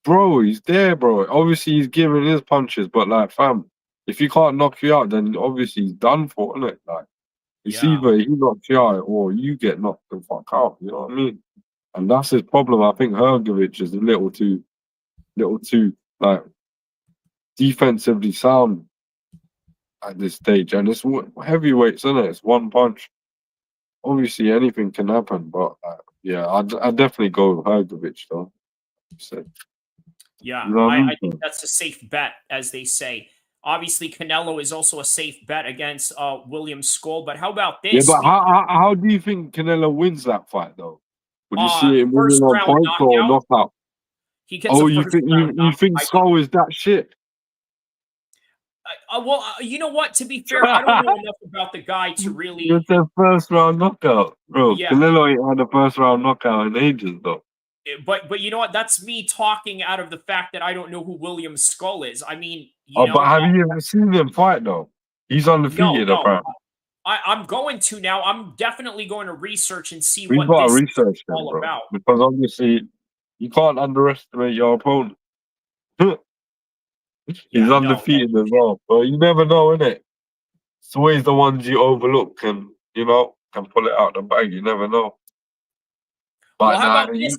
Speaker 13: Bro, he's there, bro. Obviously, he's giving his punches, but like, fam, if he can't knock you out, then obviously he's done for, innit? Like, it's either he knocks you out or you get knocked the fuck out. You know what I mean? And that's his problem. I think Hergovich is a little too like defensively sound at this stage, and it's heavyweights, isn't it? It's one punch. Obviously, anything can happen, but yeah, I'd definitely go with Hergovich though. So,
Speaker 1: yeah,
Speaker 13: you know
Speaker 1: I think that's a safe bet, as they say. Obviously, Canelo is also a safe bet against William Skull. But how about this?
Speaker 13: Yeah, but how do you think Canelo wins that fight though? Would you see it winning on points or knockout?
Speaker 1: He gets
Speaker 13: you think Skull is that shit?
Speaker 1: Well, you know what? To be fair, I don't know enough about the guy to really.
Speaker 13: It's a first round knockout, bro.
Speaker 1: Yeah.
Speaker 13: Canelo ain't had a first round knockout in ages, though.
Speaker 1: But you know what? That's me talking out of the fact that I don't know who William Skull is. I mean, you know,
Speaker 13: but have you ever seen him fight though? He's undefeated, apparently.
Speaker 1: I'm going to now. I'm definitely going to research and see
Speaker 13: We've
Speaker 1: what
Speaker 13: got
Speaker 1: this
Speaker 13: to research
Speaker 1: is all about.
Speaker 13: Because obviously, you can't underestimate your opponent. He's undefeated as well, but you never know, innit? It's always the ones you overlook and you know can pull it out the bag. You never know. But
Speaker 1: well, how about this?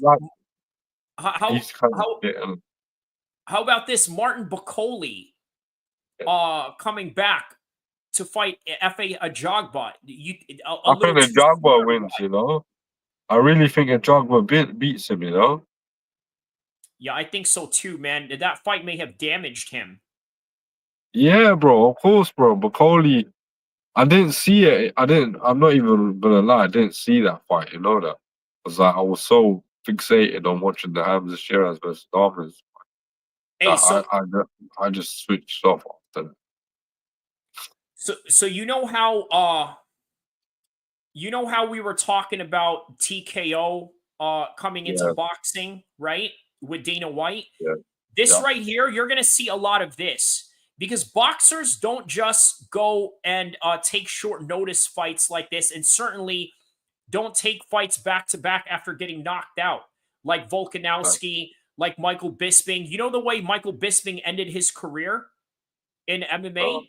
Speaker 1: How about this? Martin Bacoli, coming back to fight F.A. Ajagba.
Speaker 13: I think Ajagba wins. You know, I really think Ajagba beats him. You know.
Speaker 1: Yeah, I think so too, man. That fight may have damaged him.
Speaker 13: Yeah, bro. Of course, bro. Bacoli, I didn't see it. I'm not even gonna lie. I didn't see that fight. You know that. Because like, I was so fixated on watching the Hamza Shiraz versus Dahmer's.
Speaker 1: Hey,
Speaker 13: I just switched off after that.
Speaker 1: So you know how we were talking about TKO coming into boxing, right? With Dana White.
Speaker 13: Yeah.
Speaker 1: This right here, you're going to see a lot of this because boxers don't just go and take short notice fights like this, and certainly don't take fights back to back after getting knocked out, like Volkanovski, like Michael Bisping. You know the way Michael Bisping ended his career in MMA?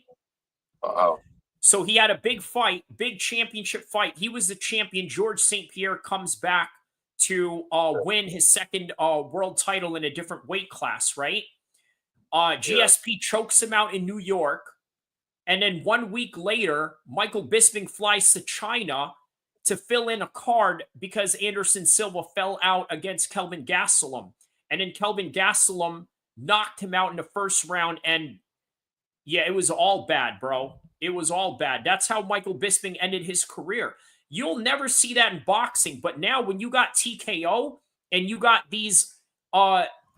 Speaker 1: So he had a big fight, big championship fight. He was the champion. George St. Pierre comes back to win his second world title in a different weight class, right? GSP chokes him out in New York. And then 1 week later, Michael Bisping flies to China to fill in a card because Anderson Silva fell out against Kelvin Gastelum. And then Kelvin Gastelum knocked him out in the first round. And yeah, it was all bad, bro. It was all bad. That's how Michael Bisping ended his career. You'll never see that in boxing. But now when you got TKO and you got these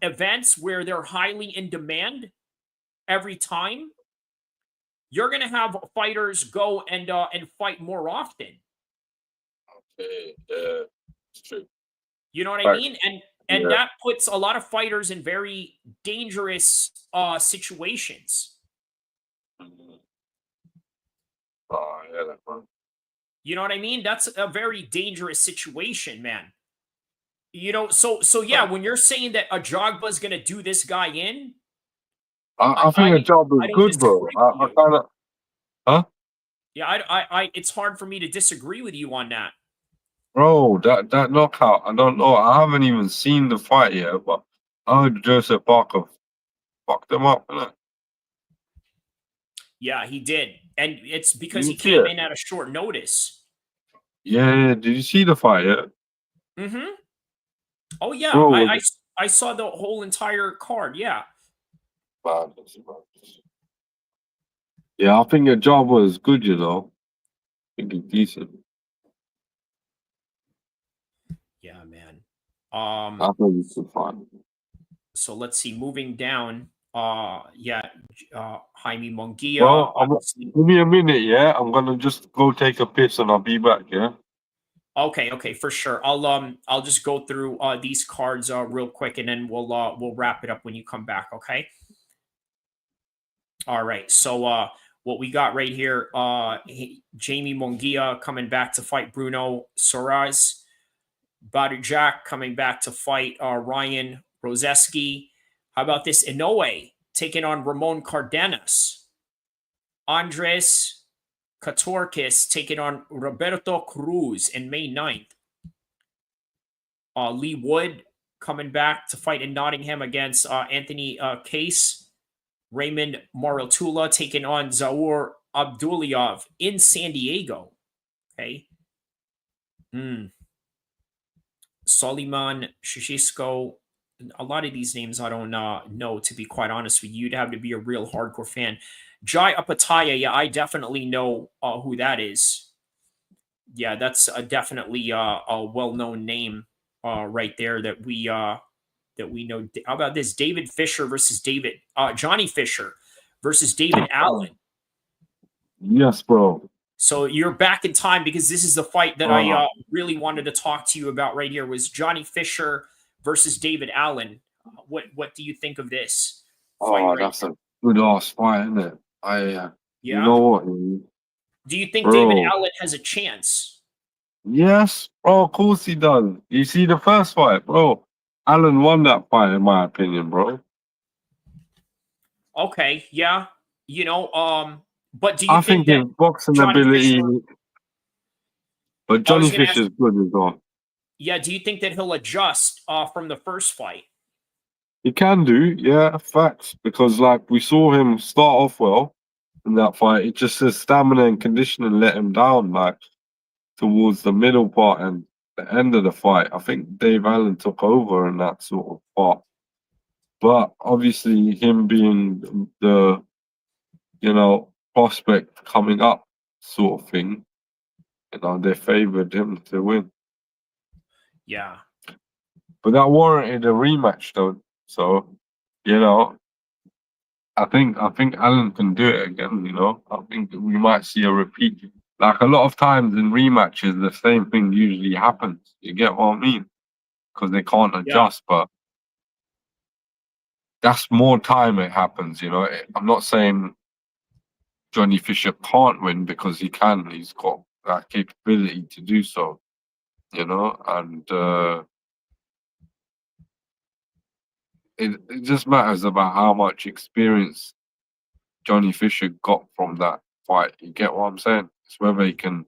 Speaker 1: events where they're highly in demand every time, you're going to have fighters go and fight more often.
Speaker 13: Yeah, it's true.
Speaker 1: You know what I mean? And that puts a lot of fighters in very dangerous situations.
Speaker 13: Oh, yeah, that's fun.
Speaker 1: You know what I mean? That's a very dangerous situation, man. You know, so yeah, when you're saying that Ajagba is going to do this guy in,
Speaker 13: I think the job
Speaker 1: I
Speaker 13: is
Speaker 1: don't
Speaker 13: good, bro.
Speaker 1: disagree with
Speaker 13: I
Speaker 1: you.
Speaker 13: kind of, huh?
Speaker 1: Yeah, it's hard for me to disagree with you on that.
Speaker 13: Bro, that knockout, I don't know. I haven't even seen the fight yet, but I heard Joseph Parker fucked him up, innit?
Speaker 1: Yeah, he did. And it's because
Speaker 13: You
Speaker 1: he
Speaker 13: see
Speaker 1: came
Speaker 13: it?
Speaker 1: in at a short notice.
Speaker 13: Yeah, did you see the fight yet?
Speaker 1: Mm-hmm. Oh, yeah.
Speaker 13: Bro,
Speaker 1: I saw the whole entire card. Yeah.
Speaker 13: yeah, I think your job was good, you know. I think it's decent.
Speaker 1: Yeah, man.
Speaker 13: I think it's good fun.
Speaker 1: So let's see. Moving down. Yeah. Jaime Munguia.
Speaker 13: Well, give me a minute, yeah? I'm gonna just go take a piss and I'll be back, yeah?
Speaker 1: Okay, for sure. I'll just go through these cards real quick, and then we'll wrap it up when you come back. Okay. All right. So what we got right here, Jamie Munguia coming back to fight Bruno Soares. Badou Jack coming back to fight Ryan Rozeski. How about this? Inoue taking on Ramon Cardenas. Andres Katorkis taking on Roberto Cruz in May 9th. Lee Wood coming back to fight in Nottingham against Anthony Case. Raymond Marotula taking on Zaur Abdullayev in San Diego. Okay. Soliman Shishisko. A lot of these names I don't know, to be quite honest with you. You'd have to be a real hardcore fan. Jai Apataya, yeah, I definitely know who that is. Yeah, that's definitely a well-known name right there that we know. How about this? David Fisher versus Johnny Fisher versus David Allen.
Speaker 13: Yes, bro.
Speaker 1: So you're back in time because this is the fight that I really wanted to talk to you about right here was Johnny Fisher versus David Allen. What do you think of this fight?
Speaker 13: That's a good ass fight, isn't it?
Speaker 1: Yeah.
Speaker 13: You know what?
Speaker 1: Do you think
Speaker 13: Bro.
Speaker 1: David Allen has a chance?
Speaker 13: Yes, bro, of course he does. You see the first fight, bro. Allen won that fight, in my opinion, bro.
Speaker 1: Okay, yeah. You know, but do you
Speaker 13: I
Speaker 1: think
Speaker 13: think
Speaker 1: that
Speaker 13: his boxing
Speaker 1: Johnny
Speaker 13: ability,
Speaker 1: Fisher,
Speaker 13: but Johnny Fisher's good as well.
Speaker 1: yeah, do you think that he'll adjust from the first fight?
Speaker 13: He can do, yeah, facts. Because like we saw him start off well in that fight. It just his stamina and conditioning let him down, like towards the middle part and the end of the fight. I think Dave Allen took over in that sort of part. But obviously him being the prospect coming up sort of thing, they favoured him to win.
Speaker 1: Yeah.
Speaker 13: But that warranted a rematch though. So, I think Allen can do it again, I think we might see a repeat. Like a lot of times in rematches, the same thing usually happens. You get what I mean? Because they can't adjust, but that's more time it happens, I'm not saying Johnny Fisher can't win because he can. He's got that capability to do so, and it just matters about how much experience Johnny Fisher got from that fight. You get what I'm saying? It's whether he can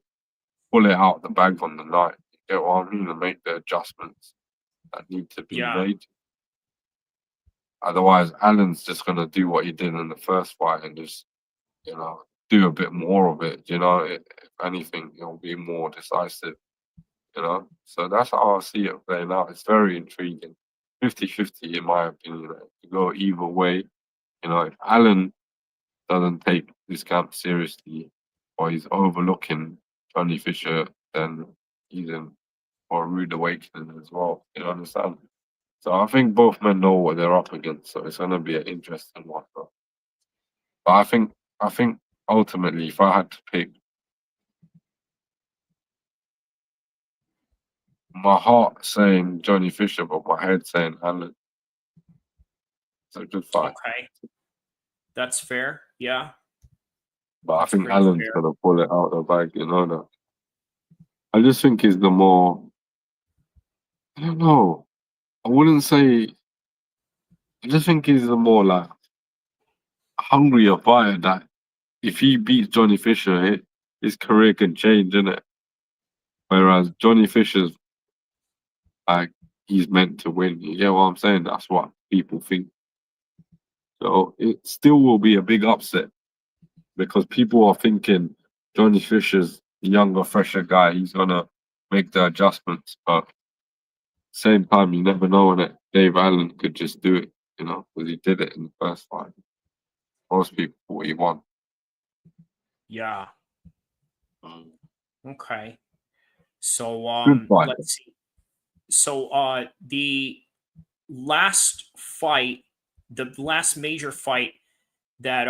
Speaker 13: pull it out the bag on the night. You get what I mean? And make the adjustments that need to be made. Otherwise, Allen's just going to do what he did in the first fight and just, do a bit more of it. If anything, it'll be more decisive. So that's how I see it playing out. It's very intriguing. 50-50 in my opinion. To go either way. If Allen doesn't take this camp seriously or he's overlooking Johnny Fisher, then he's in for a rude awakening as well. You understand? So I think both men know what they're up against. So it's going to be an interesting one. But I think ultimately, if I had to pick, my heart saying Johnny Fisher, but my head saying Allen. It's a good fight.
Speaker 1: Okay. That's fair. Yeah.
Speaker 13: But
Speaker 1: That's
Speaker 13: I think
Speaker 1: pretty
Speaker 13: Allen's
Speaker 1: fair.
Speaker 13: going to pull it out of the bag, you know that. I just think he's the more, I don't know, I wouldn't say, I just think he's the more like hungrier fighter that if he beats Johnny Fisher, his career can change, innit? Whereas Johnny Fisher's like, he's meant to win. You get what I'm saying? That's what people think. So it still will be a big upset because people are thinking Johnny Fisher's a younger, fresher guy. He's going to make the adjustments. But same time, you never know when Dave Allen could just do it, you know, because he did it in the first fight. Most people thought he won.
Speaker 1: Yeah. Okay. So
Speaker 13: Good fight.
Speaker 1: let's see. So the last fight, the last major fight that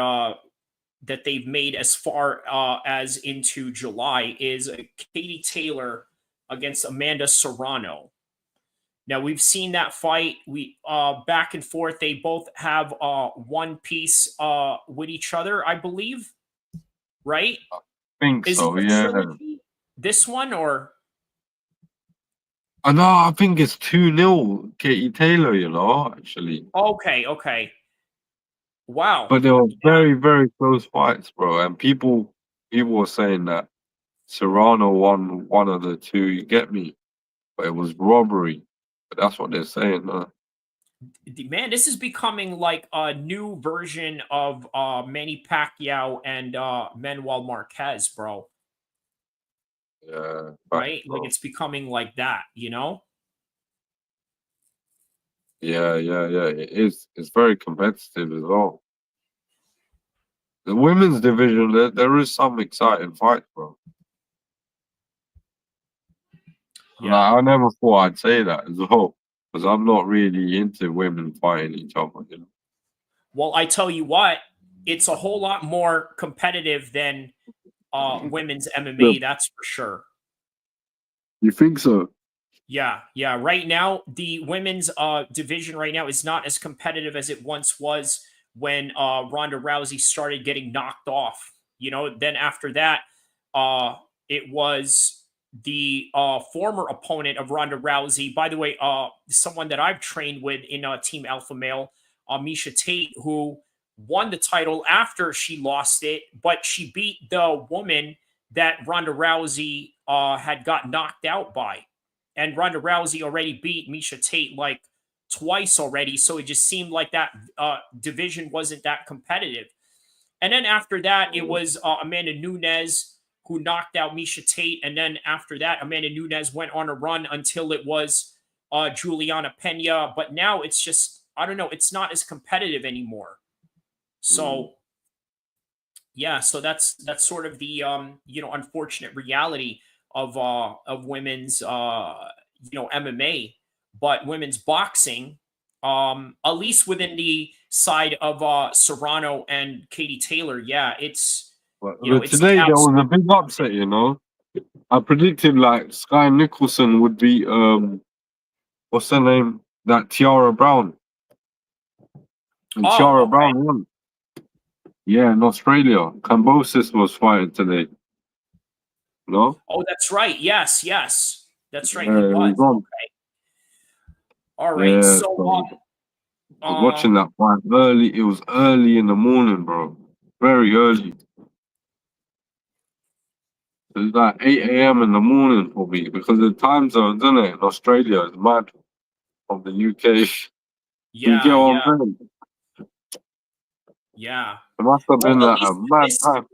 Speaker 1: that they've made as far as into July is Katie Taylor against Amanda Serrano. Now we've seen that fight. We back and forth. They both have one piece with each other, I believe. Right?
Speaker 13: I think
Speaker 1: Is
Speaker 13: so,
Speaker 1: it a
Speaker 13: yeah.
Speaker 1: trilogy, this one, or?
Speaker 13: No, I think it's 2-0 Katie Taylor, you know, actually.
Speaker 1: Okay, okay. Wow.
Speaker 13: But they were very, very close fights, bro. And people were saying that Serrano won one of the two, you get me? But it was robbery. But that's what they're saying, huh?
Speaker 1: Man, this is becoming like a new version of Manny Pacquiao and Manuel Marquez, bro.
Speaker 13: Yeah.
Speaker 1: Right?
Speaker 13: Bro.
Speaker 1: Like it's becoming like that, you know?
Speaker 13: Yeah. It is. It's very competitive as well. The women's division, there is some exciting fights, bro.
Speaker 1: Yeah.
Speaker 13: Like, I never thought I'd say that as well, because I'm not really into women fighting each other, you know.
Speaker 1: Well, I tell you what, it's a whole lot more competitive than women's MMA, that's for sure.
Speaker 13: You think so?
Speaker 1: Yeah. Right now, the women's division right now is not as competitive as it once was when Ronda Rousey started getting knocked off. You know, then after that, it was the former opponent of Ronda Rousey. By the way, someone that I've trained with in Team Alpha Male, Miesha Tate, who won the title after she lost it, but she beat the woman that Ronda Rousey had got knocked out by. And Ronda Rousey already beat Miesha Tate like twice already. So it just seemed like that division wasn't that competitive. And then after that, it was Amanda Nunes who knocked out Miesha Tate. And then after that, Amanda Nunes went on a run until it was Juliana Pena. But now it's just, I don't know, it's not as competitive anymore. So, yeah, so that's sort of the, unfortunate reality of women's MMA, but women's boxing, at least within the side of Serrano and Katie Taylor, yeah, it's
Speaker 13: But today there was a big upset, you know. I predicted like Sky Nicholson would be what's her name? That Tiara Brown. And Tiara Brown won. Yeah, in Australia. Cambosis was fighting today. No?
Speaker 1: Oh, that's right. Yes. That's right.
Speaker 13: Yeah,
Speaker 1: He was.
Speaker 13: on.
Speaker 1: Okay. All right.
Speaker 13: Yeah,
Speaker 1: so
Speaker 13: I was watching that fight early. It was early in the morning, bro. Very early. It was like 8 a.m. in the morning for me because the time zones, isn't it? In Australia, it's mad from the UK. You get what I'm saying?
Speaker 1: Yeah.
Speaker 13: It must have been a mad time.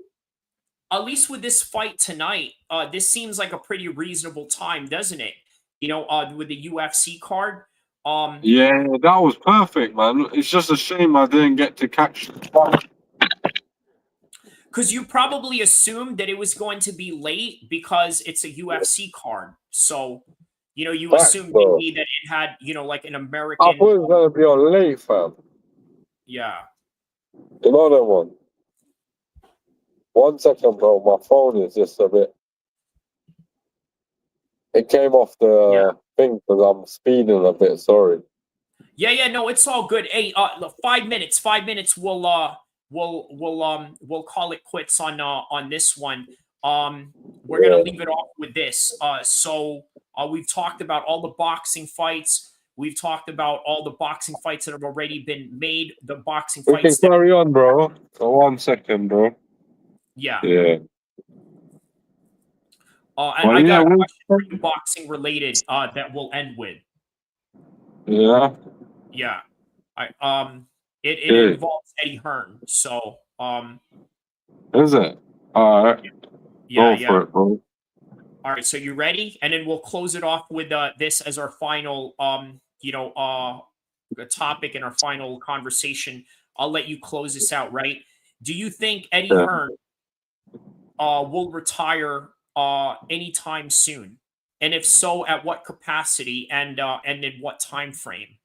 Speaker 1: At least with this fight tonight, this seems like a pretty reasonable time, doesn't it? You know, with the UFC card.
Speaker 13: Yeah, that was perfect, man. It's just a shame I didn't get to catch the fight.
Speaker 1: Because you probably assumed that it was going to be late because it's a UFC card. So, you assumed maybe that it had, like an American.
Speaker 13: I thought it was going to be on late, fam.
Speaker 1: Yeah.
Speaker 13: You know that one? 1 second, bro. My phone is just a bit. It came off the thing because I'm speeding a bit. Sorry.
Speaker 1: Yeah, no, it's all good. Hey, 5 minutes. 5 minutes. We'll call it quits on this one. We're gonna leave it off with this. So we've talked about all the boxing fights. We've talked about all the boxing fights that have already been made. The boxing
Speaker 13: We can
Speaker 1: fights that
Speaker 13: carry on, bro. For 1 second, bro.
Speaker 1: yeah.
Speaker 13: Yeah.
Speaker 1: And I got a question for you, boxing related, that we'll end with.
Speaker 13: Yeah.
Speaker 1: Yeah. It involves Eddie Hearn. So
Speaker 13: Is it? All right.
Speaker 1: Yeah,
Speaker 13: Go for it, bro.
Speaker 1: All right, so you ready? And then we'll close it off with this as our final topic and our final conversation. I'll let you close this out, right? Do you think Eddie Hearn will retire anytime soon? And if so, at what capacity and in what time frame?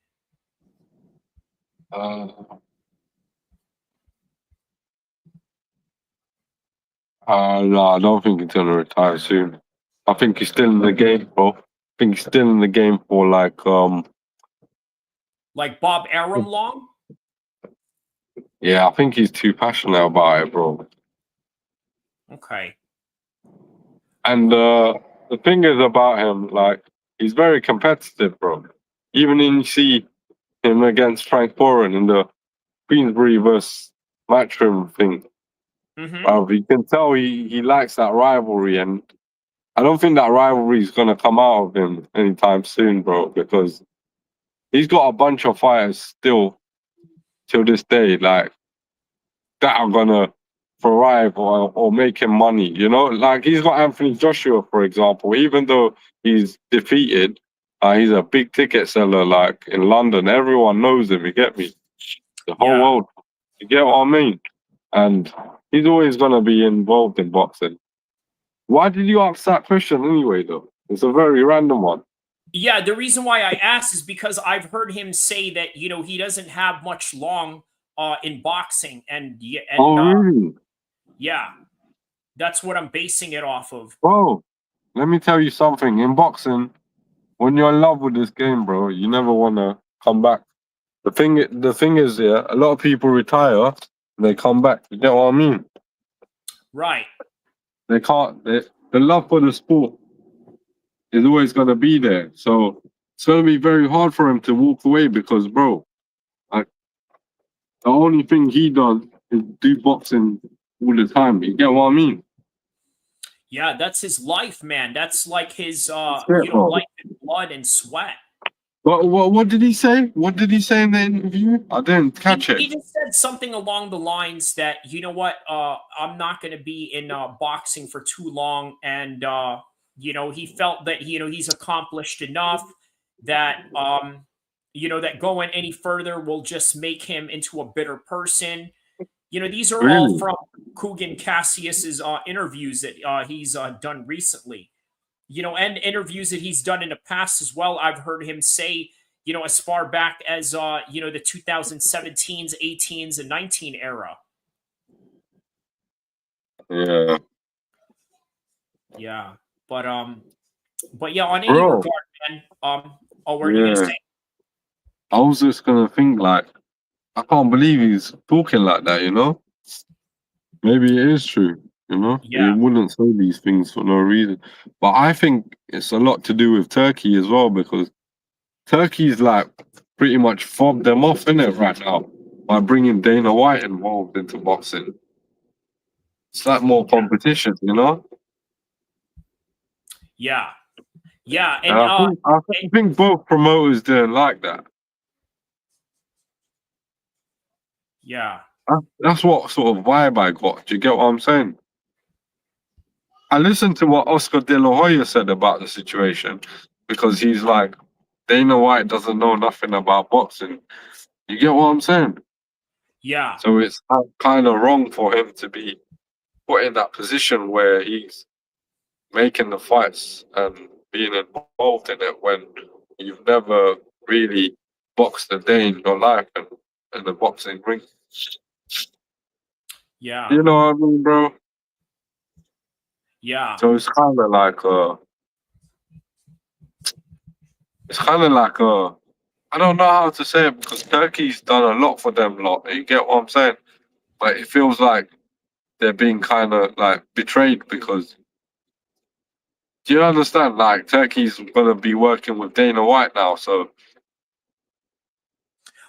Speaker 13: No, I don't think he's gonna retire soon. I think he's still in the game, bro. I think he's still in the game for like
Speaker 1: Bob Arum long?
Speaker 13: Yeah, I think he's too passionate about it, bro.
Speaker 1: Okay.
Speaker 13: And the thing is about him, like, he's very competitive, bro. Even when you see him against Frank Warren in the Queensbury versus Matchroom thing, you can tell he likes that rivalry, and I don't think that rivalry is gonna come out of him anytime soon, bro, because he's got a bunch of fighters still till this day, like, that are gonna thrive or make him money, you know? Like, he's got Anthony Joshua, for example. Even though he's defeated, he's a big ticket seller, like, in London. Everyone knows him, you get me? The whole world. You get what I mean? And he's always gonna be involved in boxing. Why did you ask that question anyway, though? It's a very random one.
Speaker 1: Yeah, the reason why I asked is because I've heard him say that, he doesn't have much long in boxing, and
Speaker 13: really?
Speaker 1: Yeah, that's what I'm basing it off of.
Speaker 13: Bro, let me tell you something. In boxing, when you're in love with this game, bro, you never want to come back. The thing is, yeah, a lot of people retire and they come back. You get what I mean?
Speaker 1: Right.
Speaker 13: They can't. The love for the sport is always going to be there. So it's going to be very hard for him to walk away because, bro, like, the only thing he does is do boxing all the time. You get what I mean?
Speaker 1: Yeah, that's his life, man. That's like his,
Speaker 13: bro.
Speaker 1: life and blood and sweat.
Speaker 13: What did he say? What did he say in the interview? I didn't catch it.
Speaker 1: He just said something along the lines that, you know what, I'm not going to be in boxing for too long. And, he felt that, he's accomplished enough that, that going any further will just make him into a bitter person. These are all from Kugan Cassius's interviews that he's done recently. And interviews that he's done in the past as well. I've heard him say, as far back as, the 2017s, 18s, and 19 era.
Speaker 13: Yeah.
Speaker 1: Yeah. But yeah, on any regard, man, what were you going to say?
Speaker 13: I was just going to think, like, I can't believe he's talking like that, you know? Maybe it is true, you know?
Speaker 1: Yeah.
Speaker 13: He wouldn't say these things for no reason. But I think it's a lot to do with Turkey as well, because Turkey's, like, pretty much fobbed them off, innit, right now, by bringing Dana White involved into boxing. It's like more competition, you know?
Speaker 1: Yeah. Yeah. And
Speaker 13: I think both promoters didn't like that.
Speaker 1: Yeah.
Speaker 13: That's what sort of vibe I got. Do you get what I'm saying? I listened to what Oscar De La Hoya said about the situation, because he's like, Dana White doesn't know nothing about boxing. You get what I'm saying?
Speaker 1: Yeah.
Speaker 13: So it's kind of wrong for him to be put in that position where he's making the fights and being involved in it when you've never really boxed a day in your life and in the boxing ring.
Speaker 1: Yeah.
Speaker 13: You know what I mean, bro?
Speaker 1: Yeah.
Speaker 13: So it's kind of like it's kind of like I don't know how to say it because Turkey's done a lot for them lot. You get what I'm saying? But it feels like they're being kind of like betrayed because, do you understand? Like Turkey's gonna be working with Dana White now, so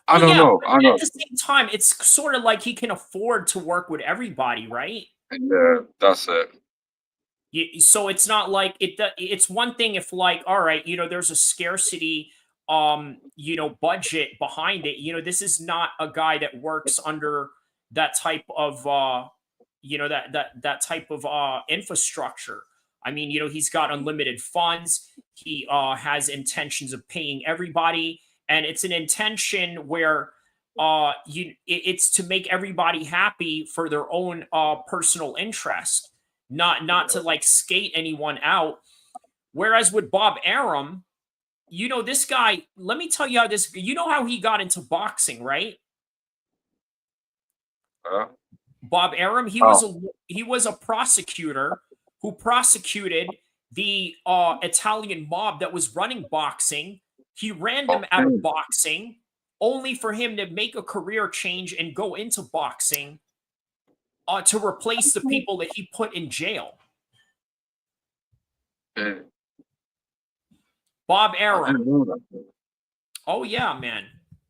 Speaker 13: I don't know.
Speaker 1: But at the same time, it's sort of like he can afford to work with everybody, right?
Speaker 13: Yeah, that's it.
Speaker 1: So it's not like it's one thing if like, all right, there's a scarcity budget behind it. This is not a guy that works under that type of that type of infrastructure. I mean, he's got unlimited funds. He has intentions of paying everybody, and it's an intention where it's to make everybody happy for their own personal interest, not to like skate anyone out. Whereas with Bob Arum, this guy, let me tell you how this, how he got into boxing, right? Bob Arum, he was a prosecutor who prosecuted the Italian mob that was running boxing. He ran them out of boxing, only for him to make a career change and go into boxing to replace the people that he put in jail. Bob Arum. Oh yeah, man.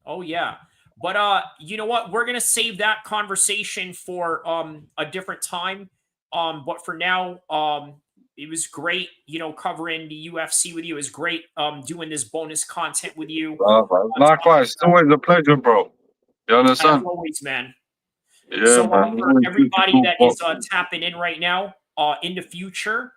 Speaker 1: Oh yeah. But you know what? We're gonna save that conversation for a different time. But for now, it was great, covering the UFC with you. It was great doing this bonus content with you.
Speaker 13: Likewise, it's always a pleasure, bro. You understand?
Speaker 1: As always, man.
Speaker 13: Yeah,
Speaker 1: so
Speaker 13: man.
Speaker 1: for everybody that is tapping in right now, in the future,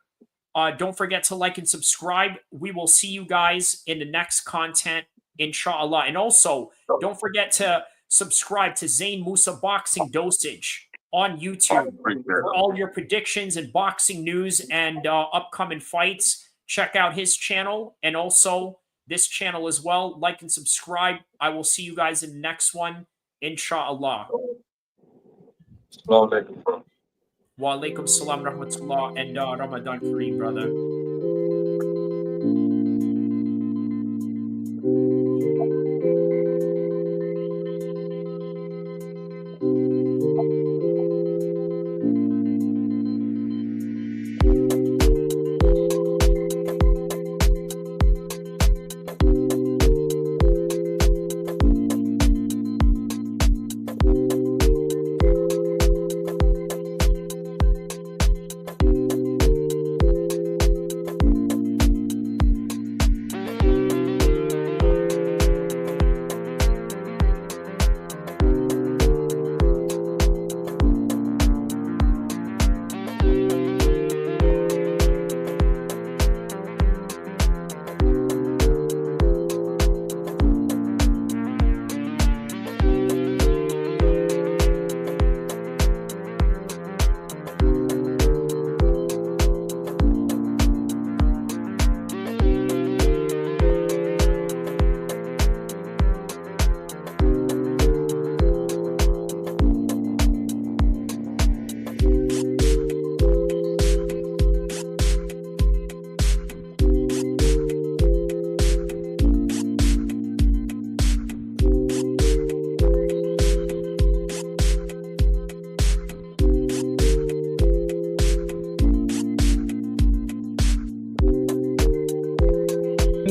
Speaker 1: don't forget to like and subscribe. We will see you guys in the next content, inshallah. And also, don't forget to subscribe to Zayn Musa Boxing Dosage on YouTube for all your predictions and boxing news and upcoming fights. Check out his channel and also this channel as well. Like and subscribe. I will see you guys in the next one, inshallah. Wa alaikum salam rahmatullah and Ramadan Kareem, brother.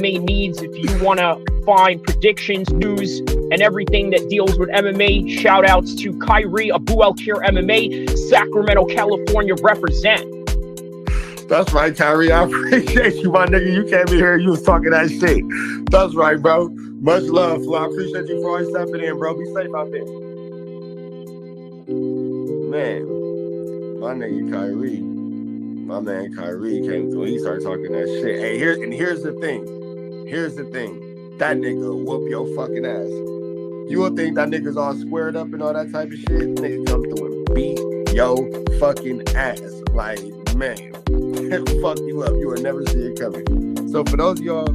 Speaker 1: Needs if you want to find predictions, news, and everything that deals with MMA. Shout outs to Kyrie, El-Kheer MMA, Sacramento, California represent.
Speaker 2: That's right, Kyrie. I appreciate you, my nigga. You came in here, you was talking that shit. That's right, bro. Much love, Flo. I appreciate you for always stepping in, bro. Be safe out there. Man, my nigga Kyrie, my man Kyrie came through. He started talking that shit. Hey, here's the thing. Here's the thing. That nigga will whoop your fucking ass. You will think that nigga's all squared up and all that type of shit. Nigga come through and beat your fucking ass. Like, man, fuck you up. You will never see it coming. So for those of y'all